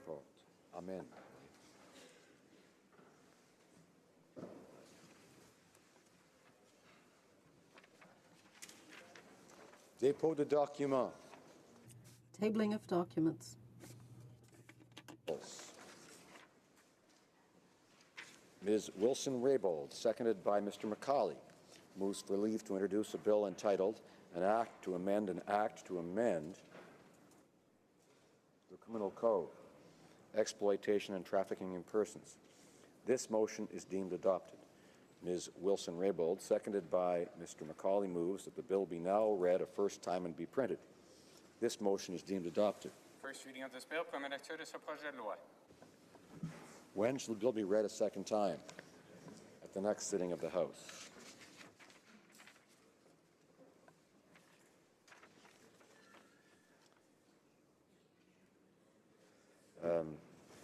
report. Amen. Dépôt de documents. Tabling of documents. Ms. Wilson-Raybould, seconded by Mr. McCauley, moves for leave to introduce a bill entitled An Act to Amend the Criminal Code, Exploitation and Trafficking in Persons. This motion is deemed adopted. Ms. Wilson-Raybould, seconded by Mr. McCauley, moves that the bill be now read a first time and be printed. This motion is deemed adopted. First reading of this bill, première lecture de ce projet de loi. When shall the bill be read a second time? At the next sitting of the House.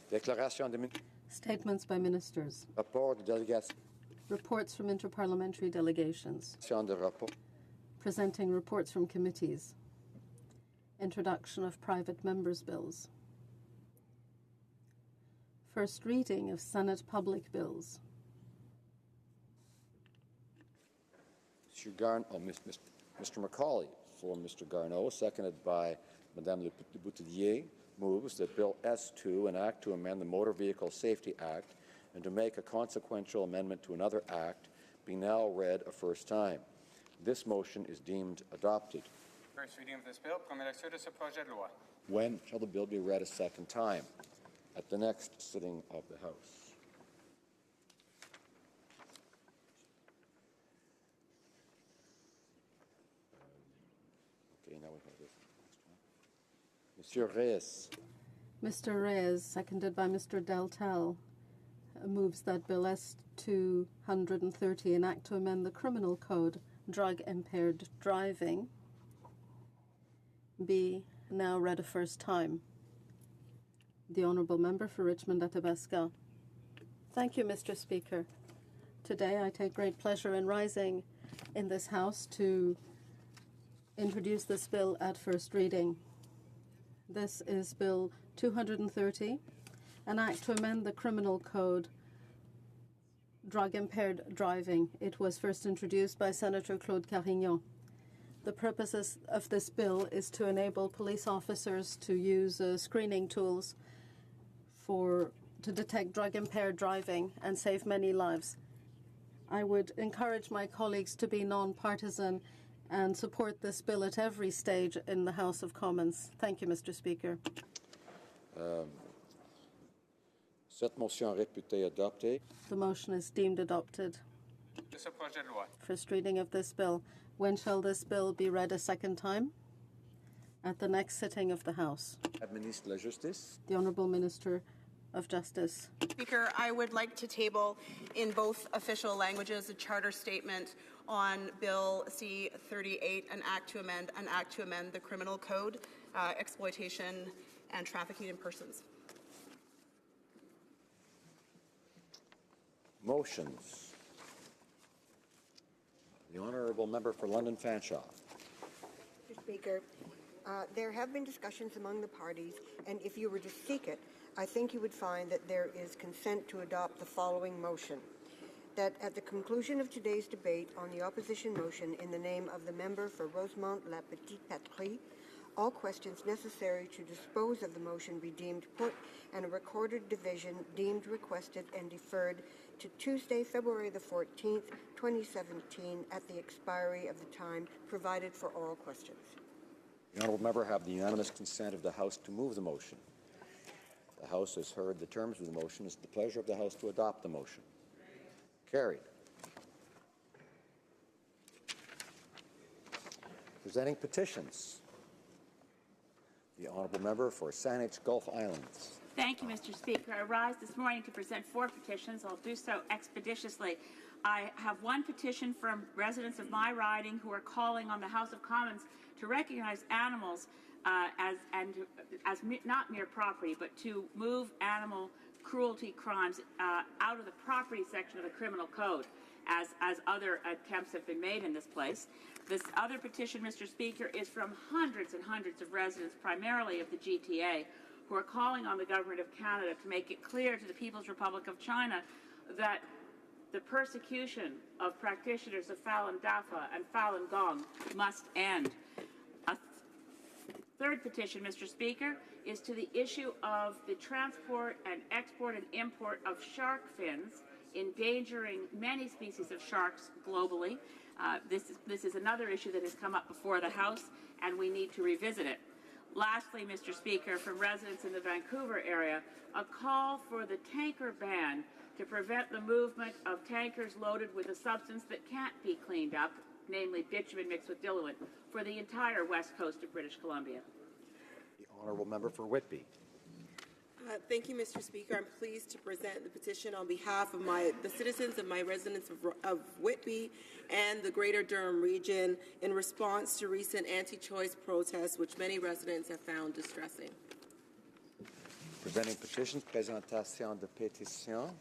Déclaration de Statements by ministers. rapport de délégation Reports from interparliamentary delegations. de rapport. Presenting reports from committees. Introduction of private members' bills. First reading of Senate public bills. Mr. McCauley for Mr. Garneau, seconded by Madame Le Boutillier, moves that Bill S2, an act to amend the Motor Vehicle Safety Act and to make a consequential amendment to another act, be now read a first time. This motion is deemed adopted. First reading of this bill, première lecture de ce projet de loi. When shall the bill be read a second time? At the next sitting of the House. Okay, now we have this. Monsieur Reyes. Mr. Reyes, seconded by Mr. Deltel, moves that Bill S-230, an act to amend the Criminal Code, drug-impaired driving, be now read a first time. The Honourable Member for Richmond-Athabasca. Thank you, Mr. Speaker. Today I take great pleasure in rising in this House to introduce this bill at first reading. This is Bill 230, an act to amend the Criminal Code, drug-impaired driving. It was first introduced by Senator Claude Carignan. The purpose of this bill is to enable police officers to use screening tools to detect drug-impaired driving and save many lives. I would encourage my colleagues to be non-partisan and support this bill at every stage in the House of Commons. Thank you, Mr. Speaker. Cette motion réputée adoptée. The motion is deemed adopted. De ce projet de loi. First reading of this bill. When shall this bill be read a second time? At the next sitting of the House. Ministre de la Justice. The Honourable Minister of Justice. Speaker, I would like to table in both official languages a charter statement on Bill C-38, an act to amend the Criminal Code, exploitation and trafficking in persons. Motions. The Honourable Member for London Fanshawe. Mr. Speaker, there have been discussions among the parties, and if you were to seek it, I think you would find that there is consent to adopt the following motion. That at the conclusion of today's debate on the opposition motion in the name of the member for Rosemont-La Petite Patrie, all questions necessary to dispose of the motion be deemed put and a recorded division deemed requested and deferred to Tuesday, February the 14th, 2017 at the expiry of the time provided for oral questions. The Honourable Member have the unanimous consent of the House to move the motion. The House has heard the terms of the motion. It's the pleasure of the House to adopt the motion. Carried. Presenting petitions. The Honourable Member for Saanich Gulf Islands. Thank you, Mr. Speaker. I rise this morning to present 4 petitions. I'll do so expeditiously. I have one petition from residents of my riding who are calling on the House of Commons to recognize animals as not mere property, but to move animal cruelty crimes out of the property section of the Criminal Code, as other attempts have been made in this place. This other petition, Mr. Speaker, is from hundreds and hundreds of residents, primarily of the GTA, who are calling on the government of Canada to make it clear to the People's Republic of China that the persecution of practitioners of Falun Dafa and Falun Gong must end. A third petition, Mr. Speaker, is to the issue of the transport and export and import of shark fins, endangering many species of sharks globally. This is another issue that has come up before the House, and we need to revisit it. Lastly, Mr. Speaker, from residents in the Vancouver area, a call for the tanker ban to prevent the movement of tankers loaded with a substance that can't be cleaned up, namely bitumen mixed with diluent, for the entire west coast of British Columbia. The honourable member for Whitby. Thank you, Mr. Speaker. I'm pleased to present the petition on behalf of the citizens of my residents of Whitby and the Greater Durham region in response to recent anti-choice protests, which many residents have found distressing. Presenting petitions, présentation de pétition.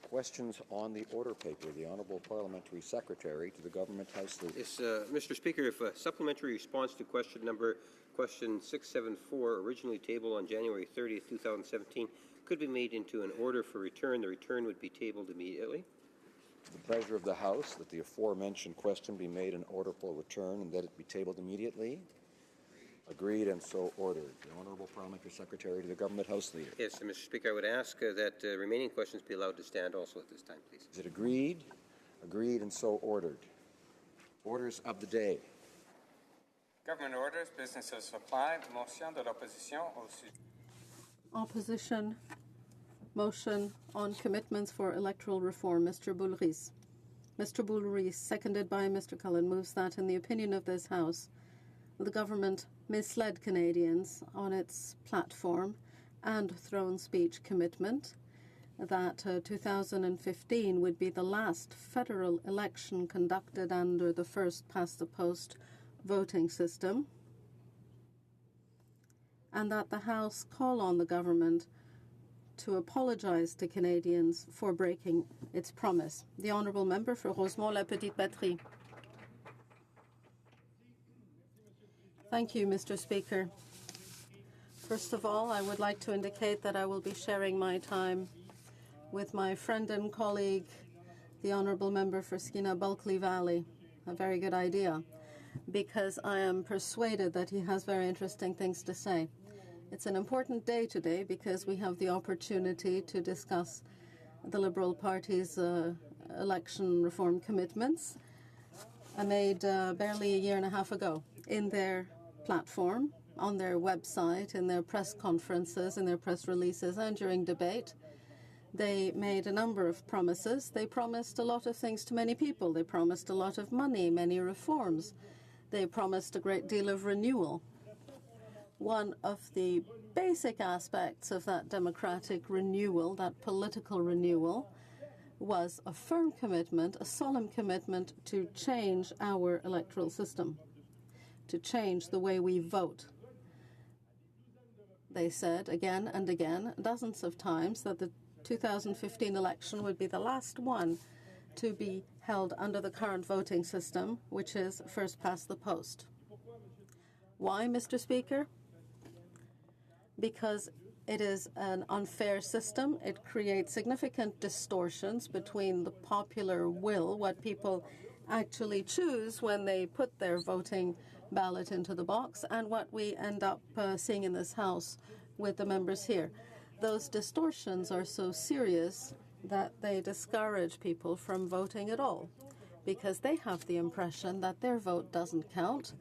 Questions on the order paper. The Honourable Parliamentary Secretary to the Government House Leader. Yes, Mr. Speaker, if a supplementary response to question 674, originally tabled on January 30th, 2017, could be made into an order for return, the return would be tabled immediately. It's the pleasure of the House that the aforementioned question be made an order for return and that it be tabled immediately. Agreed and so ordered. The Honourable Parliamentary Secretary to the Government House Leader. Yes, Mr. Speaker, I would ask that remaining questions be allowed to stand also at this time, please. Is it agreed? Agreed and so ordered. Orders of the day. Government orders, business of supply, motion de l'opposition au sujet. Opposition motion on commitments for electoral reform. Mr. Boulris. Mr. Boulris, seconded by Mr. Cullen, moves that in the opinion of this House, the government misled Canadians on its platform and throne speech commitment that 2015 would be the last federal election conducted under the first past-the-post voting system, and that the House call on the government to apologize to Canadians for breaking its promise. The Honourable Member for Rosemont-la-Petite-Patrie. Thank you, Mr. Speaker. First of all, I would like to indicate that I will be sharing my time with my friend and colleague, the Honourable Member for Skeena-Bulkley Valley. A very good idea, because I am persuaded that he has very interesting things to say. It's an important day today because we have the opportunity to discuss the Liberal Party's election reform commitments made barely a year and a half ago. In their platform, on their website, in their press conferences, in their press releases, and during debate, they made a number of promises. They promised a lot of things to many people. They promised a lot of money, many reforms. They promised a great deal of renewal. One of the basic aspects of that democratic renewal, that political renewal, was a firm commitment, a solemn commitment to change our electoral system, to change the way we vote. They said again and again, dozens of times, that the 2015 election would be the last one to be held under the current voting system, which is first past the post. Why, Mr. Speaker? Because it is an unfair system. It creates significant distortions between the popular will, what people actually choose when they put their voting ballot into the box, and what we end up seeing in this House with the members here. Those distortions are so serious that they discourage people from voting at all, because they have the impression that their vote doesn't count,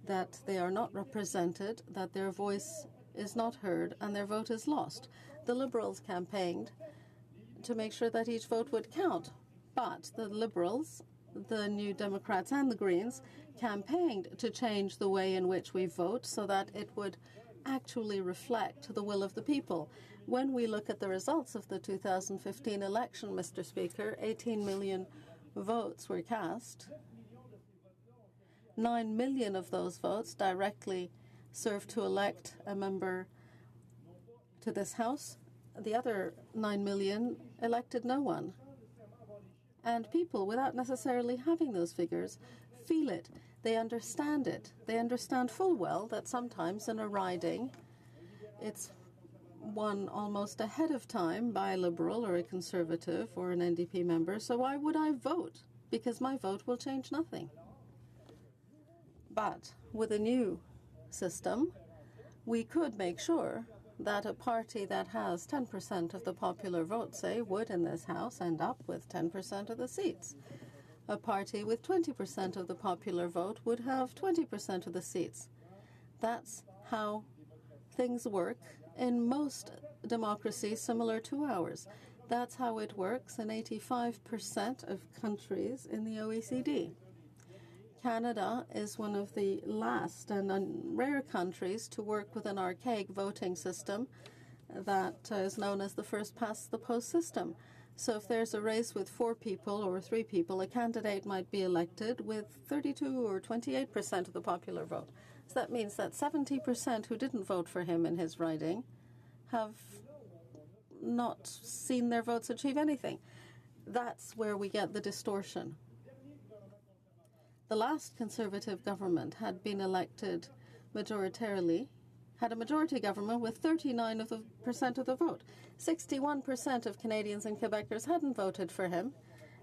that they are not represented, that their voice is not heard, and their vote is lost. The Liberals campaigned to make sure that each vote would count, but the Liberals, the New Democrats, and the Greens campaigned to change the way in which we vote so that it would actually reflect the will of the people. When we look at the results of the 2015 election, Mr. Speaker, 18 million votes were cast. 9 million of those votes directly served to elect a member to this House. The other 9 million elected no one. And people, without necessarily having those figures, feel it. They understand it. They understand full well that sometimes in a riding, it's won almost ahead of time by a Liberal or a Conservative or an NDP member, so why would I vote? Because my vote will change nothing. But with a new system, we could make sure that a party that has 10% of the popular vote, say, would in this House end up with 10% of the seats. A party with 20% of the popular vote would have 20% of the seats. That's how things work in most democracies similar to ours. That's how it works in 85% of countries in the OECD. Canada is one of the last and rare countries to work with an archaic voting system that is known as the first-past-the-post system. So if there's a race with 4 people or 3 people, a candidate might be elected with 32 or 28% of the popular vote. So that means that 70% who didn't vote for him in his riding have not seen their votes achieve anything. That's where we get the distortion. The last Conservative government had been elected majoritarily, had a majority government with 39% of the vote. 61% of Canadians and Quebecers hadn't voted for him,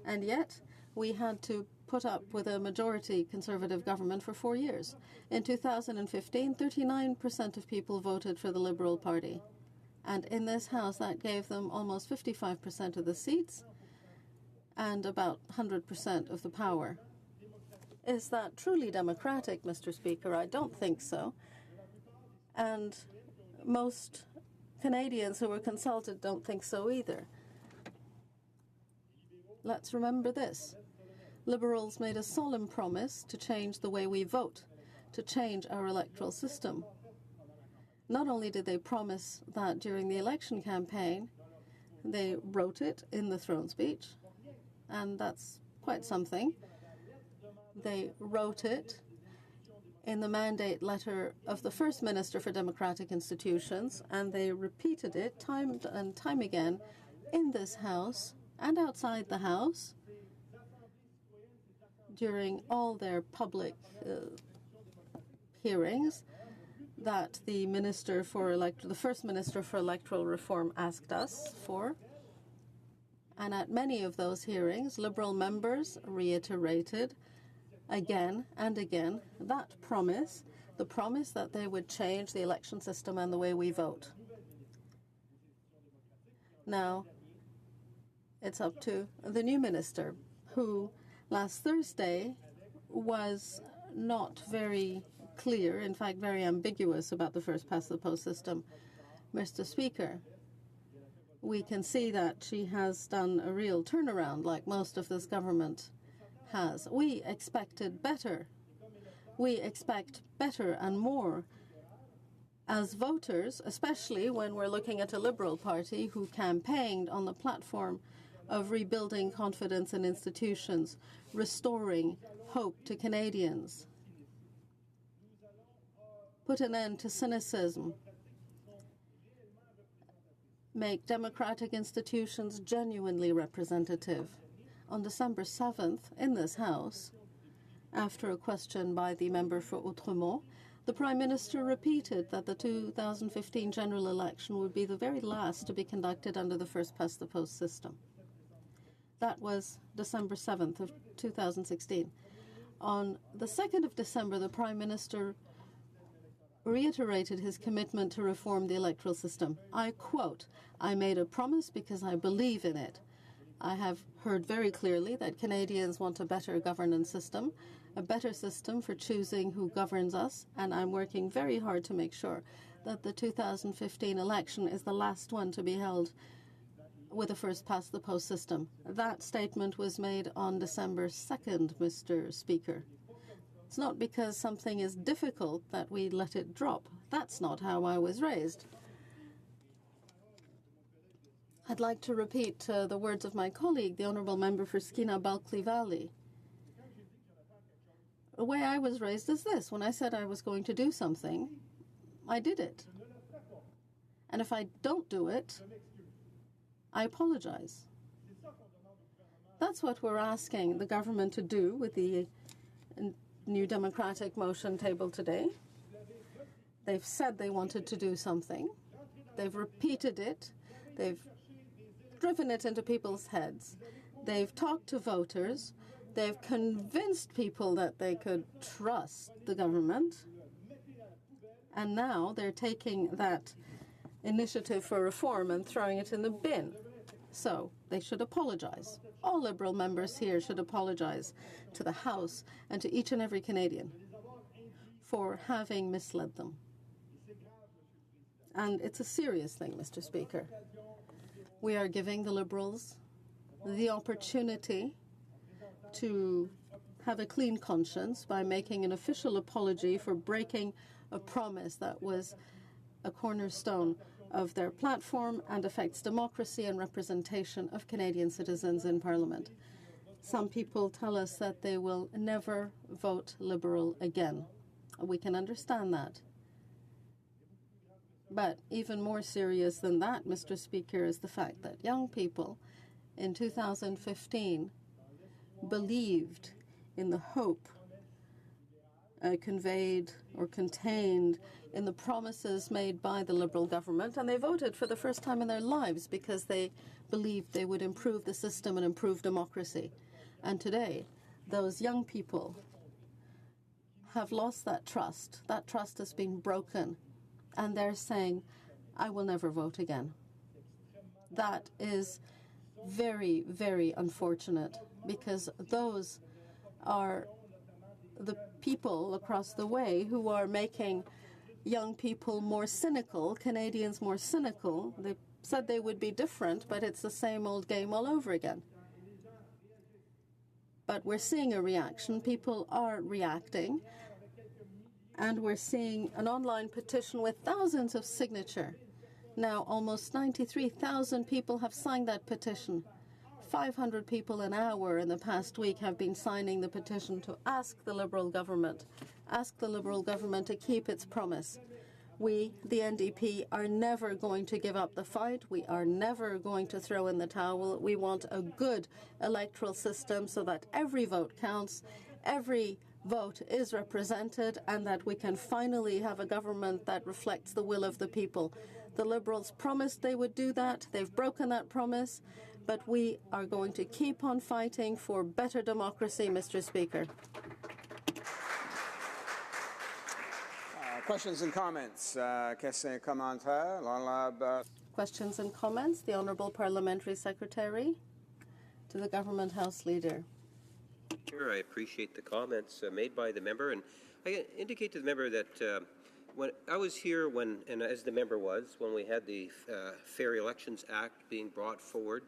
and yet we had to put up with a majority Conservative government for 4 years. In 2015, 39% of people voted for the Liberal Party. And in this House, that gave them almost 55% of the seats and about 100% of the power. Is that truly democratic, Mr. Speaker? I don't think so. And most Canadians who were consulted don't think so either. Let's remember this. Liberals made a solemn promise to change the way we vote, to change our electoral system. Not only did they promise that during the election campaign, they wrote it in the throne speech, and that's quite something. They wrote it in the mandate letter of the First Minister for Democratic Institutions, and they repeated it time and time again in this House and outside the House during all their public hearings that the First Minister for Electoral Reform asked us for. And at many of those hearings, Liberal members reiterated again and again that promise, the promise that they would change the election system and the way we vote. Now, it's up to the new minister, who last Thursday was not very clear, in fact very ambiguous about the first-past-the-post system. Mr. Speaker, we can see that she has done a real turnaround like most of this government has. We expected better. We expect better and more as voters, especially when we're looking at a Liberal Party who campaigned on the platform of rebuilding confidence in institutions, restoring hope to Canadians, put an end to cynicism, make democratic institutions genuinely representative. On December 7th, in this House, after a question by the member for Outremont, the Prime Minister repeated that the 2015 general election would be the very last to be conducted under the first-past-the-post system. That was December 7th of 2016. On the 2nd of December, the Prime Minister reiterated his commitment to reform the electoral system. I quote, "I made a promise because I believe in it. I have heard very clearly that Canadians want a better governance system, a better system for choosing who governs us, and I'm working very hard to make sure that the 2015 election is the last one to be held with a first-past-the-post system." That statement was made on December 2nd, Mr. Speaker. It's not because something is difficult that we let it drop. That's not how I was raised. I'd like to repeat the words of my colleague, the Honourable Member for Skeena-Balclay Valley. The way I was raised is this. When I said I was going to do something, I did it. And if I don't do it, I apologize. That's what we're asking the government to do with the new democratic motion tabled today. They've said they wanted to do something. They've repeated it. They've driven it into people's heads. They've talked to voters. They've convinced people that they could trust the government. And now they're taking that initiative for reform and throwing it in the bin. So they should apologize. All Liberal members here should apologize to the House and to each and every Canadian for having misled them. And it's a serious thing, Mr. Speaker. We are giving the Liberals the opportunity to have a clean conscience by making an official apology for breaking a promise that was a cornerstone of their platform and affects democracy and representation of Canadian citizens in Parliament. Some people tell us that they will never vote Liberal again. We can understand that. But even more serious than that, Mr. Speaker, is the fact that young people in 2015 believed in the hope conveyed or contained in the promises made by the Liberal government, and they voted for the first time in their lives because they believed they would improve the system and improve democracy. And today, those young people have lost that trust. That trust has been broken, and they're saying, I will never vote again. That is very, very unfortunate, because those are the people across the way who are making young people more cynical, Canadians more cynical. They said they would be different, but it's the same old game all over again. But we're seeing a reaction. People are reacting. And we're seeing an online petition with thousands of signatures. Now, almost 93,000 people have signed that petition. 500 people an hour in the past week have been signing the petition to ask the Liberal government to keep its promise. We, the NDP, are never going to give up the fight. We are never going to throw in the towel. We want a good electoral system so that every vote counts, every vote is represented, and that we can finally have a government that reflects the will of the people. The Liberals promised they would do that. They've broken that promise. But we are going to keep on fighting for better democracy, Mr. Speaker. Questions and comments. Questions et commentaires. Questions and comments. The Honourable Parliamentary Secretary to the Government House Leader. Sure, I appreciate the comments made by the member, and I indicate to the member that when I was here and as the member was, when we had the Fair Elections Act being brought forward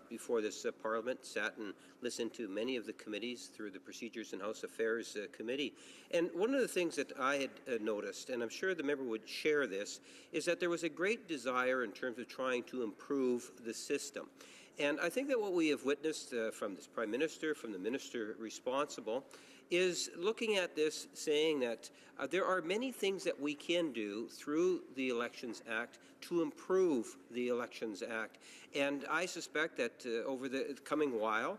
before this Parliament, sat and listened to many of the committees through the Procedures and House Affairs Committee. And one of the things that I had noticed, and I'm sure the member would share this, is that there was a great desire in terms of trying to improve the system. And I think that what we have witnessed from this Prime Minister, from the Minister responsible, is looking at this, saying that there are many things that we can do through the Elections Act to improve the Elections Act. And I suspect that over the coming while,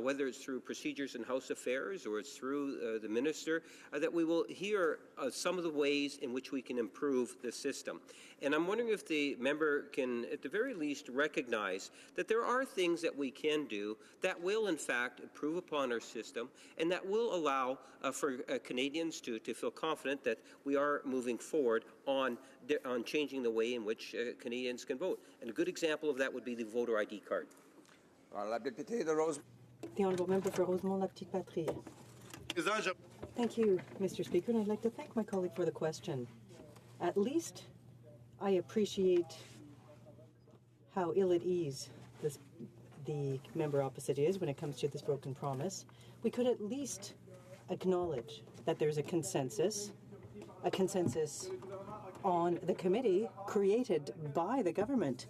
whether it's through Procedures and House Affairs or it's through the Minister, that we will hear some of the ways in which we can improve the system. And I'm wondering if the member can, at the very least, recognize that there are things that we can do that will, in fact, improve upon our system and that will allow for Canadians to feel confident that we are moving forward on changing the way in which Canadians can vote. And a good example of that would be the voter ID card. The Honourable Member for Rosemont-La Petite Patrie. Thank you, Mr. Speaker, and I'd like to thank my colleague for the question. At least I appreciate how ill at ease the member opposite is when it comes to this broken promise. We could at least acknowledge that there's a consensus on the committee created by the government.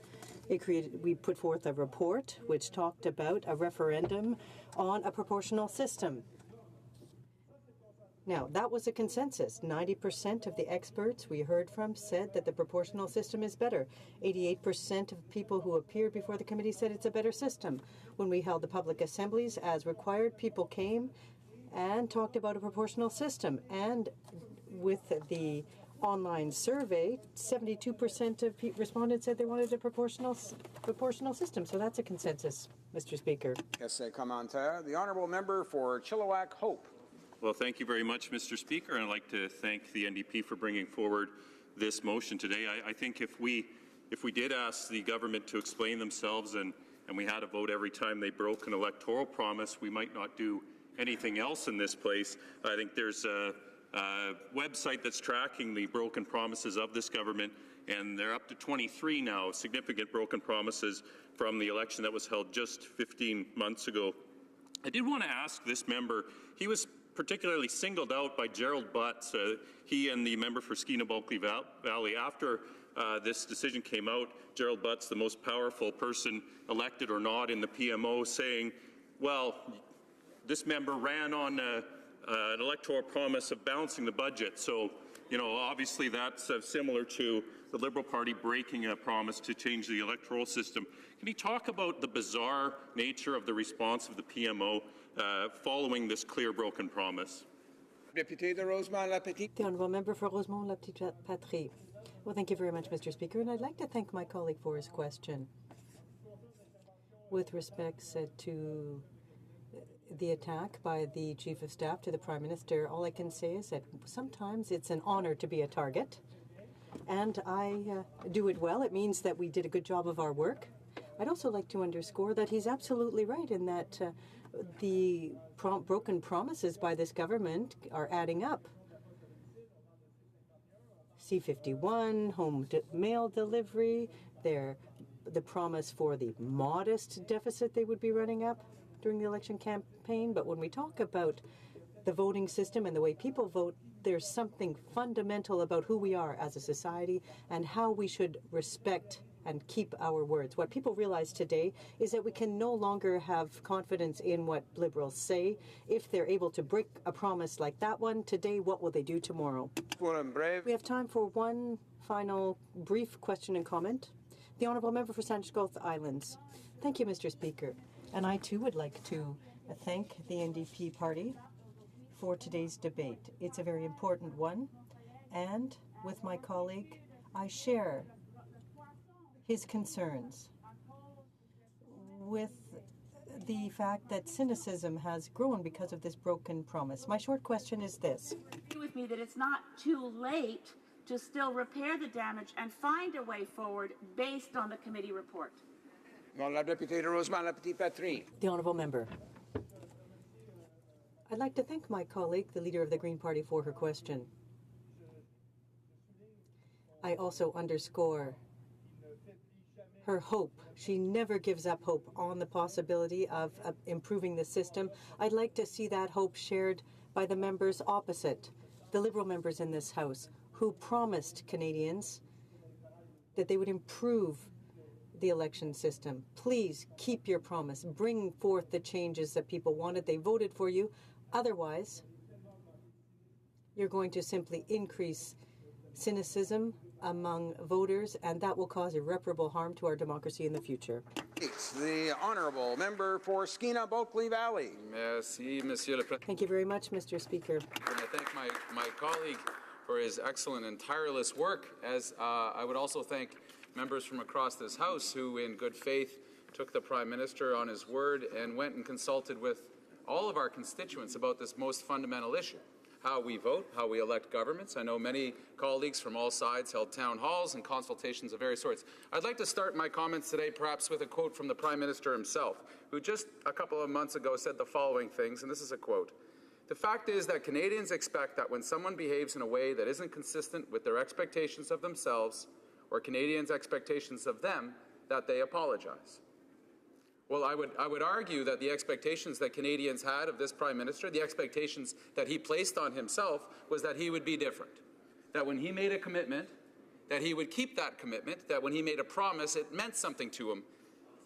We put forth a report which talked about a referendum on a proportional system. Now, that was a consensus. 90% of the experts we heard from said that the proportional system is better. 88% of people who appeared before the committee said it's a better system. When we held the public assemblies as required, people came and talked about a proportional system. And with the online survey, 72% of respondents said they wanted a proportional system. So that's a consensus, Mr. Speaker. Essay commentaire. The honourable member for Chilliwack Hope. Well, thank you very much, Mr. Speaker, and I'd like to thank the NDP for bringing forward this motion today. I think if we did ask the government to explain themselves and we had a vote every time they broke an electoral promise, we might not do anything else in this place. I think there's a website that's tracking the broken promises of this government, and they're up to 23 now, significant broken promises from the election that was held just 15 months ago. I did want to ask this member, he was particularly singled out by Gerald Butts, he and the member for Skeena-Bulkley Valley. After this decision came out, Gerald Butts, the most powerful person elected or not in the PMO, saying, well, this member ran on an electoral promise of balancing the budget. So, you know, obviously that's similar to the Liberal Party breaking a promise to change the electoral system. Can you talk about the bizarre nature of the response of the PMO following this clear broken promise? Député de Rosemont-la-Petite. The honourable member for Rosemont-la-Petite-Patrie. Well, thank you very much, Mr. Speaker, and I'd like to thank my colleague for his question. With respect to the attack by the Chief of Staff to the Prime Minister, all I can say is that sometimes it's an honour to be a target, and I do it well. It means that we did a good job of our work. I'd also like to underscore that he's absolutely right in that the broken promises by this government are adding up. C-51, home mail delivery, the promise for the modest deficit they would be running up during the election campaign. But when we talk about the voting system and the way people vote, there's something fundamental about who we are as a society and how we should respect and keep our words. What people realize today is that we can no longer have confidence in what Liberals say. If they're able to break a promise like that one today, what will they do tomorrow? We have time for one final brief question and comment. The Honourable Member for Saint-Gulf Islands. Thank you, Mr. Speaker. And I too would like to thank the NDP party for today's debate. It's a very important one, and with my colleague, I share his concerns with the fact that cynicism has grown because of this broken promise. My short question is this. Agree with me that it's not too late to still repair the damage and find a way forward based on the committee report. The Honourable Member. I'd like to thank my colleague, the Leader of the Green Party, for her question. I also underscore her hope. She never gives up hope on the possibility of improving the system. I'd like to see that hope shared by the members opposite, the Liberal members in this House, who promised Canadians that they would improve the election system. Please keep your promise. Bring forth the changes that people wanted. They voted for you. Otherwise, you're going to simply increase cynicism among voters, and that will cause irreparable harm to our democracy in the future. The Honourable Member for Skeena-Bulkley Valley. Merci, Monsieur le Président. Thank you very much, Mr. Speaker. And I thank my colleague for his excellent and tireless work, as I would also thank members from across this House who, in good faith, took the Prime Minister on his word and went and consulted with all of our constituents about this most fundamental issue. How we vote, how we elect governments. I know many colleagues from all sides held town halls and consultations of various sorts. I'd like to start my comments today perhaps with a quote from the Prime Minister himself, who just a couple of months ago said the following things, and this is a quote. The fact is that Canadians expect that when someone behaves in a way that isn't consistent with their expectations of themselves or Canadians' expectations of them, that they apologize. Well, I would argue that the expectations that Canadians had of this Prime Minister, the expectations that he placed on himself, was that he would be different. That when he made a commitment, that he would keep that commitment, that when he made a promise, it meant something to him.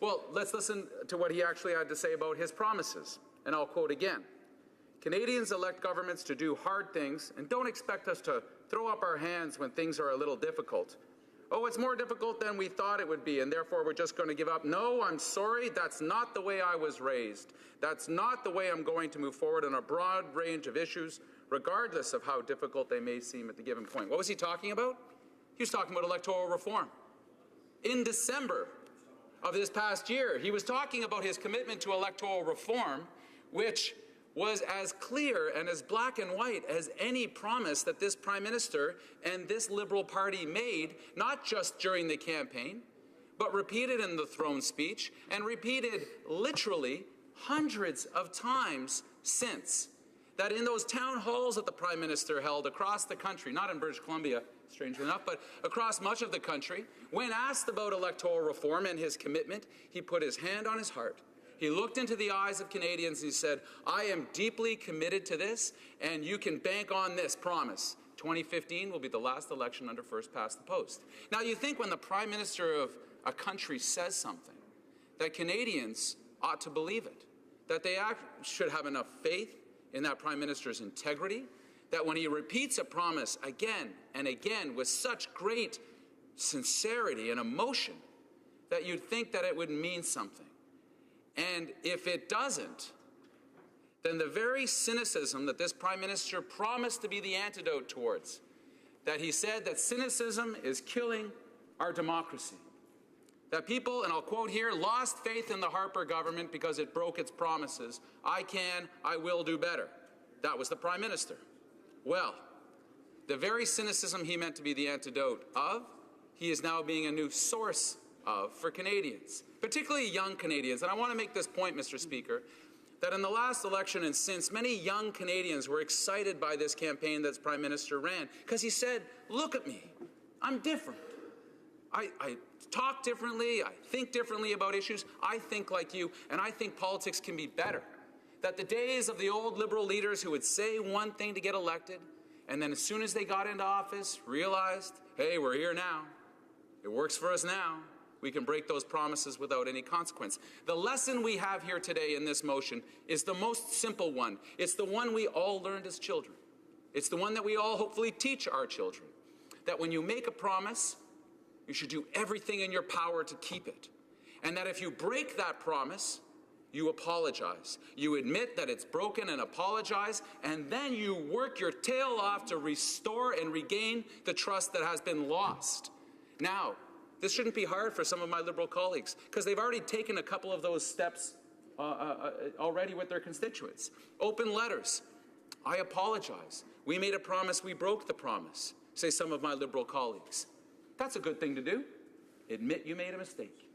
Well, let's listen to what he actually had to say about his promises. And I'll quote again. Canadians elect governments to do hard things and don't expect us to throw up our hands when things are a little difficult. Oh, it's more difficult than we thought it would be, and therefore we're just going to give up. No, I'm sorry, that's not the way I was raised. That's not the way I'm going to move forward on a broad range of issues regardless of how difficult they may seem at the given point. What was he talking about? He was talking about electoral reform. In December of this past year, he was talking about his commitment to electoral reform, which was as clear and as black and white as any promise that this Prime Minister and this Liberal Party made, not just during the campaign, but repeated in the throne speech and repeated literally hundreds of times since. That in those town halls that the Prime Minister held across the country, not in British Columbia, strangely enough, but across much of the country, when asked about electoral reform and his commitment, he put his hand on his heart. He looked into the eyes of Canadians and he said, I am deeply committed to this, and you can bank on this promise. 2015 will be the last election under first past the post. Now, you think when the Prime Minister of a country says something, that Canadians ought to believe it, that they should have enough faith in that Prime Minister's integrity, that when he repeats a promise again and again with such great sincerity and emotion, that you'd think that it would mean something. And if it doesn't, then the very cynicism that this Prime Minister promised to be the antidote towards, that he said that cynicism is killing our democracy, that people, and I'll quote here, lost faith in the Harper government because it broke its promises. I will do better. That was the Prime Minister. Well, the very cynicism he meant to be the antidote of, he is now being a new source of for Canadians, particularly young Canadians. And I want to make this point, Mr. Speaker, that in the last election and since, many young Canadians were excited by this campaign that the Prime Minister ran because he said, look at me, I'm different. I talk differently, I think differently about issues, I think like you, and I think politics can be better. That the days of the old Liberal leaders who would say one thing to get elected, and then as soon as they got into office, realized, hey, we're here now, it works for us now, we can break those promises without any consequence. The lesson we have here today in this motion is the most simple one. It's the one we all learned as children. It's the one that we all hopefully teach our children. That when you make a promise, you should do everything in your power to keep it. And that if you break that promise, you apologize. You admit that it's broken and apologize, and then you work your tail off to restore and regain the trust that has been lost. Now, this shouldn't be hard for some of my Liberal colleagues, because they've already taken a couple of those steps already with their constituents. Open letters. I apologize. We made a promise, we broke the promise, say some of my Liberal colleagues. That's a good thing to do. Admit you made a mistake.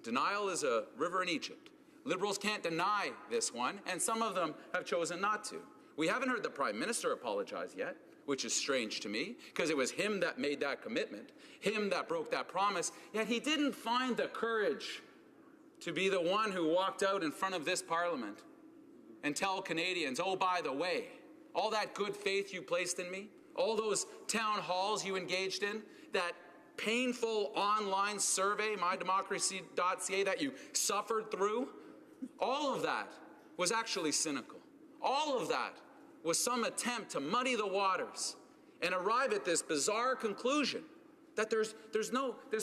Denial is a river in Egypt. Liberals can't deny this one, and some of them have chosen not to. We haven't heard the Prime Minister apologize yet, which is strange to me, because it was him that made that commitment, him that broke that promise, yet he didn't find the courage to be the one who walked out in front of this Parliament and tell Canadians, oh, by the way, all that good faith you placed in me, all those town halls you engaged in, that painful online survey, mydemocracy.ca, that you suffered through, all of that was actually cynical. All of that was some attempt to muddy the waters and arrive at this bizarre conclusion that there's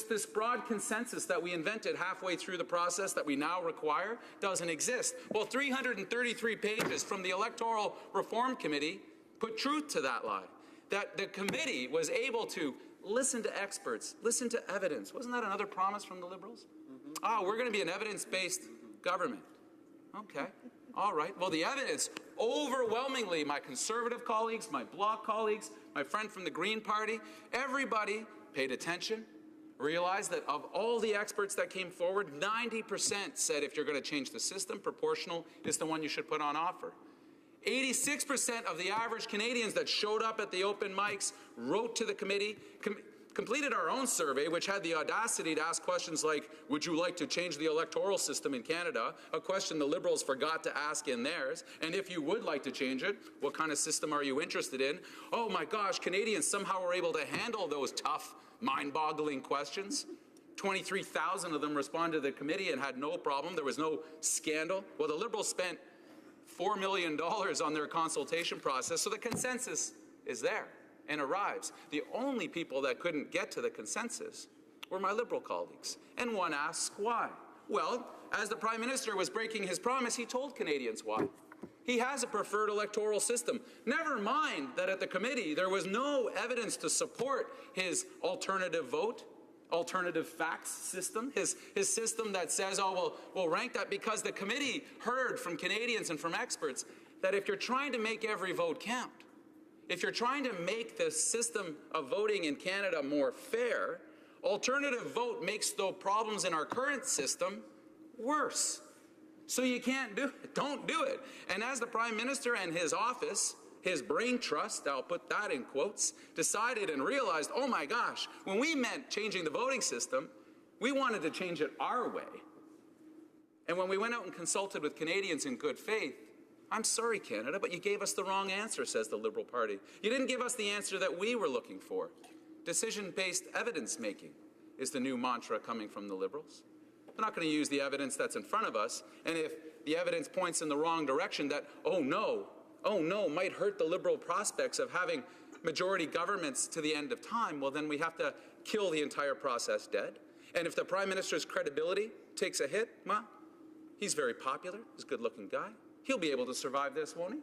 this broad consensus that we invented halfway through the process that we now require doesn't exist. Well, 333 pages from the Electoral Reform Committee put truth to that lie. That the committee was able to listen to experts, listen to evidence. Wasn't that another promise from the Liberals? Mm-hmm. We're going to be an evidence-based government. Okay. All right. Well, the evidence, overwhelmingly, my Conservative colleagues, my Bloc colleagues, my friend from the Green Party, everybody paid attention, realized that of all the experts that came forward, 90% said if you're going to change the system, proportional is the one you should put on offer. 86% of the average Canadians that showed up at the open mics wrote to the committee, completed our own survey, which had the audacity to ask questions like, would you like to change the electoral system in Canada? A question the Liberals forgot to ask in theirs. And if you would like to change it, what kind of system are you interested in? Oh my gosh, Canadians somehow were able to handle those tough, mind-boggling questions. 23,000 of them responded to the committee and had no problem. There was no scandal. Well, the Liberals spent $4 million on their consultation process, so the consensus is there and arrives. The only people that couldn't get to the consensus were my Liberal colleagues. And one asks why. Well, as the Prime Minister was breaking his promise, he told Canadians why. He has a preferred electoral system. Never mind that at the committee there was no evidence to support his alternative vote, alternative facts system, his system that says, oh, we'll rank that, because the committee heard from Canadians and from experts that if you're trying to make every vote count, if you're trying to make the system of voting in Canada more fair, alternative vote makes the problems in our current system worse. So you can't do it. Don't do it. And as the Prime Minister and his office, his brain trust, I'll put that in quotes, decided and realized, oh my gosh, when we meant changing the voting system, we wanted to change it our way. And when we went out and consulted with Canadians in good faith, I'm sorry, Canada, but you gave us the wrong answer, says the Liberal Party. You didn't give us the answer that we were looking for. Decision-based evidence-making is the new mantra coming from the Liberals. They're not going to use the evidence that's in front of us, and if the evidence points in the wrong direction, that, oh no, might hurt the Liberal prospects of having majority governments to the end of time, well then we have to kill the entire process dead. And if the Prime Minister's credibility takes a hit, well, he's very popular, he's a good-looking guy. He'll be able to survive this, won't he?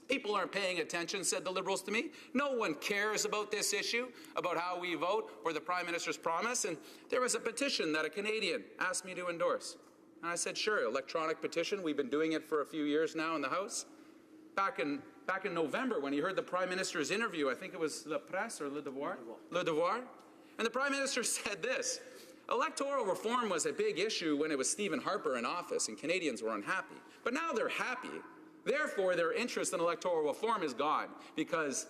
People aren't paying attention, said the Liberals to me. No one cares about this issue, about how we vote or the Prime Minister's promise. And there was a petition that a Canadian asked me to endorse. And I said, sure, electronic petition. We've been doing it for a few years now in the House. Back in November, when he heard the Prime Minister's interview, I think it was La Presse or Le Devoir? Le Devoir. And the Prime Minister said this: electoral reform was a big issue when it was Stephen Harper in office and Canadians were unhappy. But now they're happy. Therefore, their interest in electoral reform is gone because,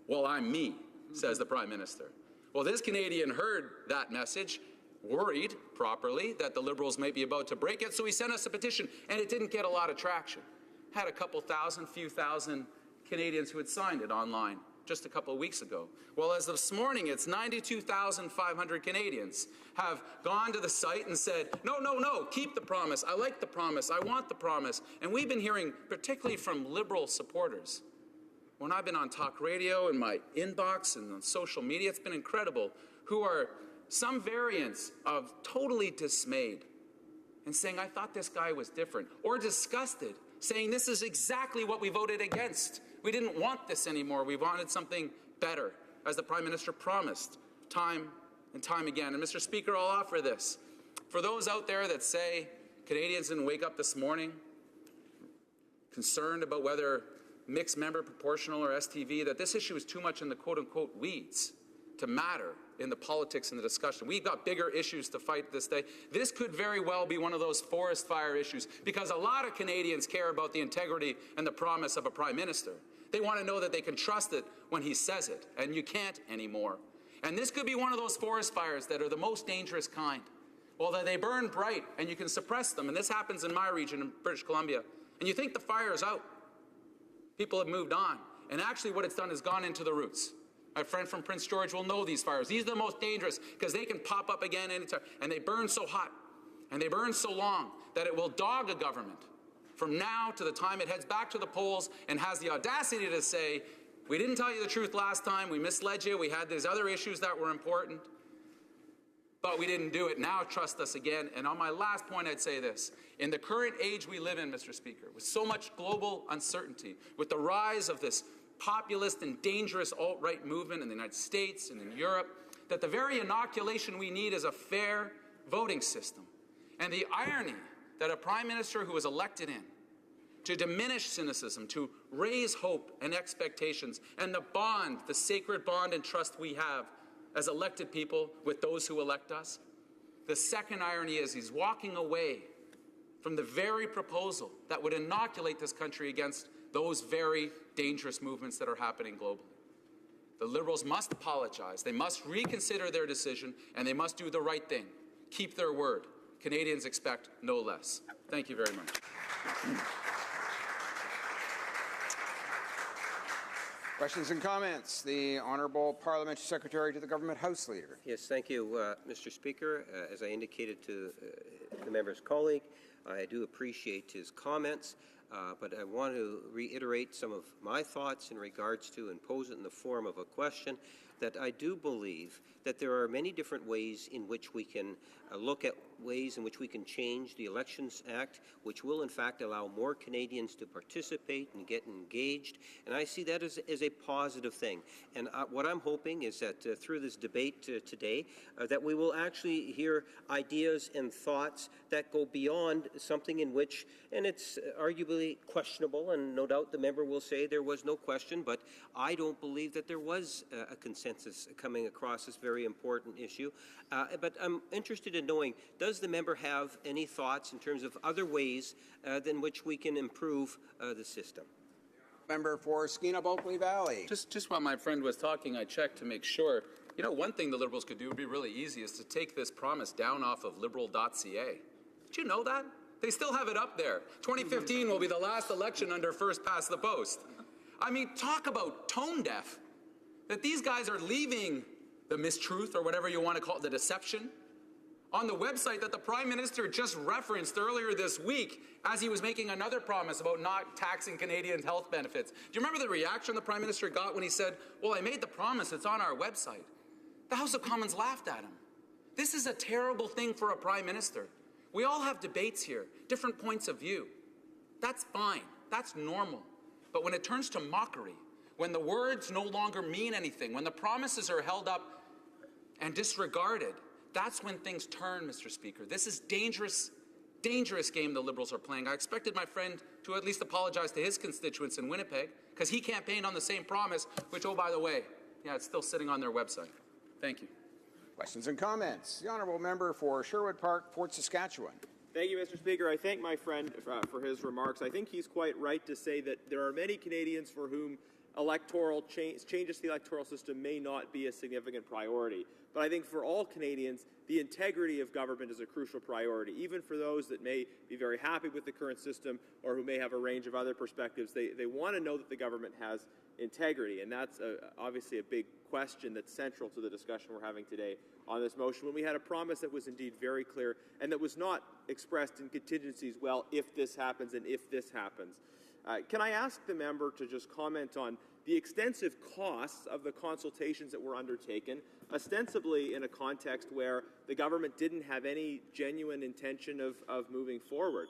well, I'm me, says the Prime Minister. Well, this Canadian heard that message, worried properly that the Liberals might be about to break it, so he sent us a petition, and it didn't get a lot of traction. Had a few thousand Canadians who had signed it online just a couple of weeks ago. Well, as of this morning, it's 92,500 Canadians have gone to the site and said, no, keep the promise. I like the promise. I want the promise. And we've been hearing, particularly from Liberal supporters, when I've been on talk radio, in my inbox, and on social media, it's been incredible, who are some variants of totally dismayed and saying, I thought this guy was different, or disgusted, saying this is exactly what we voted against. We didn't want this anymore. We wanted something better, as the Prime Minister promised time and time again. And Mr. Speaker, I'll offer this. For those out there that say Canadians didn't wake up this morning concerned about whether mixed member, proportional, or STV, that this issue is too much in the quote-unquote weeds to matter in the politics and the discussion. We've got bigger issues to fight this day. This could very well be one of those forest fire issues, because a lot of Canadians care about the integrity and the promise of a Prime Minister. They want to know that they can trust it when he says it, and you can't anymore. And this could be one of those forest fires that are the most dangerous kind. Well, that they burn bright and you can suppress them, and this happens in my region in British Columbia, and you think the fire is out. People have moved on, and actually what it's done is gone into the roots. My friend from Prince George will know these fires. These are the most dangerous because they can pop up again anytime, and they burn so hot and they burn so long that it will dog a government from now to the time it heads back to the polls and has the audacity to say, we didn't tell you the truth last time, we misled you, we had these other issues that were important, but we didn't do it. Now trust us again. And on my last point, I'd say this. In the current age we live in, Mr. Speaker, with so much global uncertainty, with the rise of this populist and dangerous alt-right movement in the United States and in Europe, that the very inoculation we need is a fair voting system. And the irony that a Prime Minister who was elected in to diminish cynicism, to raise hope and expectations, and the bond, the sacred bond and trust we have as elected people with those who elect us, the second irony is he's walking away from the very proposal that would inoculate this country against those very dangerous movements that are happening globally. The Liberals must apologize. They must reconsider their decision, and they must do the right thing. Keep their word. Canadians expect no less. Thank you very much. Questions and comments. The Honourable Parliamentary Secretary to the Government House Leader. Yes, thank you, Mr. Speaker. As I indicated to the member's colleague, I do appreciate his comments, but I want to reiterate some of my thoughts in regards to, and pose it in the form of a question, that I do believe that there are many different ways in which we can look at ways in which we can change the Elections Act, which will in fact allow more Canadians to participate and get engaged. And I see that as a positive thing. And what I'm hoping is that through this debate today, that we will actually hear ideas and thoughts that go beyond something in which, and it's arguably questionable, and no doubt the member will say there was no question, but I don't believe that there was a consensus coming across this very important issue. But I'm interested in knowing, does the member have any thoughts in terms of other ways than which we can improve the system? Member for Skeena-Bulkley Valley. Just while my friend was talking, I checked to make sure. You know, one thing the Liberals could do would be really easy is to take this promise down off of liberal.ca. Did you know that? They still have it up there. 2015 will be the last election under first past the post. I mean, talk about tone deaf. That these guys are leaving the mistruth, or whatever you want to call it, the deception, on the website that the Prime Minister just referenced earlier this week as he was making another promise about not taxing Canadian health benefits. Do you remember the reaction the Prime Minister got when he said, well, I made the promise, it's on our website? The House of Commons laughed at him. This is a terrible thing for a Prime Minister. We all have debates here, different points of view. That's fine, that's normal. But when it turns to mockery, when the words no longer mean anything, when the promises are held up and disregarded, that's when things turn, Mr. Speaker. This is dangerous, dangerous game the Liberals are playing. I expected my friend to at least apologize to his constituents in Winnipeg, because he campaigned on the same promise, which, oh, by the way, yeah, it's still sitting on their website. Thank you. Questions and comments. The honourable member for Sherwood Park, Fort Saskatchewan. Thank you, Mr. Speaker. I thank my friend for his remarks. I think he's quite right to say that there are many Canadians for whom electoral changes to the electoral system may not be a significant priority. But I think for all Canadians, the integrity of government is a crucial priority. Even for those that may be very happy with the current system or who may have a range of other perspectives, they want to know that the government has integrity. And that's obviously a big question that's central to the discussion we're having today on this motion, when we had a promise that was indeed very clear and that was not expressed in contingencies, well, if this happens and if this happens. Can I ask the member to just comment on the extensive costs of the consultations that were undertaken, ostensibly in a context where the government didn't have any genuine intention of moving forward?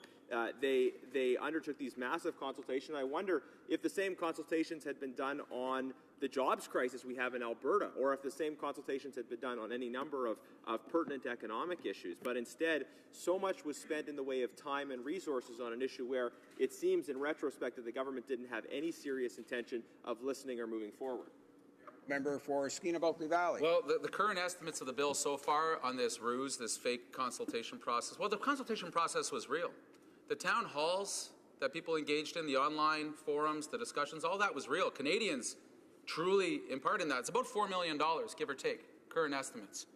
They undertook these massive consultations. I wonder if the same consultations had been done on the jobs crisis we have in Alberta, or if the same consultations had been done on any number of pertinent economic issues. But instead, so much was spent in the way of time and resources on an issue where it seems in retrospect that the government didn't have any serious intention of listening or moving forward. Member for Skeena-Bulkley Valley. Well, the current estimates of the bill so far on this ruse, this fake consultation process, well, the consultation process was real. The town halls that people engaged in, the online forums, the discussions, all that was real. Canadians truly in part in that. It's about $4 million, give or take, current estimates.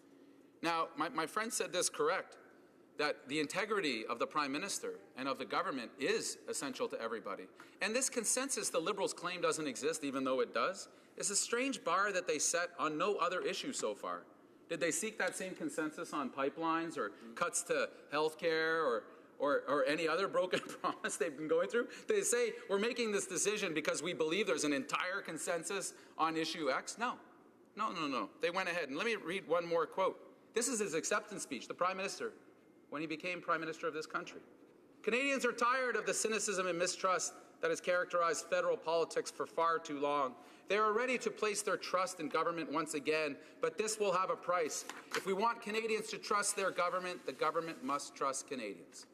Now, my friend said this correct, that the integrity of the Prime Minister and of the government is essential to everybody. And this consensus the Liberals claim doesn't exist, even though it does, is a strange bar that they set on no other issue so far. Did they seek that same consensus on pipelines or cuts to health care or any other broken promise they've been going through? They say, we're making this decision because we believe there's an entire consensus on issue X. No. They went ahead. And let me read one more quote. This is his acceptance speech, the Prime Minister, when he became Prime Minister of this country. Canadians are tired of the cynicism and mistrust that has characterized federal politics for far too long. They are ready to place their trust in government once again, but this will have a price. If we want Canadians to trust their government, the government must trust Canadians.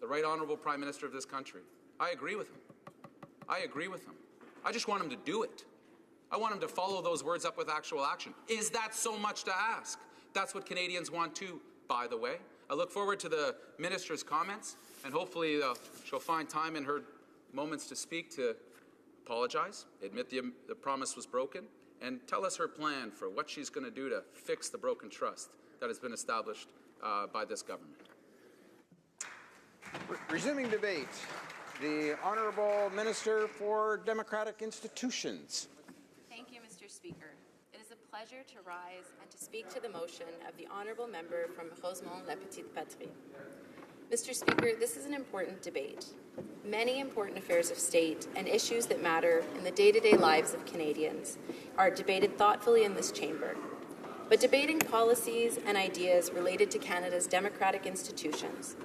The Right Honourable Prime Minister of this country. I agree with him. I just want him to do it. I want him to follow those words up with actual action. Is that so much to ask? That's what Canadians want too, by the way. I look forward to the Minister's comments, and hopefully she'll find time in her moments to speak to apologize, admit the promise was broken, and tell us her plan for what she's going to do to fix the broken trust that has been established by this government. Resuming debate, the Honourable Minister for Democratic Institutions. Thank you, Mr. Speaker. It is a pleasure to rise and to speak to the motion of the Honourable Member from Rosemont-La Petite Patrie. Mr. Speaker, this is an important debate. Many important affairs of state and issues that matter in the day-to-day lives of Canadians are debated thoughtfully in this chamber. But debating policies and ideas related to Canada's democratic institutions,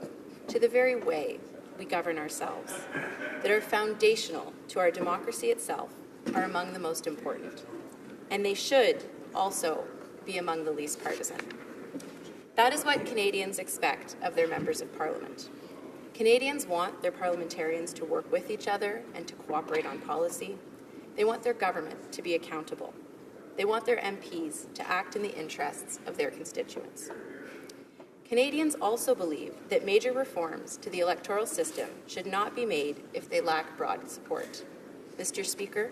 to the very way we govern ourselves, that are foundational to our democracy itself, are among the most important. And they should also be among the least partisan. That is what Canadians expect of their members of Parliament. Canadians want their parliamentarians to work with each other and to cooperate on policy. They want their government to be accountable. They want their MPs to act in the interests of their constituents. Canadians also believe that major reforms to the electoral system should not be made if they lack broad support. Mr. Speaker,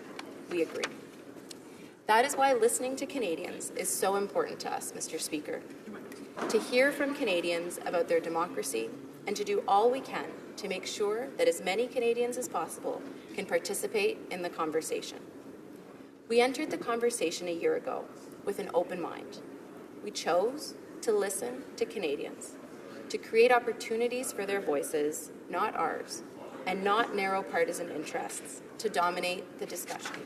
we agree. That is why listening to Canadians is so important to us, Mr. Speaker. To hear from Canadians about their democracy and to do all we can to make sure that as many Canadians as possible can participate in the conversation. We entered the conversation a year ago with an open mind. We chose to listen to Canadians, to create opportunities for their voices, not ours, and not narrow partisan interests to dominate the discussion.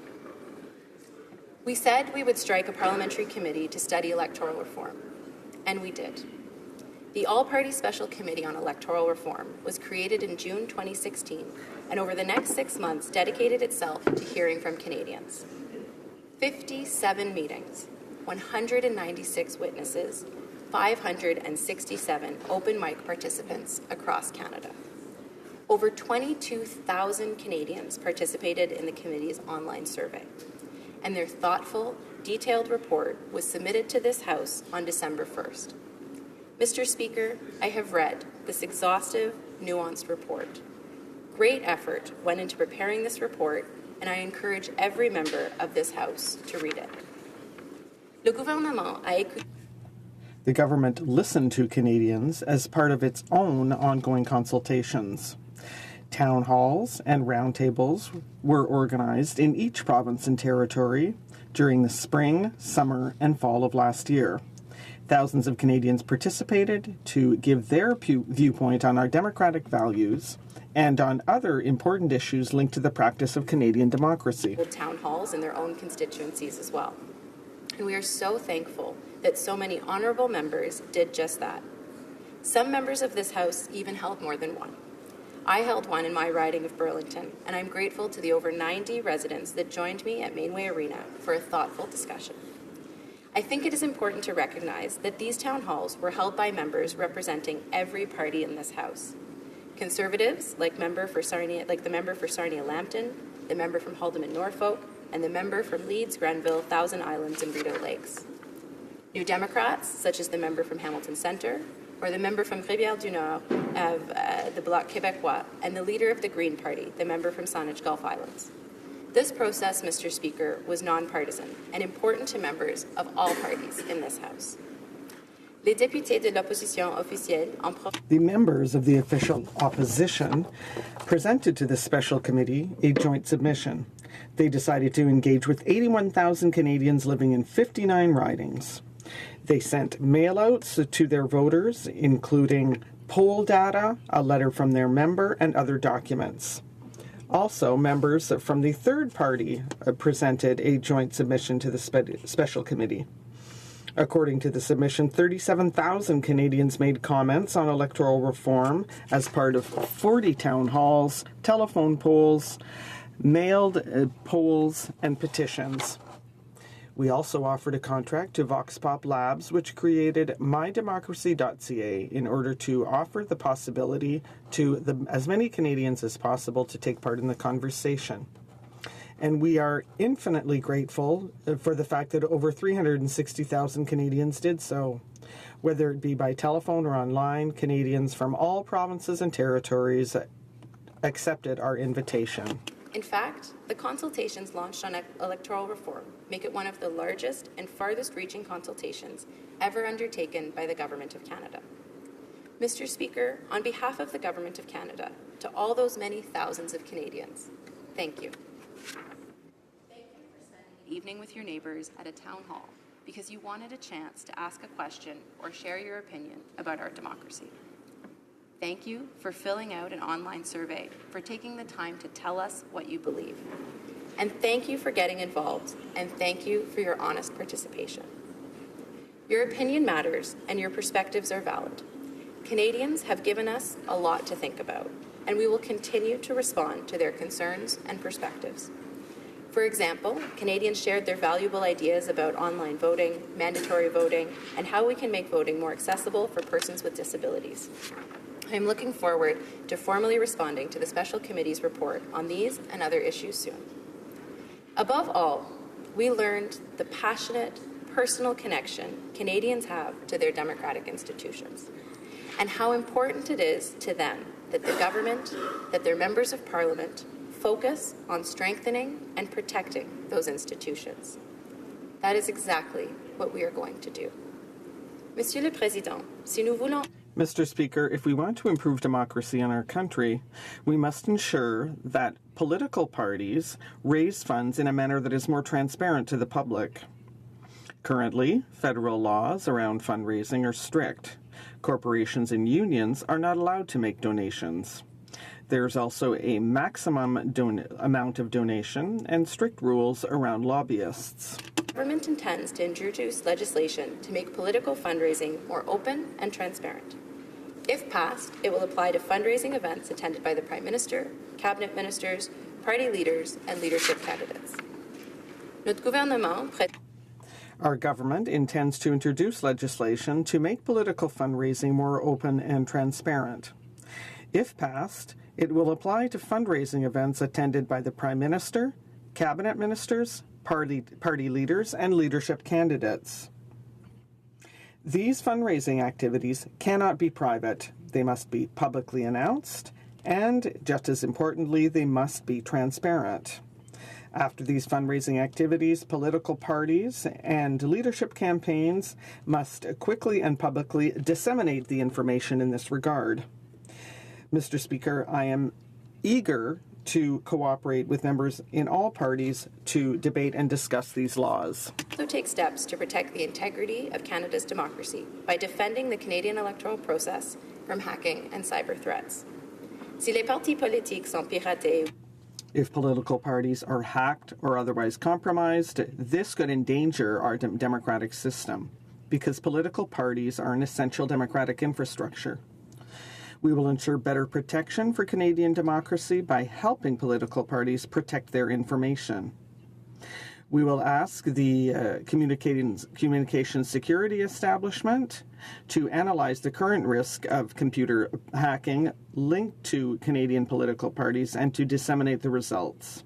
We said we would strike a parliamentary committee to study electoral reform, and we did. The All-Party Special Committee on Electoral Reform was created in June 2016, and over the next 6 months dedicated itself to hearing from Canadians. 57 meetings, 196 witnesses, 567 open mic participants across Canada. Over 22,000 Canadians participated in the committee's online survey, and their thoughtful, detailed report was submitted to this House on December 1st. Mr. Speaker, I have read this exhaustive, nuanced report. Great effort went into preparing this report, and I encourage every member of this House to read it. Le gouvernement a écouté. The government listened to Canadians as part of its own ongoing consultations. Town halls and roundtables were organized in each province and territory during the spring, summer, and fall of last year. Thousands of Canadians participated to give their viewpoint on our democratic values and on other important issues linked to the practice of Canadian democracy. Town halls in their own constituencies as well. And we are so thankful that so many honourable members did just that. Some members of this House even held more than one. I held one in my riding of Burlington, and I'm grateful to the over 90 residents that joined me at Mainway Arena for a thoughtful discussion. I think it is important to recognize that these town halls were held by members representing every party in this House. Conservatives, like the member for Sarnia-Lambton, the member from Haldimand Norfolk, and the member from Leeds, Grenville, Thousand Islands, and Rideau Lakes. New Democrats, such as the member from Hamilton Centre, or the member from Rivière-du-Nord of the Bloc Québécois, and the leader of the Green Party, the member from Saanich Gulf Islands. This process, Mr. Speaker, was nonpartisan and important to members of all parties in this House. Les députés de l'opposition officielle en The members of the official opposition presented to the special committee a joint submission. They decided to engage with 81,000 Canadians living in 59 ridings. They sent mail-outs to their voters, including poll data, a letter from their member, and other documents. Also, members from the third party presented a joint submission to the special committee. According to the submission, 37,000 Canadians made comments on electoral reform as part of 40 town halls, telephone polls, mailed polls, and petitions. We also offered a contract to Vox Pop Labs, which created mydemocracy.ca in order to offer the possibility to as many Canadians as possible to take part in the conversation. And we are infinitely grateful for the fact that over 360,000 Canadians did so. Whether it be by telephone or online, Canadians from all provinces and territories accepted our invitation. In fact, the consultations launched on electoral reform make it one of the largest and farthest-reaching consultations ever undertaken by the Government of Canada. Mr. Speaker, on behalf of the Government of Canada, to all those many thousands of Canadians, thank you. Thank you for spending an evening with your neighbours at a town hall because you wanted a chance to ask a question or share your opinion about our democracy. Thank you for filling out an online survey, for taking the time to tell us what you believe. And thank you for getting involved, and thank you for your honest participation. Your opinion matters, and your perspectives are valid. Canadians have given us a lot to think about, and we will continue to respond to their concerns and perspectives. For example, Canadians shared their valuable ideas about online voting, mandatory voting, and how we can make voting more accessible for persons with disabilities. I am looking forward to formally responding to the Special Committee's report on these and other issues soon. Above all, we learned the passionate, personal connection Canadians have to their democratic institutions, and how important it is to them that the government, that their members of parliament, focus on strengthening and protecting those institutions. That is exactly what we are going to do. Monsieur le Président, si nous voulons... Mr. Speaker, if we want to improve democracy in our country, we must ensure that political parties raise funds in a manner that is more transparent to the public. Currently, federal laws around fundraising are strict. Corporations and unions are not allowed to make donations. There's also a maximum amount of donation and strict rules around lobbyists. The government intends to introduce legislation to make political fundraising more open and transparent. If passed, it will apply to fundraising events attended by the Prime Minister, Cabinet Ministers, party leaders, and leadership candidates. Our government intends to introduce legislation to make political fundraising more open and transparent. If passed, it will apply to fundraising events attended by the Prime Minister, Cabinet Ministers, party leaders, and leadership candidates. These fundraising activities cannot be private. They must be publicly announced, and, just as importantly, they must be transparent. After these fundraising activities, political parties and leadership campaigns must quickly and publicly disseminate the information in this regard. Mr. Speaker, I am eager to cooperate with members in all parties to debate and discuss these laws. Also take steps to protect the integrity of Canada's democracy by defending the Canadian electoral process from hacking and cyber threats. Si les partis politiques sont piratés, if political parties are hacked or otherwise compromised, this could endanger our democratic system, because political parties are an essential democratic infrastructure. We will ensure better protection for Canadian democracy by helping political parties protect their information. We will ask the Communications Security Establishment to analyze the current risk of computer hacking linked to Canadian political parties and to disseminate the results.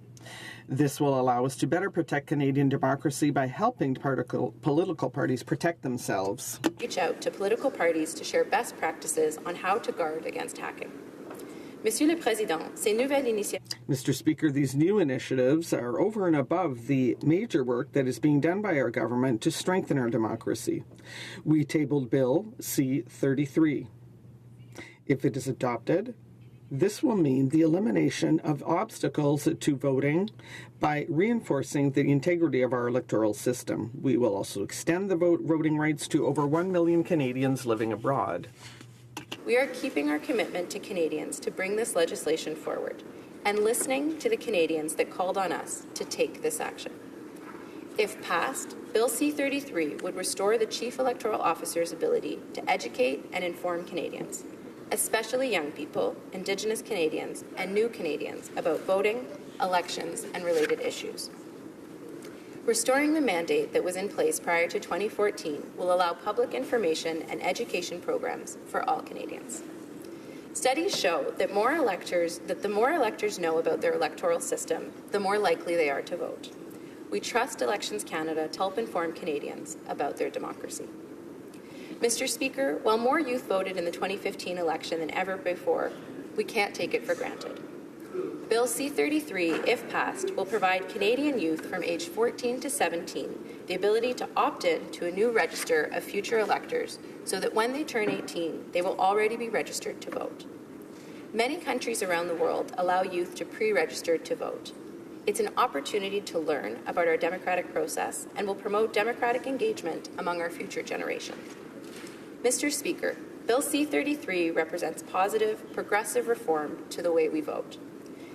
This will allow us to better protect Canadian democracy by helping political parties protect themselves. Reach out to political parties to share best practices on how to guard against hacking. Monsieur le Président, ces nouvelles initiatives... Mr. Speaker, these new initiatives are over and above the major work that is being done by our government to strengthen our democracy. We tabled Bill C-33. If it is adopted, this will mean the elimination of obstacles to voting by reinforcing the integrity of our electoral system. We will also extend the voting rights to over 1 million Canadians living abroad. We are keeping our commitment to Canadians to bring this legislation forward and listening to the Canadians that called on us to take this action. If passed, Bill C-33 would restore the Chief Electoral Officer's ability to educate and inform Canadians, especially young people, Indigenous Canadians, and new Canadians about voting, elections, and related issues. Restoring the mandate that was in place prior to 2014 will allow public information and education programs for all Canadians. Studies show that the more electors know about their electoral system, the more likely they are to vote. We trust Elections Canada to help inform Canadians about their democracy. Mr. Speaker, while more youth voted in the 2015 election than ever before, we can't take it for granted. Bill C-33, if passed, will provide Canadian youth from age 14 to 17 the ability to opt in to a new register of future electors so that when they turn 18, they will already be registered to vote. Many countries around the world allow youth to pre-register to vote. It's an opportunity to learn about our democratic process and will promote democratic engagement among our future generation. Mr. Speaker, Bill C-33 represents positive, progressive reform to the way we vote.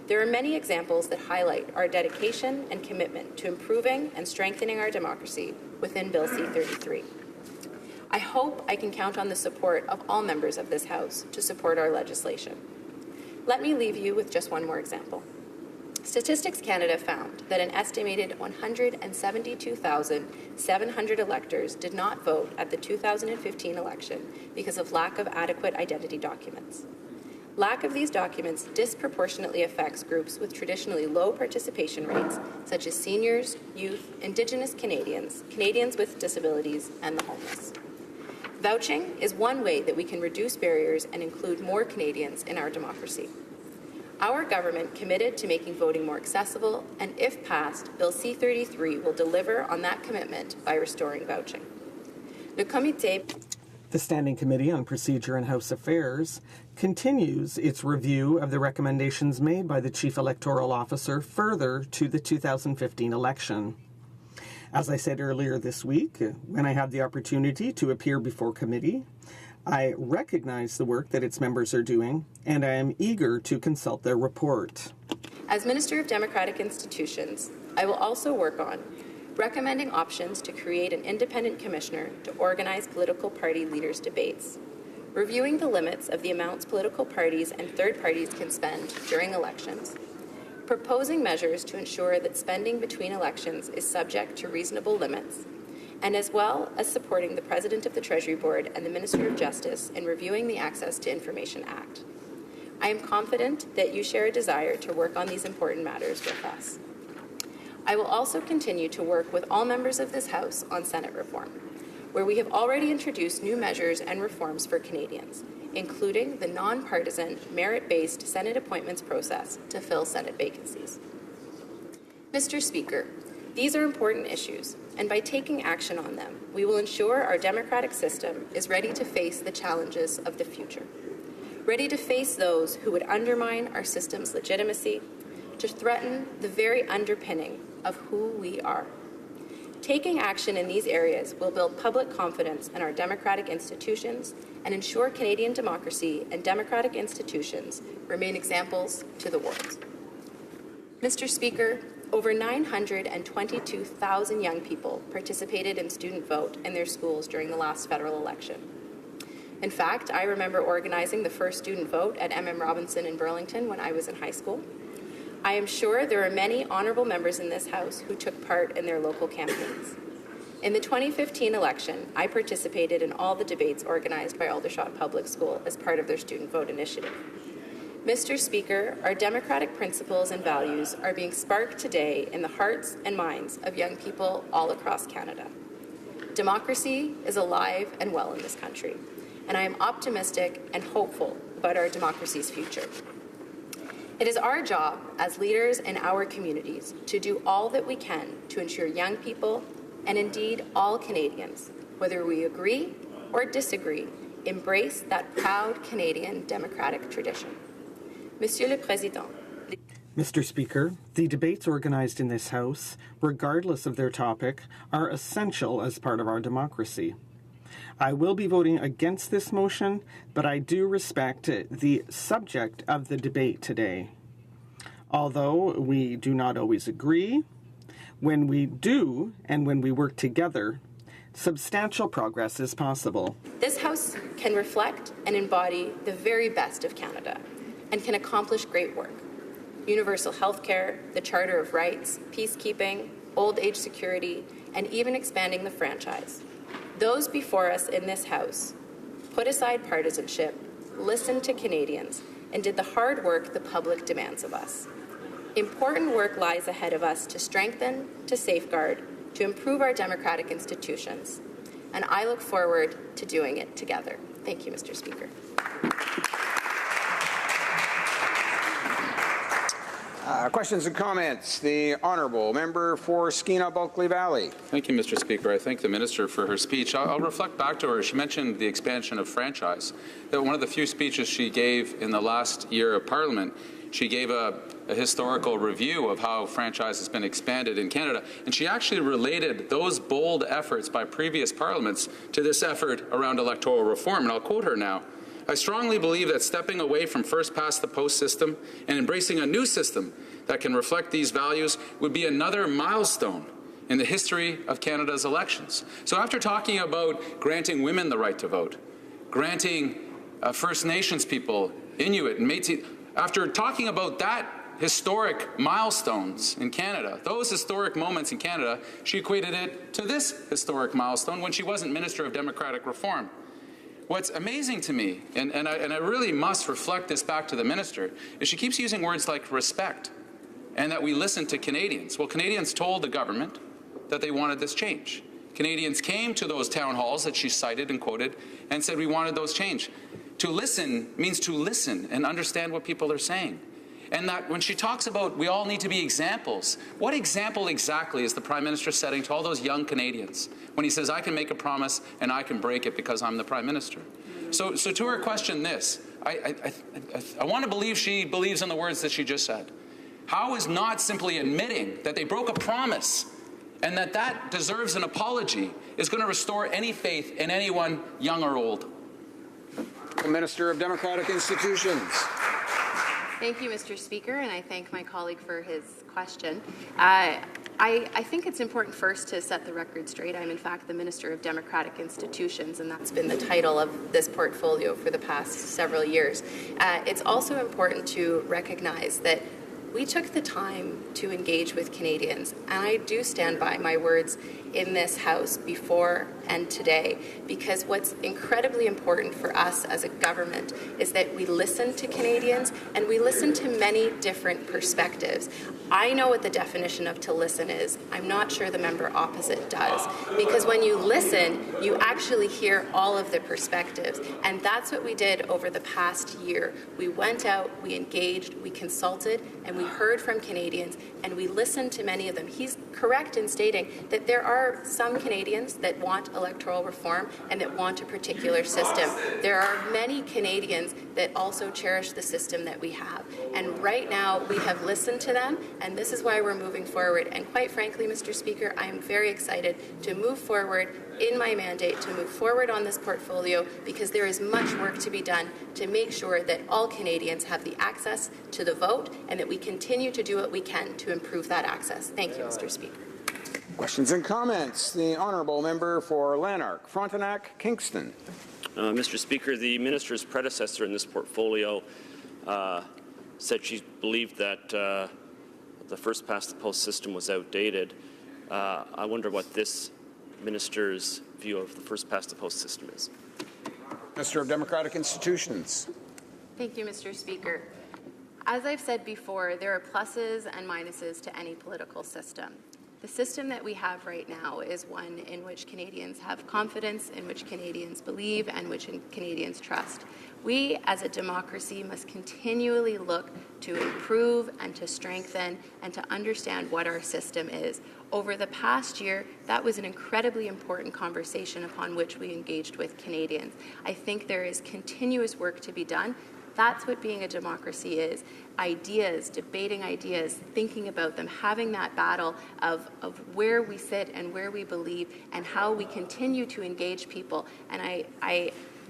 There are many examples that highlight our dedication and commitment to improving and strengthening our democracy within Bill C-33. I hope I can count on the support of all members of this House to support our legislation. Let me leave you with just one more example. Statistics Canada found that an estimated 172,700 electors did not vote at the 2015 election because of lack of adequate identity documents. Lack of these documents disproportionately affects groups with traditionally low participation rates, such as seniors, youth, Indigenous Canadians, Canadians with disabilities, and the homeless. Vouching is one way that we can reduce barriers and include more Canadians in our democracy. Our government committed to making voting more accessible, and if passed, Bill C-33 will deliver on that commitment by restoring vouching. Le Comité. The Standing Committee on Procedure and House Affairs continues its review of the recommendations made by the Chief Electoral Officer further to the 2015 election. As I said earlier this week, when I had the opportunity to appear before committee, I recognize the work that its members are doing, and I am eager to consult their report. As Minister of Democratic Institutions, I will also work on recommending options to create an independent commissioner to organize political party leaders' debates, reviewing the limits of the amounts political parties and third parties can spend during elections, proposing measures to ensure that spending between elections is subject to reasonable limits, and as well as supporting the President of the Treasury Board and the Minister of Justice in reviewing the Access to Information Act. I am confident that you share a desire to work on these important matters with us. I will also continue to work with all members of this House on Senate reform, where we have already introduced new measures and reforms for Canadians, including the nonpartisan, merit-based Senate appointments process to fill Senate vacancies. Mr. Speaker, these are important issues, and by taking action on them, we will ensure our democratic system is ready to face the challenges of the future, ready to face those who would undermine our system's legitimacy, to threaten the very underpinning of who we are. Taking action in these areas will build public confidence in our democratic institutions and ensure Canadian democracy and democratic institutions remain examples to the world. Mr. Speaker, over 922,000 young people participated in student vote in their schools during the last federal election. In fact, I remember organizing the first student vote at M.M. Robinson in Burlington when I was in high school. I am sure there are many honourable members in this House who took part in their local campaigns. In the 2015 election, I participated in all the debates organized by Aldershot Public School as part of their student vote initiative. Mr. Speaker, our democratic principles and values are being sparked today in the hearts and minds of young people all across Canada. Democracy is alive and well in this country, and I am optimistic and hopeful about our democracy's future. It is our job as leaders in our communities to do all that we can to ensure young people, and indeed all Canadians, whether we agree or disagree, embrace that proud Canadian democratic tradition. Monsieur le Président. Mr. Speaker, the debates organized in this House, regardless of their topic, are essential as part of our democracy. I will be voting against this motion, but I do respect the subject of the debate today. Although we do not always agree, when we do and when we work together, substantial progress is possible. This House can reflect and embody the very best of Canada and can accomplish great work. Universal health care, the Charter of Rights, peacekeeping, old age security, and even expanding the franchise. Those before us in this House put aside partisanship, listened to Canadians, and did the hard work the public demands of us. Important work lies ahead of us to strengthen, to safeguard, to improve our democratic institutions, and I look forward to doing it together. Thank you, Mr. Speaker. Questions and comments. The Honourable Member for Skeena Bulkley Valley. Thank you, Mr. Speaker. I thank the Minister for her speech. I'll reflect back to her. She mentioned the expansion of franchise. That one of the few speeches she gave in the last year of Parliament, she gave a historical review of how franchise has been expanded in Canada, and she actually related those bold efforts by previous parliaments to this effort around electoral reform. And I'll quote her now. I strongly believe that stepping away from first-past-the-post system and embracing a new system that can reflect these values would be another milestone in the history of Canada's elections. So after talking about granting women the right to vote, granting First Nations people, Inuit and Métis, after talking about that historic milestones in Canada, those historic moments in Canada, she equated it to this historic milestone when she wasn't Minister of Democratic Reform. What's amazing to me, and I really must reflect this back to the Minister, is she keeps using words like respect and that we listen to Canadians. Well, Canadians told the government that they wanted this change. Canadians came to those town halls that she cited and quoted and said we wanted those change. To listen means to listen and understand what people are saying. And that when she talks about we all need to be examples, what example exactly is the Prime Minister setting to all those young Canadians when he says, I can make a promise and I can break it because I'm the Prime Minister? So to her question this, I want to believe she believes in the words that she just said. How is not simply admitting that they broke a promise and that deserves an apology is going to restore any faith in anyone, young or old? The Minister of Democratic Institutions. Thank you, Mr. Speaker, and I thank my colleague for his question. I think it's important first to set the record straight. I'm, in fact, the Minister of Democratic Institutions, and that's been the title of this portfolio for the past several years. It's also important to recognize that we took the time to engage with Canadians, and I do stand by my words in this House before and today, because what's incredibly important for us as a government is that we listen to Canadians and we listen to many different perspectives. I know what the definition of to listen is. I'm not sure the member opposite does, because when you listen, you actually hear all of the perspectives, and that's what we did over the past year. We went out, we engaged, we consulted, and we heard from Canadians, and we listened to many of them. He's correct in stating that there are some Canadians that want electoral reform and that want a particular system. There are many Canadians that also cherish the system that we have. And right now, we have listened to them, and this is why we're moving forward. And quite frankly, Mr. Speaker, I am very excited to move forward in my mandate, to move forward on this portfolio, because there is much work to be done to make sure that all Canadians have the access to the vote and that we continue to do what we can to improve that access. Thank you, Mr. Speaker. Questions and comments. The Honourable Member for Lanark, Frontenac, Kingston. Mr. Speaker, the minister's predecessor in this portfolio said she believed that the first-past-the-post system was outdated. I wonder what this minister's view of the first-past-the-post system is. Minister of Democratic Institutions. Thank you, Mr. Speaker. As I've said before, there are pluses and minuses to any political system. The system that we have right now is one in which Canadians have confidence, in which Canadians believe, and which Canadians trust. We, as a democracy, must continually look to improve and to strengthen and to understand what our system is. Over the past year, that was an incredibly important conversation upon which we engaged with Canadians. I think there is continuous work to be done. That's what being a democracy is. Ideas, debating ideas, thinking about them, having that battle of where we sit and where we believe and how we continue to engage people. And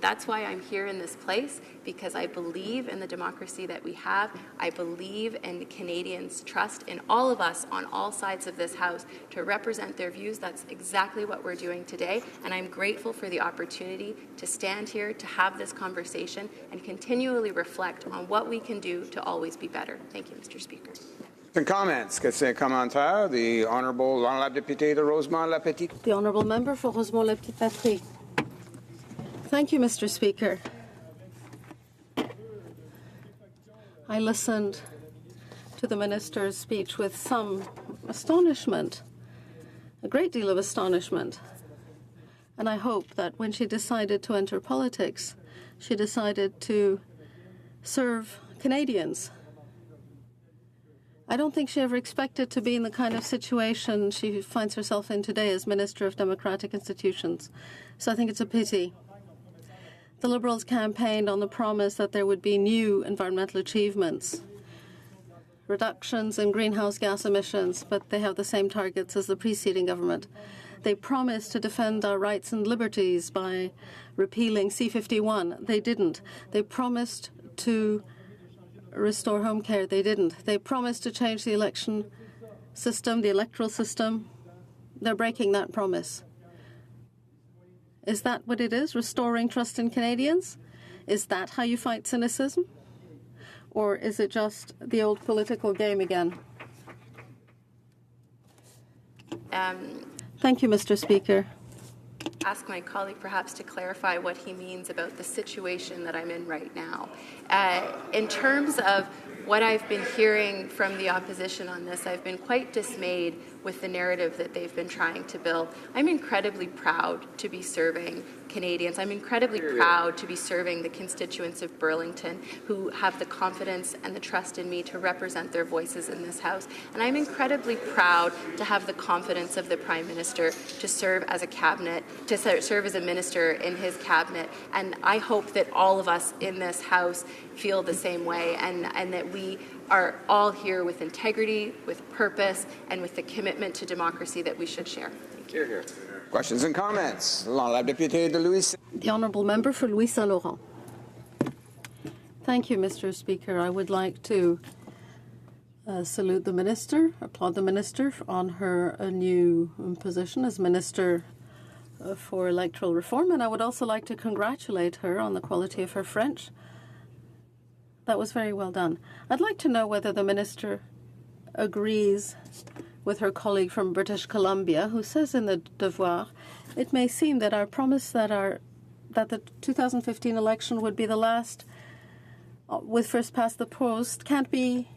that's why I'm here in this place, because I believe in the democracy that we have. I believe in Canadians' trust in all of us on all sides of this House to represent their views. That's exactly what we're doing today, and I'm grateful for the opportunity to stand here, to have this conversation, and continually reflect on what we can do to always be better. Thank you, Mr. Speaker. And comments. Commentaire. The Honourable Député de Rosemont-la-Petite. The Honourable Member for Rosemont-la-Petite. Thank you, Mr. Speaker. I listened to the Minister's speech with some astonishment, a great deal of astonishment. And I hope that when she decided to enter politics, she decided to serve Canadians. I don't think she ever expected to be in the kind of situation she finds herself in today as Minister of Democratic Institutions. So I think it's a pity. The Liberals campaigned on the promise that there would be new environmental achievements, reductions in greenhouse gas emissions, but they have the same targets as the preceding government. They promised to defend our rights and liberties by repealing C-51. They didn't. They promised to restore home care. They didn't. They promised to change the election system, the electoral system. They're breaking that promise. Is that what it is, restoring trust in Canadians? Is that how you fight cynicism? Or is it just the old political game again? Thank you, Mr. Speaker. Ask my colleague perhaps to clarify what he means about the situation that I'm in right now. In terms of what I've been hearing from the opposition on this, I've been quite dismayed with the narrative that they've been trying to build. I'm incredibly proud to be serving Canadians. I'm incredibly proud to be serving the constituents of Burlington who have the confidence and the trust in me to represent their voices in this House. And I'm incredibly proud to have the confidence of the Prime Minister to serve as a cabinet, to serve as a minister in his cabinet. And I hope that all of us in this House feel the same way, and that we are all here with integrity, with purpose, and with the commitment to democracy that we should share. Thank you. Here. Questions and comments? La députée de Louis. The Honourable Member for Louis Saint-Laurent. Thank you, Mr. Speaker. I would like to salute the Minister, applaud the Minister on her new position as Minister for Electoral Reform, and I would also like to congratulate her on the quality of her French. That was very well done. I'd like to know whether the Minister agrees with her colleague from British Columbia, who says in the Devoir, it may seem that our promise that the 2015 election would be the last with first past the post can't be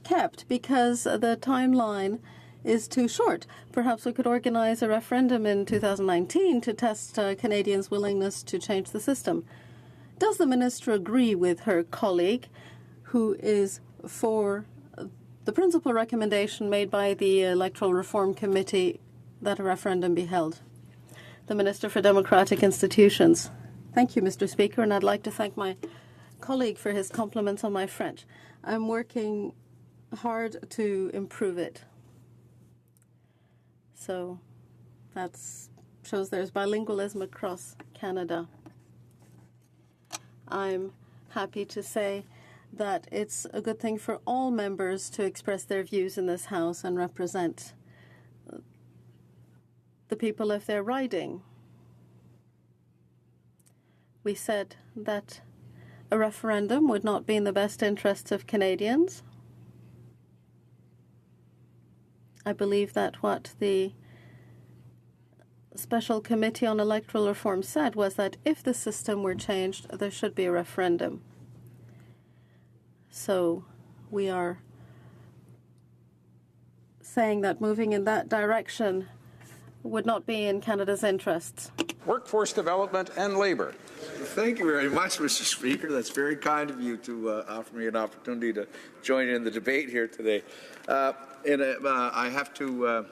kept because the timeline is too short. Perhaps we could organize a referendum in 2019 to test Canadians' willingness to change the system. Does the Minister agree with her colleague, who is for the principal recommendation made by the Electoral Reform Committee that a referendum be held? The Minister for Democratic Institutions. Thank you, Mr. Speaker, and I'd like to thank my colleague for his compliments on my French. I'm working hard to improve it. So that shows there's bilingualism across Canada. I'm happy to say that it's a good thing for all members to express their views in this House and represent the people of their riding. We said that a referendum would not be in the best interests of Canadians. I believe that what the Special Committee on Electoral Reform said was that if the system were changed, there should be a referendum. So we are saying that moving in that direction would not be in Canada's interests. Workforce Development and Labour. Thank you very much, Mr. Speaker. That's very kind of you to offer me an opportunity to join in the debate here today. I have to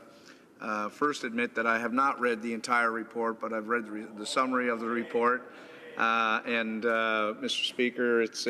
first admit that I have not read the entire report, but I've read the summary of the report. Mr. Speaker, it's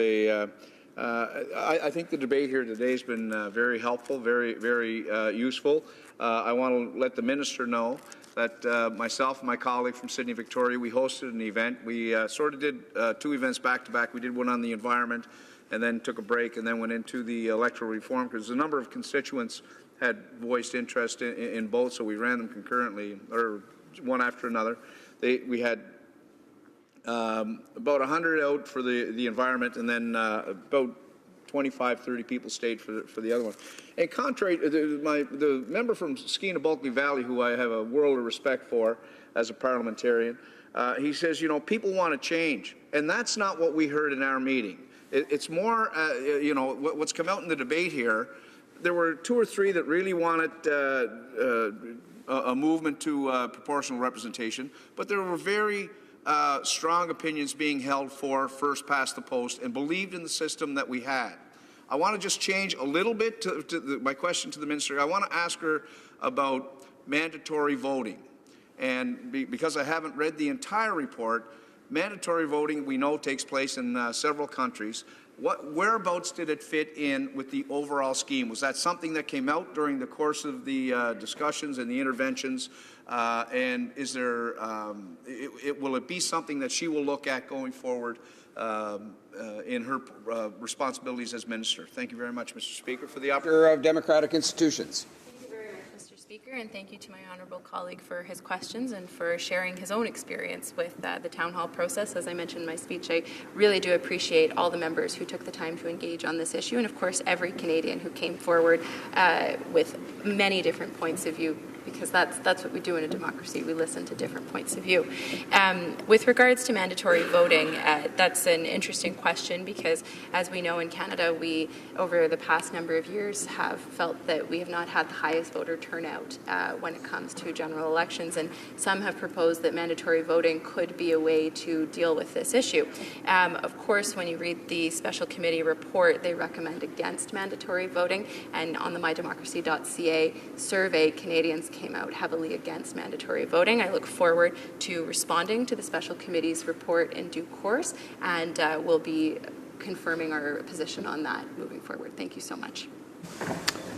I think the debate here today has been very helpful, very useful. I want to let the Minister know that myself and my colleague from Sydney, Victoria, we hosted an event. We sort of did two events back-to-back. We did one on the environment and then took a break and then went into the electoral reform because a number of constituents had voiced interest in both, so we ran them concurrently, or one after another. We had about 100 out for the environment, and then about 25, 30 people stayed for the other one. And contrary, the member from Skeena-Bulkley Valley, who I have a world of respect for as a parliamentarian, he says, you know, people want to change, and that's not what we heard in our meeting. It's more, you know, what's come out in the debate here. There were two or three that really wanted a movement to proportional representation, but there were very strong opinions being held for first past the post and believed in the system that we had. I want to just change a little bit my question to the minister. I want to ask her about mandatory voting. And because I haven't read the entire report, mandatory voting, we know, takes place in several countries. Whereabouts did it fit in with the overall scheme? Was that something that came out during the course of the discussions and the interventions? And is there, will it be something that she will look at going forward in her responsibilities as minister? Thank you very much, Mr. Speaker, for the opportunity. Of Democratic Institutions. Mr. Speaker, and thank you to my honourable colleague for his questions and for sharing his own experience with the town hall process. As I mentioned in my speech, I really do appreciate all the members who took the time to engage on this issue, and of course every Canadian who came forward with many different points of view, because that's what we do in a democracy. We listen to different points of view. With regards to mandatory voting, that's an interesting question because, as we know in Canada, we, over the past number of years, have felt that we have not had the highest voter turnout when it comes to general elections, and some have proposed that mandatory voting could be a way to deal with this issue. Of course, when you read the special committee report, they recommend against mandatory voting, and on the mydemocracy.ca survey, Canadians came out heavily against mandatory voting. I look forward to responding to the special committee's report in due course, and we'll be confirming our position on that moving forward. Thank you so much.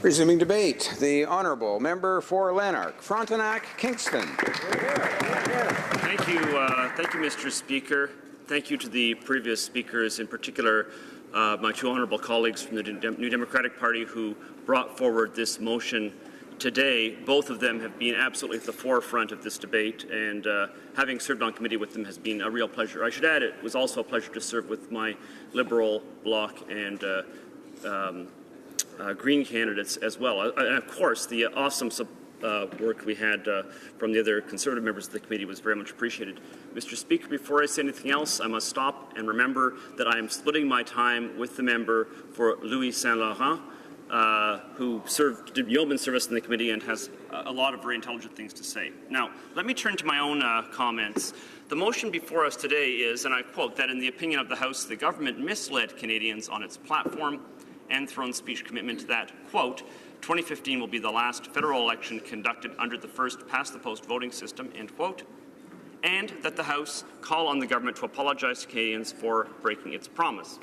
Resuming debate, the Honourable Member for Lanark, Frontenac, Kingston. Thank you, Mr. Speaker. Thank you to the previous speakers, in particular my two honourable colleagues from the New Democratic Party who brought forward this motion today. Both of them have been absolutely at the forefront of this debate, and having served on committee with them has been a real pleasure. I should add it was also a pleasure to serve with my Liberal bloc and Green candidates as well. And of course, the awesome work we had from the other Conservative members of the committee was very much appreciated. Mr. Speaker, before I say anything else, I must stop and remember that I am splitting my time with the member for Louis Saint-Laurent, who did yeoman service in the committee and has a lot of very intelligent things to say. Now, let me turn to my own comments. The motion before us today is, and I quote, that in the opinion of the House, the government misled Canadians on its platform and throne speech commitment that, quote, 2015 will be the last federal election conducted under the first past-the-post voting system, end quote, and that the House call on the government to apologize to Canadians for breaking its promise.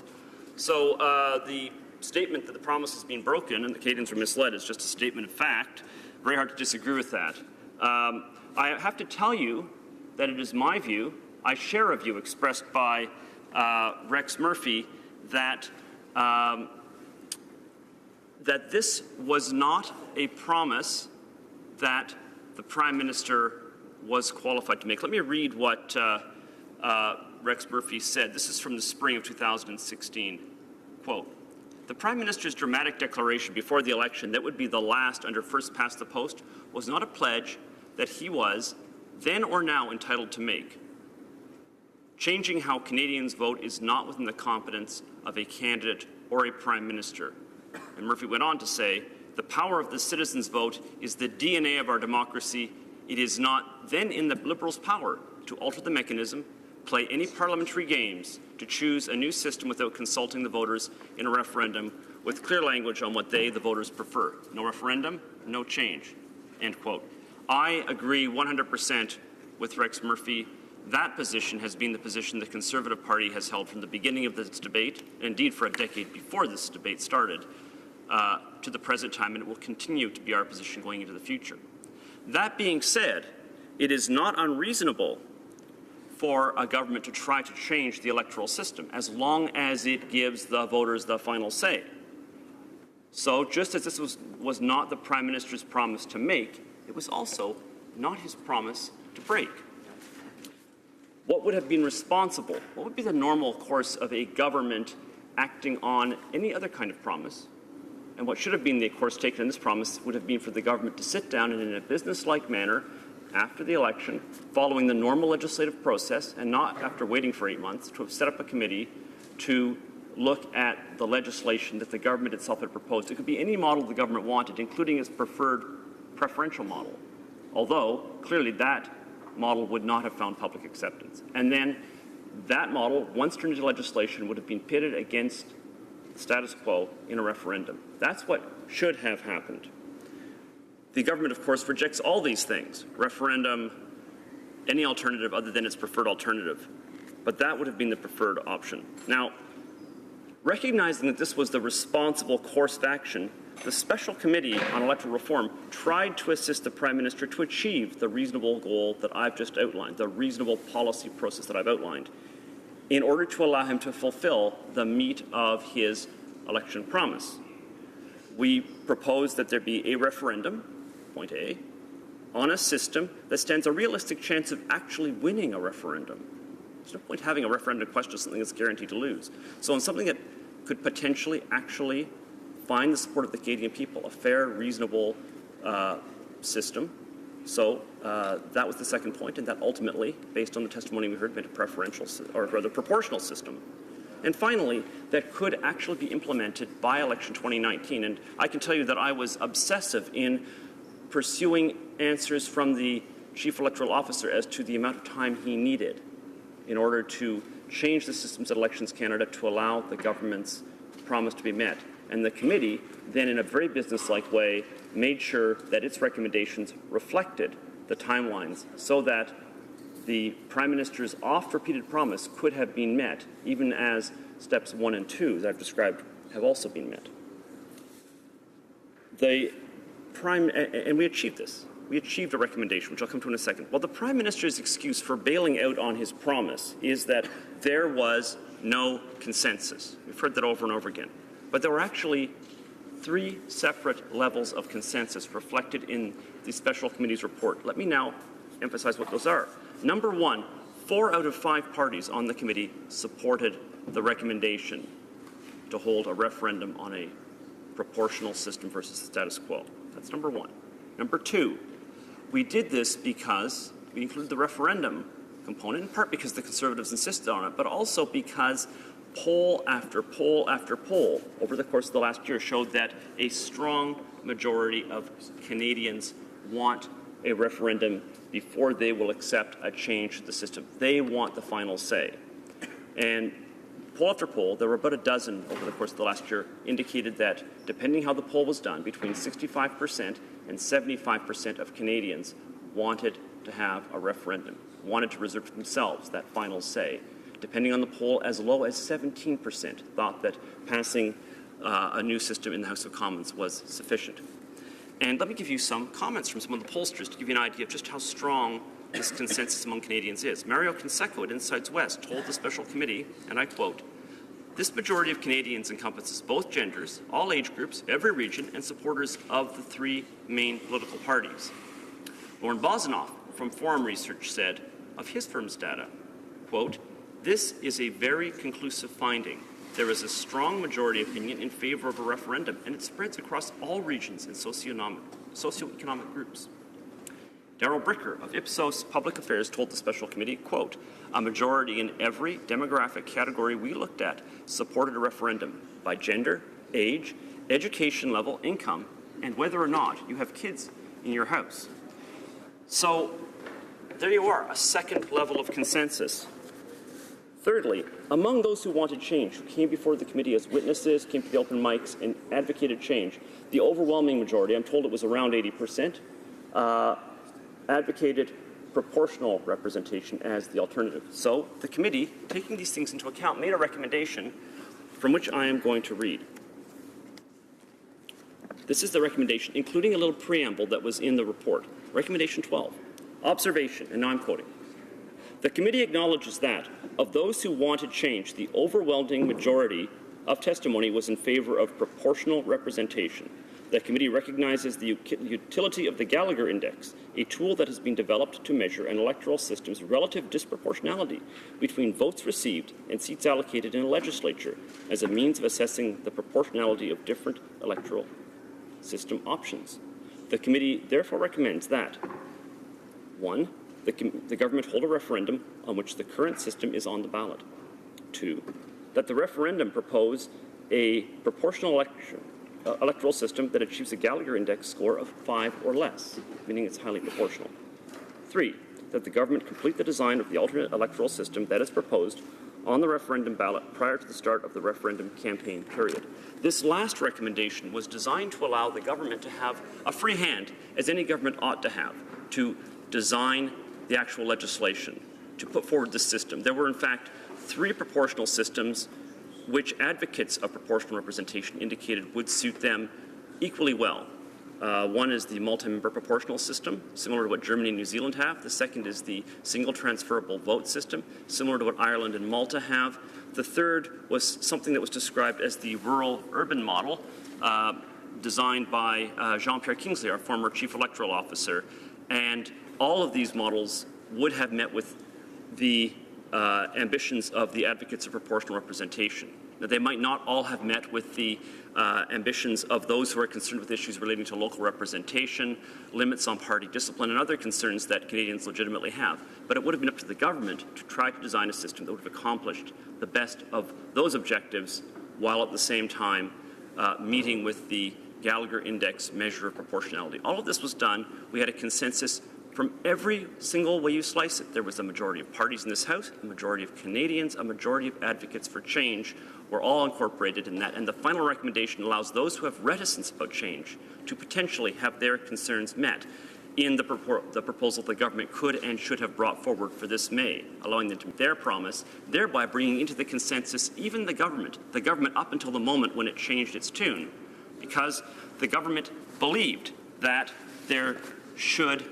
So the statement that the promise has been broken and the Canadians were misled is just a statement of fact. Very hard to disagree with that. I have to tell you that it is my view, I share a view expressed by Rex Murphy, that that this was not a promise that the Prime Minister was qualified to make. Let me read what Rex Murphy said. This is from the spring of 2016. Quote, "The Prime Minister's dramatic declaration before the election that would be the last under first past the post was not a pledge that he was, then or now, entitled to make. Changing how Canadians vote is not within the competence of a candidate or a Prime Minister." And Murphy went on to say, "The power of the citizens' vote is the DNA of our democracy. It is not then in the Liberals' power to alter the mechanism, play any parliamentary games, to choose a new system without consulting the voters in a referendum with clear language on what they, the voters, prefer. No referendum, no change." End quote. I agree 100% with Rex Murphy. That position has been the position the Conservative Party has held from the beginning of this debate, and indeed for a decade before this debate started, to the present time, and it will continue to be our position going into the future. That being said, it is not unreasonable for a government to try to change the electoral system as long as it gives the voters the final say. So just as this was not the Prime Minister's promise to make, it was also not his promise to break. What would have been responsible? What would be the normal course of a government acting on any other kind of promise? And what should have been the course taken in this promise would have been for the government to sit down and in a business-like manner after the election, following the normal legislative process and not after waiting for 8 months, to have set up a committee to look at the legislation that the government itself had proposed. It could be any model the government wanted, including its preferential model, although clearly that model would not have found public acceptance. And then that model, once turned into legislation, would have been pitted against status quo in a referendum. That's what should have happened. The government, of course, rejects all these things, referendum, any alternative other than its preferred alternative. But that would have been the preferred option. Now, recognizing that this was the responsible course of action, the Special Committee on Electoral Reform tried to assist the Prime Minister to achieve the reasonable goal that I've just outlined, the reasonable policy process that I've outlined, in order to allow him to fulfill the meat of his election promise. We proposed that there be a referendum, point A, on a system that stands a realistic chance of actually winning a referendum. There's no point having a referendum question something that's guaranteed to lose. So on something that could potentially actually find the support of the Canadian people, a fair, reasonable system. So that was the second point, and that ultimately, based on the testimony we heard, meant a preferential, or rather proportional system. And finally, that could actually be implemented by election 2019. And I can tell you that I was obsessive in pursuing answers from the Chief Electoral Officer as to the amount of time he needed in order to change the systems at Elections Canada to allow the government's promise to be met. And the committee then, in a very business-like way, made sure that its recommendations reflected the timelines so that the Prime Minister's oft-repeated promise could have been met, even as steps 1 and 2, as I've described, have also been met. And we achieved this. We achieved a recommendation, which I'll come to in a second. Well, the Prime Minister's excuse for bailing out on his promise is that there was no consensus. We've heard that over and over again. But there were actually 3 separate levels of consensus reflected in the Special Committee's report. Let me now emphasize what those are. Number 1, 4 out of 5 parties on the committee supported the recommendation to hold a referendum on a proportional system versus the status quo. That's number 1. Number 2, we did this because we included the referendum component, in part because the Conservatives insisted on it, but also because poll after poll after poll over the course of the last year showed that a strong majority of Canadians want a referendum before they will accept a change to the system. They want the final say. And poll after poll, there were about a dozen over the course of the last year, indicated that, depending how the poll was done, between 65% and 75% of Canadians wanted to have a referendum, wanted to reserve for themselves that final say. Depending on the poll, as low as 17% thought that passing a new system in the House of Commons was sufficient. And let me give you some comments from some of the pollsters to give you an idea of just how strong this consensus among Canadians is. Mario Canseco at Insights West told the Special Committee, and I quote, "This majority of Canadians encompasses both genders, all age groups, every region, and supporters of the 3 main political parties." Lauren Bosanoff from Forum Research said of his firm's data, quote, "This is a very conclusive finding. There is a strong majority opinion in favor of a referendum, and it spreads across all regions and socioeconomic groups." Darrell Bricker of Ipsos Public Affairs told the Special Committee, quote, "A majority in every demographic category we looked at supported a referendum by gender, age, education level, income, and whether or not you have kids in your house." So there you are, a second level of consensus. Thirdly, among those who wanted change, who came before the committee as witnesses, came to the open mics, and advocated change, the overwhelming majority, I'm told it was around 80%, advocated proportional representation as the alternative. So the committee, taking these things into account, made a recommendation from which I am going to read. This is the recommendation, including a little preamble that was in the report. Recommendation 12, observation, and now I'm quoting. "The committee acknowledges that, of those who wanted change, the overwhelming majority of testimony was in favor of proportional representation. The committee recognizes the utility of the Gallagher Index, a tool that has been developed to measure an electoral system's relative disproportionality between votes received and seats allocated in a legislature as a means of assessing the proportionality of different electoral system options. The committee therefore recommends that 1. The government hold a referendum on which the current system is on the ballot. 2. That the referendum propose a proportional electoral system that achieves a Gallagher Index score of 5 or less, meaning it's highly proportional. 3. That the government complete the design of the alternate electoral system that is proposed on the referendum ballot prior to the start of the referendum campaign period. This last recommendation was designed to allow the government to have a free hand, as any government ought to have, to design the actual legislation, to put forward the system. There were, in fact, 3 proportional systems which advocates of proportional representation indicated would suit them equally well. One is the multi-member proportional system, similar to what Germany and New Zealand have. The second is the single transferable vote system, similar to what Ireland and Malta have. The third was something that was described as the rural-urban model, designed by Jean-Pierre Kingsley, our former chief electoral officer. And all of these models would have met with the ambitions of the advocates of proportional representation. Now, they might not all have met with the ambitions of those who are concerned with issues relating to local representation, limits on party discipline, and other concerns that Canadians legitimately have. But it would have been up to the government to try to design a system that would have accomplished the best of those objectives while at the same time meeting with the Gallagher Index measure of proportionality. All of this was done. We had a consensus from every single way you slice it. There was a majority of parties in this House, a majority of Canadians, a majority of advocates for change were all incorporated in that. And the final recommendation allows those who have reticence about change to potentially have their concerns met in the proposal the government could and should have brought forward for this May, allowing them to meet their promise, thereby bringing into the consensus even the government up until the moment when it changed its tune, because the government believed that there should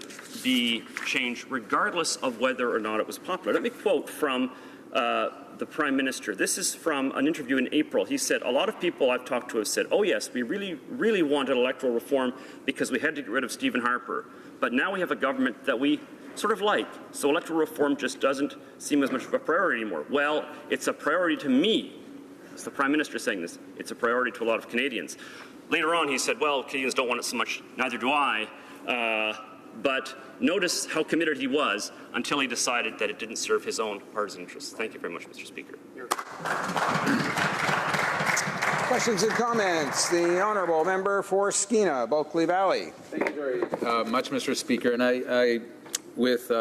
be change regardless of whether or not it was popular. Let me quote from the Prime Minister. This is from an interview in April. He said, "A lot of people I've talked to have said, oh yes, we really wanted electoral reform because we had to get rid of Stephen Harper. But now we have a government that we sort of like, so electoral reform just doesn't seem as much of a priority anymore." Well, it's a priority to me. It's the Prime Minister saying this. It's a priority to a lot of Canadians. Later on, he said, well, Canadians don't want it so much, neither do I. But notice how committed he was until he decided that it didn't serve his own partisan interests. Thank you very much, Mr. Speaker. Questions and comments. The Honourable Member for Skeena, Bulkley Valley. Thank you very much, Mr. Speaker. And I with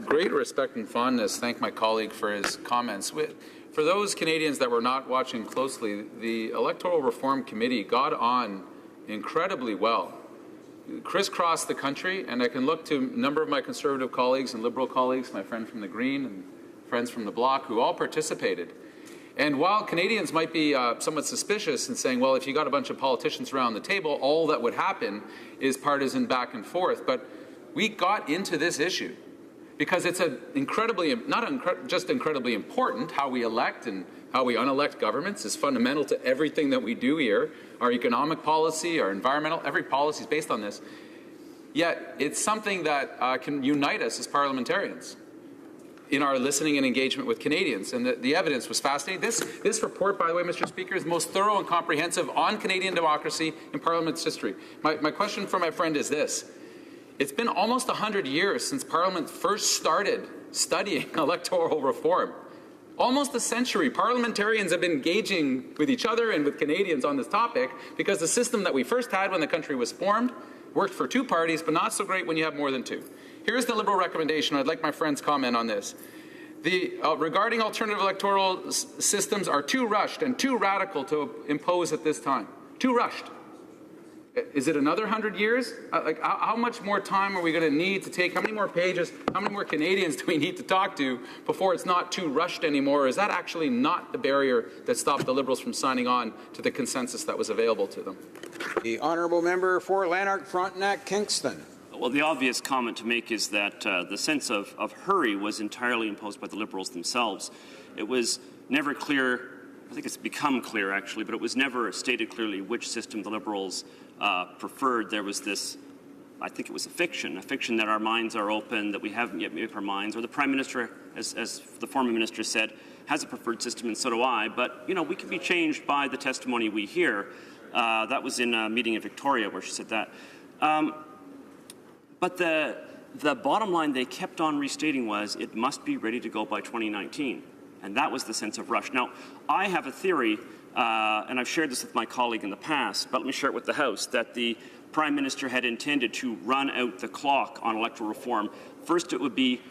great respect and fondness, thank my colleague for his comments. For those Canadians that were not watching closely, the Electoral Reform Committee got on incredibly well, crisscrossed the country, and I can look to a number of my Conservative colleagues and Liberal colleagues, my friend from the Green and friends from the Bloc, who all participated. And while Canadians might be somewhat suspicious in saying, well, if you got a bunch of politicians around the table, all that would happen is partisan back and forth, but we got into this issue because it's just incredibly important. How we elect and how we unelect governments is fundamental to everything that we do here. Our economic policy, our environmental, every policy is based on this. Yet it's something that can unite us as parliamentarians in our listening and engagement with Canadians. And the evidence was fascinating. This report, by the way, Mr. Speaker, is the most thorough and comprehensive on Canadian democracy in Parliament's history. My question for my friend is this. It's been almost 100 years since Parliament first started studying electoral reform. Almost a century, parliamentarians have been engaging with each other and with Canadians on this topic because the system that we first had when the country was formed worked for 2 parties, but not so great when you have more than 2. Here's the Liberal recommendation. I'd like my friends' comment on this. Regarding alternative electoral systems are too rushed and too radical to impose at this time. Too rushed. Is it another 100 years? How much more time are we going to need to take? How many more pages? How many more Canadians do we need to talk to before it's not too rushed anymore? Or is that actually not the barrier that stopped the Liberals from signing on to the consensus that was available to them? The Honourable Member for Lanark, Frontenac, Kingston. Well, the obvious comment to make is that the sense of hurry was entirely imposed by the Liberals themselves. It was never clear, I think it's become clear actually, but it was never stated clearly which system the Liberals preferred. There was this, I think it was a fiction that our minds are open, that we haven't yet made up our minds, or the Prime Minister, as the former Minister said, has a preferred system, and so do I, but, you know, we can be changed by the testimony we hear. That was in a meeting in Victoria where she said that. But the bottom line they kept on restating was it must be ready to go by 2019, and that was the sense of rush. Now, I have a theory, and I've shared this with my colleague in the past, but let me share it with the House, that the Prime Minister had intended to run out the clock on electoral reform. First, it would be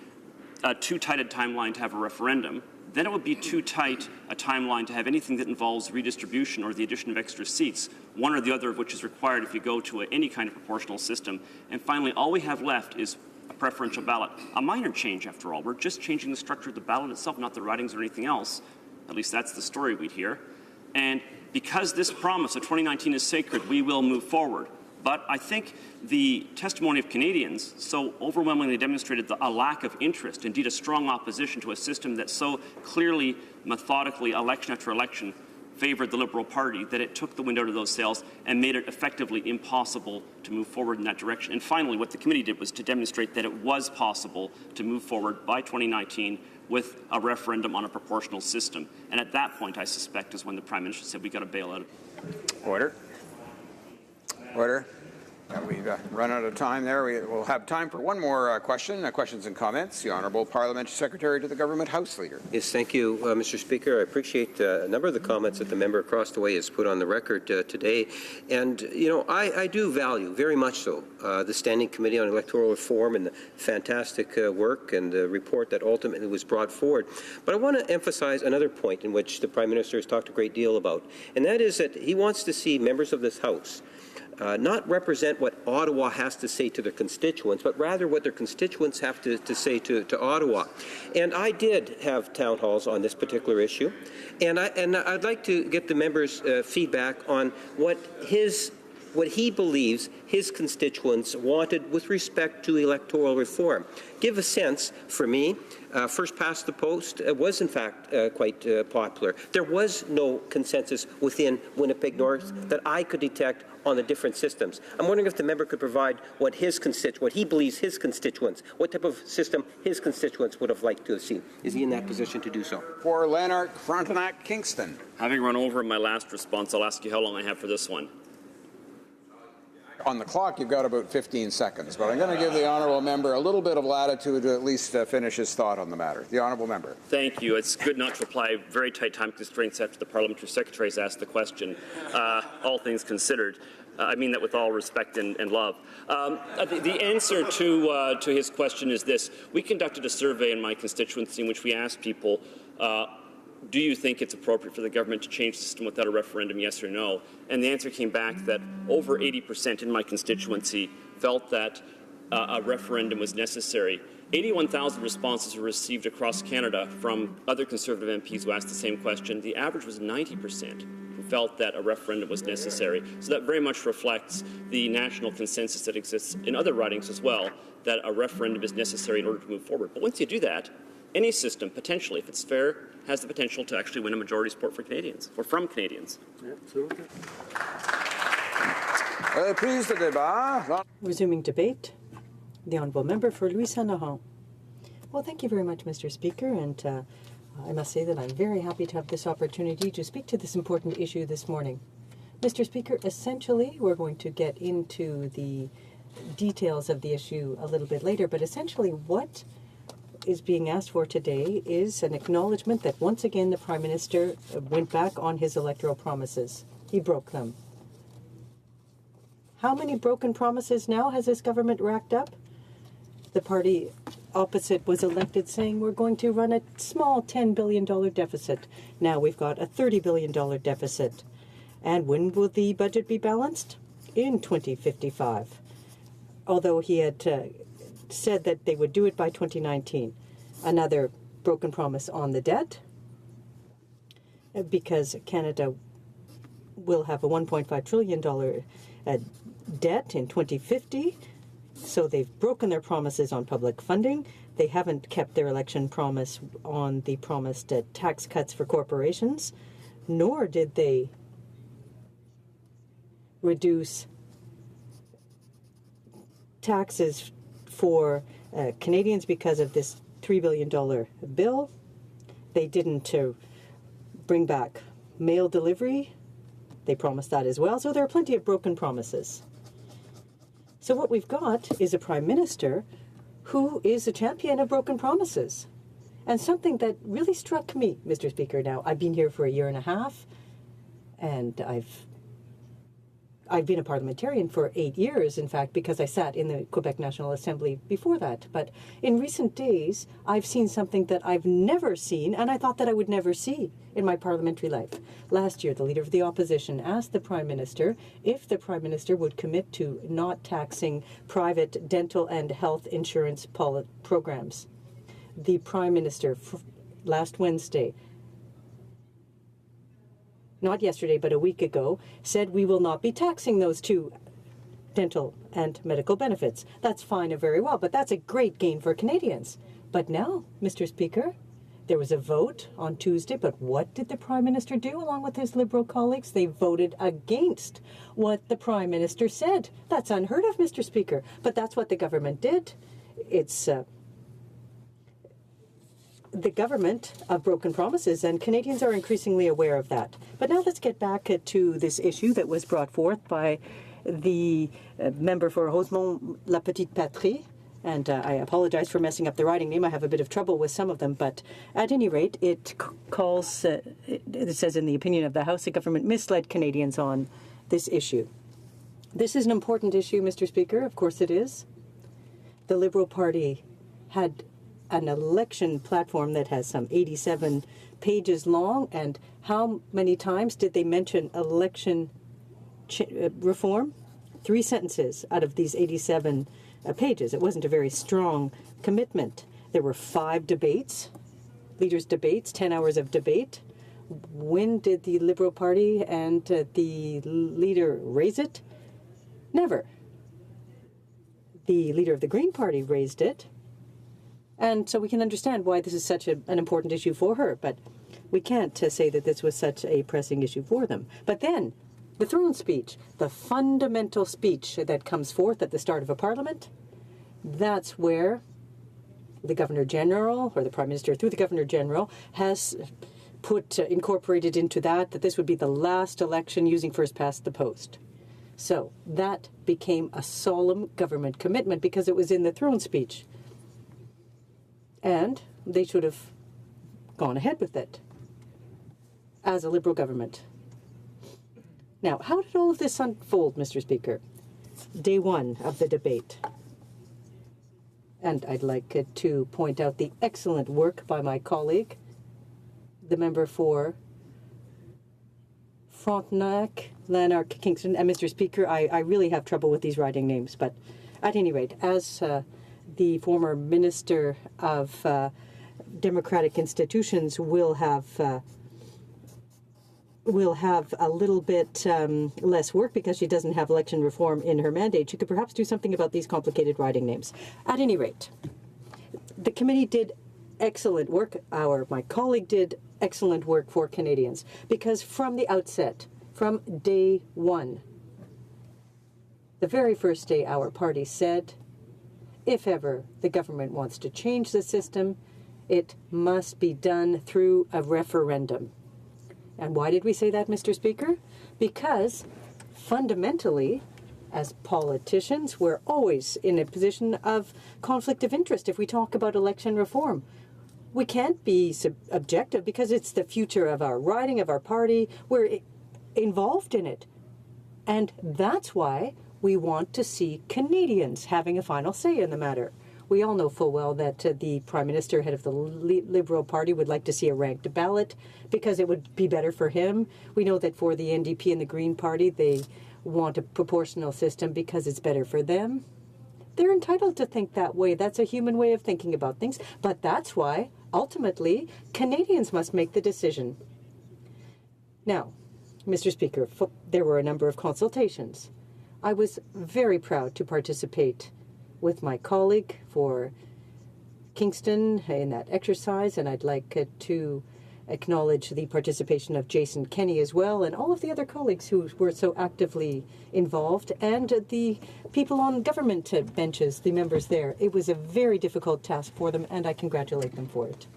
too tight a timeline to have a referendum, then it would be too tight a timeline to have anything that involves redistribution or the addition of extra seats, one or the other of which is required if you go to any kind of proportional system. And finally, all we have left is a preferential ballot. A minor change, after all. We're just changing the structure of the ballot itself, not the ridings or anything else. At least that's the story we'd hear. And because this promise of 2019 is sacred, we will move forward. But I think the testimony of Canadians so overwhelmingly demonstrated a lack of interest, indeed a strong opposition to a system that so clearly, methodically, election after election, favored the Liberal Party, that it took the wind out of those sails and made it effectively impossible to move forward in that direction. And finally, what the committee did was to demonstrate that it was possible to move forward by 2019 with a referendum on a proportional system. And at that point, I suspect, is when the Prime Minister said, we've got to bail out. Order. Order. We've run out of time there. We'll have time for one more question. Questions and comments. The Honourable Parliamentary Secretary to the Government House Leader. Yes, thank you, Mr. Speaker. I appreciate a number of the comments that the member across the way has put on the record today. And, you know, I do value very much so the Standing Committee on Electoral Reform and the fantastic work and the report that ultimately was brought forward. But I want to emphasize another point in which the Prime Minister has talked a great deal about, and that is that he wants to see members of this House not represent what Ottawa has to say to their constituents, but rather what their constituents have to say to Ottawa. And I did have town halls on this particular issue, and I'd like to get the members' feedback on what he believes his constituents wanted with respect to electoral reform. Give a sense, for me, first past the post was in fact quite popular. There was no consensus within Winnipeg North that I could detect on the different systems. I'm wondering if the member could provide what he believes his constituents, what type of system his constituents would have liked to have seen. Is he in that position to do so? For Lanark, Frontenac, Kingston. Having run over my last response, I'll ask you how long I have for this one. On the clock, you've got about 15 seconds, but I'm going to give the honourable member a little bit of latitude to at least finish his thought on the matter. The honourable member. Thank you. It's good not to reply very tight time constraints after the parliamentary secretary has asked the question, all things considered. I mean that with all respect and love. The answer to his question is this. We conducted a survey in my constituency in which we asked people, do you think it's appropriate for the government to change the system without a referendum, yes or no? And the answer came back that over 80% in my constituency felt that a referendum was necessary. 81,000 responses were received across Canada from other Conservative MPs who asked the same question. The average was 90% who felt that a referendum was necessary. So that very much reflects the national consensus that exists in other ridings as well, that a referendum is necessary in order to move forward. But once you do that, any system, potentially, if it's fair, has the potential to actually win a majority support for Canadians, or from Canadians. Resuming debate, the Honourable Member for Louis-Saint-Laurent. Well, thank you very much, Mr. Speaker, and I must say that I'm very happy to have this opportunity to speak to this important issue this morning. Mr. Speaker, essentially, we're going to get into the details of the issue a little bit later, but essentially what is being asked for today is an acknowledgement that once again the Prime Minister went back on his electoral promises. He broke them. How many broken promises now has this government racked up? The party opposite was elected saying we're going to run a small $10 billion deficit. Now we've got a $30 billion deficit. And when will the budget be balanced? In 2055. Although he had said that they would do it by 2019. Another broken promise on the debt, because Canada will have a $1.5 trillion debt in 2050. So they've broken their promises on public funding. They haven't kept their election promise on the promised tax cuts for corporations, nor did they reduce taxes for Canadians because of this $3 billion bill. They didn't bring back mail delivery. They promised that as well. So there are plenty of broken promises. So what we've got is a Prime Minister who is a champion of broken promises. And something that really struck me, Mr. Speaker, now, I've been here for a year and a half, and I've been a parliamentarian for 8 years, in fact, because I sat in the Quebec National Assembly before that. But in recent days, I've seen something that I've never seen, and I thought that I would never see in my parliamentary life. Last year, the Leader of the Opposition asked the Prime Minister if the Prime Minister would commit to not taxing private dental and health insurance programs. The Prime Minister, last Wednesday, not yesterday, but a week ago, said we will not be taxing those two dental and medical benefits. That's fine and very well, but that's a great gain for Canadians. But now, Mr. Speaker, there was a vote on Tuesday, but what did the Prime Minister do along with his Liberal colleagues? They voted against what the Prime Minister said. That's unheard of, Mr. Speaker, but that's what the government did. It's the government of broken promises, and Canadians are increasingly aware of that. But now let's get back to this issue that was brought forth by the member for Rosemont-La Petite Patrie. And I apologize for messing up the writing name. I have a bit of trouble with some of them. But at any rate, it calls, it says in the opinion of the House, the government misled Canadians on this issue. This is an important issue, Mr. Speaker. Of course it is. The Liberal Party had an election platform that has some 87 pages long, and how many times did they mention election reform? 3 sentences out of these 87 pages. It wasn't a very strong commitment. There were 5 debates, leaders' debates, 10 hours of debate. When did the Liberal Party and the leader raise it? Never. The leader of the Green Party raised it. And so we can understand why this is such an important issue for her. But we can't say that this was such a pressing issue for them. But then, the throne speech, the fundamental speech that comes forth at the start of a parliament, that's where the Governor-General, or the Prime Minister through the Governor-General, has incorporated into that this would be the last election using first past the post. So that became a solemn government commitment because it was in the throne speech. And they should have gone ahead with it as a Liberal government. Now, how did all of this unfold, Mr. Speaker? Day 1 of the debate. And I'd like to point out the excellent work by my colleague, the member for Frontenac, Lanark, Kingston. And Mr. Speaker, I really have trouble with these writing names. But at any rate, as the former Minister of Democratic Institutions will have a little bit less work because she doesn't have election reform in her mandate. She could perhaps do something about these complicated writing names. At any rate, the committee did excellent work. My colleague did excellent work for Canadians because from the outset, from day 1, the very first day, our party said, if ever the government wants to change the system, it must be done through a referendum. And why did we say that, Mr. Speaker? Because fundamentally, as politicians, we're always in a position of conflict of interest if we talk about election reform. We can't be objective because it's the future of our riding, of our party. We're involved in it. And that's why we want to see Canadians having a final say in the matter. We all know full well that the Prime Minister, head of the Liberal Party, would like to see a ranked ballot because it would be better for him. We know that for the NDP and the Green Party, they want a proportional system because it's better for them. They're entitled to think that way. That's a human way of thinking about things. But that's why, ultimately, Canadians must make the decision. Now, Mr. Speaker, there were a number of consultations. I was very proud to participate with my colleague for Kingston in that exercise, and I'd like to acknowledge the participation of Jason Kenney as well, and all of the other colleagues who were so actively involved, and the people on government benches, the members there. It was a very difficult task for them, and I congratulate them for it.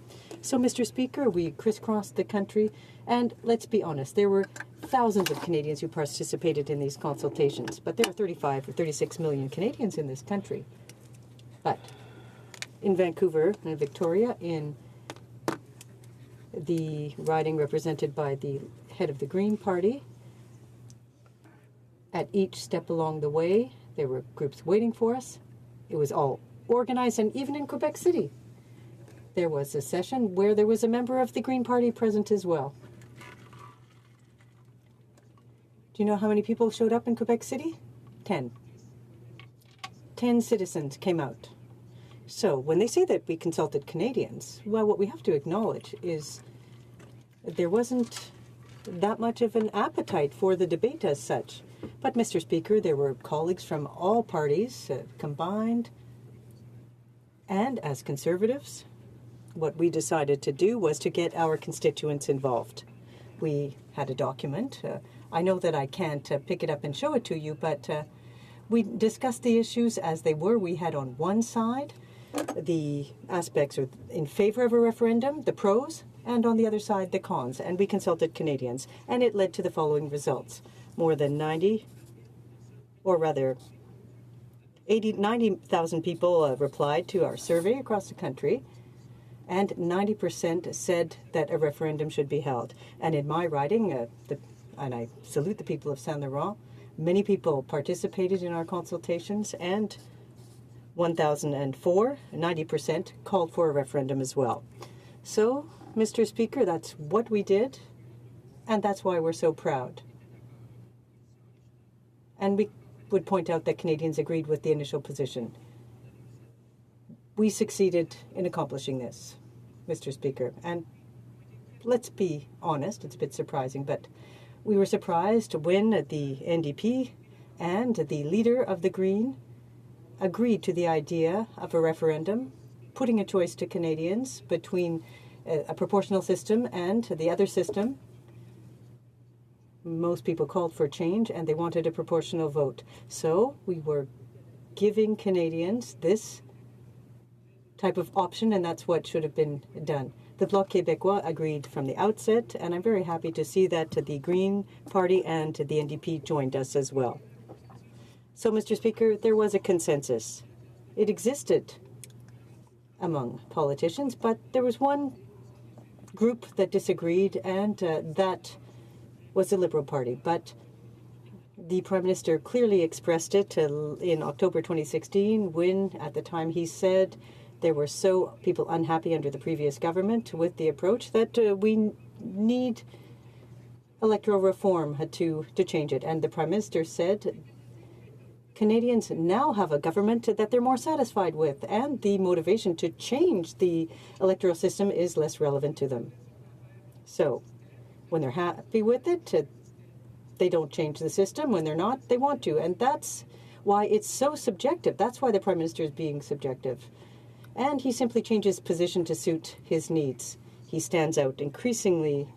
So, Mr. Speaker, we crisscrossed the country, and let's be honest, there were thousands of Canadians who participated in these consultations, but there are 35 or 36 million Canadians in this country. But in Vancouver and Victoria, in the riding represented by the head of the Green Party, At each step along the way, there were groups waiting for us. It was all organized, and even in Quebec City, there was a session where there was a member of the Green Party present as well. Do you know how many people showed up in Quebec City? 10. 10 citizens came out. So when they say that we consulted Canadians, well, what we have to acknowledge is there wasn't that much of an appetite for the debate as such. But, Mr. Speaker, there were colleagues from all parties combined. And as Conservatives, what we decided to do was to get our constituents involved. We had a document. I know that I can't pick it up and show it to you, but we discussed the issues as they were. We had on one side the aspects in favor of a referendum, the pros, and on the other side the cons. And we consulted Canadians, and it led to the following results. More than 90,000 people replied to our survey across the country, and 90% said that a referendum should be held. And in my riding, and I salute the people of Saint Laurent, many people participated in our consultations, and 1,004, 90% called for a referendum as well. So, Mr. Speaker, that's what we did, and that's why we're so proud. And we would point out that Canadians agreed with the initial position. We succeeded in accomplishing this, Mr. Speaker. And let's be honest, it's a bit surprising, but we were surprised when the NDP and the leader of the Green agreed to the idea of a referendum, putting a choice to Canadians between a proportional system and the other system. Most people called for change, and they wanted a proportional vote. So we were giving Canadians this type of option, and that's what should have been done. The Bloc Québécois agreed from the outset, and I'm very happy to see that the Green Party and the NDP joined us as well. So, Mr. Speaker, there was a consensus. It existed among politicians, but there was one group that disagreed, and that was the Liberal Party. But the Prime Minister clearly expressed it in October 2016 when, at the time, he said there were so people unhappy under the previous government with the approach that we need electoral reform to change it. And the Prime Minister said Canadians now have a government that they're more satisfied with, and the motivation to change the electoral system is less relevant to them. So, when they're happy with it, they don't change the system. When they're not, they want to. And that's why it's so subjective. That's why the Prime Minister is being subjective. And he simply changes position to suit his needs. He stands out increasingly,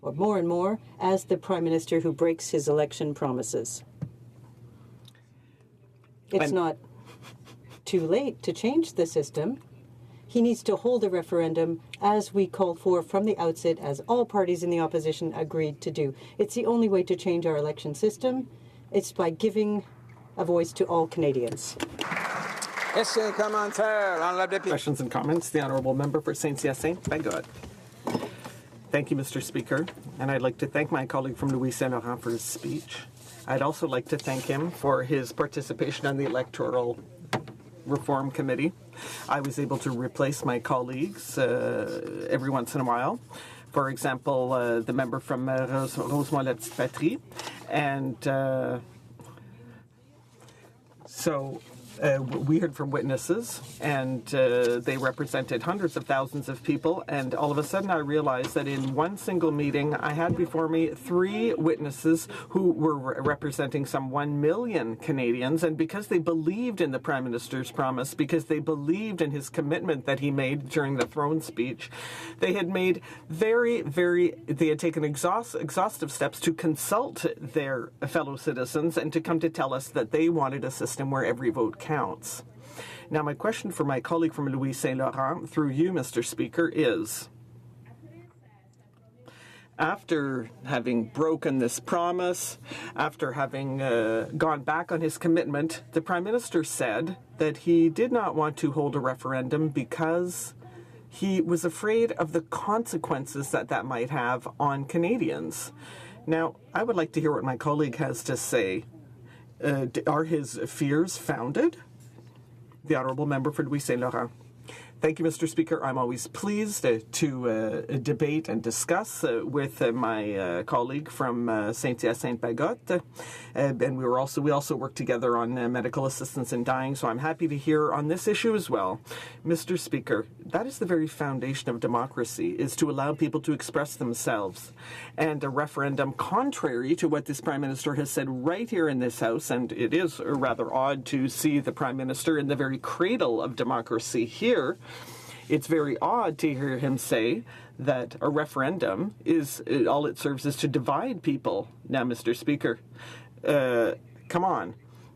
or more and more, as the Prime Minister who breaks his election promises. It's not too late to change the system. He needs to hold a referendum as we called for from the outset, as all parties in the opposition agreed to do. It's the only way to change our election system. It's by giving a voice to all Canadians. Questions and comments? The Honourable Member for Saint-Hyacinthe. Thank God. Thank you, Mr. Speaker. And I'd like to thank my colleague from Louis Saint Laurent for his speech. I'd also like to thank him for his participation on the Electoral Reform Committee. I was able to replace my colleagues every once in a while. For example, the member from Rosemont-la-Petite-Patrie. And so we heard from witnesses, and they represented hundreds of thousands of people. And all of a sudden, I realized that in one single meeting, I had before me 3 witnesses who were representing some 1 million Canadians. And because they believed in the Prime Minister's promise, because they believed in his commitment that he made during the throne speech, they had made they had taken exhaustive steps to consult their fellow citizens and to come to tell us that they wanted a system where every vote counts. Now, my question for my colleague from Louis Saint Laurent, through you, Mr. Speaker, is, after having broken this promise, after having gone back on his commitment, the Prime Minister said that he did not want to hold a referendum because he was afraid of the consequences that might have on Canadians. Now, I would like to hear what my colleague has to say. Are his fears founded? The Honourable Member for Louis Saint Laurent. Thank you, Mr. Speaker. I'm always pleased to debate and discuss with my colleague from Saint-Hyacinthe-Bagotte. And we also work together on medical assistance in dying, so I'm happy to hear on this issue as well. Mr. Speaker, that is the very foundation of democracy, is to allow people to express themselves. And a referendum contrary to what this Prime Minister has said right here in this House, and it is rather odd to see the Prime Minister in the very cradle of democracy here. It's very odd to hear him say that a referendum is all it serves is to divide people. Now, Mr. Speaker, come on.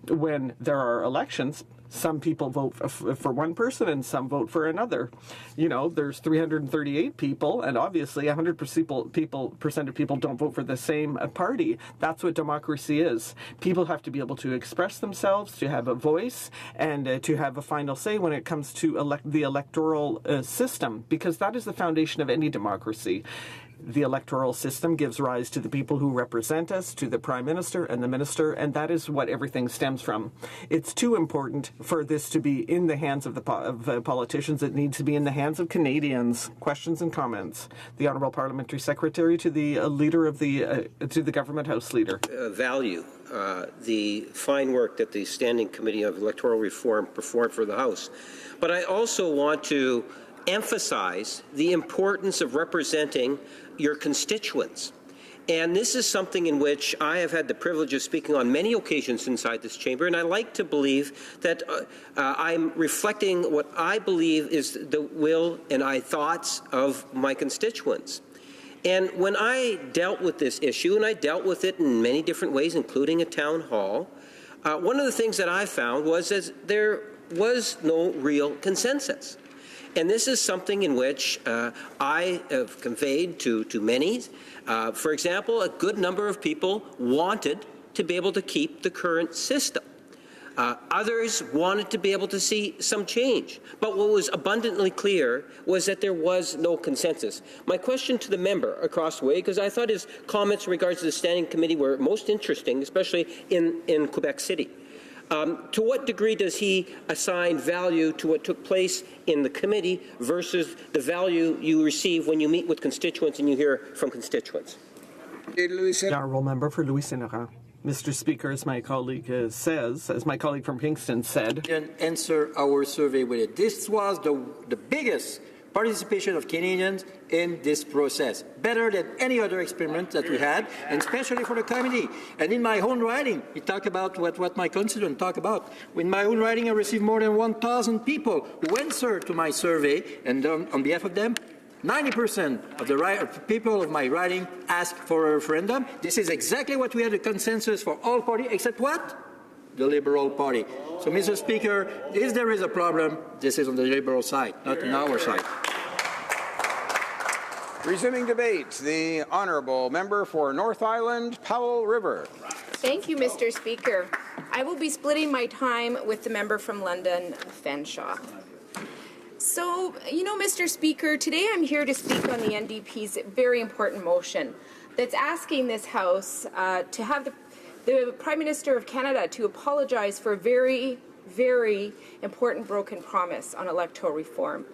When there are elections, some people vote for one person and some vote for another. You know, there's 338 people, and obviously 100% of people don't vote for the same party. That's what democracy is. People have to be able to express themselves, to have a voice, and to have a final say when it comes to the electoral system, because that is the foundation of any democracy. The electoral system gives rise to the people who represent us, to the Prime Minister and the Minister, and that is what everything stems from. It's too important for this to be in the hands of the politicians. It needs to be in the hands of Canadians. Questions and comments. The Honourable Parliamentary Secretary to the Leader of to the Government House Leader. Value the fine work that the Standing Committee of Electoral Reform performed for the House. But I also want to emphasize the importance of representing your constituents. And this is something in which I have had the privilege of speaking on many occasions inside this chamber, and I like to believe that I'm reflecting what I believe is the will and thoughts of my constituents. And when I dealt with this issue, and I dealt with it in many different ways, including a town hall, one of the things that I found was that there was no real consensus. And this is something in which I have conveyed to many. For example, a good number of people wanted to be able to keep the current system. Others wanted to be able to see some change. But what was abundantly clear was that there was no consensus. My question to the member across the way, because I thought his comments in regards to the Standing Committee were most interesting, especially in Quebec City. To what degree does he assign value to what took place in the committee versus the value you receive when you meet with constituents and you hear from constituents? The Honourable Member for Louis Saint Laurent. Mr. Speaker, as my colleague as my colleague from Kingston said, and answer our survey with it. This was the biggest participation of Canadians in this process, better than any other experiment that we had, and especially for the committee. And in my own writing, we talk about what my constituents talk about. In my own writing, I received more than 1,000 people who answered to my survey, and on behalf of them, 90% of the people of my writing asked for a referendum. This is exactly what we had a consensus for all parties, except what? The Liberal Party. So, Mr. Speaker, if there is a problem, this is on the Liberal side, not on our side. Resuming debate, the Honourable Member for North Island, Powell River. Thank you, Mr. Speaker. I will be splitting my time with the member from London, Fanshawe. So, you know, Mr. Speaker, today I'm here to speak on the NDP's very important motion that's asking this House to have the Prime Minister of Canada to apologize for a very, very important broken promise on electoral reform.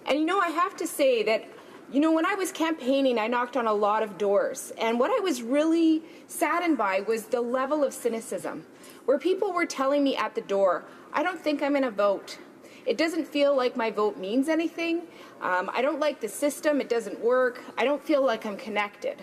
And, you know, I have to say that, you know, when I was campaigning, I knocked on a lot of doors. And what I was really saddened by was the level of cynicism, where people were telling me at the door, I don't think I'm going to vote. It doesn't feel like my vote means anything. I don't like the system. It doesn't work. I don't feel like I'm connected.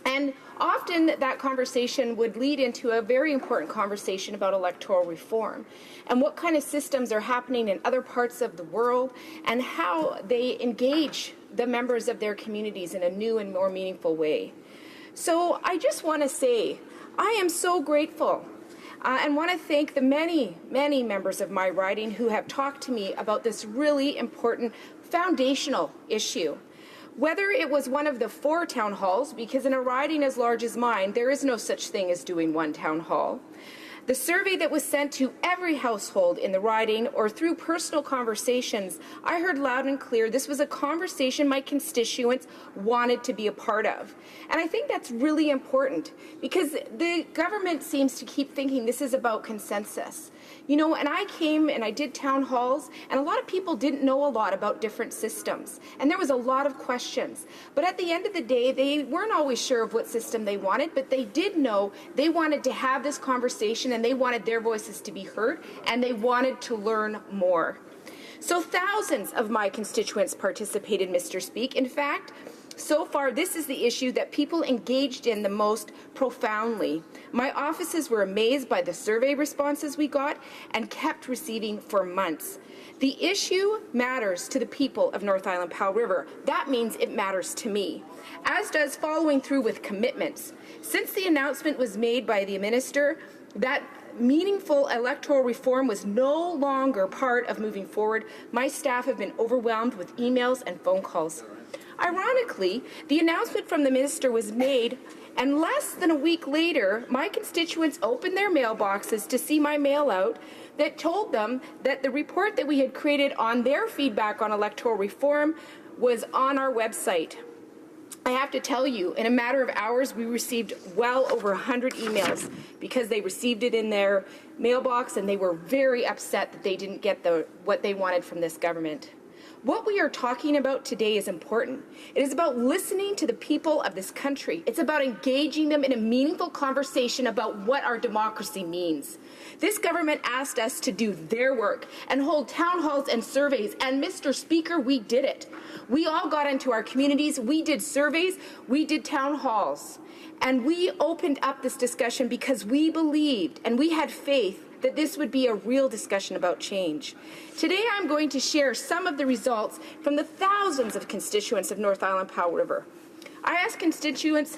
And often that conversation would lead into a very important conversation about electoral reform and what kind of systems are happening in other parts of the world and how they engage the members of their communities in a new and more meaningful way. So I just want to say I am so grateful and want to thank the many, many members of my riding who have talked to me about this really important foundational issue. Whether it was one of the 4 town halls, because in a riding as large as mine, there is no such thing as doing one town hall, The survey that was sent to every household in the riding or through personal conversations, I heard loud and clear this was a conversation my constituents wanted to be a part of. And I think that's really important because the government seems to keep thinking this is about consensus. You know, and I came and I did town halls, and a lot of people didn't know a lot about different systems. And there was a lot of questions. But at the end of the day, they weren't always sure of what system they wanted, but they did know they wanted to have this conversation and they wanted their voices to be heard, and they wanted to learn more. So thousands of my constituents participated, Mr. Speak. In fact, so far, this is the issue that people engaged in the most profoundly. My offices were amazed by the survey responses we got and kept receiving for months. The issue matters to the people of North Island Powell River. That means it matters to me, as does following through with commitments. Since the announcement was made by the minister that meaningful electoral reform was no longer part of moving forward, my staff have been overwhelmed with emails and phone calls. Ironically, the announcement from the minister was made, and less than a week later, my constituents opened their mailboxes to see my mail out that told them that the report that we had created on their feedback on electoral reform was on our website. I have to tell you, in a matter of hours, we received well over 100 emails because they received it in their mailbox and they were very upset that they didn't get what they wanted from this government. What we are talking about today is important. It is about listening to the people of this country. It's about engaging them in a meaningful conversation about what our democracy means. This government asked us to do their work and hold town halls and surveys, and Mr. Speaker, we did it. We all got into our communities, we did surveys, we did town halls, and we opened up this discussion because we believed and we had faith that this would be a real discussion about change. Today I'm going to share some of the results from the thousands of constituents of North Island Powell River. I asked constituents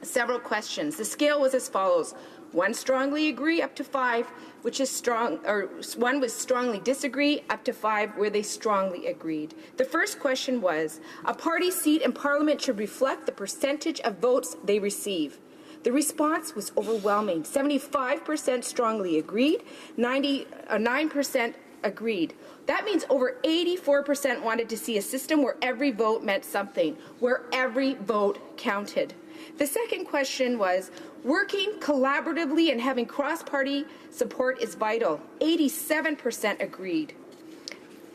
several questions. The scale was as follows: 1 strongly agree up to 5, which is strong, or 1 was strongly disagree up to 5 where they strongly agreed. The first question was, a party seat in Parliament should reflect the percentage of votes they receive. The response was overwhelming. 75% strongly agreed, 9% agreed. That means over 84% wanted to see a system where every vote meant something, where every vote counted. The second question was, working collaboratively and having cross-party support is vital. 87% agreed.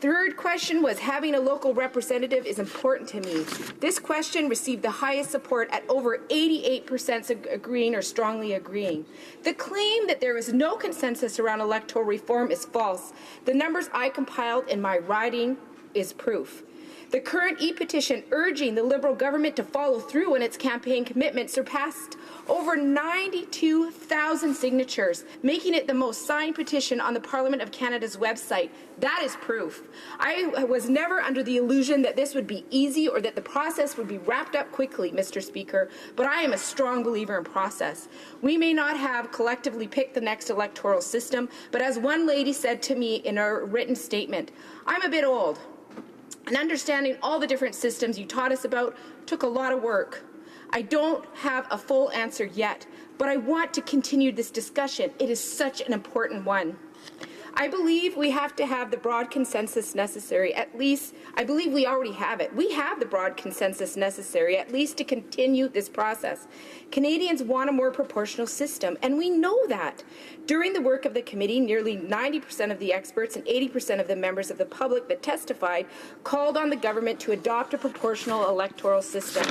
Third question was, having a local representative is important to me. This question received the highest support at over 88% agreeing or strongly agreeing. The claim that there is no consensus around electoral reform is false. The numbers I compiled in my riding is proof. The current e-petition urging the Liberal government to follow through on its campaign commitment surpassed over 92,000 signatures, making it the most signed petition on the Parliament of Canada's website. That is proof. I was never under the illusion that this would be easy or that the process would be wrapped up quickly, Mr. Speaker, but I am a strong believer in process. We may not have collectively picked the next electoral system, but as one lady said to me in a written statement, I'm a bit old, and understanding all the different systems you taught us about took a lot of work. I don't have a full answer yet, but I want to continue this discussion. It is such an important one. I believe we have to have the broad consensus necessary, at least, I believe we already have it. We have the broad consensus necessary, at least to continue this process. Canadians want a more proportional system, and we know that. During the work of the committee, nearly 90% of the experts and 80% of the members of the public that testified called on the government to adopt a proportional electoral system.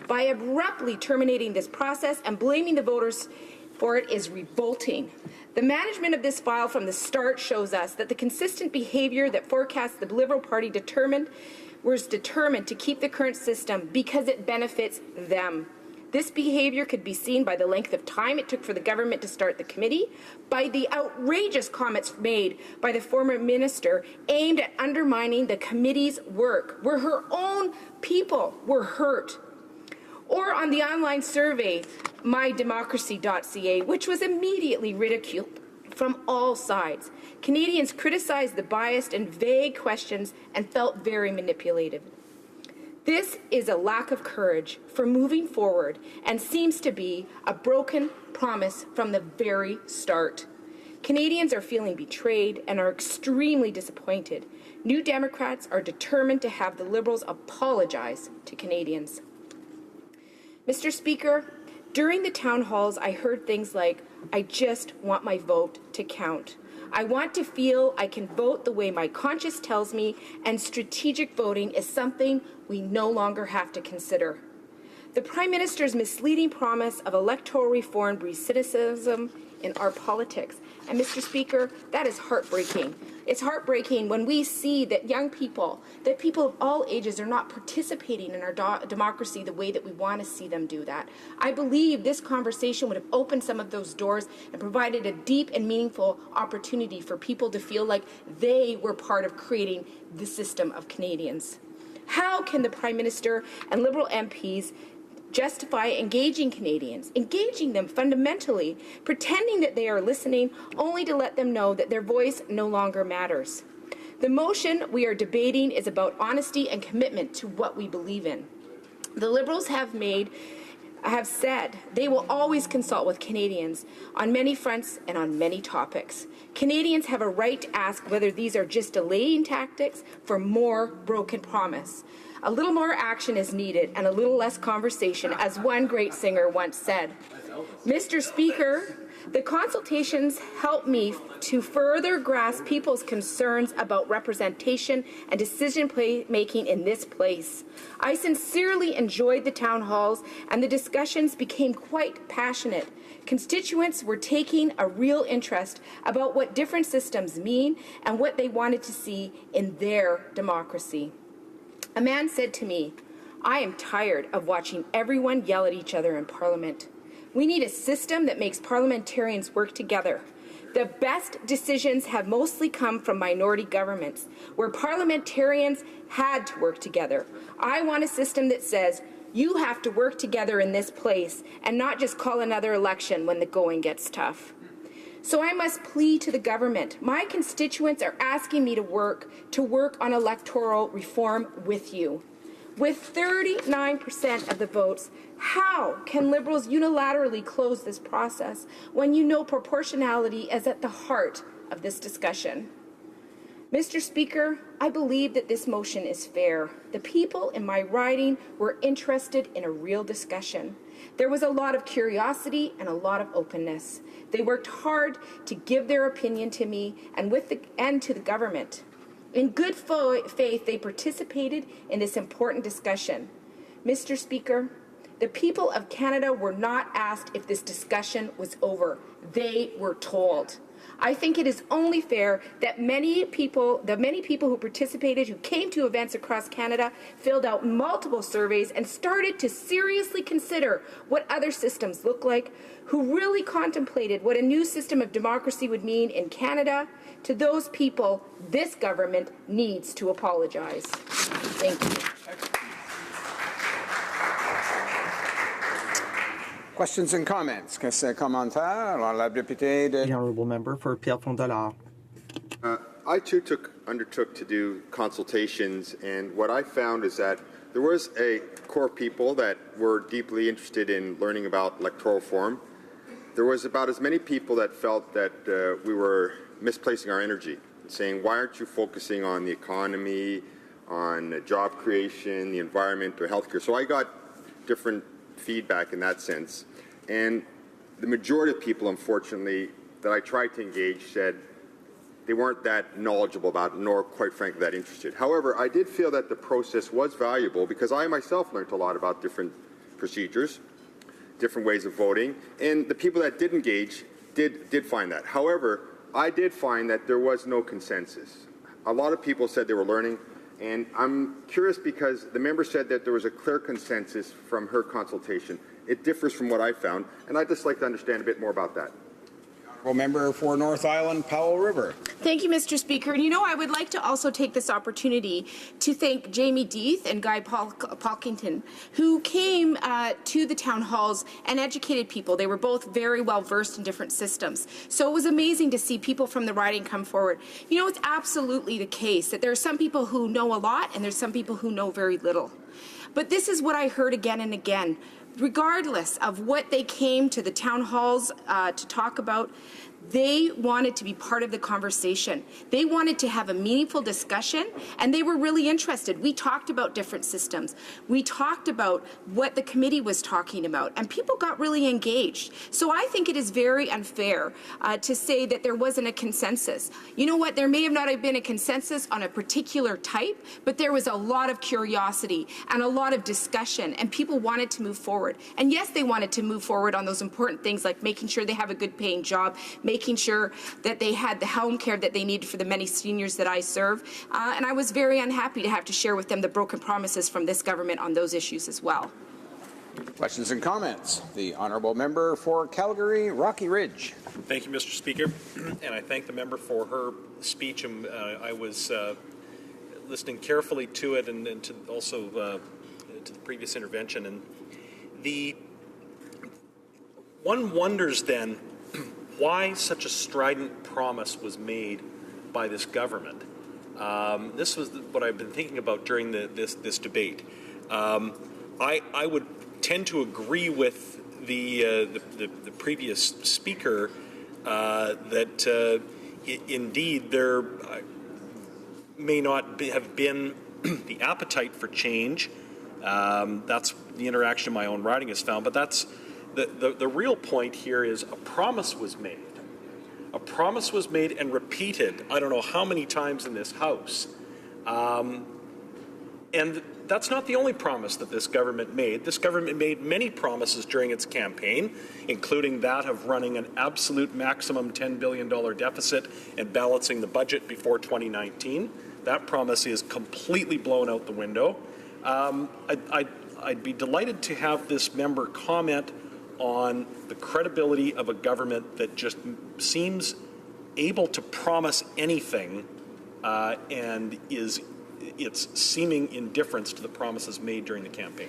By abruptly terminating this process and blaming the voters for it is revolting. The management of this file from the start shows us that the consistent behavior that forecast the Liberal Party was determined to keep the current system because it benefits them. This behavior could be seen by the length of time it took for the government to start the committee, by the outrageous comments made by the former minister aimed at undermining the committee's work, where her own people were hurt, or on the online survey, mydemocracy.ca, which was immediately ridiculed from all sides. Canadians criticized the biased and vague questions and felt very manipulated. This is a lack of courage for moving forward and seems to be a broken promise from the very start. Canadians are feeling betrayed and are extremely disappointed. New Democrats are determined to have the Liberals apologize to Canadians. Mr. Speaker, during the town halls, I heard things like, I just want my vote to count. I want to feel I can vote the way my conscience tells me, and strategic voting is something we no longer have to consider. The Prime Minister's misleading promise of electoral reform breeds cynicism in our politics. And Mr. Speaker, that is heartbreaking. It's heartbreaking when we see that young people, that people of all ages are not participating in our democracy the way that we want to see them do that. I believe this conversation would have opened some of those doors and provided a deep and meaningful opportunity for people to feel like they were part of creating the system of Canadians. How can the Prime Minister and Liberal MPs justify engaging Canadians, engaging them fundamentally, pretending that they are listening, only to let them know that their voice no longer matters? The motion we are debating is about honesty and commitment to what we believe in. The Liberals have said they will always consult with Canadians on many fronts and on many topics. Canadians have a right to ask whether these are just delaying tactics for more broken promise. A little more action is needed and a little less conversation, as one great singer once said. Mr. Speaker, the consultations helped me to further grasp people's concerns about representation and decision-making in this place. I sincerely enjoyed the town halls, and the discussions became quite passionate. Constituents were taking a real interest about what different systems mean and what they wanted to see in their democracy. A man said to me, I am tired of watching everyone yell at each other in Parliament. We need a system that makes parliamentarians work together. The best decisions have mostly come from minority governments, where parliamentarians had to work together. I want a system that says, you have to work together in this place and not just call another election when the going gets tough. So I must plead to the government. My constituents are asking me to work on electoral reform with you. With 39% of the votes, how can Liberals unilaterally close this process when you know proportionality is at the heart of this discussion? Mr. Speaker, I believe that this motion is fair. The people in my riding were interested in a real discussion. There was a lot of curiosity and a lot of openness. They worked hard to give their opinion to me and to the government. In good faith, they participated in this important discussion. Mr. Speaker, the people of Canada were not asked if this discussion was over. They were told. I think it is only fair that the many people who participated, who came to events across Canada, filled out multiple surveys and started to seriously consider what other systems look like, who really contemplated what a new system of democracy would mean in Canada. To those people, this government needs to apologize. Thank you. Questions and comments? Commentaire? Alors, la députée de... The honourable member for Pierrefonds-Dollard. I too undertook to do consultations, and what I found is that there was a core of people that were deeply interested in learning about electoral reform. There was about as many people that felt that we were misplacing our energy, saying, why aren't you focusing on the economy, on job creation, the environment, or healthcare? So I got different feedback in that sense. And the majority of people, unfortunately, that I tried to engage said they weren't that knowledgeable about it, nor, quite frankly, that interested. However, I did feel that the process was valuable because I myself learned a lot about different procedures, different ways of voting, and the people that did engage did find that. However, I did find that there was no consensus. A lot of people said they were learning, and I'm curious because the member said that there was a clear consensus from her consultation. It differs from what I found, and I'd just like to understand a bit more about that. Member for North Island, Powell River. Thank you, Mr. Speaker. And I would like to also take this opportunity to thank Jamie Deeth and Guy Palkington, who came to the town halls and educated people. They were both very well versed in different systems. So it was amazing to see people from the riding come forward. It's absolutely the case that there are some people who know a lot and there's some people who know very little. But this is what I heard again and again. Regardless of what they came to the town halls to talk about, They wanted to be part of the conversation. They wanted to have a meaningful discussion, and they were really interested. We talked about different systems. We talked about what the committee was talking about, and people got really engaged. So I think it is very unfair to say that there wasn't a consensus. You know what? There may have not have been a consensus on a particular type, but there was a lot of curiosity and a lot of discussion, and people wanted to move forward. And yes, they wanted to move forward on those important things like making sure they have a good paying job, making sure that they had the home care that they needed for the many seniors that I serve. And I was very unhappy to have to share with them the broken promises from this government on those issues as well. Questions and comments. The honourable member for Calgary, Rocky Ridge. Thank you, Mr. Speaker, and I thank the member for her speech. And I was listening carefully to it, and to also to the previous intervention. And one wonders then why such a strident promise was made by this government. This was what I've been thinking about during this debate. I would tend to agree with the previous speaker that indeed there may not have been the appetite for change. That's the interaction my own riding has found, but that's the real point here is a promise was made. A promise was made and repeated, I don't know how many times in this House. And that's not the only promise that this government made. This government made many promises during its campaign, including that of running an absolute maximum $10 billion deficit and balancing the budget before 2019. That promise is completely blown out the window. I'd be delighted to have this member comment on the credibility of a government that just seems able to promise anything and is its seeming indifference to the promises made during the campaign.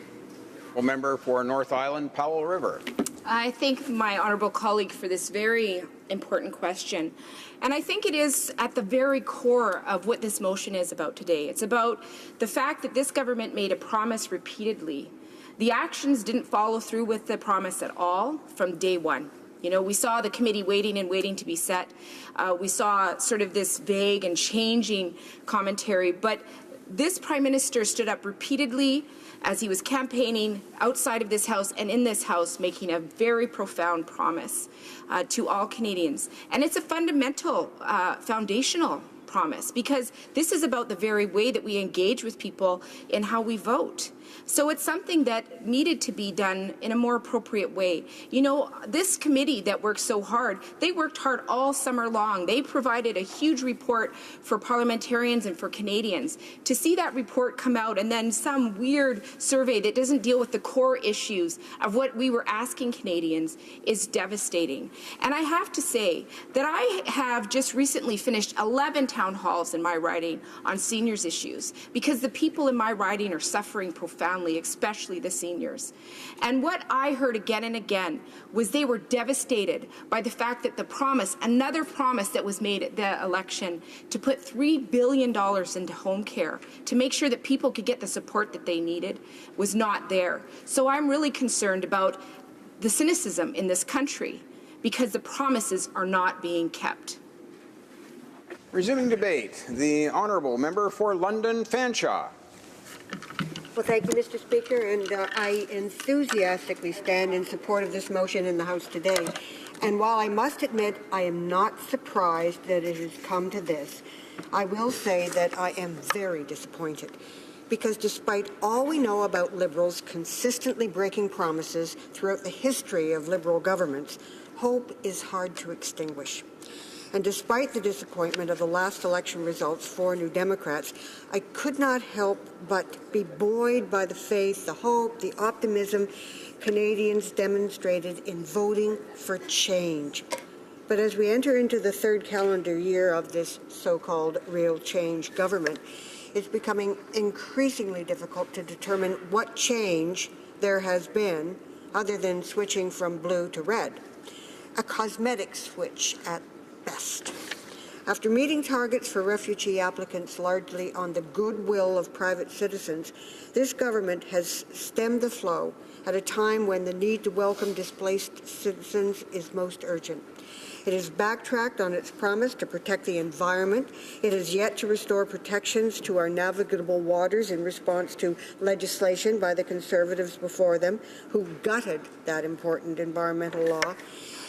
Well, member for North Island, Powell River. I thank my honourable colleague for this very important question. And I think it is at the very core of what this motion is about today. It's about the fact that this government made a promise repeatedly. The actions didn't follow through with the promise at all from day one. You know, we saw the committee waiting and waiting to be set. We saw sort of this vague and changing commentary. But this Prime Minister stood up repeatedly as he was campaigning outside of this House and in this House, making a very profound promise to all Canadians. And it's a fundamental, foundational promise, because this is about the very way that we engage with people in how we vote. So it's something that needed to be done in a more appropriate way. You know, this committee that worked so hard, they worked hard all summer long. They provided a huge report for parliamentarians and for Canadians. To see that report come out and then some weird survey that doesn't deal with the core issues of what we were asking Canadians is devastating. And I have to say that I have just recently finished 11 town halls in my riding on seniors issues, because the people in my riding are suffering profoundly, especially the seniors. And what I heard again and again was they were devastated by the fact that the promise, another promise that was made at the election, to put $3 billion into home care to make sure that people could get the support that they needed, was not there. So I'm really concerned about the cynicism in this country, because the promises are not being kept. Resuming debate, the honourable member for London Fanshawe. Well, thank you, Mr. Speaker, and I enthusiastically stand in support of this motion in the House today. And while I must admit I am not surprised that it has come to this, I will say that I am very disappointed, because despite all we know about Liberals consistently breaking promises throughout the history of Liberal governments, hope is hard to extinguish. And despite the disappointment of the last election results for New Democrats, I could not help but be buoyed by the faith, the hope, the optimism Canadians demonstrated in voting for change. But as we enter into the third calendar year of this so-called real change government, it's becoming increasingly difficult to determine what change there has been other than switching from blue to red. A cosmetic switch at best. After meeting targets for refugee applicants largely on the goodwill of private citizens, this government has stemmed the flow at a time when the need to welcome displaced citizens is most urgent. It has backtracked on its promise to protect the environment. It has yet to restore protections to our navigable waters in response to legislation by the Conservatives before them, who gutted that important environmental law.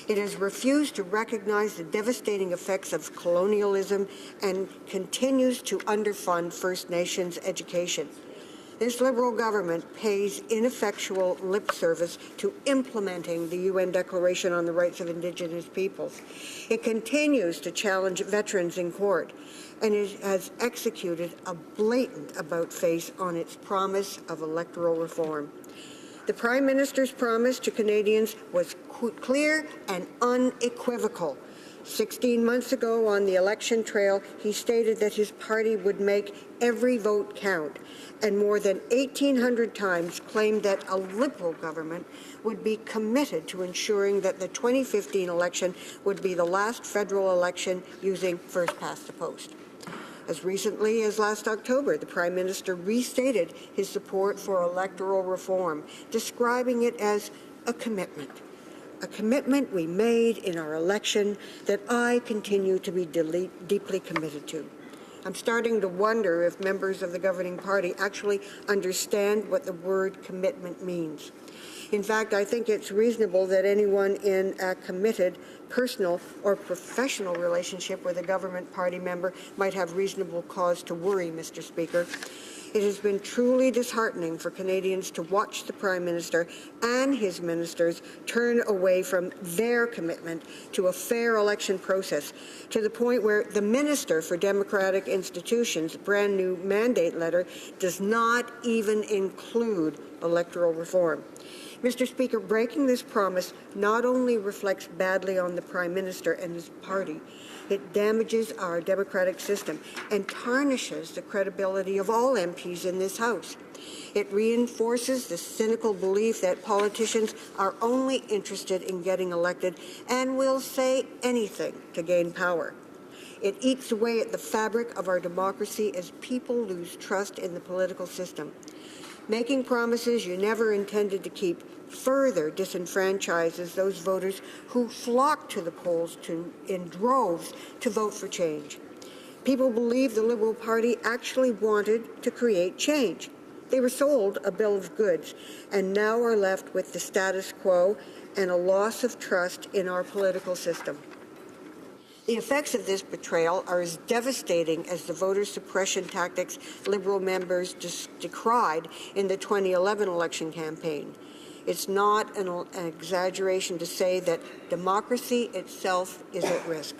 It has refused to recognize the devastating effects of colonialism and continues to underfund First Nations education. This Liberal government pays ineffectual lip service to implementing the UN Declaration on the Rights of Indigenous Peoples. It continues to challenge veterans in court, and it has executed a blatant about-face on its promise of electoral reform. The Prime Minister's promise to Canadians was clear and unequivocal. 16 months ago on the election trail, he stated that his party would make every vote count, and more than 1,800 times claimed that a Liberal government would be committed to ensuring that the 2015 election would be the last federal election using first-past-the-post. As recently as last October, the Prime Minister restated his support for electoral reform, describing it as a commitment we made in our election that I continue to be deeply committed to. I'm starting to wonder if members of the governing party actually understand what the word commitment means. In fact, I think it's reasonable that anyone in a committed personal or professional relationship with a government party member might have reasonable cause to worry, Mr. Speaker. It has been truly disheartening for Canadians to watch the Prime Minister and his ministers turn away from their commitment to a fair election process, to the point where the Minister for Democratic Institutions' brand new mandate letter does not even include electoral reform. Mr. Speaker, breaking this promise not only reflects badly on the Prime Minister and his party, it damages our democratic system and tarnishes the credibility of all MPs in this House. It reinforces the cynical belief that politicians are only interested in getting elected and will say anything to gain power. It eats away at the fabric of our democracy as people lose trust in the political system. Making promises you never intended to keep further disenfranchises those voters who flock to the polls in droves to vote for change. People believe the Liberal Party actually wanted to create change. They were sold a bill of goods and now are left with the status quo and a loss of trust in our political system. The effects of this betrayal are as devastating as the voter suppression tactics Liberal members decried in the 2011 election campaign. It's not an exaggeration to say that democracy itself is at risk.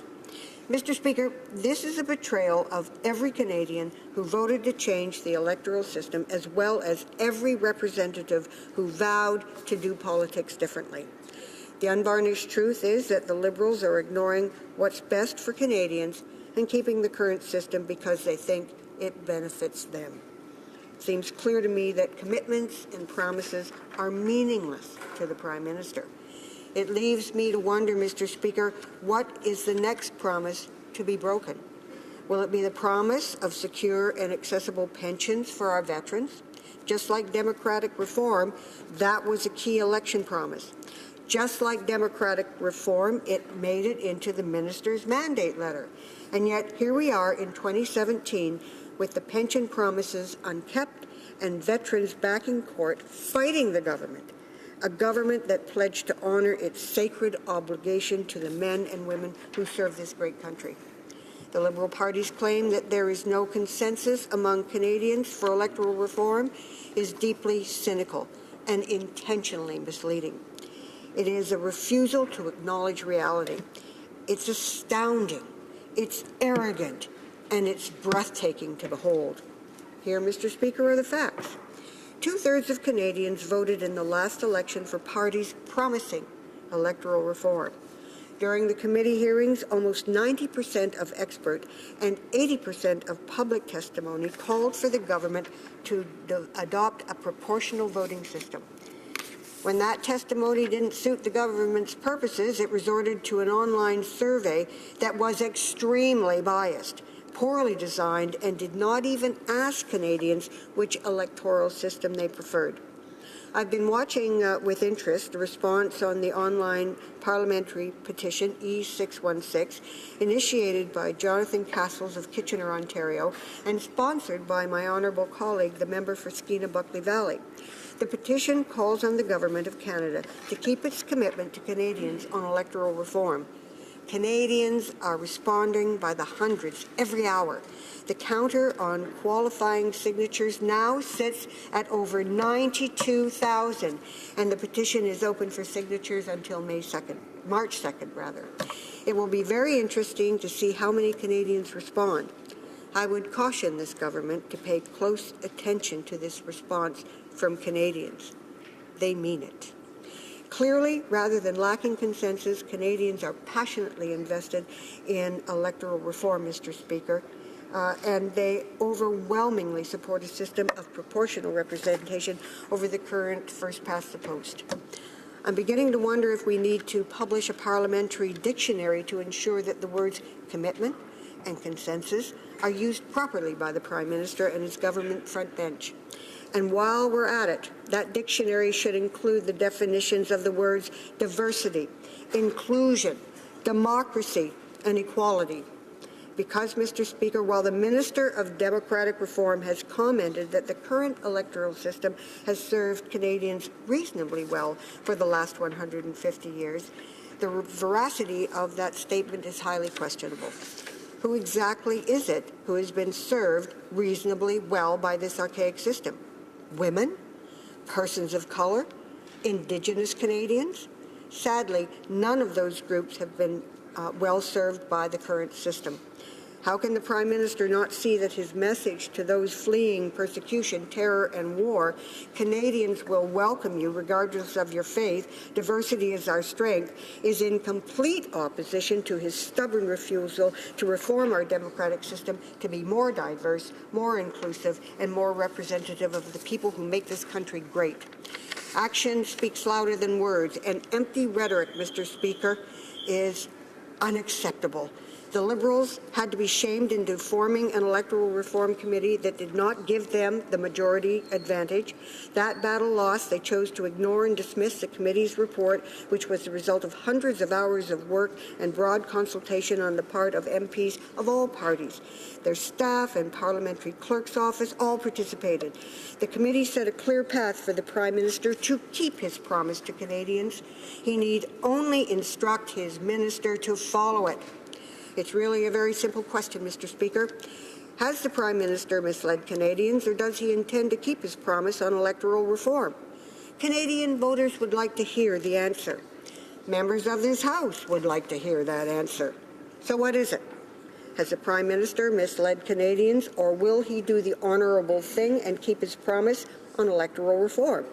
Mr. Speaker, this is a betrayal of every Canadian who voted to change the electoral system, as well as every representative who vowed to do politics differently. The unvarnished truth is that the Liberals are ignoring what's best for Canadians and keeping the current system because they think it benefits them. It seems clear to me that commitments and promises are meaningless to the Prime Minister. It leaves me to wonder, Mr. Speaker, what is the next promise to be broken? Will it be the promise of secure and accessible pensions for our veterans? Just like democratic reform, that was a key election promise. Just like democratic reform, it made it into the minister's mandate letter. And yet, here we are in 2017 with the pension promises unkept and veterans back in court fighting the government, a government that pledged to honor its sacred obligation to the men and women who serve this great country. The Liberal Party's claim that there is no consensus among Canadians for electoral reform is deeply cynical and intentionally misleading. It is a refusal to acknowledge reality. It's astounding, it's arrogant, and it's breathtaking to behold. Here, Mr. Speaker, are the facts. 2/3 of Canadians voted in the last election for parties promising electoral reform. During the committee hearings, almost 90% of expert and 80% of public testimony called for the government to adopt a proportional voting system. When that testimony didn't suit the government's purposes, it resorted to an online survey that was extremely biased, poorly designed, and did not even ask Canadians which electoral system they preferred. I've been watching with interest the response on the online parliamentary petition E616, initiated by Jonathan Castles of Kitchener, Ontario, and sponsored by my honourable colleague, the member for Skeena-Buckley Valley. The petition calls on the Government of Canada to keep its commitment to Canadians on electoral reform. Canadians are responding by the hundreds every hour. The counter on qualifying signatures now sits at over 92,000, and the petition is open for signatures until March 2nd. It will be very interesting to see how many Canadians respond. I would caution this government to pay close attention to this response from Canadians. They mean it. Clearly, rather than lacking consensus, Canadians are passionately invested in electoral reform, Mr. Speaker, and they overwhelmingly support a system of proportional representation over the current first-past-the-post. I'm beginning to wonder if we need to publish a parliamentary dictionary to ensure that the words commitment and consensus are used properly by the Prime Minister and his government front bench. And while we're at it, that dictionary should include the definitions of the words diversity, inclusion, democracy, and equality. Because, Mr. Speaker, while the Minister of Democratic Reform has commented that the current electoral system has served Canadians reasonably well for the last 150 years, the veracity of that statement is highly questionable. Who exactly is it who has been served reasonably well by this archaic system? Women? Persons of color? Indigenous Canadians? Sadly, none of those groups have been well served by the current system. How can the Prime Minister not see that his message to those fleeing persecution, terror, and war, Canadians will welcome you regardless of your faith, diversity is our strength, is in complete opposition to his stubborn refusal to reform our democratic system to be more diverse, more inclusive, and more representative of the people who make this country great? Action speaks louder than words, and empty rhetoric, Mr. Speaker, is unacceptable. The Liberals had to be shamed into forming an electoral reform committee that did not give them the majority advantage. That battle lost, they chose to ignore and dismiss the committee's report, which was the result of hundreds of hours of work and broad consultation on the part of MPs of all parties. Their staff and parliamentary clerk's office all participated. The committee set a clear path for the Prime Minister to keep his promise to Canadians. He need only instruct his minister to follow it. It's really a very simple question, Mr. Speaker. Has the Prime Minister misled Canadians, or does he intend to keep his promise on electoral reform? Canadian voters would like to hear the answer. Members of this House would like to hear that answer. So what is it? Has the Prime Minister misled Canadians, or will he do the honourable thing and keep his promise on electoral reform?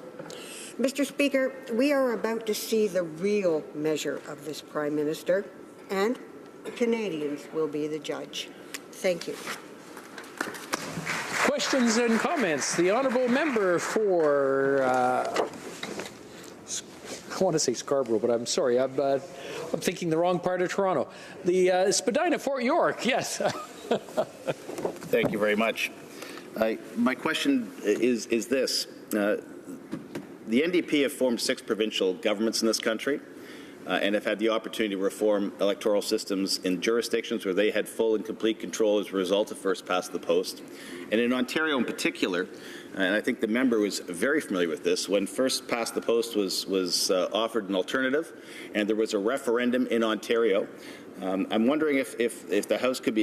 Mr. Speaker, we are about to see the real measure of this Prime Minister, and Canadians will be the judge. Thank you. Questions and comments. The honourable member for, I want to say Scarborough, but I'm sorry, I'm thinking the wrong part of Toronto. The Spadina, Fort York, yes. Thank you very much. My question is this. The NDP have formed 6 provincial governments in this country. And have had the opportunity to reform electoral systems in jurisdictions where they had full and complete control as a result of first past the post. And in Ontario in particular, and I think the member was very familiar with this, when first past the post was offered an alternative and there was a referendum in Ontario, I'm wondering if the House could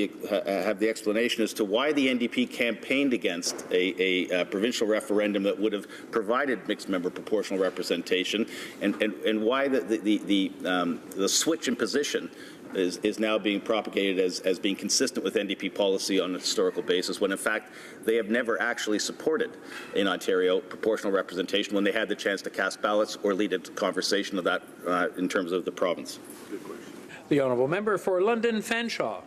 have the explanation as to why the NDP campaigned against a provincial referendum that would have provided mixed member proportional representation, and why the switch in position is now being propagated as being consistent with NDP policy on a historical basis, when in fact they have never actually supported in Ontario proportional representation when they had the chance to cast ballots or lead a conversation of that in terms of the province. The honourable member for London Fanshawe.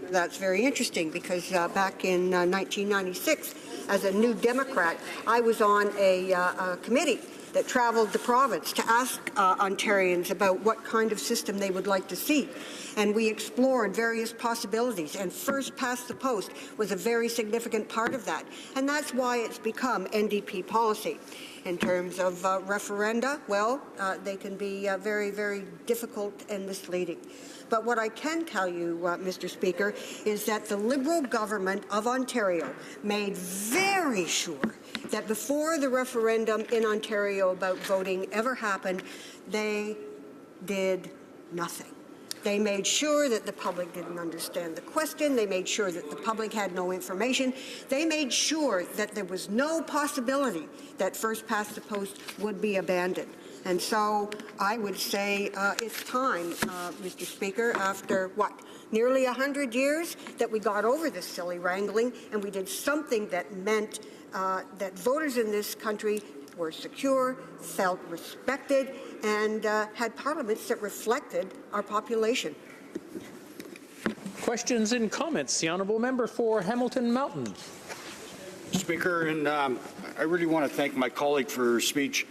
That's very interesting because back in 1996, as a New Democrat, I was on a committee that traveled the province to ask Ontarians about what kind of system they would like to see. And we explored various possibilities, and first past the post was a very significant part of that. And that's why it's become NDP policy. In terms of referenda, well, they can be very, very difficult and misleading. But what I can tell you, Mr. Speaker, is that the Liberal government of Ontario made very sure that before the referendum in Ontario about voting ever happened, they did nothing. They made sure that the public didn't understand the question. They made sure that the public had no information. They made sure that there was no possibility that first past the post would be abandoned. And so I would say it's time, Mr. Speaker, after what, nearly 100 years, that we got over this silly wrangling and we did something that meant that voters in this country were secure, felt respected, and had parliaments that reflected our population. Questions and comments. The honourable member for Hamilton Mountain. Speaker, and I really want to thank my colleague for her speech.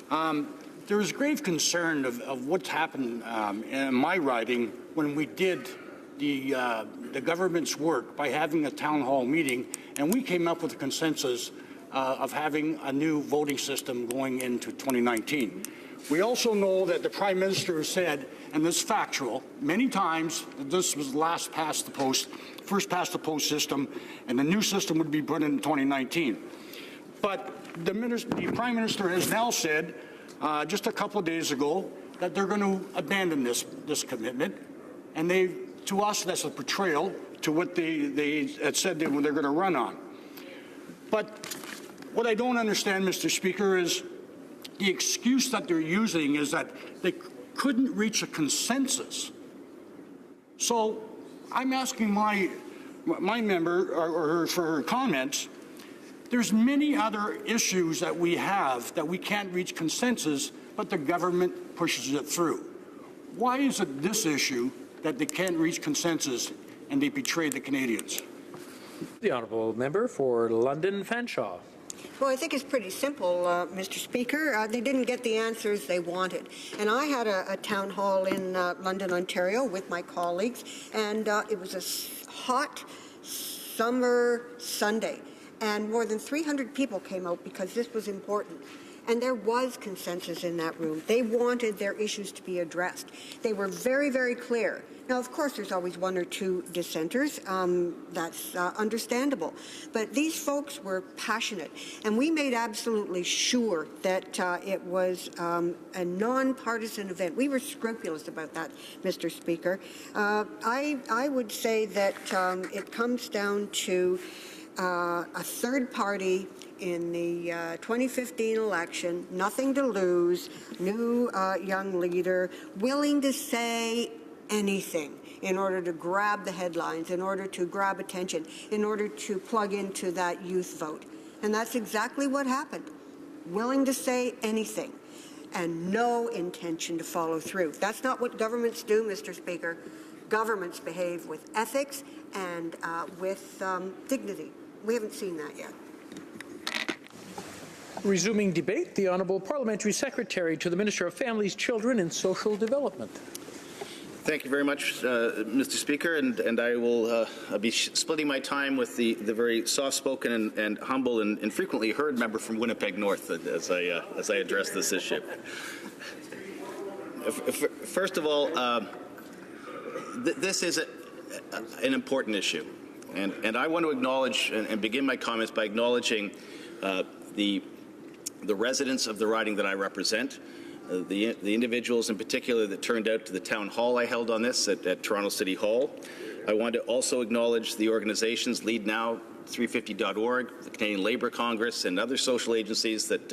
There was grave concern of what's happened in my riding when we did the government's work by having a town hall meeting, and we came up with a consensus of having a new voting system going into 2019. We also know that the Prime Minister has said, and this is factual, many times that this was last past the post, first past the post system, and the new system would be put in 2019. But the Prime Minister has now said, just a couple of days ago, that they're going to abandon this commitment, and to us that's a betrayal to what they had said they're going to run on. But what I don't understand, Mr. Speaker, is the excuse that they're using is that they couldn't reach a consensus. So I'm asking my member or for her comments. There's many other issues that we have that we can't reach consensus, but the government pushes it through. Why is it this issue that they can't reach consensus and they betray the Canadians? The honourable member for London Fanshawe. Well, I think it's pretty simple, Mr. Speaker. They didn't get the answers they wanted. And I had a town hall in London, Ontario with my colleagues, and it was a hot summer Sunday. And more than 300 people came out because this was important. And there was consensus in that room. They wanted their issues to be addressed. They were very, very clear. Now, of course, there's always one or two dissenters. That's understandable. But these folks were passionate. And we made absolutely sure that it was a nonpartisan event. We were scrupulous about that, Mr. Speaker. I would say that it comes down to a third party in the 2015 election, nothing to lose, new young leader, willing to say anything in order to grab the headlines, in order to grab attention, in order to plug into that youth vote. And that's exactly what happened. Willing to say anything and no intention to follow through. That's not what governments do, Mr. Speaker. Governments behave with ethics and with dignity. We haven't seen that yet. Resuming debate, the Honourable Parliamentary Secretary to the Minister of Families, Children and Social Development. Thank you very much, Mr. Speaker, and I will be splitting my time with the very soft-spoken and humble and frequently heard member from Winnipeg North as I address this issue. First of all, this is an important issue, and I want to acknowledge and begin my comments by acknowledging the residents of the riding that I represent. The individuals in particular that turned out to the town hall I held on this at Toronto City Hall. I want to also acknowledge the organizations Lead Now, 350.org, the Canadian Labour Congress, and other social agencies that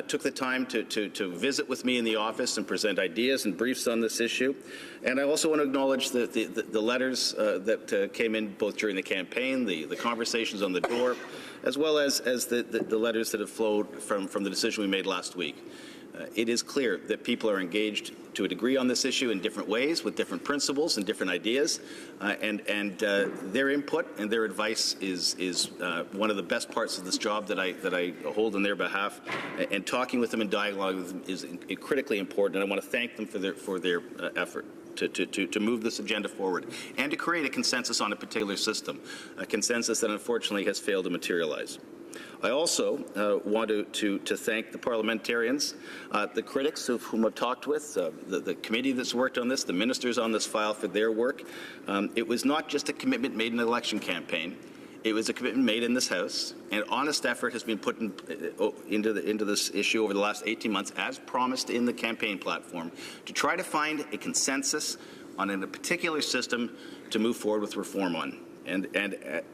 took the time to visit with me in the office and present ideas and briefs on this issue. And I also want to acknowledge the letters that came in both during the campaign, the conversations on the door, as well as the letters that have flowed from the decision we made last week. It is clear that people are engaged to a degree on this issue in different ways, with different principles and different ideas, and their input and their advice is one of the best parts of this job that I hold on their behalf. And talking with them and dialogue with them is critically important. And I want to thank them for their effort to move this agenda forward and to create a consensus on a particular system, a consensus that unfortunately has failed to materialize. I also want to thank the parliamentarians, the critics of whom I've talked with, the committee that's worked on this, the ministers on this file for their work. It was not just a commitment made in an election campaign. It was a commitment made in this House, and honest effort has been put into this issue over the last 18 months, as promised in the campaign platform, to try to find a consensus on a particular system to move forward with reform on. And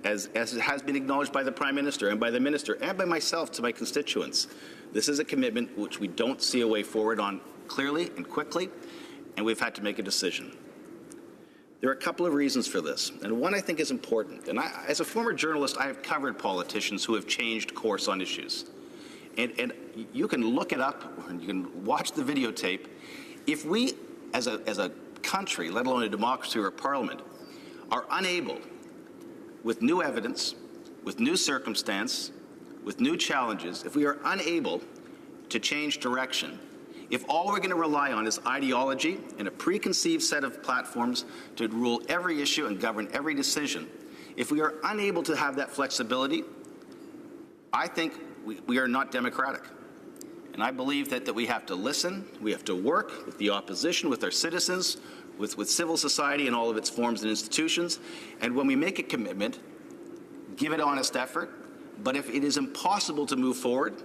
as it has been acknowledged by the Prime Minister and by the Minister and by myself to my constituents, this is a commitment which we don't see a way forward on clearly and quickly, and we've had to make a decision. There are a couple of reasons for this, and one I think is important. And as a former journalist, I have covered politicians who have changed course on issues. And you can look it up, or you can watch the videotape. If we, as a country, let alone a democracy or a parliament, are unable, with new evidence, with new circumstance, with new challenges, if we are unable to change direction, if all we're going to rely on is ideology and a preconceived set of platforms to rule every issue and govern every decision, if we are unable to have that flexibility, I think we are not democratic. And I believe that we have to listen, we have to work with the opposition, with our citizens, with civil society and all of its forms and institutions. And when we make a commitment, give it honest effort. But if it is impossible to move forward,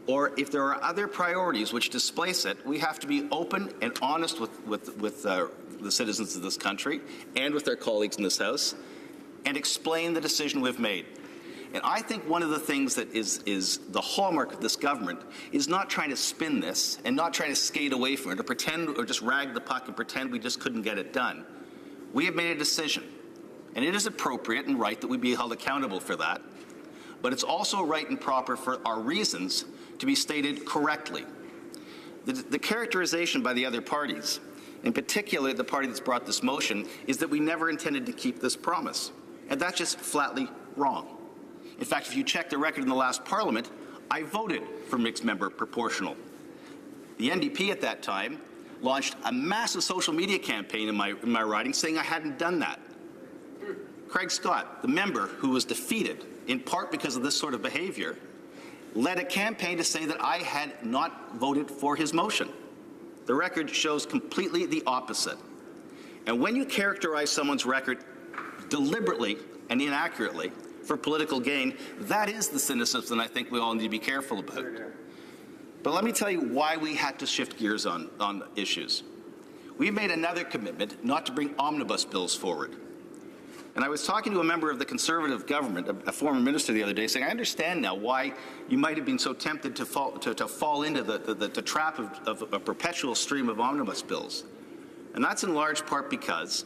or if there are other priorities which displace it, we have to be open and honest with the citizens of this country and with our colleagues in this House and explain the decision we've made. And I think one of the things that is the hallmark of this government is not trying to spin this and not trying to skate away from it or pretend or just rag the puck and pretend we just couldn't get it done. We have made a decision, and it is appropriate and right that we be held accountable for that. But it's also right and proper for our reasons to be stated correctly. The characterization by the other parties, in particular the party that's brought this motion, is that we never intended to keep this promise. And that's just flatly wrong. In fact, if you check the record in the last Parliament, I voted for mixed member proportional. The NDP at that time launched a massive social media campaign in my riding saying I hadn't done that. Craig Scott, the member who was defeated in part because of this sort of behavior, led a campaign to say that I had not voted for his motion. The record shows completely the opposite. And when you characterize someone's record deliberately and inaccurately for political gain, that is the cynicism I think we all need to be careful about. But let me tell you why we had to shift gears on issues. We made another commitment not to bring omnibus bills forward. And I was talking to a member of the Conservative government, a former minister the other day, saying, I understand now why you might have been so tempted to fall into the trap of a perpetual stream of omnibus bills. And that's in large part because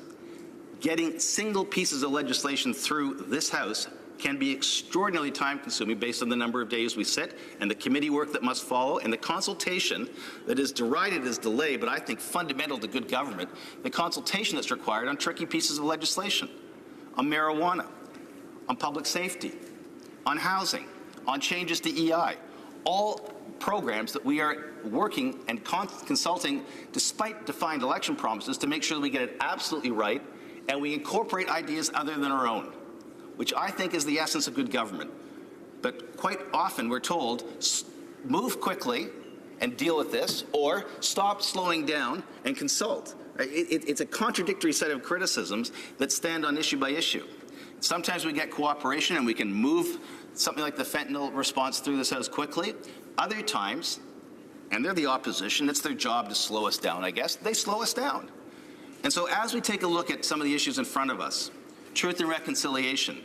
getting single pieces of legislation through this House can be extraordinarily time-consuming based on the number of days we sit and the committee work that must follow and the consultation that is derided as delay, but I think fundamental to good government, the consultation that's required on tricky pieces of legislation, on marijuana, on public safety, on housing, on changes to EI, all programs that we are working and consulting despite defined election promises to make sure that we get it absolutely right and we incorporate ideas other than our own, which I think is the essence of good government. But quite often we're told, move quickly and deal with this, or stop slowing down and consult. It's a contradictory set of criticisms that stand on issue by issue. Sometimes we get cooperation and we can move something like the fentanyl response through this House quickly. Other times, and they're the opposition, it's their job to slow us down, I guess, they slow us down. And so as we take a look at some of the issues in front of us, truth and reconciliation,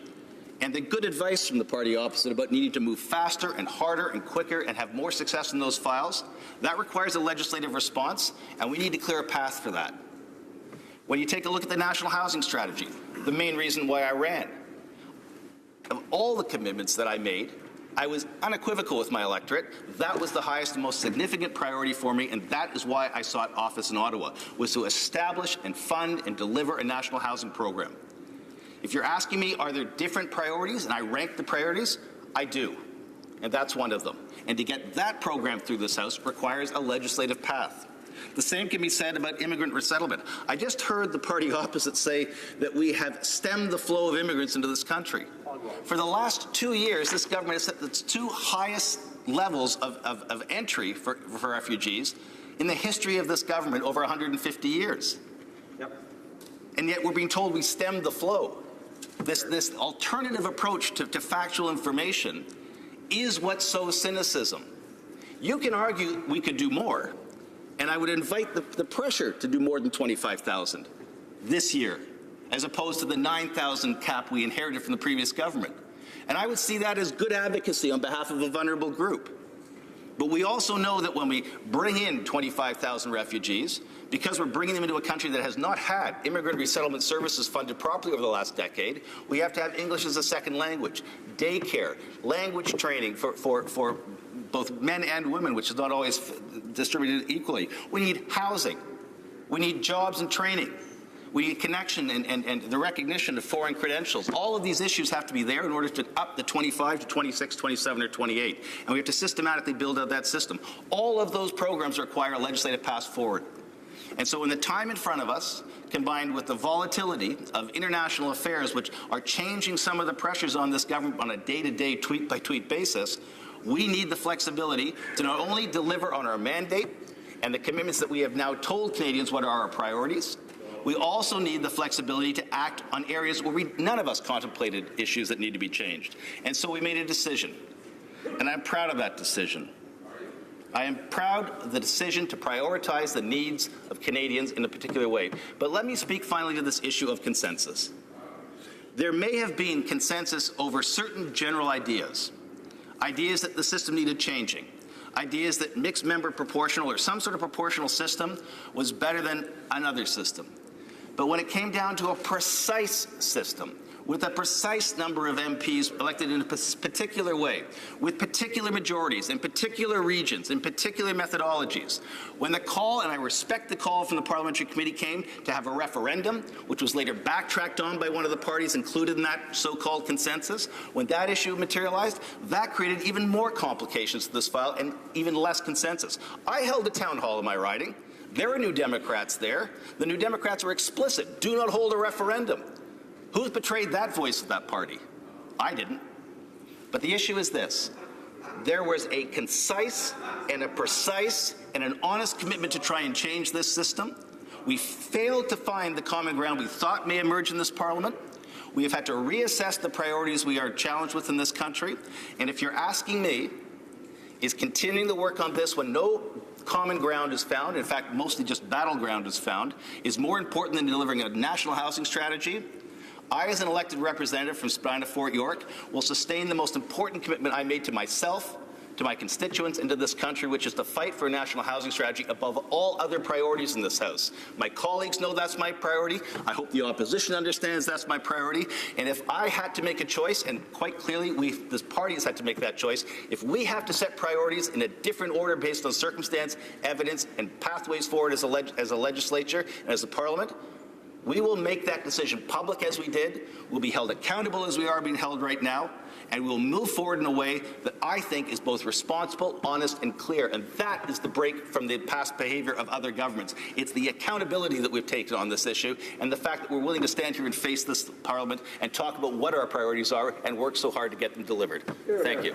and the good advice from the party opposite about needing to move faster and harder and quicker and have more success in those files, that requires a legislative response, and we need to clear a path for that. When you take a look at the National Housing Strategy, the main reason why I ran, of all the commitments that I made, I was unequivocal with my electorate. That was the highest and most significant priority for me, and that is why I sought office in Ottawa, was to establish and fund and deliver a national housing program. If you're asking me, are there different priorities, and I rank the priorities, I do, and that's one of them. And to get that program through this House requires a legislative path. The same can be said about immigrant resettlement. I just heard the party opposite say that we have stemmed the flow of immigrants into this country. For the last 2 years, this government has set its two highest levels of entry for refugees in the history of this government over 150 years. Yep. And yet we're being told we stemmed the flow. This alternative approach to factual information is what sows cynicism. You can argue we could do more, and I would invite the pressure to do more than 25,000 this year, as opposed to the 9,000 cap we inherited from the previous government. And I would see that as good advocacy on behalf of a vulnerable group. But we also know that when we bring in 25,000 refugees, because we're bringing them into a country that has not had immigrant resettlement services funded properly over the last decade, we have to have English as a second language, daycare, language training for both men and women, which is not always distributed equally. We need housing. We need jobs and training. We need connection and the recognition of foreign credentials. All of these issues have to be there in order to up the 25 to 26, 27, or 28. And we have to systematically build out that system. All of those programs require a legislative path forward. And so in the time in front of us, combined with the volatility of international affairs, which are changing some of the pressures on this government on a day-to-day, tweet-by-tweet basis, we need the flexibility to not only deliver on our mandate and the commitments that we have now told Canadians what are our priorities, we also need the flexibility to act on areas where none of us contemplated issues that need to be changed. And so we made a decision, and I'm proud of that decision. I am proud of the decision to prioritize the needs of Canadians in a particular way. But let me speak finally to this issue of consensus. There may have been consensus over certain general ideas that the system needed changing, ideas that mixed member proportional or some sort of proportional system was better than another system. But when it came down to a precise system, with a precise number of MPs elected in a particular way, with particular majorities in particular regions, in particular methodologies, when the call, and I respect the call from the parliamentary committee, came to have a referendum, which was later backtracked on by one of the parties included in that so-called consensus, when that issue materialized, that created even more complications to this file and even less consensus. I held a town hall in my riding. There were New Democrats there. The New Democrats were explicit. Do not hold a referendum. Who's betrayed that voice of that party? I didn't. But the issue is this. There was a concise and a precise and an honest commitment to try and change this system. We failed to find the common ground we thought may emerge in this Parliament. We have had to reassess the priorities we are challenged with in this country. And if you're asking me, is continuing the work on this when no common ground is found, in fact, mostly just battleground is found, is more important than delivering a national housing strategy? I, as an elected representative from Spadina Fort York, will sustain the most important commitment I made to myself, to my constituents, and to this country, which is to fight for a national housing strategy above all other priorities in this House. My colleagues know that's my priority. I hope the opposition understands that's my priority. And if I had to make a choice, and quite clearly this party has had to make that choice, if we have to set priorities in a different order based on circumstance, evidence, and pathways forward as a legislature and as a parliament, we will make that decision public as we did. We'll be held accountable as we are being held right now. And we'll move forward in a way that I think is both responsible, honest, and clear. And that is the break from the past behavior of other governments. It's the accountability that we've taken on this issue and the fact that we're willing to stand here and face this Parliament and talk about what our priorities are and work so hard to get them delivered. Thank you.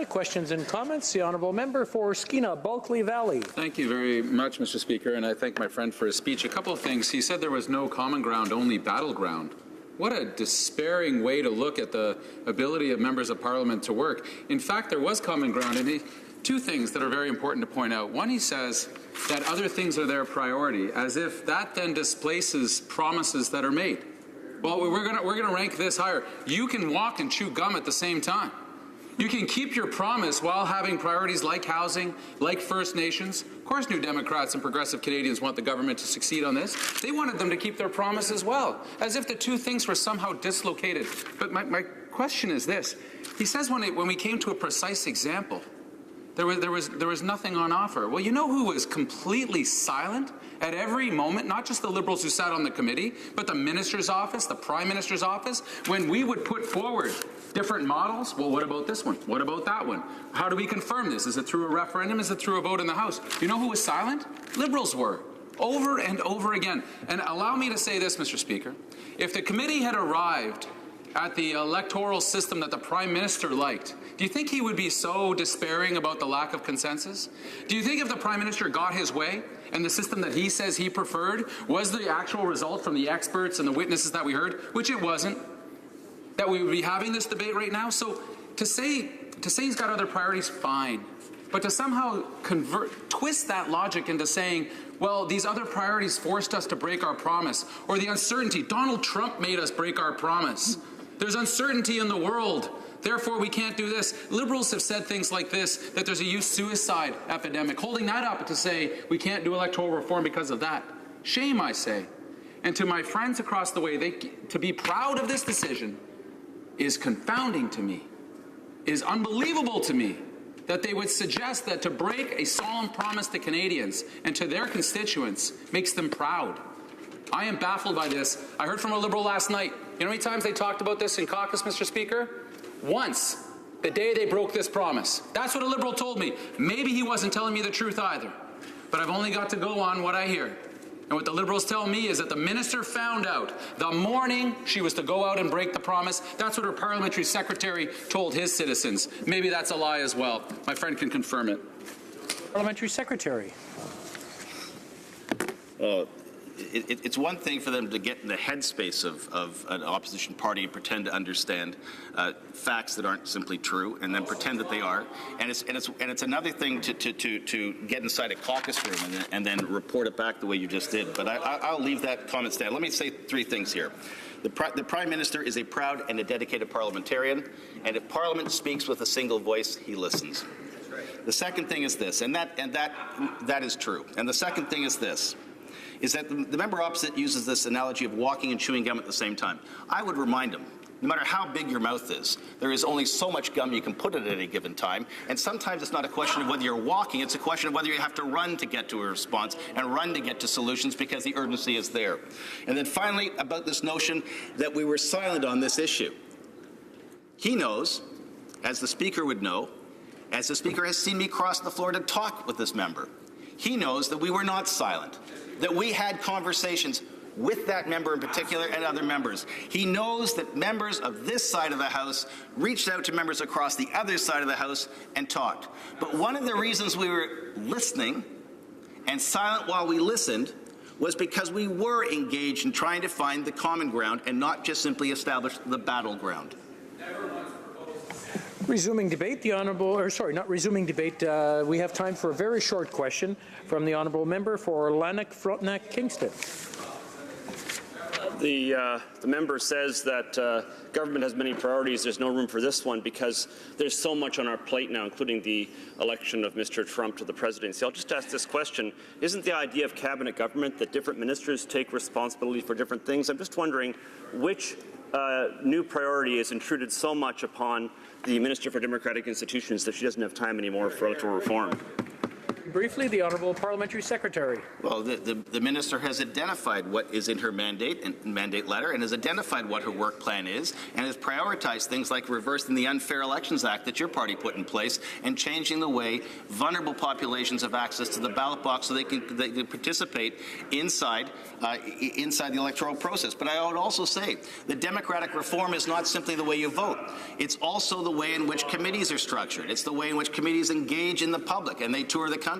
Questions and comments? The Honourable Member for Skeena, Bulkley Valley. Thank you very much, Mr. Speaker, and I thank my friend for his speech. A couple of things. He said there was no common ground, only battleground. What a despairing way to look at the ability of members of Parliament to work. In fact, there was common ground, and two things that are very important to point out. One, he says that other things are their priority, as if that then displaces promises that are made. Well, we're going to rank this higher. You can walk and chew gum at the same time. You can keep your promise while having priorities like housing, like First Nations. Of course, New Democrats and Progressive Canadians want the government to succeed on this. They wanted them to keep their promise as well, as if the two things were somehow dislocated. But my question is this. He says when we came to a precise example, there was nothing on offer. Well, you know who was completely silent at every moment, not just the Liberals who sat on the committee, but the Minister's office, the Prime Minister's office, when we would put forward different models? Well, what about this one? What about that one? How do we confirm this? Is it through a referendum? Is it through a vote in the House? You know who was silent? Liberals were. Over and over again. And allow me to say this, Mr. Speaker. If the committee had arrived at the electoral system that the Prime Minister liked, do you think he would be so despairing about the lack of consensus? Do you think if the Prime Minister got his way and the system that he says he preferred was the actual result from the experts and the witnesses that we heard, which it wasn't, that we would be having this debate right now? So to say he's got other priorities, fine. But to somehow twist that logic into saying, well, these other priorities forced us to break our promise, or the uncertainty, Donald Trump made us break our promise. There's uncertainty in the world. Therefore, we can't do this. Liberals have said things like this, that there's a youth suicide epidemic, holding that up to say we can't do electoral reform because of that. Shame, I say. And to my friends across the way, to be proud of this decision is confounding to me, is unbelievable to me, that they would suggest that to break a solemn promise to Canadians and to their constituents makes them proud. I am baffled by this. I heard from a Liberal last night. You know how many times they talked about this in caucus, Mr. Speaker? Once, the day they broke this promise. That's what a Liberal told me. Maybe he wasn't telling me the truth either. But I've only got to go on what I hear. And what the Liberals tell me is that the minister found out the morning she was to go out and break the promise. That's what her parliamentary secretary told his citizens. Maybe that's a lie as well. My friend can confirm it. Parliamentary secretary. It's one thing for them to get in the headspace of an opposition party and pretend to understand facts that aren't simply true, and then pretend that they are. And it's another thing to get inside a caucus room and then report it back the way you just did. But I'll leave that comment stand. Let me say three things here. The Prime Minister is a proud and a dedicated parliamentarian, and if Parliament speaks with a single voice, he listens. The second thing is this, and that is true. And the second thing is this, is that the member opposite uses this analogy of walking and chewing gum at the same time. I would remind him, no matter how big your mouth is, there is only so much gum you can put at any given time, and sometimes it's not a question of whether you're walking, it's a question of whether you have to run to get to a response and run to get to solutions because the urgency is there. And then finally, about this notion that we were silent on this issue. He knows, as the Speaker would know, as the Speaker has seen me cross the floor to talk with this member, he knows that we were not silent, that we had conversations with that member in particular and other members. He knows that members of this side of the House reached out to members across the other side of the House and talked. But one of the reasons we were listening and silent while we listened was because we were engaged in trying to find the common ground and not just simply establish the battleground. Resuming debate, not resuming debate. We have time for a very short question from the honourable member for Lanark, Frontenac, Kingston. The member says that government has many priorities. There's no room for this one because there's so much on our plate now, including the election of Mr. Trump to the presidency. I'll just ask this question. Isn't the idea of cabinet government that different ministers take responsibility for different things? I'm just wondering which new priority has intruded so much upon the Minister for Democratic Institutions that she doesn't have time anymore for electoral reform. Briefly, the Honourable Parliamentary Secretary. Well, the minister has identified what is in her mandate and mandate letter and has identified what her work plan is and has prioritized things like reversing the Unfair Elections Act that your party put in place and changing the way vulnerable populations have access to the ballot box so they can participate inside the electoral process. But I would also say that democratic reform is not simply the way you vote. It's also the way in which committees are structured. It's the way in which committees engage in the public and they tour the country.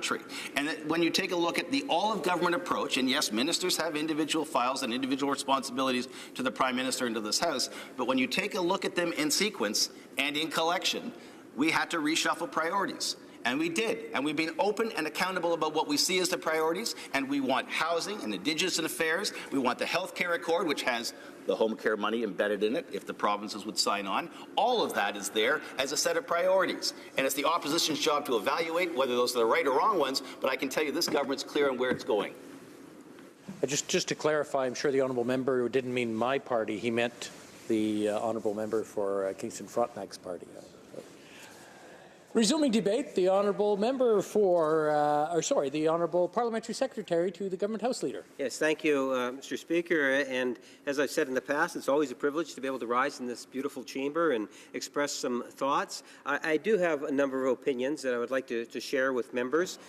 And when you take a look at the all-of-government approach, and yes, ministers have individual files and individual responsibilities to the Prime Minister and to this House, but when you take a look at them in sequence and in collection, we had to reshuffle priorities. And we did. And we've been open and accountable about what we see as the priorities. And we want housing and Indigenous affairs. We want the health care accord, which has the home care money embedded in it, if the provinces would sign on. All of that is there as a set of priorities. And it's the opposition's job to evaluate whether those are the right or wrong ones. But I can tell you this government's clear on where it's going. Just to clarify, I'm sure the honourable member didn't mean my party. He meant the honourable member for Kingston Frontenac's party. Resuming debate, the honourable member for, the honourable parliamentary secretary to the government house leader. Yes, thank you, Mr. Speaker. And as I've said in the past, it's always a privilege to be able to rise in this beautiful chamber and express some thoughts. I do have a number of opinions that I would like to share with members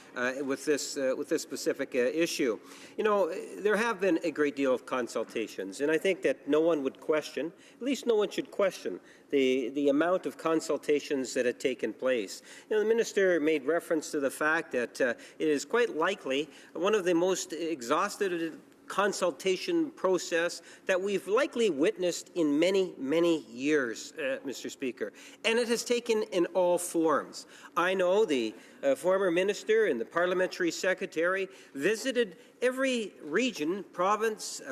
with this specific issue. You know, there have been a great deal of consultations, and I think that no one would question, at least no one should question, the amount of consultations that had taken place. You know, the minister made reference to the fact that it is quite likely one of the most exhaustive consultation process that we've likely witnessed in many, many years, Mr. Speaker. And it has taken in all forms. I know the former minister and the parliamentary secretary visited every region, province,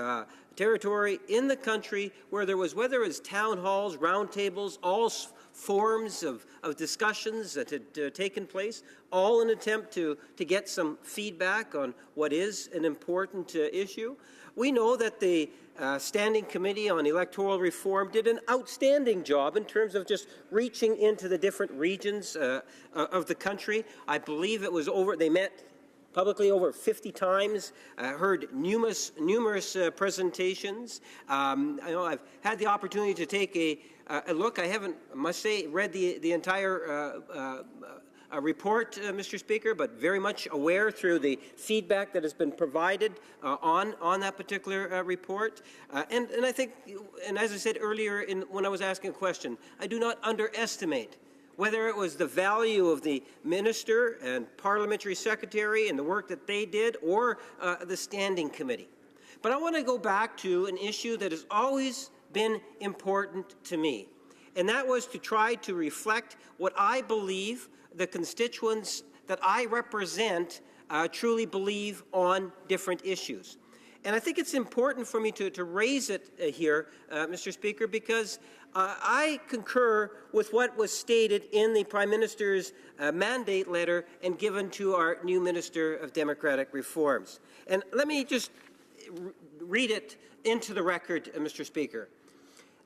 territory in the country where there was, whether it was town halls, roundtables, all forms of discussions that had taken place, all in an attempt to get some feedback on what is an important issue. We know that the Standing Committee on Electoral Reform did an outstanding job in terms of just reaching into the different regions of the country. I believe it was they met publicly over 50 times, heard numerous presentations. I know I've had the opportunity to take a look. I haven't, I must say, read the entire report, Mr. Speaker, but very much aware through the feedback that has been provided on that particular report. And I think, and as I said earlier when I was asking a question, I do not underestimate whether it was the value of the minister and parliamentary secretary and the work that they did, or the Standing Committee. But I want to go back to an issue that has always been important to me, and that was to try to reflect what I believe the constituents that I represent truly believe on different issues. And I think it's important for me to raise it here, Mr. Speaker, because I concur with what was stated in the Prime Minister's mandate letter and given to our new Minister of Democratic Reforms. And let me just read it into the record, Mr. Speaker.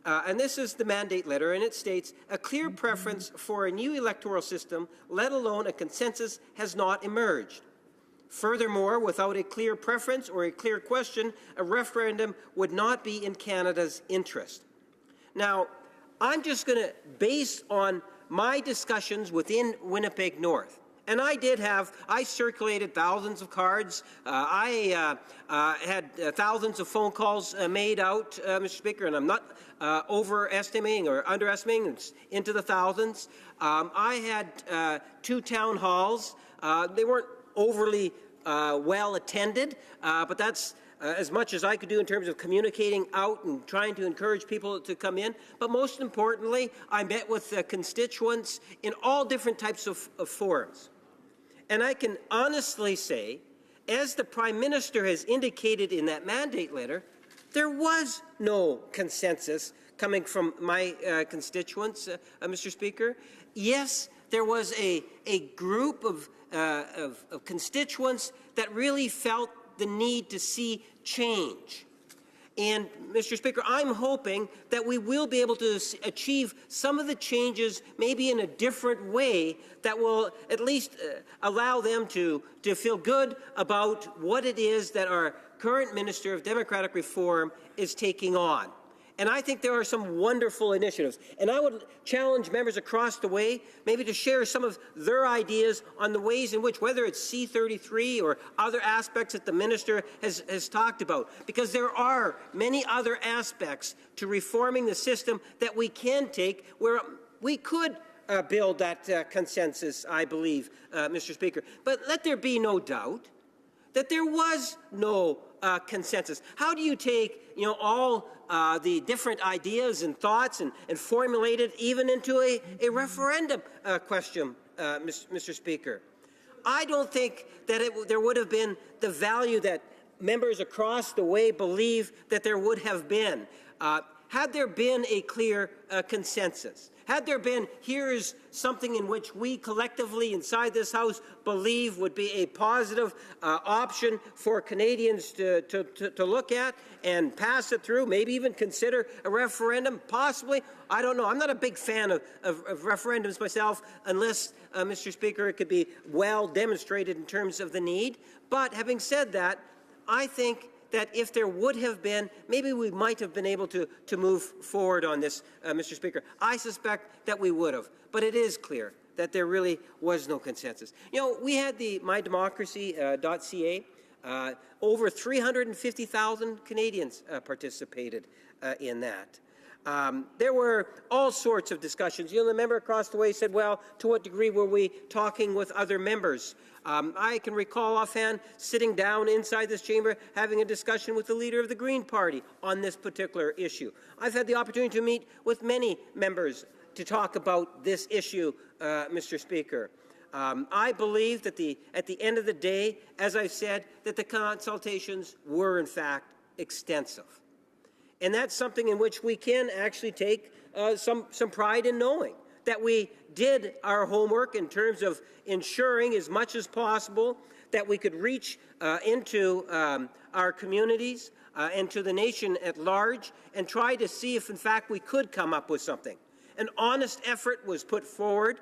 And this is the mandate letter, and it states, "A clear preference for a new electoral system, let alone a consensus, has not emerged. Furthermore, without a clear preference or a clear question, a referendum would not be in Canada's interest." Now, I'm just going to base on my discussions within Winnipeg North. And I circulated thousands of cards. I had thousands of phone calls made out, Mr. Speaker, and I'm not overestimating or underestimating. It's into the thousands. I had 2 town halls. They weren't overly well attended, but that's as much as I could do in terms of communicating out and trying to encourage people to come in. But most importantly, I met with constituents in all different types of forums. And I can honestly say, as the Prime Minister has indicated in that mandate letter, there was no consensus coming from my constituents, Mr. Speaker. Yes, there was a group of constituents that really felt the need to see change. And, Mr. Speaker, I'm hoping that we will be able to achieve some of the changes maybe in a different way that will at least allow them to feel good about what it is that our current Minister of Democratic Reform is taking on. And I think there are some wonderful initiatives. And I would challenge members across the way maybe to share some of their ideas on the ways in which, whether it's C-33 or other aspects that the minister has talked about, because there are many other aspects to reforming the system that we can take where we could build that consensus, I believe, Mr. Speaker. But let there be no doubt that there was no consensus. How do you take, all the different ideas and thoughts and formulate it even into a referendum question, Mr. Speaker. I don't think that there would have been the value that members across the way believe that there would have been. Had there been a clear consensus, had there been, here's something in which we collectively inside this House believe would be a positive option for Canadians to look at and pass it through, maybe even consider a referendum, possibly. I don't know. I'm not a big fan of referendums myself unless, Mr. Speaker, it could be well demonstrated in terms of the need. But having said that, I think that if there would have been, maybe we might have been able to move forward on this, Mr. Speaker. I suspect that we would have, but it is clear that there really was no consensus. You know, we had the mydemocracy.ca. Over 350,000 Canadians participated in that. There were all sorts of discussions. You know, the member across the way said, well, to what degree were we talking with other members? I can recall offhand sitting down inside this chamber having a discussion with the leader of the Green Party on this particular issue. I've had the opportunity to meet with many members to talk about this issue, Mr. Speaker. I believe that at the end of the day, as I said, that the consultations were in fact extensive. And that's something in which we can actually take some pride in knowing that we did our homework in terms of ensuring as much as possible that we could reach into our communities and to the nation at large and try to see if in fact we could come up with something. An honest effort was put forward,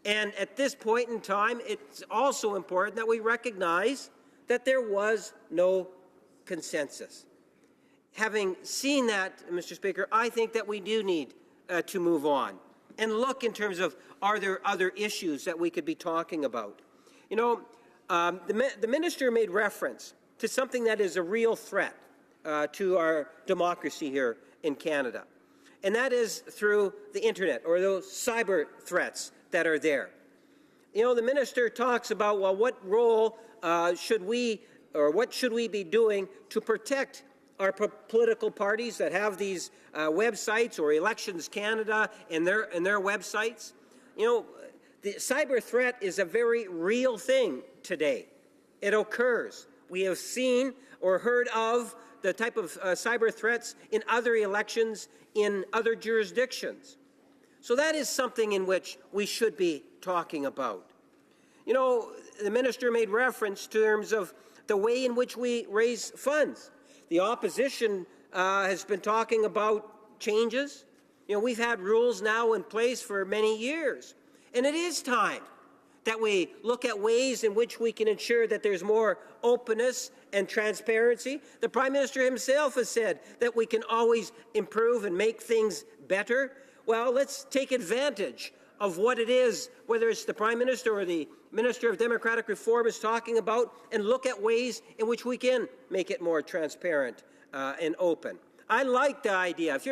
and at this point in time it's also important that we recognize that there was no consensus. Having seen that, Mr. Speaker, I think that we do need to move on and look in terms of, are there other issues that we could be talking about? You know, the minister made reference to something that is a real threat to our democracy here in Canada, and that is through the internet or those cyber threats that are there. You know, the minister talks about, well, what role should we be doing to protect our political parties that have these websites, or Elections Canada and their websites. You know, the cyber threat is a very real thing today. It occurs. We have seen or heard of the type of cyber threats in other elections in other jurisdictions. So that is something in which we should be talking about. You know, the minister made reference to terms of the way in which we raise funds. The opposition has been talking about changes. You know, we've had rules now in place for many years, and it is time that we look at ways in which we can ensure that there's more openness and transparency. The Prime Minister himself has said that we can always improve and make things better. Well, let's take advantage of what it is, whether it's the Prime Minister or the Minister of Democratic Reform is talking about, and look at ways in which we can make it more transparent and open. I like the idea. If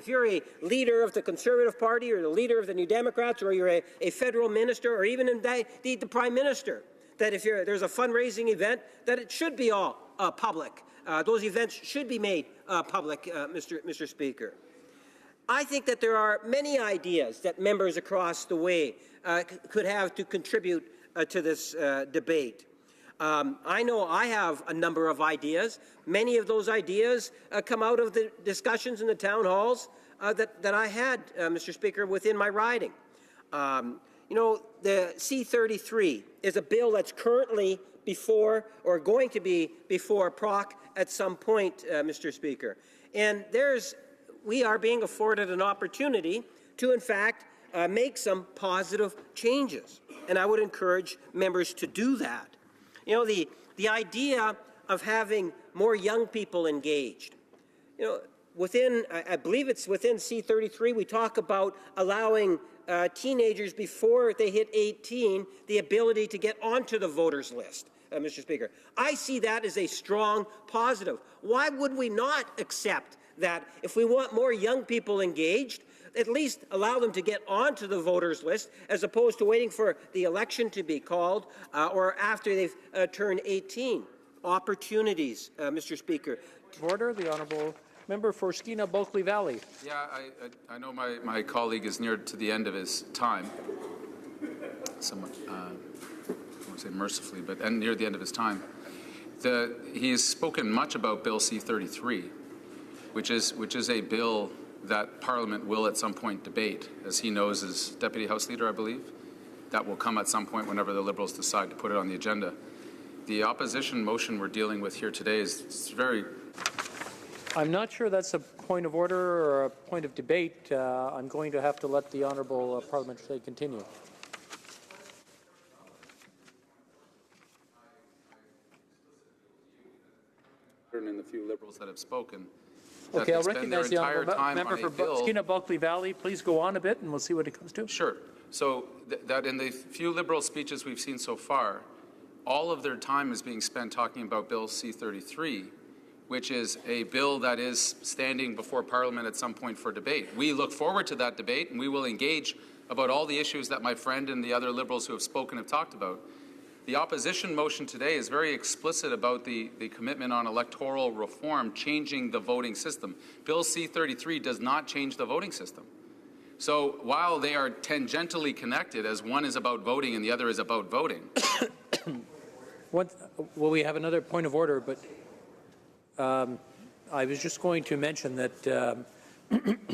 you're a leader of the Conservative Party or the leader of the New Democrats, or you're a federal minister, or even indeed the Prime Minister, that if there's a fundraising event, that it should be all public. Those events should be made public, Mr. Speaker. I think that there are many ideas that members across the way could have to contribute to this debate. I know I have a number of ideas. Many of those ideas come out of the discussions in the town halls that I had, Mr. Speaker, within my riding. You know, the C-33 is a bill that's currently before, or going to be before PROC at some point, Mr. Speaker. And we are being afforded an opportunity to, in fact, make some positive changes. And I would encourage members to do that. You know, the idea of having more young people engaged. You know, I believe it's within C-33, we talk about allowing teenagers before they hit 18 the ability to get onto the voters list, Mr. Speaker. I see that as a strong positive. Why would we not accept that if we want more young people engaged, at least allow them to get onto the voters list as opposed to waiting for the election to be called or after they've turned 18. Opportunities, Mr. Speaker. Order, the Honourable Member for Skeena-Bulkley Valley. Yeah, I know my colleague is near to the end of his time. somewhat, I won't say mercifully, but near the end of his time. He has spoken much about Bill C-33, which is a bill that Parliament will at some point debate, as he knows as Deputy House Leader, I believe. That will come at some point whenever the Liberals decide to put it on the agenda. The opposition motion we're dealing with here today is very... I'm not sure that's a point of order or a point of debate. I'm going to have to let the honourable parliamentary continue. And the few Liberals that have spoken. Okay, I'll recognize the honourable member for Skeena Bulkley Valley. Please go on a bit, and we'll see what it comes to. Sure. So that in the few Liberal speeches we've seen so far, all of their time is being spent talking about Bill C-33, which is a bill that is standing before Parliament at some point for debate. We look forward to that debate, and we will engage about all the issues that my friend and the other Liberals who have spoken have talked about. The opposition motion today is very explicit about the commitment on electoral reform changing the voting system. Bill C-33 does not change the voting system. So while they are tangentially connected, as one is about voting and the other is about voting. Well, we have another point of order, but I was just going to mention that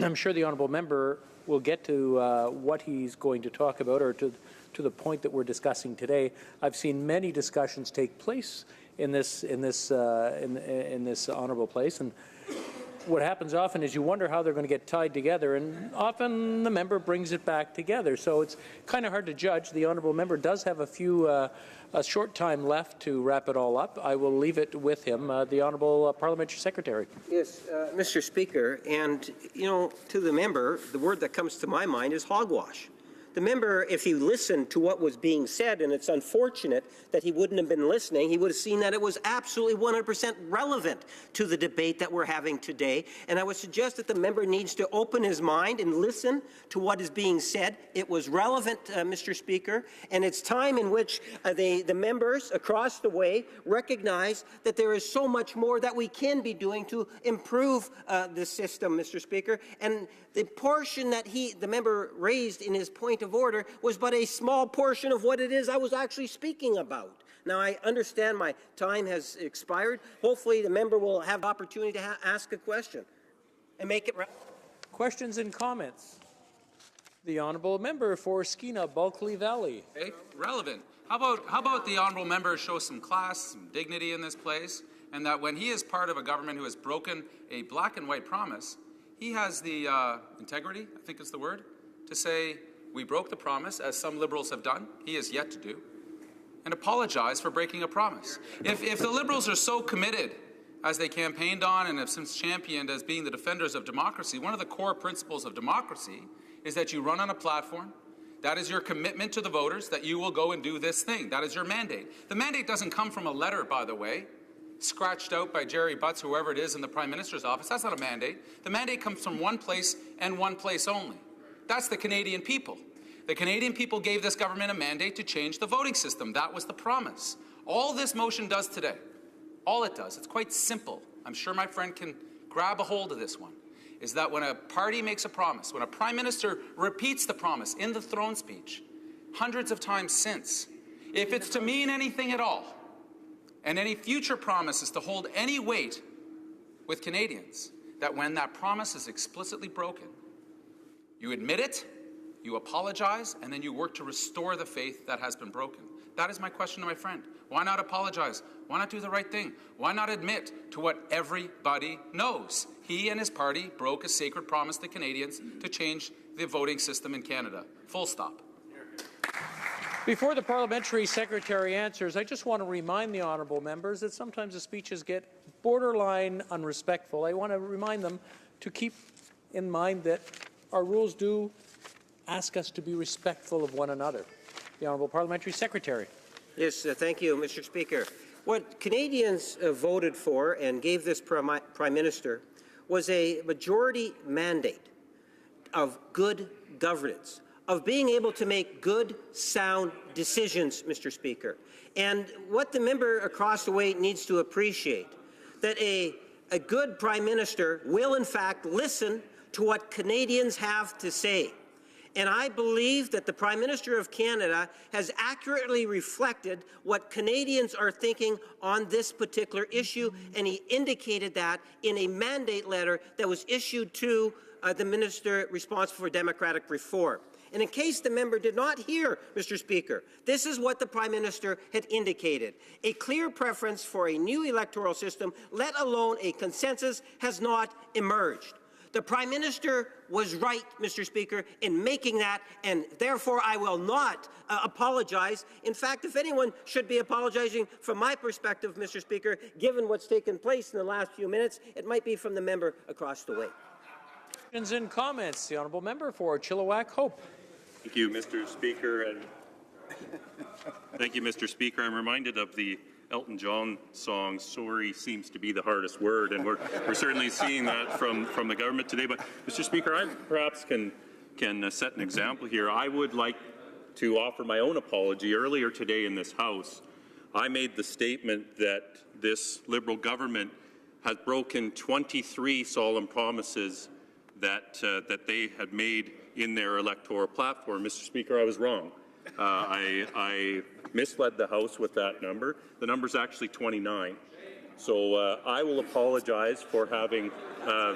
I'm sure the honourable member will get to what he's going to talk about, or to the point that we're discussing today. I've seen many discussions take place in this honourable place, and what happens often is you wonder how they're going to get tied together, and often the member brings it back together. So it's kind of hard to judge. The honourable member does have a short time left to wrap it all up. I will leave it with him, the honourable parliamentary secretary. Yes, Mr. Speaker, and to the member, the word that comes to my mind is hogwash. The member, if he listened to what was being said, and it's unfortunate that he wouldn't have been listening, he would have seen that it was absolutely 100% relevant to the debate that we're having today. And I would suggest that the member needs to open his mind and listen to what is being said. It was relevant, Mr. Speaker, and it's time in which the members across the way recognize that there is so much more that we can be doing to improve the system, Mr. Speaker. And the portion that the member raised in his point of order was but a small portion of what it is I was actually speaking about. Now, I understand my time has expired. Hopefully, the member will have the opportunity to ask a question and make it relevant. Questions and comments? The honourable member for Skeena Bulkley Valley. Okay, relevant. How about the honourable member show some class, some dignity in this place, and that when he is part of a government who has broken a black and white promise, he has the integrity, I think is the word, to say, we broke the promise, as some Liberals have done, he has yet to do, and apologize for breaking a promise. If the Liberals are so committed, as they campaigned on and have since championed as being the defenders of democracy, one of the core principles of democracy is that you run on a platform. That is your commitment to the voters, that you will go and do this thing. That is your mandate. The mandate doesn't come from a letter, by the way, scratched out by Jerry Butts, whoever it is in the Prime Minister's office. That's not a mandate. The mandate comes from one place and one place only. That's the Canadian people. The Canadian people gave this government a mandate to change the voting system. That was the promise. All this motion does today, all it does, it's quite simple. I'm sure my friend can grab a hold of this one, is that when a party makes a promise, when a Prime Minister repeats the promise in the throne speech hundreds of times since, if it's to mean anything at all, and any future promise is to hold any weight with Canadians, that when that promise is explicitly broken, you admit it, you apologize, and then you work to restore the faith that has been broken. That is my question to my friend. Why not apologize? Why not do the right thing? Why not admit to what everybody knows? He and his party broke a sacred promise to Canadians to change the voting system in Canada. Full stop. Before the parliamentary secretary answers, I just want to remind the honourable members that sometimes the speeches get borderline unrespectful. I want to remind them to keep in mind that our rules do ask us to be respectful of one another. The honourable parliamentary secretary. Yes, thank you, Mr. Speaker. What Canadians voted for and gave this Prime Minister was a majority mandate of good governance, of being able to make good, sound decisions, Mr. Speaker. And what the member across the way needs to appreciate, that a good Prime Minister will, in fact, listen to what Canadians have to say. And I believe that the Prime Minister of Canada has accurately reflected what Canadians are thinking on this particular issue, and he indicated that in a mandate letter that was issued to the Minister responsible for democratic reform. And in case the member did not hear, Mr. Speaker, this is what the Prime Minister had indicated. A clear preference for a new electoral system, let alone a consensus, has not emerged. The Prime Minister was right, Mr. Speaker, in making that, and therefore I will not apologize. In fact, if anyone should be apologizing from my perspective, Mr. Speaker, given what's taken place in the last few minutes, it might be from the member across the way. Questions and comments. The honourable member for Chilliwack Hope. Thank you, Mr. Speaker. And thank you, Mr. Speaker. I'm reminded of the Elton John song, "Sorry seems to be the hardest word," and we're certainly seeing that from the government today. But, Mr. Speaker, I perhaps can set an example here. I would like to offer my own apology. Earlier today in this House, I made the statement that this Liberal government has broken 23 solemn promises that they had made in their electoral platform. Mr. Speaker, I was wrong. I misled the House with that number. The number's actually 29. So I will apologize for having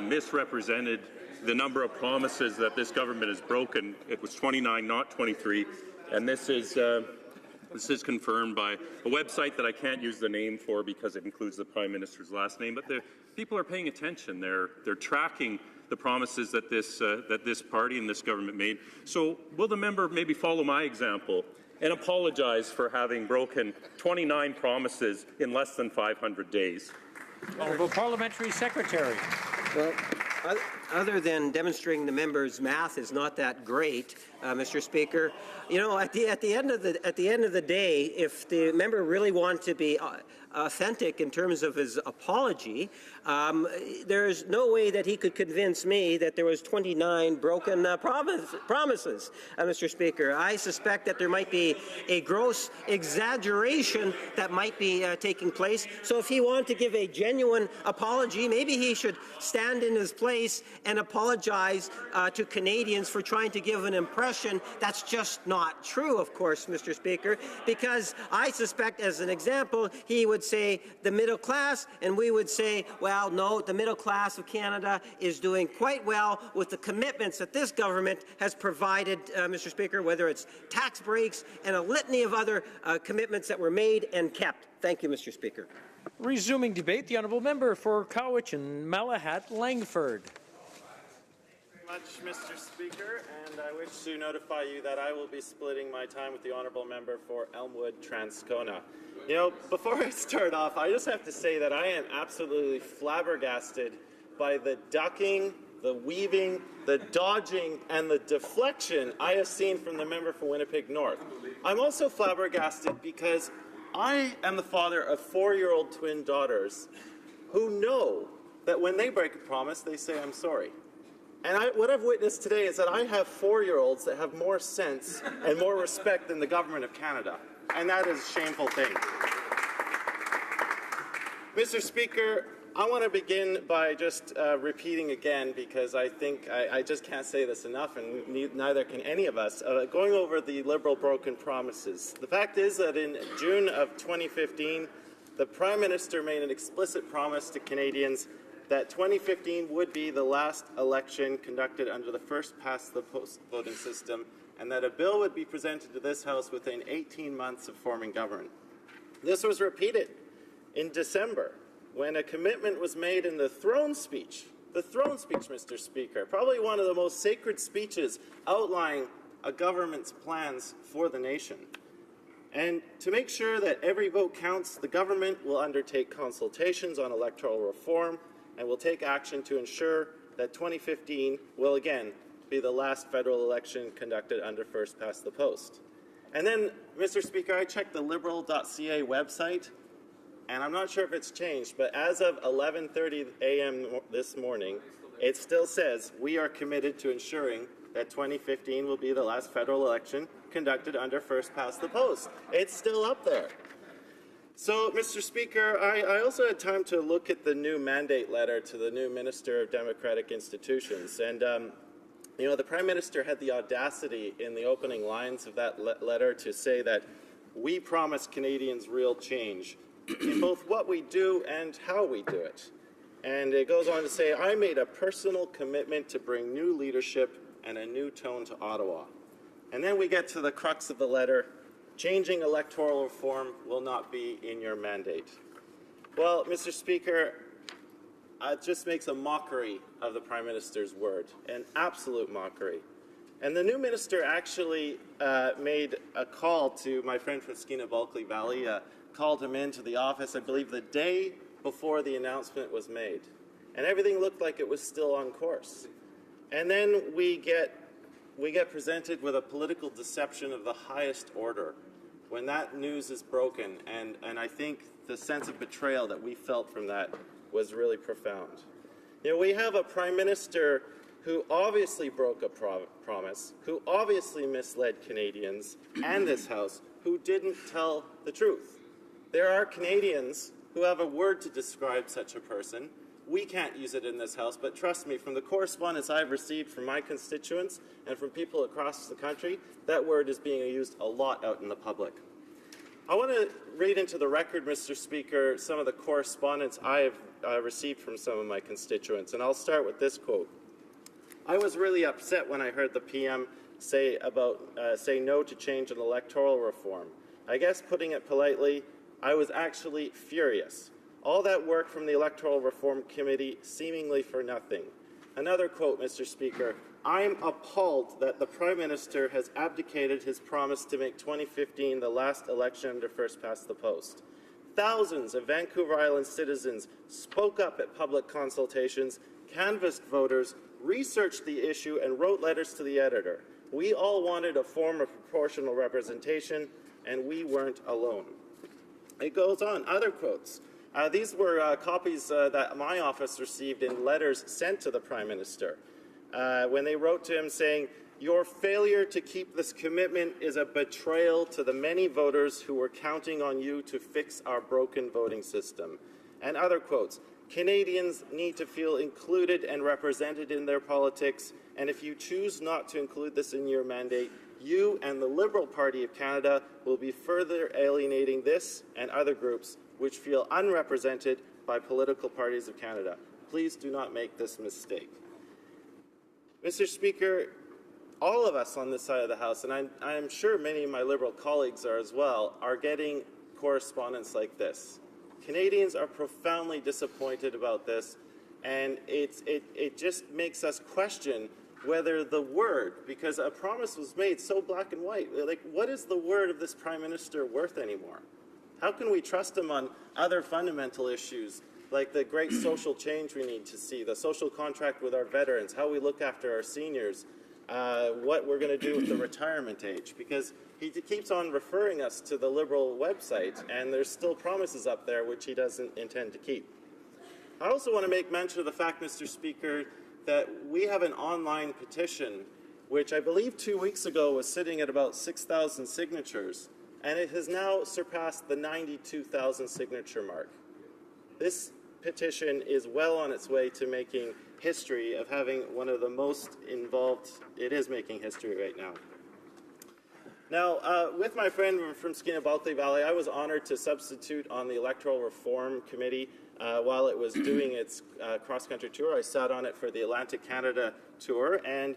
misrepresented the number of promises that this government has broken. It was 29, not 23. And this is confirmed by a website that I can't use the name for because it includes the Prime Minister's last name. But the people are paying attention. They're tracking the promises that this party and this government made. So will the member maybe follow my example and apologize for having broken 29 promises in less than 500 days? Honourable Parliamentary Secretary. Well, other than demonstrating the member's math is not that great, Mr. Speaker, you know, at the end of the day, if the member really wants to be authentic in terms of his apology, there's no way that he could convince me that there was 29 broken promises, Mr. Speaker. I suspect that there might be a gross exaggeration that might be taking place. So if he wanted to give a genuine apology, maybe he should stand in his place and apologize to Canadians for trying to give an impression that's just not true, of course, Mr. Speaker, because I suspect, as an example, he would say the middle class, and we would say, well, no, the middle class of Canada is doing quite well with the commitments that this government has provided, Mr. Speaker, whether it's tax breaks and a litany of other commitments that were made and kept. Thank you, Mr. Speaker. Resuming debate, the honourable member for Cowichan and Malahat Langford. Much, Mr. Speaker, and I wish to notify you that I will be splitting my time with the honourable member for Elmwood Transcona. You know, before I start off, I just have to say that I am absolutely flabbergasted by the ducking, the weaving, the dodging, and the deflection I have seen from the member for Winnipeg North. I'm also flabbergasted because I am the father of 4-year-old twin daughters who know that when they break a promise, they say, "I'm sorry." And what I've witnessed today is that I have 4-year-olds that have more sense and more respect than the government of Canada. And that is a shameful thing. Mr. Speaker, I want to begin by just repeating again, because I think I just can't say this enough, and neither can any of us, going over the Liberal broken promises. The fact is that in June of 2015, the Prime Minister made an explicit promise to Canadians that 2015 would be the last election conducted under the first-past-the-post voting system, and that a bill would be presented to this House within 18 months of forming government. This was repeated in December, when a commitment was made in the throne speech, Mr. Speaker, probably one of the most sacred speeches outlining a government's plans for the nation. And to make sure that every vote counts, the government will undertake consultations on electoral reform and will take action to ensure that 2015 will again be the last federal election conducted under first-past-the-post. And then, Mr. Speaker, I checked the Liberal.ca website, and I'm not sure if it's changed, but as of 11:30 a.m. this morning, it still says we are committed to ensuring that 2015 will be the last federal election conducted under first-past-the-post. It's still up there. So, Mr. Speaker, I also had time to look at the new mandate letter to the new Minister of Democratic Institutions, and You know, the Prime Minister had the audacity in the opening lines of that letter to say that we promise Canadians real change in both what we do and how we do it. And it goes on to say, I made a personal commitment to bring new leadership and a new tone to Ottawa. And then we get to the crux of the letter, changing electoral reform will not be in your mandate. Well, Mr. Speaker, it just makes a mockery of the Prime Minister's word, an absolute mockery. And the new minister actually made a call to my friend from Skeena-Bulkley Valley, called him into the office, I believe, the day before the announcement was made. And everything looked like it was still on course. And then we get presented with a political deception of the highest order when that news is broken. And I think the sense of betrayal that we felt from that was really profound. You know, we have a Prime Minister who obviously broke a promise, who obviously misled Canadians and this House, who didn't tell the truth. There are Canadians who have a word to describe such a person. We can't use it in this House, but trust me, from the correspondence I've received from my constituents and from people across the country, that word is being used a lot out in the public. I want to read into the record, Mr. Speaker, some of the correspondence I have received from some of my constituents, and I'll start with this quote. I was really upset when I heard the PM say no to change in electoral reform. I guess, putting it politely, I was actually furious. All that work from the Electoral Reform Committee seemingly for nothing. Another quote, Mr. Speaker, I'm appalled that the Prime Minister has abdicated his promise to make 2015 the last election under first past the post. Thousands of Vancouver Island citizens spoke up at public consultations, canvassed voters, researched the issue, and wrote letters to the editor. We all wanted a form of proportional representation, and we weren't alone. It goes on. Other quotes. These were copies that my office received in letters sent to the Prime Minister when they wrote to him saying, your failure to keep this commitment is a betrayal to the many voters who were counting on you to fix our broken voting system. And other quotes, Canadians need to feel included and represented in their politics, and if you choose not to include this in your mandate, you and the Liberal Party of Canada will be further alienating this and other groups which feel unrepresented by political parties of Canada. Please do not make this mistake. Mr. Speaker, all of us on this side of the House, and I'm sure many of my Liberal colleagues are as well, are getting correspondence like this. Canadians are profoundly disappointed about this, and it just makes us question whether the word, because a promise was made so black and white, like what is the word of this Prime Minister worth anymore? How can we trust him on other fundamental issues like the great social change we need to see, the social contract with our veterans, how we look after our seniors, what we're going to do with the retirement age? Because he keeps on referring us to the Liberal website, and there's still promises up there which he doesn't intend to keep. I also want to make mention of the fact, Mr. Speaker, that we have an online petition which I believe 2 weeks ago was sitting at about 6,000 signatures, and it has now surpassed the 92,000 signature mark. This petition is well on its way to making history, of having one of the most involved. It is making history right now. Now, with my friend from Skeena-Bulkley Valley, I was honored to substitute on the Electoral Reform Committee while it was doing its cross-country tour. I sat on it for the Atlantic Canada tour, and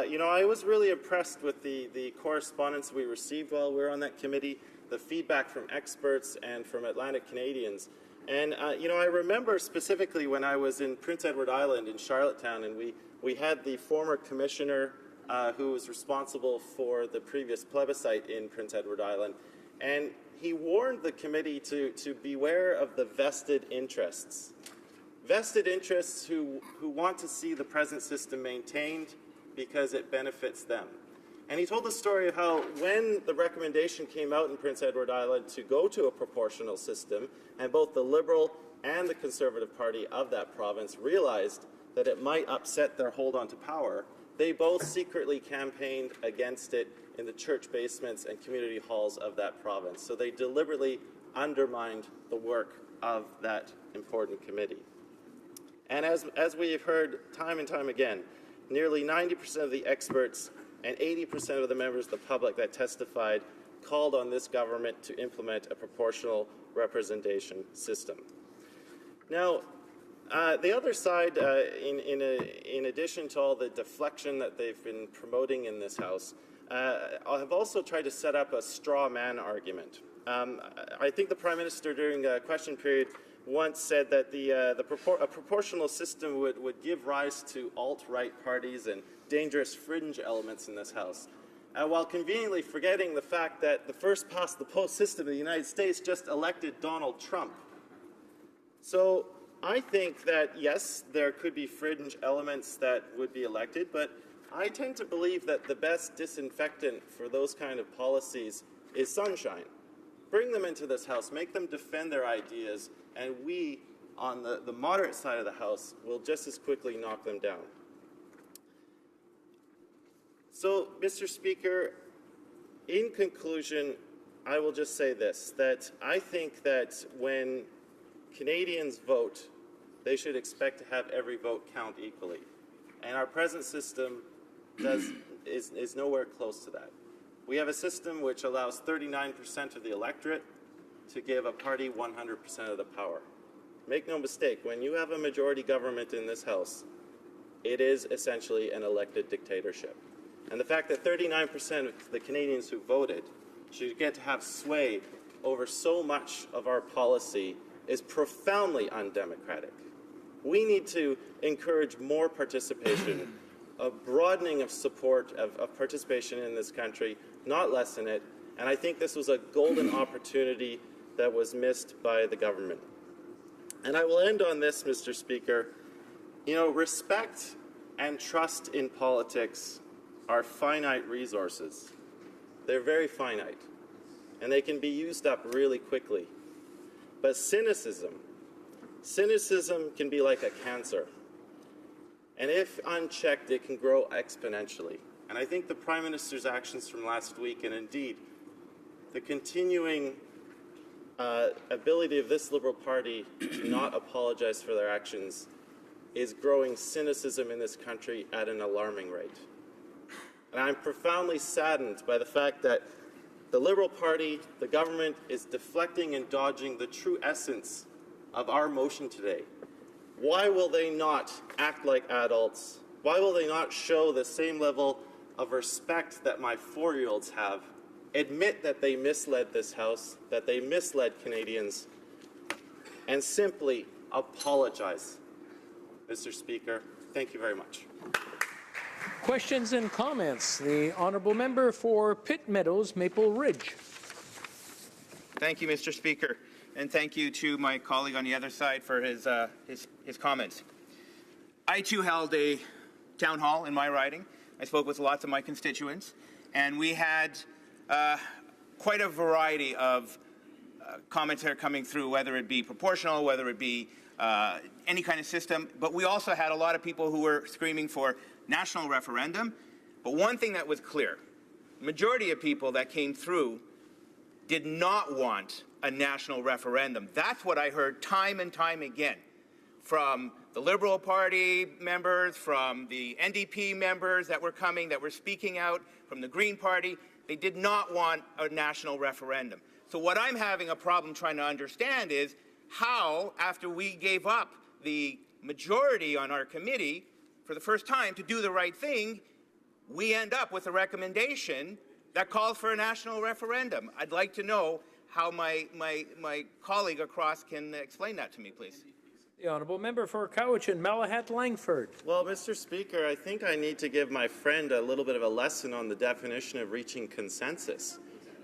you know, I was really impressed with the correspondence we received while we were on that committee, the feedback from experts and from Atlantic Canadians. And you know, I remember specifically when I was in Prince Edward Island in Charlottetown, and we had the former commissioner who was responsible for the previous plebiscite in Prince Edward Island, and he warned the committee to beware of the vested interests. Vested interests who want to see the present system maintained because it benefits them. And he told the story of how when the recommendation came out in Prince Edward Island to go to a proportional system, and both the Liberal and the Conservative Party of that province realized that it might upset their hold on to power, they both secretly campaigned against it in the church basements and community halls of that province. So they deliberately undermined the work of that important committee. And as we've heard time and time again, Nearly 90% of the experts and 80% of the members of the public that testified called on this government to implement a proportional representation system. Now, the other side, in addition to all the deflection that they've been promoting in this House, have also tried to set up a straw man argument. I think the Prime Minister during a question period once said that a proportional system would give rise to alt-right parties and dangerous fringe elements in this House, while conveniently forgetting the fact that the first past the post system in the United States just elected Donald Trump. So I think that, yes, there could be fringe elements that would be elected, but I tend to believe that the best disinfectant for those kind of policies is sunshine. Bring them into this House, make them defend their ideas, and we, on the moderate side of the House, will just as quickly knock them down. So, Mr. Speaker, in conclusion, I will just say this, that I think that when Canadians vote, they should expect to have every vote count equally. And our present system is nowhere close to that. We have a system which allows 39% of the electorate to give a party 100% of the power. Make no mistake, when you have a majority government in this House, it is essentially an elected dictatorship. And the fact that 39% of the Canadians who voted should get to have sway over so much of our policy is profoundly undemocratic. We need to encourage more participation, a broadening of support, of participation in this country, not lessen it. And I think this was a golden opportunity that was missed by the government. And I will end on this, Mr. Speaker. You know, respect and trust in politics are finite resources. They're very finite, and they can be used up really quickly. But cynicism can be like a cancer. And if unchecked, it can grow exponentially. And I think the Prime Minister's actions from last week, and indeed the continuing ability of this Liberal Party to not apologize for their actions, is growing cynicism in this country at an alarming rate. And I'm profoundly saddened by the fact that the Liberal Party, the government, is deflecting and dodging the true essence of our motion today. Why will they not act like adults? Why will they not show the same level of respect that my 4-year-olds have? Admit that they misled this House, that they misled Canadians, and simply apologize. Mr. Speaker, thank you very much. Questions and comments. The honourable member for Pitt Meadows, Maple Ridge. Thank you, Mr. Speaker, and thank you to my colleague on the other side for his comments. I too held a town hall in my riding. I spoke with lots of my constituents, and we had quite a variety of comments that are coming through, whether it be proportional, whether it be any kind of system. But we also had a lot of people who were screaming for national referendum. But one thing that was clear, the majority of people that came through did not want a national referendum. That's what I heard time and time again from the Liberal Party members, from the NDP members that were coming, that were speaking out, from the Green Party. They did not want a national referendum. So what I'm having a problem trying to understand is how, after we gave up the majority on our committee for the first time to do the right thing, we end up with a recommendation that calls for a national referendum. I'd like to know how my colleague across can explain that to me, please. The honourable member for Cowichan, Malahat Langford. Well, Mr. Speaker, I think I need to give my friend a little bit of a lesson on the definition of reaching consensus.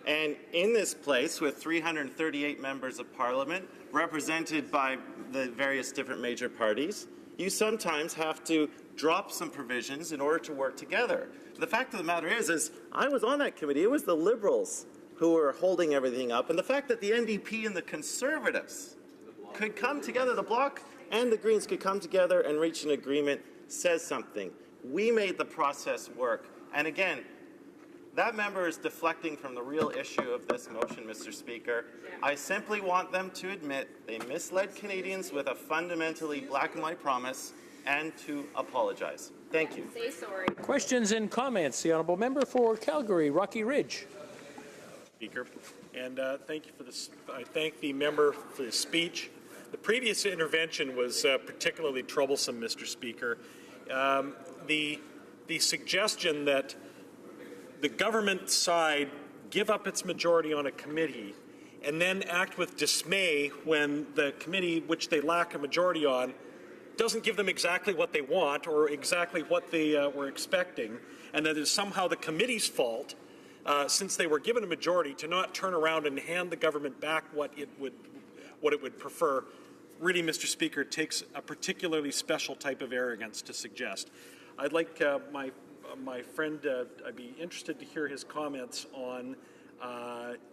And in this place, with 338 members of Parliament, represented by the various different major parties, you sometimes have to drop some provisions in order to work together. The fact of the matter is I was on that committee. It was the Liberals who were holding everything up. And the fact that the NDP and the Conservatives could come together, the Bloc and the Greens could come together and reach an agreement, says something. We made the process work. And again, that member is deflecting from the real issue of this motion, Mr. Speaker. I simply want them to admit they misled Canadians with a fundamentally black and white promise, and to apologize. Thank you. Say sorry. Questions and comments? The honourable member for Calgary, Rocky Ridge. Speaker, and thank you for this. I thank the member for his speech. The previous intervention was particularly troublesome, Mr. Speaker. The suggestion that the government side give up its majority on a committee and then act with dismay when the committee, which they lack a majority on, doesn't give them exactly what they want or exactly what they were expecting, and that it's somehow the committee's fault, since they were given a majority, to not turn around and hand the government back what it would prefer. Really, Mr. Speaker, it takes a particularly special type of arrogance to suggest. I'd like my friend, I'd be interested to hear his comments on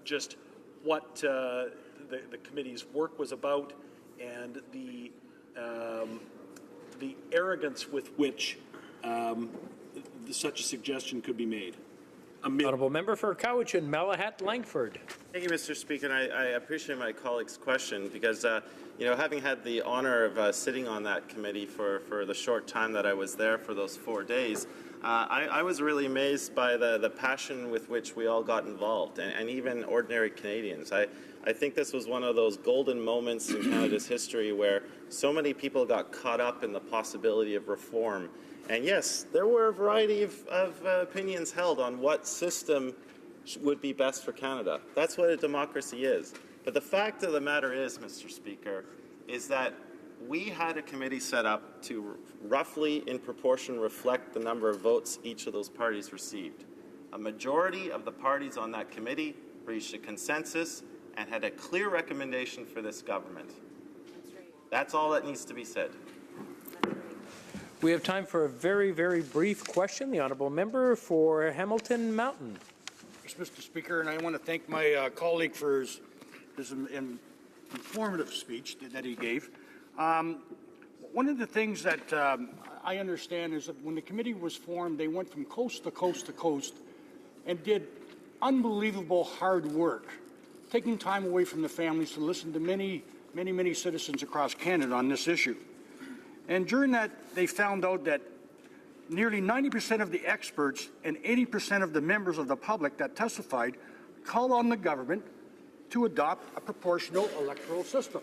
just what the committee's work was about and the arrogance with which such a suggestion could be made. Honourable member for Cowichan, Malahat Langford. Thank you, Mr. Speaker, and I appreciate my colleague's question because, having had the honor of sitting on that committee for the short time that I was there for those 4 days, I was really amazed by the passion with which we all got involved, and even ordinary Canadians. I think this was one of those golden moments in Canada's history where so many people got caught up in the possibility of reform. And yes, there were a variety of opinions held on what system would be best for Canada. That's what a democracy is. But the fact of the matter is, Mr. Speaker, is that we had a committee set up to roughly in proportion reflect the number of votes each of those parties received. A majority of the parties on that committee reached a consensus and had a clear recommendation for this government. That's all that needs to be said. We have time for a very, very brief question. The honourable member for Hamilton Mountain. Yes, Mr. Speaker, and I want to thank my colleague for his informative speech that he gave. One of the things that I understand is that when the committee was formed, they went from coast to coast to coast and did unbelievable hard work, taking time away from the families to listen to many, many, many citizens across Canada on this issue. And during that, they found out that nearly 90% of the experts and 80% of the members of the public that testified called on the government to adopt a proportional electoral system.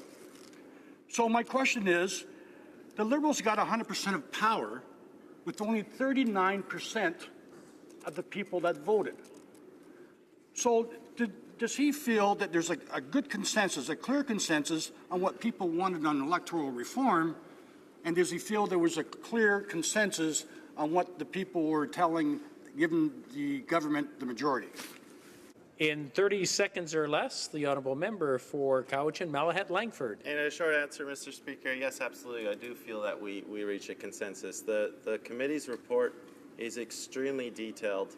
So my question is, the Liberals got 100% of power with only 39% of the people that voted. So does he feel that there's a good consensus, a clear consensus on what people wanted on electoral reform? And does he feel there was a clear consensus on what the people were giving the government the majority? In 30 seconds or less, the honourable member for Cowichan, Malahat Langford. In a short answer, Mr. Speaker, yes, absolutely. I do feel that we reach a consensus. The committee's report is extremely detailed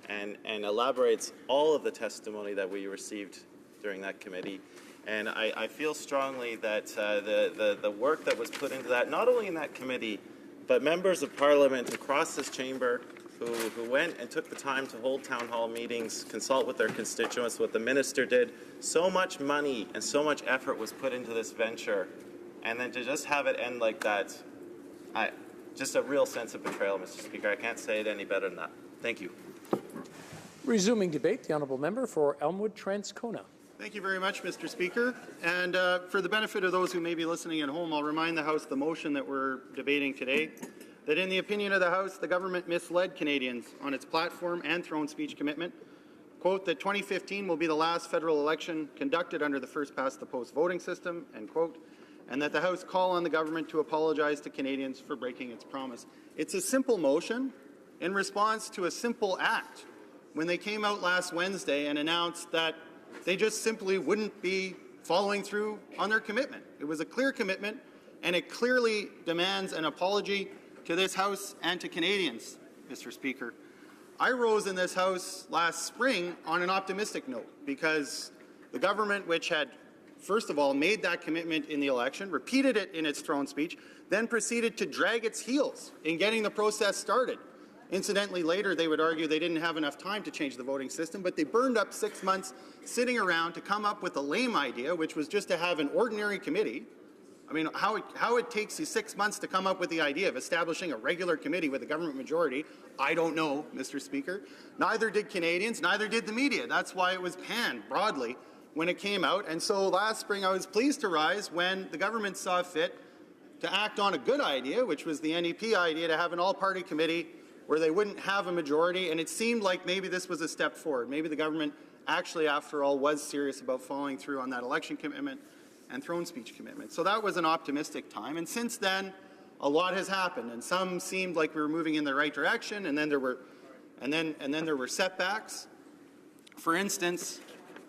and elaborates all of the testimony that we received during that committee. And I feel strongly that the work that was put into that, not only in that committee, but members of Parliament across this chamber who went and took the time to hold town hall meetings, consult with their constituents, what the minister did. So much money and so much effort was put into this venture. And then to just have it end like that, just a real sense of betrayal, Mr. Speaker. I can't say it any better than that. Thank you. Resuming debate, the honourable member for Elmwood Transcona. Thank you very much, Mr. Speaker. And for the benefit of those who may be listening at home, I'll remind the House the motion that we're debating today, that in the opinion of the House, the government misled Canadians on its platform and throne speech commitment. Quote, that 2015 will be the last federal election conducted under the first-past-the-post voting system, end quote, and that the House call on the government to apologize to Canadians for breaking its promise. It's a simple motion in response to a simple act when they came out last Wednesday and announced that they just simply wouldn't be following through on their commitment. It was a clear commitment, and it clearly demands an apology to this House and to Canadians, Mr. Speaker. I rose in this House last spring on an optimistic note because the government, which had, first of all, made that commitment in the election, repeated it in its throne speech, then proceeded to drag its heels in getting the process started. Incidentally, later they would argue they didn't have enough time to change the voting system, but they burned up 6 months sitting around to come up with a lame idea, which was just to have an ordinary committee I mean, how it takes you 6 months to come up with the idea of establishing a regular committee with a government majority, I don't know, Mr. Speaker. Neither did Canadians, neither did the media. That's why it was panned broadly when it came out. And so last spring I was pleased to rise when the government saw fit to act on a good idea, which was the NDP idea to have an all-party committee where they wouldn't have a majority. And it seemed like maybe this was a step forward. Maybe the government actually, after all, was serious about following through on that election commitment and throne speech commitment. So that was an optimistic time. And since then, a lot has happened. And some seemed like we were moving in the right direction, and then there were setbacks. For instance,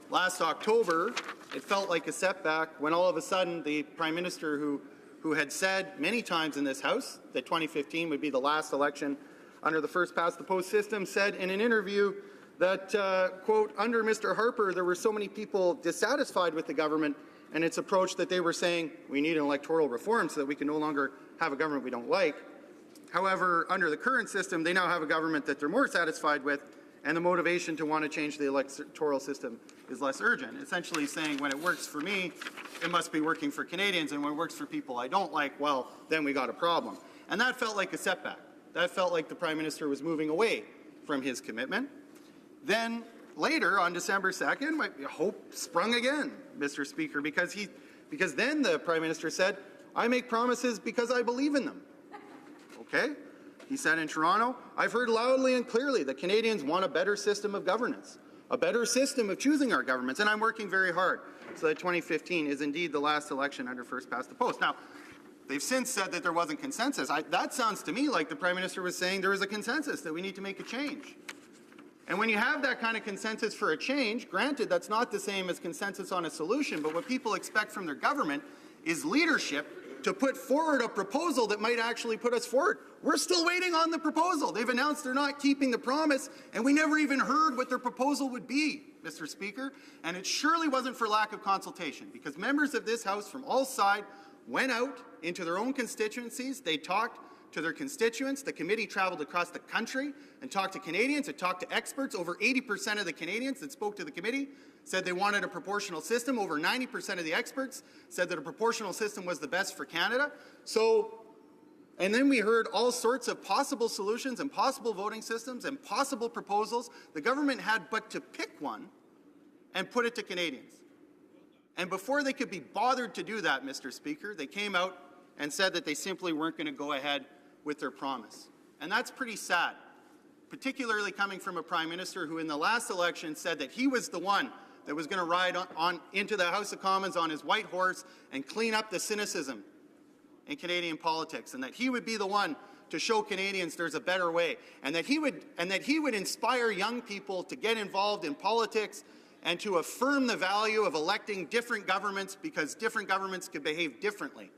last October, it felt like a setback when all of a sudden the Prime Minister, who had said many times in this House that 2015 would be the last election under the first-past-the-post system, said in an interview that, quote, under Mr. Harper, there were so many people dissatisfied with the government and its approach that they were saying we need an electoral reform so that we can no longer have a government we don't like. However, under the current system, they now have a government that they're more satisfied with, and the motivation to want to change the electoral system is less urgent. Essentially saying when it works for me, it must be working for Canadians, and when it works for people I don't like, well, then we got a problem. And that felt like a setback. That felt like the Prime Minister was moving away from his commitment. Then later, on December 2nd, hope sprung again, Mr. Speaker, because then the Prime Minister said, I make promises because I believe in them. Okay? He said in Toronto, I've heard loudly and clearly that Canadians want a better system of governance, a better system of choosing our governments, and I'm working very hard so that 2015 is indeed the last election under first-past-the-post. Now, they've since said that there wasn't consensus. That sounds to me like the Prime Minister was saying there was a consensus, that we need to make a change. And when you have that kind of consensus for a change, granted, that's not the same as consensus on a solution, but what people expect from their government is leadership to put forward a proposal that might actually put us forward. We're still waiting on the proposal. They've announced they're not keeping the promise, and we never even heard what their proposal would be, Mr. Speaker. And it surely wasn't for lack of consultation, because members of this House from all sides went out into their own constituencies. They talked to their constituents. The committee traveled across the country and talked to Canadians. It talked to experts. Over 80% of the Canadians that spoke to the committee said they wanted a proportional system. Over 90% of the experts said that a proportional system was the best for Canada. And then we heard all sorts of possible solutions and possible voting systems and possible proposals. The government had but to pick one and put it to Canadians. And before they could be bothered to do that, Mr. Speaker, they came out and said that they simply weren't going to go ahead with their promise. And that's pretty sad, particularly coming from a Prime Minister who in the last election said that he was the one that was going to ride on into the House of Commons on his white horse and clean up the cynicism in Canadian politics, and that he would be the one to show Canadians there's a better way, and that he would inspire young people to get involved in politics and to affirm the value of electing different governments because different governments could behave differently.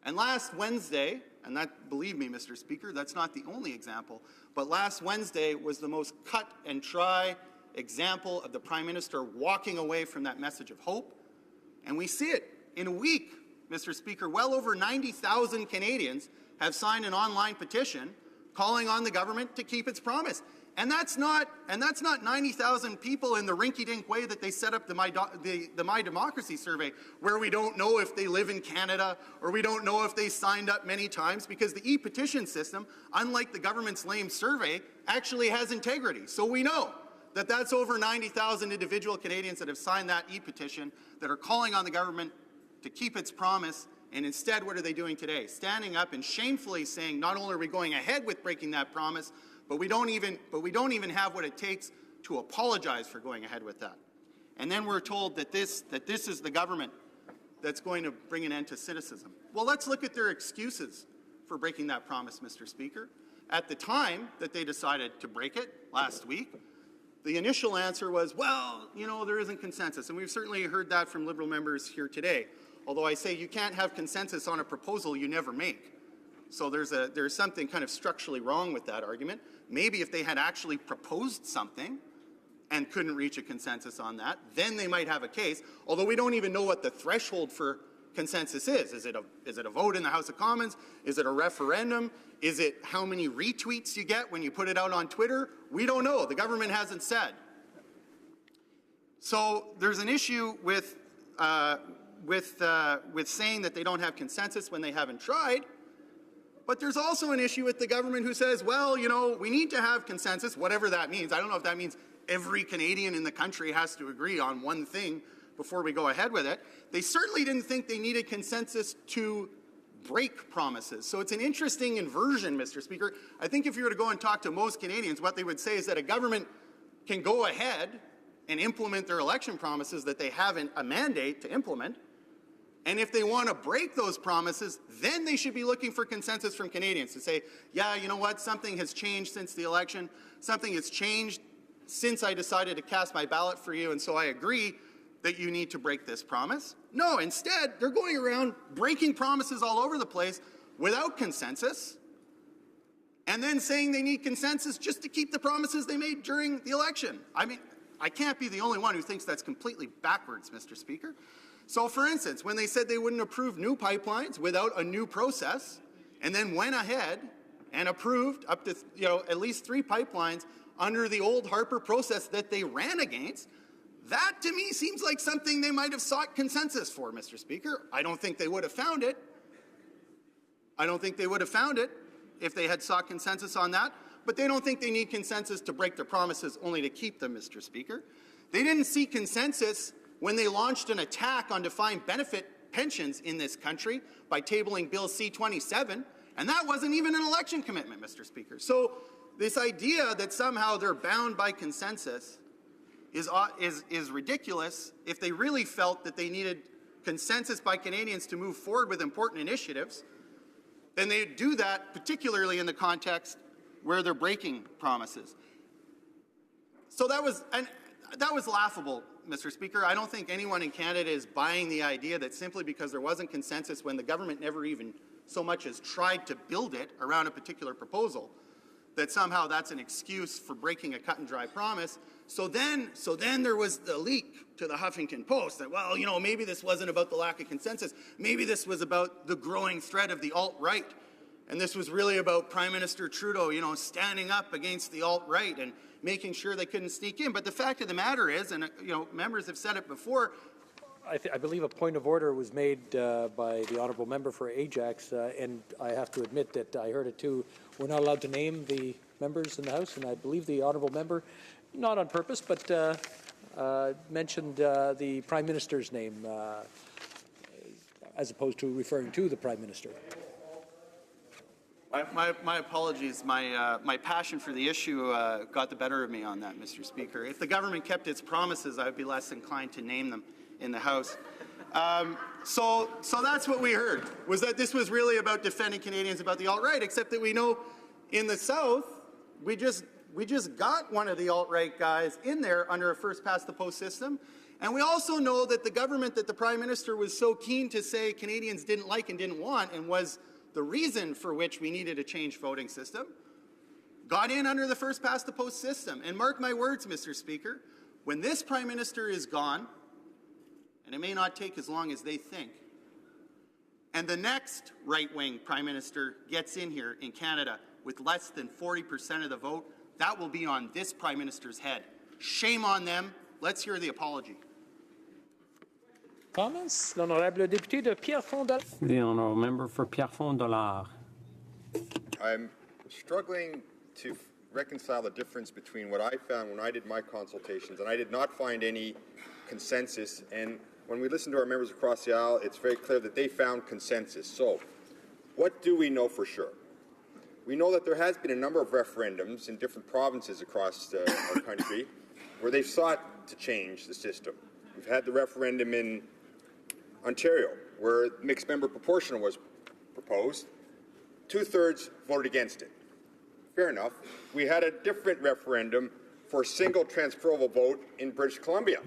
And last Wednesday, and that, believe me, Mr. Speaker, that's not the only example, but last Wednesday was the most cut and dry example of the Prime Minister walking away from that message of hope. And we see it in a week, Mr. Speaker. Well over 90,000 Canadians have signed an online petition calling on the government to keep its promise. And that's not 90,000 people in the rinky-dink way that they set up the My Democracy survey, where we don't know if they live in Canada or we don't know if they signed up many times, because the e-petition system, unlike the government's lame survey, actually has integrity. So we know that that's over 90,000 individual Canadians that have signed that e-petition that are calling on the government to keep its promise. And instead, what are they doing today? Standing up and shamefully saying, not only are we going ahead with breaking that promise, but we don't even have what it takes to apologize for going ahead with that. And then we're told that this is the government that's going to bring an end to cynicism. Well, let's look at their excuses for breaking that promise, Mr. Speaker. At the time that they decided to break it last week, the initial answer was, well, you know, there isn't consensus. And we've certainly heard that from Liberal members here today. Although I say you can't have consensus on a proposal you never make. So there's something kind of structurally wrong with that argument. Maybe if they had actually proposed something and couldn't reach a consensus on that, then they might have a case, although we don't even know what the threshold for consensus is. Is it a vote in the House of Commons? Is it a referendum? Is it how many retweets you get when you put it out on Twitter? We don't know. The government hasn't said. So there's an issue with with saying that they don't have consensus when they haven't tried. But there's also an issue with the government who says, well, you know, we need to have consensus, whatever that means. I don't know if that means every Canadian in the country has to agree on one thing before we go ahead with it. They certainly didn't think they needed consensus to break promises. So it's an interesting inversion, Mr. Speaker. I think if you were to go and talk to most Canadians, what they would say is that a government can go ahead and implement their election promises that they haven't a mandate to implement. And if they want to break those promises, then they should be looking for consensus from Canadians to say, yeah, you know what, something has changed since the election, something has changed since I decided to cast my ballot for you, and so I agree that you need to break this promise. No, instead, they're going around breaking promises all over the place without consensus, and then saying they need consensus just to keep the promises they made during the election. I mean, I can't be the only one who thinks that's completely backwards, Mr. Speaker. So, for instance, when they said they wouldn't approve new pipelines without a new process, and then went ahead and approved up to at least 3 pipelines under the old Harper process that they ran against, that to me seems like something they might have sought consensus for, Mr. Speaker. I don't think they would have found it. I don't think they would have found it if they had sought consensus on that, but they don't think they need consensus to break their promises, only to keep them, Mr. Speaker. They didn't seek consensus when they launched an attack on defined benefit pensions in this country by tabling Bill C-27, and that wasn't even an election commitment, Mr. Speaker. So this idea that somehow they're bound by consensus is ridiculous. If they really felt that they needed consensus by Canadians to move forward with important initiatives, then they'd do that, particularly in the context where they're breaking promises. So that was laughable, Mr. Speaker. I don't think anyone in Canada is buying the idea that simply because there wasn't consensus when the government never even so much as tried to build it around a particular proposal, that somehow that's an excuse for breaking a cut and dry promise. So then there was the leak to the Huffington Post that, well, you know, maybe this wasn't about the lack of consensus. Maybe this was about the growing threat of the alt-right. And this was really about Prime Minister Trudeau, you know, standing up against the alt-right and making sure they couldn't sneak in. But the fact of the matter is, and you know, members have said it before, I believe a point of order was made by the honourable member for Ajax, and I have to admit that I heard it too. We're not allowed to name the members in the House, and I believe the honourable member, not on purpose, but mentioned the Prime Minister's name as opposed to referring to the Prime Minister. My apologies. My passion for the issue got the better of me on that, Mr. Speaker. If the government kept its promises, I would be less inclined to name them in the House. So that's what we heard, was that this was really about defending Canadians about the alt-right, except that we know in the South, we just got one of the alt-right guys in there under a first-past-the-post system. And we also know that the government that the Prime Minister was so keen to say Canadians didn't like and didn't want, and was the reason for which we needed a changed voting system, got in under the first-past-the-post system. And mark my words, Mr. Speaker, when this Prime Minister is gone, and it may not take as long as they think, and the next right-wing Prime Minister gets in here in Canada with less than 40% of the vote, that will be on this Prime Minister's head. Shame on them. Let's hear the apology. Comments? L'honorable député de Pierrefonds-Dollard. The honourable member for Pierrefonds-Dollard. I'm struggling to reconcile the difference between what I found when I did my consultations, and I did not find any consensus, and when we listen to our members across the aisle, it's very clear that they found consensus. So, what do we know for sure? We know that there has been a number of referendums in different provinces across our country where they've sought to change the system. We've had the referendum in Ontario, where mixed member proportional was proposed. 2/3 voted against it. Fair enough. We had a different referendum for a single transferable vote in British Columbia.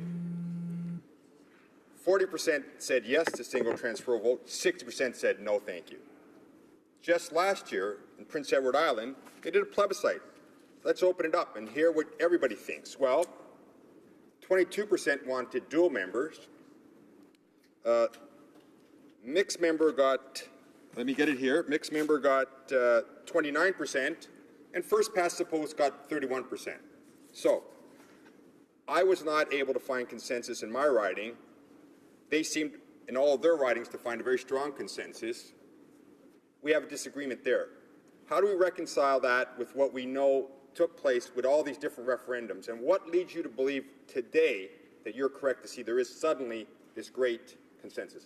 40% said yes to single transferable vote, 60% said no thank you. Just last year in Prince Edward Island, they did a plebiscite. Let's open it up and hear what everybody thinks. Well, 22% wanted dual members. Mixed member got, let me get it here, mixed member got 29%, and first past the post got 31%. So, I was not able to find consensus in my riding. They seemed in all of their ridings to find a very strong consensus. We have a disagreement there. How do we reconcile that with what we know took place with all these different referendums? And what leads you to believe today that you're correct to see there is suddenly this great consensus?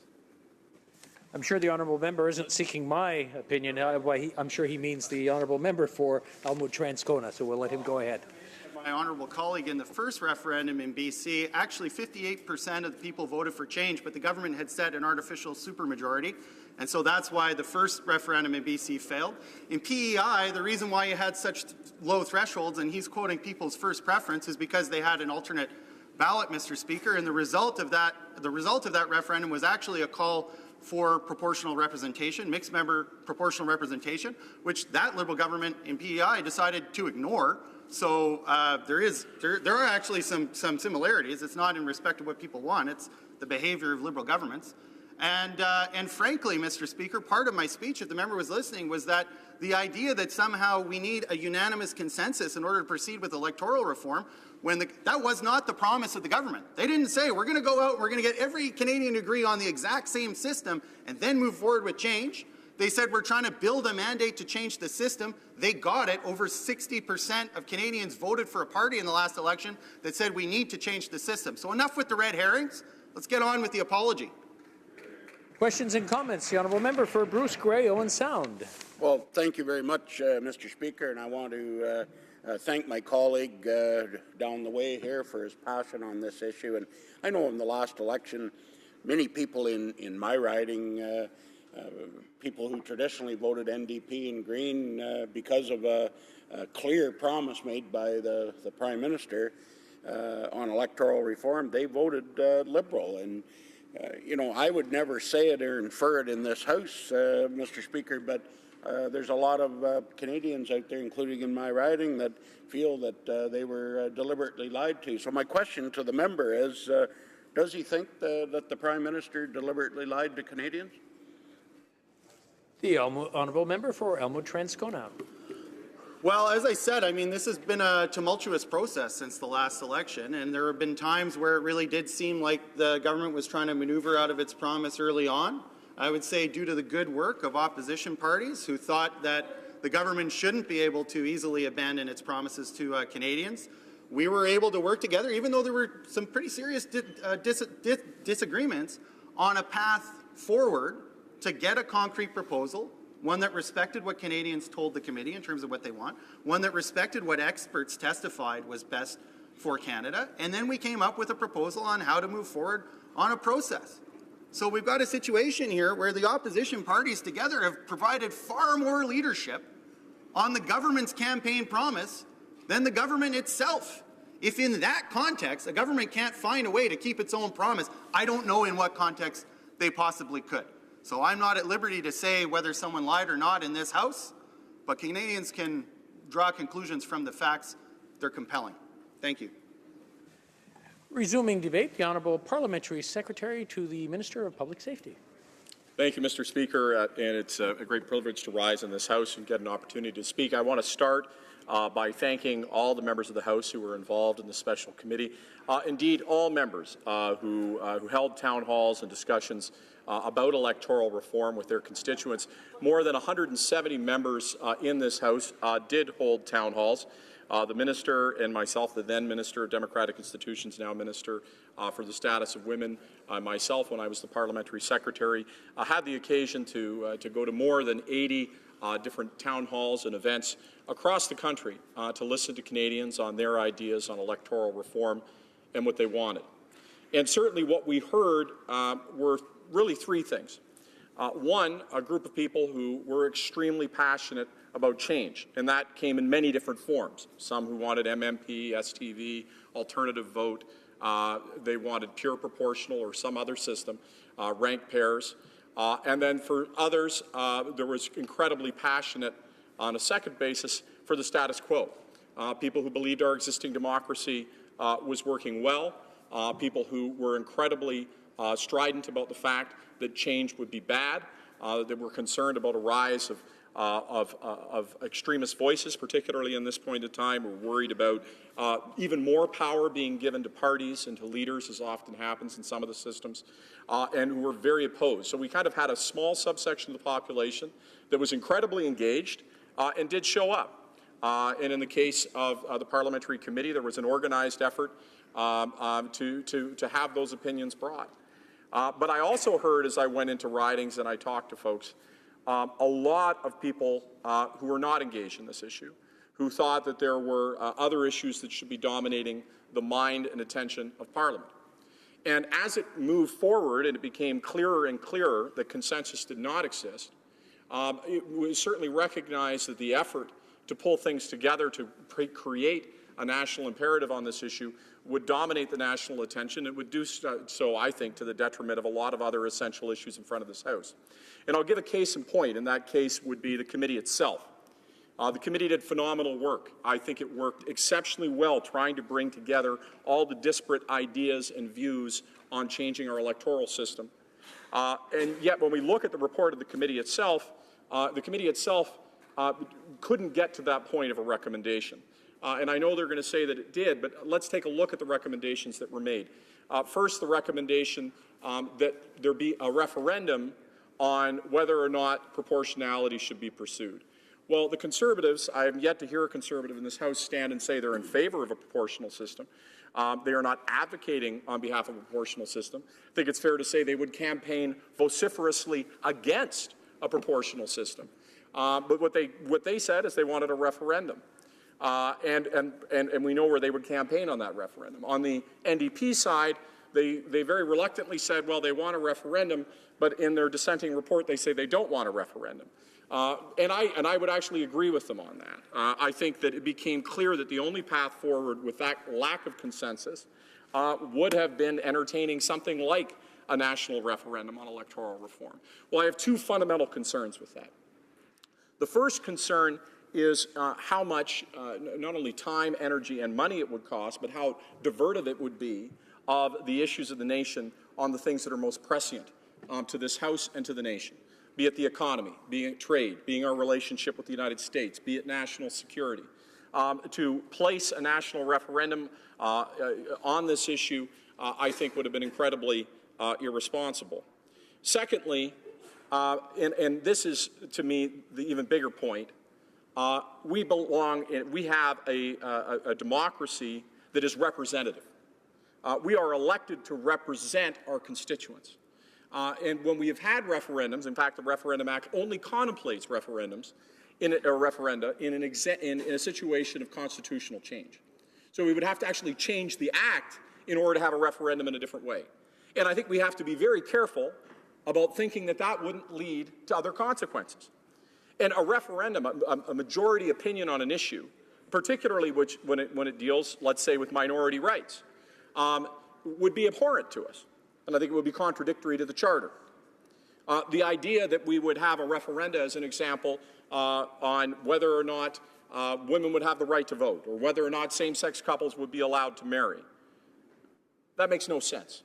I'm sure the honourable member isn't seeking my opinion. I'm sure he means the honourable member for Elmwood-Transcona, so we'll let him go ahead. My honourable colleague, in the first referendum in BC, actually 58% of the people voted for change, but the government had set an artificial supermajority, and so that's why the first referendum in BC failed. In PEI, the reason why you had such low thresholds, and he's quoting people's first preference, is because they had an alternate ballot, Mr. Speaker, and the result of that referendum was actually a call for proportional representation, mixed member proportional representation, which that Liberal government in PEI decided to ignore. So there are actually some similarities. It's not in respect to what people want. It's the behavior of Liberal governments. And frankly, Mr. Speaker, part of my speech, if the member was listening, was that the idea that somehow we need a unanimous consensus in order to proceed with electoral reform, that was not the promise of the government. They didn't say, we're going to go out and we're going to get every Canadian to agree on the exact same system and then move forward with change. They said, we're trying to build a mandate to change the system. They got it. Over 60% of Canadians voted for a party in the last election that said we need to change the system. So enough with the red herrings. Let's get on with the apology. Questions and comments. The honourable member for Bruce Grey, Owen Sound. Well, thank you very much, Mr. Speaker, and I want to thank my colleague down the way here for his passion on this issue. And I know in the last election, many people in my riding, people who traditionally voted NDP and Green because of a clear promise made by the Prime Minister on electoral reform, they voted Liberal. And you know, I would never say it or infer it in this House, Mr. Speaker, but there's a lot of Canadians out there, including in my riding, that feel that they were deliberately lied to. So my question to the member is, does he think that the Prime Minister deliberately lied to Canadians? The honourable member for Elmwood-Transcona. Well, as I said, I mean, this has been a tumultuous process since the last election, and there have been times where it really did seem like the government was trying to maneuver out of its promise early on. I would say due to the good work of opposition parties who thought that the government shouldn't be able to easily abandon its promises to Canadians, we were able to work together, even though there were some pretty serious disagreements, on a path forward to get a concrete proposal, one that respected what Canadians told the committee in terms of what they want, one that respected what experts testified was best for Canada, and then we came up with a proposal on how to move forward on a process. So we've got a situation here where the opposition parties together have provided far more leadership on the government's campaign promise than the government itself. If in that context, a government can't find a way to keep its own promise, I don't know in what context they possibly could. So I'm not at liberty to say whether someone lied or not in this House, but Canadians can draw conclusions from the facts. They're compelling. Thank you. Resuming debate, the Honourable Parliamentary Secretary to the Minister of Public Safety. Thank you, Mr. Speaker, and it's a great privilege to rise in this House and get an opportunity to speak. I want to start by thanking all the members of the House who were involved in the special committee. Indeed, all members who held town halls and discussions about electoral reform with their constituents. More than 170 members in this House did hold town halls. The Minister and myself, the then Minister of Democratic Institutions, now Minister for the Status of Women, myself, when I was the Parliamentary Secretary, had the occasion to go to more than 80 different town halls and events across the country to listen to Canadians on their ideas on electoral reform and what they wanted. And certainly what we heard were really three things. One, a group of people who were extremely passionate about change, and that came in many different forms. Some who wanted MMP, STV, alternative vote. They wanted pure proportional or some other system, ranked pairs. And then for others, there was incredibly passionate on a second basis for the status quo. People who believed our existing democracy was working well, people who were incredibly strident about the fact that change would be bad, that were concerned about a rise of extremist voices, particularly in this point in time. We're worried about even more power being given to parties and to leaders, as often happens in some of the systems, and who were very opposed. So we kind of had a small subsection of the population that was incredibly engaged and did show up. And in the case of the parliamentary committee, there was an organized effort to have those opinions brought. But I also heard, as I went into ridings and I talked to folks, a lot of people who were not engaged in this issue, who thought that there were other issues that should be dominating the mind and attention of Parliament. And as it moved forward and it became clearer and clearer that consensus did not exist, it was certainly recognized that the effort to pull things together to create a national imperative on this issue would dominate the national attention. It would do so, I think, to the detriment of a lot of other essential issues in front of this House. And I'll give a case in point, and that case would be the committee itself. The committee did phenomenal work. I think it worked exceptionally well trying to bring together all the disparate ideas and views on changing our electoral system. And yet, when we look at the report of the committee itself couldn't get to that point of a recommendation. And I know they're going to say that it did, but let's take a look at the recommendations that were made. First, the recommendation that there be a referendum on whether or not proportionality should be pursued. Well, the Conservatives, I have yet to hear a Conservative in this House stand and say they're in favor of a proportional system. They are not advocating on behalf of a proportional system. I think it's fair to say they would campaign vociferously against a proportional system. But what they said is they wanted a referendum. And we know where they would campaign on that referendum. On the NDP side, they very reluctantly said, well, they want a referendum, but in their dissenting report, they say they don't want a referendum. And I would actually agree with them on that. I think that it became clear that the only path forward with that lack of consensus would have been entertaining something like a national referendum on electoral reform. Well, I have two fundamental concerns with that. The first concern is how much, not only time, energy, and money it would cost, but how diverted it would be of the issues of the nation on the things that are most prescient to this House and to the nation, be it the economy, be it trade, being our relationship with the United States, be it national security. To place a national referendum on this issue, I think would have been incredibly irresponsible. Secondly, and this is, to me, the even bigger point, we have a democracy that is representative. We are elected to represent our constituents. And when we have had referendums, in fact, the Referendum Act only contemplates referendums referenda in a situation of constitutional change. So we would have to actually change the Act in order to have a referendum in a different way. And I think we have to be very careful about thinking that that wouldn't lead to other consequences. And a referendum, a majority opinion on an issue, particularly when it deals, let's say, with minority rights, would be abhorrent to us. And I think it would be contradictory to the Charter. The idea that we would have a referenda, as an example, on whether or not women would have the right to vote, or whether or not same-sex couples would be allowed to marry, that makes no sense.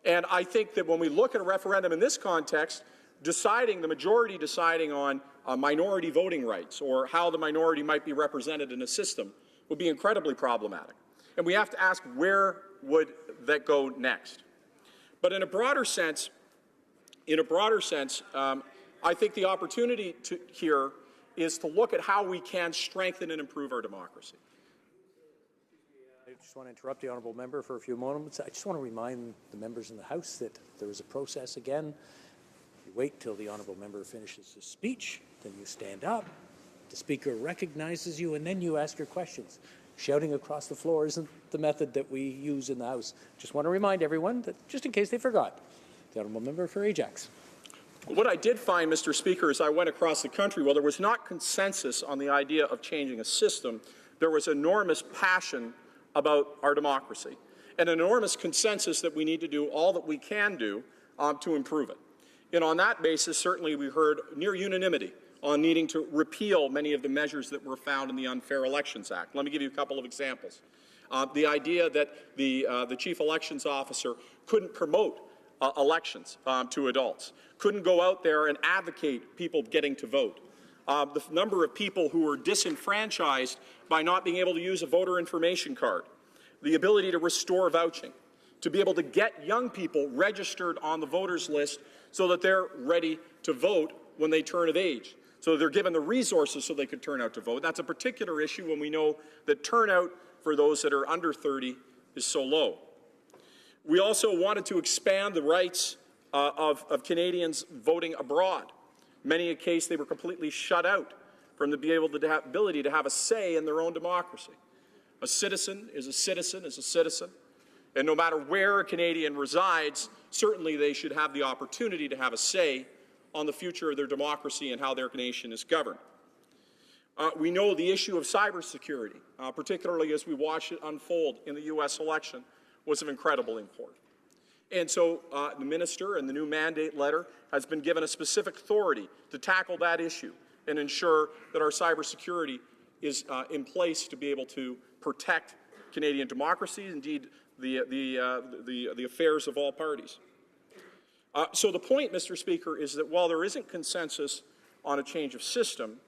And I think that when we look at a referendum in this context, the majority deciding on minority voting rights or how the minority might be represented in a system would be incredibly problematic. And we have to ask, where would that go next? But in a broader sense, I think the opportunity here is to look at how we can strengthen and improve our democracy. I just want to interrupt the honourable member for a few moments. I just want to remind the members in the House that there is a process again. You wait till the honourable member finishes his speech, then you stand up, the Speaker recognizes you, and then you ask your questions. Shouting across the floor isn't the method that we use in the House. Just want to remind everyone that, just in case they forgot, the honourable member for Ajax. What I did find, Mr. Speaker, as I went across the country, while there was not consensus on the idea of changing a system, there was enormous passion about our democracy and an enormous consensus that we need to do all that we can do to improve it. And on that basis, certainly we heard near unanimity on needing to repeal many of the measures that were found in the Unfair Elections Act. Let me give you a couple of examples. The idea that the chief elections officer couldn't promote elections to adults, couldn't go out there and advocate people getting to vote, the number of people who are disenfranchised by not being able to use a voter information card, the ability to restore vouching, to be able to get young people registered on the voters list so that they're ready to vote when they turn of age, so they're given the resources so they could turn out to vote. That's a particular issue when we know that turnout for those that are under 30 is so low. We also wanted to expand the rights of Canadians voting abroad. Many a case they were completely shut out from the ability to have a say in their own democracy. A citizen is a citizen is a citizen, and no matter where a Canadian resides, certainly they should have the opportunity to have a say on the future of their democracy and how their nation is governed. We know the issue of cybersecurity, particularly as we watch it unfold in the U.S. election, was of incredible import. And so the minister and the new mandate letter has been given a specific authority to tackle that issue and ensure that our cybersecurity is in place to be able to protect Canadian democracy, indeed the affairs of all parties. So the point, Mr. Speaker, is that while there isn't consensus on a change of system,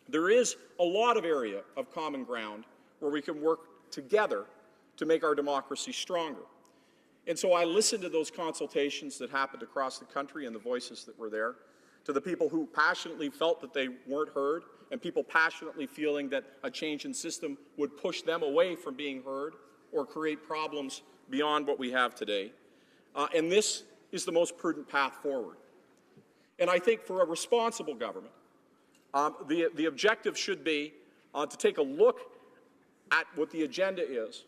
there is a lot of area of common ground where we can work together to make our democracy stronger. And so I listened to those consultations that happened across the country and the voices that were there, to the people who passionately felt that they weren't heard, and people passionately feeling that a change in system would push them away from being heard or create problems beyond what we have today. And this is the most prudent path forward. And I think for a responsible government, the objective should be to take a look at what the agenda is,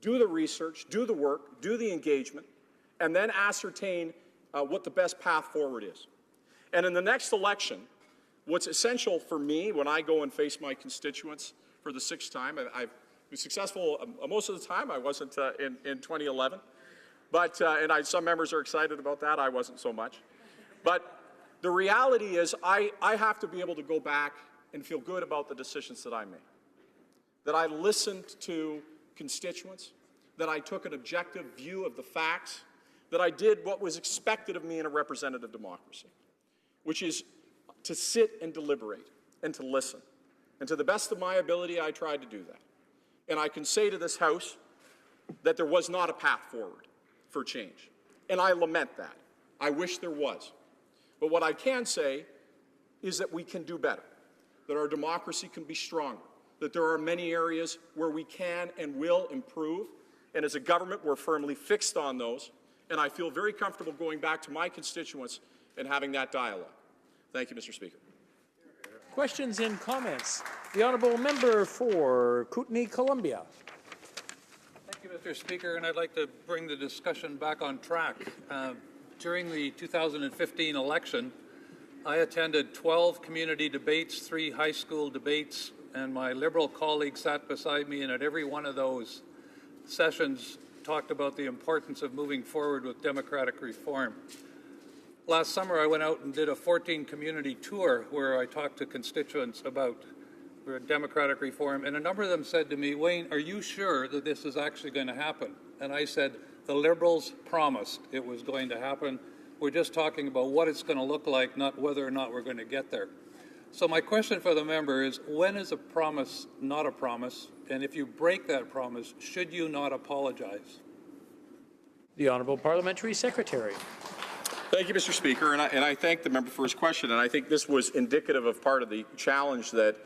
do the research, do the work, do the engagement, and then ascertain what the best path forward is. And in the next election, what's essential for me when I go and face my constituents for the 6th time, I've been successful most of the time. I wasn't in 2011. But, some members are excited about that. I wasn't so much. But the reality is I have to be able to go back and feel good about the decisions that I made, that I listened to constituents, that I took an objective view of the facts, that I did what was expected of me in a representative democracy, which is to sit and deliberate and to listen. And to the best of my ability, I tried to do that. And I can say to this House that there was not a path forward for change. And I lament that. I wish there was. But what I can say is that we can do better, that our democracy can be stronger, that there are many areas where we can and will improve. And as a government, we're firmly fixed on those. And I feel very comfortable going back to my constituents and having that dialogue. Thank you, Mr. Speaker. Questions and comments. The honourable member for Kootenay, Columbia. Thank you, Mr. Speaker, and I'd like to bring the discussion back on track. During the 2015 election, I attended 12 community debates, 3 high school debates, and my Liberal colleague sat beside me, and at every one of those sessions talked about the importance of moving forward with democratic reform. Last summer, I went out and did a 14-community tour where I talked to constituents about democratic reform, and a number of them said to me, "Wayne, are you sure that this is actually going to happen?" And I said, the Liberals promised it was going to happen. We're just talking about what it's going to look like, not whether or not we're going to get there. So my question for the member is, when is a promise not a promise? And if you break that promise, should you not apologize? The Honourable Parliamentary Secretary. Thank you, Mr. Speaker, and I thank the member for his question. And I think this was indicative of part of the challenge that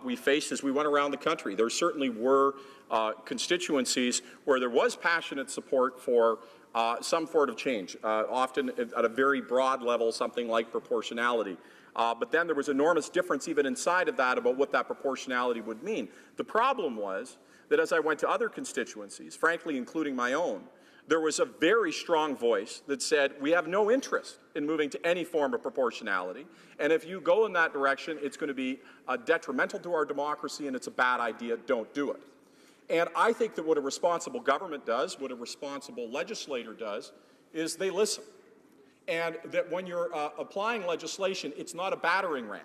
we faced as we went around the country. There certainly were constituencies where there was passionate support for some sort of change, often at a very broad level, something like proportionality. But then there was enormous difference even inside of that about what that proportionality would mean. The problem was that as I went to other constituencies, frankly including my own, there was a very strong voice that said, we have no interest in moving to any form of proportionality, and if you go in that direction, it's going to be detrimental to our democracy and it's a bad idea, don't do it. And I think that what a responsible government does, what a responsible legislator does, is they listen. And that when you're applying legislation, it's not a battering ram.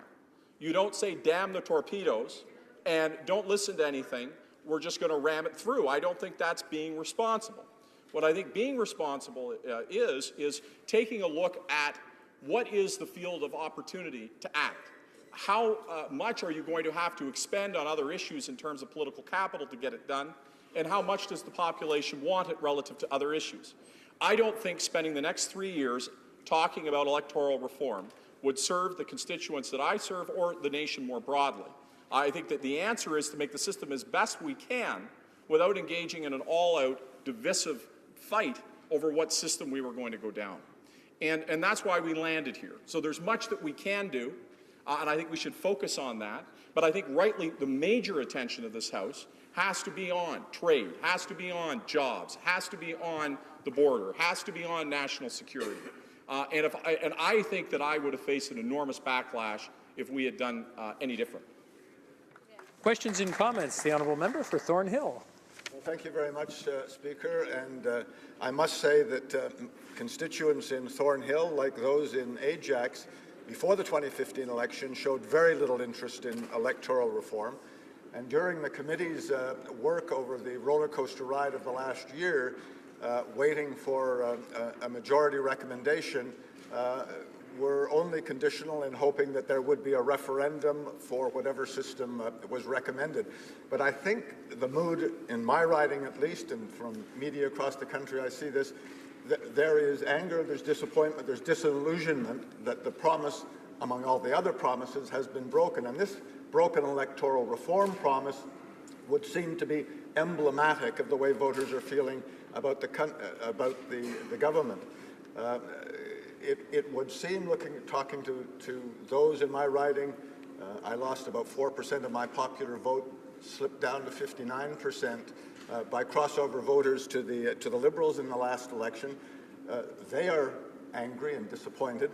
You don't say, damn the torpedoes, and don't listen to anything, we're just going to ram it through. I don't think that's being responsible. What I think being responsible is taking a look at what is the field of opportunity to act. how much are you going to have to expend on other issues in terms of political capital to get it done, and how much does the population want it relative to other issues? I don't think spending the next 3 years talking about electoral reform would serve the constituents that I serve or the nation more broadly. I think that the answer is to make the system as best we can without engaging in an all-out divisive fight over what system we were going to go down. And that's why we landed here. So there's much that we can do, and I think we should focus on that. But I think rightly the major attention of this House has to be on trade, has to be on jobs, has to be on the border, has to be on national security. And I think that I would have faced an enormous backlash if we had done any different. Questions and comments. The honourable member for Thornhill. Well, thank you very much, Speaker. And I must say that constituents in Thornhill, like those in Ajax, before the 2015 election, showed very little interest in electoral reform. And during the committee's work over the roller coaster ride of the last year, waiting for a majority recommendation, were only conditional in hoping that there would be a referendum for whatever system was recommended. But I think the mood, in my riding at least, and from media across the country I see this, there is anger, there's disappointment, there's disillusionment that the promise, among all the other promises, has been broken. And this broken electoral reform promise would seem to be emblematic of the way voters are feeling about the government. It would seem, talking to those in my riding, I lost about 4% of my popular vote, slipped down to 59% by crossover voters to the Liberals in the last election. They are angry and disappointed,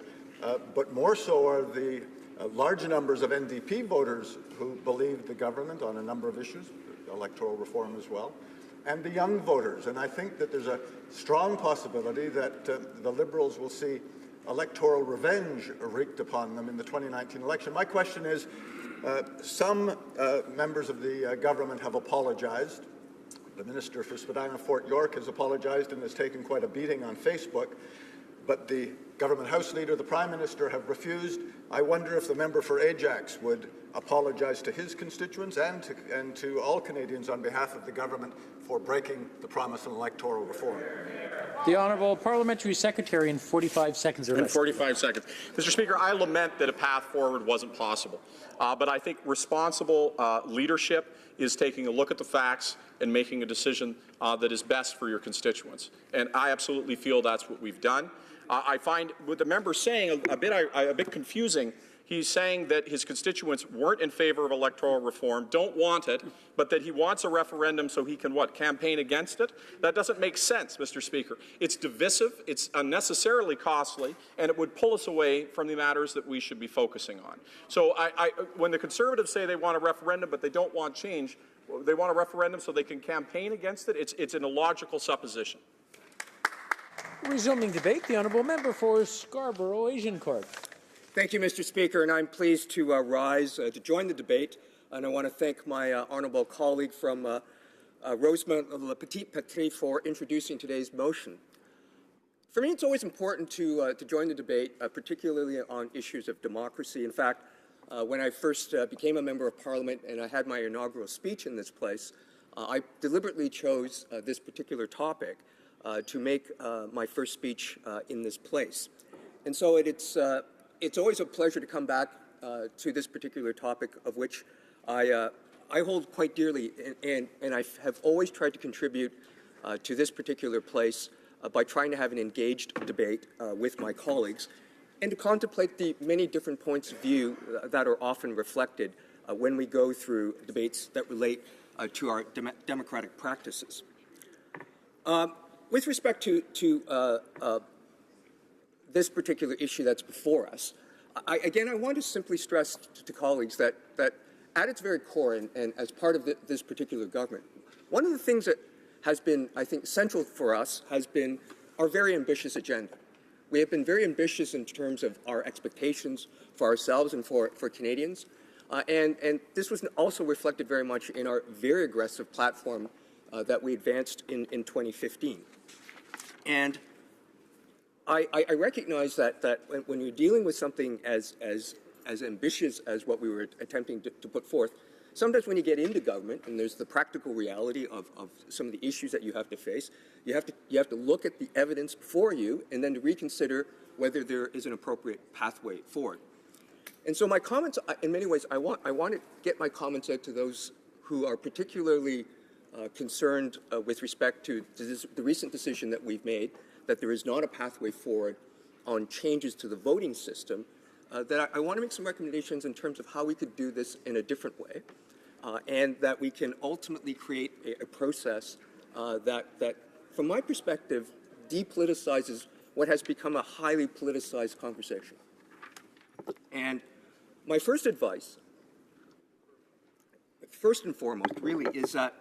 but more so are the large numbers of NDP voters who believe the government on a number of issues, electoral reform as well, and the young voters. And I think that there's a strong possibility that the Liberals will see electoral revenge wreaked upon them in the 2019 election. My question is, some members of the government have apologized. The Minister for Spadina Fort York has apologized and has taken quite a beating on Facebook. But the government House Leader, the Prime Minister, have refused. I wonder if the member for Ajax would apologize to his constituents and to all Canadians on behalf of the government for breaking the promise of electoral reform. The Honourable Parliamentary Secretary in 45 seconds or less. In 45 seconds. Mr. Speaker, I lament that a path forward wasn't possible. But I think responsible leadership is taking a look at the facts and making a decision that is best for your constituents. And I absolutely feel that's what we've done. I find what the member saying a bit confusing. He's saying that his constituents weren't in favor of electoral reform, don't want it, but that he wants a referendum so he can, campaign against it? That doesn't make sense, Mr. Speaker. It's divisive, it's unnecessarily costly, and it would pull us away from the matters that we should be focusing on. So when the Conservatives say they want a referendum but they don't want change, they want a referendum so they can campaign against it, it's an illogical supposition. Resuming debate, the Honourable Member for Scarborough Agincourt. Thank you, Mr. Speaker, and I'm pleased to rise to join the debate. And I want to thank my honourable colleague from Rosemont Le Petit Patrie for introducing today's motion. For me, it's always important to join the debate, particularly on issues of democracy. In fact, when I first became a member of Parliament and I had my inaugural speech in this place, I deliberately chose this particular topic to make my first speech in this place. And so it's always a pleasure to come back to this particular topic, of which I hold quite dearly, and I have always tried to contribute to this particular place by trying to have an engaged debate with my colleagues and to contemplate the many different points of view that are often reflected when we go through debates that relate to our democratic practices. With respect to this particular issue that's before us, I want to simply stress to colleagues that at its very core and as part of this particular government, one of the things that has been, I think, central for us has been our very ambitious agenda. We have been very ambitious in terms of our expectations for ourselves and for Canadians, and this was also reflected very much in our very aggressive platform that we advanced in 2015. And I recognize that when you're dealing with something as as ambitious as what we were attempting to put forth, sometimes when you get into government and there's the practical reality of some of the issues that you have to face, you have to look at the evidence before you and then to reconsider whether there is an appropriate pathway forward. And so my comments, in many ways, I want to get my comments out to those who are particularly concerned with respect to the recent decision that we've made that there is not a pathway forward on changes to the voting system, that I want to make some recommendations in terms of how we could do this in a different way, and that we can ultimately create a process that, from my perspective, depoliticizes what has become a highly politicized conversation. And my first advice, first and foremost, really, is that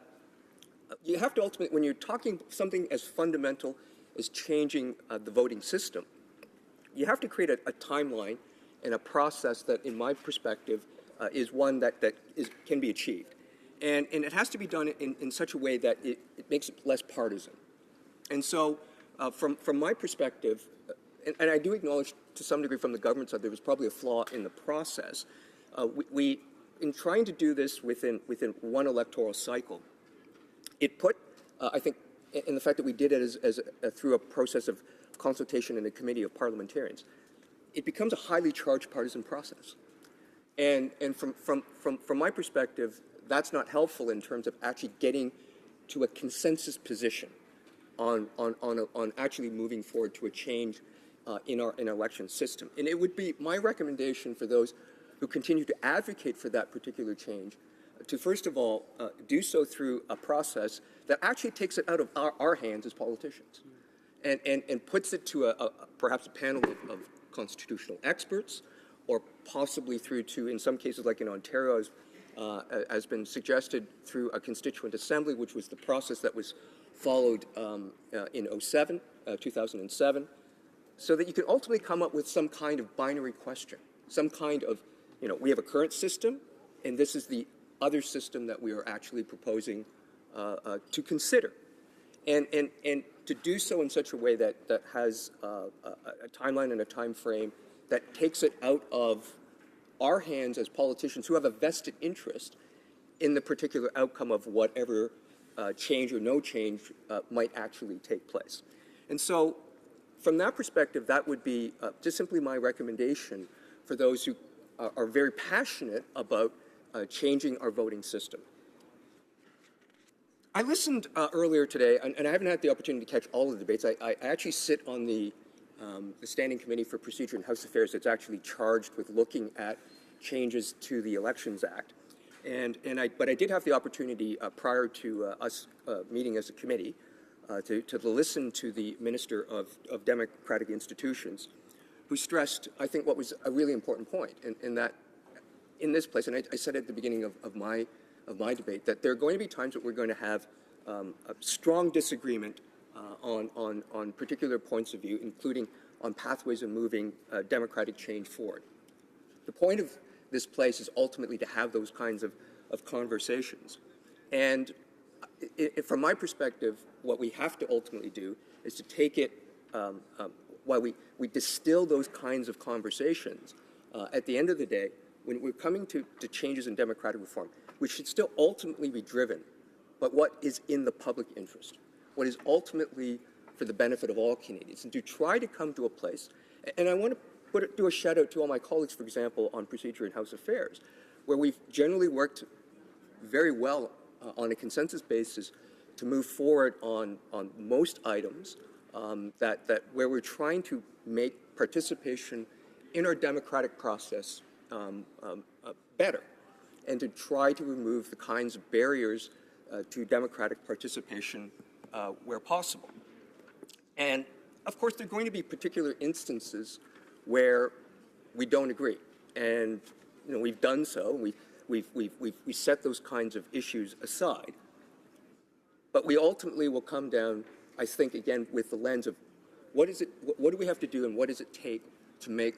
you have to ultimately, when you're talking something as fundamental as changing the voting system, you have to create a timeline and a process that, in my perspective, is one that can be achieved. And it has to be done in such a way that it makes it less partisan. And so, from my perspective, and I do acknowledge to some degree from the government side there was probably a flaw in the process. We in trying to do this within one electoral cycle, it put, I think, in the fact that we did it through a process of consultation in a committee of parliamentarians, it becomes a highly charged partisan process. And from my perspective, that's not helpful in terms of actually getting to a consensus position on actually moving forward to a change in our election system. And it would be my recommendation for those who continue to advocate for that particular change to, first of all, do so through a process that actually takes it out of our hands as politicians and puts it to perhaps a panel of constitutional experts, or possibly through to, in some cases like in Ontario, has been suggested, through a constituent assembly, which was the process that was followed in 2007, so that you can ultimately come up with some kind of binary question, some kind of, we have a current system, and this is the other system that we are actually proposing to consider. And to do so in such a way that has a timeline and a time frame that takes it out of our hands as politicians who have a vested interest in the particular outcome of whatever change or no change might actually take place. And so, from that perspective, that would be just simply my recommendation for those who are very passionate about changing our voting system. I listened earlier today, and I haven't had the opportunity to catch all of the debates. I actually sit on the Standing Committee for Procedure and House Affairs that's actually charged with looking at changes to the Elections Act. But I did have the opportunity prior to us meeting as a committee to listen to the Minister of Democratic Institutions, who stressed, I think, what was a really important point, in that in this place, and I said at the beginning of my debate, that there are going to be times that we're going to have a strong disagreement on particular points of view, including on pathways of moving democratic change forward. The point of this place is ultimately to have those kinds of conversations. And from my perspective, what we have to ultimately do is to take it, while we distill those kinds of conversations, at the end of the day, when we're coming to changes in democratic reform, which should still ultimately be driven by what is in the public interest, what is ultimately for the benefit of all Canadians, and to try to come to a place, and I want to do a shout out to all my colleagues, for example, on Procedure and House Affairs, where we've generally worked very well on a consensus basis to move forward on most items where we're trying to make participation in our democratic process better, and to try to remove the kinds of barriers to democratic participation where possible. And of course, there are going to be particular instances where we don't agree, and we've done so. We set those kinds of issues aside, but we ultimately will come down, I think, again with the lens of what do we have to do, and what does it take to make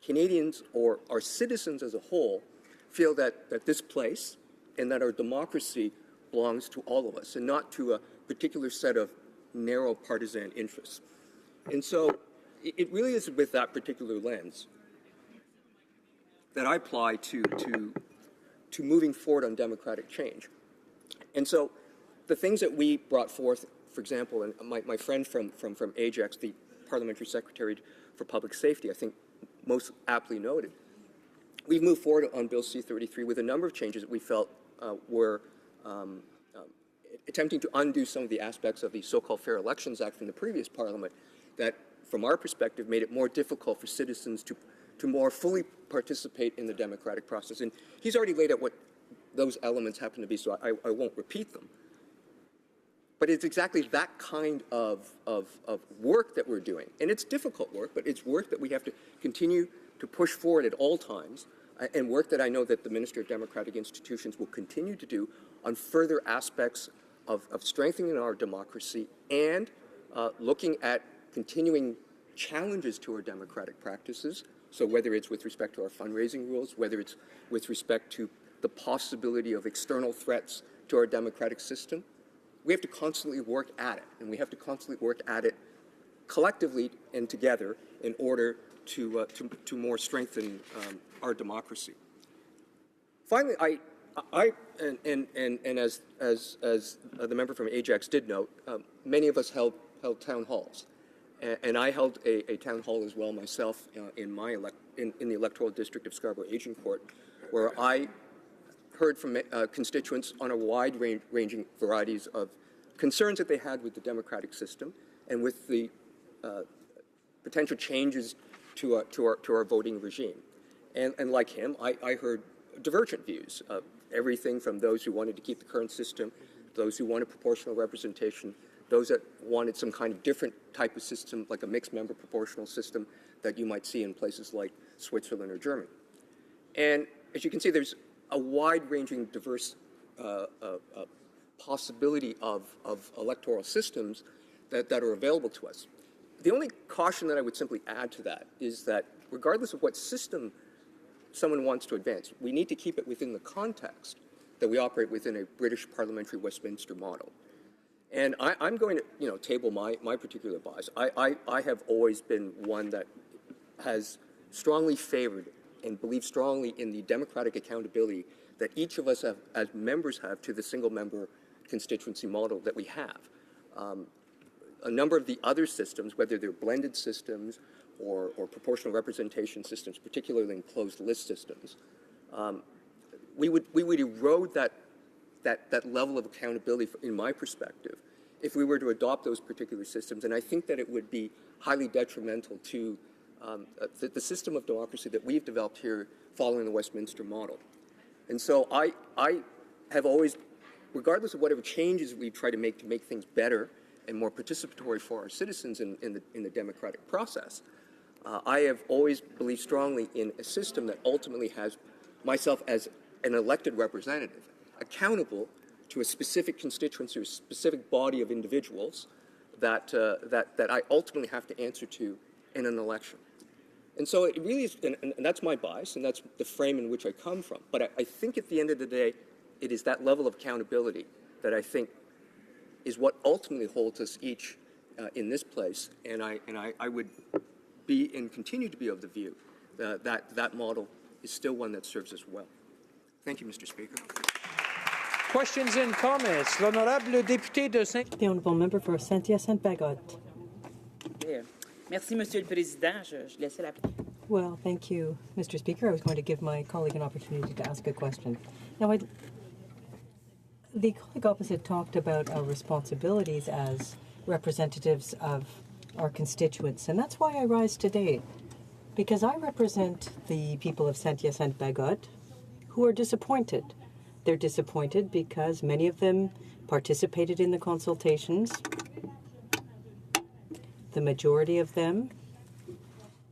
Canadians or our citizens as a whole feel that this place and that our democracy belongs to all of us and not to a particular set of narrow partisan interests. And so it really is with that particular lens that I apply to moving forward on democratic change. And so the things that we brought forth, for example, and my friend from Ajax, the Parliamentary Secretary for Public Safety, I think most aptly noted, we've moved forward on Bill C-33 with a number of changes that we felt were attempting to undo some of the aspects of the so-called Fair Elections Act from the previous Parliament that, from our perspective, made it more difficult for citizens to more fully participate in the democratic process. And he's already laid out what those elements happen to be, so I won't repeat them. But it's exactly that kind of work that we're doing. And it's difficult work, but it's work that we have to continue to push forward at all times, and work that I know that the Minister of Democratic Institutions will continue to do on further aspects of strengthening our democracy and looking at continuing challenges to our democratic practices. So whether it's with respect to our fundraising rules, whether it's with respect to the possibility of external threats to our democratic system, we have to constantly work at it, and we have to constantly work at it collectively and together in order to more strengthen our democracy. Finally, as the member from Ajax did note, many of us held town halls. And I held a town hall as well myself in the electoral district of Scarborough-Agincourt, where I heard from constituents on a wide-ranging varieties of concerns that they had with the democratic system and with the potential changes to our voting regime. And like him, I heard divergent views, everything from those who wanted to keep the current system, those who wanted proportional representation, those that wanted some kind of different type of system, like a mixed-member proportional system that you might see in places like Switzerland or Germany. And as you can see, there's a wide-ranging, diverse possibility of electoral systems that are available to us. The only caution that I would simply add to that is that regardless of what system someone wants to advance, we need to keep it within the context that we operate within a British parliamentary Westminster model. And I'm going to, table my particular bias. I have always been one that has strongly favored and believes strongly in the democratic accountability that each of us as members have to the single-member constituency model that we have. A number of the other systems, whether they're blended systems or proportional representation systems, particularly in closed-list systems, we would erode that level of accountability, in my perspective, if we were to adopt those particular systems. And I think that it would be highly detrimental to the system of democracy that we've developed here following the Westminster model. And so I have always, regardless of whatever changes we try to make things better and more participatory for our citizens in the democratic process, I have always believed strongly in a system that ultimately has myself as an elected representative accountable to a specific constituency or a specific body of individuals that I ultimately have to answer to in an election. And so it really is, and that's my bias, and that's the frame in which I come from. But I think at the end of the day, it is that level of accountability that I think is what ultimately holds us each in this place. And I would be and continue to be of the view that model is still one that serves us well. Thank you, Mr. Speaker. Questions and comments. L'honorable député de Saint... The honourable member for Saint-Hyacinthe-Bagotte. Merci, Monsieur le Président. Je laissais la... Well, thank you, Mr. Speaker. I was going to give my colleague an opportunity to ask a question. Now, the colleague opposite talked about our responsibilities as representatives of our constituents, and that's why I rise today, because I represent the people of Saint-Hyacinthe-Bagotte who are disappointed. They're disappointed because many of them participated in the consultations. The majority of them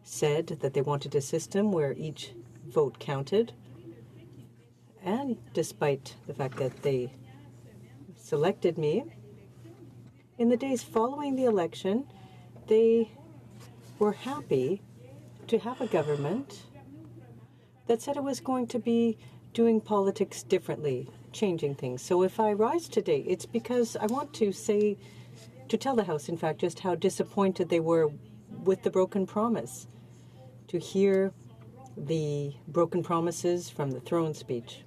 said that they wanted a system where each vote counted. And despite the fact that they selected me, in the days following the election, they were happy to have a government that said it was going to be doing politics differently, changing things. So if I rise today, it's because I want to tell the House, in fact, just how disappointed they were with the broken promise, to hear the broken promises from the throne speech.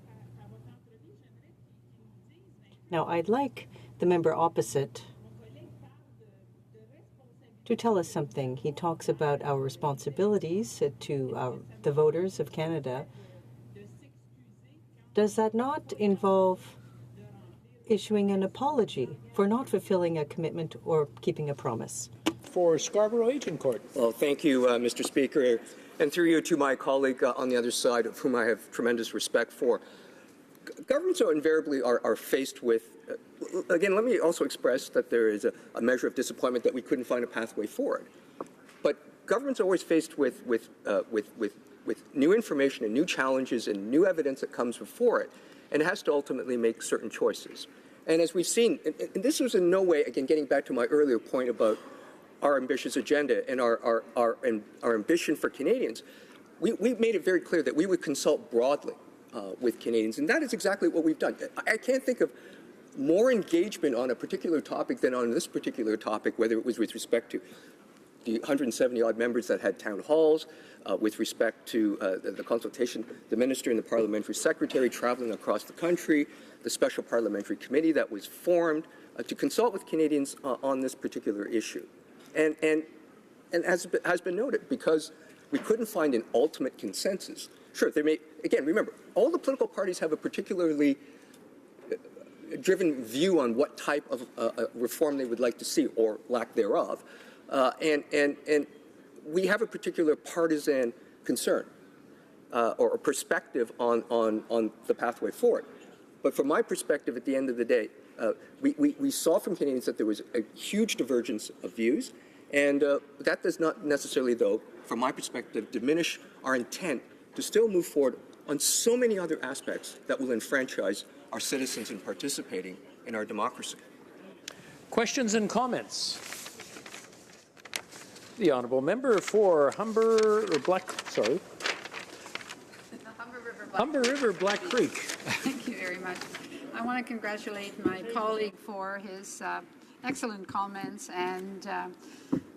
Now, I'd like the member opposite to tell us something. He talks about our responsibilities to the voters of Canada. Does that not involve issuing an apology for not fulfilling a commitment or keeping a promise? For Scarborough Agincourt. Well, thank you, Mr. Speaker, and through you to my colleague on the other side, of whom I have tremendous respect for. Governments invariably are faced with, again, let me also express that there is a measure of disappointment that we couldn't find a pathway forward. But governments are always faced with new information and new challenges and new evidence that comes before it, and it has to ultimately make certain choices. And as we've seen, and this was in no way, again, getting back to my earlier point about our ambitious agenda and our ambition for Canadians, we made it very clear that we would consult broadly with Canadians, and that is exactly what we've done. I can't think of more engagement on a particular topic than on this particular topic, whether it was with respect to the 170-odd members that had town halls, with respect to the consultation, the minister and the parliamentary secretary traveling across the country, the special parliamentary committee that was formed to consult with Canadians on this particular issue. And as has been noted, because we couldn't find an ultimate consensus. Sure, there may, again, remember, all the political parties have a particularly driven view on what type of reform they would like to see, or lack thereof. And we have a particular partisan concern or perspective on the pathway forward. But from my perspective, at the end of the day, we saw from Canadians that there was a huge divergence of views, and that does not necessarily, though, from my perspective, diminish our intent to still move forward on so many other aspects that will enfranchise our citizens in participating in our democracy. Questions and comments? The honourable member for Humber River Black Creek. Thank you very much. I want to congratulate my colleague for his excellent comments, and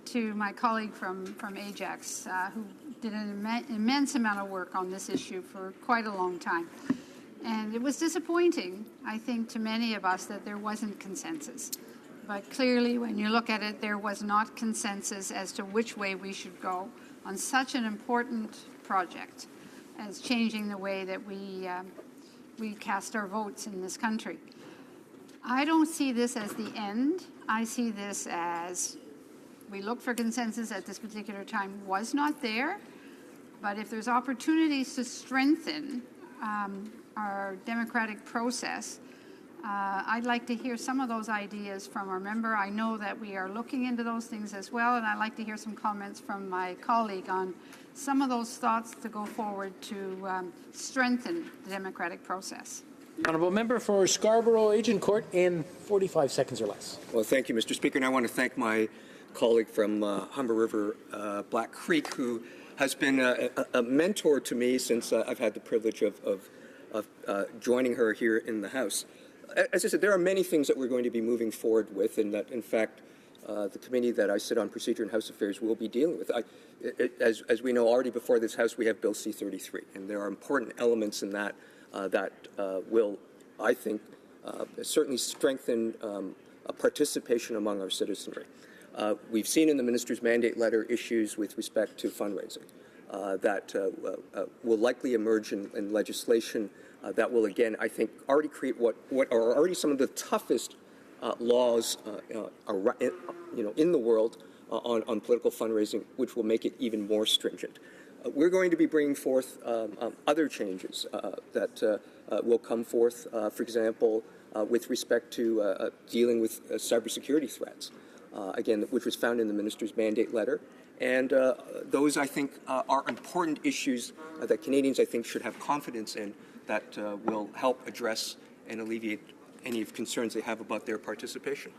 to my colleague from Ajax, who did an immense amount of work on this issue for quite a long time. And it was disappointing, I think, to many of us that there wasn't consensus. But clearly, when you look at it, there was not consensus as to which way we should go on such an important project as changing the way that we cast our votes in this country. I don't see this as the end. I see this as we looked for consensus at this particular time, was not there. But if there's opportunities to strengthen our democratic process, I'd like to hear some of those ideas from our member. I know that we are looking into those things as well, and I'd like to hear some comments from my colleague on some of those thoughts to go forward to strengthen the democratic process. Honourable member for Scarborough Agincourt in 45 seconds or less. Well, thank you, Mr. Speaker, and I want to thank my colleague from Humber River Black Creek, who has been a mentor to me since I've had the privilege of joining her here in the House. As I said, there are many things that we're going to be moving forward with, and that, in fact, the committee that I sit on, Procedure and House Affairs, will be dealing with. As we know, already before this House, we have Bill C-33, and there are important elements in that that will, I think, certainly strengthen participation among our citizenry. We've seen in the Minister's mandate letter issues with respect to fundraising that will likely emerge in legislation that will, again, I think, already create what are already some of the toughest laws in the world on political fundraising, which will make it even more stringent. We're going to be bringing forth other changes that will come forth, for example, with respect to dealing with cybersecurity threats, again, which was found in the Minister's mandate letter. And those, I think, are important issues that Canadians, I think, should have confidence in, that will help address and alleviate any concerns they have about their participation.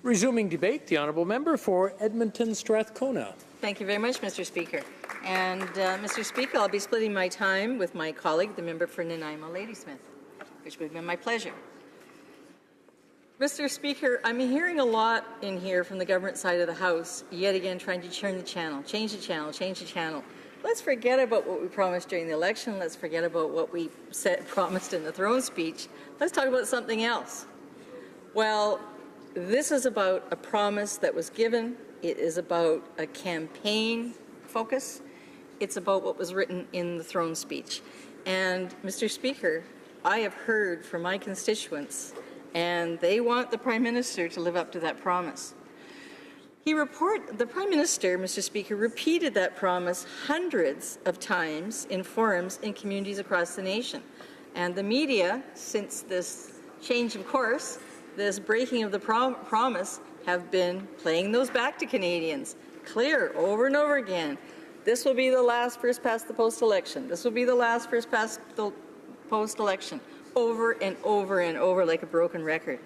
Resuming debate, the honourable member for Edmonton Strathcona. Thank you very much, Mr. Speaker. And Mr. Speaker, I'll be splitting my time with my colleague, the member for Nanaimo Ladysmith, which would be my pleasure. Mr. Speaker, I'm hearing a lot in here from the government side of the House, yet again trying to turn the channel, change the channel, change the channel. let's forget about what we promised during the election. Let's forget about what we promised in the throne speech. Let's talk about something else. Well, this is about a promise that was given. It is about a campaign focus. It's about what was written in the throne speech. And, Mr. Speaker, I have heard from my constituents, and they want the Prime Minister to live up to that promise. The Prime Minister, Mr. Speaker, repeated that promise hundreds of times in forums in communities across the nation. And the media, since this change of course, this breaking of the promise, have been playing those back to Canadians, clear over and over again. This will be the last first-past-the-post election. This will be the last first-past-the-post election, over and over and over like a broken record.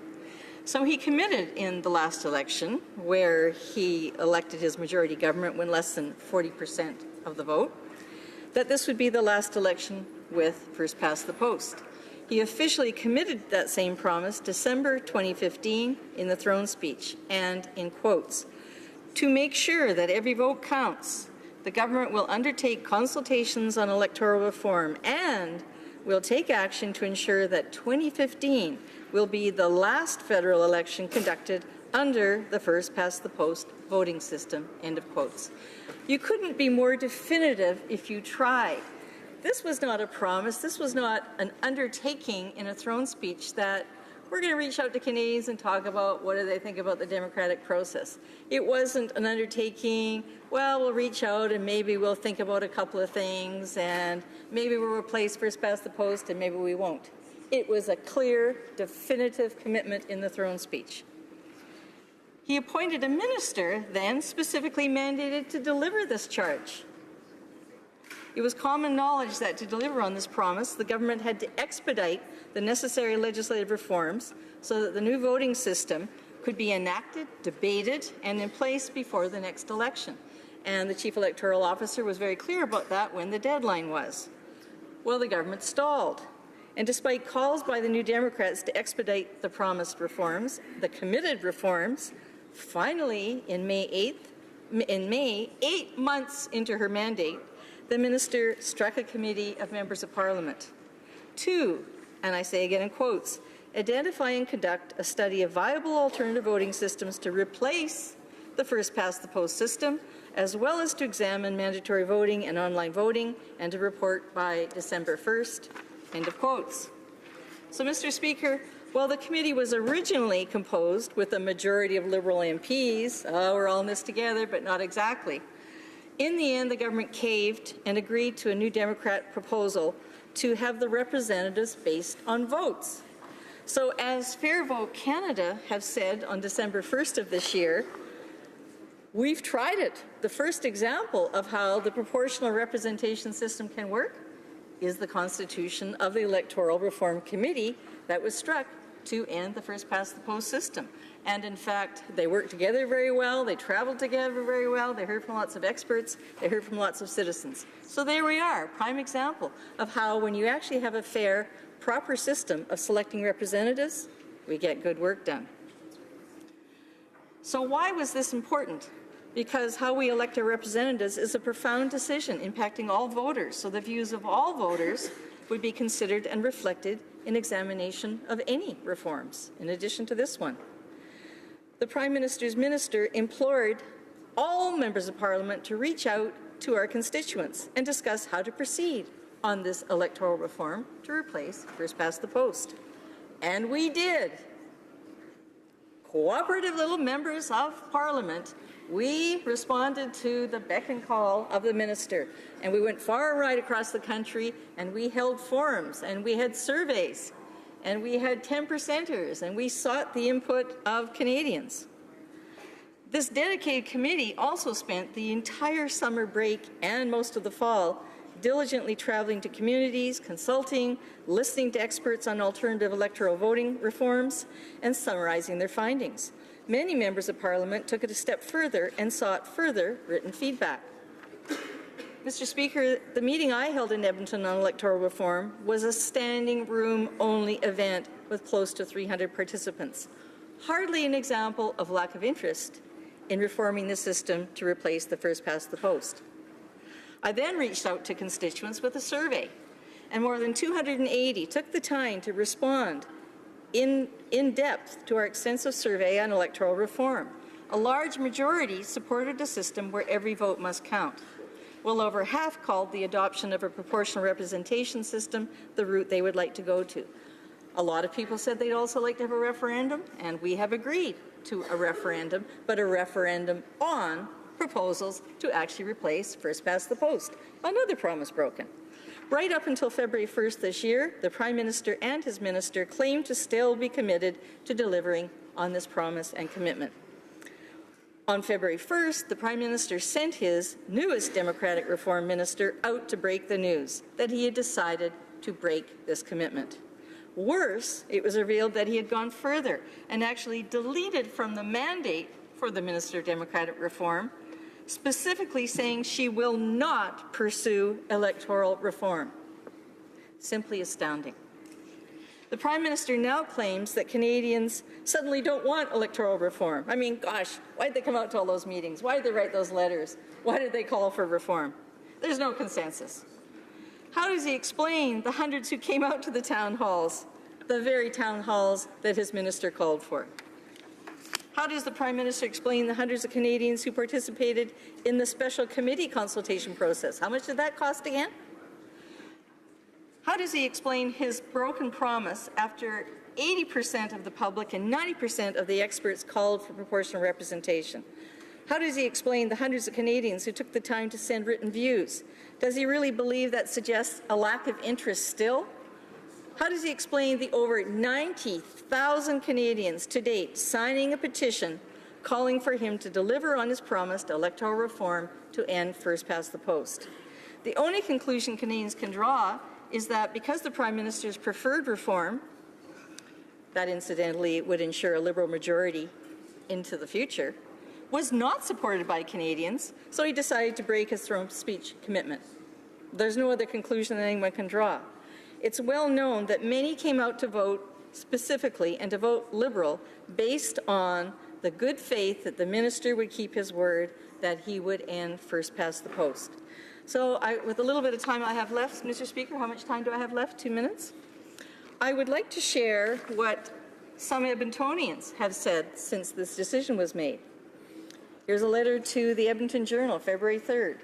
So he committed in the last election, where he elected his majority government when less than 40% of the vote, that this would be the last election with first-past-the-post. He officially committed that same promise December 2015 in the throne speech, and in quotes, "To make sure that every vote counts, the government will undertake consultations on electoral reform and will take action to ensure that 2015 will be the last federal election conducted under the first-past-the-post voting system," end of quotes. You couldn't be more definitive if you tried. This was not a promise. This was not an undertaking in a throne speech that we're going to reach out to Canadians and talk about what do they think about the democratic process. It wasn't an undertaking, well, we'll reach out and maybe we'll think about a couple of things and maybe we'll replace first past the post and maybe we won't. It was a clear, definitive commitment in the throne speech. He appointed a minister then specifically mandated to deliver this charge. It was common knowledge that to deliver on this promise, the government had to expedite the necessary legislative reforms so that the new voting system could be enacted, debated, and in place before the next election. And the Chief Electoral Officer was very clear about that when the deadline was. Well, the government stalled. And despite calls by the New Democrats to expedite the promised reforms, the committed reforms, finally in May, 8 months into her mandate, the minister struck a committee of members of parliament to, and I say again in quotes, identify and conduct a study of viable alternative voting systems to replace the first-past-the-post system, as well as to examine mandatory voting and online voting, and to report by December 1st, end of quotes. So, Mr. Speaker, while the committee was originally composed with a majority of Liberal MPs, we're all in this together, but not exactly. In the end, the government caved and agreed to a New Democrat proposal to have the representatives based on votes. So as Fair Vote Canada have said on December 1st of this year, we've tried it. The first example of how the proportional representation system can work is the constitution of the Electoral Reform Committee that was struck to end the first-past-the-post system. And in fact, they worked together very well, they traveled together very well, they heard from lots of experts, they heard from lots of citizens. So there we are, prime example of how when you actually have a fair, proper system of selecting representatives, we get good work done. So why was this important? Because how we elect our representatives is a profound decision impacting all voters, so the views of all voters would be considered and reflected in examination of any reforms, in addition to this one. The Prime Minister's minister implored all members of Parliament to reach out to our constituents and discuss how to proceed on this electoral reform to replace first-past-the-post. And we did. Cooperative little members of Parliament, we responded to the beck and call of the minister, and we went far and wide across the country, and we held forums, and we had surveys, and we had 10%ers, and we sought the input of Canadians. This dedicated committee also spent the entire summer break and most of the fall diligently traveling to communities, consulting, listening to experts on alternative electoral voting reforms, and summarizing their findings. Many members of Parliament took it a step further and sought further written feedback. Mr. Speaker, the meeting I held in Edmonton on electoral reform was a standing room only event with close to 300 participants. Hardly an example of lack of interest in reforming the system to replace the first-past-the-post. I then reached out to constituents with a survey, and more than 280 took the time to respond in depth to our extensive survey on electoral reform. A large majority supported a system where every vote must count. Well over half called the adoption of a proportional representation system the route they would like to go to. A lot of people said they'd also like to have a referendum, and we have agreed to a referendum, but a referendum on proposals to actually replace first past the post. Another promise broken. Right up until February 1st this year, the Prime Minister and his minister claimed to still be committed to delivering on this promise and commitment. On February 1st, the Prime Minister sent his newest Democratic Reform Minister out to break the news that he had decided to break this commitment. Worse, it was revealed that he had gone further and actually deleted from the mandate for the Minister of Democratic Reform, specifically saying she will not pursue electoral reform. Simply astounding. The Prime Minister now claims that Canadians suddenly don't want electoral reform. I mean, gosh, why did they come out to all those meetings? Why did they write those letters? Why did they call for reform? There's no consensus. How does he explain the hundreds who came out to the town halls, the very town halls that his minister called for? How does the Prime Minister explain the hundreds of Canadians who participated in the special committee consultation process? How much did that cost again? How does he explain his broken promise after 80% of the public and 90% of the experts called for proportional representation? How does he explain the hundreds of Canadians who took the time to send written views? Does he really believe that suggests a lack of interest still? How does he explain the over 90,000 Canadians to date signing a petition calling for him to deliver on his promised electoral reform to end first past the post? The only conclusion Canadians can draw is that because the Prime Minister's preferred reform, that incidentally would ensure a Liberal majority into the future, was not supported by Canadians, so he decided to break his throne speech commitment. There's no other conclusion that anyone can draw. It's well known that many came out to vote specifically and to vote Liberal based on the good faith that the minister would keep his word that he would end first past the post. So with a little bit of time I have left, Mr. Speaker, how much time do I have left? 2 minutes? I would like to share what some Edmontonians have said since this decision was made. Here's a letter to the Edmonton Journal, February 3rd.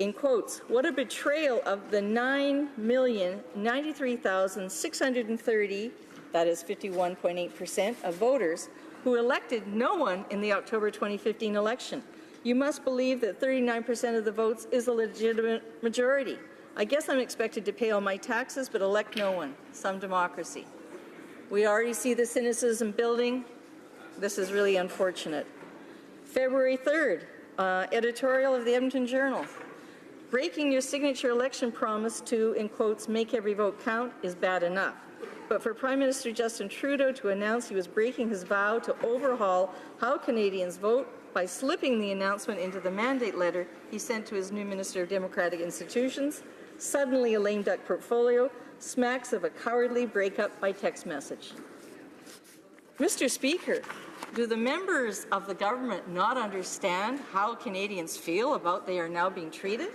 In quotes, "What a betrayal of the 9,093,630, that is 51.8% of voters, who elected no one in the October 2015 election. You must believe that 39% of the votes is a legitimate majority. I guess I'm expected to pay all my taxes, but elect no one. Some democracy." We already see the cynicism building. This is really unfortunate. February 3rd, editorial of the Edmonton Journal. "Breaking your signature election promise to, in quotes, make every vote count is bad enough. But for Prime Minister Justin Trudeau to announce he was breaking his vow to overhaul how Canadians vote by slipping the announcement into the mandate letter he sent to his new Minister of Democratic Institutions, suddenly a lame duck portfolio, smacks of a cowardly breakup by text message." Mr. Speaker, do the members of the government not understand how Canadians feel about they are now being treated?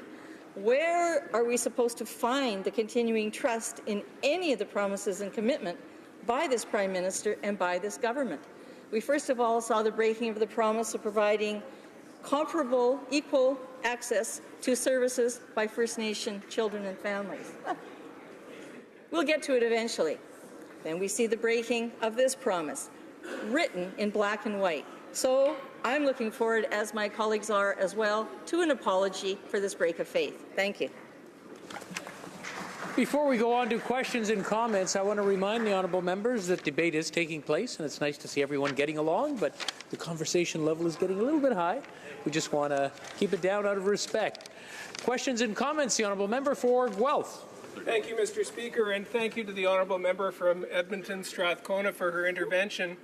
Where are we supposed to find the continuing trust in any of the promises and commitment by this Prime Minister and by this government? We first of all saw the breaking of the promise of providing comparable, equal access to services by First Nation children and families. We'll get to it eventually. Then we see the breaking of this promise, written in black and white. So I'm looking forward, as my colleagues are as well, to an apology for this break of faith. Thank you. Before we go on to questions and comments, I want to remind the honourable members that debate is taking place, and it's nice to see everyone getting along, but the conversation level is getting a little bit high. We just want to keep it down out of respect. Questions and comments, the honourable member for Guelph. Thank you, Mr. Speaker, and thank you to the honourable member from Edmonton Strathcona for her intervention.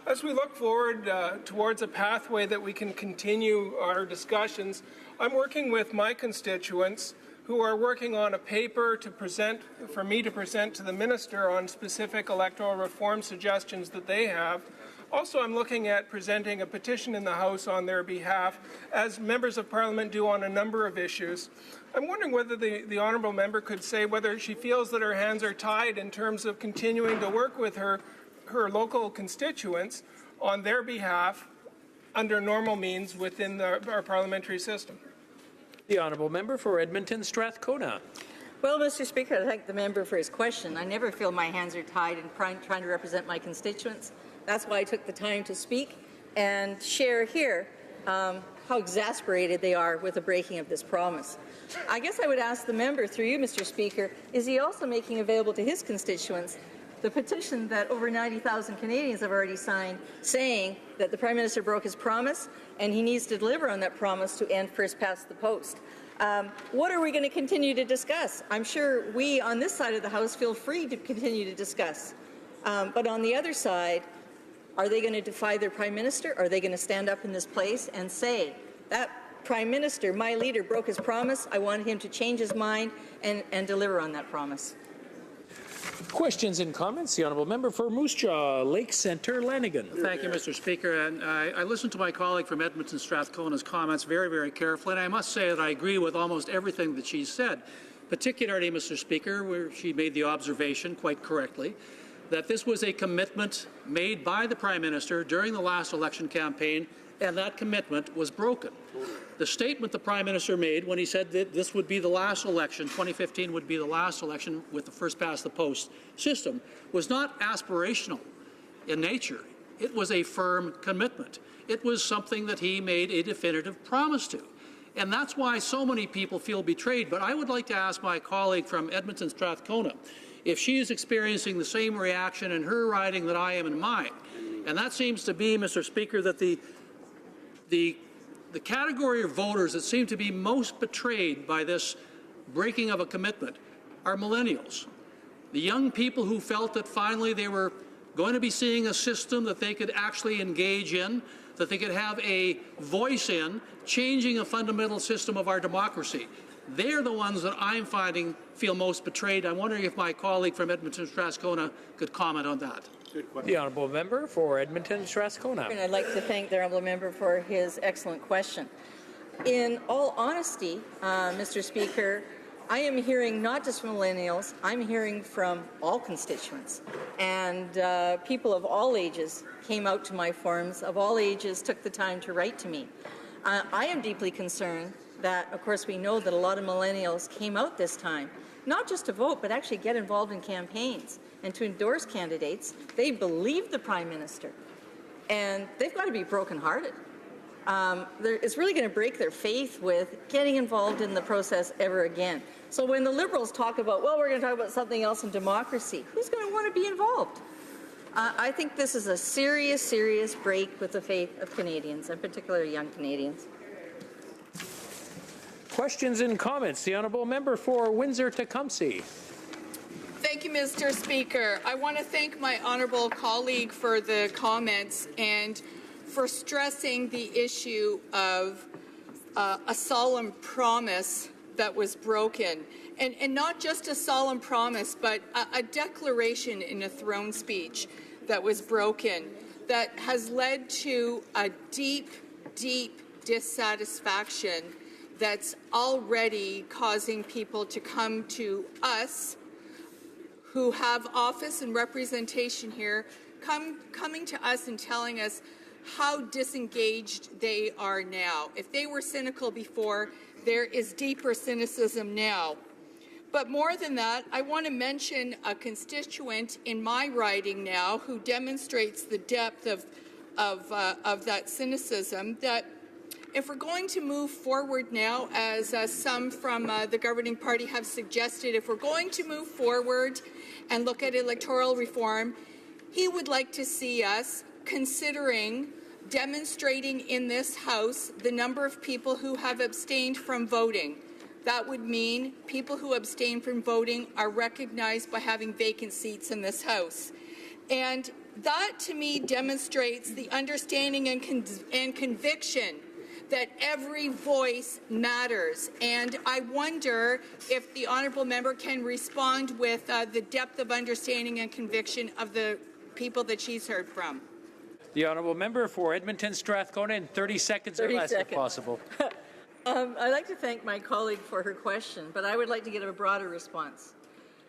As we look forward towards a pathway that we can continue our discussions, I'm working with my constituents who are working on a paper to present, for me to present to the Minister on specific electoral reform suggestions that they have. Also, I'm looking at presenting a petition in the House on their behalf, as members of Parliament do on a number of issues. I'm wondering whether the honourable member could say whether she feels that her hands are tied in terms of continuing to work with her local constituents on their behalf under normal means within our parliamentary system. The honourable member for Edmonton Strathcona. Well, Mr. Speaker, I thank the member for his question. I never feel my hands are tied in trying to represent my constituents. That's why I took the time to speak and share here how exasperated they are with the breaking of this promise. I guess I would ask the member, through you, Mr. Speaker, is he also making available to his constituents the petition that over 90,000 Canadians have already signed, saying that the Prime Minister broke his promise and he needs to deliver on that promise to end first past the post? What are we going to continue to discuss? I'm sure we on this side of the House feel free to continue to discuss. But on the other side, are they going to defy their Prime Minister? Are they going to stand up in this place and say, that Prime Minister, my leader, broke his promise. I want him to change his mind and deliver on that promise. Questions and comments? The honourable member for Moose Jaw, Lake Centre, Lanigan. Thank you, Mr. Speaker. And I listened to my colleague from Edmonton Strathcona's comments very, very carefully, and I must say that I agree with almost everything that she said, particularly, Mr. Speaker, where she made the observation quite correctly that this was a commitment made by the Prime Minister during the last election campaign, and that commitment was broken. The statement the Prime Minister made when he said that this would be the last election, 2015 would be the last election with the first-past-the-post system, was not aspirational in nature. It was a firm commitment. It was something that he made a definitive promise to. And that's why so many people feel betrayed. But I would like to ask my colleague from Edmonton Strathcona if she is experiencing the same reaction in her riding that I am in mine. And that seems to be, Mr. Speaker, that the category of voters that seem to be most betrayed by this breaking of a commitment are millennials. The young people who felt that finally they were going to be seeing a system that they could actually engage in, that they could have a voice in, changing a fundamental system of our democracy. They're the ones that I'm finding feel most betrayed. I'm wondering if my colleague from Edmonton Strathcona could comment on that. The honourable member for Edmonton Strathcona. And I'd like to thank the honourable member for his excellent question. In all honesty, Mr. Speaker, I am hearing not just from millennials, I'm hearing from all constituents. And people of all ages came out to my forums, of all ages took the time to write to me. I am deeply concerned that, of course, we know that a lot of millennials came out this time, not just to vote, but actually get involved in campaigns and to endorse candidates. They believe the Prime Minister, and they've got to be brokenhearted. It's really going to break their faith with getting involved in the process ever again. So when the Liberals talk about, well, we're going to talk about something else in democracy, who's going to want to be involved? I think this is a serious, serious break with the faith of Canadians, and particularly young Canadians. Questions and comments? The honourable member for Windsor-Tecumseh. Thank you, Mr. Speaker. I want to thank my honourable colleague for the comments and for stressing the issue of a solemn promise that was broken. And not just a solemn promise, but a declaration in a throne speech that was broken that has led to a deep, deep dissatisfaction that's already causing people to come to us who have office and representation here, coming to us and telling us how disengaged they are now. If they were cynical before, there is deeper cynicism now. But more than that, I want to mention a constituent in my riding now who demonstrates the depth of that cynicism, that if we're going to move forward now, as some from the governing party have suggested, if we're going to move forward and look at electoral reform, he would like to see us considering demonstrating in this House the number of people who have abstained from voting. That would mean people who abstain from voting are recognized by having vacant seats in this House. And that, to me, demonstrates the understanding and conviction that every voice matters. And I wonder if the honourable member can respond with the depth of understanding and conviction of the people that she's heard from. The honourable member for Edmonton Strathcona in 30 seconds or 30 less, seconds. if possible. I'd like to thank my colleague for her question, but I would like to get a broader response.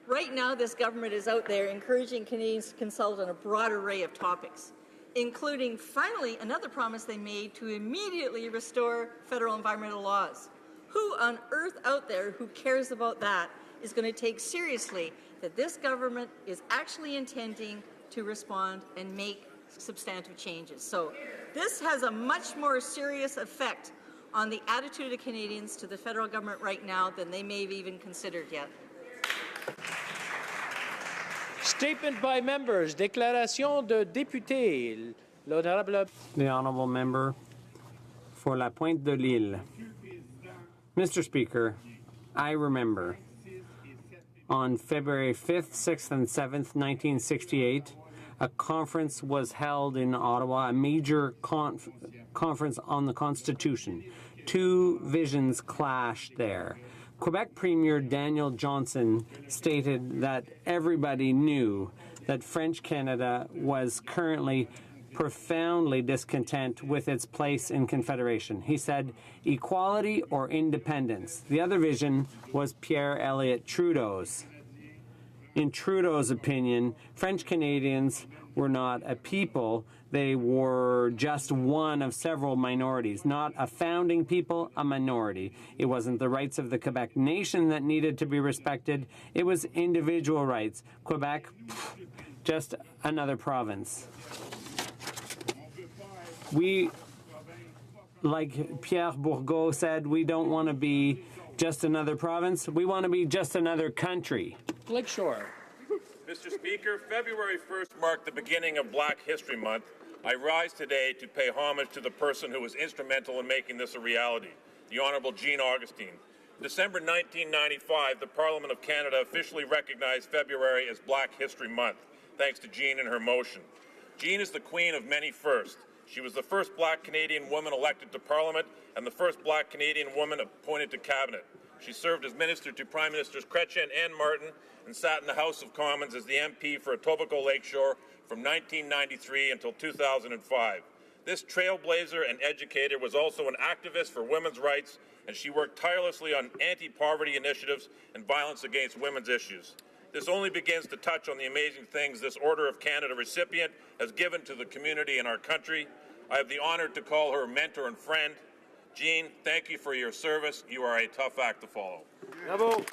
Right now, this government is out there encouraging Canadians to consult on a broad array of topics, including, finally, another promise they made to immediately restore federal environmental laws. Who on earth out there who cares about that is going to take seriously that this government is actually intending to respond and make substantive changes? So this has a much more serious effect on the attitude of Canadians to the federal government right now than they may have even considered yet. Statement by members. Déclaration de député. L'honorable. The honourable member for La Pointe de l'Île. Mr. Speaker, I remember on February 5th, 6th, and 7th, 1968, a conference was held in Ottawa, a major conference on the Constitution. Two visions clashed there. Quebec Premier Daniel Johnson stated that everybody knew that French Canada was currently profoundly discontent with its place in Confederation. He said, equality or independence. The other vision was Pierre Elliott Trudeau's. In Trudeau's opinion, French Canadians were not a people, they were just one of several minorities, not a founding people, a minority. It wasn't the rights of the Quebec nation that needed to be respected, it was individual rights. Quebec, just another province. We, like Pierre Bourgault said, we don't want to be just another province, we want to be just another country. Lakeshore. Mr. Speaker, February 1st marked the beginning of Black History Month. I rise today to pay homage to the person who was instrumental in making this a reality, the Honourable Jean Augustine. In December 1995, the Parliament of Canada officially recognized February as Black History Month, thanks to Jean and her motion. Jean is the queen of many firsts. She was the first Black Canadian woman elected to Parliament and the first Black Canadian woman appointed to Cabinet. She served as Minister to Prime Ministers Chrétien and Martin and sat in the House of Commons as the MP for Etobicoke Lakeshore from 1993 until 2005. This trailblazer and educator was also an activist for women's rights, and she worked tirelessly on anti-poverty initiatives and violence against women's issues. This only begins to touch on the amazing things this Order of Canada recipient has given to the community in our country. I have the honor to call her mentor and friend. Jean, thank you for your service. You are a tough act to follow. Bravo.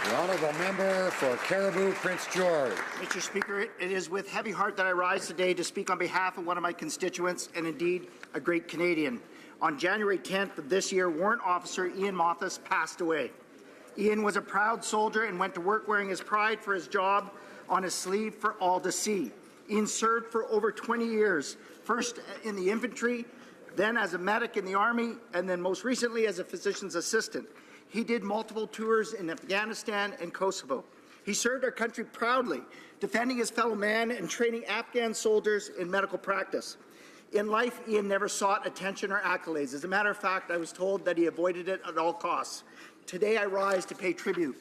The honourable member for Caribou, Prince George. Mr. Speaker, it is with heavy heart that I rise today to speak on behalf of one of my constituents and indeed a great Canadian. On January 10th of this year, Warrant Officer Ian Mothis passed away. Ian was a proud soldier and went to work wearing his pride for his job on his sleeve for all to see. Ian served for over 20 years, first in the infantry, then as a medic in the Army, and then most recently as a physician's assistant. He did multiple tours in Afghanistan and Kosovo. He served our country proudly, defending his fellow man and training Afghan soldiers in medical practice. In life, Ian never sought attention or accolades. As a matter of fact, I was told that he avoided it at all costs. Today, I rise to pay tribute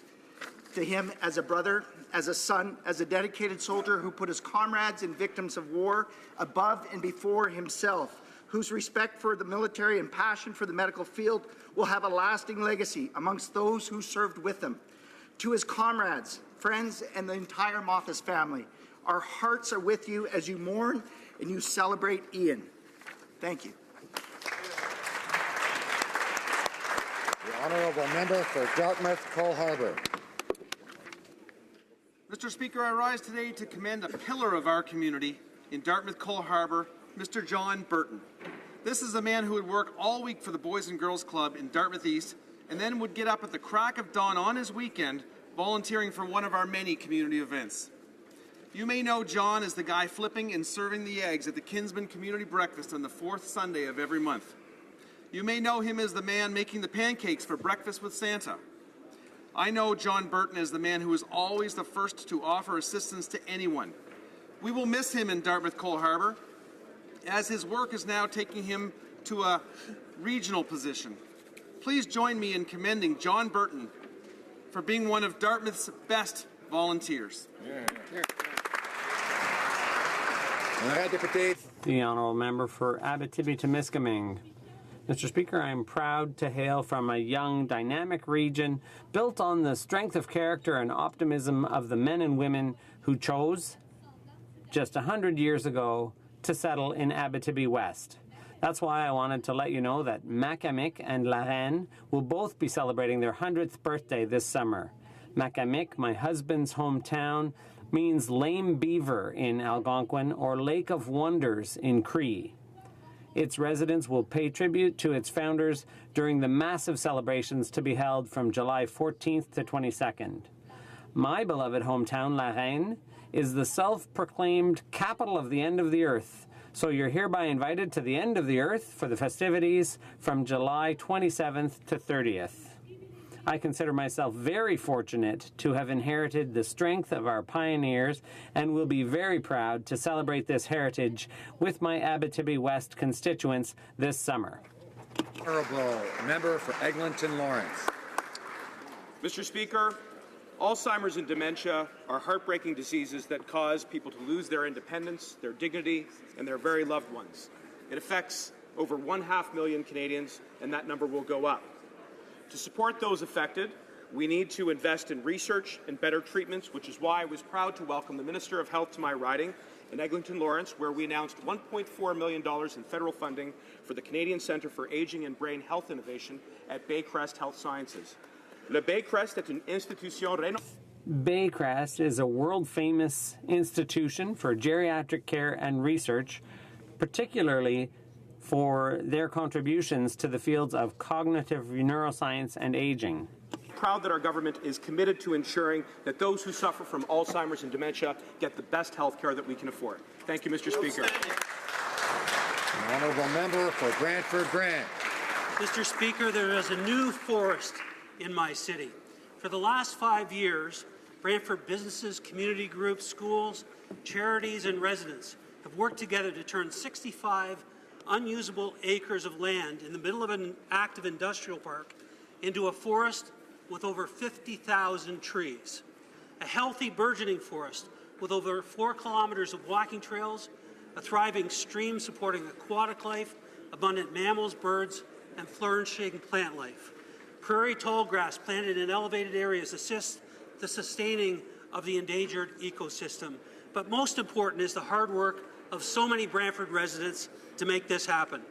to him as a brother, as a son, as a dedicated soldier who put his comrades and victims of war above and before himself, whose respect for the military and passion for the medical field will have a lasting legacy amongst those who served with him. To his comrades, friends, and the entire Mothis family, our hearts are with you as you mourn and you celebrate Ian. Thank you. The honourable member for Dartmouth, Cole Harbour. Mr. Speaker, I rise today to commend a pillar of our community in Dartmouth, Cole Harbour, Mr. John Burton. This is a man who would work all week for the Boys and Girls Club in Dartmouth East and then would get up at the crack of dawn on his weekend volunteering for one of our many community events. You may know John as the guy flipping and serving the eggs at the Kinsman Community Breakfast on the fourth Sunday of every month. You may know him as the man making the pancakes for Breakfast with Santa. I know John Burton as the man who is always the first to offer assistance to anyone. We will miss him in Dartmouth Cole Harbour, as his work is now taking him to a regional position. Please join me in commending John Burton for being one of Dartmouth's best volunteers. The honourable member for Abitibi-Temiskaming. Mr. Speaker, I am proud to hail from a young, dynamic region built on the strength of character and optimism of the men and women who chose, just 100 years ago, to settle in Abitibi West. That's why I wanted to let you know that Macamic and La Reine will both be celebrating their 100th birthday this summer. Macamic, my husband's hometown, means lame beaver in Algonquin or Lake of Wonders in Cree. Its residents will pay tribute to its founders during the massive celebrations to be held from July 14th to 22nd. My beloved hometown, La Reine, is the self-proclaimed capital of the end of the earth, so you're hereby invited to the end of the earth for the festivities from July 27th to 30th. I consider myself very fortunate to have inherited the strength of our pioneers and will be very proud to celebrate this heritage with my Abitibi West constituents this summer. Honourable member for Eglinton Lawrence. Mr. Speaker, Alzheimer's and dementia are heartbreaking diseases that cause people to lose their independence, their dignity, and their very loved ones. It affects over 500,000 Canadians, and that number will go up. To support those affected, we need to invest in research and better treatments, which is why I was proud to welcome the Minister of Health to my riding in Eglinton Lawrence, where we announced $1.4 million in federal funding for the Canadian Centre for Aging and Brain Health Innovation at Baycrest Health Sciences. Le Baycrest est une institution Baycrest is a world-famous institution for geriatric care and research, particularly for their contributions to the fields of cognitive neuroscience and aging. Proud that our government is committed to ensuring that those who suffer from Alzheimer's and dementia get the best health care that we can afford. Thank you, Mr. Speaker. The honourable member for Brantford Grant. Mr. Speaker, there is a new forest in my city. For the last 5 years, Brantford businesses, community groups, schools, charities, and residents have worked together to turn 65 unusable acres of land in the middle of an active industrial park into a forest with over 50,000 trees. A healthy, burgeoning forest with over 4 kilometers of walking trails, a thriving stream supporting aquatic life, abundant mammals, birds, and flourishing plant life. Prairie tall grass planted in elevated areas assists the sustaining of the endangered ecosystem. But most important is the hard work of so many Brantford residents to make this happen.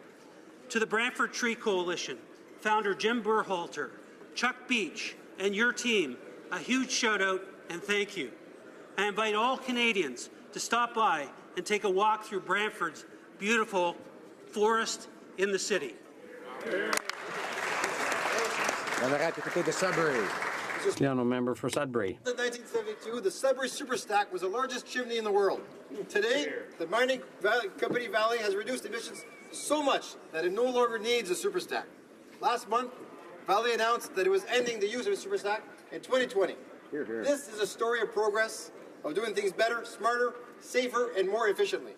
To the Brantford Tree Coalition, founder Jim Berhalter, Chuck Beach, and your team, a huge shout out and thank you. I invite all Canadians to stop by and take a walk through Brantford's beautiful forest in the city. The honourable member for Sudbury. In 1972, the Sudbury Superstack was the largest chimney in the world. Today, the mining company Valley has reduced emissions so much that it no longer needs a superstack. Last month, Valley announced that it was ending the use of a superstack in 2020. This is a story of progress, of doing things better, smarter, safer, and more efficiently.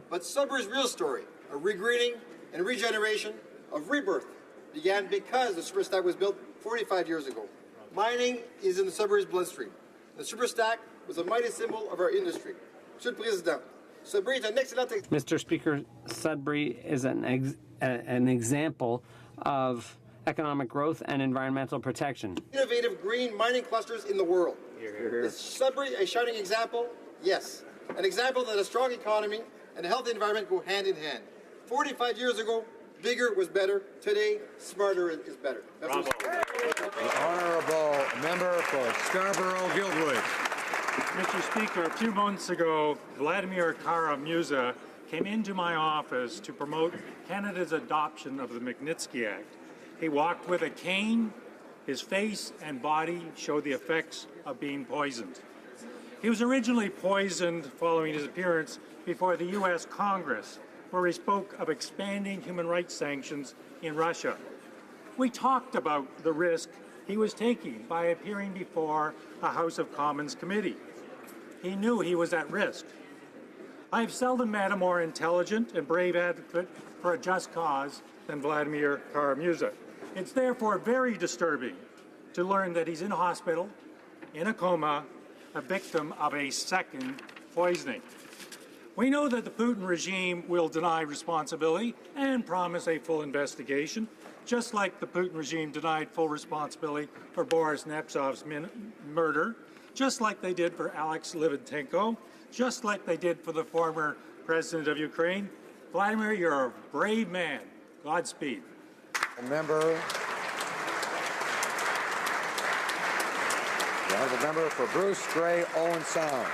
But Sudbury's real story of regreening and regeneration, of rebirth, began because the superstack was built 45 years ago. Mining is in the Sudbury's bloodstream. The superstack was a mighty symbol of our industry. Monsieur le Président, Sudbury is an excellent example. Mr. Speaker, Sudbury is an example of economic growth and environmental protection. Innovative green mining clusters in the world. Is Sudbury a shining example? Yes. An example that a strong economy and a healthy environment go hand in hand. 45 years ago, bigger was better. Today, smarter is better. The honourable member for Scarborough-Guildwood. Mr. Speaker, a few months ago, Vladimir Kara-Murza came into my office to promote Canada's adoption of the Magnitsky Act. He walked with a cane. His face and body showed the effects of being poisoned. He was originally poisoned following his appearance before the U.S. Congress, where he spoke of expanding human rights sanctions in Russia. We talked about the risk he was taking by appearing before a House of Commons committee. He knew he was at risk. I have seldom met a more intelligent and brave advocate for a just cause than Vladimir Kara-Murza. It's therefore very disturbing to learn that he's in a hospital, in a coma, a victim of a second poisoning. We know that the Putin regime will deny responsibility and promise a full investigation, just like the Putin regime denied full responsibility for Boris Nemtsov's murder, just like they did for Alex Litvinenko, just like they did for the former president of Ukraine. Vladimir, you're a brave man. Godspeed. The honourable member for Bruce Grey, Owen Sound.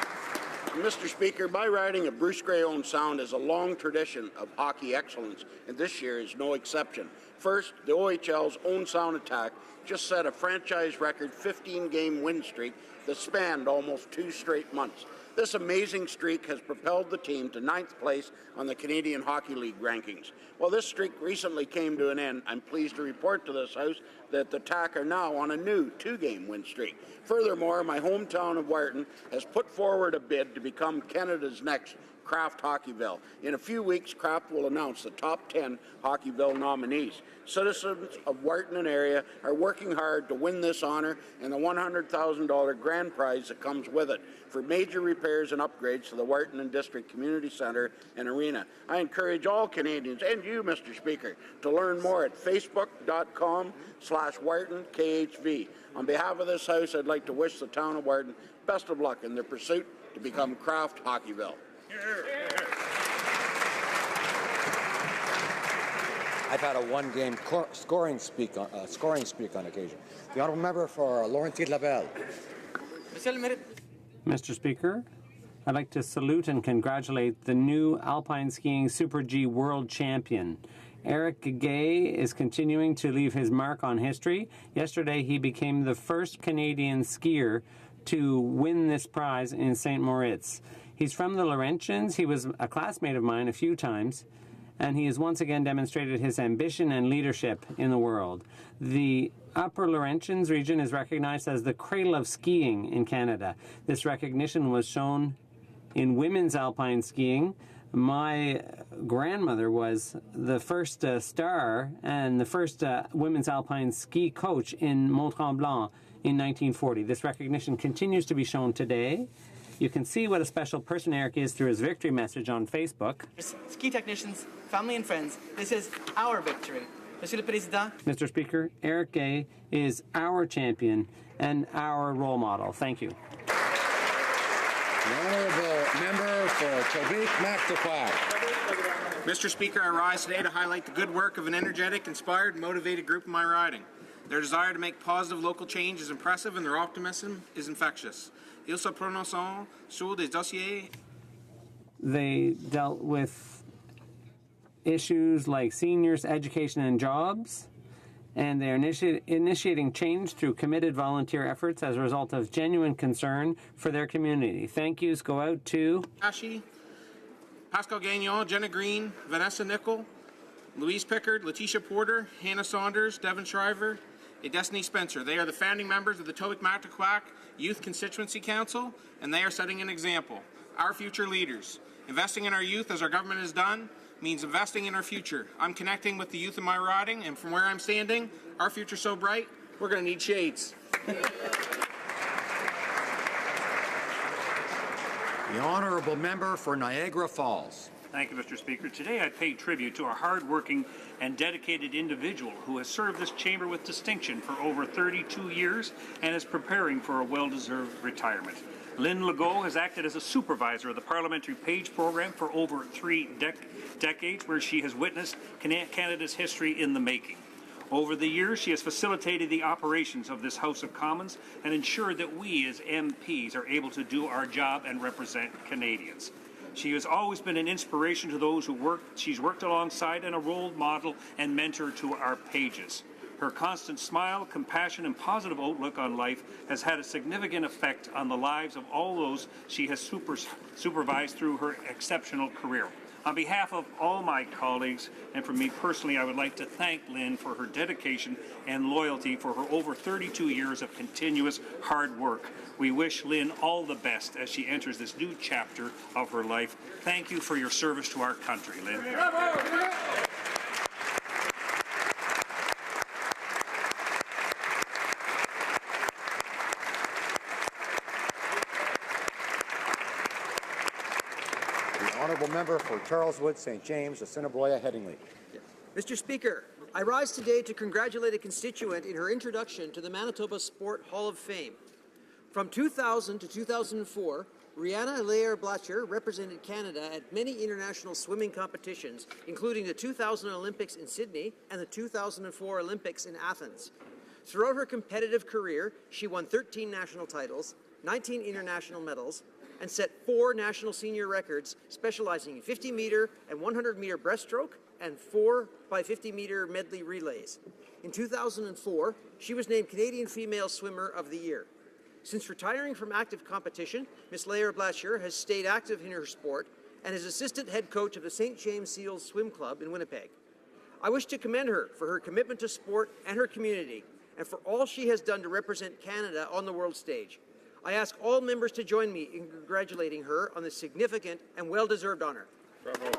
Mr. Speaker, my riding of Bruce Grey Owen Sound has a long tradition of hockey excellence, and this year is no exception. First, the OHL's Owen Sound attack just set a franchise record 15-game win streak that spanned almost 2 straight months. This amazing streak has propelled the team to 9th place on the Canadian Hockey League rankings. While this streak recently came to an end, I'm pleased to report to this House that the TAC are now on a new 2-game win streak. Furthermore, my hometown of Wharton has put forward a bid to become Canada's next Kraft Hockeyville. In a few weeks, Kraft will announce the top 10 Hockeyville nominees. Citizens of Wharton and area are working hard to win this honor and the $100,000 grand prize that comes with it for major repairs and upgrades to the Wharton and District Community Centre and Arena. I encourage all Canadians and you, Mr. Speaker, to learn more at facebook.com/WhartonKHV. On behalf of this House, I'd like to wish the town of Wharton best of luck in their pursuit to become Kraft Hockeyville. I've had a one-game scoring streak on occasion. The honourable member for Laurentides-Labelle. Mr. Speaker, I'd like to salute and congratulate the new Alpine Skiing Super G World Champion. Eric Gay is continuing to leave his mark on history. Yesterday, he became the first Canadian skier to win this prize in St. Moritz. He's from the Laurentians. He was a classmate of mine a few times, and he has once again demonstrated his ambition and leadership in the world. The Upper Laurentians region is recognized as the cradle of skiing in Canada. This recognition was shown in women's alpine skiing. My grandmother was the first star and the first women's alpine ski coach in Mont-Tremblant in 1940. This recognition continues to be shown today. You can see what a special person Eric is through his victory message on Facebook. Ski technicians, family and friends, this is our victory. Monsieur le Président. Mr. Speaker, Eric Gay is our champion and our role model. Thank you. The honourable member for Quebec-Mactaquac. Mr. Speaker, I rise today to highlight the good work of an energetic, inspired, and motivated group in my riding. Their desire to make positive local change is impressive, and their optimism is infectious. Ils se prononcent sur des dossiers. They dealt with issues like seniors, education, and jobs, and they're initiating change through committed volunteer efforts as a result of genuine concern for their community. Thank yous go out to Ashi, Pascal Gagnon, Jenna Green, Vanessa Nickel, Louise Pickard, Letitia Porter, Hannah Saunders, Devin Shriver, and Destiny Spencer. They are the founding members of the Towick-Mactaquac Youth Constituency Council, and they are setting an example. Our future leaders. Investing in our youth, as our government has done, means investing in our future. I'm connecting with the youth in my riding, and from where I'm standing, our future's so bright, we're going to need shades. The honourable member for Niagara Falls. Thank you, Mr. Speaker. Today I pay tribute to a hard-working and dedicated individual who has served this chamber with distinction for over 32 years and is preparing for a well-deserved retirement. Lynn Legault has acted as a supervisor of the Parliamentary Page Program for over 3 decades, where she has witnessed Canada's history in the making. Over the years, she has facilitated the operations of this House of Commons and ensured that we as MPs are able to do our job and represent Canadians. She has always been an inspiration to those who she's worked alongside and a role model and mentor to our pages. Her constant smile, compassion, and positive outlook on life has had a significant effect on the lives of all those she has supervised through her exceptional career. On behalf of all my colleagues, and for me personally, I would like to thank Lynn for her dedication and loyalty for her over 32 years of continuous hard work. We wish Lynn all the best as she enters this new chapter of her life. Thank you for your service to our country, Lynn. Honourable Member for Charleswood, St. James, Assiniboia, Headingley. Mr. Speaker, I rise today to congratulate a constituent in her introduction to the Manitoba Sport Hall of Fame. From 2000 to 2004, Rihanna Lair-Blacher represented Canada at many international swimming competitions, including the 2000 Olympics in Sydney and the 2004 Olympics in Athens. Throughout her competitive career, she won 13 national titles, 19 international medals, and set 4 national senior records specializing in 50-meter and 100-meter breaststroke and 4x50-meter medley relays. In 2004, she was named Canadian Female Swimmer of the Year. Since retiring from active competition, Ms. Lair-Blacher has stayed active in her sport and is assistant head coach of the St. James Seals Swim Club in Winnipeg. I wish to commend her for her commitment to sport and her community, and for all she has done to represent Canada on the world stage. I ask all members to join me in congratulating her on this significant and well-deserved honor. Bravo.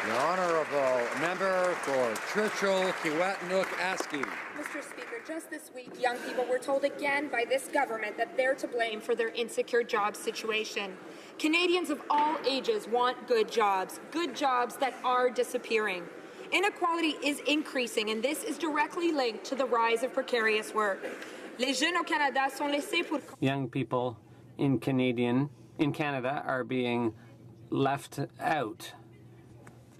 The Honourable Member for Churchill, Kiwatanook, Askey. Mr. Speaker, just this week, young people were told again by this government that they're to blame for their insecure job situation. Canadians of all ages want good jobs that are disappearing. Inequality is increasing, and this is directly linked to the rise of precarious work. Les jeunes au Canada sont laissés pour... Young people in Canada are being left out.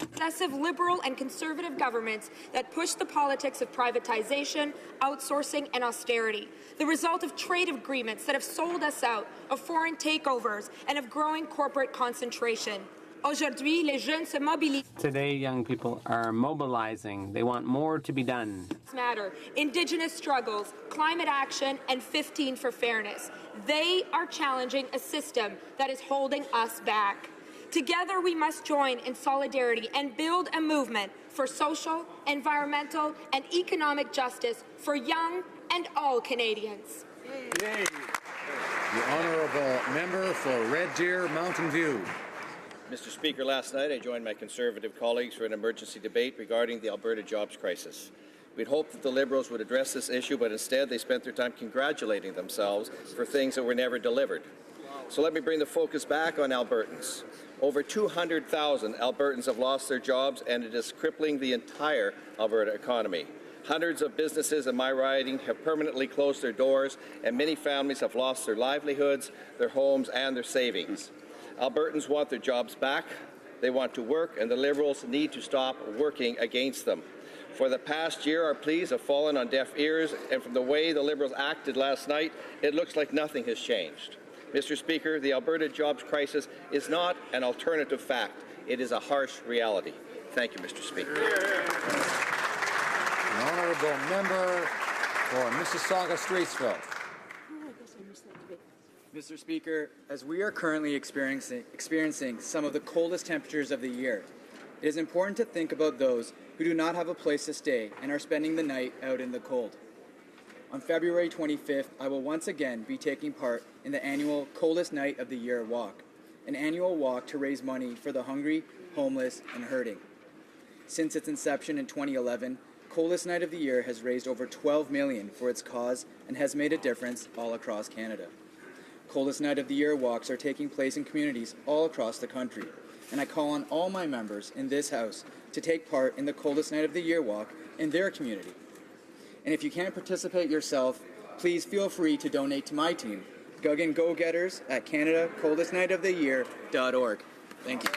Successive liberal and conservative governments that push the politics of privatization, outsourcing, and austerity. The result of trade agreements that have sold us out, of foreign takeovers, and of growing corporate concentration. Aujourd'hui, les jeunes se mobilisent. Today, young people are mobilizing. They want more to be done. Matter, Indigenous struggles, climate action, and 15 for fairness. They are challenging a system that is holding us back. Together, we must join in solidarity and build a movement for social, environmental, and economic justice for young and all Canadians. Yay. The Honourable Member for Red Deer, Mountain View. Mr. Speaker, last night I joined my Conservative colleagues for an emergency debate regarding the Alberta jobs crisis. We'd hoped that the Liberals would address this issue, but instead they spent their time congratulating themselves for things that were never delivered. So let me bring the focus back on Albertans. Over 200,000 Albertans have lost their jobs, and it is crippling the entire Alberta economy. Hundreds of businesses in my riding have permanently closed their doors, and many families have lost their livelihoods, their homes, and their savings. Albertans want their jobs back, they want to work, and the Liberals need to stop working against them. For the past year, our pleas have fallen on deaf ears, and from the way the Liberals acted last night, it looks like nothing has changed. Mr. Speaker, the Alberta jobs crisis is not an alternative fact. It is a harsh reality. Thank you, Mr. Speaker. An honourable member for Mississauga-Streetsville. Mr. Speaker, as we are currently experiencing some of the coldest temperatures of the year, it is important to think about those who do not have a place to stay and are spending the night out in the cold. On February 25th, I will once again be taking part in the annual Coldest Night of the Year walk, an annual walk to raise money for the hungry, homeless, and hurting. Since its inception in 2011, Coldest Night of the Year has raised over $12 million for its cause and has made a difference all across Canada. Coldest Night of the Year walks are taking place in communities all across the country, and I call on all my members in this House to take part in the Coldest Night of the Year walk in their community. And if you can't participate yourself, please feel free to donate to my team, Guggen Go-Getters at CanadaColdestNightOfTheYear.org. Thank you.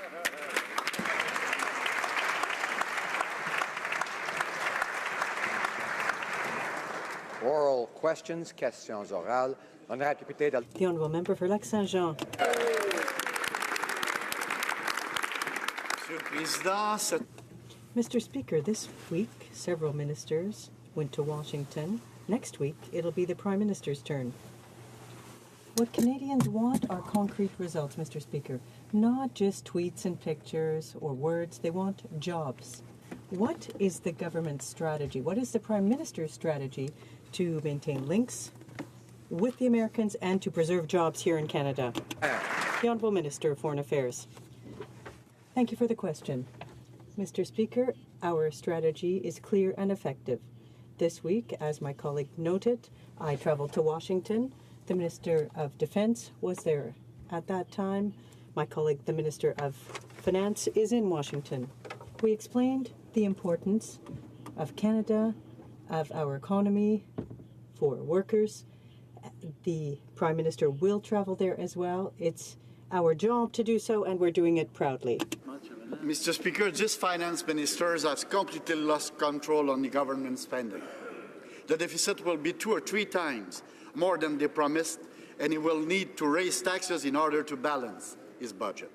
Oral questions, questions orales. The Honourable Member for Lac-Saint-Jean. Mr. Speaker, this week several ministers went to Washington. Next week it'll be the Prime Minister's turn. What Canadians want are concrete results, Mr. Speaker, not just tweets and pictures or words. They want jobs. What is the government's strategy? What is the Prime Minister's strategy to maintain links with the Americans and to preserve jobs here in Canada? The Honourable Minister of Foreign Affairs. Thank you for the question. Mr. Speaker, our strategy is clear and effective. This week, as my colleague noted, I traveled to Washington. The Minister of Defense was there at that time. My colleague, the Minister of Finance, is in Washington. We explained the importance of Canada, of our economy for workers. The Prime Minister will travel there as well. It's our job to do so, and we're doing it proudly. Mr. Speaker, this finance minister has completely lost control on the government spending. The deficit will be 2 or 3 times more than they promised, and he will need to raise taxes in order to balance his budget.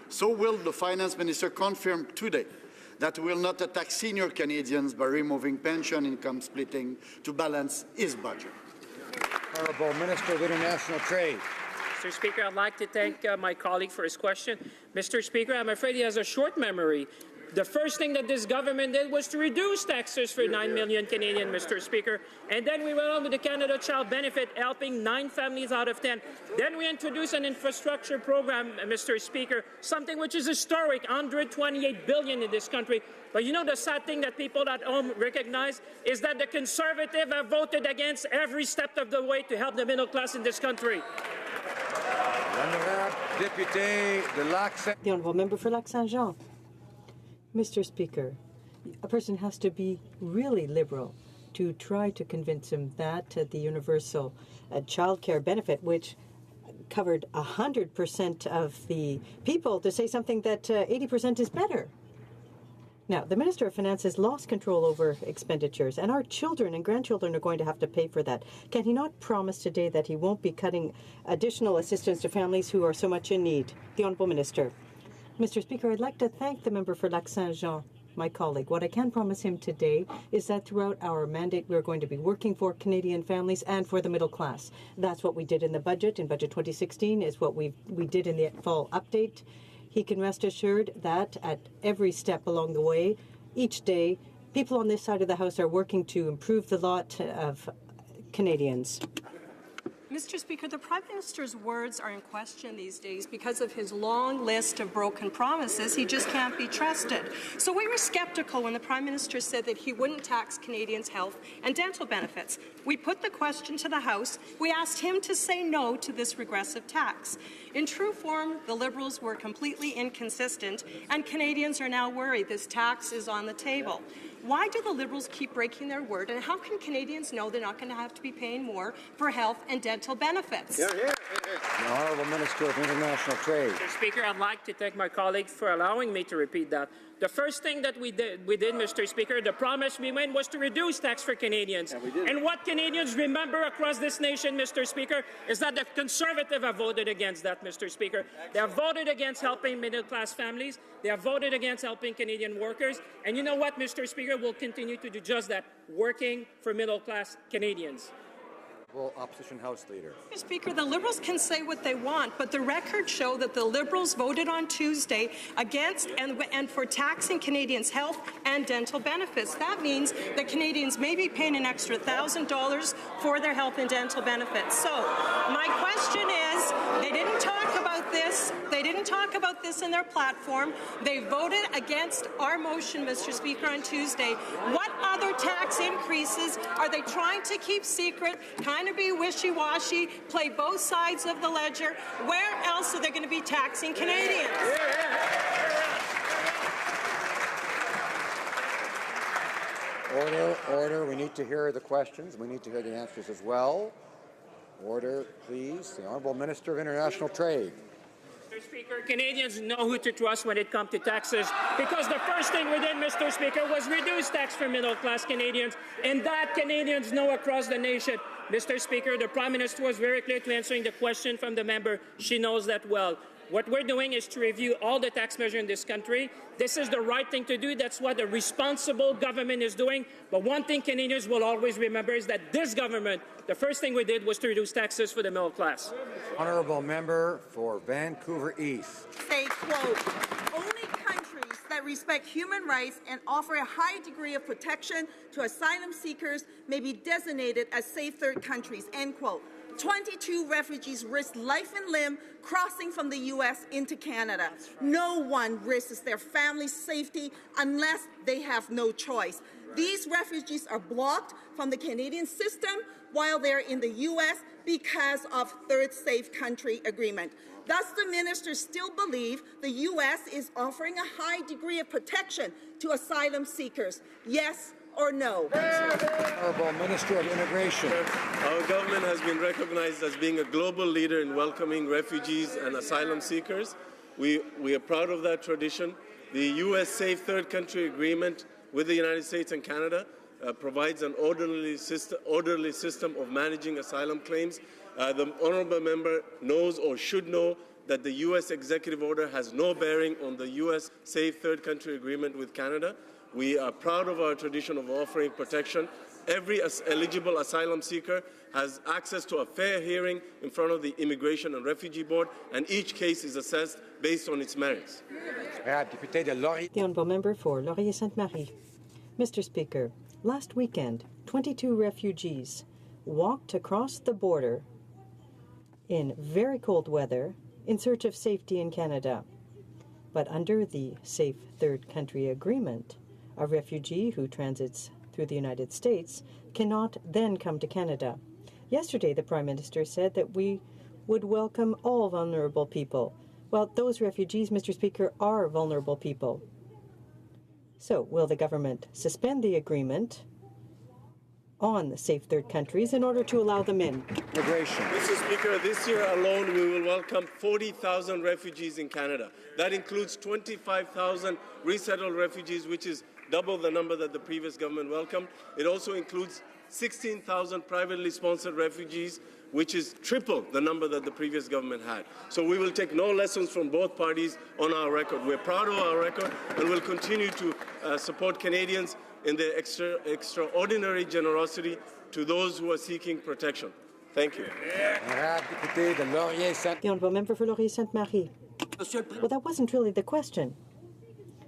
So will the finance minister confirm today that he will not attack senior Canadians by removing pension income splitting to balance his budget? Honourable Minister of International Trade. Mr. Speaker, I'd like to thank my colleague for his question. Mr. Speaker, I'm afraid he has a short memory. The first thing that this government did was to reduce taxes for 9 million Canadians, Mr. Speaker. And then we went on to the Canada Child Benefit, helping 9 families out of 10. Then we introduced an infrastructure program, Mr. Speaker, something which is historic, $128 billion in this country. But you know the sad thing that people at home recognize is that the Conservatives have voted against every step of the way to help the middle class in this country. The Honourable Member for Lac-Saint-Jean. Mr. Speaker, a person has to be really liberal to try to convince him that the universal child care benefit, which covered 100% of the people, to say something that 80% is better. Now, the Minister of Finance has lost control over expenditures, and our children and grandchildren are going to have to pay for that. Can he not promise today that he won't be cutting additional assistance to families who are so much in need? The Honourable Minister. Mr. Speaker, I'd like to thank the member for Lac-Saint-Jean, my colleague. What I can promise him today is that throughout our mandate, we're going to be working for Canadian families and for the middle class. That's what we did in the budget. In Budget 2016 is what we did in the fall update. He can rest assured that at every step along the way, each day, people on this side of the House are working to improve the lot of Canadians. Mr. Speaker, the Prime Minister's words are in question these days because of his long list of broken promises. He just can't be trusted. So we were skeptical when the Prime Minister said that he wouldn't tax Canadians' health and dental benefits. We put the question to the House. We asked him to say no to this regressive tax. In true form, the Liberals were completely inconsistent, and Canadians are now worried this tax is on the table. Why do the Liberals keep breaking their word, and how can Canadians know they're not going to have to be paying more for health and dental benefits? The Honourable Minister of International Trade. Mr. Speaker, I'd like to thank my colleague for allowing me to repeat that. The first thing that we did, Mr. Speaker, the promise we made was to reduce tax for Canadians. And what Canadians remember across this nation, Mr. Speaker, is that the Conservatives have voted against that, Mr. Speaker. They have voted against helping middle-class families. They have voted against helping Canadian workers. And you know what, Mr. Speaker? We'll continue to do just that, working for middle-class Canadians. Opposition House Leader. Mr. Speaker, the Liberals can say what they want, but the records show that the Liberals voted on Tuesday against and for taxing Canadians' health and dental benefits. That means that Canadians may be paying an extra $1,000 for their health and dental benefits. So my question is, they didn't talk about this. They didn't talk about this in their platform. They voted against our motion, Mr. Speaker, on Tuesday. What other tax increases are they trying to keep secret, kind of be wishy-washy, play both sides of the ledger? Where else are they going to be taxing Canadians? Order, order. We need to hear the questions. We need to hear the answers as well. Order, please. The Honourable Minister of International Trade. Mr. Speaker, Canadians know who to trust when it comes to taxes, because the first thing we did, Mr. Speaker, was reduce tax for middle-class Canadians, and that Canadians know across the nation. Mr. Speaker, the Prime Minister was very clear to answering the question from the member. She knows that well. What we're doing is to review all the tax measures in this country. This is the right thing to do. That's what a responsible government is doing. But one thing Canadians will always remember is that this government, the first thing we did was to reduce taxes for the middle class. Honourable Member for Vancouver East. Say, quote, only countries that respect human rights and offer a high degree of protection to asylum seekers may be designated as safe third countries, end quote. 22 refugees risked life and limb crossing from the U.S. into Canada. No one risks their family's safety unless they have no choice. These refugees are blocked from the Canadian system while they're in the U.S. because of Third Safe Country Agreement. Thus, the ministers still believe the U.S. is offering a high degree of protection to asylum seekers. Yes or no? Honourable Minister of Immigration. Our government has been recognized as being a global leader in welcoming refugees and asylum seekers. We are proud of that tradition. The U.S. Safe Third Country Agreement with the United States and Canada provides an orderly system of managing asylum claims. The honourable member knows or should know that the U.S. executive order has no bearing on the U.S. Safe Third Country Agreement with Canada. We are proud of our tradition of offering protection. Every eligible asylum seeker has access to a fair hearing in front of the Immigration and Refugee Board, and each case is assessed based on its merits. The Honourable Member for Laurier-Sainte-Marie. Mr. Speaker, last weekend, 22 refugees walked across the border in very cold weather in search of safety in Canada. But under the Safe Third Country Agreement, a refugee who transits through the United States cannot then come to Canada. Yesterday, the Prime Minister said that we would welcome all vulnerable people. Well, those refugees, Mr. Speaker, are vulnerable people. So, will the government suspend the agreement on the safe third countries in order to allow them in? Mr. Speaker, this year alone we will welcome 40,000 refugees in Canada. That includes 25,000 resettled refugees, which is double the number that the previous government welcomed. It also includes 16,000 privately sponsored refugees, which is triple the number that the previous government had. So we will take no lessons from both parties on our record. We're proud of our record and will continue to support Canadians in their extraordinary generosity to those who are seeking protection. Thank you. The Honourable Member for Laurier-Sainte-Marie. Well, that wasn't really the question.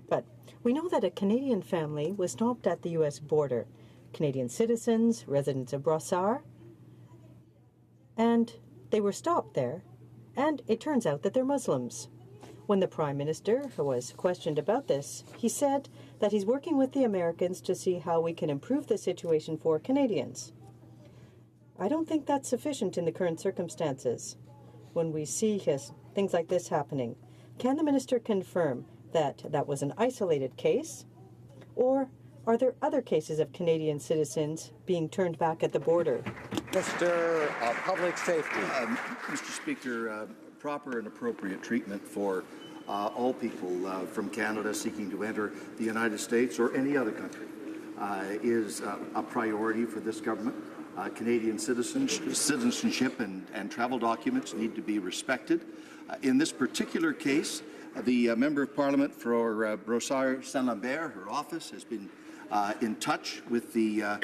But we know that a Canadian family was stopped at the U.S. border. Canadian citizens, residents of Brossard, and they were stopped there, and it turns out that they're Muslims. When the Prime Minister was questioned about this, he said that he's working with the Americans to see how we can improve the situation for Canadians. I don't think that's sufficient in the current circumstances. When we see things like this happening, can the Minister confirm that that was an isolated case, or are there other cases of Canadian citizens being turned back at the border? Mr. Public Safety. Mr. Speaker, proper and appropriate treatment for all people from Canada seeking to enter the United States or any other country is a priority for this government. Canadian citizenship and travel documents need to be respected. In this particular case, the Member of Parliament for Brossard-Saint-Lambert, her office, has been in touch with the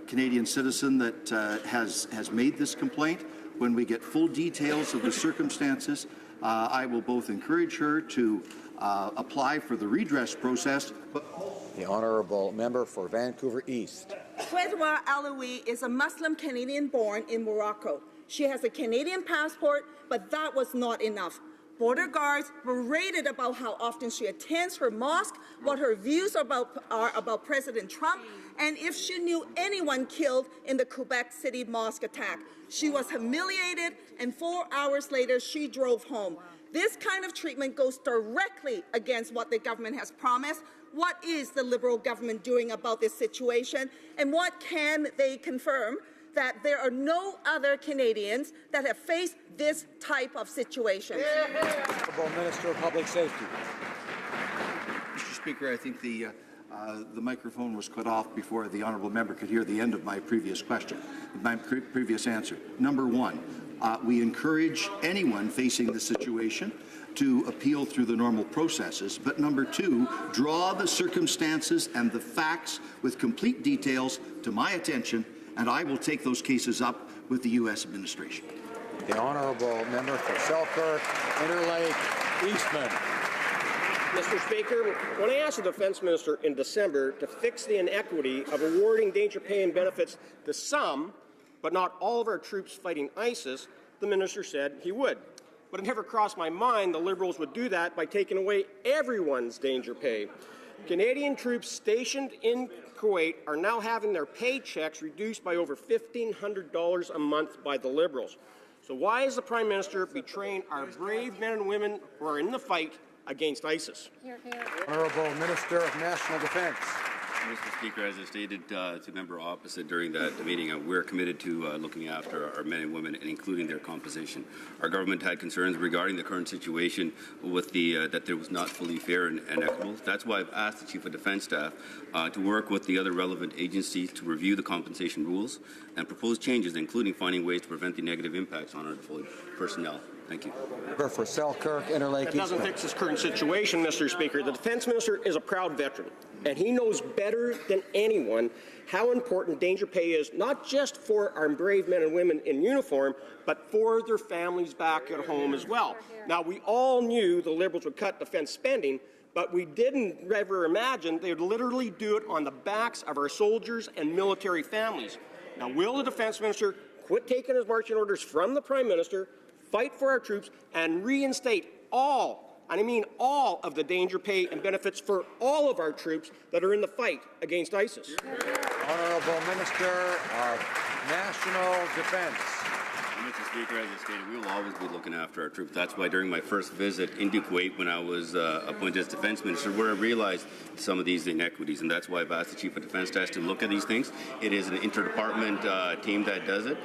Canadian citizen that has made this complaint. When we get full details of the circumstances, I will both encourage her to apply for the redress process. The Honourable Member for Vancouver East. Fredwa Alaoui is a Muslim Canadian born in Morocco. She has a Canadian passport, but that was not enough. Border guards berated about how often she attends her mosque, what her views are about President Trump, and if she knew anyone killed in the Quebec City mosque attack. She was humiliated, and 4 hours later, she drove home. This kind of treatment goes directly against what the government has promised. What is the Liberal government doing about this situation, and what can they confirm that there are no other Canadians that have faced this type of situation? Honourable Minister of Public Safety. Mr. Speaker, I think the microphone was cut off before the honourable member could hear the end of my previous question, my previous answer. Number one, we encourage anyone facing this situation to appeal through the normal processes. But number two, draw the circumstances and the facts with complete details to my attention, and I will take those cases up with the U.S. administration. The Honourable Member for Selkirk, Interlake, Eastman. Mr. Speaker, when I asked the Defence Minister in December to fix the inequity of awarding danger pay and benefits to some but not all of our troops fighting ISIS, the minister said he would. But it never crossed my mind the Liberals would do that by taking away everyone's danger pay. Canadian troops stationed in Kuwait are now having their paychecks reduced by over $1,500 a month by the Liberals. So why is the Prime Minister betraying our brave men and women who are in the fight against ISIS? Honourable Minister of National Defence. Mr. Speaker, as I stated to the member opposite during the meeting, we're committed to looking after our men and women and including their composition. Our government had concerns regarding the current situation with that there was not fully fair and equitable. That's why I've asked the Chief of Defence Staff to work with the other relevant agencies to review the compensation rules and propose changes, including finding ways to prevent the negative impacts on our deployed personnel. Thank you. For Selkirk, Interlake. That doesn't fix this current situation, Mr. Speaker. The Defence Minister is a proud veteran, and he knows better than anyone how important danger pay is, not just for our brave men and women in uniform, but for their families back at home as well. Now, we all knew the Liberals would cut defence spending, but we didn't ever imagine they would literally do it on the backs of our soldiers and military families. Now, will the Defence Minister quit taking his marching orders from the Prime Minister, fight for our troops, and reinstate all, and I mean all, of the danger pay and benefits for all of our troops that are in the fight against ISIS? Honourable Minister of National Defence. Mr. Speaker, as I stated, we will always be looking after our troops. That's why during my first visit into Kuwait when I was appointed as Defence Minister, where I realized some of these inequities, and that's why I've asked the Chief of Defence Staff to look at these things. It is an interdepartment team that does it.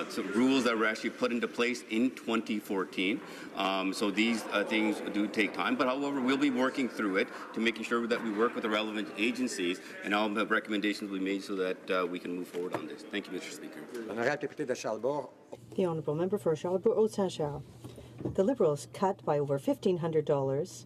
So rules that were actually put into place in 2014. So these things do take time, but however, we'll be working through it to making sure that we work with the relevant agencies, and all the recommendations will be made so that we can move forward on this. Thank you, Mr. Speaker. The Honourable Member for Charlebourg-Haute-Saint-Charles. The Liberals cut by over $1,500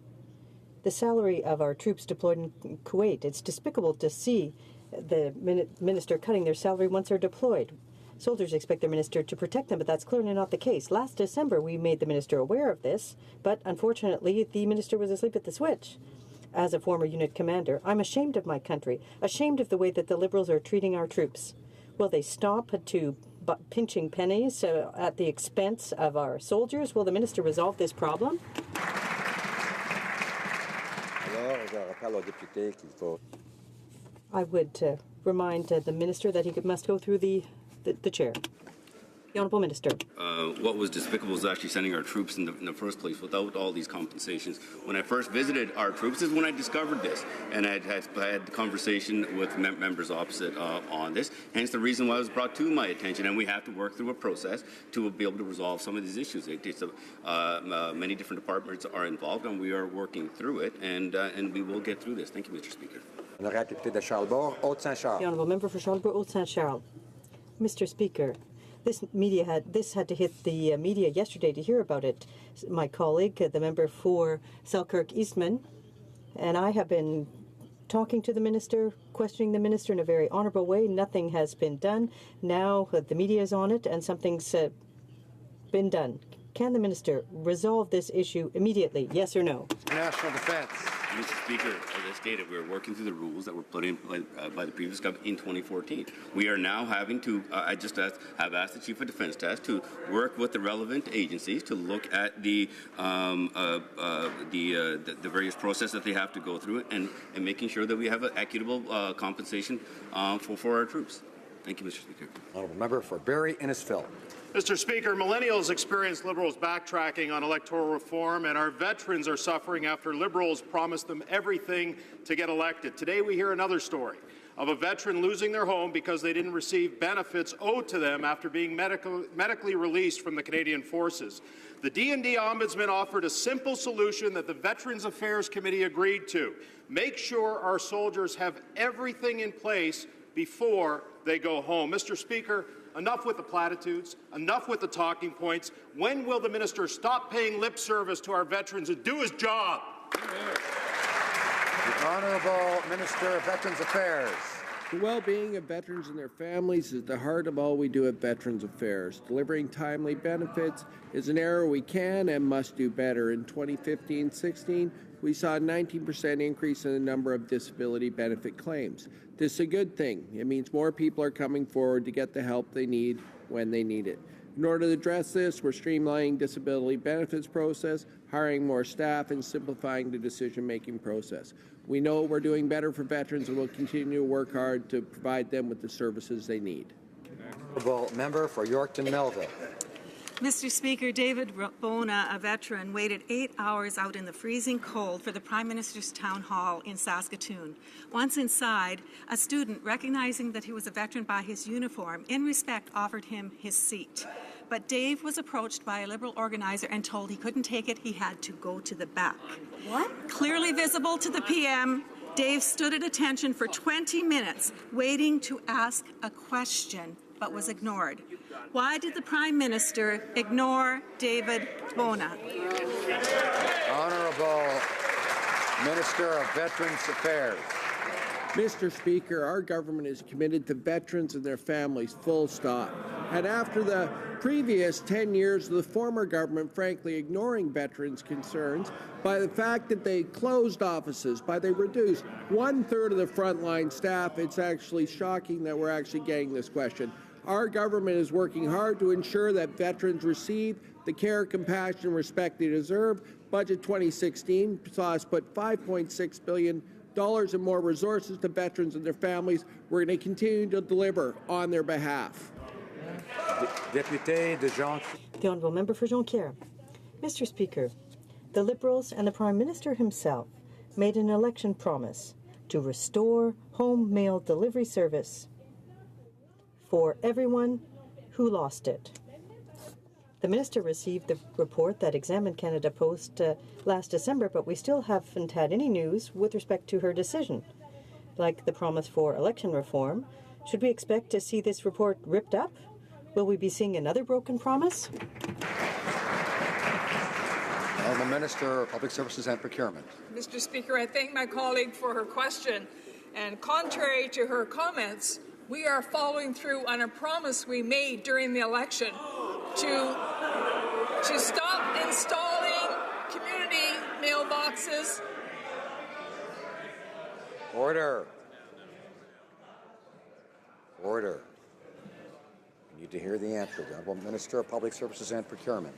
the salary of our troops deployed in Kuwait. It's despicable to see the minister cutting their salary once they're deployed. Soldiers expect their minister to protect them, but that's clearly not the case. Last December, we made the minister aware of this, but unfortunately, the minister was asleep at the switch. As a former unit commander, I'm ashamed of my country, ashamed of the way that the Liberals are treating our troops. Will they stop to pinching pennies at the expense of our soldiers? Will the minister resolve this problem? I would remind the minister that he must go through the chair. The Honourable Minister. What was despicable was actually sending our troops in the first place without all these compensations. When I first visited our troops is when I discovered this, and I had conversation with members opposite on this. Hence the reason why it was brought to my attention, and we have to work through a process to be able to resolve some of these issues. Many different departments are involved, and we are working through it, and we will get through this. Thank you, Mr. Speaker. The Honourable Member for Charlebourg-Haute-Saint-Charles. Mr. Speaker, this had to hit the media yesterday to hear about it. My colleague, the member for Selkirk Eastman, and I have been talking to the minister, questioning the minister in a very honourable way. Nothing has been done. Now the media is on it, and something's been done. Can the minister resolve this issue immediately? Yes or no? National Defence. Mr. Speaker, as I stated, we are working through the rules that were put in by the previous government in 2014. We are now having to, have asked the Chief of Defence Staff to work with the relevant agencies to look at the various processes that they have to go through and making sure that we have an equitable compensation for our troops. Thank you, Mr. Speaker. Honourable Member for Barrie Innisfil. Mr. Speaker, millennials experience Liberals backtracking on electoral reform, and our veterans are suffering after Liberals promised them everything to get elected. Today we hear another story of a veteran losing their home because they didn't receive benefits owed to them after being medically released from the Canadian Forces. The D&D Ombudsman offered a simple solution that the Veterans Affairs Committee agreed to. Make sure our soldiers have everything in place before they go home. Mr. Speaker, enough with the platitudes, enough with the talking points. When will the minister stop paying lip service to our veterans and do his job? The Honourable Minister of Veterans Affairs. The well-being of veterans and their families is at the heart of all we do at Veterans Affairs. Delivering timely benefits is an area we can and must do better. In 2015-16, we saw a 19% increase in the number of disability benefit claims. This is a good thing. It means more people are coming forward to get the help they need when they need it. In order to address this, we're streamlining disability benefits process, hiring more staff, and simplifying the decision-making process. We know we're doing better for veterans, and we'll continue to work hard to provide them with the services they need. Honourable member for Yorkton Melville. Mr. Speaker, David Bona, a veteran, waited 8 hours out in the freezing cold for the Prime Minister's town hall in Saskatoon. Once inside, a student, recognizing that he was a veteran by his uniform, in respect offered him his seat. But Dave was approached by a Liberal organizer and told he couldn't take it, he had to go to the back. What? Clearly visible to the PM, Dave stood at attention for 20 minutes, waiting to ask a question, but was ignored. Why did the Prime Minister ignore David Bona? Honourable Minister of Veterans Affairs. Mr. Speaker, our government is committed to veterans and their families, full stop. And after the previous 10 years of the former government, frankly, ignoring veterans' concerns, by the fact that they closed offices, by they reduced 1/3 of the frontline staff, it's actually shocking that we're actually getting this question. Our government is working hard to ensure that veterans receive the care, compassion, and respect they deserve. Budget 2016 saw us put $5.6 billion and more resources to veterans and their families. We're going to continue to deliver on their behalf. Député de Jean. The Honourable Member for Jonquière. Mr. Speaker, the Liberals and the Prime Minister himself made an election promise to restore home mail delivery service for everyone who lost it. The Minister received the report that examined Canada Post last December, but we still haven't had any news with respect to her decision. Like the promise for election reform, should we expect to see this report ripped up? Will we be seeing another broken promise? Honourable Minister of Public Services and Procurement. Mr. Speaker, I thank my colleague for her question. And contrary to her comments, we are following through on a promise we made during the election to stop installing community mailboxes. Order. Order. We need to hear the answer. The Honourable Minister of Public Services and Procurement.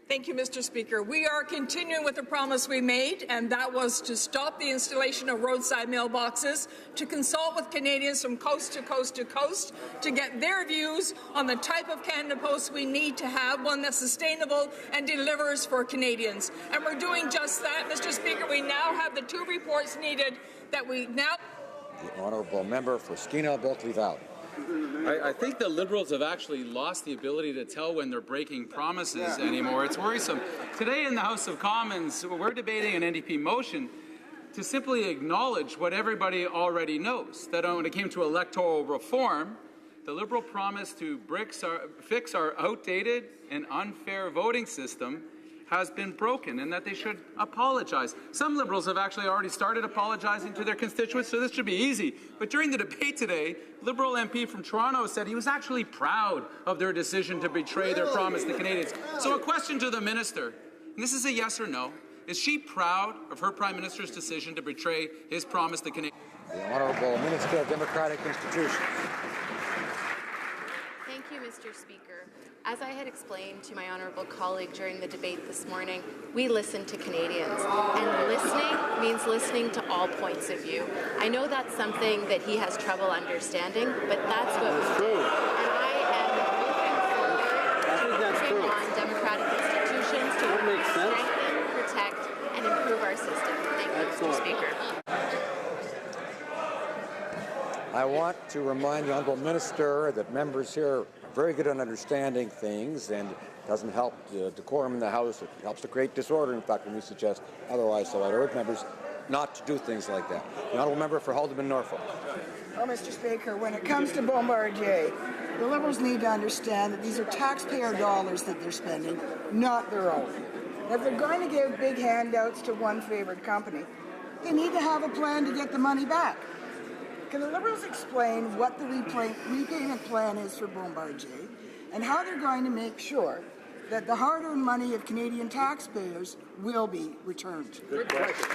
Thank you, Mr. Speaker. We are continuing with the promise we made, and that was to stop the installation of roadside mailboxes, to consult with Canadians from coast to coast to coast, to get their views on the type of Canada Post we need to have, one that's sustainable and delivers for Canadians. And we're doing just that, Mr. Speaker. We now have the 2 reports needed that we now... The Honourable Member for Skeena-Bulkley Valley. I think the Liberals have actually lost the ability to tell when they're breaking promises anymore. It's worrisome. Today in the House of Commons, we're debating an NDP motion to simply acknowledge what everybody already knows, that when it came to electoral reform, the Liberal promise to fix our outdated and unfair voting system has been broken, and that they should apologize. Some Liberals have actually already started apologizing to their constituents, so this should be easy. But during the debate today, Liberal MP from Toronto said he was actually proud of their decision to betray their promise to Canadians. So a question to the minister, and this is a yes or no, is she proud of her Prime Minister's decision to betray his promise to Canadians? The Honourable Minister of Democratic Institutions. Thank you, Mr. Speaker. As I had explained to my honourable colleague during the debate this morning, we listen to Canadians, and listening means listening to all points of view. I know that's something that he has trouble understanding, but that's what we do. And I am looking forward to working on democratic institutions to strengthen, protect, and improve our system. Thank you, Mr. Speaker. I want to remind the Honourable Minister that members here are very good at understanding things, and it doesn't help the decorum in the House. It helps to create disorder, in fact, when we suggest otherwise. So I urge members not to do things like that. The Honourable Member for Haldeman Norfolk. Well, Mr. Speaker, when it comes to Bombardier, the Liberals need to understand that these are taxpayer dollars that they're spending, not their own. If they're going to give big handouts to one favoured company, they need to have a plan to get the money back. Can the Liberals explain what the repayment plan is for Bombardier and how they're going to make sure that the hard-earned money of Canadian taxpayers will be returned? Good question.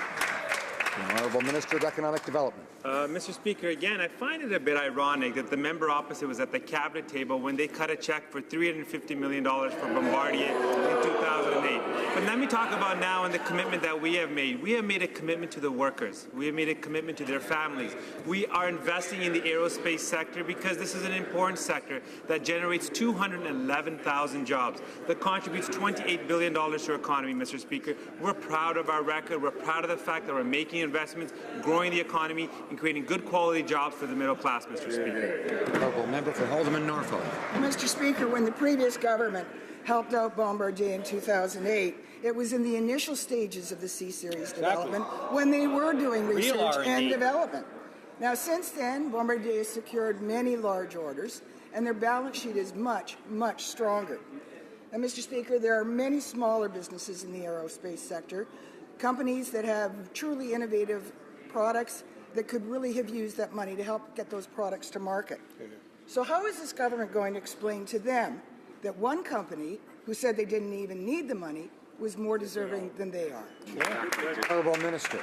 The Honourable Minister of Economic Development. Mr. Speaker, again, I find it a bit ironic that the member opposite was at the cabinet table when they cut a check for $350 million for Bombardier in 2008. But let me talk about now and the commitment that we have made. We have made a commitment to the workers. We have made a commitment to their families. We are investing in the aerospace sector because this is an important sector that generates 211,000 jobs, that contributes $28 billion to our economy, Mr. Speaker. We're proud of our record. We're proud of the fact that we're making investments, growing the economy, and creating good quality jobs for the middle class, Mr. Speaker. Honourable Member for Haldimand Norfolk. Mr. Speaker, when the previous government helped out Bombardier in 2008, it was in the initial stages of the C-Series development when they were doing research and development. Now, since then, Bombardier has secured many large orders, and their balance sheet is much, much stronger. Now, Mr. Speaker, there are many smaller businesses in the aerospace sector, companies that have truly innovative products that could really have used that money to help get those products to market. So how is this government going to explain to them that one company who said they didn't even need the money was more deserving than they are? Honourable Minister.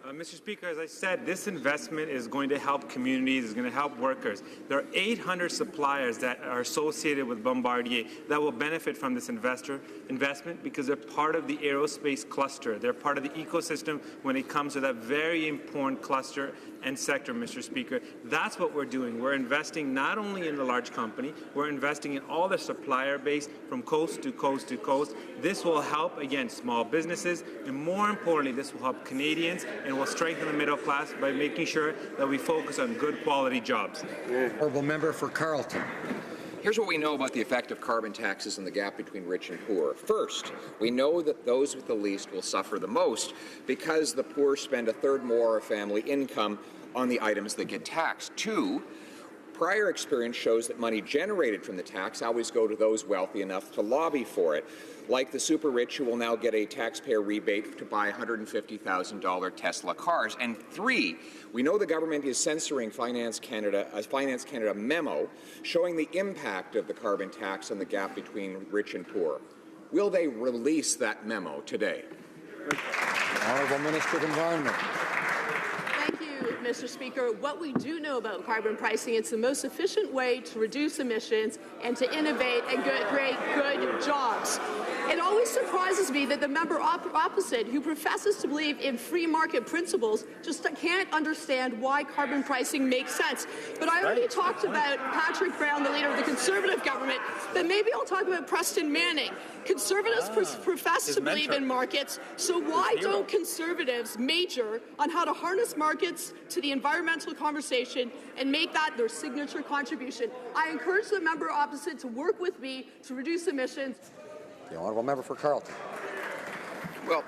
Mr. Speaker, as I said, this investment is going to help communities, is going to help workers. There are 800 suppliers that are associated with Bombardier that will benefit from this investment because they're part of the aerospace cluster. They're part of the ecosystem when it comes to that very important cluster and sector, Mr. Speaker. That's what we're doing. We're investing not only in the large company, we're investing in all the supplier base from coast to coast to coast. This will help, again, small businesses, and more importantly, this will help Canadians and will strengthen the middle class by making sure that we focus on good quality jobs. Honourable Member for Carleton. Here's what we know about the effect of carbon taxes and the gap between rich and poor. First, we know that those with the least will suffer the most because the poor spend a third more of family income on the items that get taxed. Two, prior experience shows that money generated from the tax always go to those wealthy enough to lobby for it, like the super rich who will now get a taxpayer rebate to buy $150,000 Tesla cars. And three, we know the government is censoring a Finance Canada memo showing the impact of the carbon tax and the gap between rich and poor. Will they release that memo today? Honourable Minister of Environment. Thank you, Mr. Speaker. What we do know about carbon pricing, it's the most efficient way to reduce emissions and to innovate and create good jobs. It always surprises me that the member opposite, who professes to believe in free market principles, just can't understand why carbon pricing makes sense. But I already talked about Patrick Brown, the leader of the Conservative government, but maybe I'll talk about Preston Manning. Conservatives profess to believe in markets, so why don't Conservatives major on how to harness markets to the environmental conversation and make that their signature contribution? I encourage the member opposite to work with me to reduce emissions. The Honourable Member for Carleton. Well,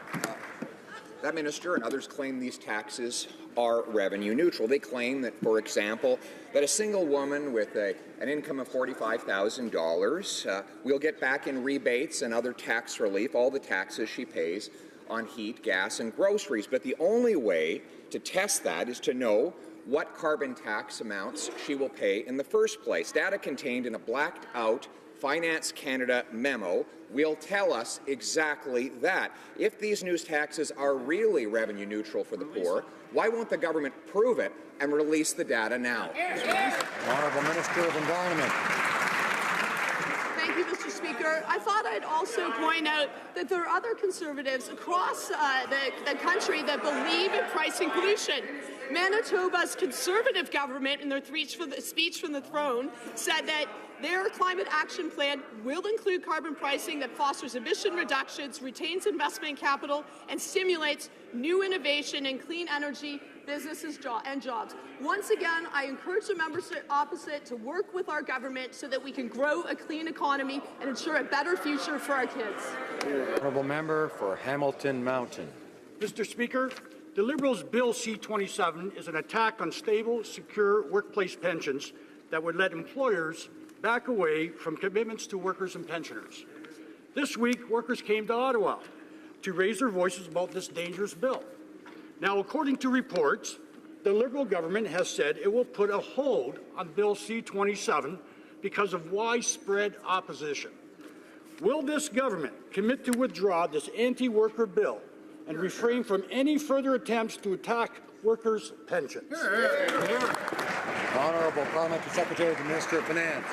that minister and others claim these taxes are revenue neutral. They claim that, for example, that a single woman with an income of $45,000 will get back in rebates and other tax relief all the taxes she pays on heat, gas, and groceries. But the only way to test that is to know what carbon tax amounts she will pay in the first place. Data contained in a blacked-out Finance Canada memo will tell us exactly that. If these new taxes are really revenue neutral for the poor, why won't the government prove it and release the data now? Honourable Minister of Environment. Thank you, Mr. Speaker. I thought I'd also point out that there are other Conservatives across the country that believe in pricing pollution. Manitoba's Conservative government, in their speech from the throne, said that their climate action plan will include carbon pricing that fosters emission reductions, retains investment capital, and stimulates new innovation in clean energy, businesses, and jobs. Once again, I encourage the members opposite to work with our government so that we can grow a clean economy and ensure a better future for our kids. Honourable Member for Hamilton Mountain. Mr. Speaker, the Liberals' Bill C-27 is an attack on stable, secure workplace pensions that would let employers back away from commitments to workers and pensioners. This week, workers came to Ottawa to raise their voices about this dangerous bill. Now, according to reports, the Liberal government has said it will put a hold on Bill C-27 because of widespread opposition. Will this government commit to withdraw this anti-worker bill and refrain from any further attempts to attack workers' pensions? Honourable Parliamentary Secretary to the Minister of Finance.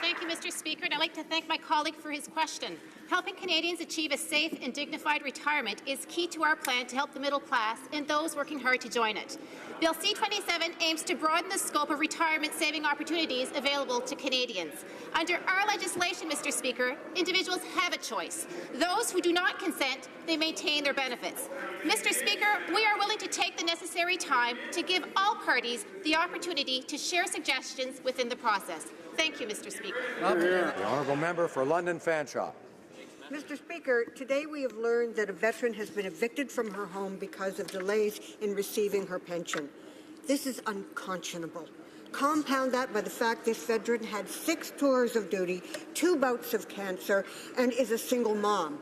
Thank you, Mr. Speaker, and I'd like to thank my colleague for his question. Helping Canadians achieve a safe and dignified retirement is key to our plan to help the middle class and those working hard to join it. Bill C-27 aims to broaden the scope of retirement-saving opportunities available to Canadians. Under our legislation, Mr. Speaker, individuals have a choice. Those who do not consent, they maintain their benefits. Mr. Speaker, we are willing to take the necessary time to give all parties the opportunity to share suggestions within the process. Thank you, Mr. Speaker. The Honourable Member for London Fanshawe. Mr. Speaker, today we have learned that a veteran has been evicted from her home because of delays in receiving her pension. This is unconscionable. Compound that by the fact this veteran had 6 tours of duty, 2 bouts of cancer, and is a single mom.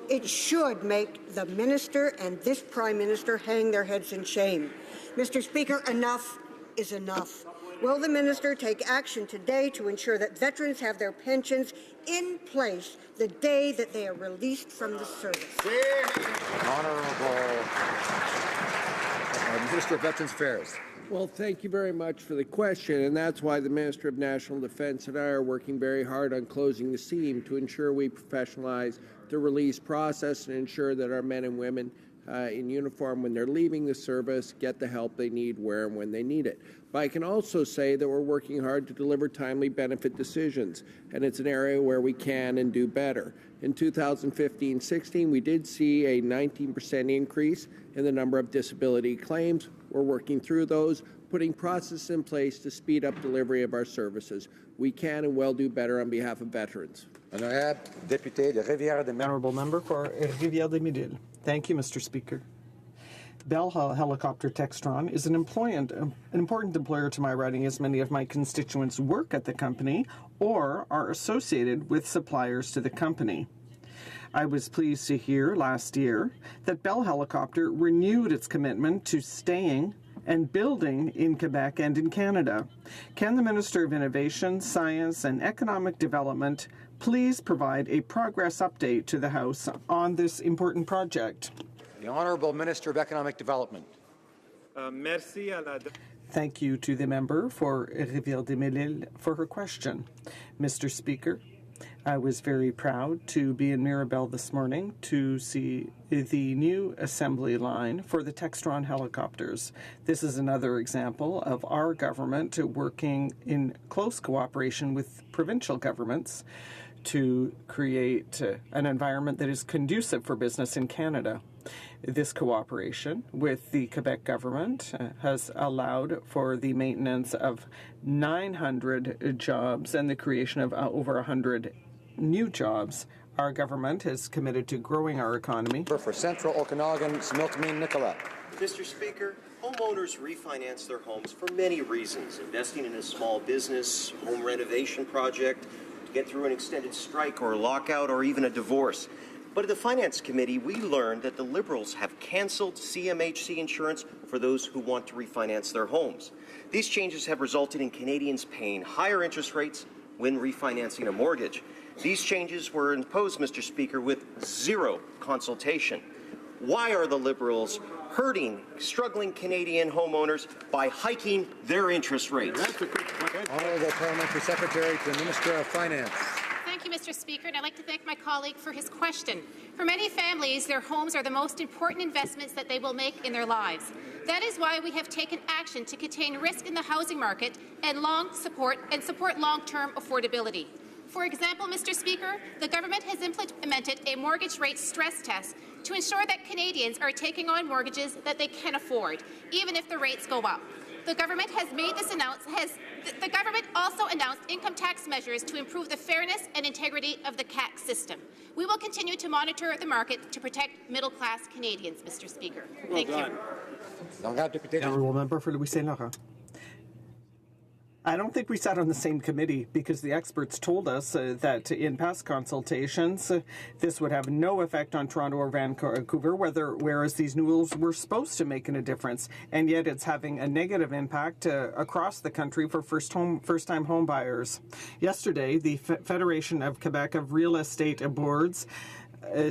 It should make the Minister and this Prime Minister hang their heads in shame. Mr. Speaker, enough is enough. Will the Minister take action today to ensure that veterans have their pensions in place the day that they are released from the service? Honourable Minister of Veterans Affairs. Well, thank you very much for the question, and that's why the Minister of National Defence and I are working very hard on closing the seam to ensure we professionalize the release process and ensure that our men and women in uniform, when they're leaving the service, get the help they need where and when they need it. But I can also say that we're working hard to deliver timely benefit decisions, and it's an area where we can and do better. In 2015-16, we did see a 19% increase in the number of disability claims. We're working through those, putting processes in place to speed up delivery of our services. We can and will do better on behalf of veterans. Honourable Député de Rivière-des-Maudits. Honourable Member for Rivière-des-Maudits. Thank you, Mr. Speaker. Bell Helicopter Textron is an important employer to my riding, as many of my constituents work at the company or are associated with suppliers to the company. I was pleased to hear last year that Bell Helicopter renewed its commitment to staying and building in Quebec and in Canada. Can the Minister of Innovation, Science and Economic Development please provide a progress update to the House on this important project? The Honourable Minister of Economic Development. Thank you to the member for Rivière-des-Maudits for her question. Mr. Speaker, I was very proud to be in Mirabel this morning to see the new assembly line for the Textron helicopters. This is another example of our government working in close cooperation with provincial governments to create an environment that is conducive for business in Canada. This cooperation with the Quebec government has allowed for the maintenance of 900 jobs and the creation of over 100 new jobs. Our government is committed to growing our economy. For Central Okanagan, Smiltamine Nicola. Mr. Speaker, homeowners refinance their homes for many reasons, investing in a small business, home renovation project, to get through an extended strike or lockout, or even a divorce. But at the Finance Committee, we learned that the Liberals have cancelled CMHC insurance for those who want to refinance their homes. These changes have resulted in Canadians paying higher interest rates when refinancing a mortgage. These changes were imposed, Mr. Speaker, with zero consultation. Why are the Liberals hurting struggling Canadian homeowners by hiking their interest rates? Honourable Parliamentary Secretary to the Minister of Finance. Thank you, Mr. Speaker, and I'd like to thank my colleague for his question. For many families, their homes are the most important investments that they will make in their lives. That is why we have taken action to contain risk in the housing market and support long-term affordability. For example, Mr. Speaker, the government has implemented a mortgage rate stress test to ensure that Canadians are taking on mortgages that they can afford, even if the rates go up. The government has made this the government also announced income tax measures to improve the fairness and integrity of the tax system. We will continue to monitor the market to protect middle-class Canadians, Mr. Speaker. Thank you. Honourable Member for Louis Saint Laurent. I don't think we sat on the same committee because the experts told us that in past consultations, this would have no effect on Toronto or Vancouver, whereas these new rules were supposed to make a difference, and yet it's having a negative impact across the country for first-time home buyers. Yesterday, the Federation of Quebec of Real Estate Boards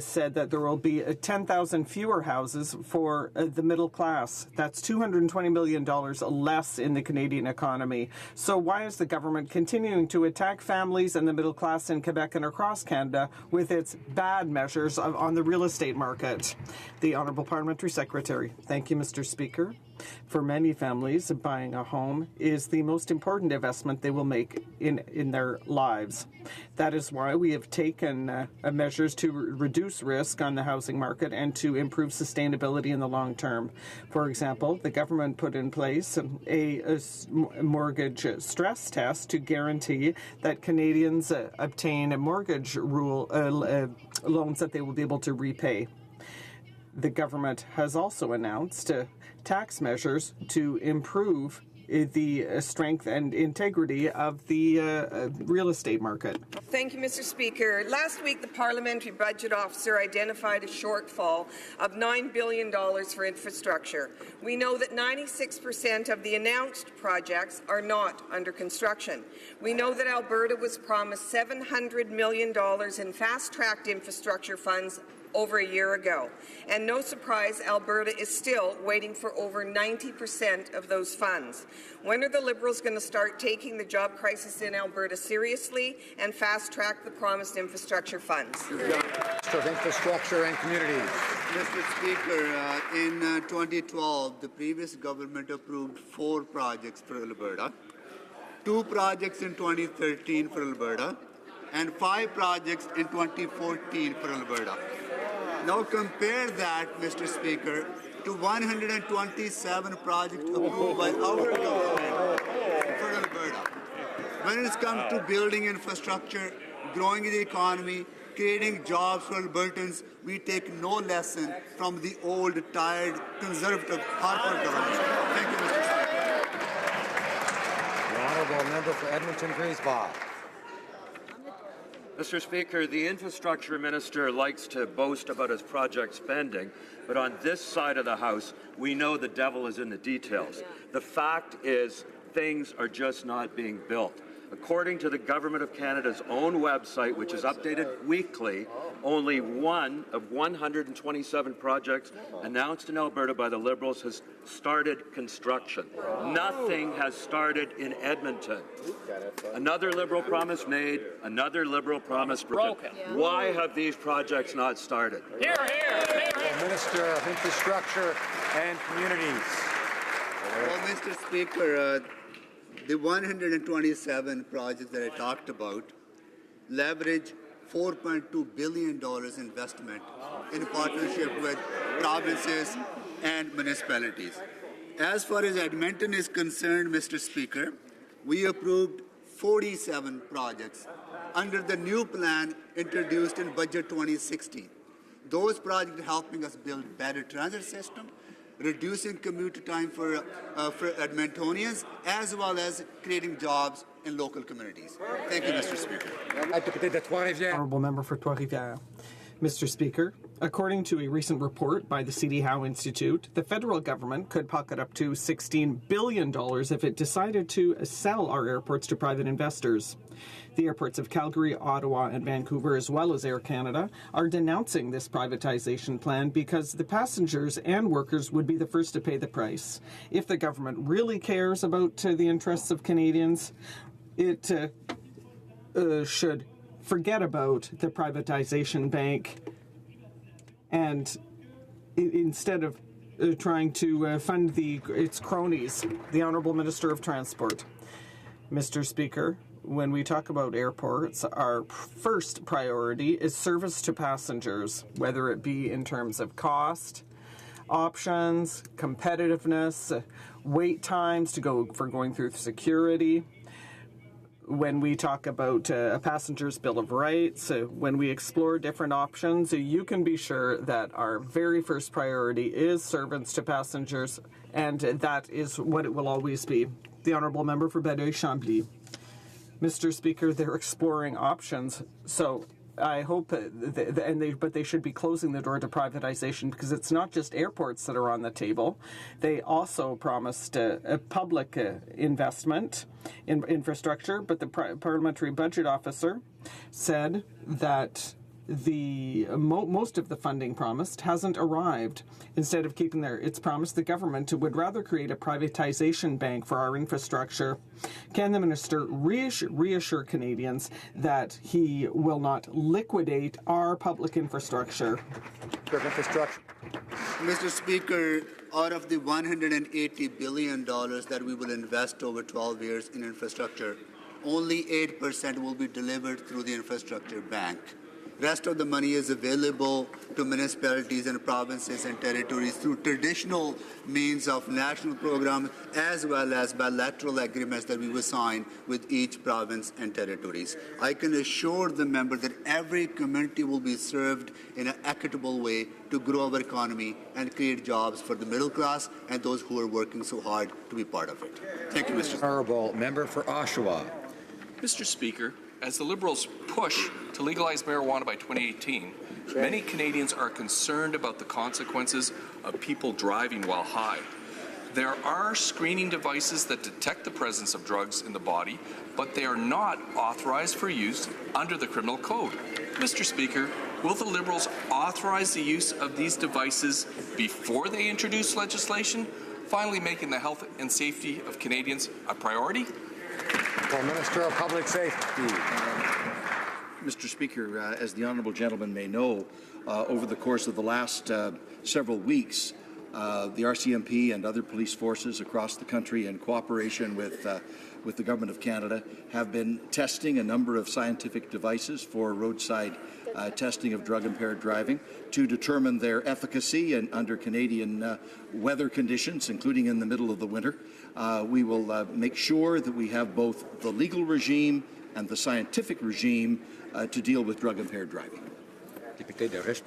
said that there will be 10,000 fewer houses for the middle class. That's $220 million less in the Canadian economy. So why is the government continuing to attack families and the middle class in Quebec and across Canada with its bad measures on the real estate market? The Honourable Parliamentary Secretary. Thank you, Mr. Speaker. For many families, buying a home is the most important investment they will make in their lives. That is why we have taken measures to reduce risk on the housing market and to improve sustainability in the long term. For example, the government put in place a mortgage stress test to guarantee that Canadians obtain mortgage loans that they will be able to repay. The government has also announced tax measures to improve the strength and integrity of the real estate market. Thank you, Mr. Speaker. Last week, the Parliamentary Budget Officer identified a shortfall of $9 billion for infrastructure. We know that 96% of the announced projects are not under construction. We know that Alberta was promised $700 million in fast-tracked infrastructure funds over a year ago. And no surprise, Alberta is still waiting for over 90% of those funds. When are the Liberals going to start taking the job crisis in Alberta seriously and fast-track the promised infrastructure funds? Minister of Infrastructure and Communities. Mr. Speaker, in 2012, the previous government approved 4 projects for Alberta, 2 projects in 2013 for Alberta, and 5 projects in 2014 for Alberta. Now compare that, Mr. Speaker, to 127 projects approved by our government for Alberta. When it comes to building infrastructure, growing the economy, creating jobs for Albertans, we take no lesson from the old, tired, conservative Harper government. Thank you, Mr. Speaker. The honourable member for Edmonton-Griesbach. Mr. Speaker, the infrastructure minister likes to boast about his project spending, but on this side of the House, we know the devil is in the details. The fact is, things are just not being built. According to the Government of Canada's own website, which is updated weekly, only one of 127 projects announced in Alberta by the Liberals has started construction. Nothing has started in Edmonton. Another Liberal promise made, another Liberal promise broken. Why have these projects not started? Hear, hear, hear. Minister of Infrastructure and Communities. Well, Mr. Speaker, the 127 projects that I talked about leverage $4.2 billion investment in partnership with provinces and municipalities. As far as Edmonton is concerned, Mr. Speaker, we approved 47 projects under the new plan introduced in Budget 2016. Those projects are helping us build better transit system, reducing commute time for Edmontonians, as well as creating jobs in local communities. Thank you, Mr. Speaker. Honourable member for Trois-Rivières. Mr. Speaker, according to a recent report by the C.D. Howe Institute, the federal government could pocket up to $16 billion if it decided to sell our airports to private investors. The airports of Calgary, Ottawa, and Vancouver, as well as Air Canada, are denouncing this privatization plan because the passengers and workers would be the first to pay the price. If the government really cares about the interests of Canadians, it should forget about the privatization bank and instead of trying to fund its cronies. The Honourable Minister of Transport. Mr. Speaker, when we talk about airports, our first priority is service to passengers, whether it be in terms of cost, options, competitiveness, wait times for going through security. When we talk about a passenger's bill of rights, when we explore different options, you can be sure that our very first priority is servants to passengers, and that is what it will always be. The Honourable Member for Belleuil-Chambly. Mr. Speaker, they're exploring options, so I hope, but they should be closing the door to privatization, because it's not just airports that are on the table. They also promised a public investment in infrastructure, but the Parliamentary Budget Officer said that most of the funding promised hasn't arrived. Instead of keeping its promise, the government would rather create a privatization bank for our infrastructure. Can the minister reassure Canadians that he will not liquidate our public infrastructure? Mr. Speaker, out of the $180 billion that we will invest over 12 years in infrastructure, only 8% will be delivered through the infrastructure bank. Rest of the money is available to municipalities and provinces and territories through traditional means of national programs as well as bilateral agreements that we will sign with each province and territories. I can assure the member that every community will be served in an equitable way to grow our economy and create jobs for the middle class and those who are working so hard to be part of it. Thank you, Mr. Honourable Member for Oshawa. Mr. Speaker, as the Liberals push to legalize marijuana by 2018, many Canadians are concerned about the consequences of people driving while high. There are screening devices that detect the presence of drugs in the body, but they are not authorized for use under the criminal code. Mr. Speaker, will the Liberals authorize the use of these devices before they introduce legislation, finally making the health and safety of Canadians a priority? The Minister of Public Safety. Mr. Speaker, as the honourable gentleman may know, over the course of the last several weeks, the RCMP and other police forces across the country, in cooperation with the Government of Canada, have been testing a number of scientific devices for roadside testing of drug-impaired driving to determine their efficacy and under Canadian weather conditions, including in the middle of the winter. We will make sure that we have both the legal regime and the scientific regime to deal with drug-impaired driving.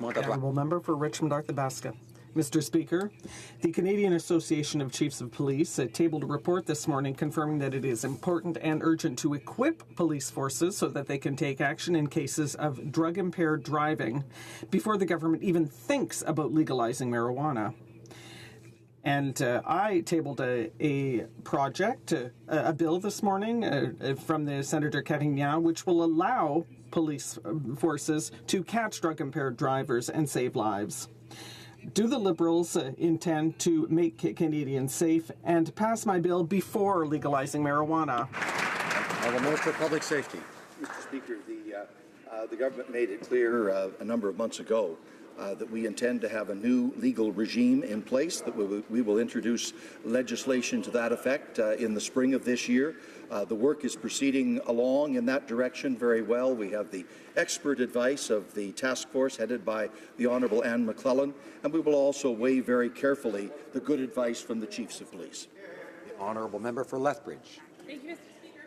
Honourable Member for Richmond-Arthabaska. Mr. Speaker, the Canadian Association of Chiefs of Police tabled a report this morning confirming that it is important and urgent to equip police forces so that they can take action in cases of drug-impaired driving before the government even thinks about legalizing marijuana. And I tabled a project, a bill this morning from the Senator Carignan, which will allow police forces to catch drug-impaired drivers and save lives. Do the Liberals intend to make Canadians safe and pass my bill before legalizing marijuana? The Minister of Public Safety. Mr. Speaker, the government made it clear a number of months ago that we intend to have a new legal regime in place, that we will introduce legislation to that effect in the spring of this year. The work is proceeding along in that direction very well. We have the expert advice of the task force headed by the Honourable Anne McClellan, and we will also weigh very carefully the good advice from the Chiefs of Police. The Honourable Member for Lethbridge. Thank you, Mr. Speaker.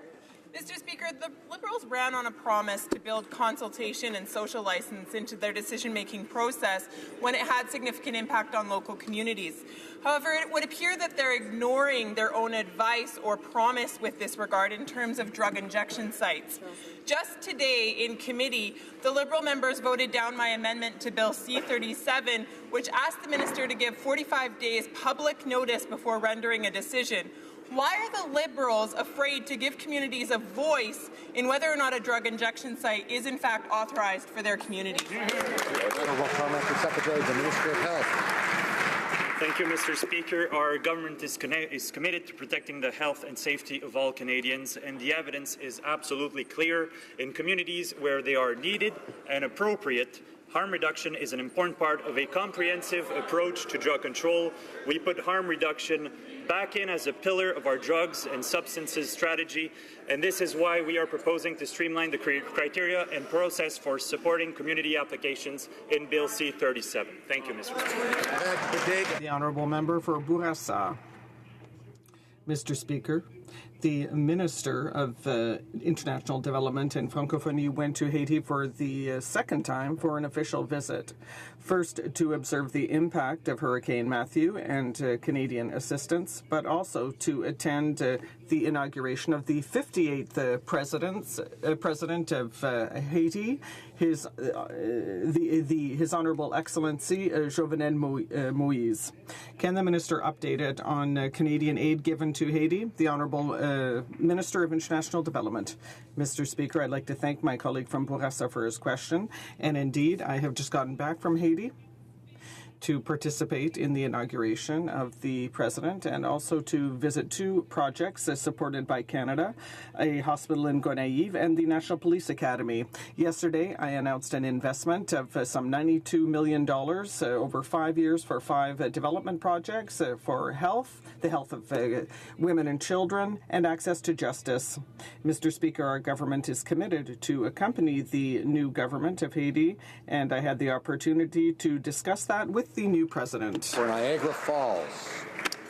Mr. Speaker, the Liberals ran on a promise to build consultation and social license into their decision-making process when it had significant impact on local communities. However, it would appear that they're ignoring their own advice or promise with this regard in terms of drug injection sites. Just today in committee, the Liberal members voted down my amendment to Bill C-37, which asked the minister to give 45 days public notice before rendering a decision. Why are the Liberals afraid to give communities a voice in whether or not a drug injection site is in fact authorized for their community? Honourable comment for Secretary, the Minister of Health. Thank you, Mr. Speaker. Our government is committed to protecting the health and safety of all Canadians, and the evidence is absolutely clear. In communities where they are needed and appropriate, harm reduction is an important part of a comprehensive approach to drug control. We put harm reduction back in as a pillar of our drugs and substances strategy, and this is why we are proposing to streamline the criteria and process for supporting community applications in Bill C-37. Thank you, Mr. Speaker. The Honourable Member for Bourassa. Mr. Speaker, The Minister of International Development and Francophonie went to Haiti for the second time for an official visit. First, to observe the impact of Hurricane Matthew and Canadian assistance, but also to attend the inauguration of the 58th President of Haiti, His Honourable Excellency Jovenel Moise. Can the Minister update it on Canadian aid given to Haiti? The Honourable Minister of International Development. Mr. Speaker, I'd like to thank my colleague from Bourassa for his question. And indeed, I have just gotten back from Haiti to participate in the inauguration of the President and also to visit two projects supported by Canada, a hospital in Gonaïves and the National Police Academy. Yesterday, I announced an investment of some $92 million over 5 years for 5 development projects for health, the health of women and children, and access to justice. Mr. Speaker, our government is committed to accompany the new government of Haiti, and I had the opportunity to discuss that with the new president. For Niagara Falls.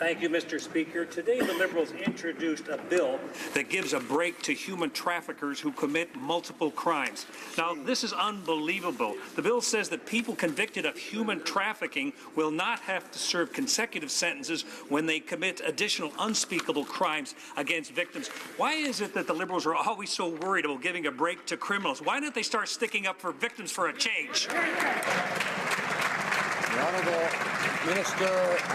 Thank you, Mr. Speaker. Today, the Liberals introduced a bill that gives a break to human traffickers who commit multiple crimes. Now, this is unbelievable. The bill says that people convicted of human trafficking will not have to serve consecutive sentences when they commit additional unspeakable crimes against victims. Why is it that the Liberals are always so worried about giving a break to criminals? Why don't they start sticking up for victims for a change? The Honourable Minister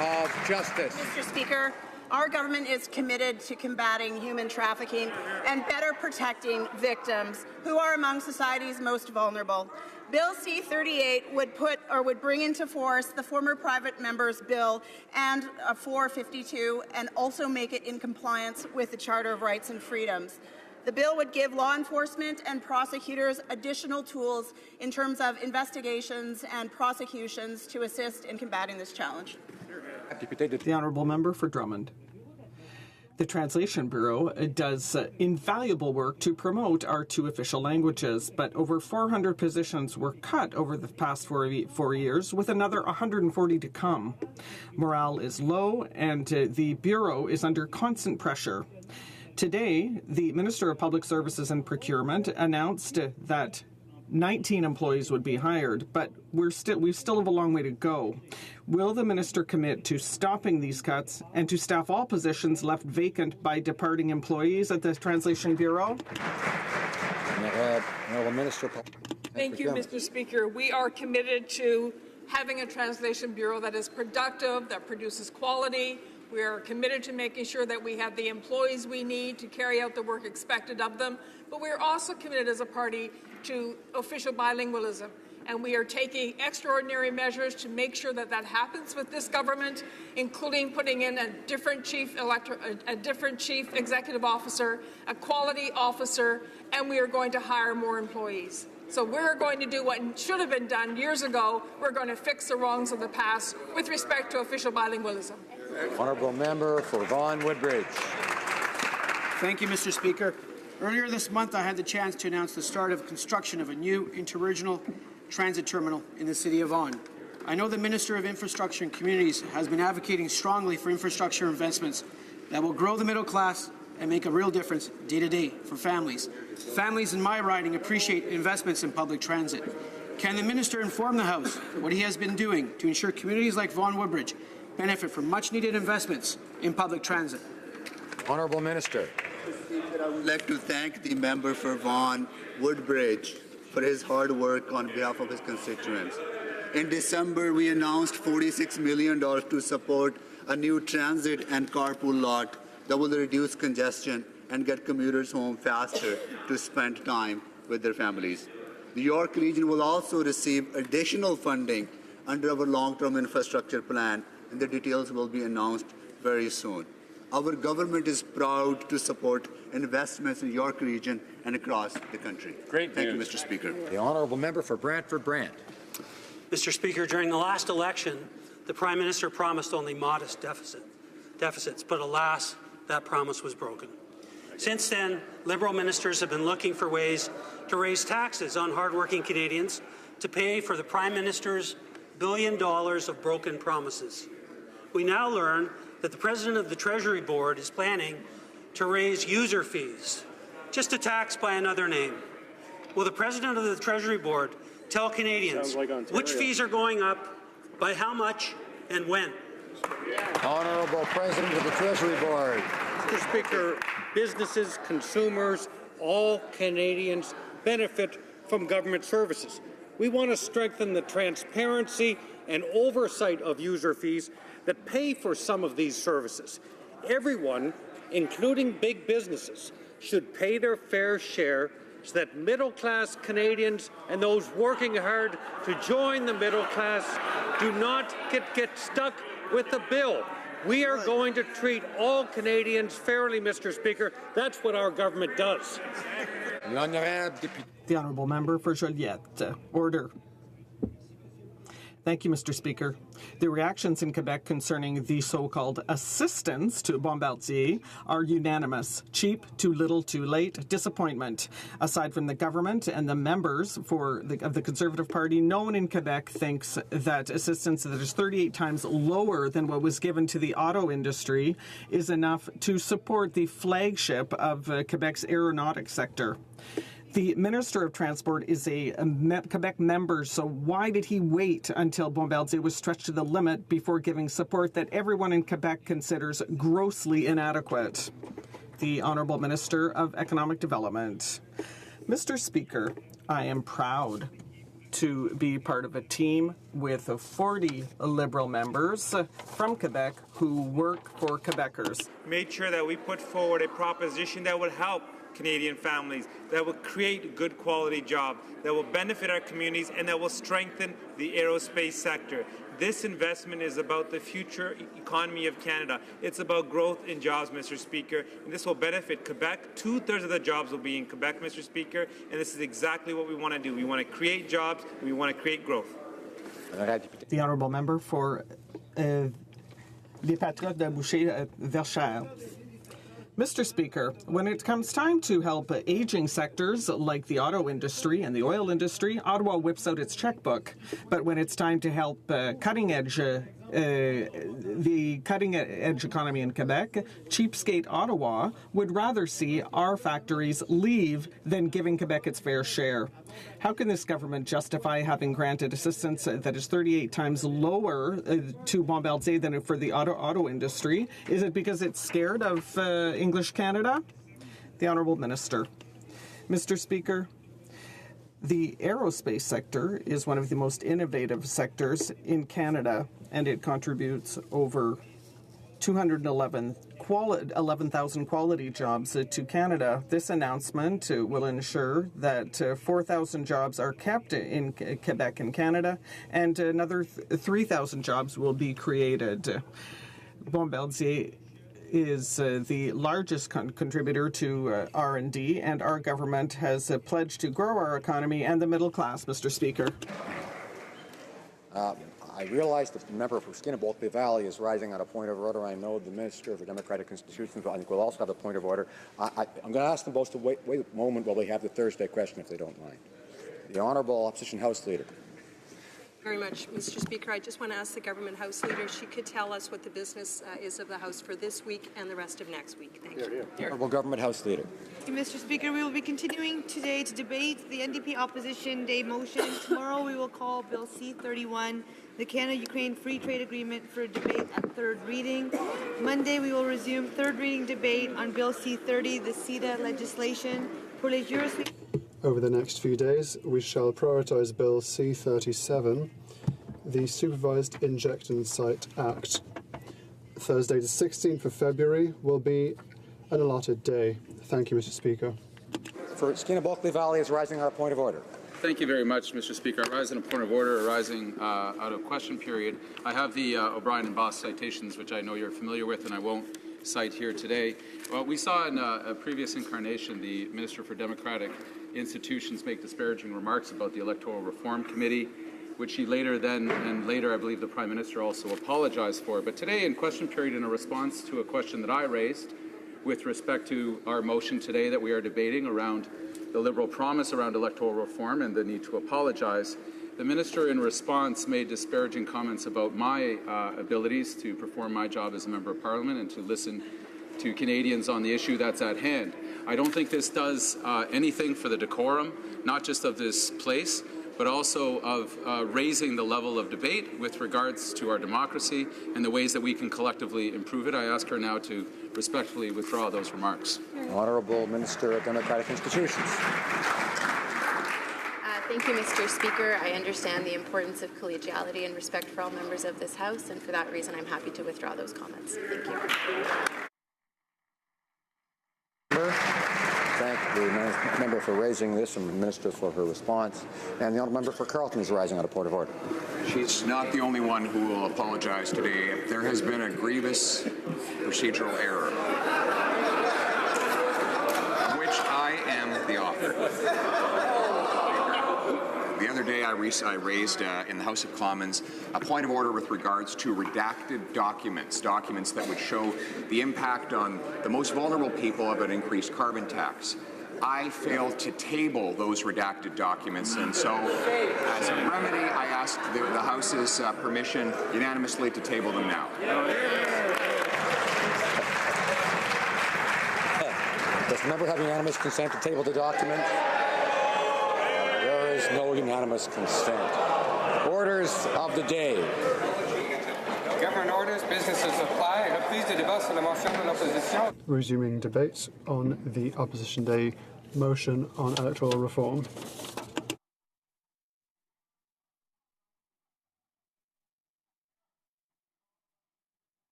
of Justice. Mr. Speaker, our government is committed to combating human trafficking and better protecting victims who are among society's most vulnerable. Bill C-38 would bring into force the former private member's bill and 452 and also make it in compliance with the Charter of Rights and Freedoms. The bill would give law enforcement and prosecutors additional tools in terms of investigations and prosecutions to assist in combating this challenge. The Honourable Member for Drummond. The Translation Bureau does invaluable work to promote our 2 official languages, but over 400 positions were cut over the past 4 years, with another 140 to come. Morale is low, and the Bureau is under constant pressure. Today, the Minister of Public Services and Procurement announced that 19 employees would be hired, but we still have a long way to go. Will the Minister commit to stopping these cuts and to staff all positions left vacant by departing employees at the Translation Bureau? Minister. Thank you, Mr. Speaker. We are committed to having a Translation Bureau that is productive, that produces quality. We are committed to making sure that we have the employees we need to carry out the work expected of them. But we are also committed as a party to official bilingualism. And we are taking extraordinary measures to make sure that that happens with this government, including putting in a different chief executive officer, a quality officer, and we are going to hire more employees. So we're going to do what should have been done years ago. We're going to fix the wrongs of the past with respect to official bilingualism. Honourable Member for Vaughan Woodbridge. Thank you, Mr. Speaker. Earlier this month, I had the chance to announce the start of construction of a new interregional transit terminal in the city of Vaughan. I know the Minister of Infrastructure and Communities has been advocating strongly for infrastructure investments that will grow the middle class and make a real difference day to day for families. Families in my riding appreciate investments in public transit. Can the Minister inform the House what he has been doing to ensure communities like Vaughan Woodbridge benefit from much-needed investments in public transit? Honourable Minister. I would like to thank the member for Vaughan Woodbridge for his hard work on behalf of his constituents. In December, we announced $46 million to support a new transit and carpool lot that will reduce congestion and get commuters home faster to spend time with their families. The York region will also receive additional funding under our long-term infrastructure plan, and the details will be announced very soon. Our government is proud to support investments in the York region and across the country. Thank you, Mr. Speaker. The Honourable Member for Brantford Brant. Mr. Speaker, during the last election, the Prime Minister promised only modest deficits, but alas, that promise was broken. Since then, Liberal ministers have been looking for ways to raise taxes on hardworking Canadians to pay for the Prime Minister's $1 billion of broken promises. We now learn that the President of the Treasury Board is planning to raise user fees, just a tax by another name. Will the President of the Treasury Board tell Canadians which fees are going up, by how much, and when? Honourable President of the Treasury Board. Mr. Speaker, businesses, consumers, all Canadians benefit from government services. We want to strengthen the transparency and oversight of user fees that pay for some of these services. Everyone, including big businesses, should pay their fair share so that middle-class Canadians and those working hard to join the middle class do not get stuck with the bill. We are going to treat all Canadians fairly, Mr. Speaker. That's what our government does. The Honourable Member for Joliette. Order. Thank you, Mr. Speaker. The reactions in Quebec concerning the so-called assistance to Bombardier are unanimous. Cheap, too little, too late, disappointment. Aside from the government and the members of the Conservative Party, no one in Quebec thinks that assistance that is 38 times lower than what was given to the auto industry is enough to support the flagship of Quebec's aeronautics sector. The Minister of Transport is a Quebec member, so why did he wait until Bombardier was stretched to the limit before giving support that everyone in Quebec considers grossly inadequate? The Honourable Minister of Economic Development. Mr. Speaker, I am proud to be part of a team with 40 Liberal members from Quebec who work for Quebecers. Made sure that we put forward a proposition that would help Canadian families, that will create good quality jobs, that will benefit our communities, and that will strengthen the aerospace sector. This investment is about the future economy of Canada. It's about growth in jobs, Mr. Speaker, and this will benefit Quebec. 2/3 of the jobs will be in Quebec, Mr. Speaker, and this is exactly what we want to do. We want to create jobs, and we want to create growth. The Honourable Member for Les Patriotes de Boucher-Verchères. Mr. Speaker, when it comes time to help aging sectors like the auto industry and the oil industry, Ottawa whips out its checkbook. But when it's time to help the cutting-edge economy in Quebec, cheapskate Ottawa would rather see our factories leave than giving Quebec its fair share. How can this government justify having granted assistance that is 38 times lower to Bombardier than for the auto industry? Is it because it's scared of English Canada? The Honourable Minister. Mr. Speaker, the aerospace sector is one of the most innovative sectors in Canada, and it contributes over 211,000 quality jobs to Canada. This announcement will ensure that 4,000 jobs are kept in Quebec and Canada, and another 3,000 jobs will be created. Bombardier is the largest contributor to R&D, and our government has pledged to grow our economy and the middle class, Mr. Speaker. I realize that the member for Skinnabolk Valley is rising on a point of order. I know the Minister for Democratic Institutions I think will also have a point of order. I'm going to ask them both to wait a moment while they have the Thursday question, if they don't mind. The Honourable Opposition House Leader. Very much, Mr. Speaker. I just want to ask the Government House Leader if she could tell us what the business is of the House for this week and the rest of next week. Thank you. Honourable Government House Leader. Thank you, Mr. Speaker. We will be continuing today to debate the NDP Opposition Day motion. Tomorrow we will call Bill C-31, the Canada-Ukraine Free Trade Agreement, for debate at third reading. Monday we will resume third reading debate on Bill C-30, the CETA legislation. For les jurisdictions. Over the next few days, we shall prioritise Bill C-37, the Supervised Injection Site Act. Thursday the 16th of February will be an allotted day. Thank you, Mr. Speaker. For Skinnabolk Valley is rising on a point of order. Thank you very much, Mr. Speaker. I rise on a point of order arising out of question period. I have the O'Brien and Boss citations, which I know you're familiar with, and I won't cite here today. Well, we saw in a previous incarnation the Minister for Democratic Institutions make disparaging remarks about the Electoral Reform Committee, which he later I believe the Prime Minister also apologized for. But today in question period, in a response to a question that I raised with respect to our motion today that we are debating around the Liberal promise around electoral reform and the need to apologize, the Minister in response made disparaging comments about my abilities to perform my job as a Member of Parliament and to listen to Canadians on the issue that's at hand. I don't think this does anything for the decorum, not just of this place, but also of raising the level of debate with regards to our democracy and the ways that we can collectively improve it. I ask her now to respectfully withdraw those remarks. Honourable Minister of Democratic Institutions. Thank you, Mr. Speaker. I understand the importance of collegiality and respect for all members of this House, and for that reason I'm happy to withdraw those comments. Thank you. Thank the member for raising this and the Minister for her response. And the honourable member for Carleton is rising on a point of order. She's not the only one who will apologize today. There has been a grievous procedural error, which I am the author. The other day I raised in the House of Commons a point of order with regards to redacted documents that would show the impact on the most vulnerable people of an increased carbon tax. I failed to table those redacted documents, and so as a remedy I asked the House's permission unanimously to table them now. Does the member have unanimous consent to table the document? There is no unanimous consent. Orders of the day. Government orders, businesses apply. Reprise de débat sur la motion de l'opposition. Resuming debate on the Opposition Day motion on electoral reform.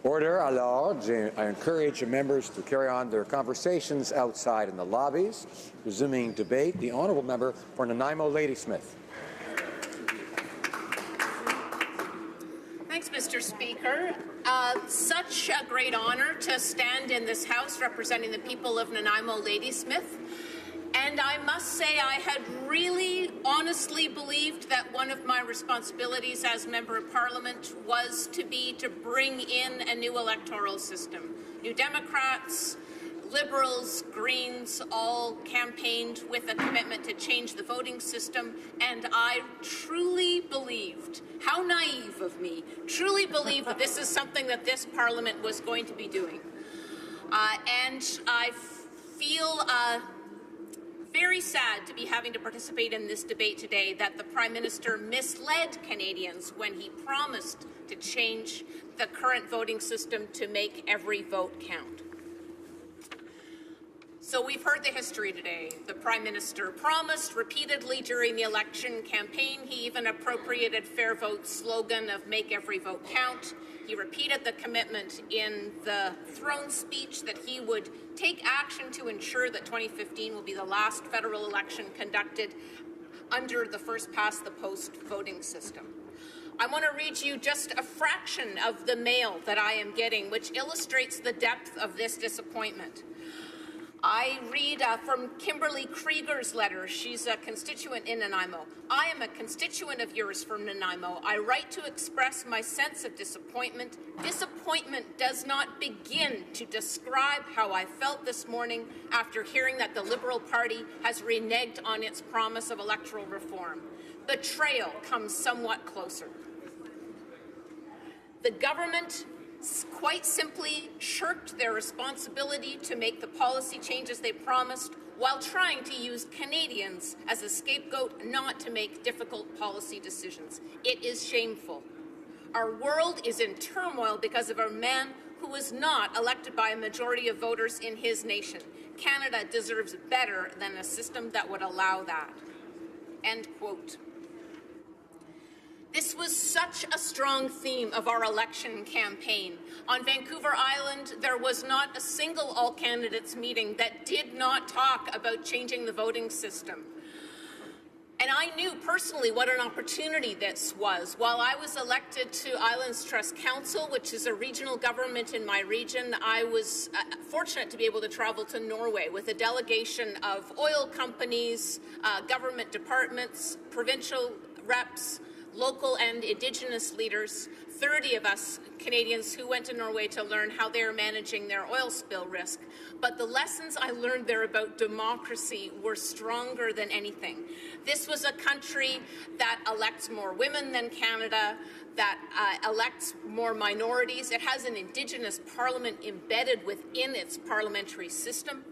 Order. Alors, I encourage members to carry on their conversations outside in the lobbies. Resuming debate, the honourable member for Nanaimo Ladysmith. Thanks, Mr. Speaker. Such a great honour to stand in this House representing the people of Nanaimo Ladysmith. And I must say I had really honestly believed that one of my responsibilities as Member of Parliament was to bring in a new electoral system. New Democrats Liberals, Greens all campaigned with a commitment to change the voting system, and I truly believed, how naive of me, truly believed that this is something that this Parliament was going to be doing. And I feel very sad to be having to participate in this debate today that the Prime Minister misled Canadians when he promised to change the current voting system to make every vote count. So we've heard the history today. The Prime Minister promised repeatedly during the election campaign. He even appropriated Fair Vote's slogan of make every vote count. He repeated the commitment in the throne speech that he would take action to ensure that 2015 will be the last federal election conducted under the first past the post voting system. I want to read you just a fraction of the mail that I am getting, which illustrates the depth of this disappointment. I read from Kimberly Krieger's letter. She's a constituent in Nanaimo. I am a constituent of yours from Nanaimo. I write to express my sense of disappointment. Disappointment does not begin to describe how I felt this morning after hearing that the Liberal Party has reneged on its promise of electoral reform. Betrayal comes somewhat closer. The government quite simply shirked their responsibility to make the policy changes they promised while trying to use Canadians as a scapegoat not to make difficult policy decisions. It is shameful. Our world is in turmoil because of a man who was not elected by a majority of voters in his nation. Canada deserves better than a system that would allow that. End quote. This was such a strong theme of our election campaign. On Vancouver Island, there was not a single all-candidates meeting that did not talk about changing the voting system. And I knew personally what an opportunity this was. While I was elected to Islands Trust Council, which is a regional government in my region, I was fortunate to be able to travel to Norway with a delegation of oil companies, government departments, provincial reps, local and Indigenous leaders, 30 of us Canadians who went to Norway to learn how they're managing their oil spill risk. But the lessons I learned there about democracy were stronger than anything. This was a country that elects more women than Canada, that elects more minorities. It has an Indigenous parliament embedded within its parliamentary system.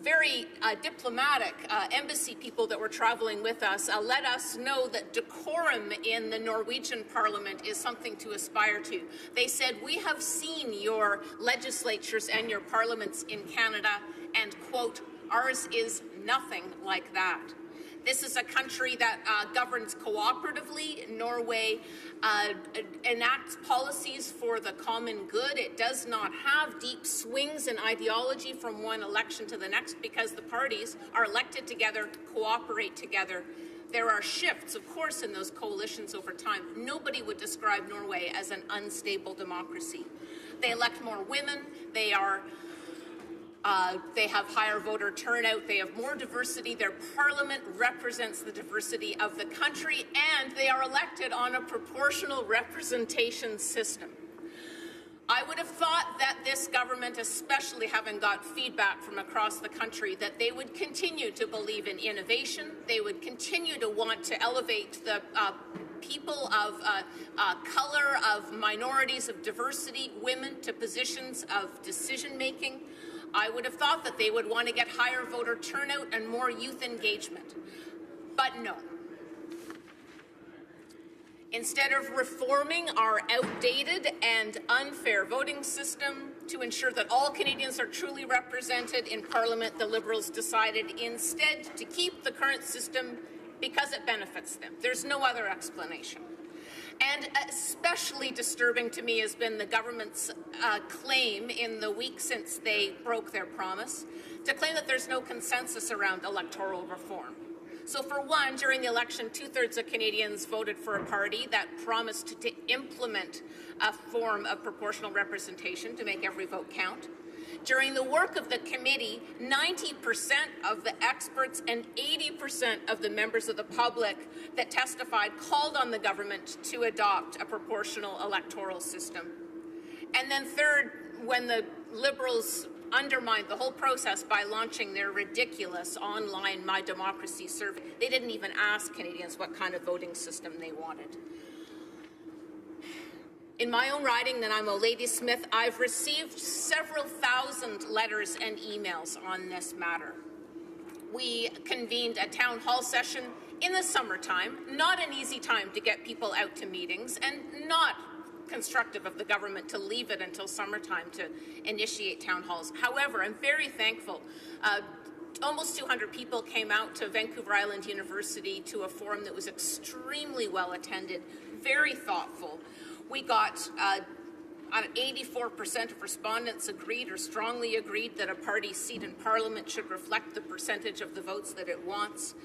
Very diplomatic embassy people that were traveling with us let us know that decorum in the Norwegian parliament is something to aspire to. They said, we have seen your legislatures and your parliaments in Canada, and quote, ours is nothing like that. This is a country that governs cooperatively. Norway enacts policies for the common good. It does not have deep swings in ideology from one election to the next because the parties are elected together, cooperate together. There are shifts, of course, in those coalitions over time. Nobody would describe Norway as an unstable democracy. They elect more women. They have higher voter turnout. They have more diversity. Their parliament represents the diversity of the country, and they are elected on a proportional representation system. I would have thought that this government, especially having got feedback from across the country, that they would continue to believe in innovation. They would continue to want to elevate the people of color, of minorities, of diversity, women to positions of decision-making. I would have thought that they would want to get higher voter turnout and more youth engagement. But no. Instead of reforming our outdated and unfair voting system to ensure that all Canadians are truly represented in Parliament, the Liberals decided instead to keep the current system because it benefits them. There's no other explanation. And especially disturbing to me has been the government's claim in the week since they broke their promise to claim that there's no consensus around electoral reform. So for one, during the election, 2/3 of Canadians voted for a party that promised to implement a form of proportional representation to make every vote count. During the work of the committee, 90% of the experts and 80% of the members of the public that testified called on the government to adopt a proportional electoral system. And then third, when the Liberals undermined the whole process by launching their ridiculous online My Democracy survey. They didn't even ask Canadians what kind of voting system they wanted. In my own riding, Nanaimo Ladysmith, I've received several thousand letters and emails on this matter. We convened a town hall session in the summertime, not an easy time to get people out to meetings, and not constructive of the government to leave it until summertime to initiate town halls. However, I'm very thankful. Almost 200 people came out to Vancouver Island University to a forum that was extremely well attended, very thoughtful. We got 84% of respondents agreed or strongly agreed that a party's seat in Parliament should reflect the percentage of the votes that it wants.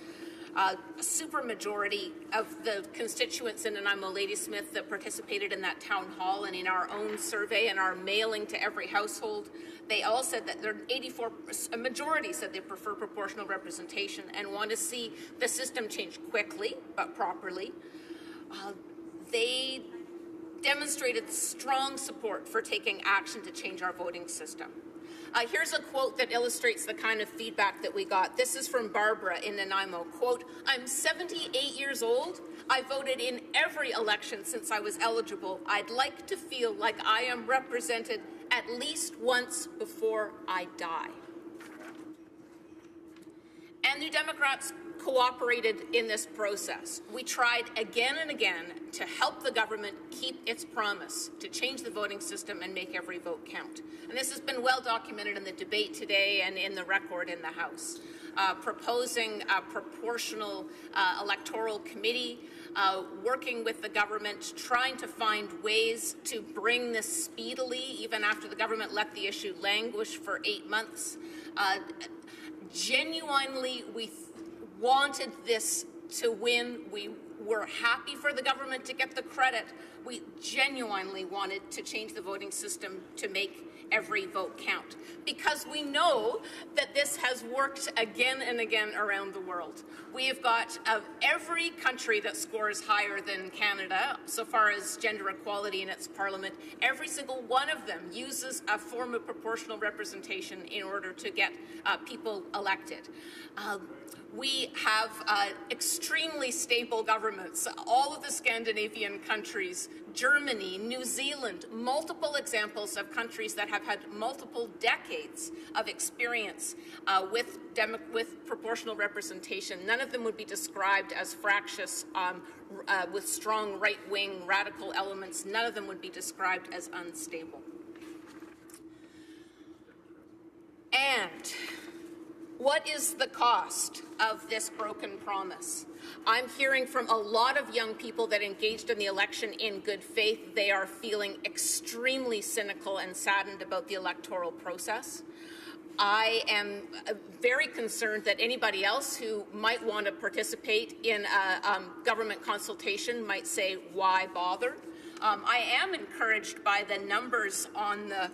A supermajority of the constituents in Nanaimo Ladysmith that participated in that town hall and in our own survey and our mailing to every household, they all said that a majority said they prefer proportional representation and want to see the system change quickly but properly. They demonstrated strong support for taking action to change our voting system. Here's a quote that illustrates the kind of feedback that we got. This is from Barbara in Nanaimo. Quote, "I'm 78 years old. I voted in every election since I was eligible. I'd like to feel like I am represented at least once before I die." And New Democrats cooperated in this process. We tried again and again to help the government keep its promise to change the voting system and make every vote count. And this has been well documented in the debate today and in the record in the House. Proposing a proportional electoral committee, working with the government, trying to find ways to bring this speedily, even after the government let the issue languish for 8 months. Genuinely, we wanted this to win. We were happy for the government to get the credit. We genuinely wanted to change the voting system to make every vote count, because we know that this has worked again and again around the world. We have got every country that scores higher than Canada so far as gender equality in its parliament, every single one of them uses a form of proportional representation in order to get people elected. We have extremely stable governments. All of the Scandinavian countries, Germany, New Zealand, multiple examples of countries that have had multiple decades of experience with proportional representation. None of them would be described as fractious with strong right-wing radical elements. None of them would be described as unstable. And what is the cost of this broken promise? I'm hearing from a lot of young people that engaged in the election in good faith. They are feeling extremely cynical and saddened about the electoral process. I am very concerned that anybody else who might want to participate in a government consultation might say, why bother? I am encouraged by the numbers on the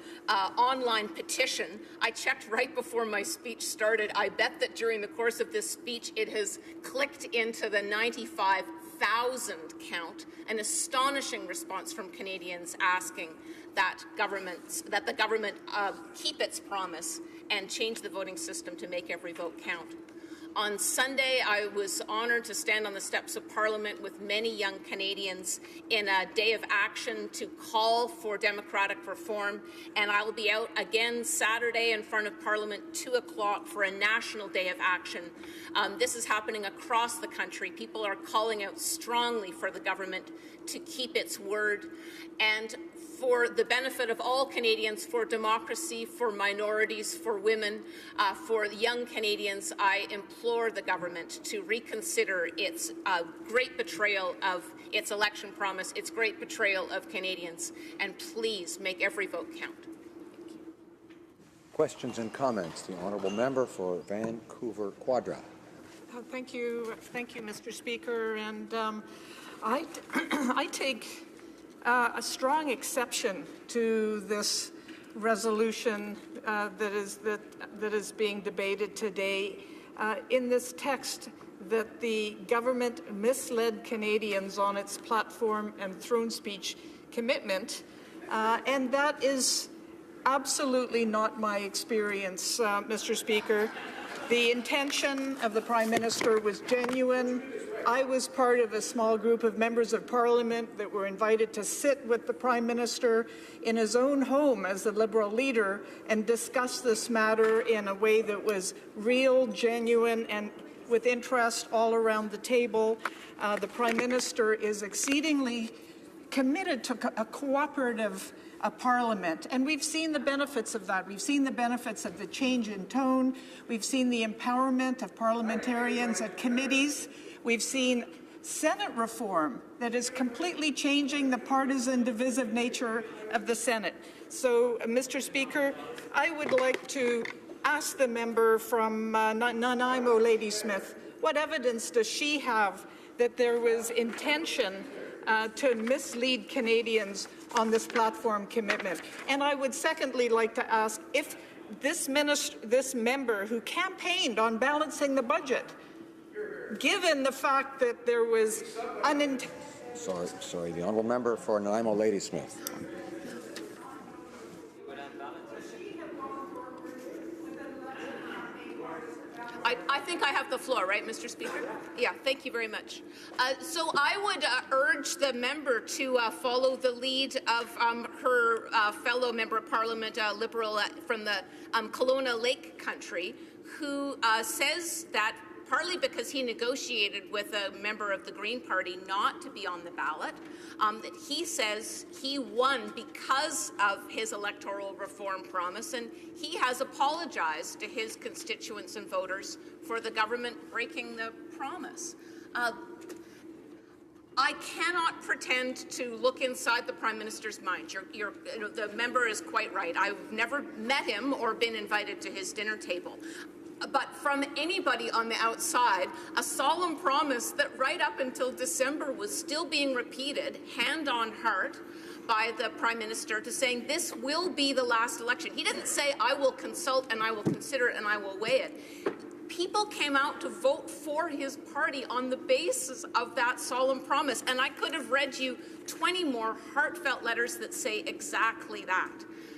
online petition. I checked right before my speech started. I bet that during the course of this speech, it has clicked into the 95,000 count, an astonishing response from Canadians asking that the government keep its promise and change the voting system to make every vote count. On Sunday, I was honored to stand on the steps of Parliament with many young Canadians in a day of action to call for democratic reform, and I will be out again Saturday in front of Parliament 2 o'clock for a national day of action. This is happening across the country. People are calling out strongly for the government to keep its word, and for the benefit of all Canadians, for democracy, for minorities, for women, for young Canadians, I implore the government to reconsider its great betrayal of its election promise, its great betrayal of Canadians, and please make every vote count. Thank you. Questions and comments. The Honourable Member for Vancouver Quadra. Thank you, Mr. Speaker. And I take a strong exception to this resolution that is being debated today. In this text, that the government misled Canadians on its platform and throne speech commitment, and that is absolutely not my experience, Mr. Speaker. The intention of the Prime Minister was genuine. I was part of a small group of members of Parliament that were invited to sit with the Prime Minister in his own home as the Liberal leader and discuss this matter in a way that was real, genuine, and with interest all around the table. The Prime Minister is exceedingly committed to a cooperative Parliament, and we've seen the benefits of that. We've seen the benefits of the change in tone. We've seen the empowerment of parliamentarians at committees. We've seen Senate reform that is completely changing the partisan, divisive nature of the Senate. So, Mr. Speaker, I would like to ask the member from Nanaimo, Ladysmith, what evidence does she have that there was intention to mislead Canadians on this platform commitment? And I would secondly like to ask if this member who campaigned on balancing the budget, given the fact that there was Sorry, the honourable member for Nanaimo Ladysmith. I think I have the floor, right, Mr. Speaker? Yeah, thank you very much. So I would urge the member to follow the lead of her fellow member of Parliament, Liberal from the Kelowna Lake country, who says that partly because he negotiated with a member of the Green Party not to be on the ballot, that he says he won because of his electoral reform promise, and he has apologized to his constituents and voters for the government breaking the promise. I cannot pretend to look inside the Prime Minister's mind. The member is quite right. I've never met him or been invited to his dinner table. But from anybody on the outside, a solemn promise that right up until December was still being repeated, hand on heart, by the Prime Minister to saying this will be the last election. He didn't say, I will consult and I will consider it and I will weigh it. People came out to vote for his party on the basis of that solemn promise. And I could have read you 20 more heartfelt letters that say exactly that.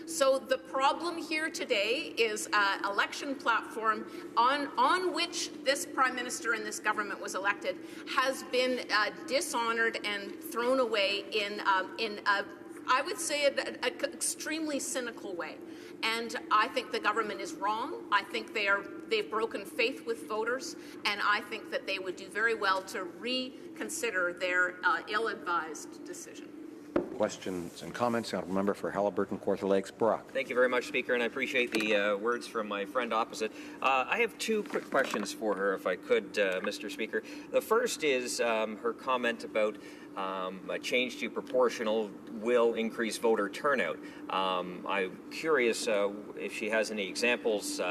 So the problem here today is an election platform on which this Prime Minister and this government was elected has been dishonored and thrown away in I would say, an extremely cynical way. And I think the government is wrong. I think they've broken faith with voters, and I think that they would do very well to reconsider their ill-advised decision. Questions and comments. Honourable member for Halliburton, Kawartha Lakes, Brock. Thank you very much, Speaker, and I appreciate the words from my friend opposite. I have two quick questions for her, if I could, Mr. Speaker. The first is her comment about a change to proportional will increase voter turnout. I'm curious if she has any examples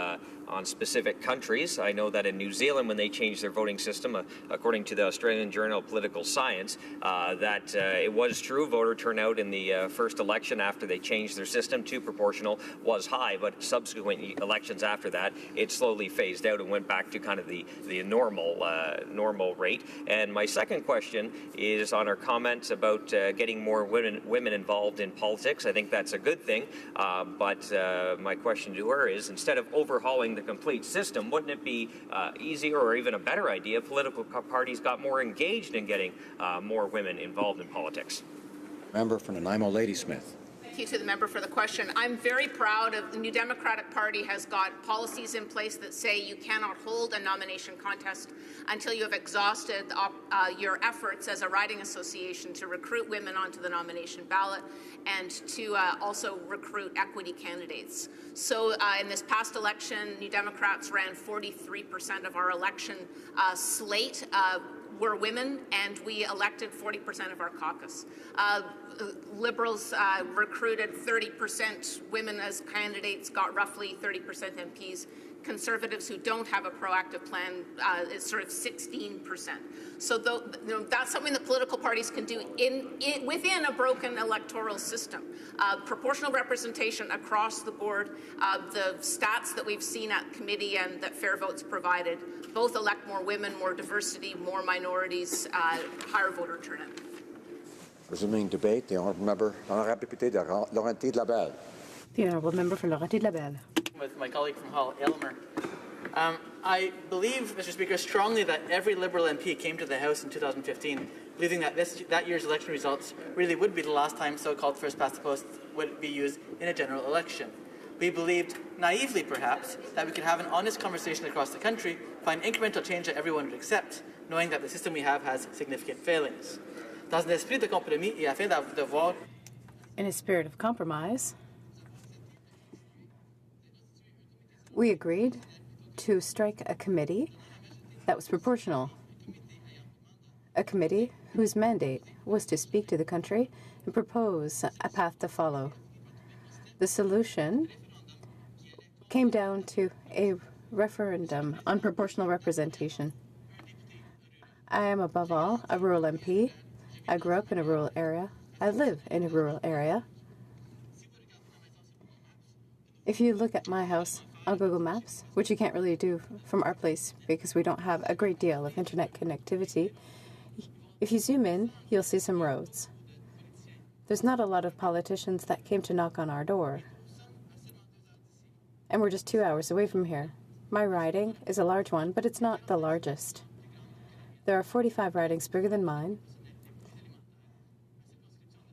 on specific countries. I know that in New Zealand, when they changed their voting system, according to the Australian Journal of Political Science, that it was true voter turnout in the first election after they changed their system to proportional was high, but subsequent elections after that, it slowly phased out and went back to kind of the normal rate. And my second question is on her comments about getting more women involved in politics. I think that's a good thing, but my question to her is, instead of overhauling the complete system, wouldn't it be easier or even a better idea if political parties got more engaged in getting more women involved in politics? Member for Nanaimo Ladysmith. Thank you to the member for the question. I'm very proud of the New Democratic Party has got policies in place that say you cannot hold a nomination contest until you have exhausted your efforts as a riding association to recruit women onto the nomination ballot and to also recruit equity candidates. So in this past election, New Democrats ran 43% of our election slate were women, and we elected 40% of our caucus. Liberals recruited 30% women as candidates, got roughly 30% MPs. Conservatives who don't have a proactive plan is sort of 16%. So that's something that political parties can do within a broken electoral system. Proportional representation across the board, the stats that we've seen at committee and that Fair Votes provided, both elect more women, more diversity, more minorities, higher voter turnout. Resuming debate, the honourable member, honourable député de Laurentides-Laval. The Honourable Member for Laurentides-Labelle. With my colleague from Hull, Aylmer. I believe, Mr. Speaker, strongly that every Liberal MP came to the House in 2015 believing that that year's election results really would be the last time so-called first past the post would be used in a general election. We believed, naively perhaps, that we could have an honest conversation across the country, find incremental change that everyone would accept, knowing that the system we have has significant failings. Dans un esprit de compromis et afin de voir... In a spirit of compromise, we agreed to strike a committee that was proportional. A committee whose mandate was to speak to the country and propose a path to follow. The solution came down to a referendum on proportional representation. I am above all a rural MP. I grew up in a rural area. I live in a rural area. If you look at my house on Google Maps, which you can't really do from our place because we don't have a great deal of internet connectivity, if you zoom in, you'll see some roads. There's not a lot of politicians that came to knock on our door. And we're just 2 hours away from here. My riding is a large one, but it's not the largest. There are 45 ridings bigger than mine.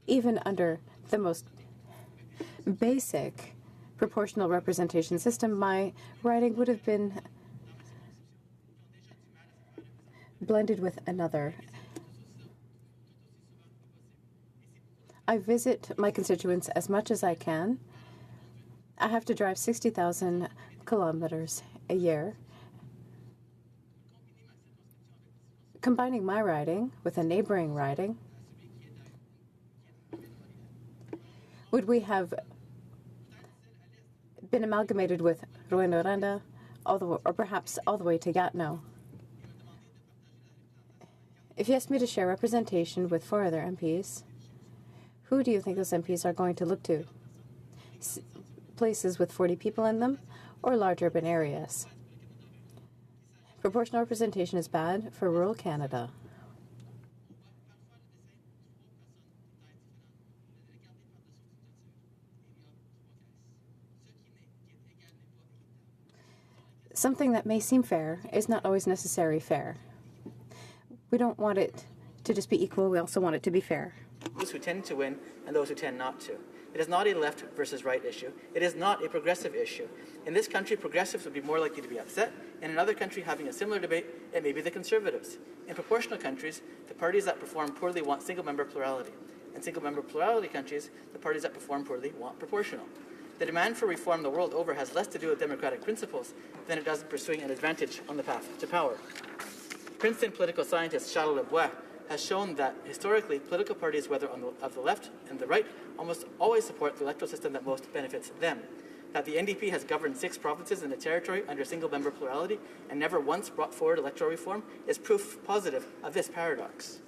Even under the most basic proportional representation system, my riding would have been blended with another. I visit my constituents as much as I can. I have to drive 60,000 kilometers a year. Combining my riding with a neighboring riding, would we have been amalgamated with Rouyn-Noranda, or perhaps all the way to Gatineau? If you ask me to share representation with 4 other MPs, who do you think those MPs are going to look to? Places with 40 people in them or large urban areas? Proportional representation is bad for rural Canada. Something that may seem fair is not always necessarily fair. We don't want it to just be equal, we also want it to be fair. Those who tend to win and those who tend not to. It is not a left versus right issue. It is not a progressive issue. In this country, progressives would be more likely to be upset. In another country having a similar debate, it may be the conservatives. In proportional countries, the parties that perform poorly want single-member plurality. In single-member plurality countries, the parties that perform poorly want proportional. The demand for reform the world over has less to do with democratic principles than it does pursuing an advantage on the path to power. Princeton political scientist Charles Lebois has shown that historically political parties, whether of the left and the right, almost always support the electoral system that most benefits them. That the NDP has governed 6 provinces in a territory under single-member plurality and never once brought forward electoral reform is proof positive of this paradox.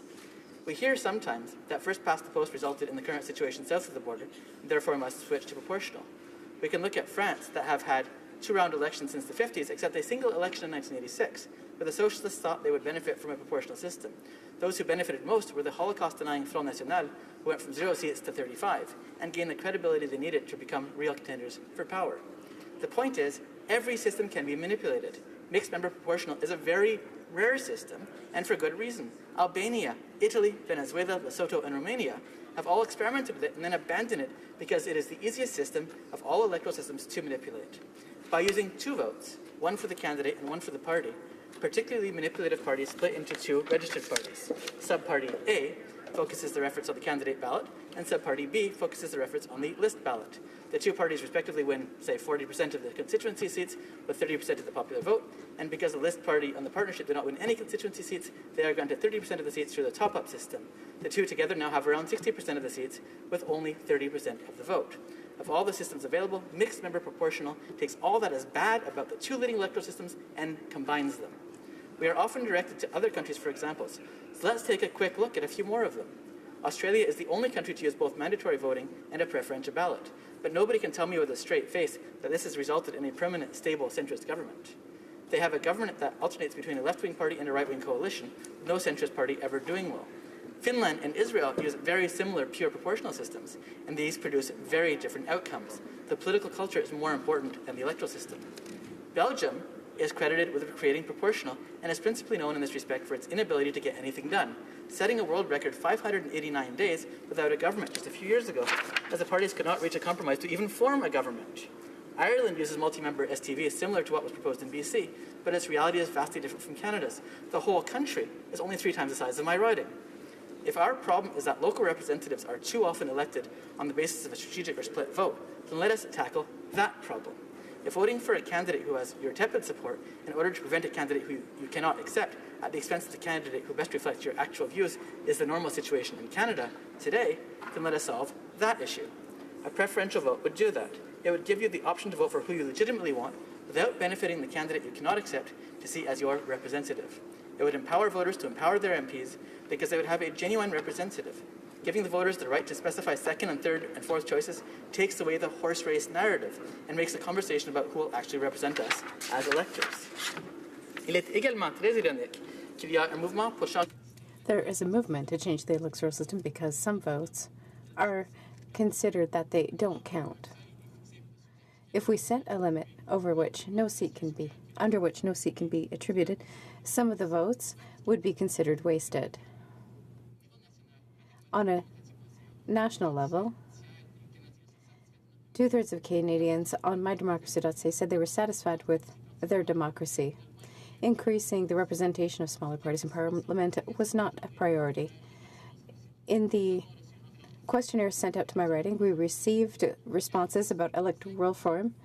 We hear sometimes that first past the post resulted in the current situation south of the border, and therefore must switch to proportional. We can look at France, that have had 2-round elections since the 50s, except a single election in 1986, where the socialists thought they would benefit from a proportional system. Those who benefited most were the Holocaust-denying Front National, who went from 0 seats to 35, and gained the credibility they needed to become real contenders for power. The point is, every system can be manipulated. Mixed-member proportional is a very rare system, and for good reason. Albania, Italy, Venezuela, Lesotho, and Romania have all experimented with it and then abandoned it because it is the easiest system of all electoral systems to manipulate. By using 2 votes, one for the candidate and one for the party, particularly manipulative parties split into 2 registered parties. Subparty A focuses their efforts on the candidate ballot, and Subparty B focuses their efforts on the list ballot. The 2 parties respectively win, say, 40% of the constituency seats with 30% of the popular vote, and because the list party and the partnership did not win any constituency seats, they are granted 30% of the seats through the top-up system. The 2 together now have around 60% of the seats with only 30% of the vote. Of all the systems available, mixed-member proportional takes all that is bad about the 2 leading electoral systems and combines them. We are often directed to other countries for examples, so let's take a quick look at a few more of them. Australia is the only country to use both mandatory voting and a preferential ballot, but nobody can tell me with a straight face that this has resulted in a permanent, stable, centrist government. They have a government that alternates between a left-wing party and a right-wing coalition, with no centrist party ever doing well. Finland and Israel use very similar pure proportional systems, and these produce very different outcomes. The political culture is more important than the electoral system. Belgium is credited with creating proportional and is principally known in this respect for its inability to get anything done, setting a world record 589 days without a government just a few years ago, as the parties could not reach a compromise to even form a government. Ireland uses multi-member STV similar to what was proposed in BC, but its reality is vastly different from Canada's. The whole country is only 3 times the size of my riding. If our problem is that local representatives are too often elected on the basis of a strategic or split vote, then let us tackle that problem. If voting for a candidate who has your tepid support in order to prevent a candidate who you cannot accept at the expense of the candidate who best reflects your actual views is the normal situation in Canada today, then let us solve that issue. A preferential vote would do that. It would give you the option to vote for who you legitimately want without benefiting the candidate you cannot accept to see as your representative. It would empower voters to empower their MPs because they would have a genuine representative. Giving the voters the right to specify second and third and fourth choices takes away the horse race narrative and makes a conversation about who will actually represent us as electors. Il est également très ironique qu'il y a un mouvement pour changer. There is a movement to change the electoral system because some votes are considered that they don't count. If we set a limit under which no seat can be attributed, some of the votes would be considered wasted. On a national level, 2/3 of Canadians on mydemocracy.ca said they were satisfied with their democracy. Increasing the representation of smaller parties in Parliament was not a priority. In the questionnaire sent out to my writing, we received responses about electoral reform.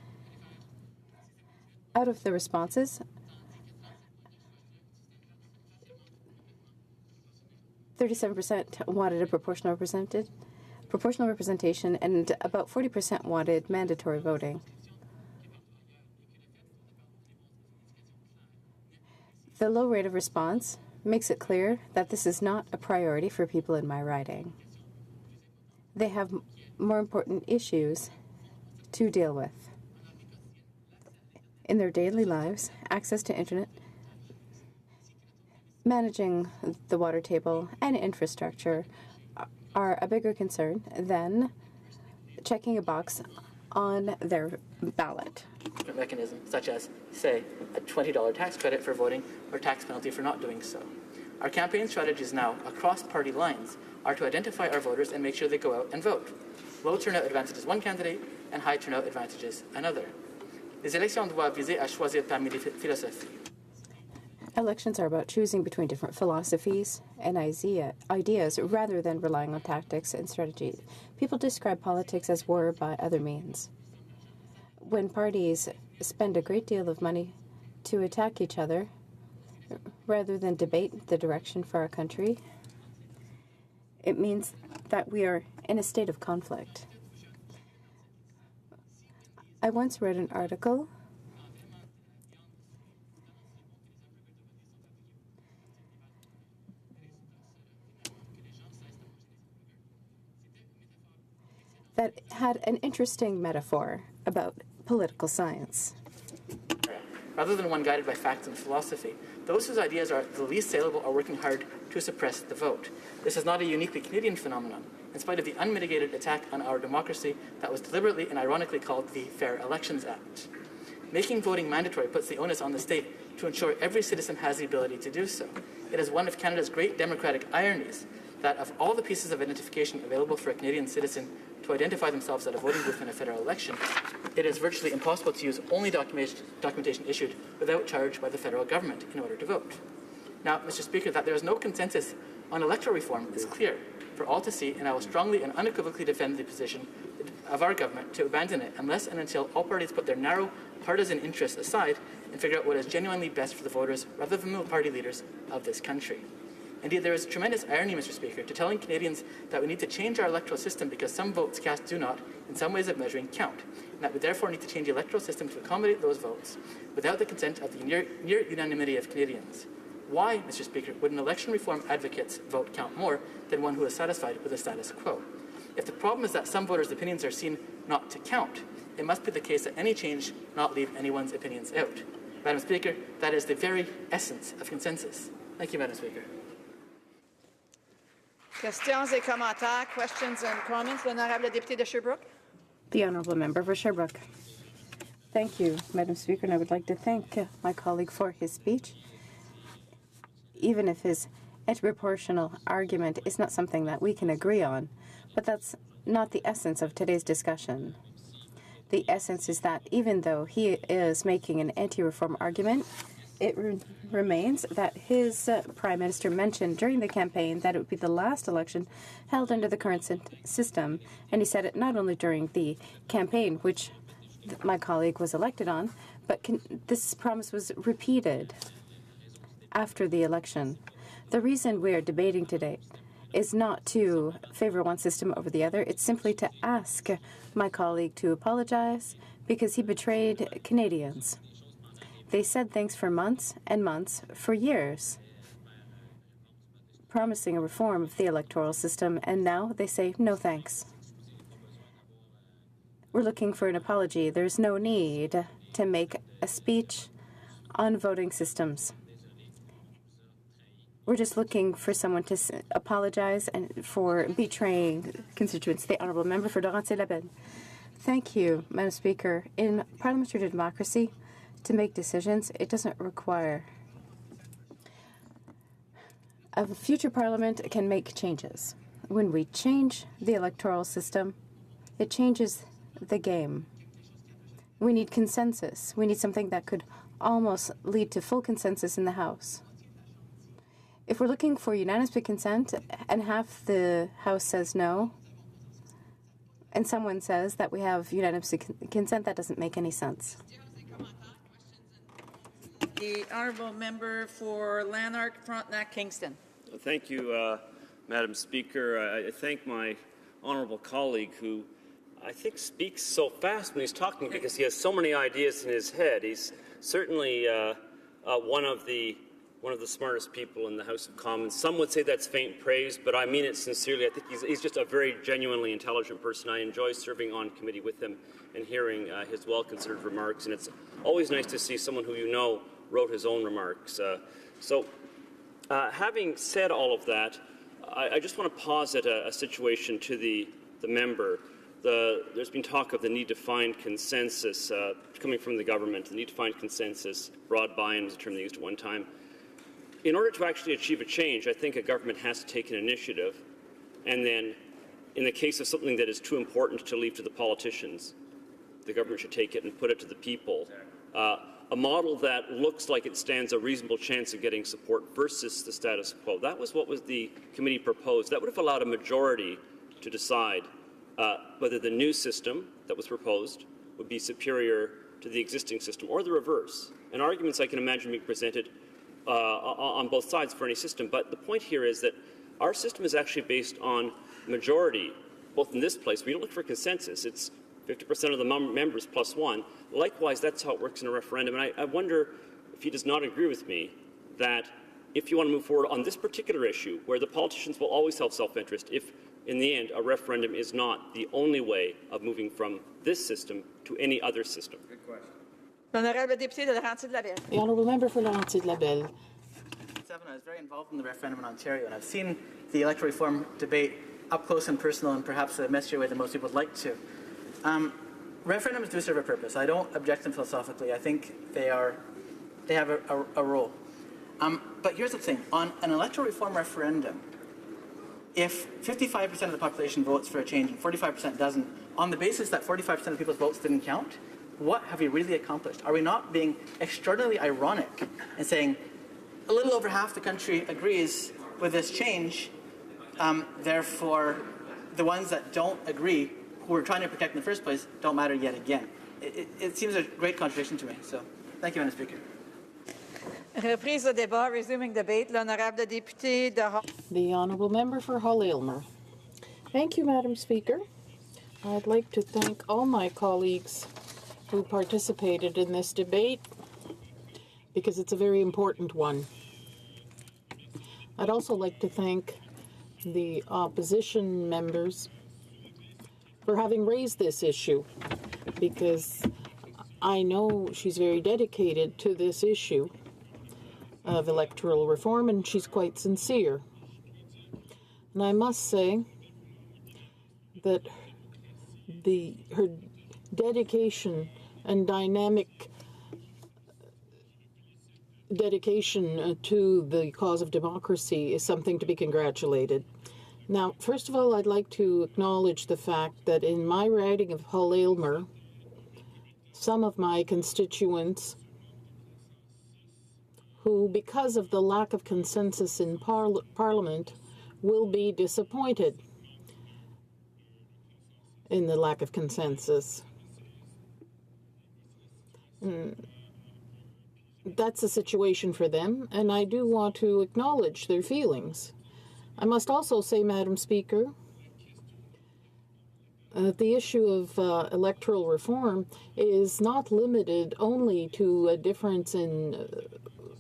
Out of the responses, 37% wanted a proportional representation, and about 40% wanted mandatory voting. The low rate of response makes it clear that this is not a priority for people in my riding. They have more important issues to deal with. In their daily lives, access to internet, managing the water table, and infrastructure are a bigger concern than checking a box on their ballot. Mechanisms such as, say, a $20 tax credit for voting or tax penalty for not doing so. Our campaign strategies now, across party lines, are to identify our voters and make sure they go out and vote. Low turnout advantages one candidate and high turnout advantages another. Les élections doivent viser à choisir parmi les philosophies. Elections are about choosing between different philosophies and ideas rather than relying on tactics and strategies. People describe politics as war by other means. When parties spend a great deal of money to attack each other rather than debate the direction for our country, it means that we are in a state of conflict. I once read an article that had an interesting metaphor about political science. Rather than one guided by facts and philosophy, those whose ideas are the least saleable are working hard to suppress the vote. This is not a uniquely Canadian phenomenon, in spite of the unmitigated attack on our democracy that was deliberately and ironically called the Fair Elections Act. Making voting mandatory puts the onus on the state to ensure every citizen has the ability to do so. It is one of Canada's great democratic ironies that of all the pieces of identification available for a Canadian citizen to identify themselves at a voting booth in a federal election, it is virtually impossible to use only documentation issued without charge by the federal government in order to vote. Now, Mr. Speaker, that there is no consensus on electoral reform is clear for all to see, and I will strongly and unequivocally defend the position of our government to abandon it unless and until all parties put their narrow partisan interests aside and figure out what is genuinely best for the voters rather than the party leaders of this country. Indeed, there is tremendous irony, Mr. Speaker, to telling Canadians that we need to change our electoral system because some votes cast do not, in some ways of measuring, count, and that we therefore need to change the electoral system to accommodate those votes without the consent of the near unanimity of Canadians. Why, Mr. Speaker, would an election reform advocate's vote count more than one who is satisfied with the status quo? If the problem is that some voters' opinions are seen not to count, it must be the case that any change not leave anyone's opinions out. Madam Speaker, that is the very essence of consensus. Thank you, Madam Speaker. Questions et commentaires, questions and comments. L'honorable député de Sherbrooke. The Honourable Member for Sherbrooke. Thank you, Madam Speaker, and I would like to thank my colleague for his speech. Even if his anti-proportional argument is not something that we can agree on, but that's not the essence of today's discussion. The essence is that even though he is making an anti-reform argument, it remains that his Prime Minister mentioned during the campaign that it would be the last election held under the current system, and he said it not only during the campaign, which my colleague was elected on, but this promise was repeated after the election. The reason we are debating today is not to favor one system over the other. It's simply to ask my colleague to apologize because he betrayed Canadians. They said things for months and months, for years, promising a reform of the electoral system, and now they say no thanks. We're looking for an apology. There's no need to make a speech on voting systems. We're just looking for someone to apologize and for betraying constituents. The Honourable Member for Laurentides-Labelle. Thank you, Madam Speaker. In parliamentary democracy, to make decisions, it doesn't require. A future parliament can make changes. When we change the electoral system, it changes the game. We need consensus. We need something that could almost lead to full consensus in the House. If we're looking for unanimous consent and half the House says no, and someone says that we have unanimous consent, that doesn't make any sense. The Honourable Member for Lanark, Frontenac, Kingston. Thank you, Madam Speaker. I thank my honourable colleague who I think speaks so fast when he's talking because he has so many ideas in his head. He's certainly one of the smartest people in the House of Commons. Some would say that's faint praise, but I mean it sincerely. I think he's just a very genuinely intelligent person. I enjoy serving on committee with him and hearing his well-considered remarks, and it's always nice to see someone who you know wrote his own remarks. Having said all of that, I just want to posit a situation to the member. There's been talk of the need to find consensus coming from the government, the need to find consensus. Broad buy-in was a term they used at one time. In order to actually achieve a change, I think a government has to take an initiative, and then, in the case of something that is too important to leave to the politicians, the government should take it and put it to the people. A model that looks like it stands a reasonable chance of getting support versus the status quo. That was what the committee proposed. That would have allowed a majority to decide whether the new system that was proposed would be superior to the existing system or the reverse. And arguments I can imagine being presented on both sides for any system. But the point here is that our system is actually based on majority, both in this place. We don't look for consensus. It's 50% of the members plus one. Likewise, that's how it works in a referendum. And I wonder if he does not agree with me that if you want to move forward on this particular issue, where the politicians will always have self-interest, if in the end a referendum is not the only way of moving from this system to any other system. Good question. L'honorable député de Laurentides-Labelle. The Honourable Member for Laurentides-Labelle. I was very involved in the referendum in Ontario, and I've seen the electoral reform debate up close and personal, and perhaps a messier way than most people would like to. Referendums do serve a purpose. I don't object them philosophically. I think they have a role. But here's the thing: on an electoral reform referendum, if 55% of the population votes for a change and 45% doesn't, on the basis that 45% of people's votes didn't count, what have we really accomplished? Are we not being extraordinarily ironic and saying a little over half the country agrees with this change, therefore the ones that don't agree, who we're trying to protect in the first place, don't matter yet again? It seems a great contradiction to me. So thank you, Madam Speaker. Reprise de débat, resuming debate. L'honorable député de The Honourable Member for Hull-Aylmer. Thank you, Madam Speaker. I'd like to thank all my colleagues who participated in this debate because it's a very important one. I'd also like to thank the opposition members for having raised this issue because I know she's very dedicated to this issue of electoral reform and she's quite sincere. And I must say that her dedication and dynamic dedication to the cause of democracy is something to be congratulated. Now, first of all, I'd like to acknowledge the fact that in my riding of Hull Aylmer, some of my constituents who, because of the lack of consensus in Parliament, will be disappointed in the lack of consensus. That's a situation for them, and I do want to acknowledge their feelings. I must also say, Madam Speaker, the issue of electoral reform is not limited only to a difference in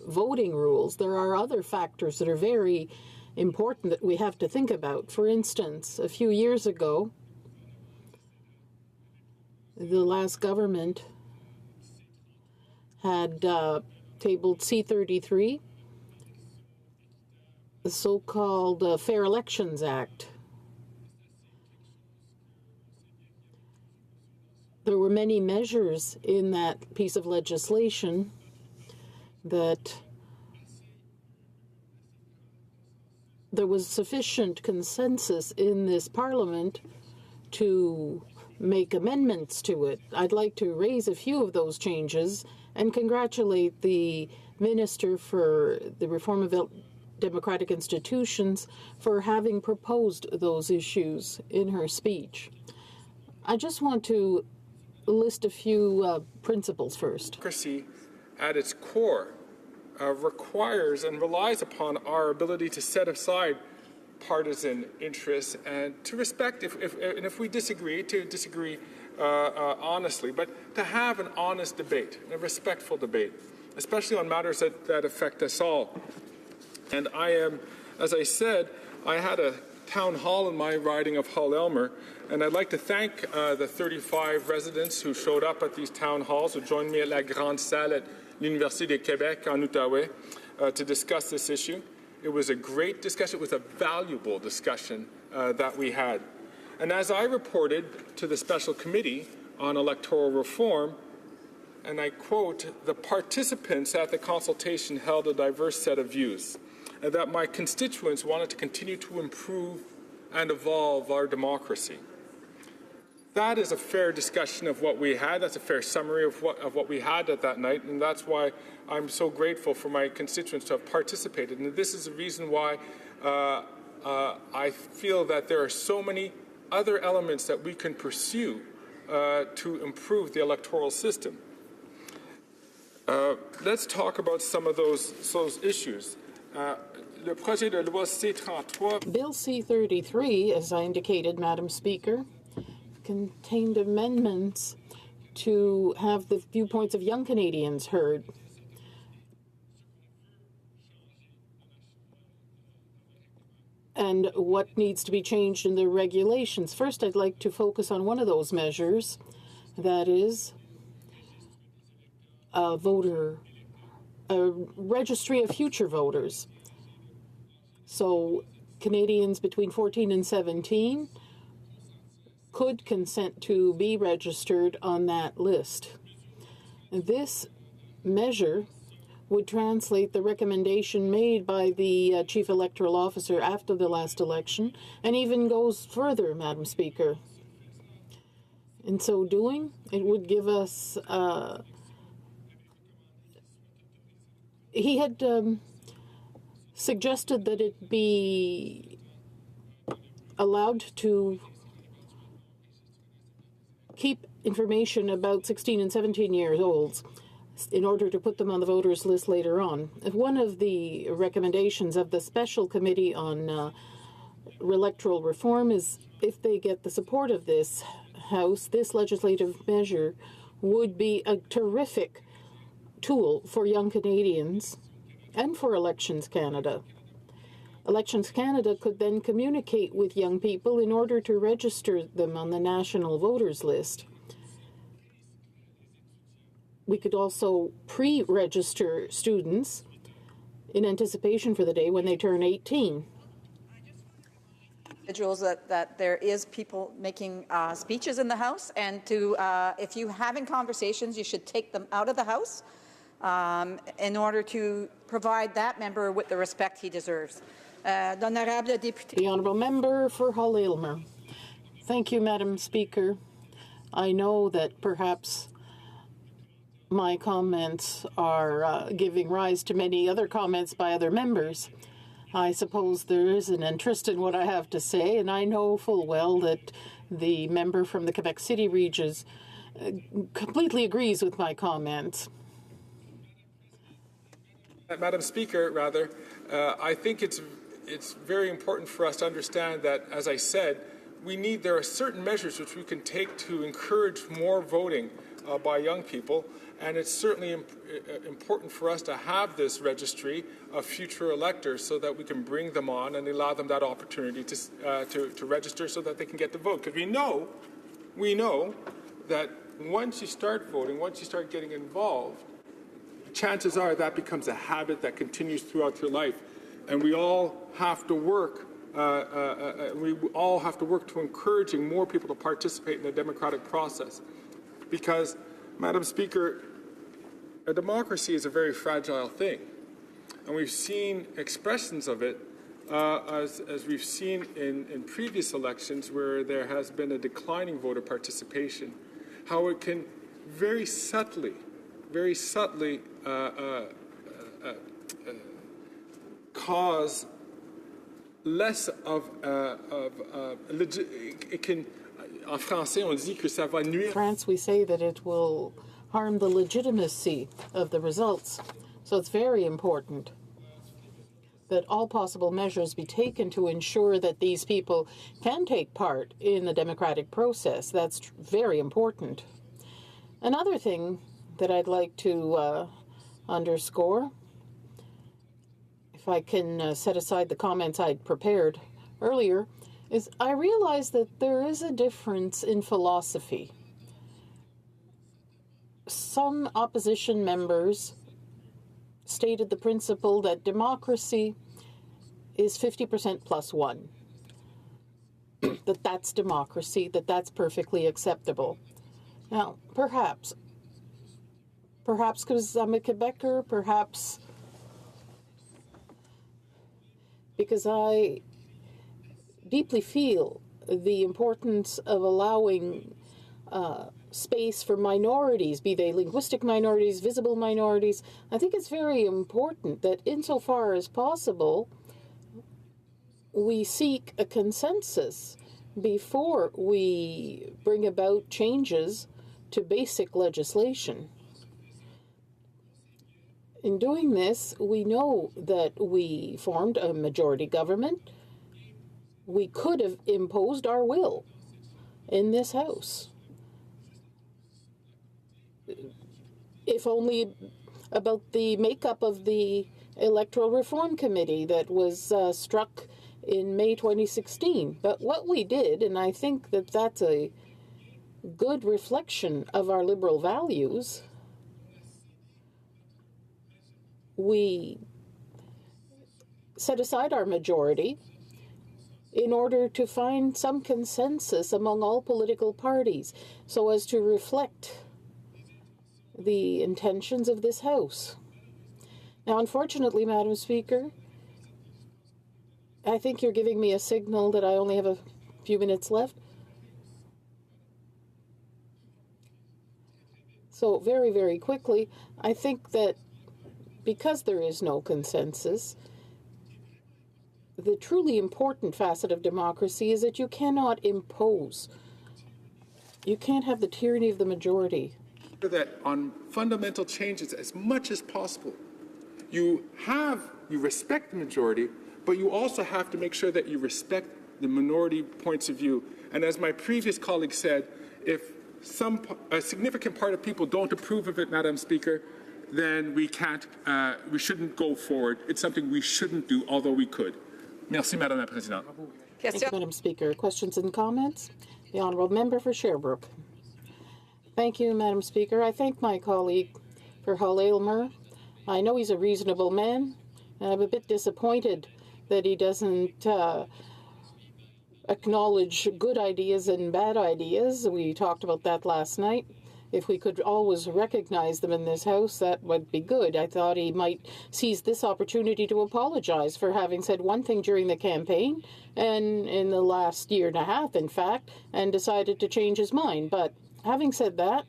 voting rules. There are other factors that are very important that we have to think about. For instance, a few years ago, the last government had tabled C-33, the so-called Fair Elections Act. There were many measures in that piece of legislation that there was sufficient consensus in this Parliament to make amendments to it. I'd like to raise a few of those changes and congratulate the Minister for the Reform of Democratic Institutions for having proposed those issues in her speech. I just want to list a few principles first. Democracy at its core requires and relies upon our ability to set aside partisan interests and to respect, if we disagree, to disagree honestly, but to have an honest debate, a respectful debate, especially on matters that affect us all. And I am, as I said, I had a town hall in my riding of Hull Aylmer, and I'd like to thank the 35 residents who showed up at these town halls, who joined me at La Grande Salle at l'Université de Québec en Outaouais to discuss this issue. It was a great discussion. It was a valuable discussion that we had. And as I reported to the Special Committee on Electoral Reform, and I quote, the participants at the consultation held a diverse set of views, and that my constituents wanted to continue to improve and evolve our democracy. That is a fair discussion of what we had. That's a fair summary of what we had at that night, and that's why I'm so grateful for my constituents to have participated. And this is the reason why I feel that there are so many other elements that we can pursue to improve the electoral system. Let's talk about some of those issues. Le projet de loi C-33. Bill C-33, as I indicated, Madam Speaker, contained amendments to have the viewpoints of young Canadians heard. And what needs to be changed in the regulations. First, I'd like to focus on one of those measures, that is a registry of future voters. So Canadians between 14 and 17 could consent to be registered on that list. This measure would translate the recommendation made by the Chief Electoral Officer after the last election, and even goes further, Madam Speaker. In so doing, it would give us... he had suggested that it be allowed to keep information about 16 and 17 years olds in order to put them on the voters list later on. One of the recommendations of the Special Committee on Electoral Reform is, if they get the support of this House, this legislative measure would be a terrific tool for young Canadians and for Elections Canada. Elections Canada could then communicate with young people in order to register them on the national voters list. We could also pre-register students in anticipation for the day when they turn 18. individuals that there is people making speeches in the House, and to if you having conversations, you should take them out of the House in order to provide that member with the respect he deserves. The honourable member for Hull Aylmer. Thank you, Madam Speaker. I know that perhaps my comments are giving rise to many other comments by other members. I suppose there is an interest in what I have to say, and I know full well that the member from the Quebec City region completely agrees with my comments. Madam Speaker, I think it's very important for us to understand that, as I said, there are certain measures which we can take to encourage more voting by young people, and it's certainly important for us to have this registry of future electors so that we can bring them on and allow them that opportunity to register so that they can get to vote. Because we know that once you start voting, once you start getting involved, chances are that becomes a habit that continues throughout your life, and we all have to work. We all have to work to encouraging more people to participate in the democratic process. Because, Madam Speaker, a democracy is a very fragile thing. And we've seen expressions of it as we've seen in previous elections where there has been a declining voter participation, how it can very subtly cause less of it can. En français, on dit que ça va nuire. In France, we say that it will harm the legitimacy of the results. So it's very important that all possible measures be taken to ensure that these people can take part in the democratic process. That's very important. Another thing that I'd like to underscore, if I can set aside the comments I'd prepared earlier, is I realize that there is a difference in philosophy. Some opposition members stated the principle that democracy is 50% plus one, that that's democracy, that that's perfectly acceptable. Now, perhaps because I'm a Quebecer, perhaps because I deeply feel the importance of allowing space for minorities, be they linguistic minorities, visible minorities. I think it's very important that insofar as possible, we seek a consensus before we bring about changes to basic legislation. In doing this, we know that we formed a majority government. We could have imposed our will in this House, if only about the makeup of the Electoral Reform Committee that was struck in May 2016. But what we did, and I think that that's a good reflection of our liberal values, we set aside our majority in order to find some consensus among all political parties so as to reflect the intentions of this House. Now, unfortunately, Madam Speaker, I think you're giving me a signal that I only have a few minutes left. So very, very quickly, I think that because there is no consensus, the truly important facet of democracy is that you cannot impose. You can't have the tyranny of the majority. That on fundamental changes, as much as possible, you respect the majority, but you also have to make sure that you respect the minority points of view. And as my previous colleague said, if a significant part of people don't approve of it, Madam Speaker, then we shouldn't go forward. It's something we shouldn't do, although we could. Merci, Madame la Présidente. Thank you, Madam Speaker. Questions and comments? The Honourable Member for Sherbrooke. Thank you, Madam Speaker. I thank my colleague for Hull Aylmer. I know he's a reasonable man, and I'm a bit disappointed that he doesn't acknowledge good ideas and bad ideas. We talked about that last night. If we could always recognize them in this House, that would be good. I thought he might seize this opportunity to apologize for having said one thing during the campaign and in the last year and a half, in fact, and decided to change his mind. But having said that,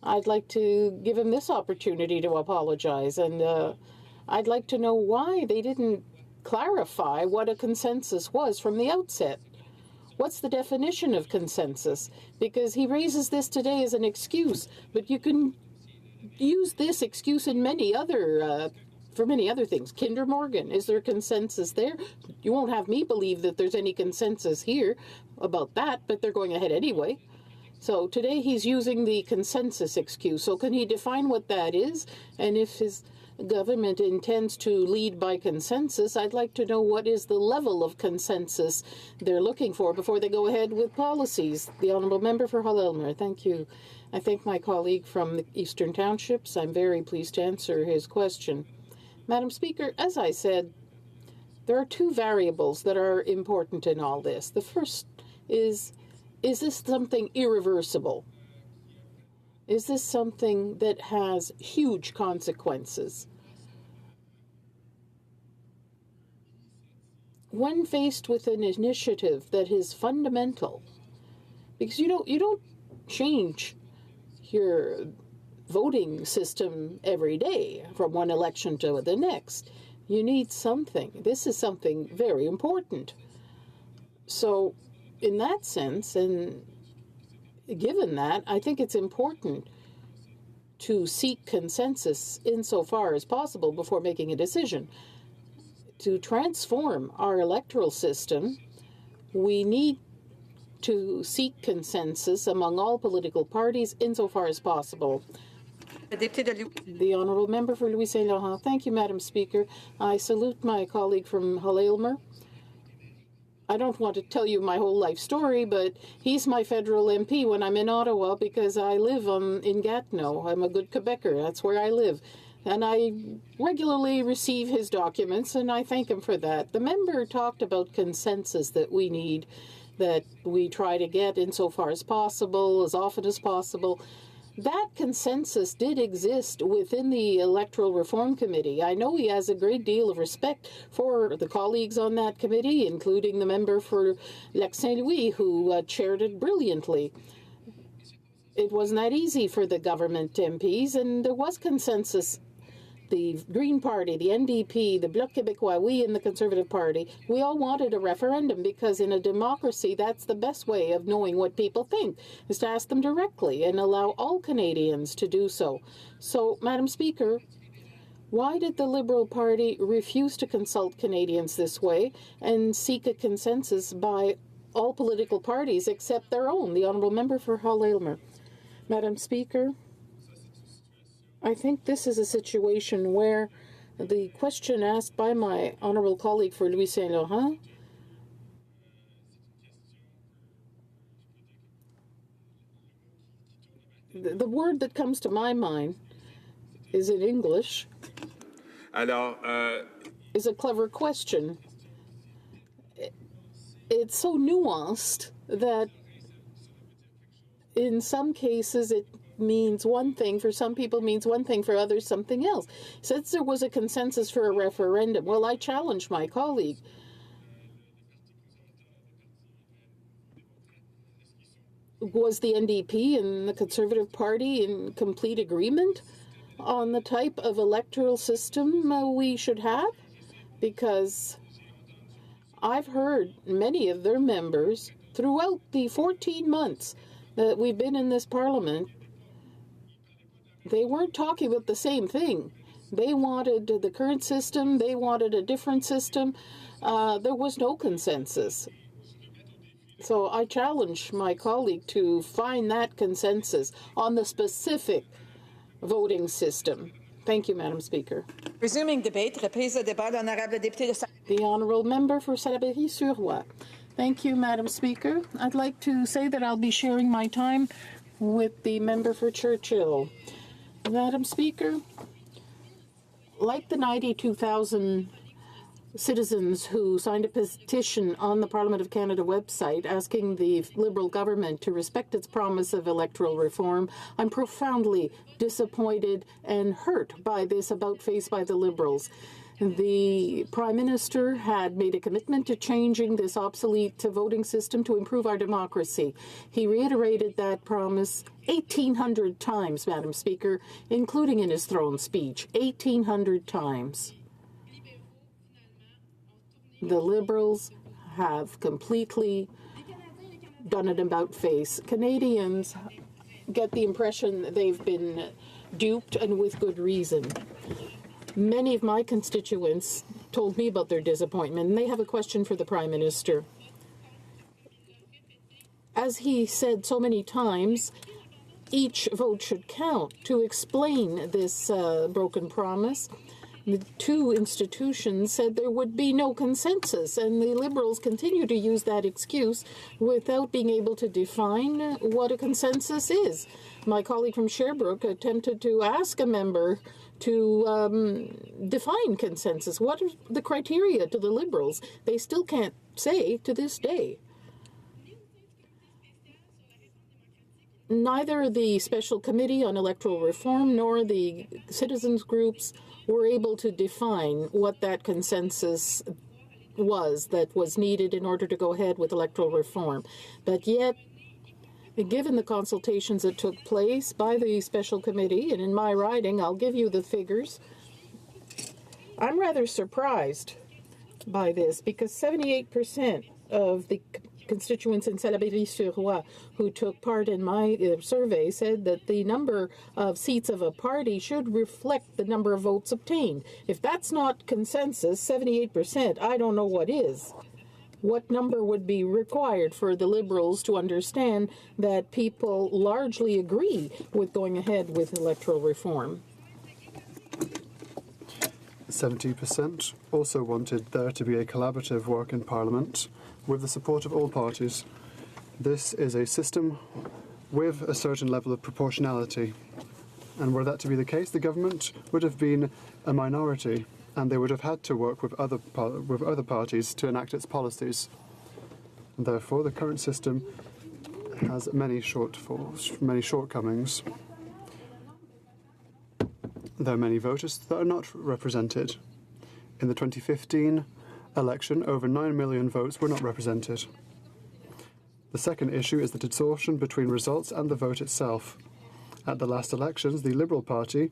I'd like to give him this opportunity to apologize, and I'd like to know why they didn't clarify what a consensus was from the outset. What's the definition of consensus? Because he raises this today as an excuse, but you can use this excuse in many other for many other things. Kinder Morgan, is there consensus there? You won't have me believe that there's any consensus here about that, but they're going ahead anyway. So today he's using the consensus excuse. So can he define what that is? And if his government intends to lead by consensus, I'd like to know what is the level of consensus they're looking for before they go ahead with policies. The Honourable Member for Hull-Elmer, thank you. I thank my colleague from the Eastern Townships. I'm very pleased to answer his question. Madam Speaker, as I said, there are two variables that are important in all this. The first is this something irreversible? Is this something that has huge consequences? When faced with an initiative that is fundamental, because you don't change your voting system every day from one election to the next. You need something. This is something very important. So in that sense, and given that, I think it's important to seek consensus insofar as possible before making a decision. To transform our electoral system, we need to seek consensus among all political parties insofar as possible. The Honourable Member for Louis Saint Laurent. Thank you, Madam Speaker. I salute my colleague from Hull-Elmer. I don't want to tell you my whole life story, but he's my federal MP when I'm in Ottawa because I live in Gatineau. I'm a good Quebecer. That's where I live. And I regularly receive his documents, and I thank him for that. The member talked about consensus that we need, that we try to get insofar as possible, as often as possible. That consensus did exist within the Electoral Reform Committee. I know he has a great deal of respect for the colleagues on that committee, including the member for Lac-Saint-Louis, who chaired it brilliantly. It wasn't that easy for the government MPs, and there was consensus. The Green Party, the NDP, the Bloc Québécois, we in the Conservative Party, we all wanted a referendum because in a democracy, that's the best way of knowing what people think, is to ask them directly and allow all Canadians to do so. So, Madam Speaker, why did the Liberal Party refuse to consult Canadians this way and seek a consensus by all political parties except their own? The Honourable Member for Hull-Elmer. Madam Speaker, I think this is a situation where the question asked by my honourable colleague for Louis Saint Laurent the word that comes to my mind is in English. Is a clever question. It's so nuanced that in some cases it means one thing, for some people means one thing, for others something else. Since there was a consensus for a referendum, well, I challenge my colleague. Was the NDP and the Conservative Party in complete agreement on the type of electoral system we should have? Because I've heard many of their members throughout the 14 months that we've been in this Parliament, they weren't talking about the same thing. They wanted the current system. They wanted a different system. There was no consensus. So I challenge my colleague to find that consensus on the specific voting system. Thank you, Madam Speaker. Resuming debate, reprise de débat, l'honorable député de The Honourable Member for Salaberry-sur-Roi. Thank you, Madam Speaker. I'd like to say that I'll be sharing my time with the member for Churchill. Madam Speaker, like the 92,000 citizens who signed a petition on the Parliament of Canada website asking the Liberal government to respect its promise of electoral reform. I'm profoundly disappointed and hurt by this about-face by the Liberals. The Prime Minister had made a commitment to changing this obsolete voting system to improve our democracy. He reiterated that promise 1,800 times, Madam Speaker, including in his throne speech, 1,800 times. The Liberals have completely done an about-face. Canadians get the impression they've been duped, and with good reason. Many of my constituents told me about their disappointment, and they have a question for the Prime Minister. As he said so many times, each vote should count. To explain this broken promise, the two institutions said there would be no consensus, and the Liberals continue to use that excuse without being able to define what a consensus is. My colleague from Sherbrooke attempted to ask a member to define consensus. What are the criteria to the Liberals? They still can't say to this day. Neither the Special Committee on Electoral Reform nor the citizens groups were able to define what that consensus was that was needed in order to go ahead with electoral reform. But yet, given the consultations that took place by the Special Committee, and in my writing, I'll give you the figures, I'm rather surprised by this because 78% of the constituents in Salaberry-sur-Roi who took part in my survey said that the number of seats of a party should reflect the number of votes obtained. If that's not consensus, 78%, I don't know what is. What number would be required for the Liberals to understand that people largely agree with going ahead with electoral reform? 70% also wanted there to be a collaborative work in Parliament with the support of all parties. This is a system with a certain level of proportionality. And were that to be the case, the government would have been a minority, and they would have had to work with other parties to enact its policies. And therefore, the current system has many shortfalls, many shortcomings. There are many voters that are not represented. In the 2015 election, over 9 million votes were not represented. The second issue is the distortion between results and the vote itself. At the last elections, the Liberal Party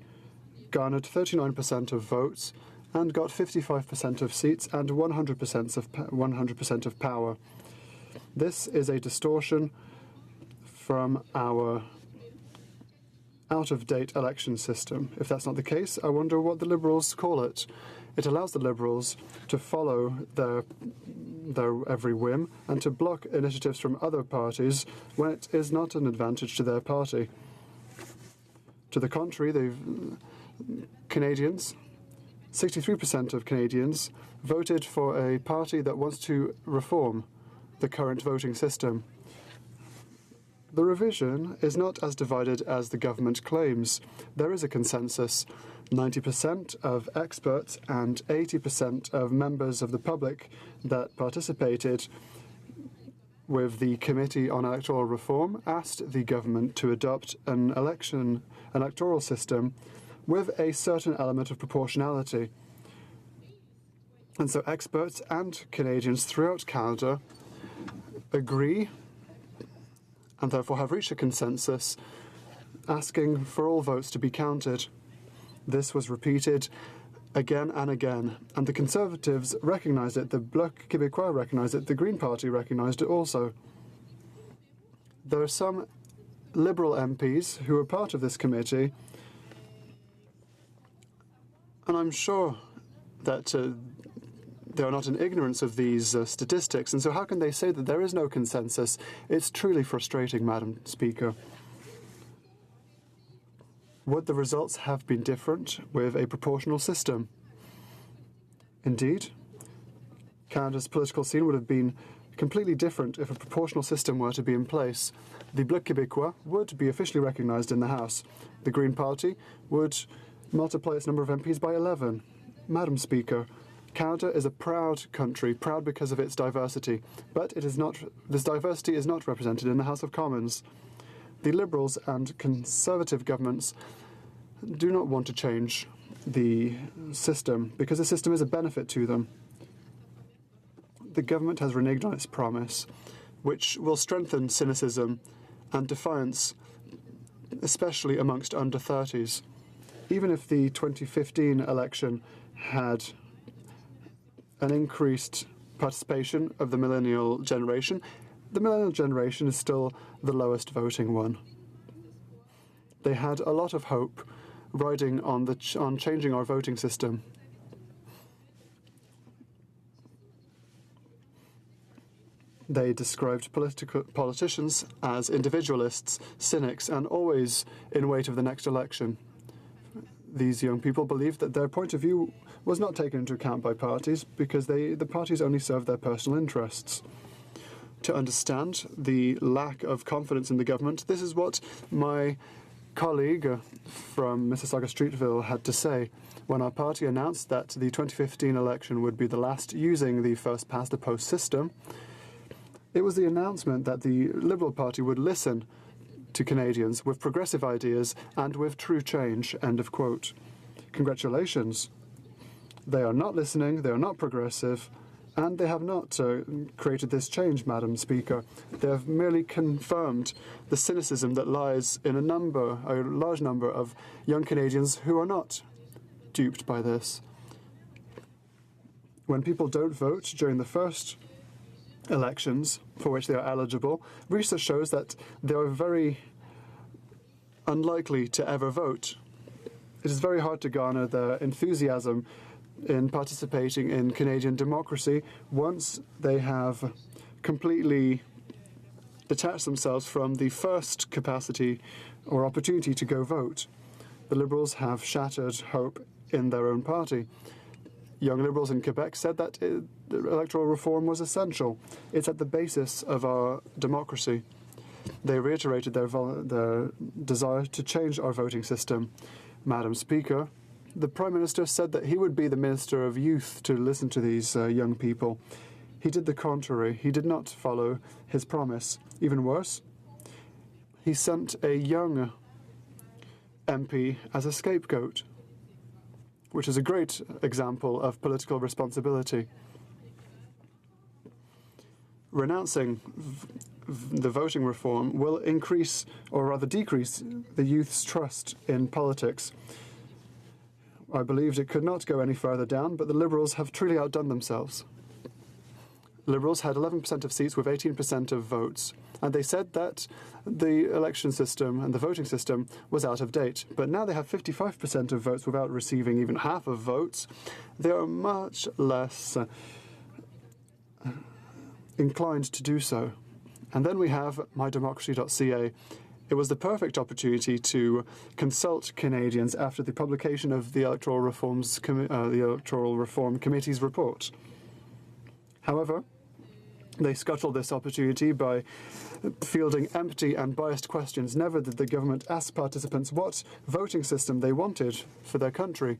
garnered 39% of votes and got 55% of seats and 100% of power. This is a distortion from our out-of-date election system. If that's not the case, I wonder what the Liberals call it. It allows the Liberals to follow their every whim and to block initiatives from other parties when it is not an advantage to their party. To the contrary, Canadians, 63% of Canadians voted for a party that wants to reform the current voting system. The revision is not as divided as the government claims. There is a consensus. 90% of experts and 80% of members of the public that participated with the Committee on Electoral Reform asked the government to adopt an electoral system with a certain element of proportionality. And so experts and Canadians throughout Canada agree and therefore have reached a consensus asking for all votes to be counted. This was repeated again and again, and the Conservatives recognised it, the Bloc Québécois recognised it, the Green Party recognised it also. There are some Liberal MPs who are part of this committee, and I'm sure that they are not in ignorance of these statistics, and so how can they say that there is no consensus? It's truly frustrating, Madam Speaker. Would the results have been different with a proportional system? Indeed, Canada's political scene would have been completely different if a proportional system were to be in place. The Bloc Québécois would be officially recognised in the House. The Green Party would multiply its number of MPs by 11. Madam Speaker, Canada is a proud country, proud because of its diversity, but this diversity is not represented in the House of Commons. The Liberals and Conservative governments do not want to change the system because the system is a benefit to them. The government has reneged on its promise, which will strengthen cynicism and defiance, especially amongst under-30s. Even if the 2015 election had an increased participation of the millennial generation is still the lowest voting one. They had a lot of hope riding on changing our voting system. They described politicians as individualists, cynics, and always in wait of the next election. These young people believed that their point of view was not taken into account by parties because the parties only served their personal interests. To understand the lack of confidence in the government, this is what my colleague from Mississauga Streetville had to say when our party announced that the 2015 election would be the last using the first-past-the-post system. It was the announcement that the Liberal Party would listen to Canadians with progressive ideas and with true change, end of quote. Congratulations. They are not listening, they are not progressive, and they have not created this change, Madam Speaker. They have merely confirmed the cynicism that lies in a large number of young Canadians who are not duped by this. When people don't vote during the first elections for which they are eligible, research shows that they are very unlikely to ever vote. It is very hard to garner their enthusiasm in participating in Canadian democracy once they have completely detached themselves from the first capacity or opportunity to go vote. The Liberals have shattered hope in their own party. Young Liberals in Quebec said that electoral reform was essential. It's at the basis of our democracy. They reiterated their desire to change our voting system. Madam Speaker, the Prime Minister said that he would be the Minister of Youth to listen to these young people. He did the contrary. He did not follow his promise. Even worse, he sent a young MP as a scapegoat, which is a great example of political responsibility. Renouncing the voting reform will increase, or rather decrease, the youth's trust in politics. I believed it could not go any further down, but the Liberals have truly outdone themselves. Liberals had 11% of seats with 18% of votes, and they said that the election system and the voting system was out of date. But now they have 55% of votes without receiving even half of votes. They are much less inclined to do so. And then we have mydemocracy.ca. It was the perfect opportunity to consult Canadians after the publication of the Electoral Reform Committee's report. However, they scuttled this opportunity by fielding empty and biased questions. Never did the government ask participants what voting system they wanted for their country.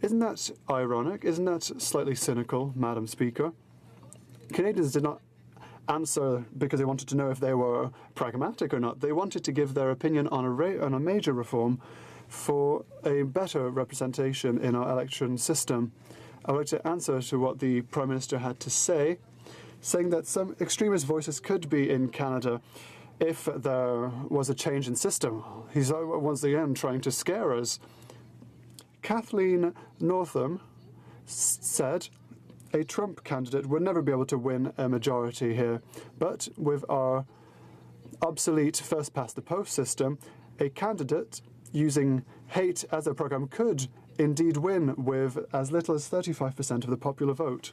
Isn't that ironic? Isn't that slightly cynical, Madam Speaker? Canadians did not answer because they wanted to know if they were pragmatic or not. They wanted to give their opinion on a major reform for a better representation in our election system. I would like to answer to what the Prime Minister had to say, saying that some extremist voices could be in Canada if there was a change in system. He's once again trying to scare us. Kathleen Northam said a Trump candidate would never be able to win a majority here. But with our obsolete first-past-the-post system, a candidate using hate as a program could indeed win with as little as 35% of the popular vote.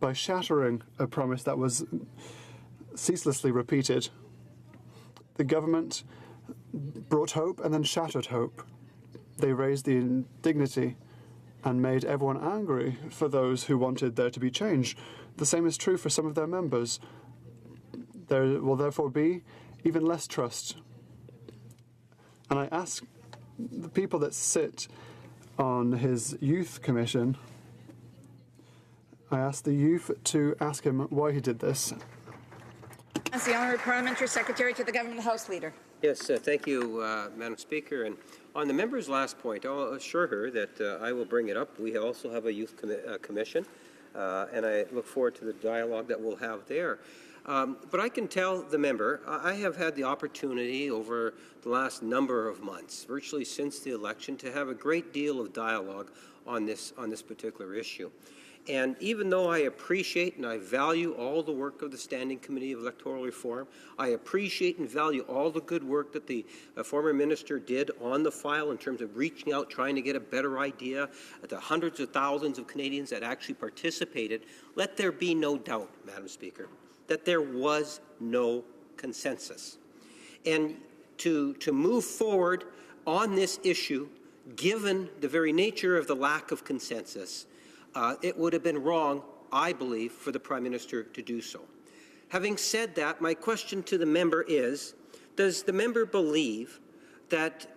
By shattering a promise that was ceaselessly repeated, the government brought hope and then shattered hope. They raised the indignity and made everyone angry for those who wanted there to be change. The same is true for some of their members. There will therefore be even less trust. And I ask the people that sit on his youth commission, I asked the youth to ask him why he did this. As the Honourable Parliamentary Secretary to the Government House Leader. Yes, thank you, Madam Speaker. And on the member's last point, I'll assure her that I will bring it up. We also have a youth commission, and I look forward to the dialogue that we'll have there. But I can tell the member, I have had the opportunity over the last number of months, virtually since the election, to have a great deal of dialogue on this particular issue. And even though I appreciate and I value all the work of the Standing Committee of Electoral Reform, I appreciate and value all the good work that the former minister did on the file in terms of reaching out, trying to get a better idea at the hundreds of thousands of Canadians that actually participated, let there be no doubt, Madam Speaker, that there was no consensus. And to move forward on this issue, given the very nature of the lack of consensus, it would have been wrong, I believe, for the Prime Minister to do so. Having said that, my question to the member is, does the member believe that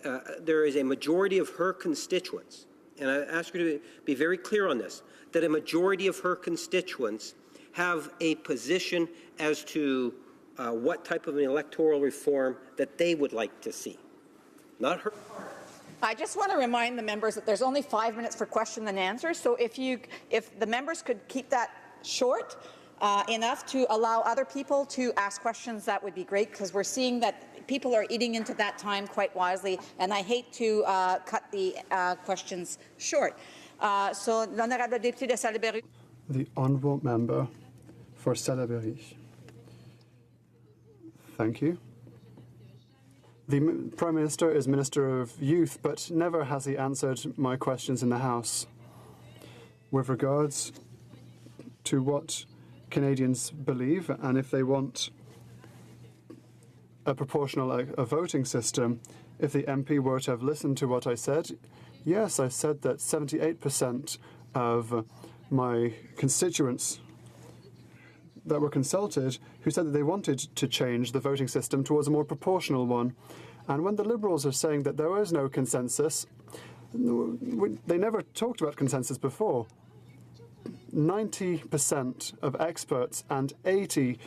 there is a majority of her constituents, and I ask her to be very clear on this, that a majority of her constituents have a position as to what type of an electoral reform that they would like to see? Not her. I just want to remind the members that there's only 5 minutes for question and answer, so if the members could keep that short enough to allow other people to ask questions, that would be great, because we're seeing that people are eating into that time quite wisely, and I hate to cut the questions short. So, l'honorable député de Salaberry. The honourable member for Salaberry. Thank you. The Prime Minister is Minister of Youth, but never has he answered my questions in the House. With regards to what Canadians believe, and if they want a proportional a voting system, if the MP were to have listened to what I said, yes, I said that 78% of my constituents that were consulted who said that they wanted to change the voting system towards a more proportional one. And when the Liberals are saying that there is no consensus, they never talked about consensus before. 90% of experts and 80%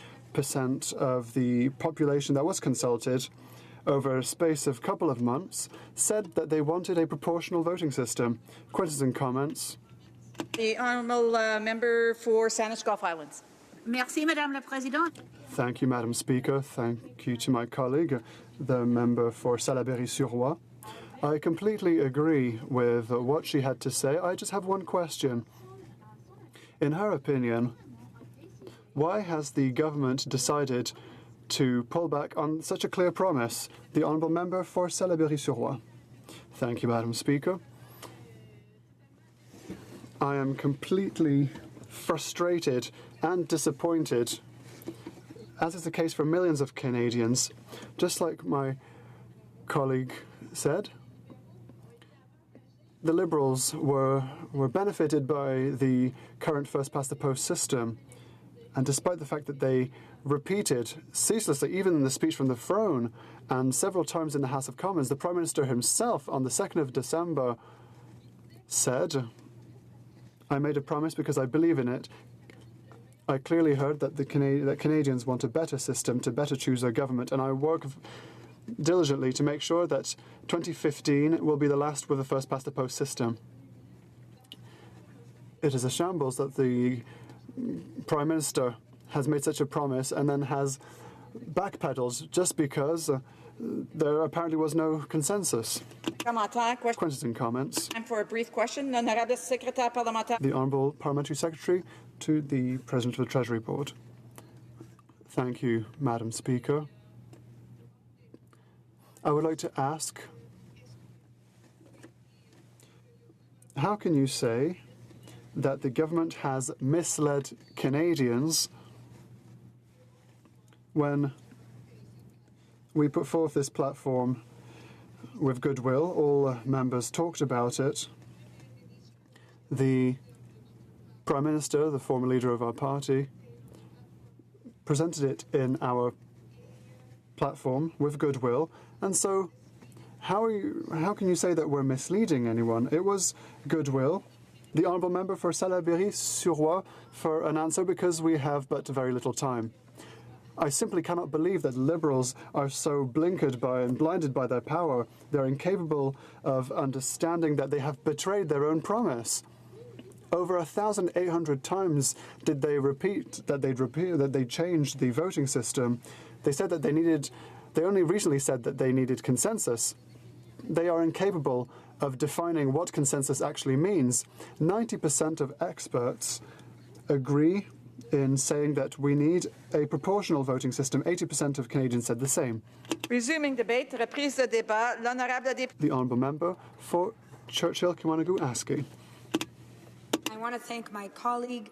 of the population that was consulted over a space of a couple of months said that they wanted a proportional voting system. Questions and comments? The Honourable Member for Saanich Gulf Islands. Merci, Madame la Présidente. Thank you, Madam Speaker. Thank you to my colleague, the member for Salaberry-sur-Roi. I completely agree with what she had to say. I just have one question. In her opinion, why has the government decided to pull back on such a clear promise? The honourable member for Salaberry-sur-Roi. Thank you, Madam Speaker. I am completely frustrated and disappointed, as is the case for millions of Canadians. Just like my colleague said, the Liberals were benefited by the current first-past-the-post system, and despite the fact that they repeated ceaselessly, even in the speech from the throne and several times in the House of Commons, the Prime Minister himself on the 2nd of December said, "I made a promise because I believe in it." I clearly heard that that Canadians want a better system to better choose their government, and I work diligently to make sure that 2015 will be the last with a first-past-the-post system. It is a shambles that the Prime Minister has made such a promise and then has backpedaled just because there apparently was no consensus. Questions and comments. Time for a brief question. L'honorable Secrétaire parlementaire. The Honourable Parliamentary Secretary to the President of the Treasury Board. Thank you, Madam Speaker. I would like to ask, how can you say that the government has misled Canadians when we put forth this platform with goodwill? All members talked about it. The Prime Minister, the former leader of our party, presented it in our platform with goodwill, and so How can you say that we're misleading anyone? It was goodwill. The honourable member for Salaberry-sur-Roi for an answer, because we have but very little time. I simply cannot believe that Liberals are so blinkered by and blinded by their power. They're incapable of understanding that they have betrayed their own promise. Over 1,800 times did they repeat that they'd changed the voting system. They said that they only recently said that they needed consensus. They are incapable of defining what consensus actually means. 90% of experts agree in saying that we need a proportional voting system. 80% of Canadians said the same. Resuming debate, reprise de débat, l'honorable député. The honourable member for Churchill-Kiwanagu-Aski. I want to thank my colleague,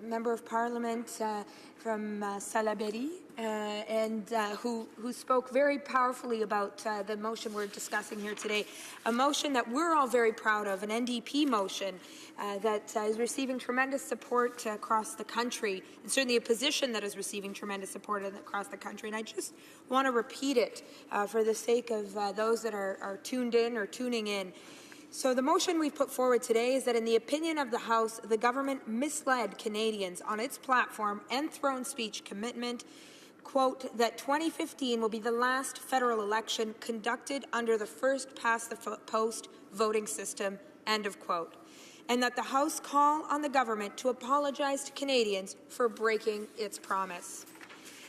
Member of Parliament from Salaberry, who spoke very powerfully about the motion we're discussing here today, a motion that we're all very proud of, an NDP motion that is receiving tremendous support across the country, and certainly a position that is receiving tremendous support across the country. And I just want to repeat it for the sake of those that are tuned in or tuning in. So the motion we've put forward today is that in the opinion of the House, the government misled Canadians on its platform and throne speech commitment, quote, that 2015 will be the last federal election conducted under the first-past-the-post voting system, end of quote, and that the House call on the government to apologize to Canadians for breaking its promise.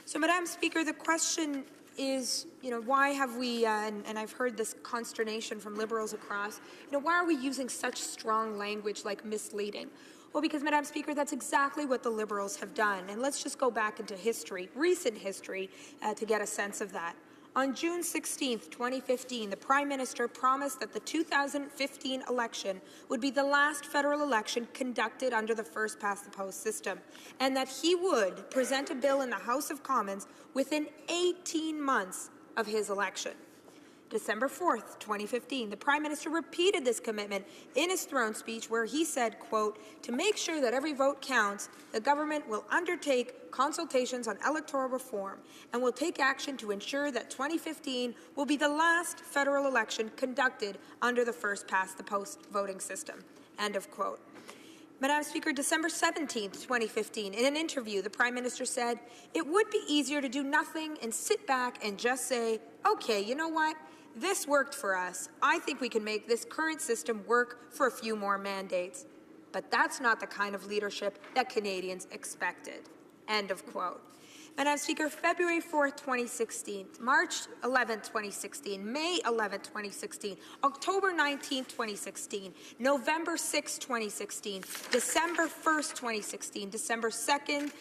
So, Madam Speaker, the question is, why have we, and I've heard this consternation from Liberals across, why are we using such strong language like misleading? Well, because, Madam Speaker, that's exactly what the Liberals have done. And let's just go back into history, recent history, to get a sense of that. On June 16, 2015, the Prime Minister promised that the 2015 election would be the last federal election conducted under the first-past-the-post system, and that he would present a bill in the House of Commons within 18 months of his election. December 4th, 2015, the Prime Minister repeated this commitment in his throne speech where he said, quote, to make sure that every vote counts, the government will undertake consultations on electoral reform and will take action to ensure that 2015 will be the last federal election conducted under the first-past-the-post voting system, end of quote. Madam Speaker, December 17, 2015, in an interview, the Prime Minister said, it would be easier to do nothing and sit back and just say, okay, you know what? This worked for us. I think we can make this current system work for a few more mandates. But that's not the kind of leadership that Canadians expected. End of quote. Madam Speaker, February 4th, 2016, March 11th, 2016, May 11th, 2016, October 19th, 2016, November 6th, 2016, December 1st, 2016, December 2nd,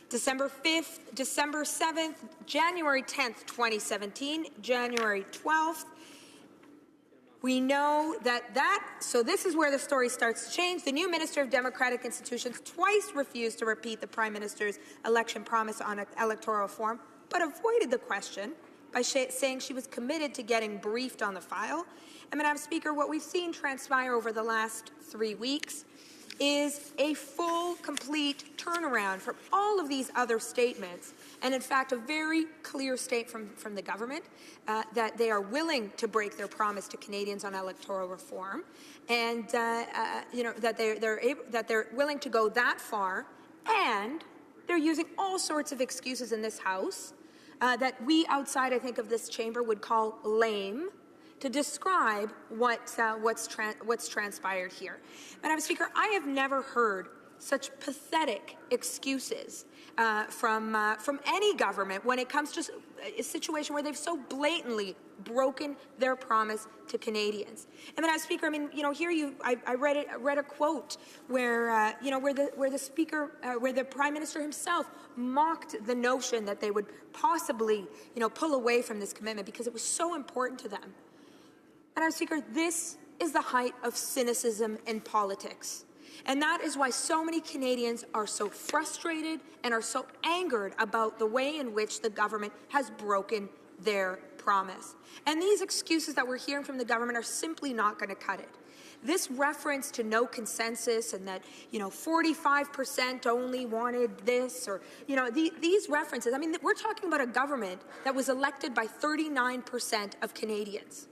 December 5th, December 7th, January 10th, 2017, January 12th. We know so this is where the story starts to change. The new Minister of Democratic Institutions twice refused to repeat the Prime Minister's election promise on electoral reform, but avoided the question by saying she was committed to getting briefed on the file. And, Madam Speaker, what we've seen transpire over the last 3 weeks is a full, complete turnaround from all of these other statements, and in fact a very clear statement from the government that they are willing to break their promise to Canadians on electoral reform, and that they're willing to go that far, and they're using all sorts of excuses in this House that we outside, I think, of this chamber would call lame, to describe what's transpired here. Madam Speaker, I have never heard such pathetic excuses from any government when it comes to a situation where they've so blatantly broken their promise to Canadians. And Madam Speaker, I mean, here I read a quote where where the Prime Minister himself mocked the notion that they would possibly pull away from this commitment because it was so important to them. Madam Speaker, this is the height of cynicism in politics. And that is why so many Canadians are so frustrated and are so angered about the way in which the government has broken their promise. And these excuses that we're hearing from the government are simply not going to cut it. This reference to no consensus and that, 45% only wanted this, or, these references, I mean, we're talking about a government that was elected by 39% of Canadians.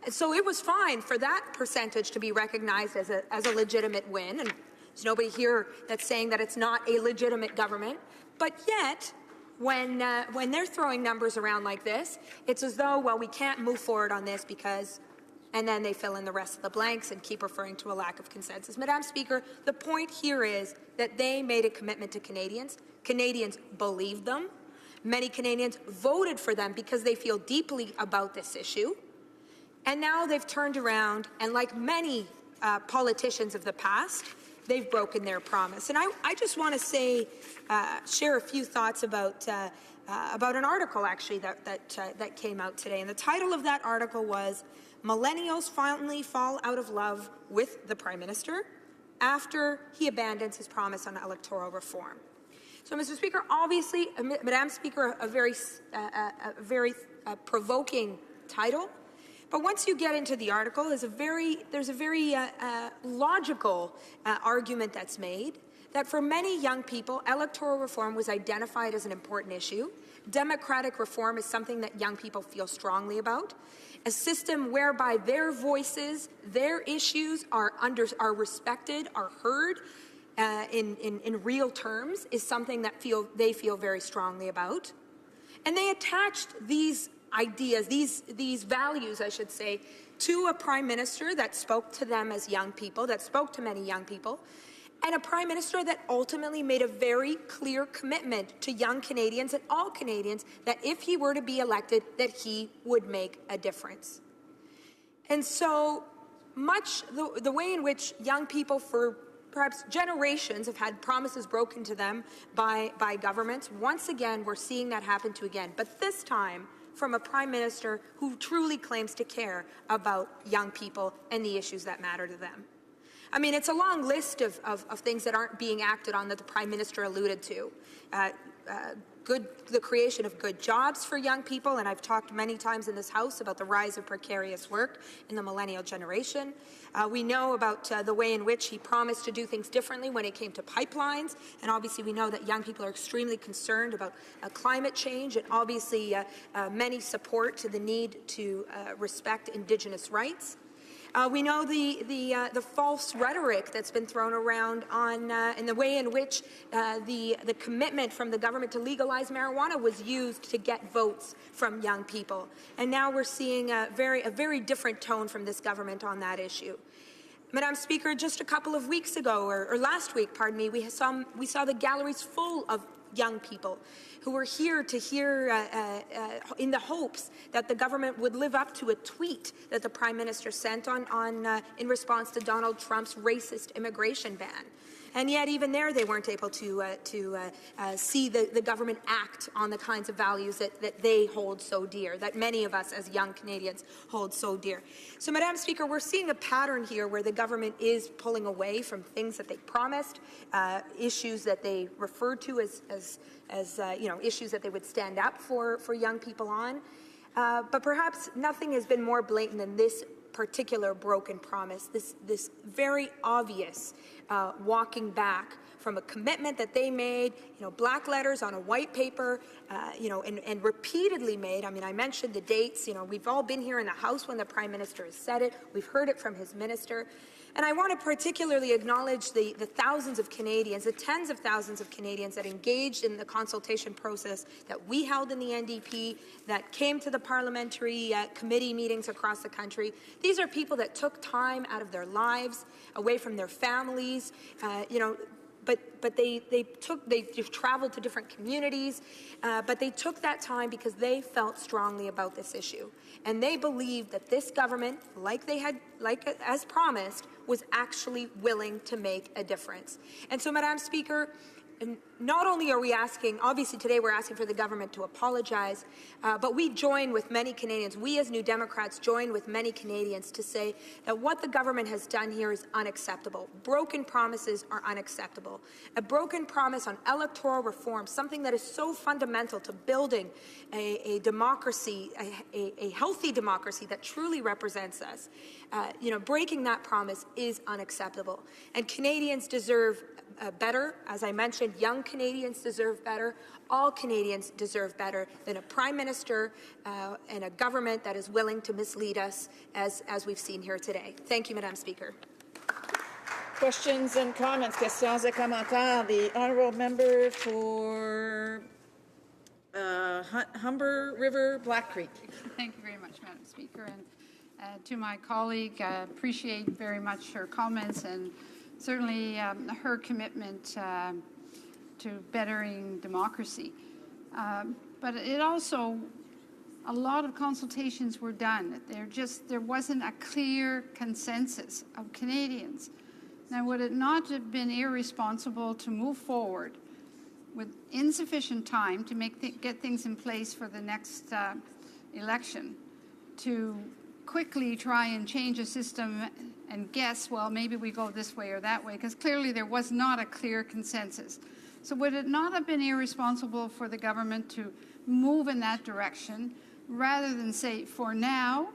And so it was fine for that percentage to be recognized as a legitimate win. And there's nobody here that's saying that it's not a legitimate government. But yet, when they're throwing numbers around like this, it's as though, well, we can't move forward on this because, and then they fill in the rest of the blanks and keep referring to a lack of consensus. Madam Speaker, the point here is that they made a commitment to Canadians. Canadians believed them. Many Canadians voted for them because they feel deeply about this issue. And now they've turned around, and like many politicians of the past, they've broken their promise. And I just want to say, share a few thoughts about an article actually that came out today. And the title of that article was "Millennials Finally Fall Out of Love with the Prime Minister After He Abandons His Promise on Electoral Reform." So, Mr. Speaker, obviously, Madam Speaker, a very provoking title. But once you get into the article, there's a very logical argument that's made that for many young people, electoral reform was identified as an important issue. Democratic reform is something that young people feel strongly about. A system whereby their voices, their issues are respected, are heard in real terms is something that they feel very strongly about. And they attached these ideas, these values, I should say, to a prime minister that spoke to them as young people, that spoke to many young people, and a prime minister that ultimately made a very clear commitment to young Canadians and all Canadians that if he were to be elected, that he would make a difference. And so much the way in which young people for perhaps generations have had promises broken to them by governments, once again, we're seeing that happen to again. But this time, from a prime minister who truly claims to care about young people and the issues that matter to them. I mean, it's a long list of things that aren't being acted on that the prime minister alluded to. The creation of good jobs for young people, and I've talked many times in this House about the rise of precarious work in the millennial generation. We know about the way in which he promised to do things differently when it came to pipelines, and obviously we know that young people are extremely concerned about climate change, and obviously many support to the need to respect Indigenous rights. We know the false rhetoric that's been thrown around on in the way in which the commitment from the government to legalize marijuana was used to get votes from young people. And now we're seeing a very different tone from this government on that issue. Madam Speaker, just a couple of weeks ago, or last week, pardon me, we saw the galleries full of young people who were here to hear in the hopes that the government would live up to a tweet that the Prime Minister sent in response to Donald Trump's racist immigration ban. And yet even there they weren't able to see the government act on the kinds of values that they hold so dear, that many of us as young Canadians hold so dear. So, Madam Speaker, we're seeing a pattern here where the government is pulling away from things that they promised, issues that they referred to as issues that they would stand up for young people on. But perhaps nothing has been more blatant than this particular broken promise, this very obvious walking back from a commitment that they made, black letters on a white paper, and repeatedly made. I mean, I mentioned the dates. We've all been here in the House when the Prime Minister has said it. We've heard it from his minister. And I want to particularly acknowledge the thousands of Canadians, the tens of thousands of Canadians that engaged in the consultation process that we held in the NDP, that came to the parliamentary committee meetings across the country. These are people that took time out of their lives, away from their families, but they traveled to different communities, but they took that time because they felt strongly about this issue. And they believed that this government, as promised, was actually willing to make a difference. And so, Madam Speaker, and not only are we asking, obviously today we're asking for the government to apologize, but we join with many Canadians, we as New Democrats join with many Canadians to say that what the government has done here is unacceptable. Broken promises are unacceptable. A broken promise on electoral reform, something that is so fundamental to building a democracy, a healthy democracy that truly represents us, breaking that promise is unacceptable. And Canadians deserve better. As I mentioned, young Canadians deserve better. All Canadians deserve better than a Prime Minister and a government that is willing to mislead us, as we've seen here today. Thank you, Madam Speaker. Questions and comments. Questions et commentaires. The honourable member for Humber River, Black Creek. Thank you very much, Madam Speaker. And to my colleague, I appreciate very much her comments and certainly her commitment to bettering democracy. But it also, a lot of consultations were done. There wasn't a clear consensus of Canadians. Now, would it not have been irresponsible to move forward with insufficient time to get things in place for the next election, to quickly try and change a system and guess, well, maybe we go this way or that way, because clearly there was not a clear consensus. So would it not have been irresponsible for the government to move in that direction rather than say, for now,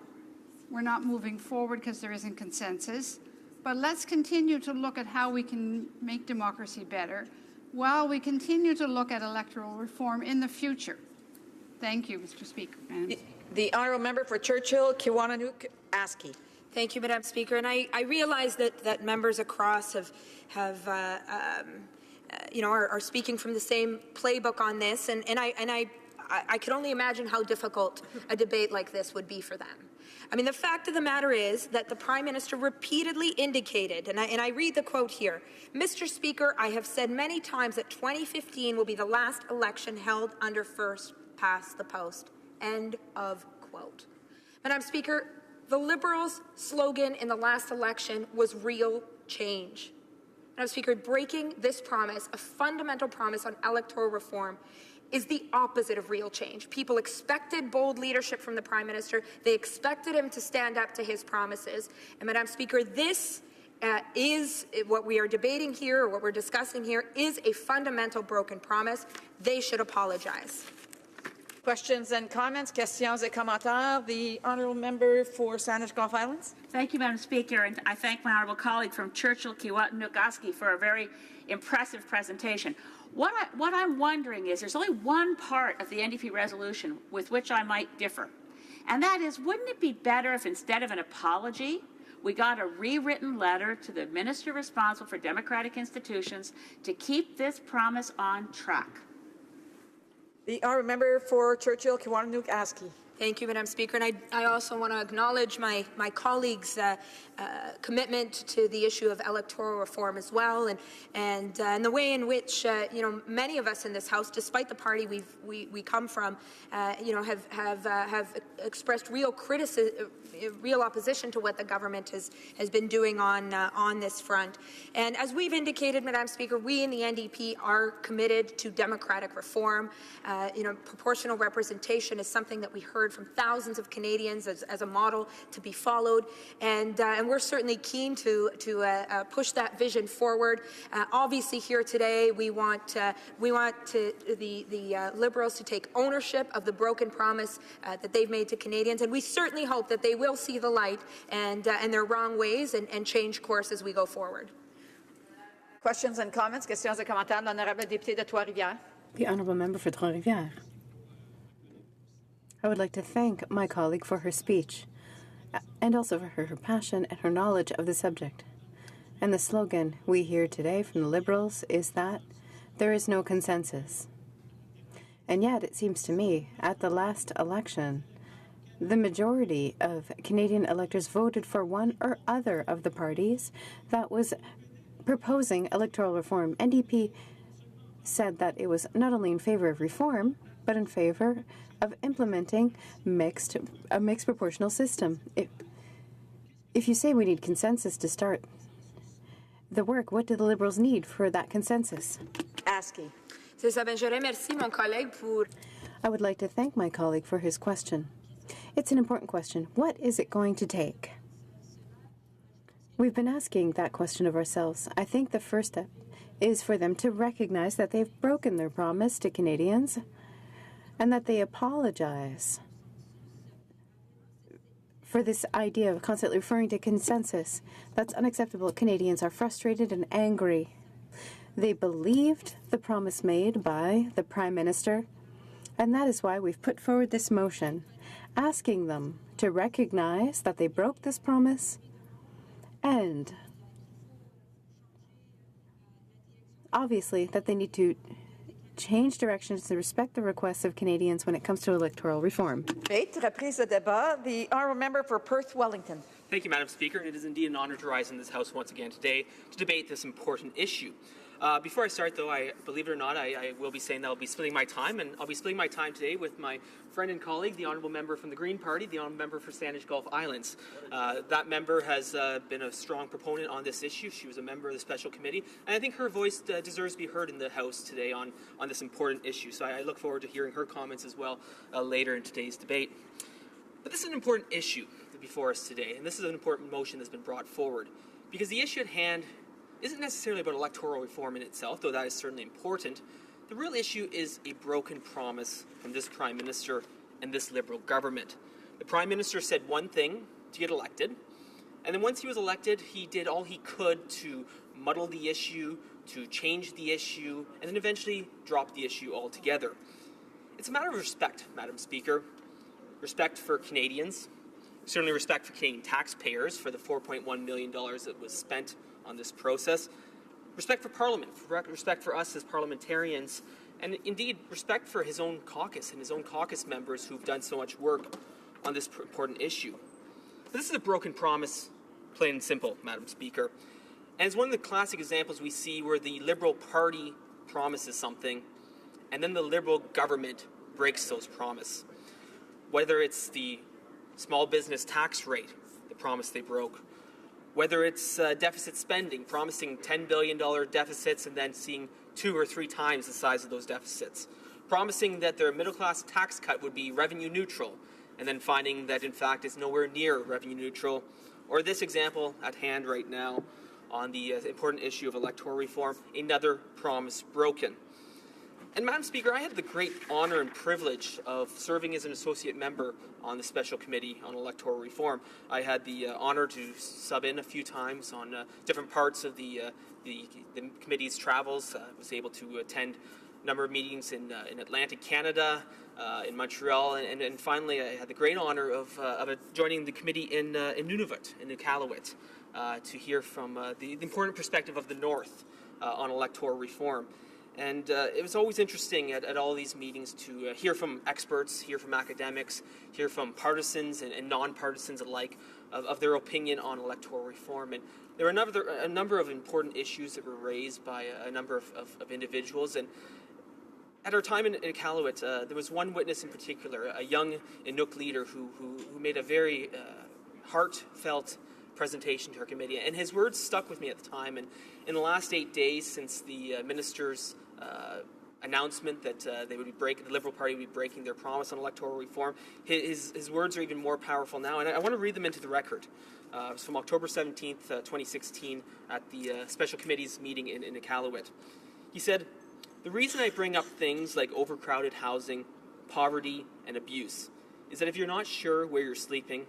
we're not moving forward because there isn't consensus, but let's continue to look at how we can make democracy better while we continue to look at electoral reform in the future? Thank you, Mr. Speaker. The honourable member for Churchill, Kiwananook, Askey. Thank you, Madam Speaker. And I realize that members across are speaking from the same playbook on this, and I can only imagine how difficult a debate like this would be for them. I mean, the fact of the matter is that the Prime Minister repeatedly indicated, and I read the quote here, "Mr. Speaker, I have said many times that 2015 will be the last election held under first past the post." End of quote. Madam Speaker, the Liberals' slogan in the last election was real change. Madam Speaker, breaking this promise, a fundamental promise on electoral reform, is the opposite of real change. People expected bold leadership from the Prime Minister. They expected him to stand up to his promises. And Madam Speaker, this is what we are debating here, or what we're discussing here, is a fundamental broken promise. They should apologize. Questions and comments. Questions et commentaires. The honourable member for Saanich Gulf Islands. Thank you, Madam Speaker, and I thank my honourable colleague from Churchill, Kiwananook, Askey, for a very impressive presentation. What I'm wondering is, there's only one part of the NDP resolution with which I might differ, and that is, wouldn't it be better if instead of an apology, we got a rewritten letter to the minister responsible for democratic institutions to keep this promise on track? The honourable member for Churchill, Kiwananook, Askey. Thank you, Madam Speaker. And I also want to acknowledge my colleagues' commitment to the issue of electoral reform as well, and the way in which many of us in this House, despite the party we come from, have expressed real criticism, real opposition to what the government has been doing on this front. And as we've indicated, Madam Speaker, we in the NDP are committed to democratic reform. Proportional representation is something that we heard from thousands of Canadians as a model to be followed, and we're certainly keen to push that vision forward. Obviously, here today, we want the Liberals to take ownership of the broken promise that they've made to Canadians, and we certainly hope that they will see the light and their wrong ways and change course as we go forward. Questions and comments. Questions et commentaires. L'honorable député de Trois-Rivières. The honourable member for Trois-Rivières. I would like to thank my colleague for her speech, and also for her passion and her knowledge of the subject. And the slogan we hear today from the Liberals is that there is no consensus. And yet, it seems to me, at the last election, the majority of Canadian electors voted for one or other of the parties that was proposing electoral reform. NDP said that it was not only in favor of reform, but in favor of implementing a mixed proportional system. If you say we need consensus to start the work, what do the Liberals need for that consensus? Askey. I would like to thank my colleague for his question. It's an important question. What is it going to take? We've been asking that question of ourselves. I think the first step is for them to recognize that they've broken their promise to Canadians and that they apologize for this idea of constantly referring to consensus. That's unacceptable. Canadians are frustrated and angry. They believed the promise made by the Prime Minister, and that is why we've put forward this motion, asking them to recognize that they broke this promise and obviously that they need to change directions to respect the requests of Canadians when it comes to electoral reform. Reprise de débat. The honourable member for Perth Wellington. Thank you, Madam Speaker. It is indeed an honour to rise in this House once again today to debate this important issue. Before I start, though, believe it or not, I will be saying that I'll be splitting my time, and I'll be splitting my time today with my friend and colleague, the Honourable Member from the Green Party, the Honourable Member for Saanich Gulf Islands. That member has been a strong proponent on this issue. She was a member of the Special Committee, and I think her voice deserves to be heard in the House today on this important issue. So I look forward to hearing her comments as well later in today's debate. But this is an important issue before us today, and this is an important motion that's been brought forward, because the issue at hand isn't necessarily about electoral reform in itself, though that is certainly important. The real issue is a broken promise from this Prime Minister and this Liberal government. The Prime Minister said one thing to get elected, and then once he was elected, he did all he could to muddle the issue, to change the issue, and then eventually drop the issue altogether. It's a matter of respect, Madam Speaker. Respect for Canadians, certainly respect for Canadian taxpayers for the $4.1 million that was spent on this process, respect for Parliament, respect for us as parliamentarians, and indeed respect for his own caucus and his own caucus members who've done so much work on this important issue. But this is a broken promise, plain and simple, Madam Speaker. And it's one of the classic examples we see where the Liberal Party promises something and then the Liberal government breaks those promises. Whether it's the small business tax rate, the promise they broke, whether it's deficit spending, promising $10 billion deficits and then seeing 2 or 3 times the size of those deficits, promising that their middle-class tax cut would be revenue neutral, and then finding that in fact it's nowhere near revenue neutral, or this example at hand right now on the important issue of electoral reform, another promise broken. And Madam Speaker, I had the great honour and privilege of serving as an associate member on the Special Committee on Electoral Reform. I had the honour to sub in a few times on different parts of the committee's travels. I was able to attend a number of meetings in Atlantic Canada, in Montreal, and finally I had the great honour of joining the committee in Nunavut, in Iqaluit, to hear from the important perspective of the North on electoral reform. And it was always interesting at all these meetings to hear from experts, hear from academics, hear from partisans and non-partisans alike of their opinion on electoral reform. And there were a number of important issues that were raised by a number of individuals. And at our time in Iqaluit, there was one witness in particular, a young Inuk leader who made a very heartfelt presentation to our committee, and his words stuck with me at the time. And in the last 8 days since the minister's announcement that the Liberal Party would be breaking their promise on electoral reform, his words are even more powerful now, and I want to read them into the record. It was from October 17th, 2016, at the Special Committee's meeting in Iqaluit. He said, "The reason I bring up things like overcrowded housing, poverty, and abuse is that if you're not sure where you're sleeping,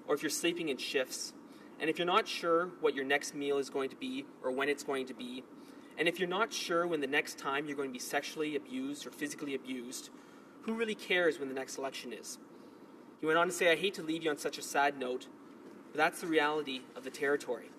or if you're sleeping in shifts, and if you're not sure what your next meal is going to be or when it's going to be, and if you're not sure when the next time you're going to be sexually abused or physically abused, who really cares when the next election is?" He went on to say, "I hate to leave you on such a sad note, but that's the reality of the territory."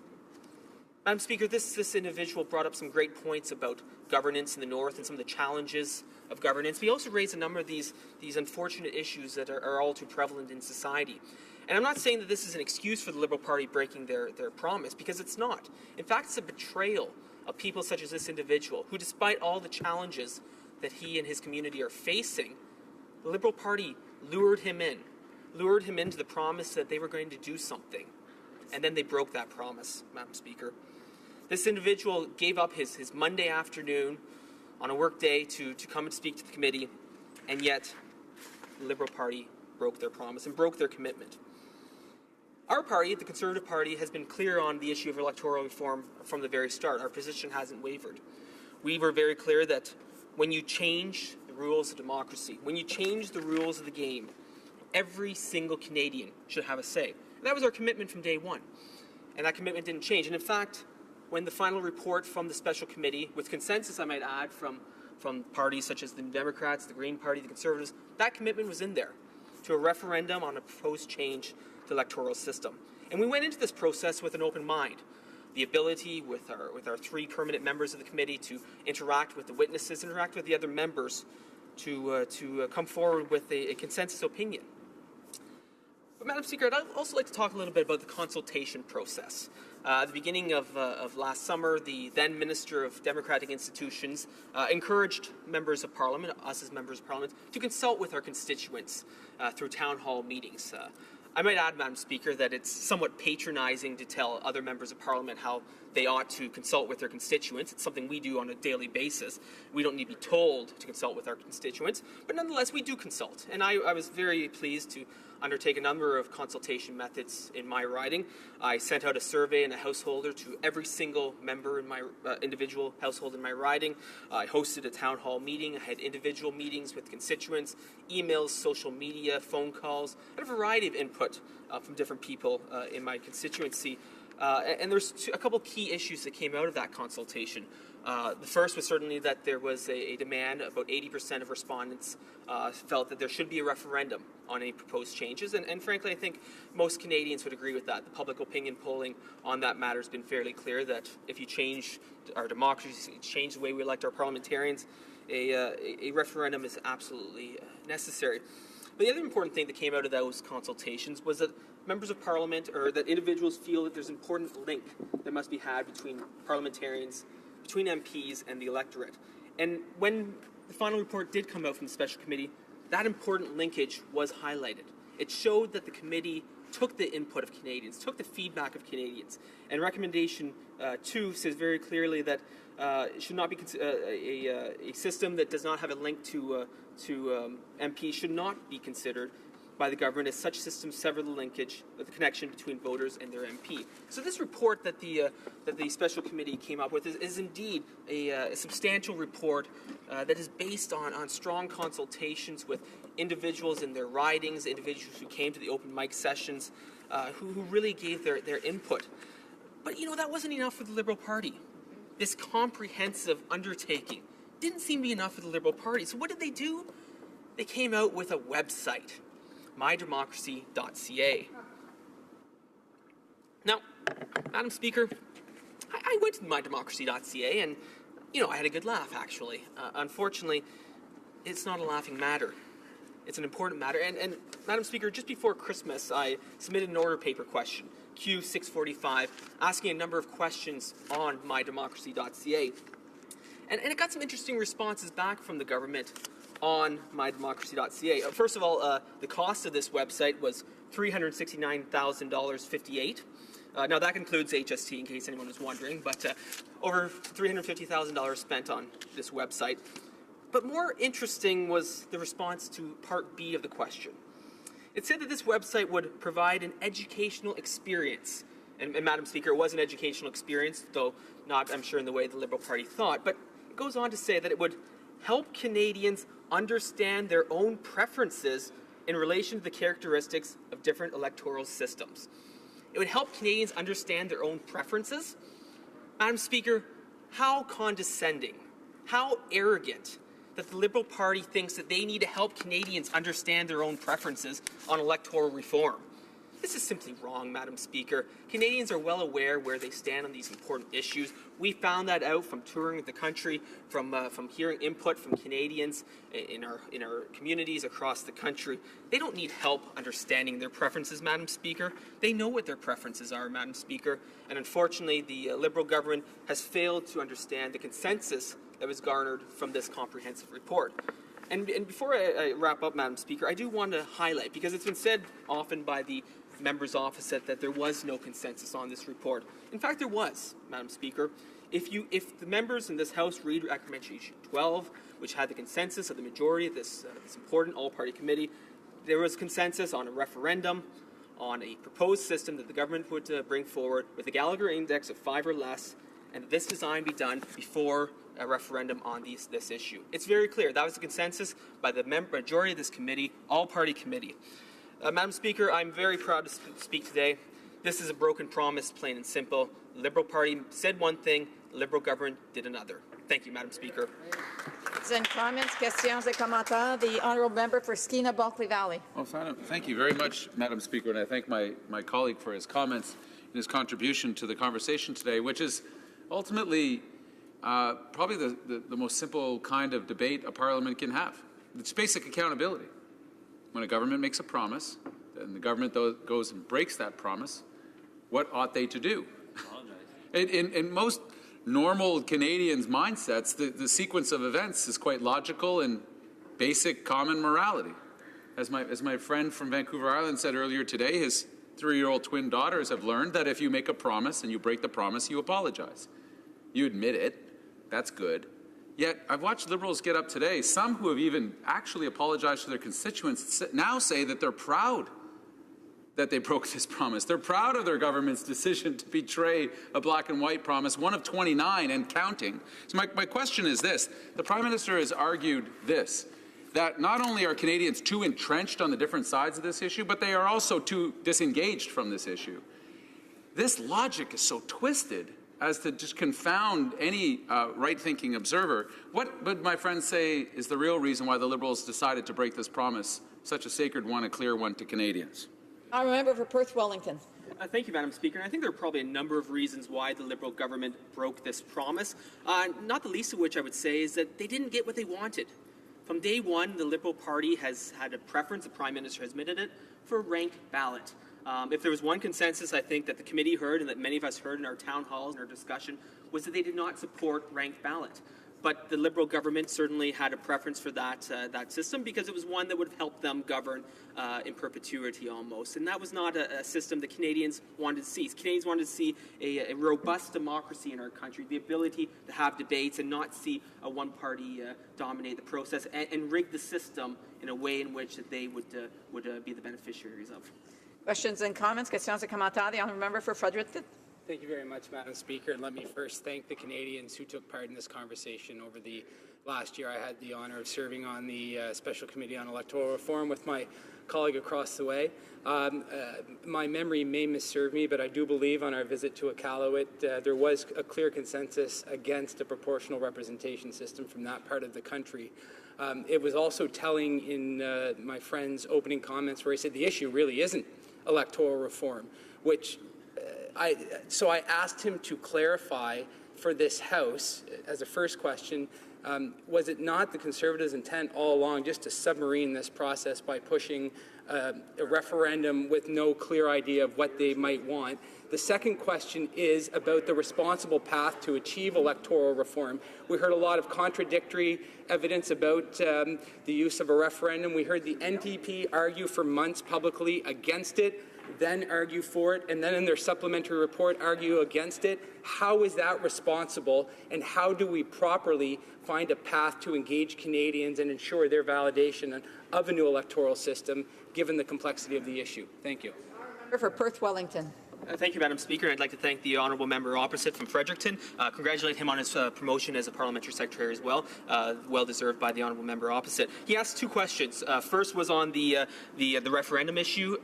Madam Speaker, this individual brought up some great points about governance in the North and some of the challenges of governance. He also raised a number of these unfortunate issues that are all too prevalent in society. And I'm not saying that this is an excuse for the Liberal Party breaking their promise, because it's not. In fact, it's a betrayal of people such as this individual, who, despite all the challenges that he and his community are facing, the Liberal Party lured him into the promise that they were going to do something. And then they broke that promise, Madam Speaker. This individual gave up his Monday afternoon on a work day to come and speak to the committee, and yet the Liberal Party broke their promise and broke their commitment. Our party, the Conservative Party, has been clear on the issue of electoral reform from the very start. Our position hasn't wavered. We were very clear that when you change the rules of democracy, when you change the rules of the game, every single Canadian should have a say. And that was our commitment from day one. And that commitment didn't change. And in fact, when the final report from the special committee, with consensus I might add from parties such as the Democrats, the Green Party, the Conservatives, that commitment was in there to a referendum on a proposed change to the electoral system. And we went into this process with an open mind. The ability with our 3 permanent members of the committee to interact with the witnesses, interact with the other members, to come forward with a consensus opinion. But Madam Speaker, I'd also like to talk a little bit about the consultation process. At the beginning of last summer, the then Minister of Democratic Institutions encouraged members of Parliament, us as members of Parliament, to consult with our constituents through town hall meetings. I might add, Madam Speaker, that it's somewhat patronizing to tell other members of Parliament how they ought to consult with their constituents. It's something we do on a daily basis. We don't need to be told to consult with our constituents, but nonetheless, we do consult. And I was very pleased to undertake a number of consultation methods in my riding. I sent out a survey and a householder to every single member in my individual household in my riding. I hosted a town hall meeting. I had individual meetings with constituents, emails, social media, phone calls, and a variety of input from different people in my constituency. And there's a couple key issues that came out of that consultation. The first was certainly that there was a demand. About 80% of respondents felt that there should be a referendum on any proposed changes. And frankly, I think most Canadians would agree with that. The public opinion polling on that matter has been fairly clear that if you change our democracy, change the way we elect our parliamentarians, a referendum is absolutely necessary. But the other important thing that came out of those consultations was that members of Parliament, or that individuals feel that there's an important link that must be had between parliamentarians, between MPs and the electorate. And when the final report did come out from the special committee, that important linkage was highlighted. It showed that the committee took the input of Canadians, took the feedback of Canadians. And recommendation 2 says very clearly that it should not be a system that does not have a link to MPs should not be considered by the government, as such systems sever the linkage, the connection between voters and their MP. So this report that the special committee came up with is indeed a substantial report that is based on strong consultations with individuals in their ridings, individuals who came to the open mic sessions, who really gave their input. But that wasn't enough for the Liberal Party. This comprehensive undertaking didn't seem to be enough for the Liberal Party. So what did they do? They came out with a website, mydemocracy.ca. Now, Madam Speaker, I went to mydemocracy.ca and, I had a good laugh, actually. Unfortunately, it's not a laughing matter. It's an important matter. And Madam Speaker, just before Christmas, I submitted an order paper question, Q645, asking a number of questions on mydemocracy.ca. And it got some interesting responses back from the government on mydemocracy.ca. First of all, the cost of this website was $369,058. Now that includes HST, in case anyone was wondering, but over $350,000 spent on this website. But more interesting was the response to Part B of the question. It said that this website would provide an educational experience. And Madam Speaker, it was an educational experience, though not, I'm sure, in the way the Liberal Party thought. But it goes on to say that it would help Canadians understand their own preferences in relation to the characteristics of different electoral systems. It would help Canadians understand their own preferences? Madam Speaker, how condescending, how arrogant that the Liberal Party thinks that they need to help Canadians understand their own preferences on electoral reform. This is simply wrong, Madam Speaker. Canadians are well aware where they stand on these important issues. We found that out from touring the country, from hearing input from Canadians in our communities across the country. They don't need help understanding their preferences, Madam Speaker. They know what their preferences are, Madam Speaker. And unfortunately, the Liberal government has failed to understand the consensus that was garnered from this comprehensive report. And before I wrap up, Madam Speaker, I do want to highlight, because it's been said often by the member's office that there was no consensus on this report. In fact, there was, Madam Speaker. If the members in this House read Recommendation 12, which had the consensus of the majority of this important all-party committee, there was consensus on a referendum, on a proposed system that the government would bring forward with a Gallagher index of 5 or less, and this design be done before a referendum on this issue. It's very clear. That was the consensus by the majority of this committee, all-party committee. Madam Speaker, I'm very proud to speak today This is a broken promise, plain and simple. The Liberal Party said one thing, the Liberal government did another. Thank you, Madam Speaker. And comments, questions et commentaires. The honourable member for Skeena-Bulkley Valley. Well, thank you very much, Madam Speaker, and I thank my colleague for his comments and his contribution to the conversation today, which is ultimately probably the most simple kind of debate a parliament can have. It's basic accountability. When a government makes a promise, and the government goes and breaks that promise, what ought they to do? In most normal Canadians' mindsets, the sequence of events is quite logical and basic common morality. As my friend from Vancouver Island said earlier today, his 3-year-old twin daughters have learned that if you make a promise and you break the promise, you apologize. You admit it. That's good. Yet, I've watched Liberals get up today, some who have even actually apologized to their constituents, now say that they're proud that they broke this promise. They're proud of their government's decision to betray a black and white promise, one of 29 and counting. So my question is this. The Prime Minister has argued this, that not only are Canadians too entrenched on the different sides of this issue, but they are also too disengaged from this issue. This logic is so twisted as to just confound any right-thinking observer. What would my friends say is the real reason why the Liberals decided to break this promise, such a sacred one, a clear one to Canadians? I remember for Perth Wellington. Thank you, Madam Speaker. And I think there are probably a number of reasons why the Liberal government broke this promise, not the least of which I would say is that they didn't get what they wanted. From day one, the Liberal Party has had a preference, the Prime Minister has admitted it, for a ranked ballot. If there was one consensus I think that the committee heard and that many of us heard in our town halls and our discussion was that they did not support ranked ballot. But the Liberal government certainly had a preference for that system because it was one that would have helped them govern in perpetuity almost. And that was not a system that Canadians wanted to see. Canadians wanted to see a robust democracy in our country, the ability to have debates and not see a one party dominate the process and rig the system in a way in which that they would be the beneficiaries of. Questions and comments? Questions et commentaires. The honourable member for Fredericton. Thank you very much, Madam Speaker. And let me first thank the Canadians who took part in this conversation over the last year. I had the honour of serving on the Special Committee on Electoral Reform with my colleague across the way. My memory may misserve me, but I do believe on our visit to Iqaluit, there was a clear consensus against a proportional representation system from that part of the country. It was also telling in my friend's opening comments where he said the issue really isn't electoral reform, which so I asked him to clarify for this House, as a first question, was it not the Conservatives' intent all along just to submarine this process by pushing a referendum with no clear idea of what they might want? The second question is about the responsible path to achieve electoral reform. We heard a lot of contradictory evidence about the use of a referendum. We heard the NDP argue for months publicly against it, then argue for it, and then in their supplementary report argue against it. How is that responsible, and how do we properly find a path to engage Canadians and ensure their validation of a new electoral system, given the complexity of the issue? Thank you. For Perth Wellington. Thank you, Madam Speaker. I'd like to thank the honourable member opposite from Fredericton. Congratulate him on his promotion as a parliamentary secretary as well. Well deserved by the honourable member opposite. He asked two questions. First was on the referendum issue.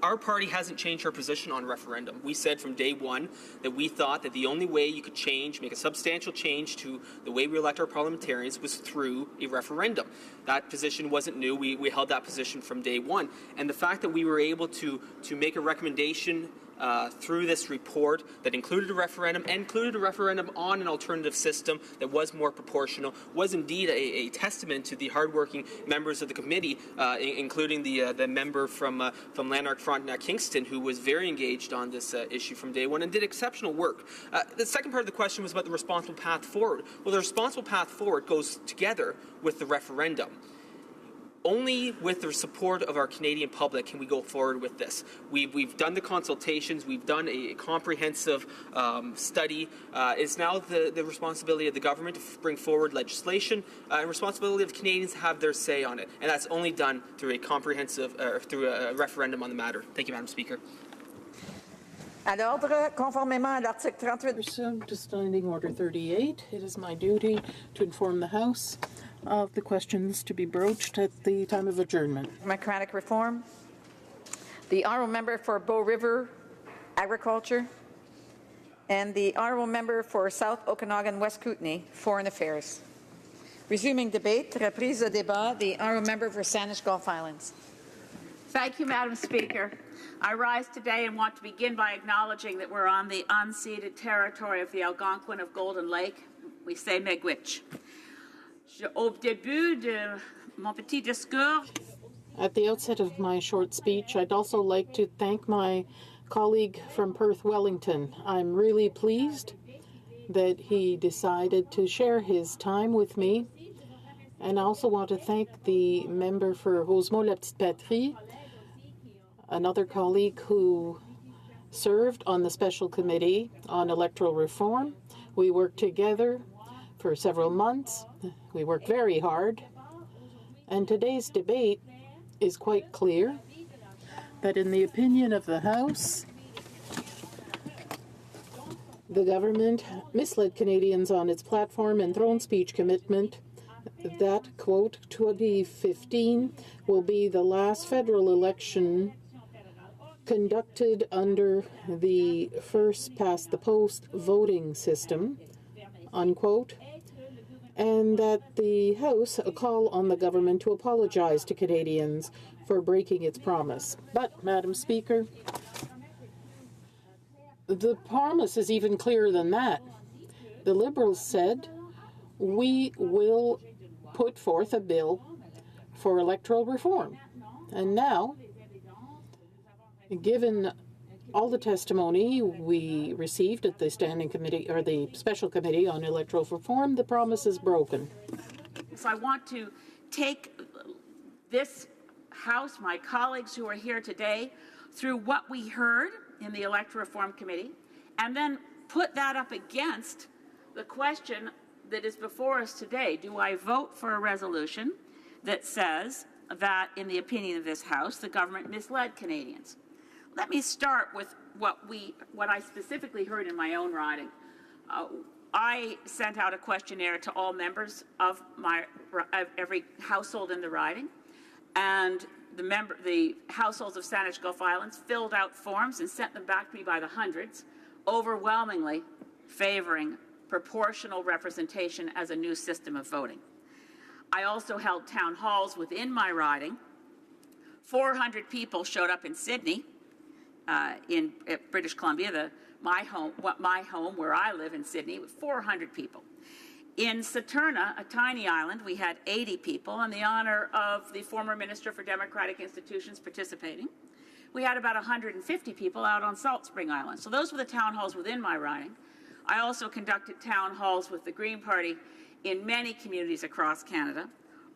Our party hasn't changed our position on referendum. We said from day one that we thought that the only way you could make a substantial change to the way we elect our parliamentarians was through a referendum. That position wasn't new. We held that position from day one. And the fact that we were able to make a recommendation through this report that included a referendum on an alternative system that was more proportional was indeed a testament to the hardworking members of the committee, including the member from Lanark Frontenac Kingston, who was very engaged on this issue from day one and did exceptional work. The second part of the question was about the responsible path forward. Well, the responsible path forward goes together with the referendum. Only with the support of our Canadian public can we go forward with this. We've done the consultations. We've done a comprehensive study. It's now the responsibility of the government to bring forward legislation and responsibility of Canadians to have their say on it. And that's only done through a comprehensive, through a referendum on the matter. Thank you, Madam Speaker. À l'ordre, conformément à l'article 38. Pursuant to Standing Order 38, it is my duty to inform the House of the questions to be broached at the time of adjournment. Democratic Reform. The honourable member for Bow River Agriculture, and the Honourable Member for South Okanagan West Kootenay, Foreign Affairs. Resuming debate, reprise de débat, the Honourable Member for Saanich Gulf Islands. Thank you, Madam Speaker. I rise today and want to begin by acknowledging that we're on the unceded territory of the Algonquin of Golden Lake. We say Miigwech. Au début de mon petit discours, at the outset of my short speech, I'd also like to thank my colleague from Perth Wellington. I'm really pleased that he decided to share his time with me. And I also want to thank the member for Rosemont-la-Petite-Patrie, another colleague who served on the Special Committee on Electoral Reform. We worked together for several months. We worked very hard. And today's debate is quite clear that in the opinion of the House, the government misled Canadians on its platform and throne speech commitment that, quote, 2015 will be the last federal election conducted under the first-past-the-post voting system, unquote, and that the House call on the government to apologize to Canadians for breaking its promise. But, Madam Speaker, the promise is even clearer than that. The Liberals said, we will put forth a bill for electoral reform. And now, given all the testimony we received at the Standing Committee, or the Special Committee on Electoral Reform, the promise is broken. so I want to take this House, my colleagues who are here today, through what we heard in the Electoral Reform Committee, and then put that up against the question that is before us today. Do I vote for a resolution that says that, in the opinion of this House, the government misled Canadians? Let me start with what I specifically heard in my own riding. I sent out a questionnaire to all members of every household in the riding, and the households of Saanich Gulf Islands filled out forms and sent them back to me by the hundreds, overwhelmingly favoring proportional representation as a new system of voting. I also held town halls within my riding. 400 people showed up in Sydney, in British Columbia, my home where I live in Sydney, with 400 people. In Saturna, a tiny island, we had 80 people, in the honor of the former Minister for Democratic Institutions participating. We had about 150 people out on Salt Spring Island. So those were the town halls within my riding. I also conducted town halls with the Green Party in many communities across Canada.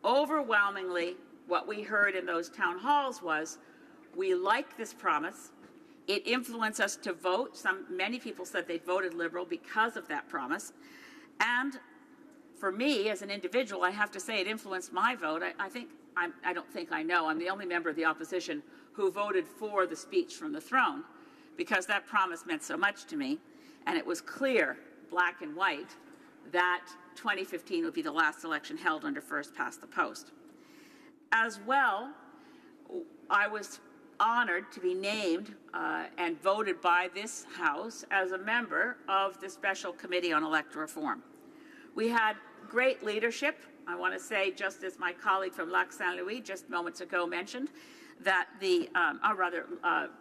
Overwhelmingly, what we heard in those town halls was, we like this promise. It influenced us to vote. Many people said they voted Liberal because of that promise. And for me, as an individual, I have to say it influenced my vote. I don't think I know. I'm the only member of the opposition who voted for the speech from the throne, because that promise meant so much to me. And it was clear, black and white, that 2015 would be the last election held under first past the post. As well, I was honored to be named and voted by this House as a member of the Special Committee on Electoral Reform. We had great leadership. I want to say, just as my colleague from Lac Saint-Louis just moments ago mentioned, that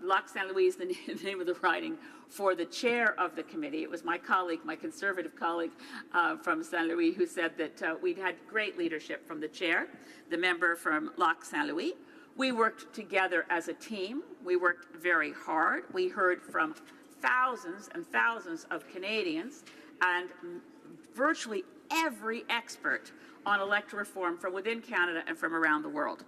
Lac Saint-Louis is the name of the riding for the chair of the committee. It was my colleague, my Conservative colleague from Saint-Louis, who said that we'd had great leadership from the chair, the member from Lac Saint-Louis. We worked together as a team. We worked very hard. We heard from thousands and thousands of Canadians and virtually every expert on electoral reform from within Canada and from around the world.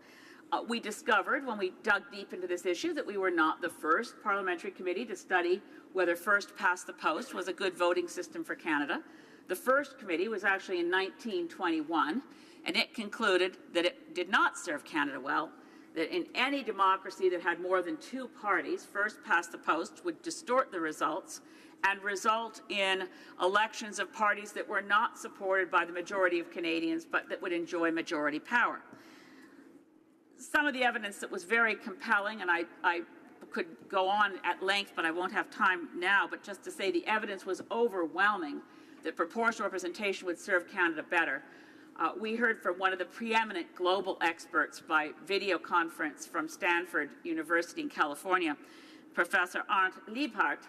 We discovered, when we dug deep into this issue, that we were not the first parliamentary committee to study whether first past the post was a good voting system for Canada. The first committee was actually in 1921, and it concluded that it did not serve Canada well, that in any democracy that had more than two parties, first past the post would distort the results and result in elections of parties that were not supported by the majority of Canadians, but that would enjoy majority power. Some of the evidence that was very compelling, and I could go on at length, but I won't have time now, but just to say the evidence was overwhelming that proportional representation would serve Canada better. We heard from one of the preeminent global experts by video conference from Stanford University in California, Professor Arndt Liebhardt,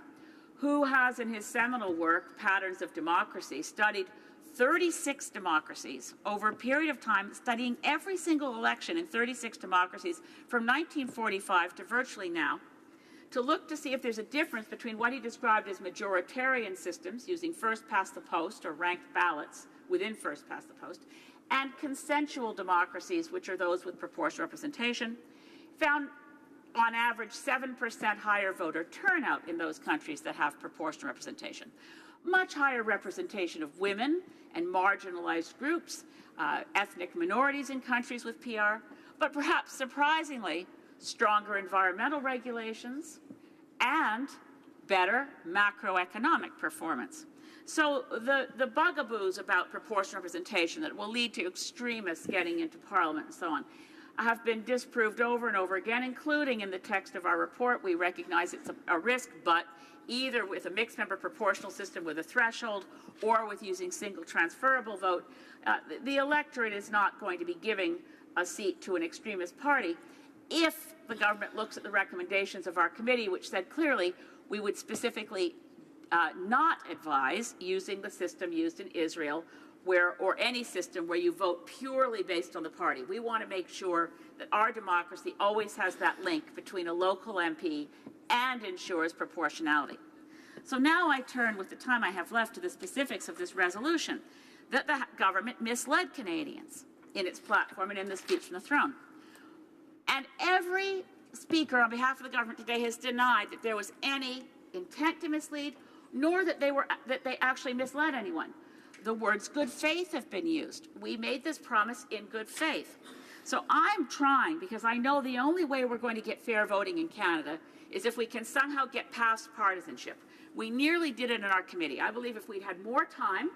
who has in his seminal work, Patterns of Democracy, studied 36 democracies over a period of time, studying every single election in 36 democracies from 1945 to virtually now, to look to see if there's a difference between what he described as majoritarian systems, using first-past-the-post or ranked ballots within first-past-the-post, and consensual democracies, which are those with proportional representation, found on average 7% higher voter turnout in those countries that have proportional representation. Much higher representation of women and marginalized groups, ethnic minorities in countries with PR, but perhaps surprisingly, stronger environmental regulations and better macroeconomic performance. So the bugaboos about proportional representation that will lead to extremists getting into Parliament and so on have been disproved over and over again, including in the text of our report. We recognize it's a risk, but either with a mixed member proportional system with a threshold or with using single transferable vote, the electorate is not going to be giving a seat to an extremist party if the government looks at the recommendations of our committee, which said clearly we would specifically not advise using the system used in Israel, or any system where you vote purely based on the party. We want to make sure that our democracy always has that link between a local MP and ensures proportionality. So now I turn, with the time I have left, to the specifics of this resolution, that the government misled Canadians in its platform and in the speech from the throne. And every speaker on behalf of the government today has denied that there was any intent to mislead, nor that they actually misled anyone. The words good faith have been used. We made this promise in good faith. So I'm trying, because I know the only way we're going to get fair voting in Canada is if we can somehow get past partisanship. We nearly did it in our committee. I believe if we'd had more time,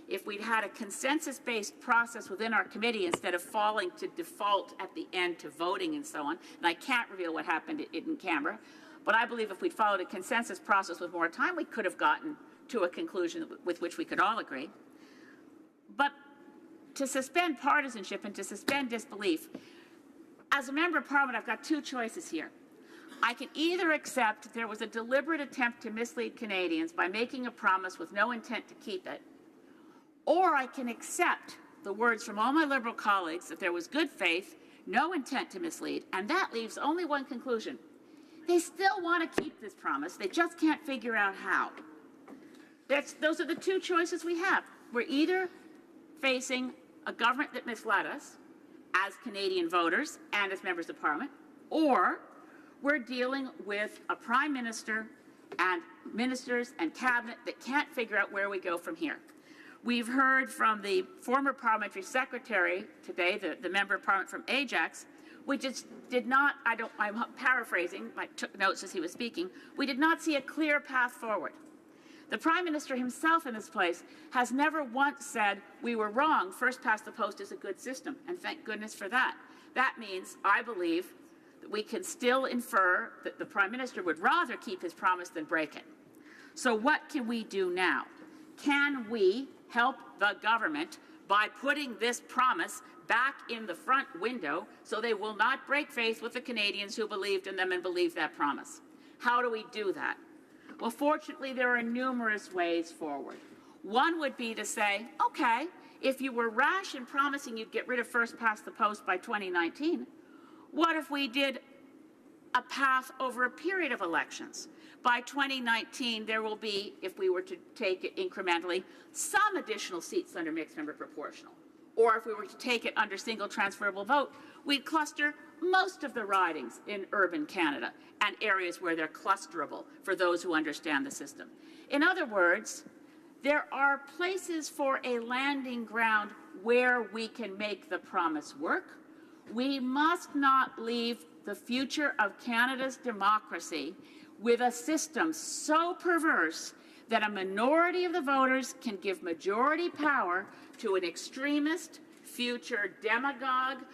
if we'd had a consensus-based process within our committee instead of falling to default at the end to voting and so on, and I can't reveal what happened in Canberra, but I believe if we'd followed a consensus process with more time, we could have gotten to a conclusion with which we could all agree. But to suspend partisanship and to suspend disbelief, as a member of Parliament, I've got two choices here. I can either accept there was a deliberate attempt to mislead Canadians by making a promise with no intent to keep it, or I can accept the words from all my Liberal colleagues that there was good faith, no intent to mislead, and that leaves only one conclusion. They still want to keep this promise. They just can't figure out how. Those are the two choices we have. We're either facing a government that misled us as Canadian voters and as members of Parliament, or we're dealing with a Prime Minister and ministers and cabinet that can't figure out where we go from here. We've heard from the former parliamentary secretary today, the member of Parliament from Ajax, we just did not, I'm paraphrasing, I took notes as he was speaking, we did not see a clear path forward. The Prime Minister himself in this place has never once said, we were wrong, first past the post is a good system, and thank goodness for that. That means, I believe, that we can still infer that the Prime Minister would rather keep his promise than break it. So what can we do now? Can we help the government by putting this promise back in the front window so they will not break faith with the Canadians who believed in them and believed that promise? How do we do that? Well, fortunately, there are numerous ways forward. One would be to say, okay, if you were rash in promising you'd get rid of first past the post by 2019, what if we did a path over a period of elections? By 2019, there will be, if we were to take it incrementally, some additional seats under mixed member proportional. Or if we were to take it under single transferable vote, we'd cluster most of the ridings in urban Canada and areas where they're clusterable for those who understand the system. In other words, there are places for a landing ground where we can make the promise work. We must not leave the future of Canada's democracy with a system so perverse that a minority of the voters can give majority power to an extremist, future demagogue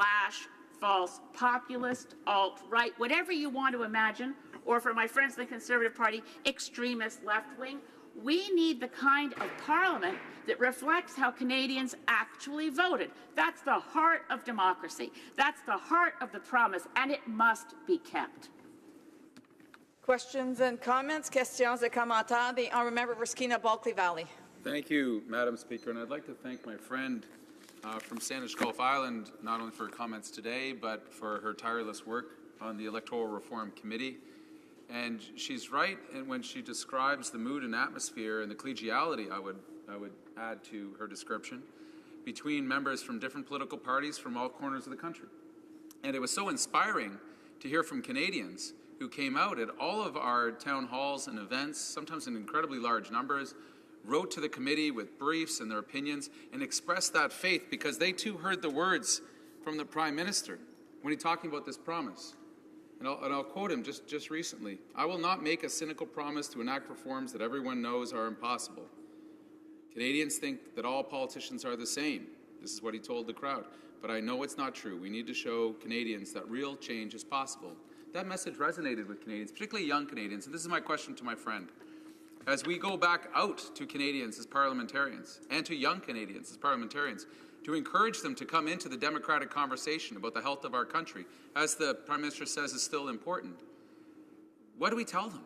/ false populist, alt-right, whatever you want to imagine, or for my friends in the Conservative Party, extremist left-wing. We need the kind of parliament that reflects how Canadians actually voted. That's the heart of democracy. That's the heart of the promise, and it must be kept. Questions and comments? Questions et commentaires. The honourable member for Skeena-Bulkley Valley. Thank you, Madam Speaker, and I'd like to thank my friend from Saanich Gulf Island, not only for her comments today, but for her tireless work on the Electoral Reform Committee. And she's right when she describes the mood and atmosphere and the collegiality, I would add to her description, between members from different political parties from all corners of the country. And it was so inspiring to hear from Canadians who came out at all of our town halls and events, sometimes in incredibly large numbers, wrote to the committee with briefs and their opinions, and expressed that faith because they too heard the words from the Prime Minister when he's talking about this promise. And I'll quote him just recently. "I will not make a cynical promise to enact reforms that everyone knows are impossible. Canadians think that all politicians are the same." This is what he told the crowd. "But I know it's not true. We need to show Canadians that real change is possible." That message resonated with Canadians, particularly young Canadians. And this is my question to my friend. As we go back out to Canadians as parliamentarians and to young Canadians as parliamentarians, to encourage them to come into the democratic conversation about the health of our country, as the Prime Minister says is still important, what do we tell them?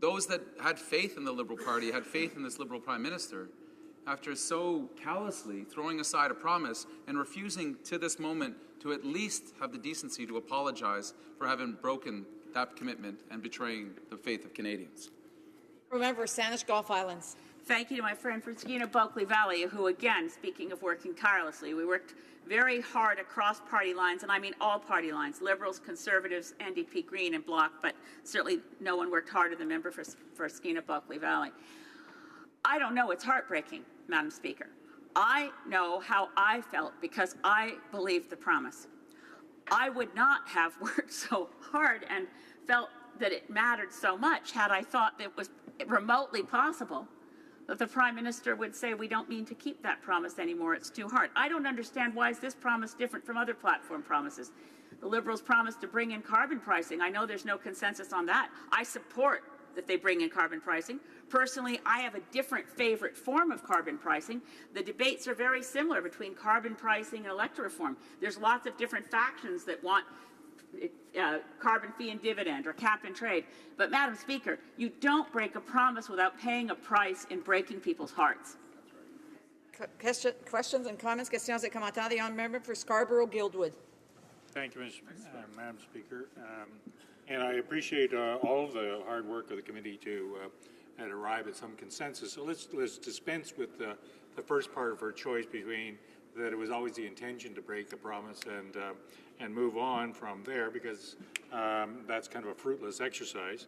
Those that had faith in the Liberal Party, had faith in this Liberal Prime Minister, after so callously throwing aside a promise and refusing to this moment to at least have the decency to apologize for having broken that commitment and betraying the faith of Canadians. Remember, Saanich Gulf Islands. Thank you to my friend from Skeena-Bulkley Valley, who, again, speaking of working tirelessly, we worked very hard across party lines, and I mean all party lines, Liberals, Conservatives, NDP, Green, and Bloc, but certainly no one worked harder than the member for Skeena-Bulkley Valley. I don't know, it's heartbreaking, Madam Speaker. I know how I felt because I believed the promise. I would not have worked so hard and felt that it mattered so much had I thought that it was remotely possible that the Prime Minister would say, we don't mean to keep that promise anymore, it's too hard. I don't understand why is this promise different from other platform promises. The Liberals promised to bring in carbon pricing. I know there's no consensus on that. I support that they bring in carbon pricing. Personally, I have a different favorite form of carbon pricing. The debates are very similar between carbon pricing and electoral reform. There's lots of different factions that want carbon fee and dividend or cap and trade. But, Madam Speaker, you don't break a promise without paying a price in breaking people's hearts. Questions and comments? Questions et commentaires. The honourable member for Scarborough-Guildwood. Thank you, Madam Speaker. And I appreciate all of the hard work of the committee to arrive at some consensus. So let's dispense with the first part of her choice between that it was always the intention to break the promise and move on from there, because that's kind of a fruitless exercise.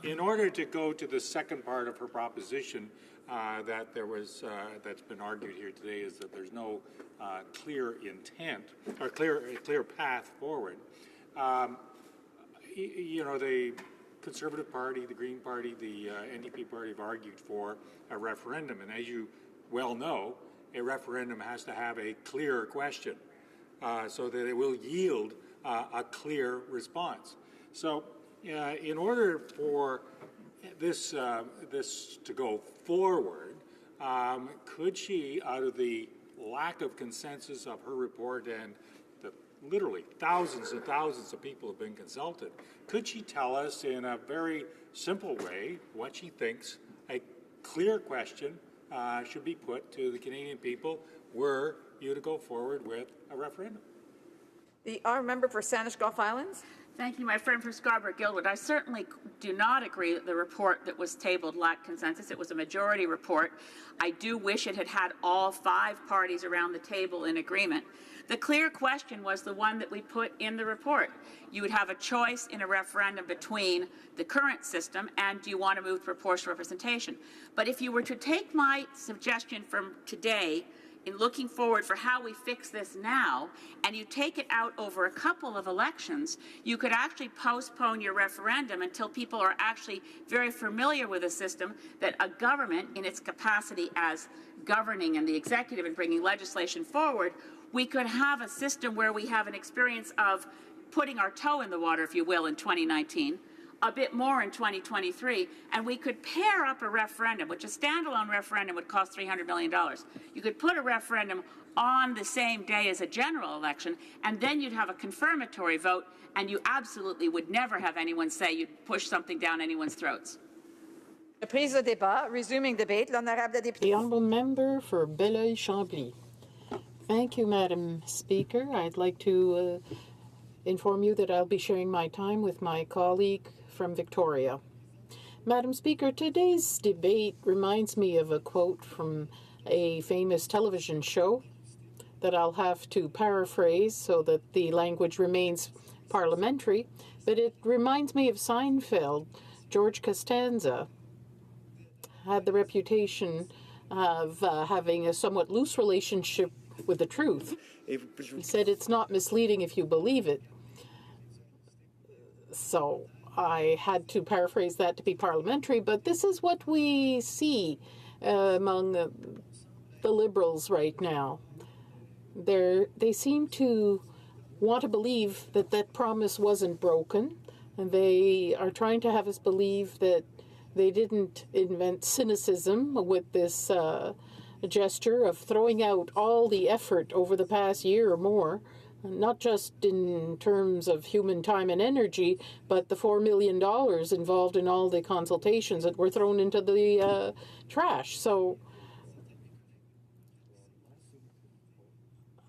In order to go to the second part of her proposition that there was that's been argued here today, is that there's no clear intent or clear path forward. You know, the Conservative Party, the Green Party, the NDP Party have argued for a referendum, and as you well know, a referendum has to have a clear question so that it will yield a clear response. So in order for this to go forward, could she, out of the lack of consensus of her report and the literally thousands and thousands of people have been consulted, could she tell us in a very simple way what she thinks a clear question should be put to the Canadian people were you to go forward with a referendum? The honourable member for Saanich Gulf Islands. Thank you, my friend from Scarborough-Guildwood. I certainly do not agree that the report that was tabled lacked consensus. It was a majority report. I do wish it had had all 5 parties around the table in agreement. The clear question was the one that we put in the report. You would have a choice in a referendum between the current system and do you want to move to proportional representation. But if you were to take my suggestion from today in looking forward for how we fix this now, and you take it out over a couple of elections, you could actually postpone your referendum until people are actually very familiar with a system that a government, in its capacity as governing and the executive and bringing legislation forward, we could have a system where we have an experience of putting our toe in the water, if you will, in 2019, a bit more in 2023, and we could pair up a referendum, which a standalone referendum would cost $300 million. You could put a referendum on the same day as a general election, and then you'd have a confirmatory vote, and you absolutely would never have anyone say you'd push something down anyone's throats. Resuming debate, the honourable member for Belleuil-Chambly. Thank you, Madam Speaker. I'd like to inform you that I'll be sharing my time with my colleague from Victoria. Madam Speaker, today's debate reminds me of a quote from a famous television show that I'll have to paraphrase so that the language remains parliamentary, but it reminds me of Seinfeld. George Costanza had the reputation of having a somewhat loose relationship with the truth. He said it's not misleading if you believe it. So I had to paraphrase that to be parliamentary, but this is what we see among the Liberals right now. They seem to want to believe that that promise wasn't broken, and they are trying to have us believe that they didn't invent cynicism with this gesture of throwing out all the effort over the past year or more, not just in terms of human time and energy, but the $4 million involved in all the consultations that were thrown into the trash. So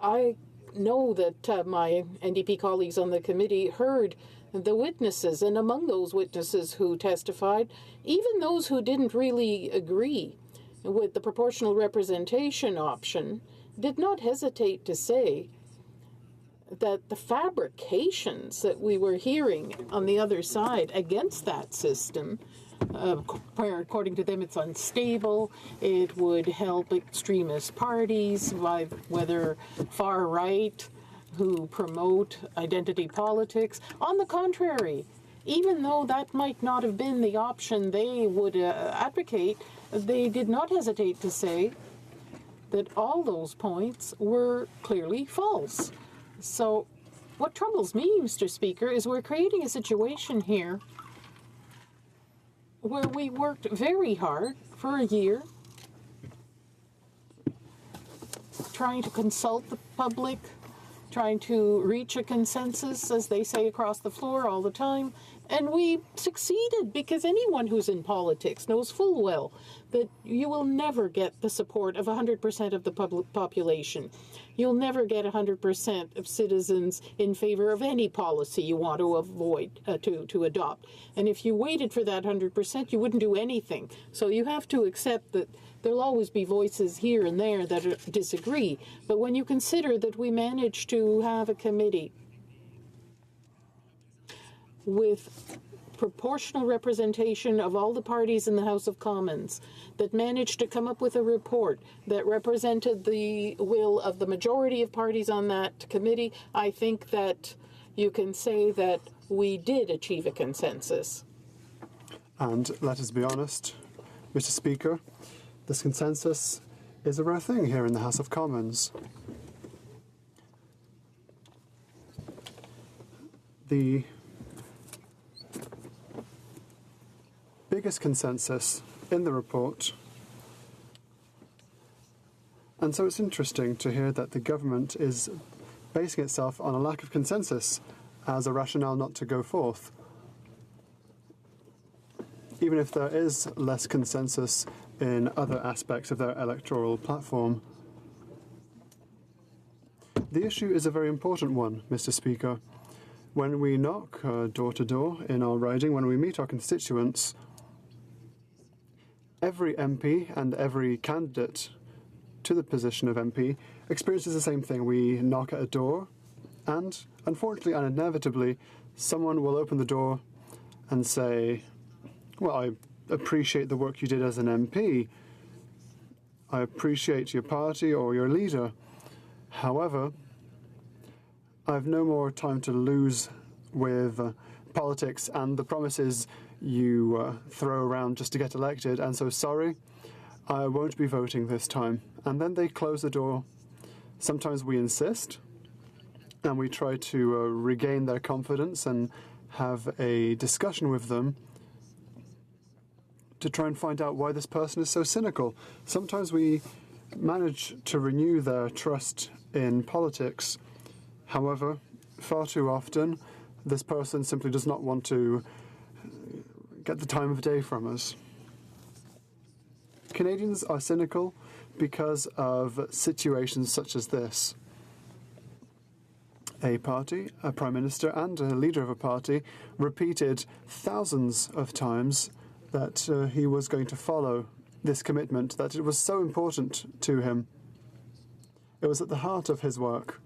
I know that my NDP colleagues on the committee heard the witnesses, and among those witnesses who testified, even those who didn't really agree with the proportional representation option did not hesitate to say that the fabrications that we were hearing on the other side against that system, according to them, it's unstable, it would help extremist parties, whether far right, who promote identity politics. On the contrary, even though that might not have been the option they would advocate, they did not hesitate to say that all those points were clearly false. So what troubles me, Mr. Speaker, is we're creating a situation here where we worked very hard for a year trying to consult the public, trying to reach a consensus, as they say across the floor all the time, and we succeeded because anyone who's in politics knows full well that you will never get the support of 100% of the population. You'll never get 100% of citizens in favor of any policy you want to avoid, to adopt. And if you waited for that 100%, you wouldn't do anything. So you have to accept that there'll always be voices here and there that disagree. But when you consider that we managed to have a committee with proportional representation of all the parties in the House of Commons, that managed to come up with a report that represented the will of the majority of parties on that committee, I think that you can say that we did achieve a consensus. And let us be honest, Mr. Speaker, this consensus is a rare thing here in the House of Commons. The biggest consensus in the report, and so it's interesting to hear that the government is basing itself on a lack of consensus as a rationale not to go forth. Even if there is less consensus in other aspects of their electoral platform. The issue is a very important one, Mr. Speaker. When we knock door to door in our riding, when we meet our constituents, every MP and every candidate to the position of MP experiences the same thing. We knock at a door, and unfortunately and inevitably, someone will open the door and say, well, I appreciate the work you did as an MP. I appreciate your party or your leader. However, I have no more time to lose with politics and the promises you throw around just to get elected, and so sorry, I won't be voting this time. And then they close the door Sometimes we insist, and we try to regain their confidence and have a discussion with them to try and find out why this person is so cynical. Sometimes we manage to renew their trust in politics. However, far too often, this person simply does not want to get the time of day from us. Canadians are cynical because of situations such as this. A party, a prime minister and a leader of a party repeated thousands of times that he was going to follow this commitment, that it was so important to him. It was at the heart of his work,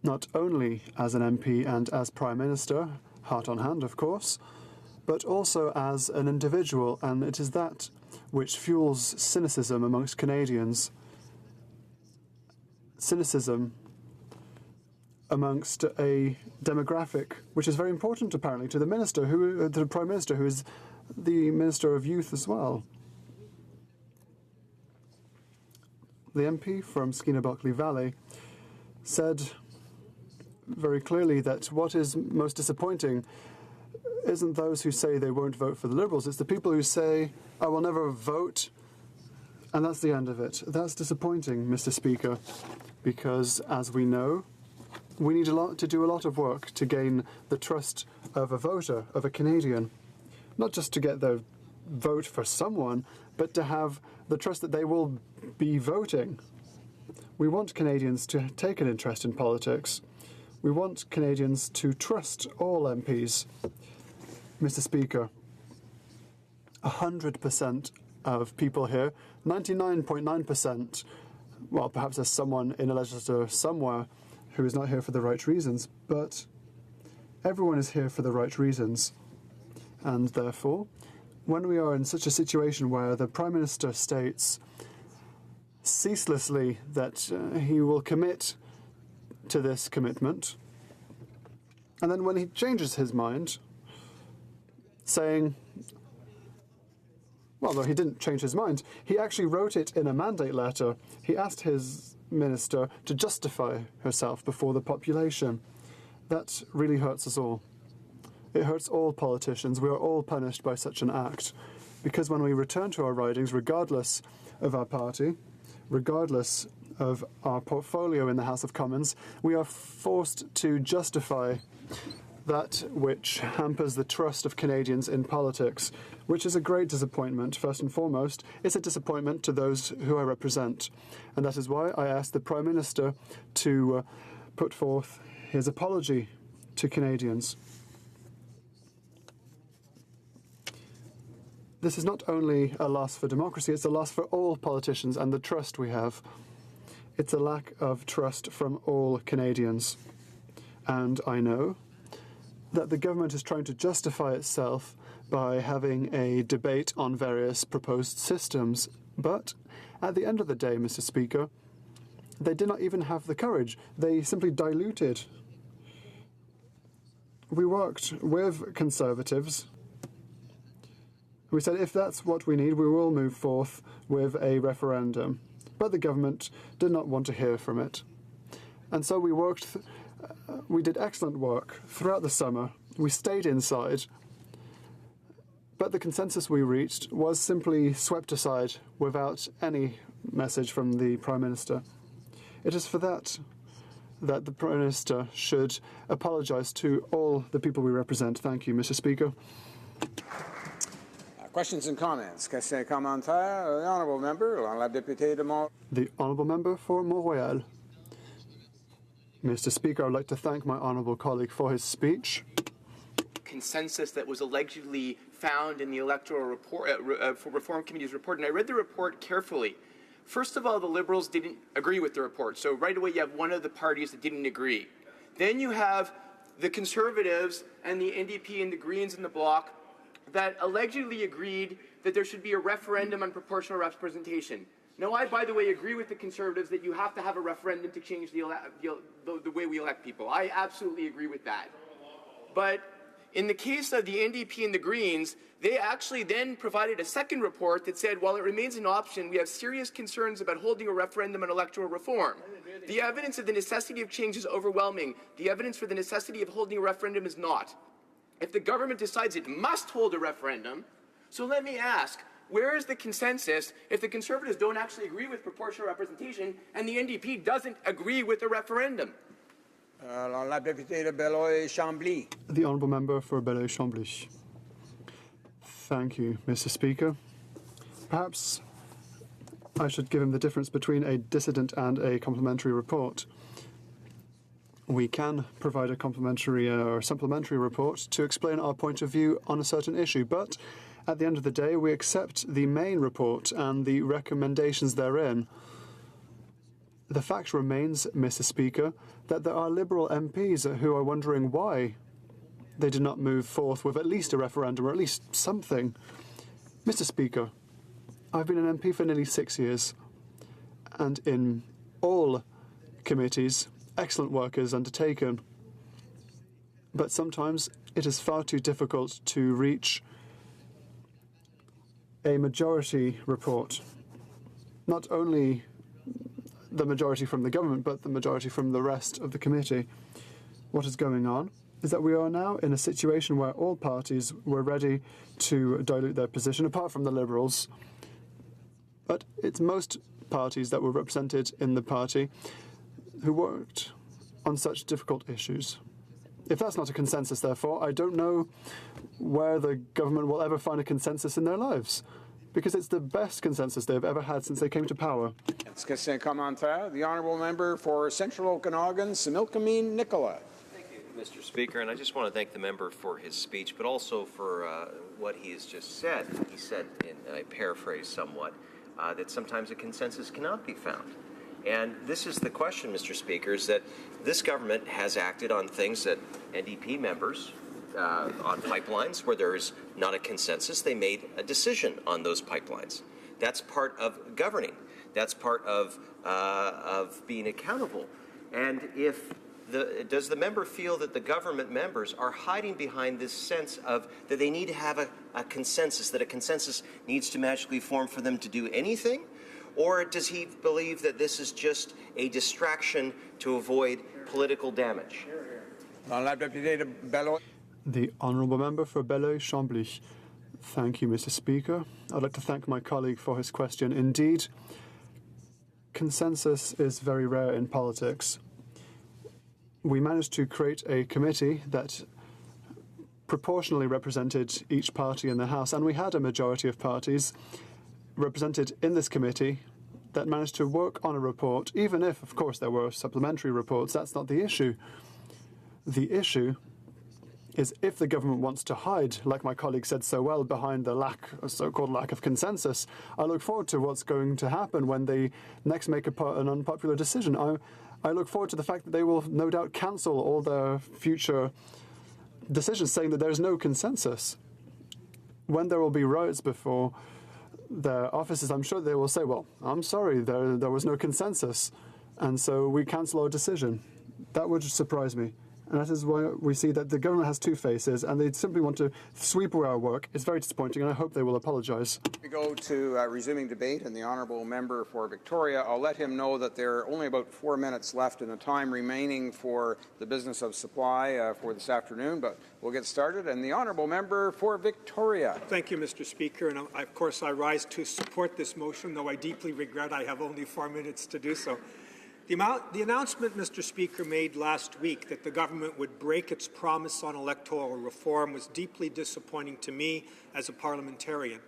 not only as an MP and as prime minister, heart on hand of course, but also as an individual, and it is that which fuels cynicism amongst Canadians. Cynicism amongst a demographic which is very important apparently to the minister, the Prime Minister, who is the Minister of Youth as well. The MP from Skeena-Buckley Valley said very clearly that what is most disappointing isn't those who say they won't vote for the Liberals, it's the people who say, I will never vote, and that's the end of it. That's disappointing, Mr. Speaker, because as we know, we need to do a lot of work to gain the trust of a voter, of a Canadian. Not just to get their vote for someone, but to have the trust that they will be voting. We want Canadians to take an interest in politics. We want Canadians to trust all MPs. Mr. Speaker, 100% of people here, 99.9%, well, perhaps there's someone in a legislature somewhere who is not here for the right reasons, but everyone is here for the right reasons. And therefore, when we are in such a situation where the Prime Minister states ceaselessly that he will commit to this commitment, and then when he changes his mind, saying, well, no, he didn't change his mind. He actually wrote it in a mandate letter. He asked his minister to justify herself before the population. That really hurts us all. It hurts all politicians. We are all punished by such an act. Because when we return to our ridings, regardless of our party, regardless of our portfolio in the House of Commons, we are forced to justify that which hampers the trust of Canadians in politics, which is a great disappointment. First and foremost, it's a disappointment to those who I represent. And that is why I asked the Prime Minister to put forth his apology to Canadians. This is not only a loss for democracy, it's a loss for all politicians and the trust we have. It's a lack of trust from all Canadians. And I know that the government is trying to justify itself by having a debate on various proposed systems. But at the end of the day, Mr. Speaker, they did not even have the courage. They simply diluted. We worked with Conservatives. We said if that's what we need, we will move forth with a referendum. But the government did not want to hear from it. And so we worked we did excellent work throughout the summer. We stayed inside. But the consensus we reached was simply swept aside without any message from the Prime Minister. It is for that the Prime Minister should apologise to all the people we represent. Thank you, Mr. Speaker. Questions and comments. Question et commentaire. The honourable member, la députée de Montréal. The honourable member for Montréal. Mr. Speaker, I would like to thank my honourable colleague for his speech. Consensus that was allegedly found in the electoral report, for Reform Committee's report, and I read the report carefully. First of all, the Liberals didn't agree with the report, so right away you have one of the parties that didn't agree. Then you have the Conservatives and the NDP and the Greens and the Bloc that allegedly agreed that there should be a referendum on proportional representation. Now, I, by the way, agree with the Conservatives that you have to have a referendum to change the way we elect people. I absolutely agree with that. But in the case of the NDP and the Greens, they actually then provided a second report that said, while it remains an option, we have serious concerns about holding a referendum on electoral reform. The evidence of the necessity of change is overwhelming. The evidence for the necessity of holding a referendum is not. If the government decides it must hold a referendum, so let me ask, where is the consensus if the Conservatives don't actually agree with proportional representation and the NDP doesn't agree with the referendum? La députée de Beloy-Chambly. The Honourable Member for Beloy-Chambly. Thank you, Mr. Speaker. Perhaps I should give him the difference between a dissident and a complementary report. We can provide a complementary or supplementary report to explain our point of view on a certain issue, but at the end of the day, we accept the main report and the recommendations therein. The fact remains, Mr. Speaker, that there are Liberal MPs who are wondering why they did not move forth with at least a referendum or at least something. Mr. Speaker, I've been an MP for nearly 6 years, and in all committees, excellent work is undertaken. But sometimes it is far too difficult to reach a majority report. Not only the majority from the government, but the majority from the rest of the committee. What is going on is that we are now in a situation where all parties were ready to dilute their position, apart from the Liberals. But it's most parties that were represented in the party who worked on such difficult issues. If that's not a consensus, therefore, I don't know where the government will ever find a consensus in their lives, because it's the best consensus they've ever had since they came to power. Question commentaire. The Honourable Member for Central Okanagan, Similkameen Nicola. Thank you, Mr. Speaker, and I just want to thank the member for his speech, but also for what he has just said. He said, and I paraphrase somewhat, that sometimes a consensus cannot be found. And this is the question, Mr. Speaker, is that this government has acted on things that NDP members on pipelines where there is not a consensus. They made a decision on those pipelines. That's part of governing. That's part of being accountable. And does the member feel that the government members are hiding behind this sense of that they need to have a consensus, that a consensus needs to magically form for them to do anything? Or does he believe that this is just a distraction to avoid political damage? The Honourable Member for Beloy-Chambly. Thank you, Mr. Speaker. I'd like to thank my colleague for his question. Indeed, consensus is very rare in politics. We managed to create a committee that proportionally represented each party in the House, and we had a majority of parties represented in this committee that managed to work on a report, even if, of course, there were supplementary reports. That's not the issue. The issue is if the government wants to hide, like my colleague said so well, behind the so-called lack of consensus. I look forward to what's going to happen when they next make an unpopular decision. I look forward to the fact that they will no doubt cancel all their future decisions, saying that there's no consensus. When there will be riots before their offices, I'm sure they will say, well, I'm sorry, there was no consensus, and so we cancel our decision. That would surprise me. And that is why we see that the government has two faces, and they simply want to sweep away our work. It's very disappointing, and I hope they will apologise. We go to resuming debate, and the Honourable Member for Victoria. I'll let him know that there are only about 4 minutes left in the time remaining for the business of supply for this afternoon, but we'll get started. And the Honourable Member for Victoria. Thank you, Mr. Speaker, and of course I rise to support this motion, though I deeply regret I have only 4 minutes to do so. The announcement Mr. Speaker made last week that the government would break its promise on electoral reform was deeply disappointing to me as a parliamentarian.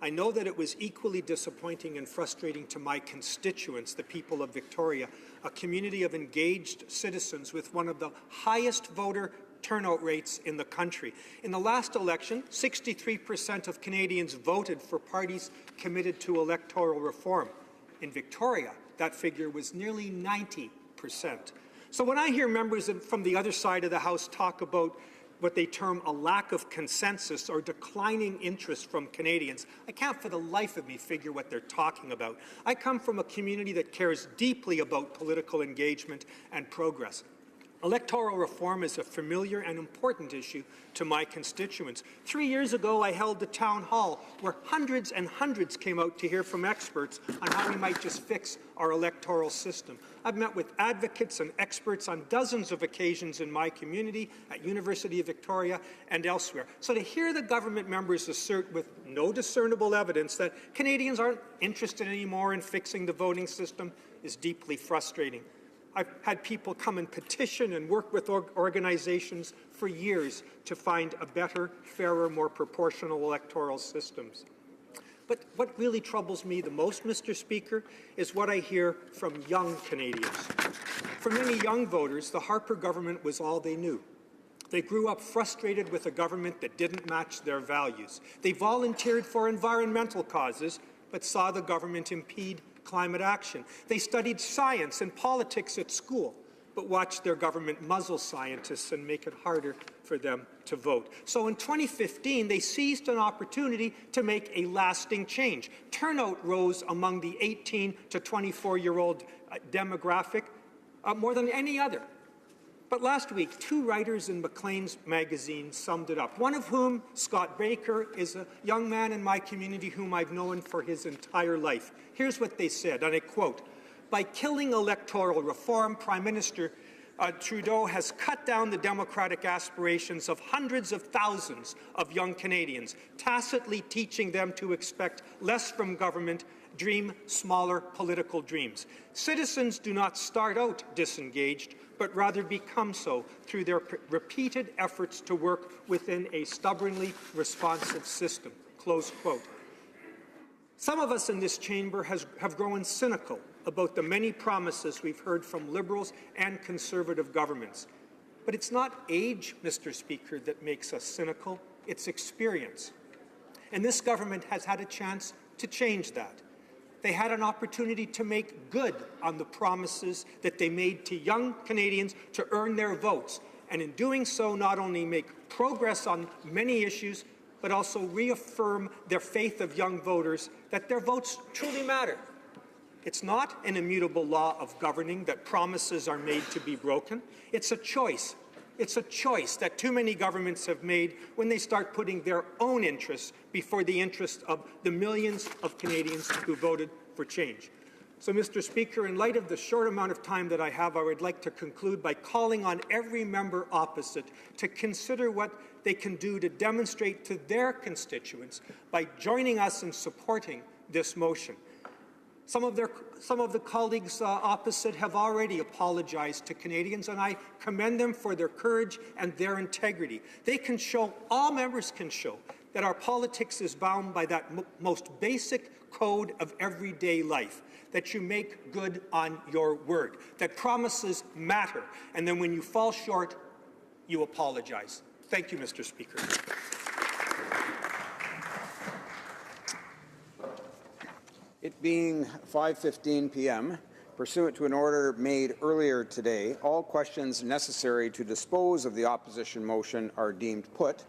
I know that it was equally disappointing and frustrating to my constituents, the people of Victoria, a community of engaged citizens with one of the highest voter turnout rates in the country. In the last election, 63% of Canadians voted for parties committed to electoral reform. In Victoria, that figure was nearly 90%. So when I hear members from the other side of the House talk about what they term a lack of consensus or declining interest from Canadians, I can't for the life of me figure what they're talking about. I come from a community that cares deeply about political engagement and progress. Electoral reform is a familiar and important issue to my constituents. 3 years ago, I held a town hall where hundreds and hundreds came out to hear from experts on how we might just fix our electoral system. I've met with advocates and experts on dozens of occasions in my community, at University of Victoria and elsewhere. So to hear the government members assert with no discernible evidence that Canadians aren't interested anymore in fixing the voting system is deeply frustrating. I've had people come and petition and work with organizations for years to find a better, fairer, more proportional electoral systems. But what really troubles me the most, Mr. Speaker, is what I hear from young Canadians. For many young voters, the Harper government was all they knew. They grew up frustrated with a government that didn't match their values. They volunteered for environmental causes, but saw the government impede climate action. They studied science and politics at school, but watched their government muzzle scientists and make it harder for them to vote. So in 2015, they seized an opportunity to make a lasting change. Turnout rose among the 18 to 24-year-old demographic more than any other. But last week, 2 writers in Maclean's magazine summed it up, one of whom, Scott Baker, is a young man in my community whom I've known for his entire life. Here's what they said, and I quote, "By killing electoral reform, Prime Minister Trudeau has cut down the democratic aspirations of hundreds of thousands of young Canadians, tacitly teaching them to expect less from government, dream smaller political dreams. Citizens do not start out disengaged, but rather become so through their repeated efforts to work within a stubbornly responsive system." Close quote. Some of us in this chamber have grown cynical about the many promises we've heard from Liberals and Conservative governments. But it's not age, Mr. Speaker, that makes us cynical, it's experience. And this government has had a chance to change that. They had an opportunity to make good on the promises that they made to young Canadians to earn their votes, and in doing so not only make progress on many issues, but also reaffirm their faith of young voters that their votes truly matter. It's not an immutable law of governing that promises are made to be broken. It's a choice. It's a choice that too many governments have made when they start putting their own interests before the interests of the millions of Canadians who voted for change. So, Mr. Speaker, in light of the short amount of time that I have, I would like to conclude by calling on every member opposite to consider what they can do to demonstrate to their constituents by joining us in supporting this motion. Some of the colleagues opposite have already apologized to Canadians, and I commend them for their courage and their integrity. They can show, all members can show, that our politics is bound by that most basic code of everyday life, that you make good on your word, that promises matter, and then when you fall short, you apologize. Thank you, Mr. Speaker. It being 5:15 p.m., pursuant to an order made earlier today, all questions necessary to dispose of the opposition motion are deemed put,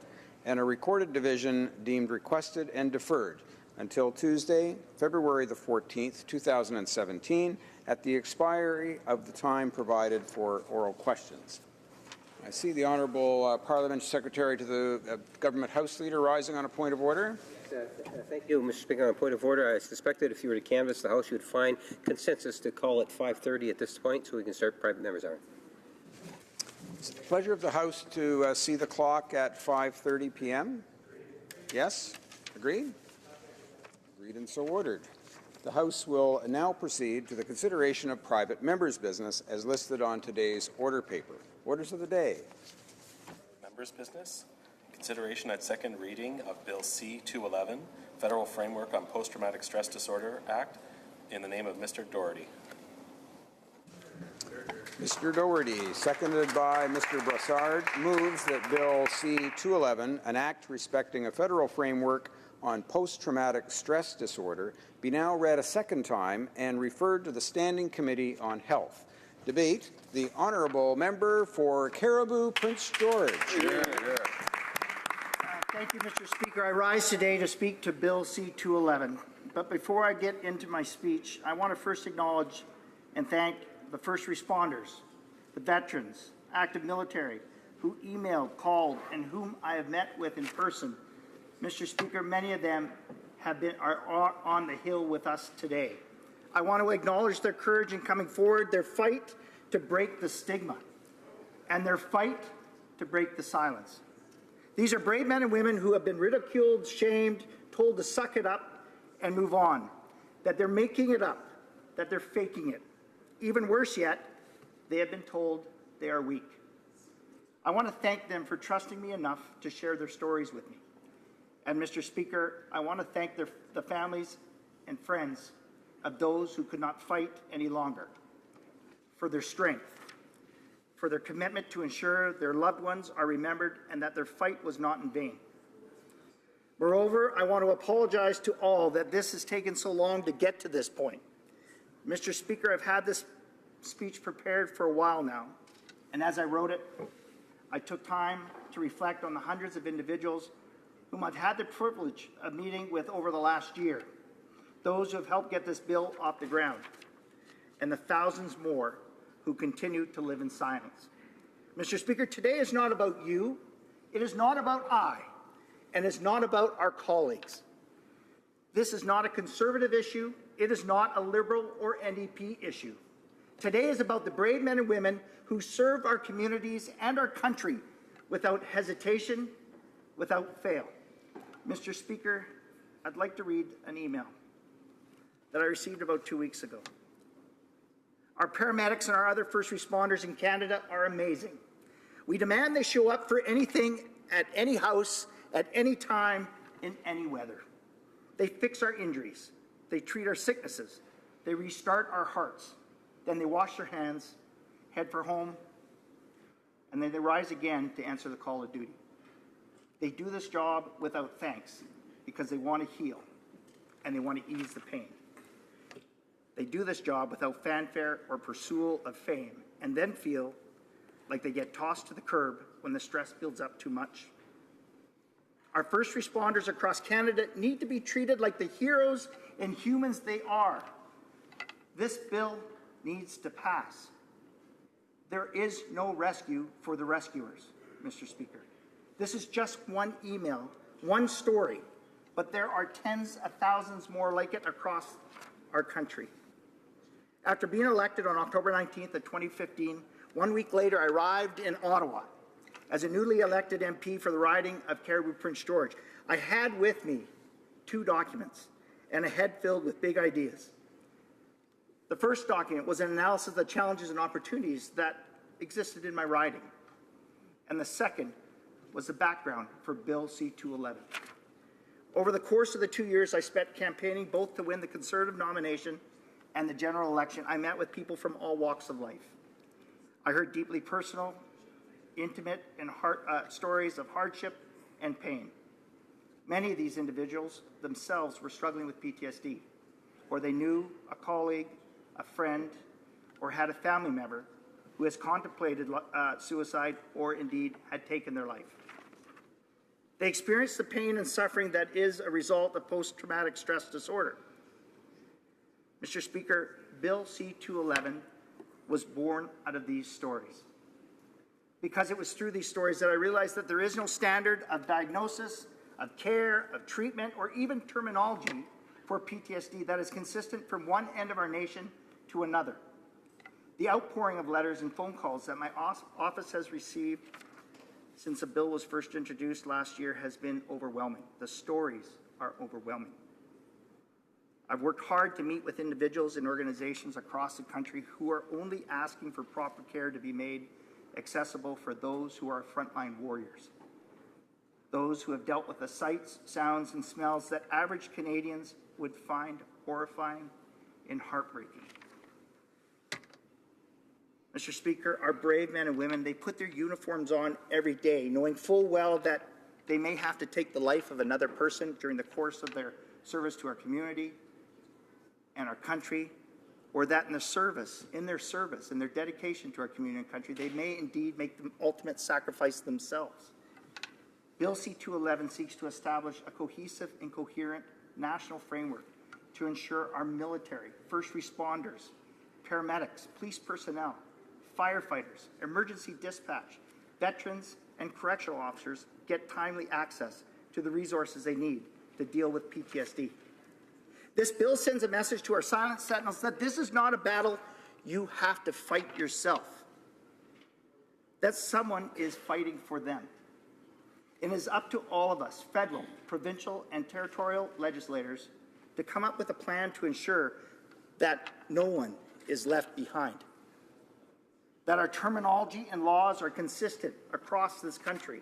and a recorded division deemed requested and deferred until Tuesday, February the 14th, 2017, at the expiry of the time provided for oral questions. I see the Honourable Parliamentary Secretary to the Government House Leader rising on a point of order. Thank you, Mr. Speaker. On a point of order, I suspected if you were to canvass the House, you would find consensus to call at 5:30 at this point, so we can start private members' hour. It's the pleasure of the House to see the clock at 5:30 p.m. Yes? Agreed? Agreed and so ordered. The House will now proceed to the consideration of private members' business as listed on today's order paper. Orders of the day. Members' business. Consideration at second reading of Bill C-211, Federal Framework on Post-Traumatic Stress Disorder Act, in the name of Mr. Doherty. Mr. Doherty, seconded by Mr. Brassard, moves that Bill C-211, an act respecting a federal framework on post-traumatic stress disorder, be now read a second time and referred to the Standing Committee on Health. Debate, the Honourable Member for Caribou, Prince George. Thank you, Mr. Speaker. I rise today to speak to Bill C-211. But before I get into my speech, I want to first acknowledge and thank the first responders, the veterans, active military who emailed, called, and whom I have met with in person. Mr. Speaker, many of them are on the Hill with us today. I want to acknowledge their courage in coming forward, their fight to break the stigma, and their fight to break the silence. These are brave men and women who have been ridiculed, shamed, told to suck it up and move on, that they're making it up, that they're faking it. Even worse yet, they have been told they are weak. I want to thank them for trusting me enough to share their stories with me. And Mr. Speaker, I want to thank the families and friends of those who could not fight any longer, for their strength, for their commitment to ensure their loved ones are remembered and that their fight was not in vain. Moreover, I want to apologize to all that this has taken so long to get to this point. Mr. Speaker, I've had this speech prepared for a while now, and as I wrote it, I took time to reflect on the hundreds of individuals whom I've had the privilege of meeting with over the last year, those who have helped get this bill off the ground, and the thousands more who continue to live in silence. Mr. Speaker, today is not about you, it is not about I, and it's not about our colleagues. This is not a Conservative issue, it is not a Liberal or NDP issue. Today is about the brave men and women who served our communities and our country without hesitation, without fail. Mr. Speaker, I'd like to read an email that I received about 2 weeks ago. Our paramedics and our other first responders in Canada are amazing. We demand they show up for anything at any house, at any time, in any weather. They fix our injuries. They treat our sicknesses. They restart our hearts. Then they wash their hands, head for home, and then they rise again to answer the call of duty. They do this job without thanks because they want to heal and they want to ease the pain. They do this job without fanfare or pursuit of fame and then feel like they get tossed to the curb when the stress builds up too much. Our first responders across Canada need to be treated like the heroes and humans they are. This bill needs to pass. There is no rescue for the rescuers, Mr. Speaker. This is just one email, one story, but there are tens of thousands more like it across our country. After being elected on October 19th of 2015, 1 week later I arrived in Ottawa as a newly elected MP for the riding of Cariboo Prince George. I had with me 2 documents and a head filled with big ideas. The first document was an analysis of the challenges and opportunities that existed in my riding. And the second was the background for Bill C-211. Over the course of the 2 years I spent campaigning both to win the Conservative nomination and the general election, I met with people from all walks of life. I heard deeply personal, intimate, and stories of hardship and pain. Many of these individuals themselves were struggling with PTSD, or they knew a colleague, a friend, or had a family member who has contemplated suicide or indeed had taken their life. They experienced the pain and suffering that is a result of post-traumatic stress disorder. Mr. Speaker, Bill C-211 was born out of these stories. Because it was through these stories that I realized that there is no standard of diagnosis, of care, of treatment, or even terminology for PTSD that is consistent from one end of our nation to another. The outpouring of letters and phone calls that my office has received since the bill was first introduced last year has been overwhelming. The stories are overwhelming. I've worked hard to meet with individuals and organizations across the country who are only asking for proper care to be made accessible for those who are frontline warriors, those who have dealt with the sights, sounds, and smells that average Canadians would find horrifying and heartbreaking. Mr. Speaker, our brave men and women, they put their uniforms on every day, knowing full well that they may have to take the life of another person during the course of their service to our community and our country, or that in their service, in their dedication to our community and country, they may indeed make the ultimate sacrifice themselves. Bill C-211 seeks to establish a cohesive and coherent national framework to ensure our military, first responders, paramedics, police personnel, firefighters, emergency dispatch, veterans, and correctional officers get timely access to the resources they need to deal with PTSD. This bill sends a message to our silent sentinels that this is not a battle you have to fight yourself, that someone is fighting for them. It is up to all of us, federal, provincial, and territorial legislators, to come up with a plan to ensure that no one is left behind, that our terminology and laws are consistent across this country,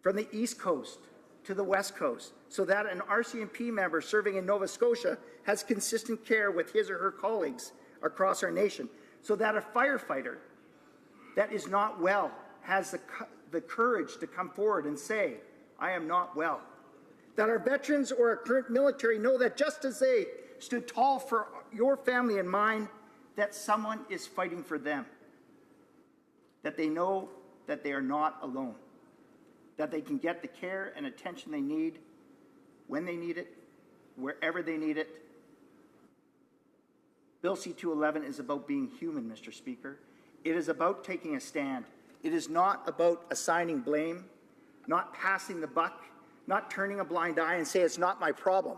from the East Coast to the West Coast, so that an RCMP member serving in Nova Scotia has consistent care with his or her colleagues across our nation, so that a firefighter that is not well has the courage to come forward and say, I am not well. That our veterans or our current military know that just as they stood tall for your family and mine, that someone is fighting for them. That they know that they are not alone. That they can get the care and attention they need when they need it, wherever they need it. Bill C-211 is about being human, Mr. Speaker. It is about taking a stand. It is not about assigning blame, not passing the buck, not turning a blind eye and say it's not my problem.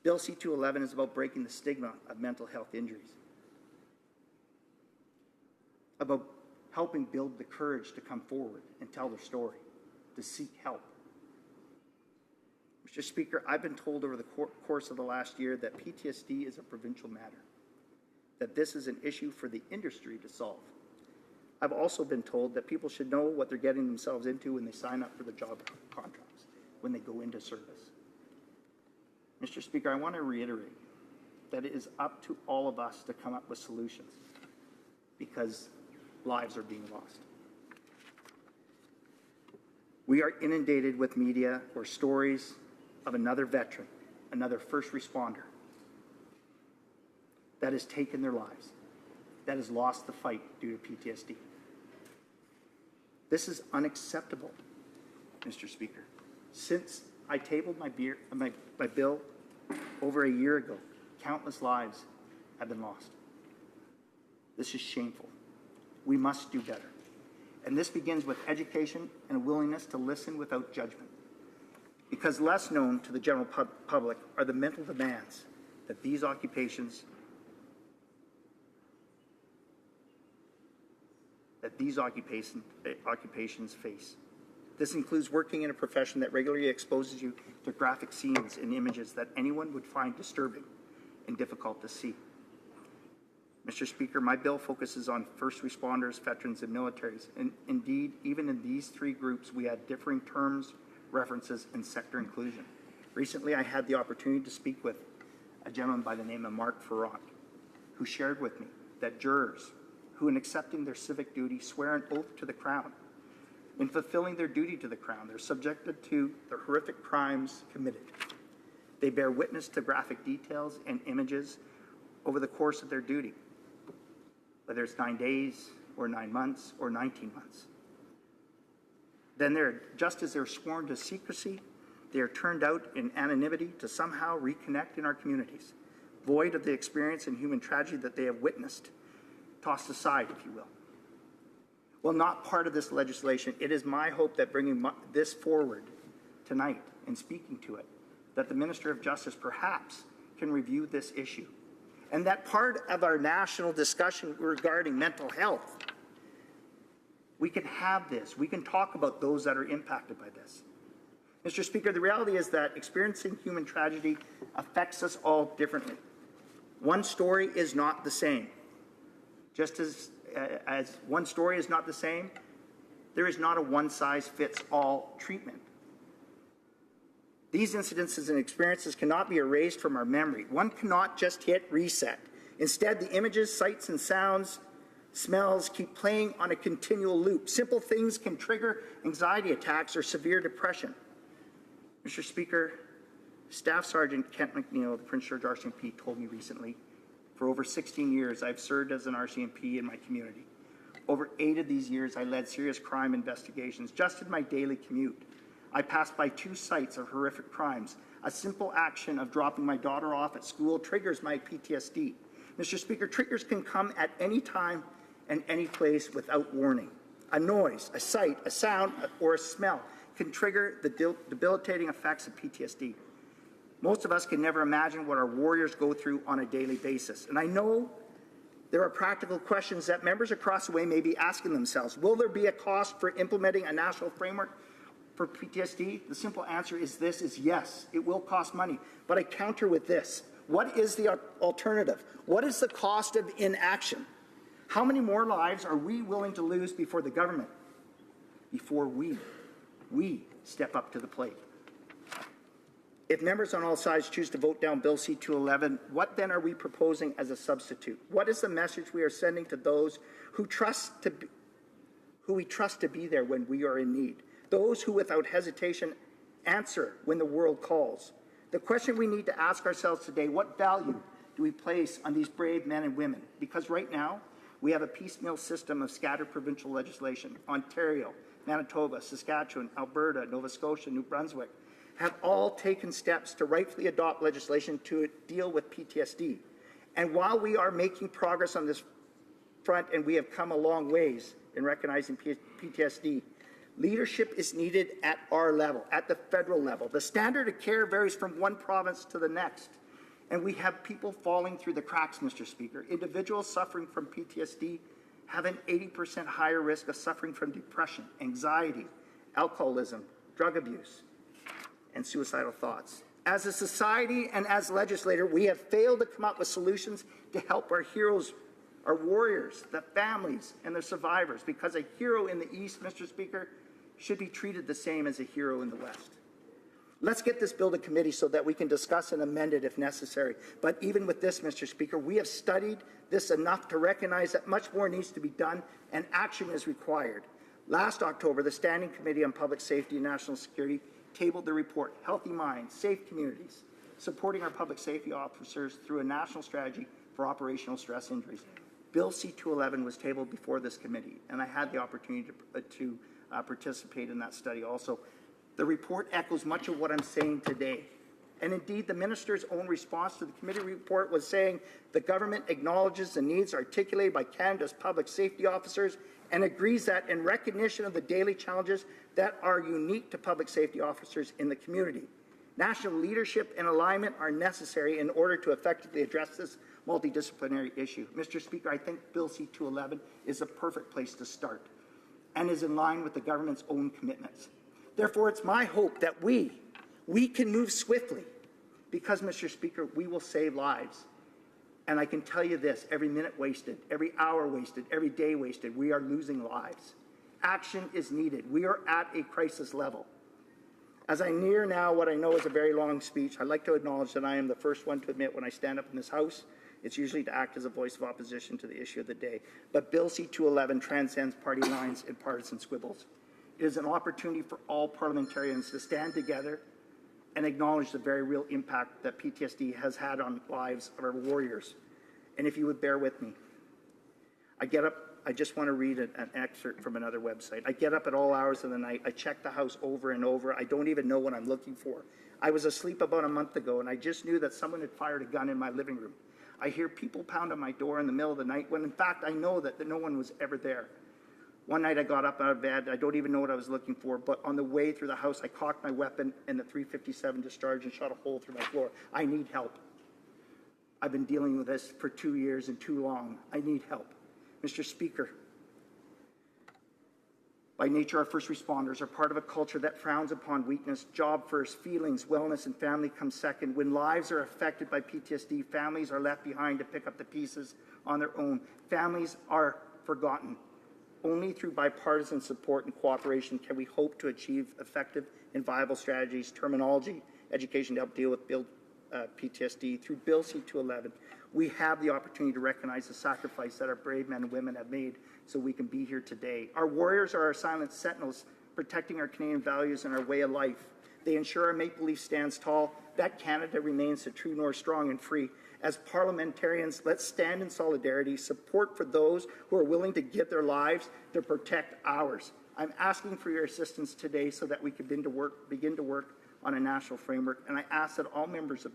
Bill C-211 is about breaking the stigma of mental health injuries, about helping build the courage to come forward and tell their story, to seek help. Mr. Speaker, I've been told over the course of the last year that PTSD is a provincial matter, that this is an issue for the industry to solve. I've also been told that people should know what they're getting themselves into when they sign up for the job contracts, when they go into service. Mr. Speaker, I want to reiterate that it is up to all of us to come up with solutions, because lives are being lost. We are inundated with media or stories of another veteran, another first responder that has taken their lives, that has lost the fight due to PTSD. This is unacceptable, Mr. Speaker. Since I tabled my bill over a year ago, countless lives have been lost. This is shameful. We must do better. And this begins with education and a willingness to listen without judgment. Because less known to the general public are the mental demands that these occupations face. This includes working in a profession that regularly exposes you to graphic scenes and images that anyone would find disturbing and difficult to see. Mr. Speaker, my bill focuses on first responders, veterans, and militaries. And indeed, even in these three groups, we had differing terms, references, and sector inclusion. Recently, I had the opportunity to speak with a gentleman by the name of Mark Farrant, who shared with me that jurors who, in accepting their civic duty, swear an oath to the Crown, in fulfilling their duty to the Crown, they're subjected to the horrific crimes committed. They bear witness to graphic details and images over the course of their duty, whether it's 9 days or 9 months or 19 months. Then just as they're sworn to secrecy, they are turned out in anonymity to somehow reconnect in our communities, void of the experience and human tragedy that they have witnessed, tossed aside, if you will. Well, not part of this legislation. It is my hope that bringing this forward tonight and speaking to it, that the Minister of Justice perhaps can review this issue, and that part of our national discussion regarding mental health, we can have this. We can talk about those that are impacted by this. Mr. Speaker, the reality is that experiencing human tragedy affects us all differently. One story is not the same. Just as one story is not the same, there is not a one-size-fits-all treatment. These incidences and experiences cannot be erased from our memory. One cannot just hit reset. Instead, the images, sights, and sounds, smells keep playing on a continual loop. Simple things can trigger anxiety attacks or severe depression. Mr. Speaker, Staff Sergeant Kent McNeil, the Prince George RCMP, told me recently, for over 16 years, I've served as an RCMP in my community. Over 8 of these years, I led serious crime investigations just in my daily commute. I passed by 2 sites of horrific crimes. A simple action of dropping my daughter off at school triggers my PTSD. Mr. Speaker, triggers can come at any time and any place without warning. A noise, a sight, a sound, or a smell can trigger the debilitating effects of PTSD. Most of us can never imagine what our warriors go through on a daily basis. And I know there are practical questions that members across the way may be asking themselves. Will there be a cost for implementing a national framework for PTSD? The simple answer is yes, it will cost money. But I counter with this. What is the alternative? What is the cost of inaction? How many more lives are we willing to lose before the government? Before we step up to the plate? If members on all sides choose to vote down Bill C-211, what then are we proposing as a substitute? What is the message we are sending to those who we trust to be there when we are in need? Those who without hesitation answer when the world calls. The question we need to ask ourselves today, what value do we place on these brave men and women? Because right now, we have a piecemeal system of scattered provincial legislation. Ontario, Manitoba, Saskatchewan, Alberta, Nova Scotia, New Brunswick have all taken steps to rightfully adopt legislation to deal with PTSD. And while we are making progress on this front, and we have come a long ways in recognizing PTSD, leadership is needed at our level, at the federal level. The standard of care varies from one province to the next. And we have people falling through the cracks, Mr. Speaker. Individuals suffering from PTSD have an 80% higher risk of suffering from depression, anxiety, alcoholism, drug abuse, and suicidal thoughts. As a society and as legislator, we have failed to come up with solutions to help our heroes, our warriors, the families, and the survivors, because a hero in the East, Mr. Speaker, should be treated the same as a hero in the West. Let's get this bill to committee so that we can discuss and amend it if necessary. But even with this, Mr. Speaker, we have studied this enough to recognize that much more needs to be done and action is required. Last October, the Standing Committee on Public Safety and National Security tabled the report, Healthy Minds, Safe Communities, supporting our public safety officers through a national strategy for operational stress injuries. Bill C-211 was tabled before this committee, and I had the opportunity to participate in that study also. The report echoes much of what I'm saying today. And indeed, the minister's own response to the committee report was saying the government acknowledges the needs articulated by Canada's public safety officers and agrees that in recognition of the daily challenges that are unique to public safety officers in the community, national leadership and alignment are necessary in order to effectively address this multidisciplinary issue. Mr. Speaker, I think Bill C-211 is a perfect place to start and is in line with the government's own commitments. Therefore, it's my hope that we can move swiftly because, Mr. Speaker, we will save lives. And I can tell you this, every minute wasted, every hour wasted, every day wasted, we are losing lives. Action is needed. We are at a crisis level. As I near now what I know is a very long speech, I'd like to acknowledge that I am the first one to admit when I stand up in this House, it's usually to act as a voice of opposition to the issue of the day. But Bill C-211 transcends party lines and partisan squabbles. It is an opportunity for all parliamentarians to stand together and acknowledge the very real impact that PTSD has had on lives of our warriors. And if you would bear with me, I get up, I just want to read an excerpt from another website. I get up at all hours of the night. I check the house over and over. I don't even know what I'm looking for. I was asleep about a month ago, and I just knew that someone had fired a gun in my living room. I hear people pound on my door in the middle of the night when, in fact, I know that no one was ever there. One night I got up out of bed. I don't even know what I was looking for, but on the way through the house, I cocked my weapon and the .357 discharged and shot a hole through my floor. I need help. I've been dealing with this for 2 years and too long. I need help. Mr. Speaker, by nature, our first responders are part of a culture that frowns upon weakness. Job first, feelings, wellness, and family come second. When lives are affected by PTSD, families are left behind to pick up the pieces on their own. Families are forgotten. Only through bipartisan support and cooperation can we hope to achieve effective and viable strategies, terminology, education to help deal with PTSD. Through Bill C-211, we have the opportunity to recognize the sacrifice that our brave men and women have made so we can be here today. Our warriors are our silent sentinels, protecting our Canadian values and our way of life. They ensure our Maple Leaf stands tall, that Canada remains the true north, strong and free. As parliamentarians, let's stand in solidarity, support for those who are willing to give their lives to protect ours. I'm asking for your assistance today so that we can begin to work on a national framework, and I ask that all members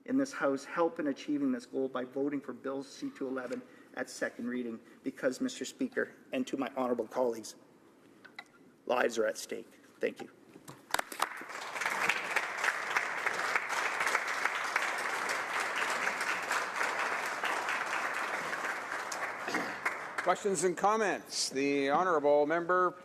in this House help in achieving this goal by voting for Bill C-211 at second reading because, Mr. Speaker, and to my honourable colleagues, lives are at stake. Thank you. Questions and comments. The honourable member.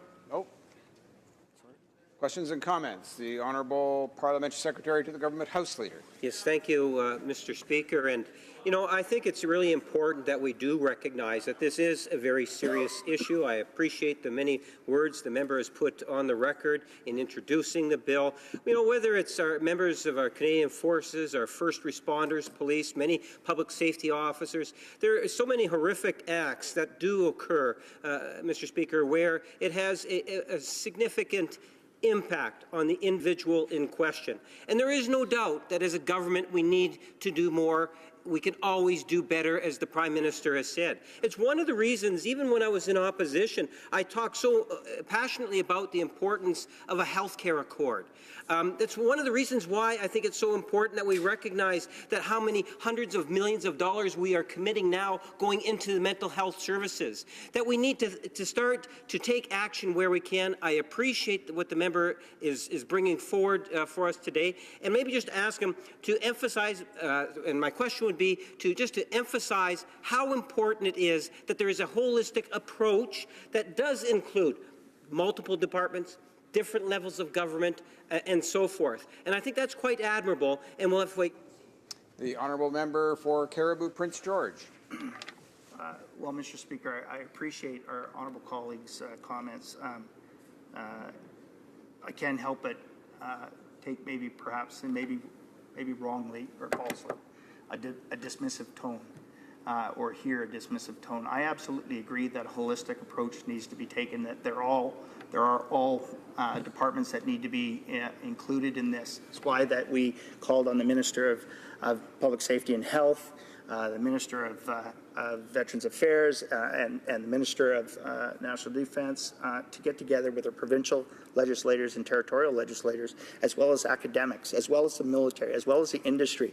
Questions and comments. The Honourable Parliamentary Secretary to the Government House Leader. Yes, thank you, Mr. Speaker. And, you know, I think it's really important that we do recognize that this is a very serious issue. I appreciate the many words the member has put on the record in introducing the bill. You know, whether it's our members of our Canadian Forces, our first responders, police, many public safety officers, there are so many horrific acts that do occur, Mr. Speaker, where it has a significant impact on the individual in question. And there is no doubt that as a government we need to do more. We can always do better, as the Prime Minister has said. It's one of the reasons, even when I was in opposition, I talked so passionately about the importance of a health care accord. That's one of the reasons why I think it's so important that we recognize that how many hundreds of millions of dollars we are committing now going into the mental health services, that we need to start to take action where we can. I appreciate what the member is bringing forward for us today, and maybe just ask him to emphasize, and my question would be to emphasize how important it is that there is a holistic approach that does include multiple departments, different levels of government, and so forth. And I think that's quite admirable, and we'll have to wait. The honourable member for Caribou Prince George. Well, Mr. Speaker, I appreciate our honourable colleagues' comments. I can't help but take perhaps wrongly or falsely a dismissive tone or hear a dismissive tone. I absolutely agree that a holistic approach needs to be taken, that there are all departments that need to be included in this. It's why that we called on the Minister of Public Safety and Health, the Minister of Veterans Affairs, and the Minister of National Defence to get together with our provincial legislators and territorial legislators, as well as academics, as well as the military, as well as the industry,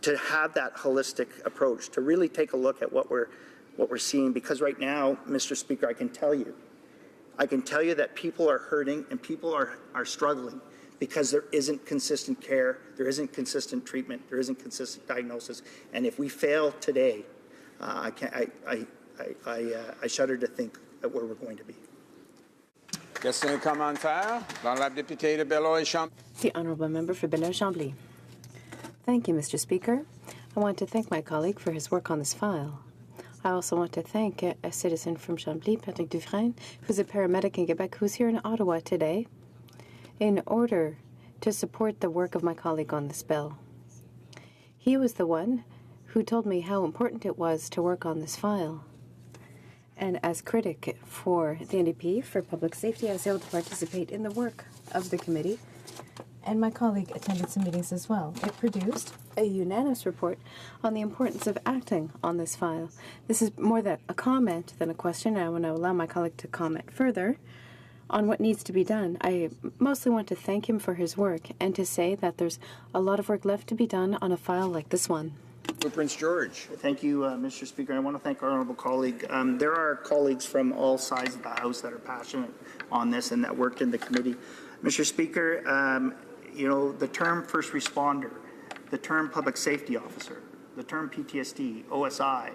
to have that holistic approach, to really take a look at what we're seeing. Because right now, Mr. Speaker, I can tell you that people are hurting and people are struggling because there isn't consistent care, there isn't consistent treatment, there isn't consistent diagnosis. And if we fail today, I shudder to think at where we're going to be. Question commentaire dans la députée de Beloit-Chambly. The Honourable Member for Beloit-Chambly. Thank you, Mr. Speaker. I want to thank my colleague for his work on this file. I also want to thank a citizen from Chambly, Patrick Dufresne, who's a paramedic in Quebec, who's here in Ottawa today in order to support the work of my colleague on this bill. He was the one who told me how important it was to work on this file. And as critic for the NDP for public safety, I was able to participate in the work of the committee, and my colleague attended some meetings as well. It produced a unanimous report on the importance of acting on this file. This is more than a comment than a question. I want to allow my colleague to comment further on what needs to be done. I mostly want to thank him for his work and to say that there's a lot of work left to be done on a file like this one. Prince George. Thank you, Mr. Speaker. I want to thank our honourable colleague. There are colleagues from all sides of the House that are passionate on this and that worked in the committee. Mr. Speaker, you know, the term first responder, the term public safety officer, the term PTSD, OSI,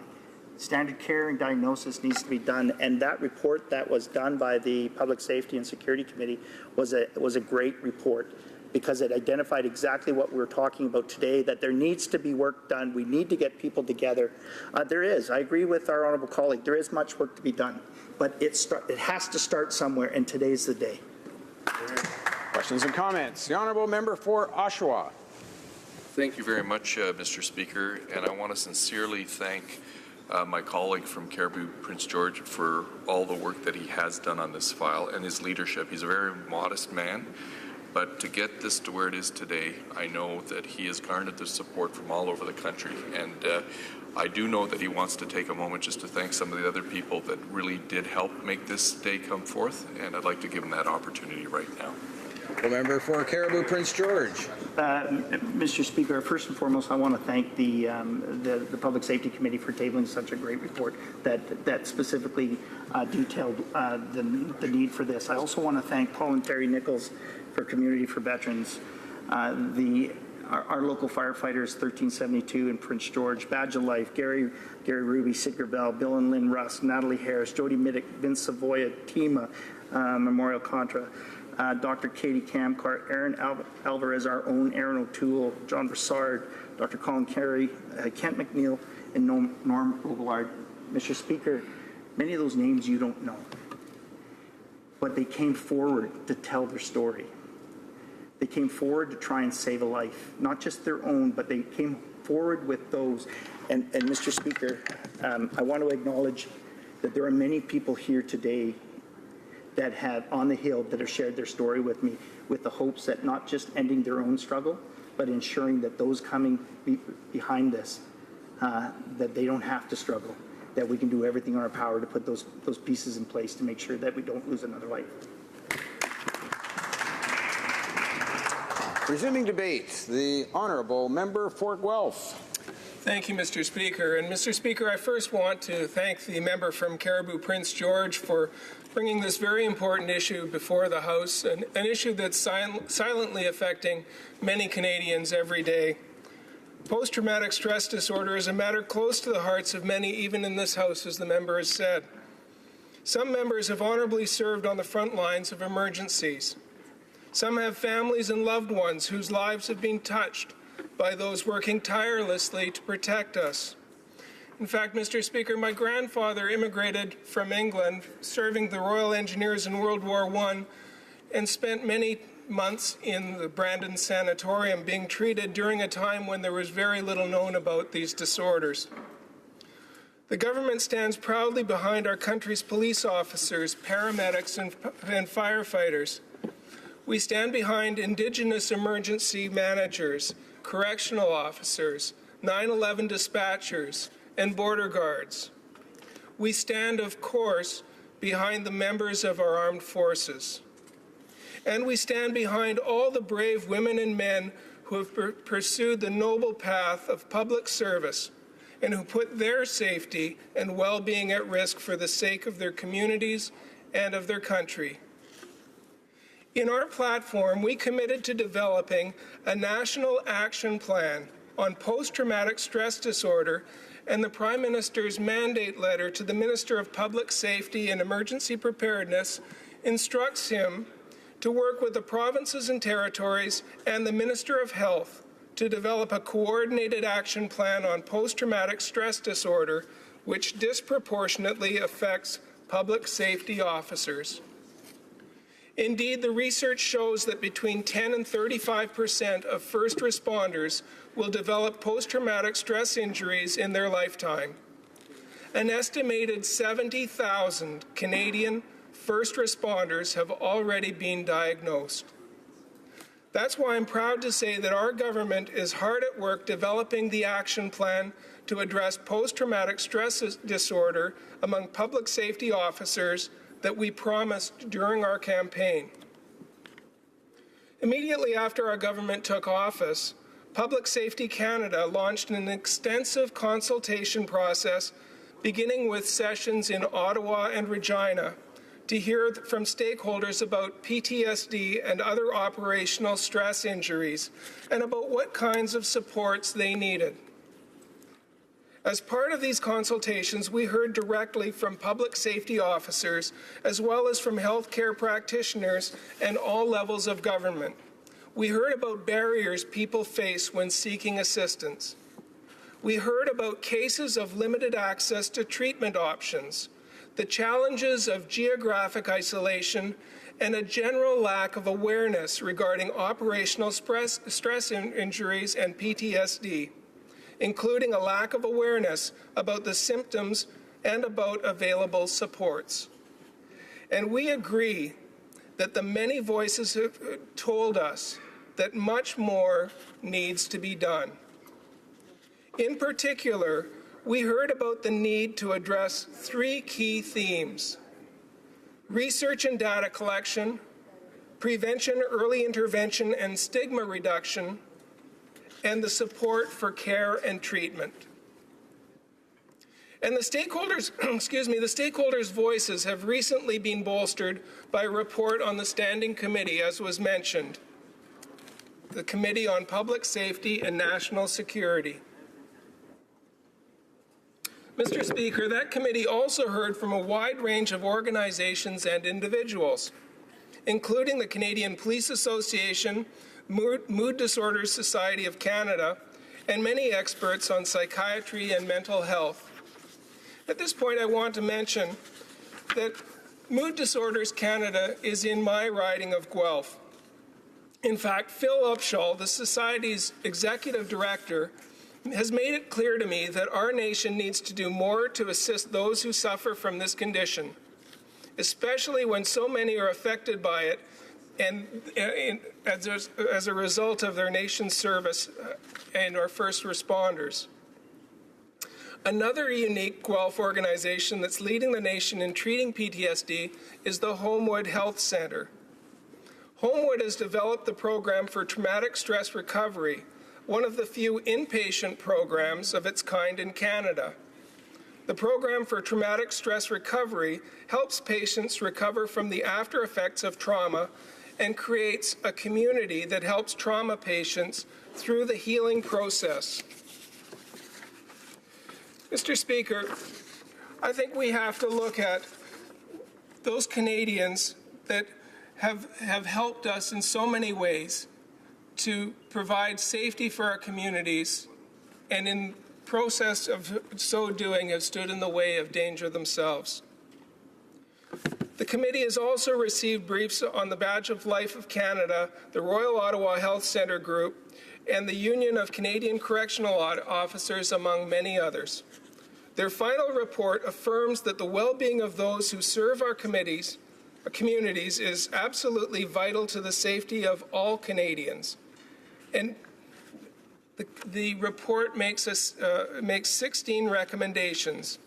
standard care and diagnosis needs to be done, and that report that was done by the Public Safety and Security Committee was a great report because it identified exactly what we're talking about today, that there needs to be work done. We need to get people together. There is. I agree with our honourable colleague. There is much work to be done, but it has to start somewhere, and today's the day. Questions and comments. The honourable member for Oshawa. Thank you very much, Mr. Speaker, and I want to sincerely thank my colleague from Caribou Prince George for all the work that he has done on this file and his leadership. He's a very modest man, but to get this to where it is today, I know that he has garnered the support from all over the country, and I do know that he wants to take a moment just to thank some of the other people that really did help make this day come forth, and I'd like to give him that opportunity right now. The member for Caribou Prince George. Mr. Speaker, first and foremost, I want to thank the Public Safety Committee for tabling such a great report that specifically detailed the need for this. I also want to thank Paul and Terry Nichols for Community for Veterans, our local firefighters, 1372 in Prince George, Badge of Life, Gary Ruby, Sid Gravel, Bill and Lynn Rusk, Natalie Harris, Jody Middick, Vince Savoya, Tima, Memorial Contra, Dr. Katie Camcart, Aaron Alvarez, our own Aaron O'Toole, John Broussard, Dr. Colin Carey, Kent McNeil, and Norm Robillard. Mr. Speaker, many of those names you don't know, but they came forward to tell their story. They came forward to try and save a life, not just their own, but they came forward with those. And Mr. Speaker, I want to acknowledge that there are many people here today that have, on the Hill, that have shared their story with me, with the hopes that not just ending their own struggle, but ensuring that those coming behind this, that they don't have to struggle, that we can do everything in our power to put those pieces in place to make sure that we don't lose another life. Resuming debate, the Honourable Member for Guelph. Thank you, Mr. Speaker. And Mr. Speaker, I first want to thank the member from Caribou Prince George for bringing this very important issue before the House, an issue that's silently affecting many Canadians every day. Post-traumatic stress disorder is a matter close to the hearts of many, even in this House, as the member has said. Some members have honorably served on the front lines of emergencies. Some have families and loved ones whose lives have been touched by those working tirelessly to protect us. In fact, Mr. Speaker, my grandfather immigrated from England, serving the Royal Engineers in World War I, and spent many months in the Brandon Sanatorium being treated during a time when there was very little known about these disorders. The government stands proudly behind our country's police officers, paramedics, and firefighters. We stand behind Indigenous emergency managers, correctional officers, 9/11 dispatchers, and border guards. We stand, of course, behind the members of our armed forces. And we stand behind all the brave women and men who have pursued the noble path of public service and who put their safety and well-being at risk for the sake of their communities and of their country. In our platform, we committed to developing a national action plan on post-traumatic stress disorder, and the Prime Minister's mandate letter to the Minister of Public Safety and Emergency Preparedness instructs him to work with the provinces and territories and the Minister of Health to develop a coordinated action plan on post-traumatic stress disorder, which disproportionately affects public safety officers. Indeed, the research shows that between 10 and 35% of first responders will develop post-traumatic stress injuries in their lifetime. An estimated 70,000 Canadian first responders have already been diagnosed. That's why I'm proud to say that our government is hard at work developing the action plan to address post-traumatic stress disorder among public safety officers that we promised during our campaign. Immediately after our government took office, Public Safety Canada launched an extensive consultation process, beginning with sessions in Ottawa and Regina, to hear from stakeholders about PTSD and other operational stress injuries, and about what kinds of supports they needed. As part of these consultations, we heard directly from public safety officers, as well as from healthcare practitioners and all levels of government. We heard about barriers people face when seeking assistance. We heard about cases of limited access to treatment options, the challenges of geographic isolation, and a general lack of awareness regarding operational stress injuries and PTSD, including a lack of awareness about the symptoms and about available supports. And we agree that the many voices have told us that much more needs to be done. In particular, we heard about the need to address three key themes: research and data collection, prevention, early intervention, and stigma reduction, and the support for care and treatment. And the stakeholders, the stakeholders' voices have recently been bolstered by a report on the Standing Committee, as was mentioned, the Committee on Public Safety and National Security. Mr. Speaker, that committee also heard from a wide range of organizations and individuals, including the Canadian Police Association, Mood Disorders Society of Canada, and many experts on psychiatry and mental health. At this point, I want to mention that Mood Disorders Canada is in my riding of Guelph. In fact, Phil Upshaw, the Society's executive director, has made it clear to me that our nation needs to do more to assist those who suffer from this condition, especially when so many are affected by it and as a result of their nation's service and our first responders. Another unique Guelph organization that's leading the nation in treating PTSD is the Homewood Health Centre. Homewood has developed the program for traumatic stress recovery, one of the few inpatient programs of its kind in Canada. The program for traumatic stress recovery helps patients recover from the after effects of trauma and creates a community that helps trauma patients through the healing process. Mr. Speaker, I think we have to look at those Canadians that have helped us in so many ways to provide safety for our communities, and in process of so doing have stood in the way of danger themselves. The committee has also received briefs on the Badge of Life of Canada, the Royal Ottawa Health Centre Group, and the Union of Canadian Correctional Officers, among many others. Their final report affirms that the well-being of those who serve our communities is absolutely vital to the safety of all Canadians. And the report makes 16 recommendations.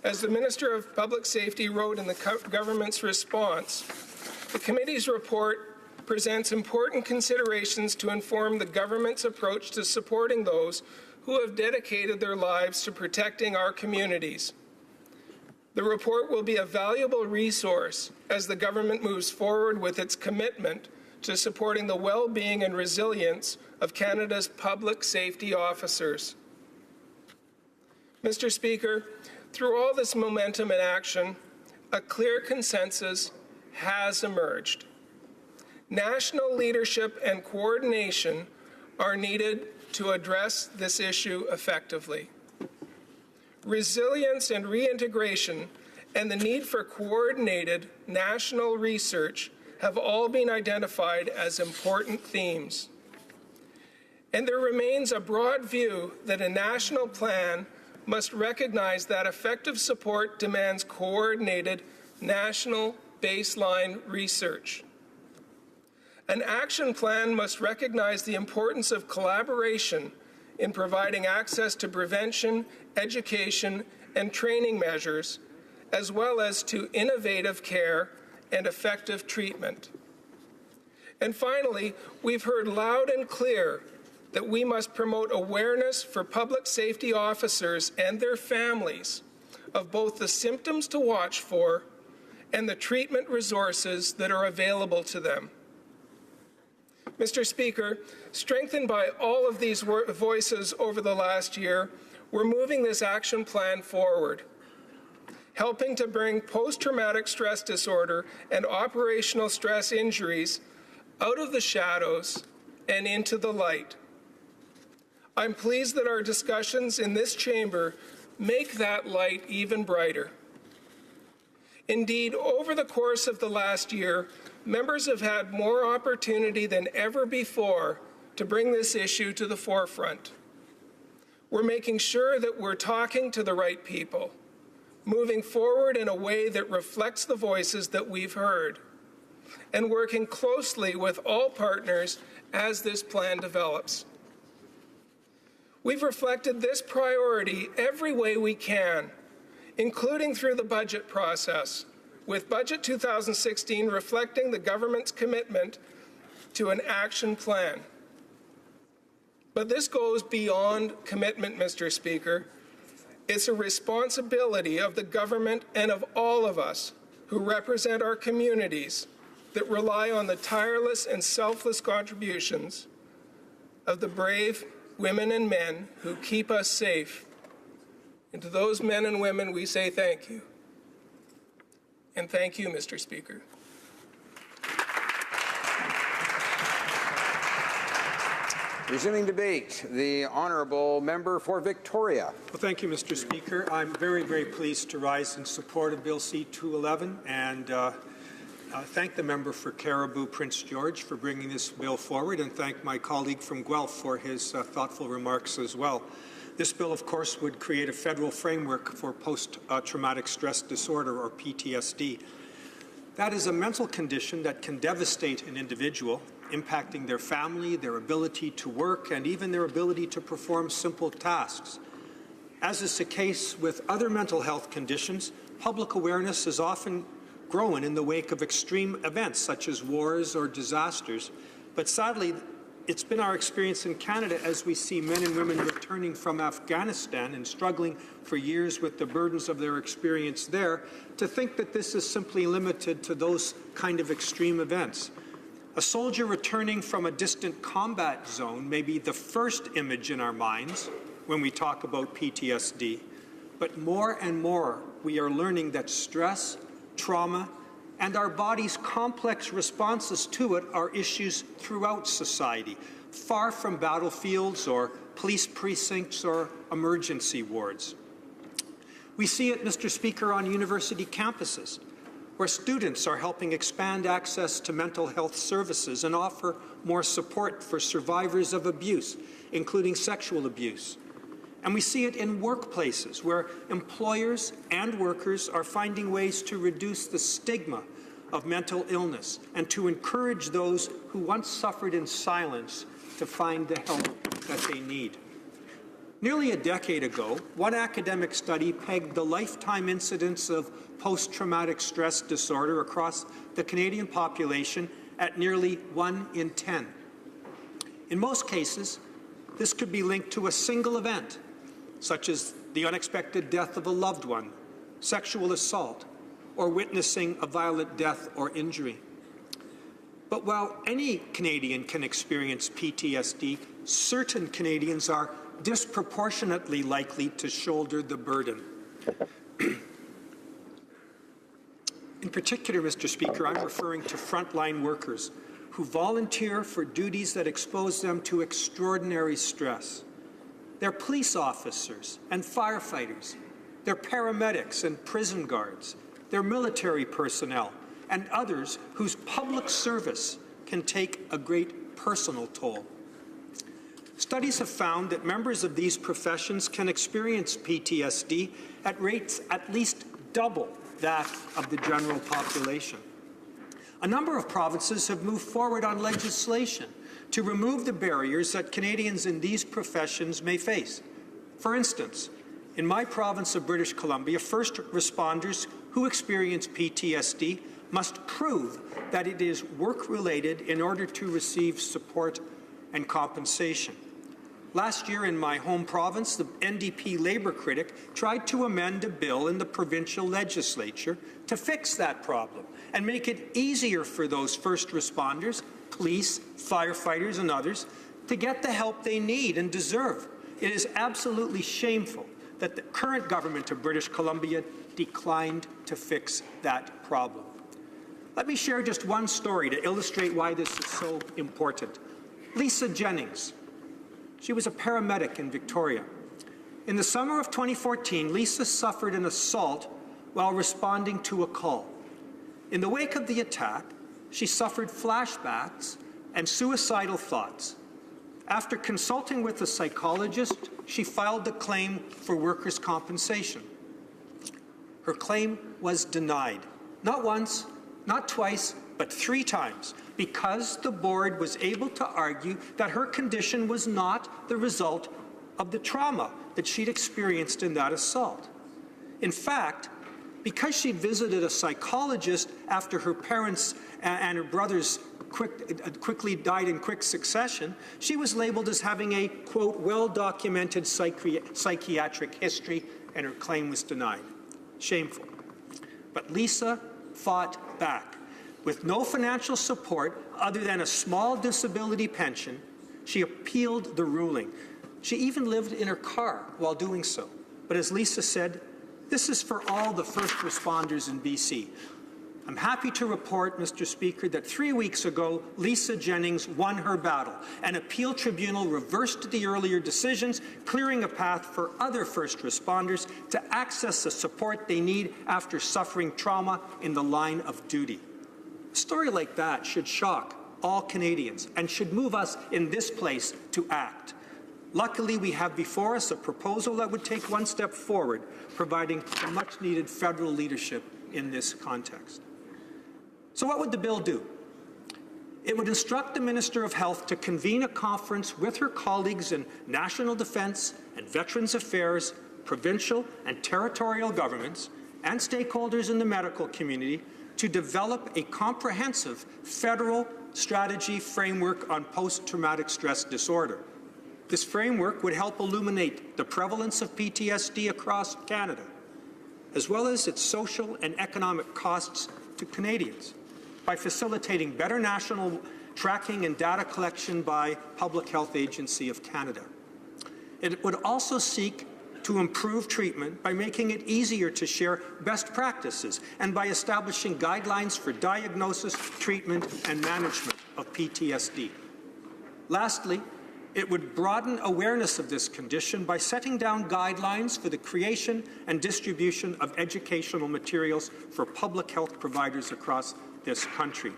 As the Minister of Public Safety wrote in the government's response, the committee's report presents important considerations to inform the government's approach to supporting those who have dedicated their lives to protecting our communities. The report will be a valuable resource as the government moves forward with its commitment to supporting the well-being and resilience of Canada's public safety officers. Mr. Speaker, through all this momentum and action, a clear consensus has emerged. National leadership and coordination are needed to address this issue effectively. Resilience and reintegration and the need for coordinated national research have all been identified as important themes. And there remains a broad view that a national plan must recognize that effective support demands coordinated national baseline research. An action plan must recognize the importance of collaboration in providing access to prevention, education, and training measures, as well as to innovative care and effective treatment. And finally, we've heard loud and clear that we must promote awareness for public safety officers and their families of both the symptoms to watch for and the treatment resources that are available to them. Mr. Speaker, strengthened by all of these voices over the last year, we're moving this action plan forward, helping to bring post-traumatic stress disorder and operational stress injuries out of the shadows and into the light. I'm pleased that our discussions in this chamber make that light even brighter. Indeed, over the course of the last year, members have had more opportunity than ever before to bring this issue to the forefront. We're making sure that we're talking to the right people, moving forward in a way that reflects the voices that we've heard, and working closely with all partners as this plan develops. We've reflected this priority every way we can, including through the budget process, with Budget 2016 reflecting the government's commitment to an action plan. But this goes beyond commitment, Mr. Speaker. It's a responsibility of the government and of all of us who represent our communities that rely on the tireless and selfless contributions of the brave women and men who keep us safe. And to those men and women, we say thank you. And thank you, Mr. Speaker. Resuming debate, the honourable member for Victoria. Well, thank you, Mr. Speaker. I'm very, very pleased to rise in support of Bill C-211 and thank the member for Caribou Prince George for bringing this bill forward, and thank my colleague from Guelph for his thoughtful remarks as well. This bill, of course, would create a federal framework for post-traumatic stress disorder, or PTSD. That is a mental condition that can devastate an individual, impacting their family, their ability to work, and even their ability to perform simple tasks. As is the case with other mental health conditions, public awareness is often grown in the wake of extreme events such as wars or disasters. But sadly, it's been our experience in Canada as we see men and women returning from Afghanistan and struggling for years with the burdens of their experience there, to think that this is simply limited to those kind of extreme events. A soldier returning from a distant combat zone may be the first image in our minds when we talk about PTSD, but more and more we are learning that stress, trauma, and our body's complex responses to it are issues throughout society, far from battlefields or police precincts or emergency wards. We see it, Mr. Speaker, on university campuses, where students are helping expand access to mental health services and offer more support for survivors of abuse, including sexual abuse. And we see it in workplaces, where employers and workers are finding ways to reduce the stigma of mental illness and to encourage those who once suffered in silence to find the help that they need. Nearly a decade ago, one academic study pegged the lifetime incidence of post-traumatic stress disorder across the Canadian population at nearly 1 in 10. In most cases, this could be linked to a single event, such as the unexpected death of a loved one, sexual assault, or witnessing a violent death or injury. But while any Canadian can experience PTSD, certain Canadians are disproportionately likely to shoulder the burden. In particular, Mr. Speaker, I'm referring to frontline workers who volunteer for duties that expose them to extraordinary stress. They're police officers and firefighters. They're paramedics and prison guards. They're military personnel and others whose public service can take a great personal toll. Studies have found that members of these professions can experience PTSD at rates at least double that of the general population. A number of provinces have moved forward on legislation to remove the barriers that Canadians in these professions may face. For instance, in my province of British Columbia, first responders who experience PTSD must prove that it is work-related in order to receive support and compensation. Last year in my home province, the NDP Labour critic tried to amend a bill in the provincial legislature to fix that problem and make it easier for those first responders, police, firefighters, and others to get the help they need and deserve. It is absolutely shameful that the current government of British Columbia declined to fix that problem. Let me share just one story to illustrate why this is so important. Lisa Jennings. She was a paramedic in Victoria. In the summer of 2014, Lisa suffered an assault while responding to a call. In the wake of the attack, she suffered flashbacks and suicidal thoughts. After consulting with a psychologist, she filed a claim for workers' compensation. Her claim was denied, not once, not twice, but 3 times, because the board was able to argue that her condition was not the result of the trauma that she'd experienced in that assault. In fact, because she'd visited a psychologist after her parents and her brothers quickly died in quick succession, she was labeled as having a, quote, well-documented psychiatric history, and her claim was denied. Shameful. But Lisa fought back. With no financial support other than a small disability pension, she appealed the ruling. She even lived in her car while doing so. But as Lisa said, this is for all the first responders in BC. I'm happy to report, Mr. Speaker, that 3 weeks ago, Lisa Jennings won her battle. An appeal tribunal reversed the earlier decisions, clearing a path for other first responders to access the support they need after suffering trauma in the line of duty. A story like that should shock all Canadians and should move us in this place to act. Luckily, we have before us a proposal that would take one step forward, providing the much-needed federal leadership in this context. So what would the bill do? It would instruct the Minister of Health to convene a conference with her colleagues in National Defence and Veterans Affairs, provincial and territorial governments, and stakeholders in the medical community to develop a comprehensive federal strategy framework on post-traumatic stress disorder. This framework would help illuminate the prevalence of PTSD across Canada, as well as its social and economic costs to Canadians, by facilitating better national tracking and data collection by Public Health Agency of Canada. It would also seek to improve treatment by making it easier to share best practices and by establishing guidelines for diagnosis, treatment, and management of PTSD. Lastly, it would broaden awareness of this condition by setting down guidelines for the creation and distribution of educational materials for public health providers across this country.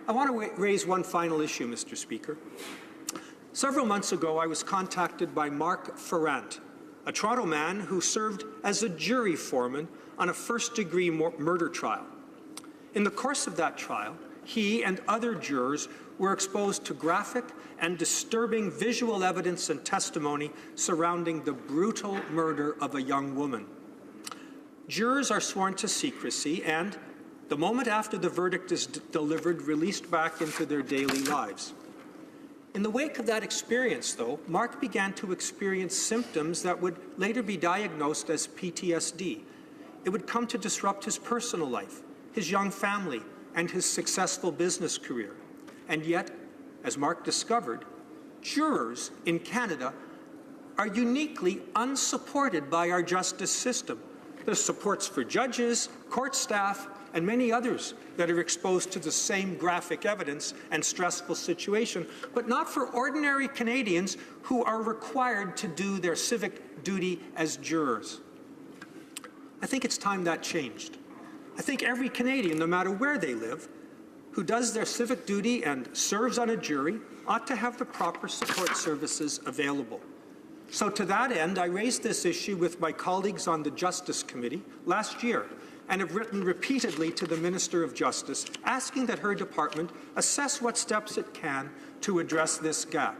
I want to raise one final issue, Mr. Speaker. Several months ago, I was contacted by Mark Ferrant, a Toronto man who served as a jury foreman on a first-degree murder trial. In the course of that trial, he and other jurors were exposed to graphic and disturbing visual evidence and testimony surrounding the brutal murder of a young woman. Jurors are sworn to secrecy and, the moment after the verdict is delivered, released back into their daily lives. In the wake of that experience, though, Mark began to experience symptoms that would later be diagnosed as PTSD. It would come to disrupt his personal life, his young family, and his successful business career. And yet, as Mark discovered, jurors in Canada are uniquely unsupported by our justice system. There's supports for judges, court staff, and many others that are exposed to the same graphic evidence and stressful situation, but not for ordinary Canadians who are required to do their civic duty as jurors. I think it's time that changed. I think every Canadian, no matter where they live, who does their civic duty and serves on a jury ought to have the proper support services available. So to that end, I raised this issue with my colleagues on the Justice Committee last year and have written repeatedly to the Minister of Justice asking that her department assess what steps it can to address this gap.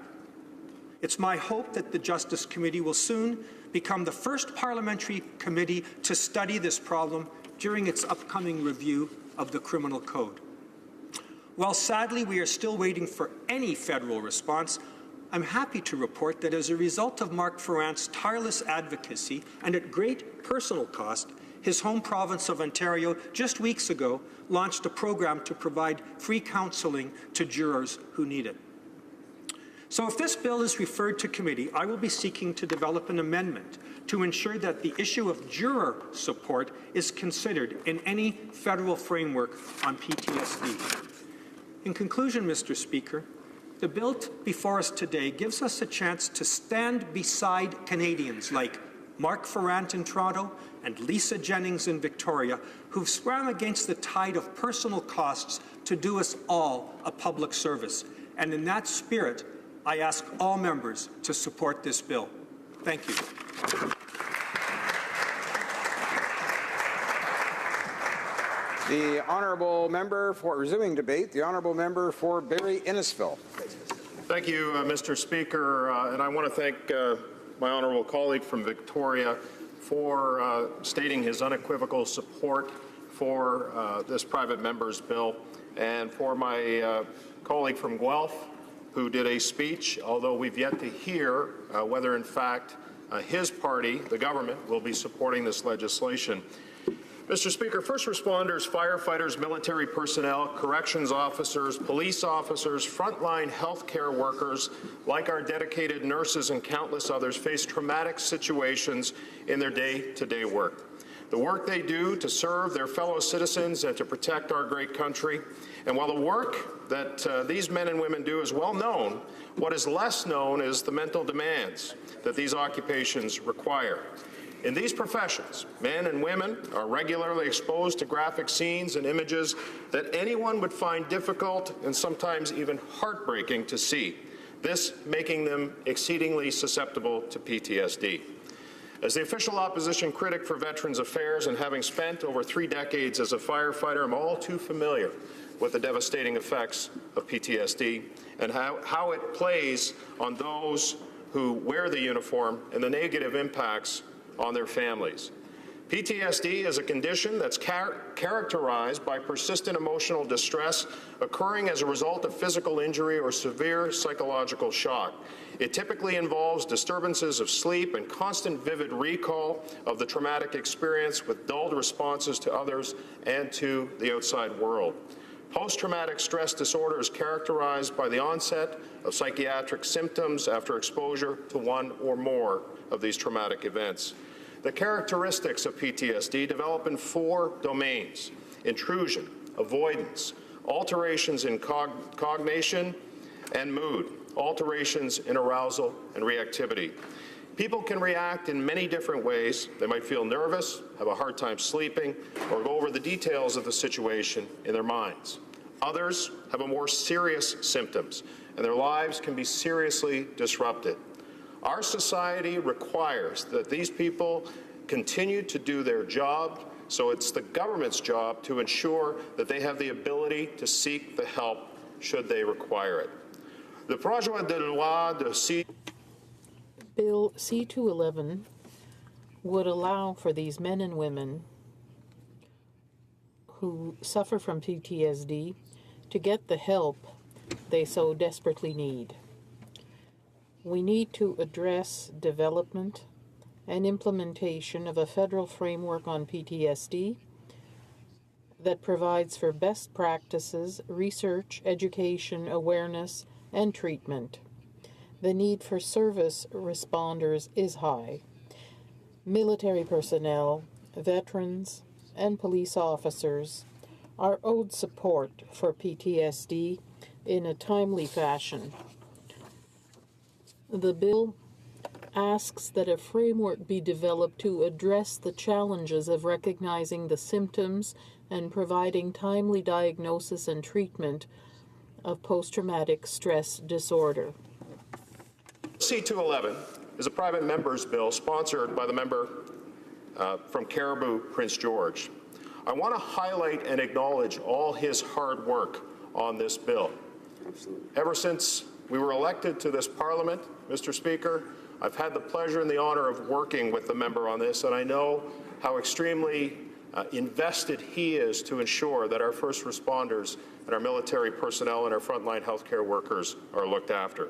It's my hope that the Justice Committee will soon become the first parliamentary committee to study this problem during its upcoming review of the Criminal Code. While sadly we are still waiting for any federal response, I'm happy to report that as a result of Mark Ferrant's tireless advocacy and at great personal cost, his home province of Ontario just weeks ago launched a program to provide free counselling to jurors who need it. So if this bill is referred to committee, I will be seeking to develop an amendment to ensure that the issue of juror support is considered in any federal framework on PTSD. In conclusion, Mr. Speaker, the bill before us today gives us a chance to stand beside Canadians like Mark Ferrant in Toronto and Lisa Jennings in Victoria, who've swam against the tide of personal costs to do us all a public service. And in that spirit, I ask all members to support this bill. Thank you. The honourable member for resuming debate, the honourable member for Barrie Innisfil. Thank you, Mr. Speaker, and I want to thank my honourable colleague from Victoria for stating his unequivocal support for this private member's bill, and for my colleague from Guelph, who did a speech, although we've yet to hear whether, in fact, his party, the government, will be supporting this legislation. Mr. Speaker, first responders, firefighters, military personnel, corrections officers, police officers, frontline healthcare workers, like our dedicated nurses and countless others, face traumatic situations in their day-to-day work. The work they do to serve their fellow citizens and to protect our great country. And while the work that these men and women do is well known, what is less known is the mental demands that these occupations require. In these professions, men and women are regularly exposed to graphic scenes and images that anyone would find difficult and sometimes even heartbreaking to see, this making them exceedingly susceptible to PTSD. As the official opposition critic for Veterans Affairs and having spent over 3 decades as a firefighter, I'm all too familiar with the devastating effects of PTSD and how it plays on those who wear the uniform and the negative impacts on their families. PTSD is a condition that's characterized by persistent emotional distress occurring as a result of physical injury or severe psychological shock. It typically involves disturbances of sleep and constant vivid recall of the traumatic experience with dulled responses to others and to the outside world. Post-traumatic stress disorder is characterized by the onset of psychiatric symptoms after exposure to one or more of these traumatic events. The characteristics of PTSD develop in 4 domains: intrusion, avoidance, alterations in cognition and mood, alterations in arousal and reactivity. People can react in many different ways. They might feel nervous, have a hard time sleeping, or go over the details of the situation in their minds. Others have a more serious symptoms, and their lives can be seriously disrupted. Our society requires that these people continue to do their job, so it's the government's job to ensure that they have the ability to seek the help should they require it. The projet de loi de Bill C-211 would allow for these men and women who suffer from PTSD to get the help they so desperately need. We need to address development and implementation of a federal framework on PTSD that provides for best practices, research, education, awareness, and treatment. The need for service responders is high. Military personnel, veterans, and police officers are owed support for PTSD in a timely fashion. The bill asks that a framework be developed to address the challenges of recognizing the symptoms and providing timely diagnosis and treatment of post-traumatic stress disorder. C-211 is a private member's bill sponsored by the member from Caribou, Prince George. I want to highlight and acknowledge all his hard work on this bill. Absolutely. Ever since we were elected to this Parliament, Mr. Speaker, I've had the pleasure and the honor of working with the member on this, and I know how extremely invested he is to ensure that our first responders and our military personnel and our frontline healthcare workers are looked after.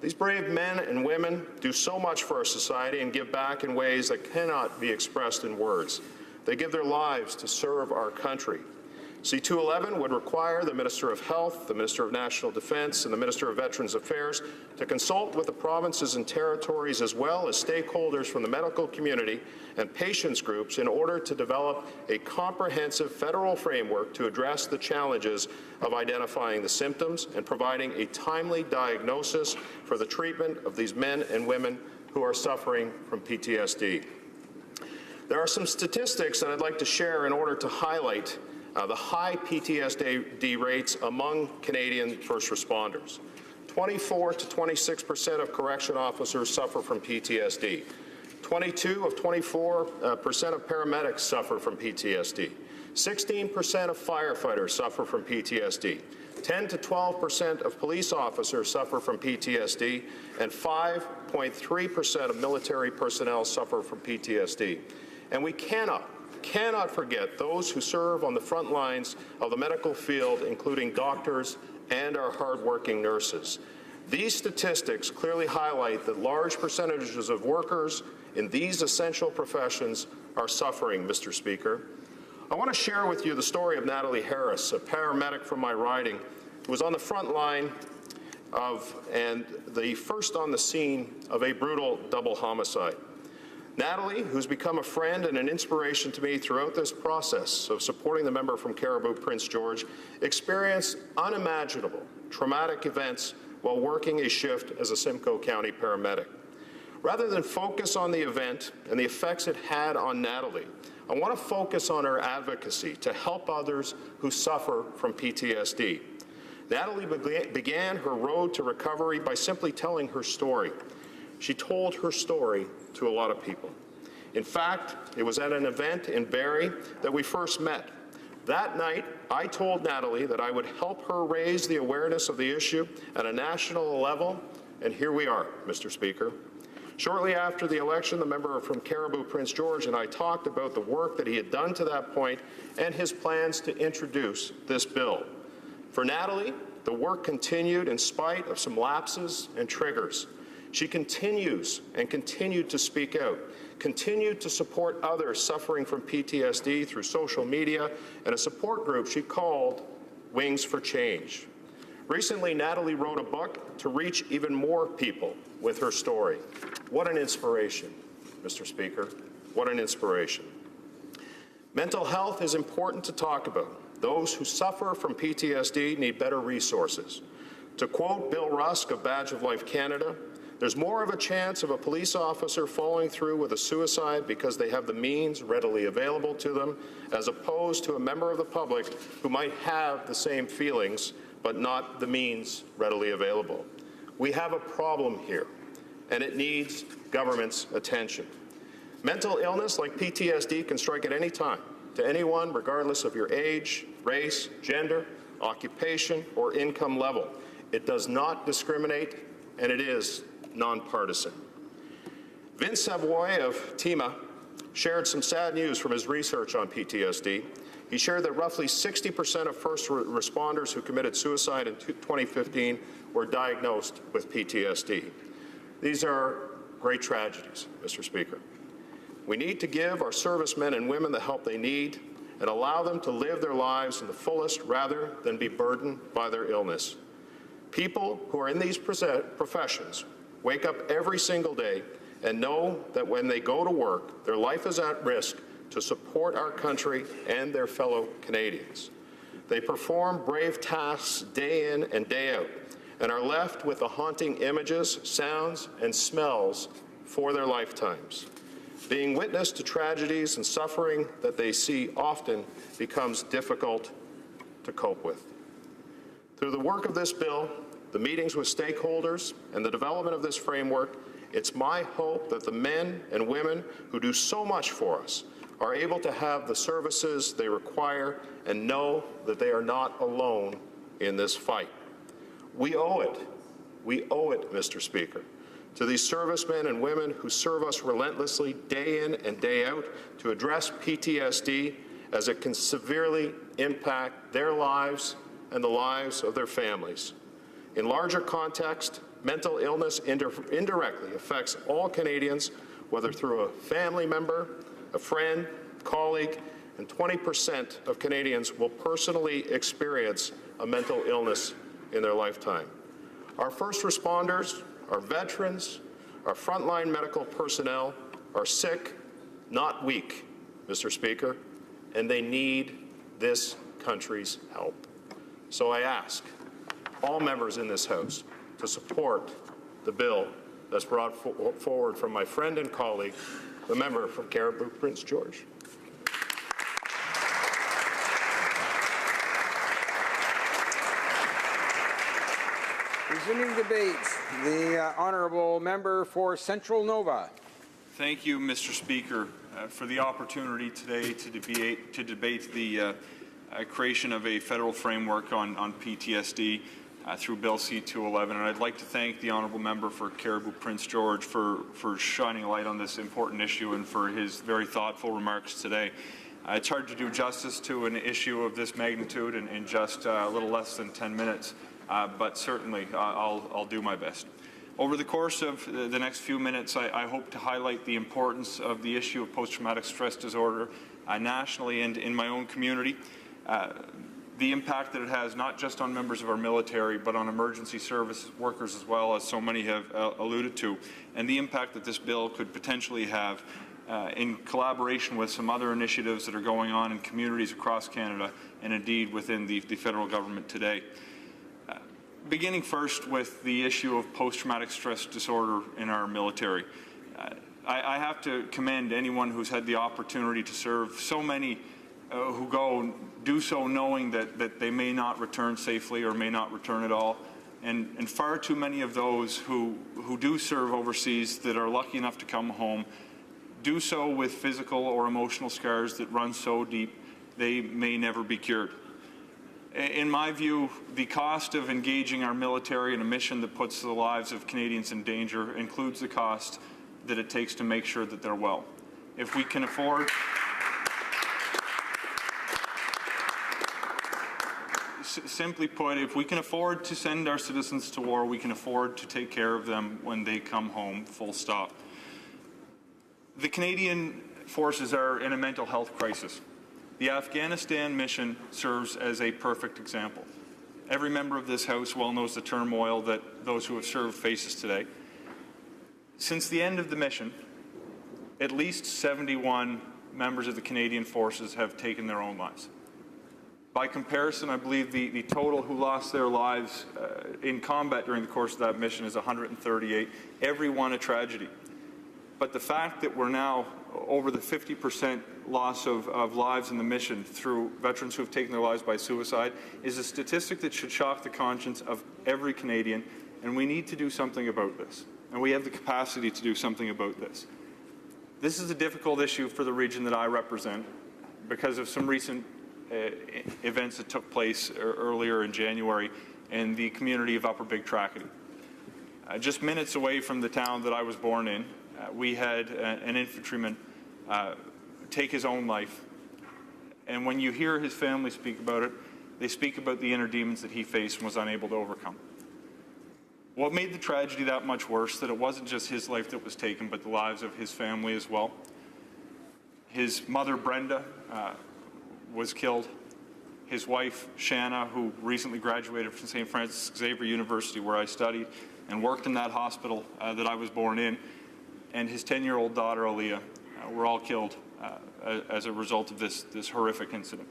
These brave men and women do so much for our society and give back in ways that cannot be expressed in words. They give their lives to serve our country. C-211 would require the Minister of Health, the Minister of National Defense, and the Minister of Veterans Affairs to consult with the provinces and territories as well as stakeholders from the medical community and patients groups in order to develop a comprehensive federal framework to address the challenges of identifying the symptoms and providing a timely diagnosis for the treatment of these men and women who are suffering from PTSD. There are some statistics that I'd like to share in order to highlight the high PTSD rates among Canadian first responders. 24 to 26% of correction officers suffer from PTSD. 22 of 24% of paramedics suffer from PTSD. 16% of firefighters suffer from PTSD. 10 to 12% of police officers suffer from PTSD, and 5.3% of military personnel suffer from PTSD. And we cannot forget those who serve on the front lines of the medical field, including doctors and our hardworking nurses. These statistics clearly highlight that large percentages of workers in these essential professions are suffering, Mr. Speaker. I want to share with you the story of Natalie Harris, a paramedic from my riding, who was on the front line and the first on the scene of a brutal double homicide. Natalie, who's become a friend and an inspiration to me throughout this process of supporting the member from Caribou Prince George, experienced unimaginable traumatic events while working a shift as a Simcoe County paramedic. Rather than focus on the event and the effects it had on Natalie, I want to focus on her advocacy to help others who suffer from PTSD. Natalie began her road to recovery by simply telling her story. She told her story to a lot of people. In fact, it was at an event in Barrie that we first met. That night, I told Natalie that I would help her raise the awareness of the issue at a national level, and here we are, Mr. Speaker. Shortly after the election, the member from Caribou Prince George and I talked about the work that he had done to that point and his plans to introduce this bill. For Natalie, the work continued in spite of some lapses and triggers. She continues and continued to speak out, continued to support others suffering from PTSD through social media and a support group she called Wings for Change. Recently, Natalie wrote a book to reach even more people with her story. What an inspiration, Mr. Speaker. What an inspiration. Mental health is important to talk about. Those who suffer from PTSD need better resources. To quote Bill Rusk of Badge of Life Canada, there's more of a chance of a police officer following through with a suicide because they have the means readily available to them, as opposed to a member of the public who might have the same feelings but not the means readily available. We have a problem here, and it needs government's attention. Mental illness like PTSD can strike at any time, to anyone regardless of your age, race, gender, occupation, or income level. It does not discriminate, and it is nonpartisan. Vince Savoy of TEMA shared some sad news from his research on PTSD. He shared that roughly 60% of first responders who committed suicide in 2015 were diagnosed with PTSD. These are great tragedies, Mr. Speaker. We need to give our servicemen and women the help they need and allow them to live their lives in the fullest rather than be burdened by their illness. People who are in these professions wake up every single day and know that when they go to work, their life is at risk to support our country and their fellow Canadians. They perform brave tasks day in and day out and are left with the haunting images, sounds, and smells for their lifetimes. Being witness to tragedies and suffering that they see often becomes difficult to cope with. Through the work of this bill, the meetings with stakeholders, and the development of this framework, it's my hope that the men and women who do so much for us are able to have the services they require and know that they are not alone in this fight. We owe it, Mr. Speaker, to these servicemen and women who serve us relentlessly day in and day out to address PTSD as it can severely impact their lives and the lives of their families. In larger context, mental illness indirectly affects all Canadians, whether through a family member, a friend, colleague, and 20% of Canadians will personally experience a mental illness in their lifetime. Our first responders, our veterans, our frontline medical personnel are sick, not weak, Mr. Speaker, and they need this country's help. So I ask all members in this House to support the bill that's brought forward from my friend and colleague, the member from Caribou Prince George. Resuming debate, the honourable member for Central Nova. Thank you, Mr. Speaker, for the opportunity today to debate the creation of a federal framework on PTSD through Bill C-211. And I'd like to thank the honourable member for Caribou Prince George for shining a light on this important issue and for his very thoughtful remarks today. It's hard to do justice to an issue of this magnitude in just a little less than 10 minutes, but certainly I'll do my best. Over the course of the next few minutes, I hope to highlight the importance of the issue of post-traumatic stress disorder nationally and in my own community, the impact that it has not just on members of our military, but on emergency service workers as well, as so many have alluded to, and the impact that this bill could potentially have in collaboration with some other initiatives that are going on in communities across Canada and indeed within the federal government today. Beginning first with the issue of post-traumatic stress disorder in our military. I have to commend anyone who's had the opportunity to serve. So many who do so knowing that they may not return safely or may not return at all. And far too many of those who do serve overseas that are lucky enough to come home do so with physical or emotional scars that run so deep they may never be cured. In my view, the cost of engaging our military in a mission that puts the lives of Canadians in danger includes the cost that it takes to make sure that they're well. If we can afford simply put, if we can afford to send our citizens to war, we can afford to take care of them when they come home, full stop. The Canadian forces are in a mental health crisis. The Afghanistan mission serves as a perfect example. Every member of this House well knows the turmoil that those who have served faces today. Since the end of the mission, at least 71 members of the Canadian forces have taken their own lives. By comparison, I believe the total who lost their lives in combat during the course of that mission is 138, every one a tragedy. But the fact that we're now over the 50% loss of lives in the mission through veterans who have taken their lives by suicide is a statistic that should shock the conscience of every Canadian, and we need to do something about this. And we have the capacity to do something about this. This is a difficult issue for the region that I represent because of some recent events that took place earlier in January in the community of Upper Big Trackety. Just minutes away from the town that I was born in, we had an infantryman take his own life. And when you hear his family speak about it, they speak about the inner demons that he faced and was unable to overcome. What made the tragedy that much worse, that it wasn't just his life that was taken, but the lives of his family as well. His mother, Brenda, was killed. His wife, Shanna, who recently graduated from St. Francis Xavier University, where I studied, and worked in that hospital that I was born in, and his 10-year-old daughter, Aaliyah, were all killed as a result of this horrific incident.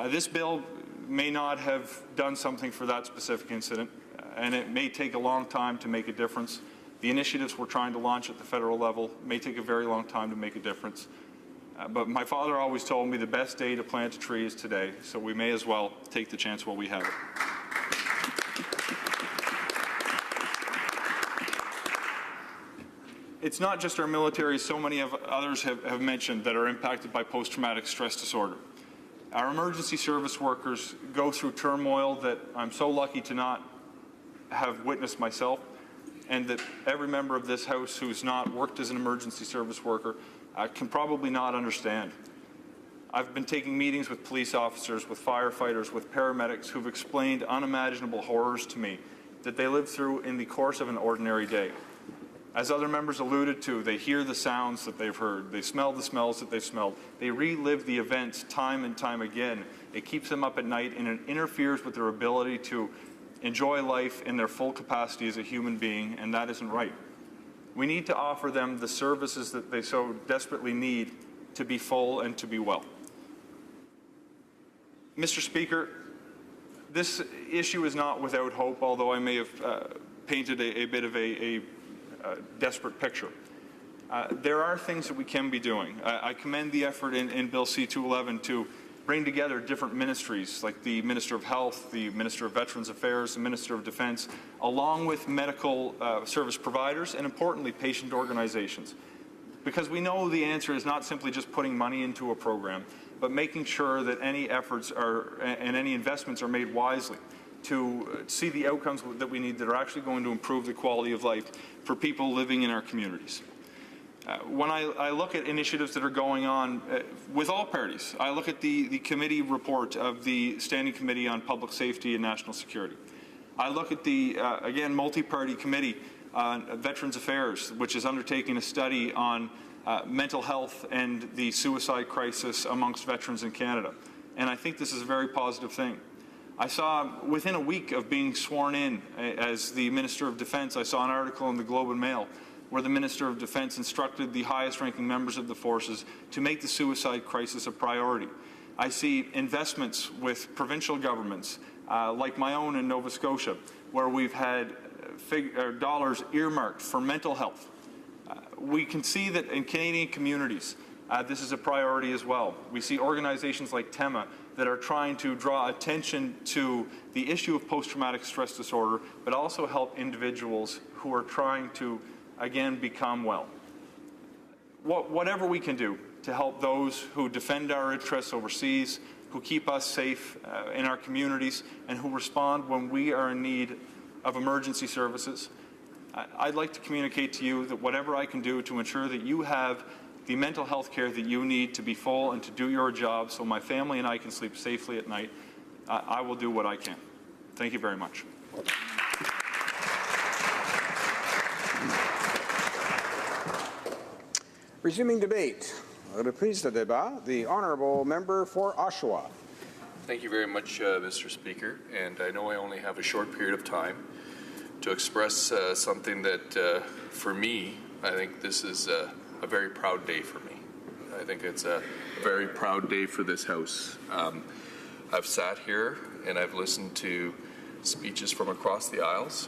This bill may not have done something for that specific incident, and it may take a long time to make a difference. The initiatives we're trying to launch at the federal level may take a very long time to make a difference. But my father always told me the best day to plant a tree is today, so we may as well take the chance while we have it. It's not just our military, so many of others have mentioned, that are impacted by post-traumatic stress disorder. Our emergency service workers go through turmoil that I'm so lucky to not have witnessed myself, and that every member of this House who's not worked as an emergency service worker can probably not understand. I've been taking meetings with police officers, with firefighters, with paramedics who've explained unimaginable horrors to me that they live through in the course of an ordinary day. As other members alluded to, they hear the sounds that they've heard. They smell the smells that they've smelled. They relive the events time and time again. It keeps them up at night, and it interferes with their ability to enjoy life in their full capacity as a human being, and that isn't right. We need to offer them the services that they so desperately need to be full and to be well. Mr. Speaker, this issue is not without hope, although I may have painted a bit of a desperate picture. There are things that we can be doing. I commend the effort in Bill C-211 to bring together different ministries, like the Minister of Health, the Minister of Veterans Affairs, the Minister of Defense, along with medical service providers, and importantly, patient organizations. Because we know the answer is not simply just putting money into a program, but making sure that any efforts are and any investments are made wisely to see the outcomes that we need that are actually going to improve the quality of life for people living in our communities. When I look at initiatives that are going on with all parties, I look at the committee report of the Standing Committee on Public Safety and National Security. I look at the, again, multi-party committee on Veterans Affairs, which is undertaking a study on mental health and the suicide crisis amongst veterans in Canada. And I think this is a very positive thing. I saw, within a week of being sworn in as the Minister of Defence, I saw an article in the Globe and Mail where the Minister of Defence instructed the highest-ranking members of the forces to make the suicide crisis a priority. I see investments with provincial governments, like my own in Nova Scotia, where we've had dollars earmarked for mental health. We can see that in Canadian communities, this is a priority as well. We see organizations like TEMA that are trying to draw attention to the issue of post-traumatic stress disorder, but also help individuals who are trying to, again, become well. Whatever we can do to help those who defend our interests overseas, who keep us safe in our communities, and who respond when we are in need of emergency services, I'd like to communicate to you that whatever I can do to ensure that you have the mental health care that you need to be full and to do your job so my family and I can sleep safely at night, I will do what I can. Thank you very much. Resuming debate. Reprise de débat. The honourable member for Oshawa. Thank you very much, Mr. Speaker. And I know I only have a short period of time to express something that, for me, I think this is a very proud day for me. I think it's a very proud day for this House. I've sat here and I've listened to speeches from across the aisles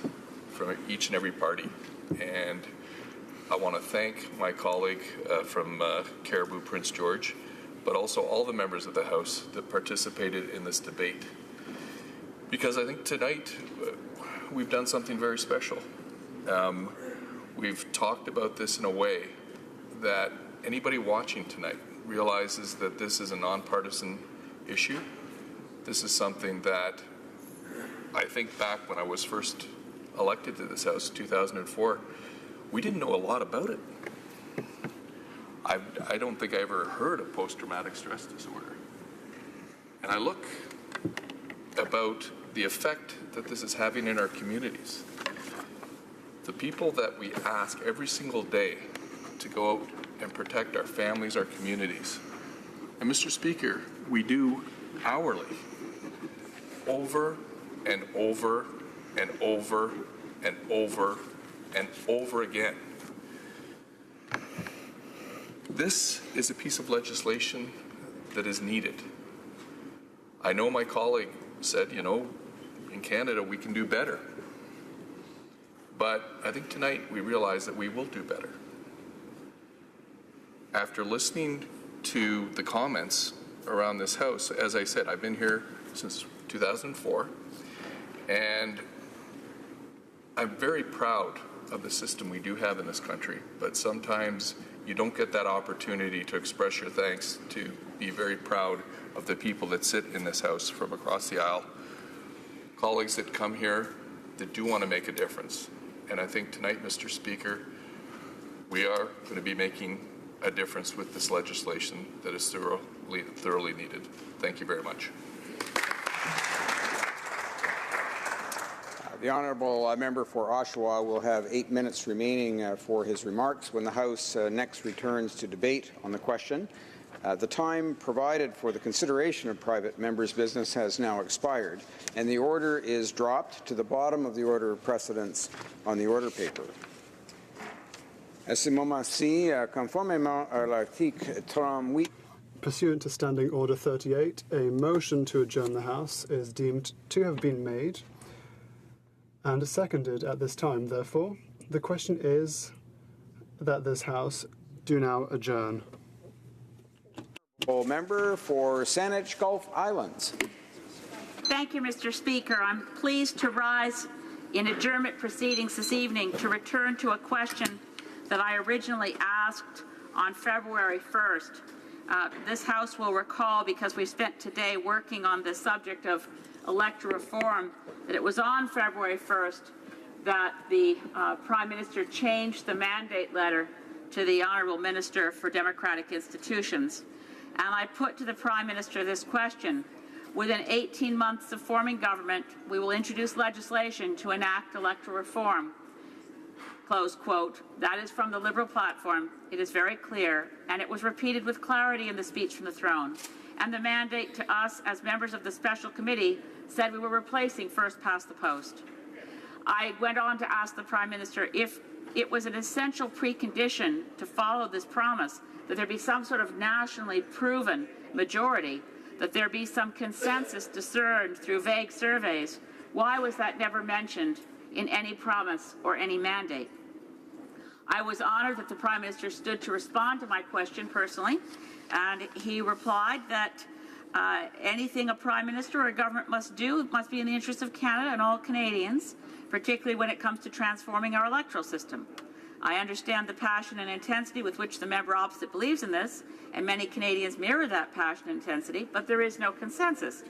from each and every party. And I want to thank my colleague from Caribou Prince George, but also all the members of the House that participated in this debate. Because I think tonight we've done something very special. We've talked about this in a way that anybody watching tonight realizes that this is a nonpartisan issue. This is something that I think back when I was first elected to this House in 2004, we didn't know a lot about it. I don't think I ever heard of post-traumatic stress disorder. And I look about the effect that this is having in our communities. The people that we ask every single day to go out and protect our families, our communities. And Mr. Speaker, we do hourly, over and over and over and over and over again. This is a piece of legislation that is needed. I know my colleague said, you know, in Canada we can do better. But I think tonight we realize that we will do better. After listening to the comments around this House, as I said, I've been here since 2004, and I'm very proud of the system we do have in this country, but sometimes you don't get that opportunity to express your thanks, to be very proud of the people that sit in this House from across the aisle, colleagues that come here that do want to make a difference. And I think tonight, Mr. Speaker, we are going to be making a difference with this legislation that is thoroughly needed. Thank you very much. The honourable member for Oshawa will have 8 minutes remaining for his remarks when the House next returns to debate on the question. The time provided for the consideration of private members' business has now expired, and the order is dropped to the bottom of the order of precedence on the order paper. À ce moment-ci, conformément à l'article 38. Pursuant to Standing Order 38, a motion to adjourn the House is deemed to have been made and seconded at this time. Therefore, the question is that this House do now adjourn. Member for Saanich Gulf Islands. Thank you, Mr. Speaker. I'm pleased to rise in adjournment proceedings this evening to return to a question that I originally asked on February 1st. This House will recall, because we spent today working on the subject of electoral reform, that it was on February 1st that the Prime Minister changed the mandate letter to the Honourable Minister for Democratic Institutions. And I put to the Prime Minister this question: within 18 months of forming government, we will introduce legislation to enact electoral reform. Close quote. That is from the Liberal platform. It is very clear, and it was repeated with clarity in the speech from the throne. And the mandate to us as members of the special committee said we were replacing first past the post. I went on to ask the Prime Minister if it was an essential precondition to follow this promise, that there be some sort of nationally proven majority, that there be some consensus discerned through vague surveys. Why was that never mentioned in any promise or any mandate? I was honored that the Prime Minister stood to respond to my question personally, and he replied that anything a Prime Minister or a government must do must be in the interest of Canada and all Canadians, particularly when it comes to transforming our electoral system. I understand the passion and intensity with which the member opposite believes in this, and many Canadians mirror that passion and intensity, but there is no consensus.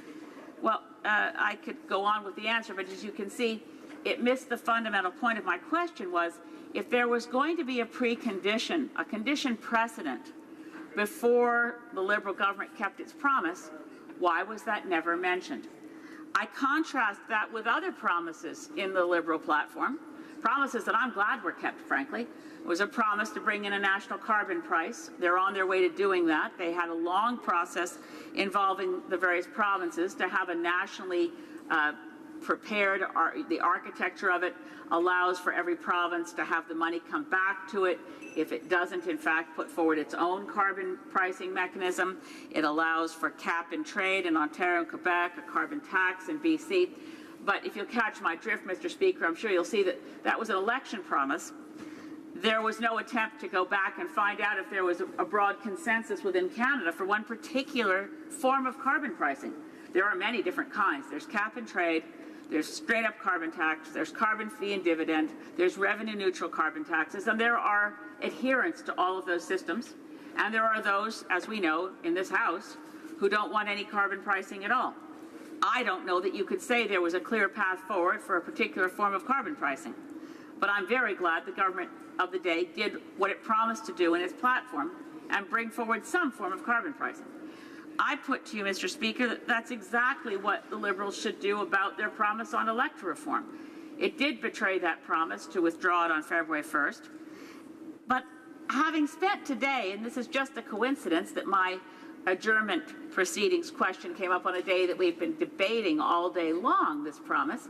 Well, I could go on with the answer, but as you can see, it missed the fundamental point of my question. Was if there was going to be a precondition, a condition precedent, before the Liberal government kept its promise, why was that never mentioned? I contrast that with other promises in the Liberal platform, promises that I'm glad were kept, frankly. It was a promise to bring in a national carbon price. They're on their way to doing that. They had a long process involving the various provinces to have a nationally prepared, the architecture of it allows for every province to have the money come back to it. If it doesn't, in fact, put forward its own carbon pricing mechanism, it allows for cap and trade in Ontario and Quebec, a carbon tax in BC. But if you'll catch my drift, Mr. Speaker, I'm sure you'll see that that was an election promise. There was no attempt to go back and find out if there was a broad consensus within Canada for one particular form of carbon pricing. There are many different kinds. There's cap and trade, there's straight-up carbon tax, there's carbon fee and dividend, there's revenue-neutral carbon taxes, and there are adherents to all of those systems. And there are those, as we know, in this House, who don't want any carbon pricing at all. I don't know that you could say there was a clear path forward for a particular form of carbon pricing. But I'm very glad the government of the day did what it promised to do in its platform and bring forward some form of carbon pricing. I put to you, Mr. Speaker, that that's exactly what the Liberals should do about their promise on electoral reform. It did betray that promise to withdraw it on February 1st. But having spent today, and this is just a coincidence that my adjournment proceedings question came up on a day that we've been debating all day long, this promise,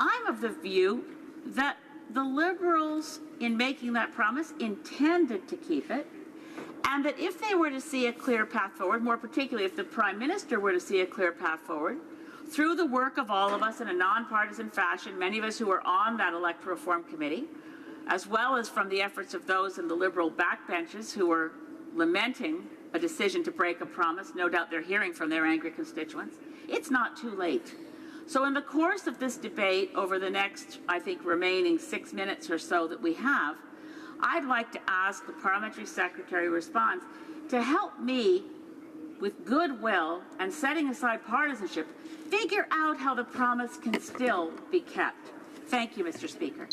I'm of the view that the Liberals, in making that promise, intended to keep it, and that if they were to see a clear path forward, more particularly if the Prime Minister were to see a clear path forward, through the work of all of us in a nonpartisan fashion, many of us who were on that electoral reform committee, as well as from the efforts of those in the Liberal backbenches who were lamenting a decision to break a promise, no doubt they're hearing from their angry constituents, it's not too late. So in the course of this debate over the next, I think, remaining 6 minutes or so that we have, I'd like to ask the Parliamentary Secretary response to help me, with goodwill and setting aside partisanship, figure out how the promise can still be kept. Thank you, Mr. Speaker.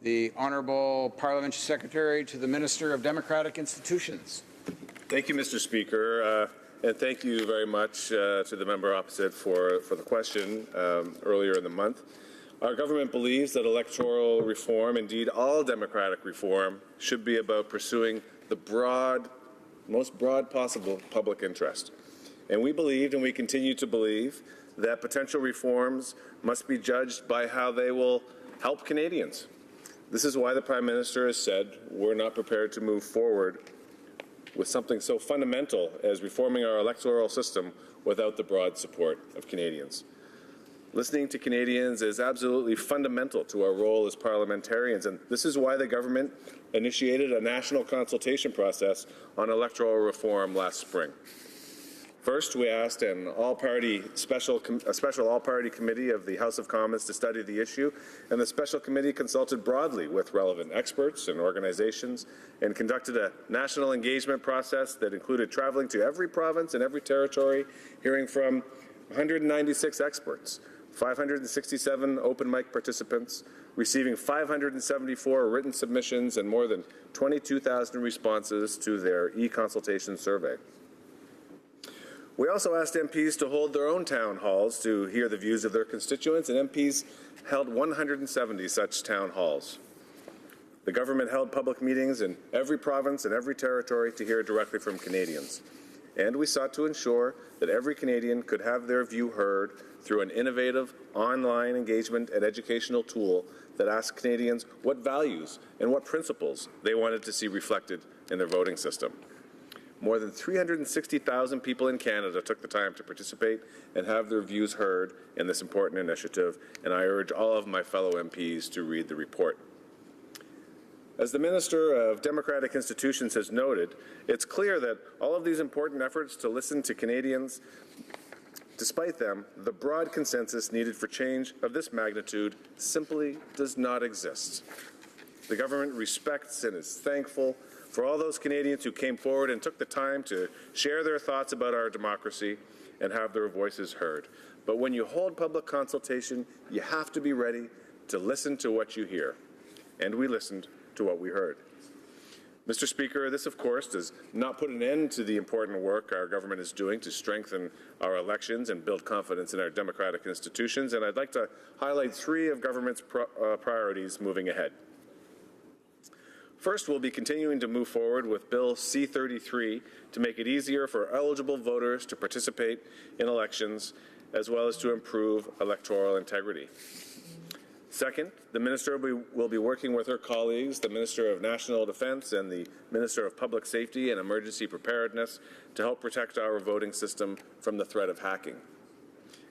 The Honourable Parliamentary Secretary to the Minister of Democratic Institutions. Thank you, Mr. Speaker. And thank you very much to the member opposite for the question earlier in the month. Our government believes that electoral reform, indeed all democratic reform, should be about pursuing the most broad possible public interest. And we believed, and we continue to believe, that potential reforms must be judged by how they will help Canadians. This is why the Prime Minister has said we're not prepared to move forward with something so fundamental as reforming our electoral system without the broad support of Canadians. Listening to Canadians is absolutely fundamental to our role as parliamentarians, and this is why the government initiated a national consultation process on electoral reform last spring. First, we asked a special all-party committee of the House of Commons to study the issue, and the special committee consulted broadly with relevant experts and organizations and conducted a national engagement process that included traveling to every province and every territory, hearing from 196 experts, 567 open mic participants, receiving 574 written submissions and more than 22,000 responses to their e-consultation survey. We also asked MPs to hold their own town halls to hear the views of their constituents, and MPs held 170 such town halls. The government held public meetings in every province and every territory to hear directly from Canadians. And we sought to ensure that every Canadian could have their view heard through an innovative online engagement and educational tool that asked Canadians what values and what principles they wanted to see reflected in their voting system. More than 360,000 people in Canada took the time to participate and have their views heard in this important initiative, and I urge all of my fellow MPs to read the report. As the Minister of Democratic Institutions has noted, it's clear that all of these important efforts to listen to Canadians, despite them, the broad consensus needed for change of this magnitude simply does not exist. The government respects and is thankful for all those Canadians who came forward and took the time to share their thoughts about our democracy and have their voices heard. But when you hold public consultation, you have to be ready to listen to what you hear. And we listened to what we heard. Mr. Speaker, this, of course, does not put an end to the important work our government is doing to strengthen our elections and build confidence in our democratic institutions, and I'd like to highlight three of government's priorities moving ahead. First, we'll be continuing to move forward with Bill C-33 to make it easier for eligible voters to participate in elections, as well as to improve electoral integrity. Second, the Minister will be working with her colleagues, the Minister of National Defence and the Minister of Public Safety and Emergency Preparedness, to help protect our voting system from the threat of hacking.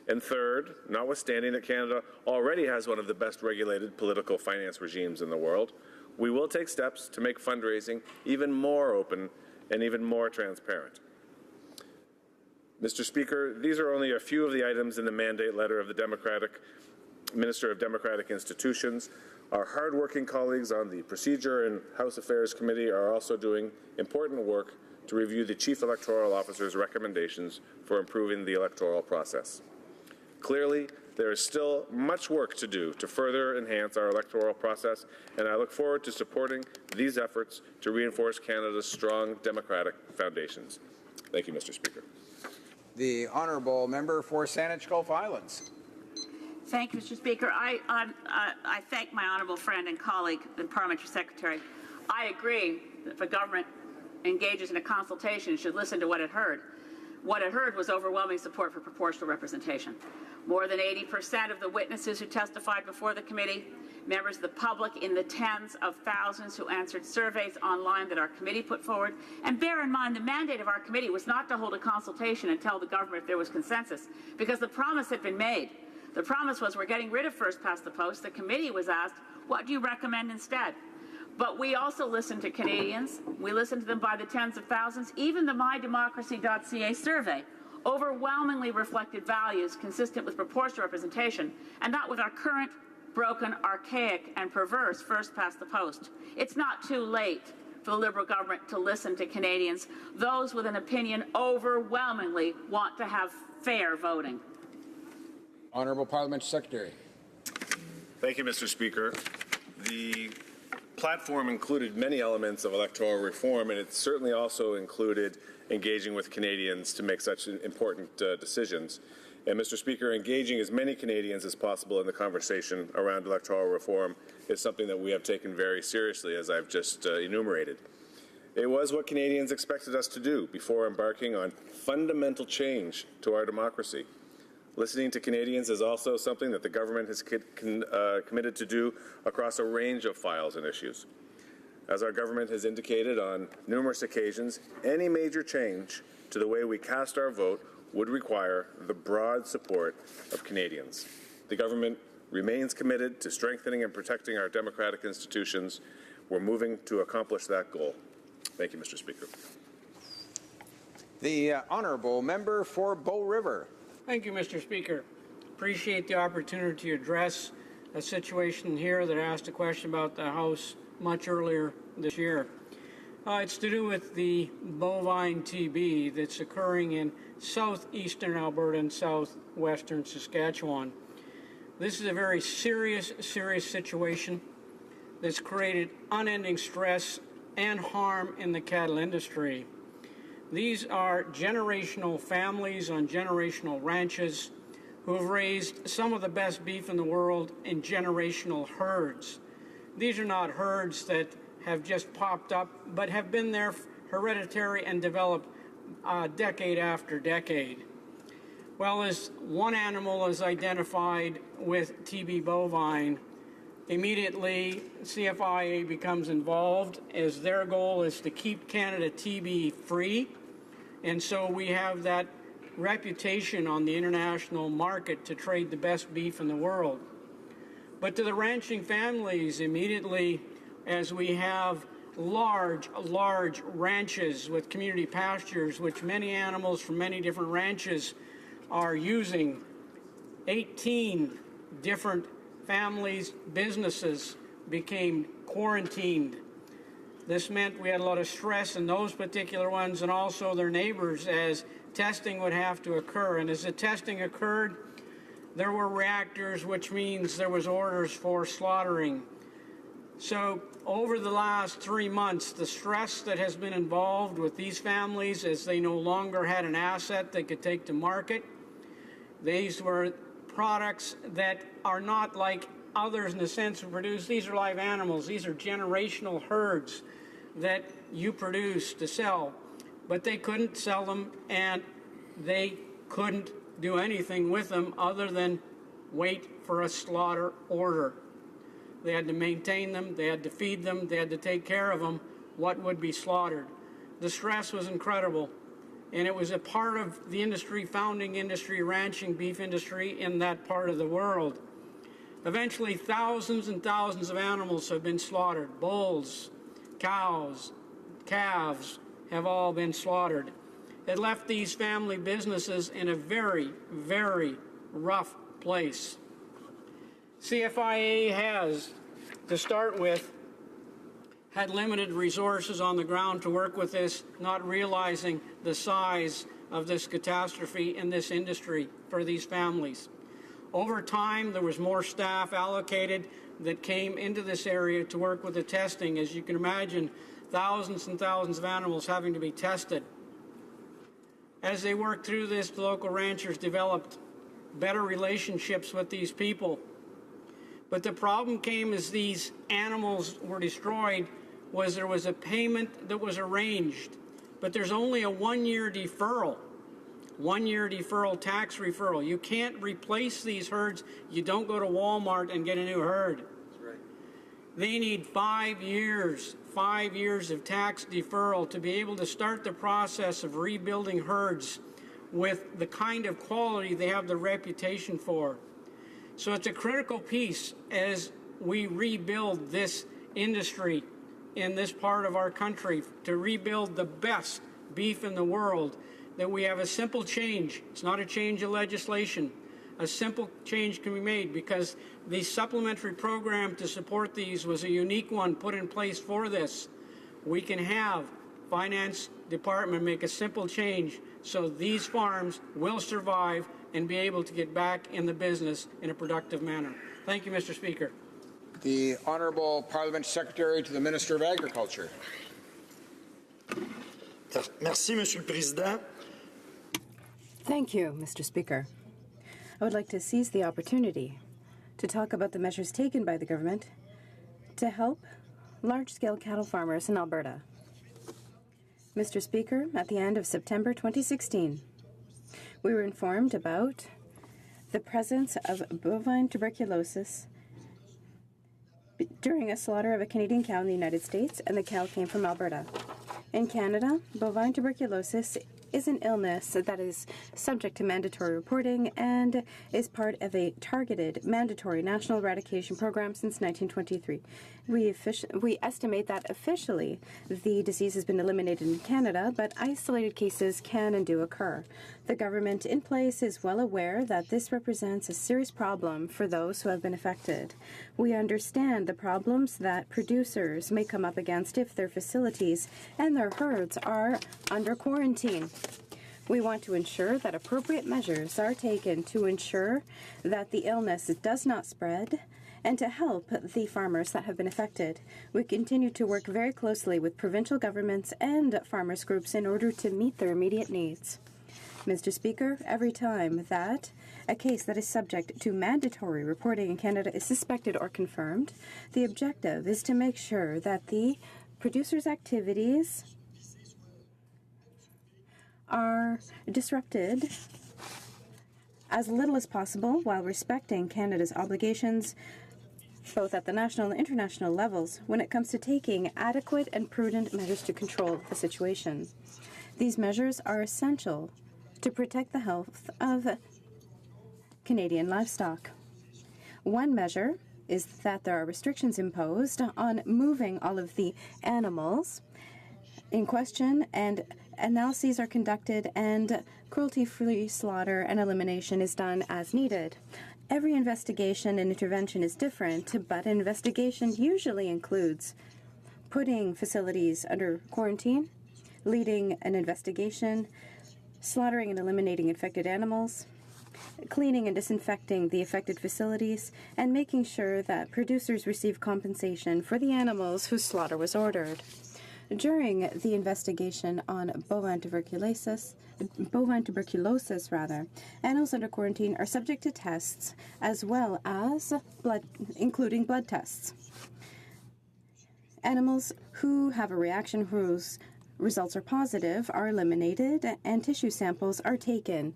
And third, notwithstanding that Canada already has one of the best regulated political finance regimes in the world, we will take steps to make fundraising even more open and even more transparent. Mr. Speaker, these are only a few of the items in the mandate letter of the Minister of Democratic Institutions. Our hard-working colleagues on the Procedure and House Affairs Committee are also doing important work to review the Chief Electoral Officer's recommendations for improving the electoral process. Clearly, there is still much work to do to further enhance our electoral process, and I look forward to supporting these efforts to reinforce Canada's strong democratic foundations. Thank you, Mr. Speaker. The honourable member for Saanich Gulf Islands. Thank you, Mr. Speaker. I thank my honourable friend and colleague, the Parliamentary Secretary. I agree that if a government engages in a consultation, it should listen to what it heard. What it heard was overwhelming support for proportional representation. More than 80% of the witnesses who testified before the committee, members of the public in the tens of thousands who answered surveys online that our committee put forward. And bear in mind, the mandate of our committee was not to hold a consultation and tell the government if there was consensus, because the promise had been made. The promise was we're getting rid of first past the post. The committee was asked, what do you recommend instead? But we also listened to Canadians. We listened to them by the tens of thousands. Even the mydemocracy.ca survey overwhelmingly reflected values consistent with proportional representation, and not with our current broken, archaic, and perverse first past the post. It's not too late for the Liberal government to listen to Canadians. Those with an opinion overwhelmingly want to have fair voting. Honourable Parliamentary Secretary. Thank you, Mr. Speaker. The platform included many elements of electoral reform, and it certainly also included engaging with Canadians to make such important decisions. And, Mr. Speaker, engaging as many Canadians as possible in the conversation around electoral reform is something that we have taken very seriously, as I've just enumerated. It was what Canadians expected us to do before embarking on fundamental change to our democracy. Listening to Canadians is also something that the government has committed to do across a range of files and issues. As our government has indicated on numerous occasions, any major change to the way we cast our vote would require the broad support of Canadians. The government remains committed to strengthening and protecting our democratic institutions. We're moving to accomplish that goal. Thank you, Mr. Speaker. The honourable member for Bow River. Thank you, Mr. Speaker. Appreciate the opportunity to address a situation here that I asked a question about the House much earlier this year. It's to do with the bovine TB that's occurring in southeastern Alberta and southwestern Saskatchewan. This is a very serious situation that's created unending stress and harm in the cattle industry. These are generational families on generational ranches who have raised some of the best beef in the world in generational herds. These are not herds that have just popped up, but have been there hereditary and developed decade after decade. Well, as one animal is identified with TB bovine, immediately CFIA becomes involved as their goal is to keep Canada TB free. And so we have that reputation on the international market to trade the best beef in the world. But to the ranching families, immediately as we have large ranches with community pastures, which many animals from many different ranches are using, 18 different families, businesses became quarantined. This meant we had a lot of stress in those particular ones and also their neighbors as testing would have to occur. And as the testing occurred, there were reactors, which means there was orders for slaughtering. So over the last 3 months, the stress that has been involved with these families as they no longer had an asset they could take to market. These were products that are not like others in the sense of produce. These are live animals. These are generational herds that you produce to sell. But they couldn't sell them and they couldn't do anything with them other than wait for a slaughter order. They had to maintain them, they had to feed them, they had to take care of them, what would be slaughtered. The stress was incredible, and it was a part of the industry, founding industry, ranching beef industry in that part of the world. Eventually, thousands and thousands of animals have been slaughtered. Bulls, cows, calves have all been slaughtered. It left these family businesses in a very, very rough place. CFIA has, to start with, had limited resources on the ground to work with this, not realizing the size of this catastrophe in this industry for these families. Over time, there was more staff allocated that came into this area to work with the testing. As you can imagine, thousands and thousands of animals having to be tested. As they worked through this, the local ranchers developed better relationships with these people. But the problem came as these animals were destroyed was there was a payment that was arranged, but there's only a 1-year deferral. 1-year deferral, tax referral. You can't replace these herds. You don't go to Walmart and get a new herd. That's right. They need 5 years of tax deferral to be able to start the process of rebuilding herds with the kind of quality they have the reputation for. So it's a critical piece as we rebuild this industry in this part of our country to rebuild the best beef in the world, that we have a simple change. It's not a change of legislation. A simple change can be made because the supplementary program to support these was a unique one put in place for this. We can have Finance Department make a simple change so these farms will survive and be able to get back in the business in a productive manner. Thank you, Mr. Speaker. The Honourable Parliament Secretary to the Minister of Agriculture. Merci, Monsieur le Président. Thank you, Mr. Speaker. I would like to seize the opportunity to talk about the measures taken by the government to help large-scale cattle farmers in Alberta. Mr. Speaker, at the end of September 2016, we were informed about the presence of bovine tuberculosis during a slaughter of a Canadian cow in the United States, and the cow came from Alberta. In Canada, bovine tuberculosis is an illness that is subject to mandatory reporting and is part of a targeted mandatory national eradication program since 1923. We estimate that officially the disease has been eliminated in Canada, but isolated cases can and do occur. The government in place is well aware that this represents a serious problem for those who have been affected. We understand the problems that producers may come up against if their facilities and their herds are under quarantine. We want to ensure that appropriate measures are taken to ensure that the illness does not spread and to help the farmers that have been affected. We continue to work very closely with provincial governments and farmers groups in order to meet their immediate needs. Mr. Speaker, every time that a case that is subject to mandatory reporting in Canada is suspected or confirmed, the objective is to make sure that the producers' activities are disrupted as little as possible while respecting Canada's obligations both at the national and international levels when it comes to taking adequate and prudent measures to control the situation. These measures are essential to protect the health of Canadian livestock. One measure is that there are restrictions imposed on moving all of the animals in question, and analyses are conducted, and cruelty-free slaughter and elimination is done as needed. Every investigation and intervention is different, but an investigation usually includes putting facilities under quarantine, leading an investigation, slaughtering and eliminating infected animals, cleaning and disinfecting the affected facilities, and making sure that producers receive compensation for the animals whose slaughter was ordered. During the investigation on bovine tuberculosis, animals under quarantine are subject to tests as well as including blood tests. Animals who have a reaction whose results are positive are eliminated, and tissue samples are taken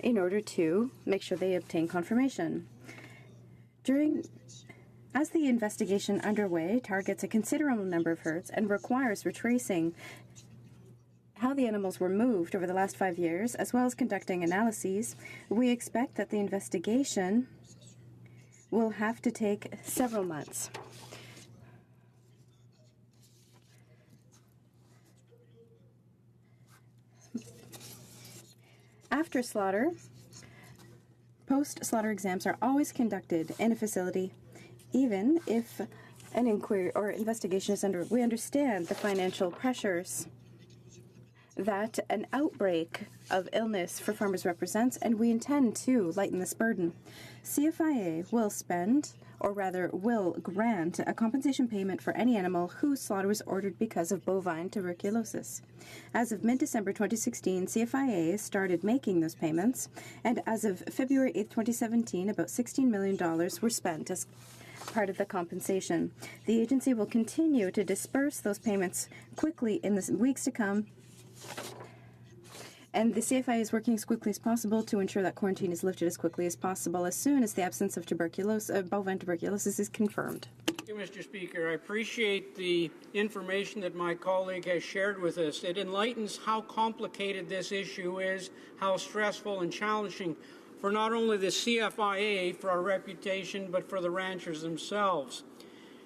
in order to make sure they obtain confirmation. As the investigation underway targets a considerable number of herds and requires retracing how the animals were moved over the last 5 years, as well as conducting analyses, we expect that the investigation will have to take several months. After slaughter, post-slaughter exams are always conducted in a facility. Even if an inquiry or investigation is under, we understand the financial pressures that an outbreak of illness for farmers represents, and we intend to lighten this burden. CFIA will spend, or rather will grant, a compensation payment for any animal whose slaughter was ordered because of bovine tuberculosis. As of mid-December 2016, CFIA started making those payments, and as of February 8, 2017, about $16 million were spent as part of the compensation. The agency will continue to disperse those payments quickly in the weeks to come, and the CFI is working as quickly as possible to ensure that quarantine is lifted as quickly as possible as soon as the absence of bovine tuberculosis is confirmed. Thank you, Mr. Speaker. I appreciate the information that my colleague has shared with us. It enlightens how complicated this issue is, how stressful and challenging for not only the CFIA, for our reputation, but for the ranchers themselves.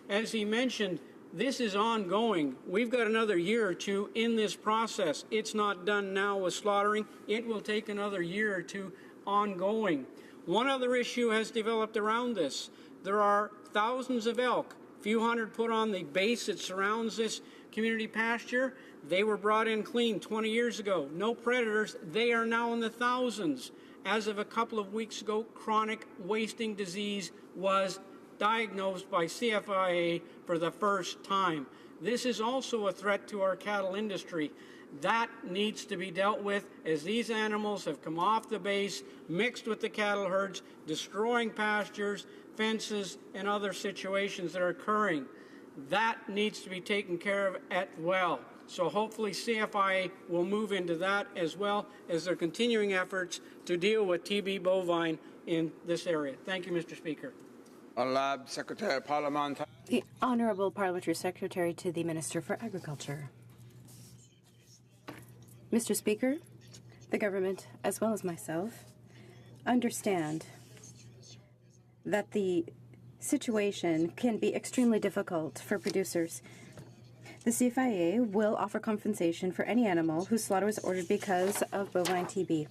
As he mentioned, this is ongoing. We've got another year or two in this process. It's not done now with slaughtering. It will take another year or two ongoing. One other issue has developed around this. There are thousands of elk, a few hundred put on the base that surrounds this community pasture. They were brought in clean 20 years ago. No predators. They are now in the thousands. As of a couple of weeks ago, chronic wasting disease was diagnosed by CFIA for the first time. This is also a threat to our cattle industry. That needs to be dealt with, as these animals have come off the base, mixed with the cattle herds, destroying pastures, fences, and other situations that are occurring. That needs to be taken care of as well. So hopefully CFIA will move into that as well as their continuing efforts to deal with TB bovine in this area. Thank you, Mr. Speaker. The Honourable Parliamentary Secretary to the Minister for Agriculture. Mr. Speaker, the government, as well as myself, understand that the situation can be extremely difficult for producers. The CFIA will offer compensation for any animal whose slaughter was ordered because of bovine TB.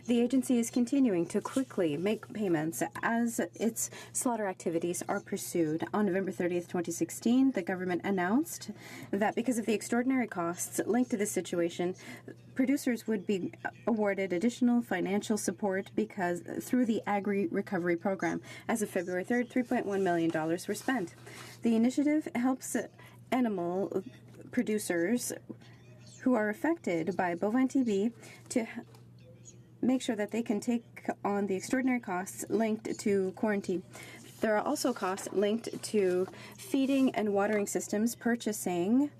The agency is continuing to quickly make payments as its slaughter activities are pursued. On November 30th, 2016, the government announced that because of the extraordinary costs linked to this situation, producers would be awarded additional financial support because through the Agri Recovery Program. As of February 3rd, $3.1 million were spent. The initiative helps animal producers who are affected by bovine TB to make sure that they can take on the extraordinary costs linked to quarantine. There are also costs linked to feeding and watering systems, purchasing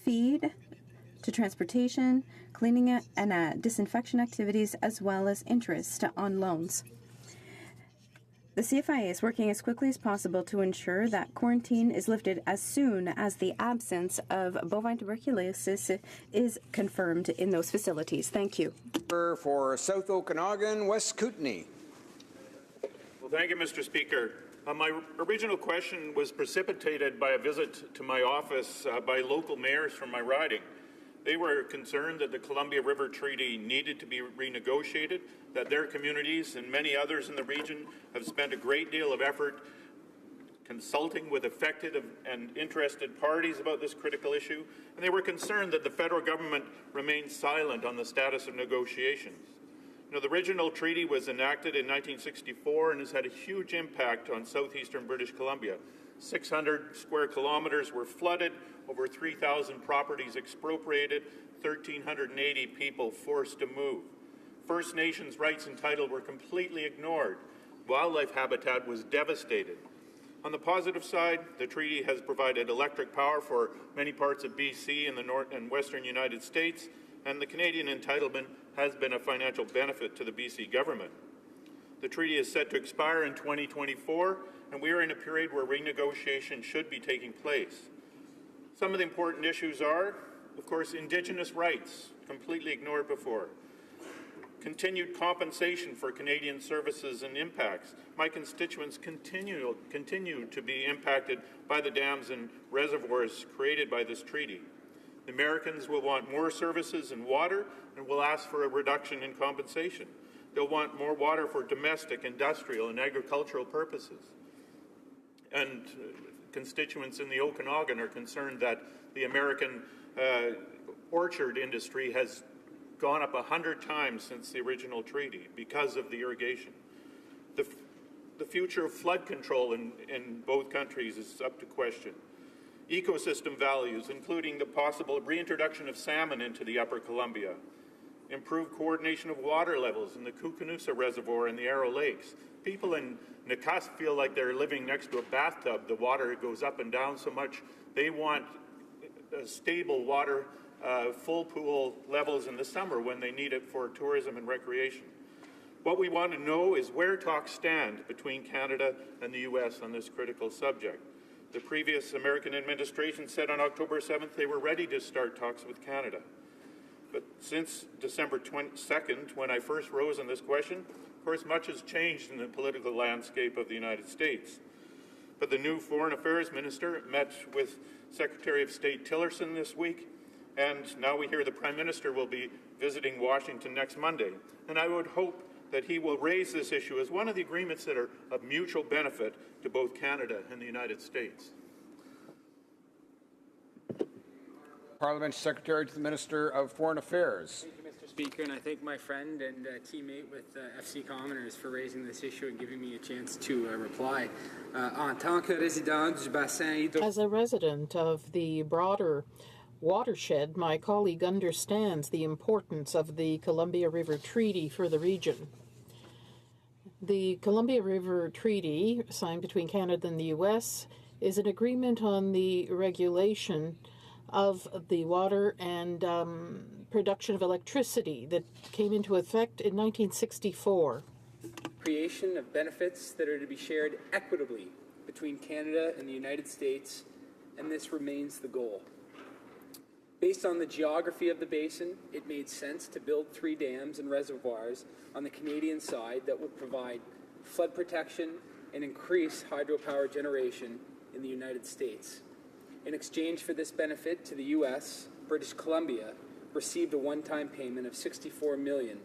feed, to transportation, cleaning and disinfection activities, as well as interest on loans. The CFIA is working as quickly as possible to ensure that quarantine is lifted as soon as the absence of bovine tuberculosis is confirmed in those facilities. Thank you. For South Okanagan, West Kootenay. Well, thank you, Mr. Speaker. My original question was precipitated by a visit to my office by local mayors from my riding. They were concerned that the Columbia River Treaty needed to be renegotiated, that their communities and many others in the region have spent a great deal of effort consulting with affected and interested parties about this critical issue, and they were concerned that the federal government remained silent on the status of negotiations. You know, the original treaty was enacted in 1964 and has had a huge impact on southeastern British Columbia. 600 square kilometers were flooded, over 3,000 properties expropriated, 1,380 people forced to move. First Nations rights and title were completely ignored. Wildlife habitat was devastated. On the positive side, the treaty has provided electric power for many parts of BC and the north and western United States, and the Canadian entitlement has been a financial benefit to the BC government. The treaty is set to expire in 2024, and we are in a period where renegotiation should be taking place. Some of the important issues are, of course, Indigenous rights, completely ignored before. Continued compensation for Canadian services and impacts. My constituents continue to be impacted by the dams and reservoirs created by this treaty. The Americans will want more services and water and will ask for a reduction in compensation. They'll want more water for domestic, industrial, and agricultural purposes. And constituents in the Okanagan are concerned that the American orchard industry has gone up 100 times since the original treaty because of the irrigation. The future of flood control in both countries is up to question. Ecosystem values, including the possible reintroduction of salmon into the Upper Columbia. Improved coordination of water levels in the Koocanusa Reservoir and the Arrow Lakes. People in Nakusp feel like they're living next to a bathtub. The water goes up and down so much. They want stable water, full pool levels in the summer when they need it for tourism and recreation. What we want to know is where talks stand between Canada and the U.S. on this critical subject. The previous American administration said on October 7th they were ready to start talks with Canada. But since December 22nd, when I first rose on this question, of course, much has changed in the political landscape of the United States. But the new Foreign Affairs Minister met with Secretary of State Tillerson this week, and now we hear the Prime Minister will be visiting Washington next Monday. And I would hope that he will raise this issue as one of the agreements that are of mutual benefit to both Canada and the United States. Parliamentary Secretary to the Minister of Foreign Affairs. Thank you, Mr. Speaker, and I thank my friend and teammate with FC Commoners for raising this issue and giving me a chance to reply. As a resident of the broader watershed, my colleague understands the importance of the Columbia River Treaty for the region. The Columbia River Treaty, signed between Canada and the U.S., is an agreement on the regulation of the water and production of electricity that came into effect in 1964. Creation of benefits that are to be shared equitably between Canada and the United States, and this remains the goal. Based on the geography of the basin, it made sense to build 3 dams and reservoirs on the Canadian side that would provide flood protection and increase hydropower generation in the United States. In exchange for this benefit to the U.S., British Columbia received a one-time payment of $64 million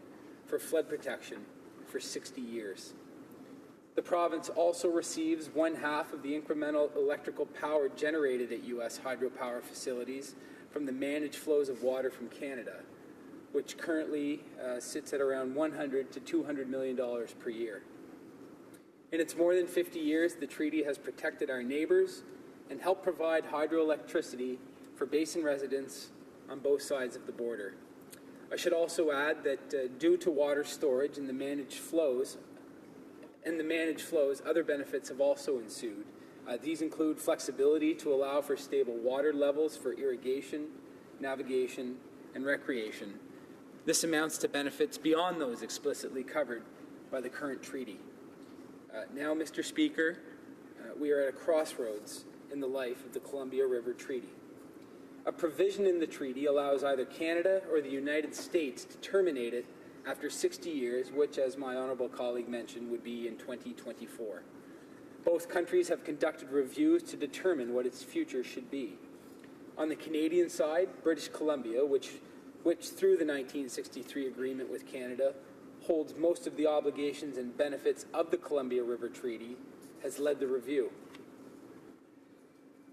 for flood protection for 60 years. The province also receives 1/2 of the incremental electrical power generated at U.S. hydropower facilities from the managed flows of water from Canada, which currently sits at around $100 to $200 million per year. In its more than 50 years, the treaty has protected our neighbors and helped provide hydroelectricity for basin residents on both sides of the border. I should also add that due to water storage and the managed flows, other benefits have also ensued. These include flexibility to allow for stable water levels for irrigation, navigation, and recreation. This amounts to benefits beyond those explicitly covered by the current treaty. Now, Mr. Speaker, we are at a crossroads in the life of the Columbia River Treaty. A provision in the treaty allows either Canada or the United States to terminate it after 60 years, which, as my honourable colleague mentioned, would be in 2024. Both countries have conducted reviews to determine what its future should be. On the Canadian side, British Columbia, which through the 1963 agreement with Canada holds most of the obligations and benefits of the Columbia River Treaty, has led the review.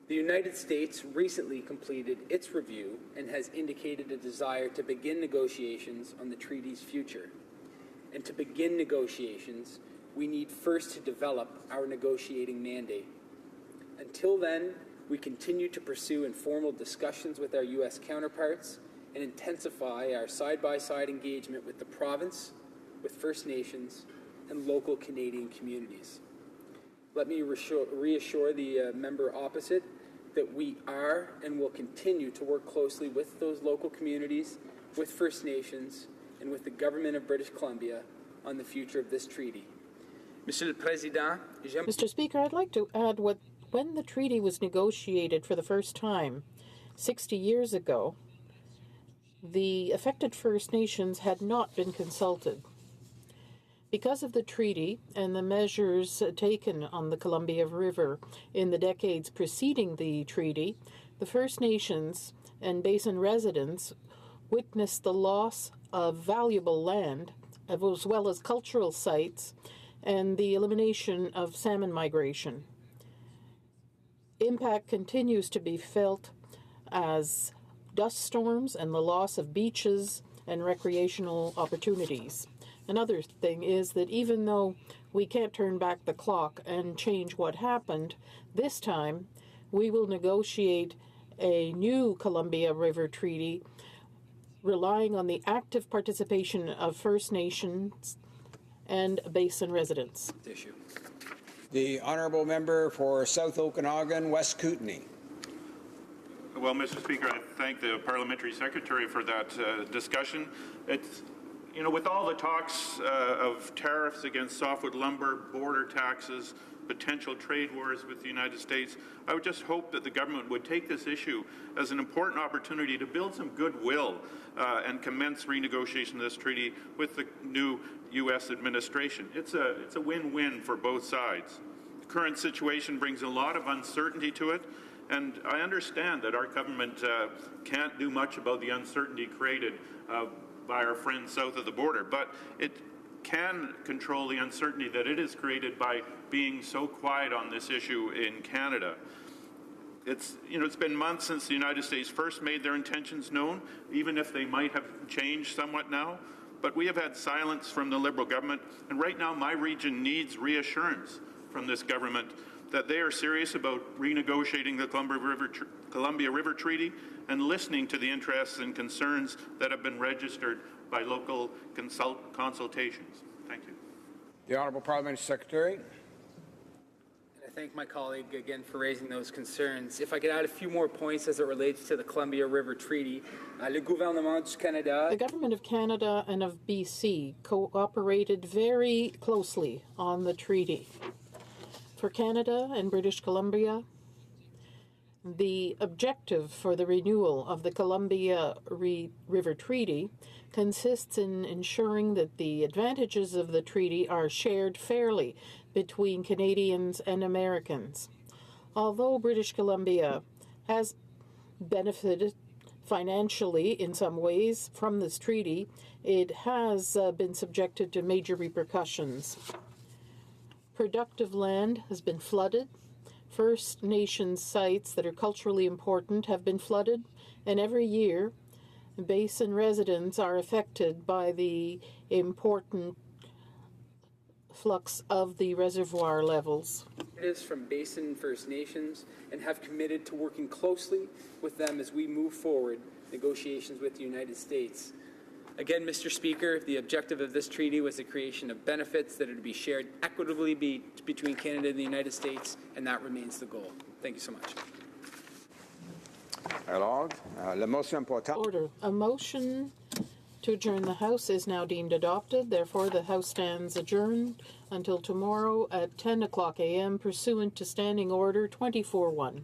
The United States recently completed its review and has indicated a desire to begin negotiations on the treaty's future. And to begin negotiations, we need first to develop our negotiating mandate. Until then, we continue to pursue informal discussions with our U.S. counterparts and intensify our side-by-side engagement with the province, with First Nations, and local Canadian communities. Let me reassure the member opposite that we are and will continue to work closely with those local communities, with First Nations, and with the Government of British Columbia on the future of this treaty. Mr. Speaker, I'd like to add when the treaty was negotiated for the first time 60 years ago, the affected First Nations had not been consulted. Because of the treaty and the measures taken on the Columbia River in the decades preceding the treaty, the First Nations and basin residents witnessed the loss of valuable land, as well as cultural sites, and the elimination of salmon migration. Impact continues to be felt as dust storms and the loss of beaches and recreational opportunities. Another thing is that even though we can't turn back the clock and change what happened, this time we will negotiate a new Columbia River Treaty relying on the active participation of First Nations and basin residents. The honourable member for South Okanagan, West Kootenay. Well, Mr. Speaker, I thank the Parliamentary Secretary for that discussion. It's, with all the talks of tariffs against softwood lumber, border taxes, potential trade wars with the United States, I would just hope that the government would take this issue as an important opportunity to build some goodwill and commence renegotiation of this treaty with the new U.S. administration. It's a win-win for both sides. The current situation brings a lot of uncertainty to it, and I understand that our government can't do much about the uncertainty created by our friends south of the border, but it can control the uncertainty that it has created by being so quiet on this issue in Canada. It's been months since the United States first made their intentions known, even if they might have changed somewhat now. But we have had silence from the Liberal government, and right now my region needs reassurance from this government that they are serious about renegotiating the Columbia River Treaty and listening to the interests and concerns that have been registered by local consultations. Thank you. The Honourable Parliamentary Secretary. I thank my colleague again for raising those concerns. If I could add a few more points as it relates to the Columbia River Treaty. Le gouvernement du Canada. The Government of Canada and of BC cooperated very closely on the treaty. For Canada and British Columbia, The objective for the renewal of the Columbia River Treaty consists in ensuring that the advantages of the treaty are shared fairly between Canadians and Americans. Although British Columbia has benefited financially in some ways from this treaty, it has been subjected to major repercussions. Productive land has been flooded. First Nations sites that are culturally important have been flooded, and every year basin residents are affected by the important flux of the reservoir levels. From Basin First Nations and have committed to working closely with them as we move forward negotiations with the United States. Again, Mr. Speaker, the objective of this treaty was the creation of benefits that are to be shared equitably between Canada and the United States, and that remains the goal. Thank you so much. Order. A motion to adjourn the House is now deemed adopted. Therefore, the House stands adjourned until tomorrow at 10 o'clock a.m. pursuant to Standing Order 24-1.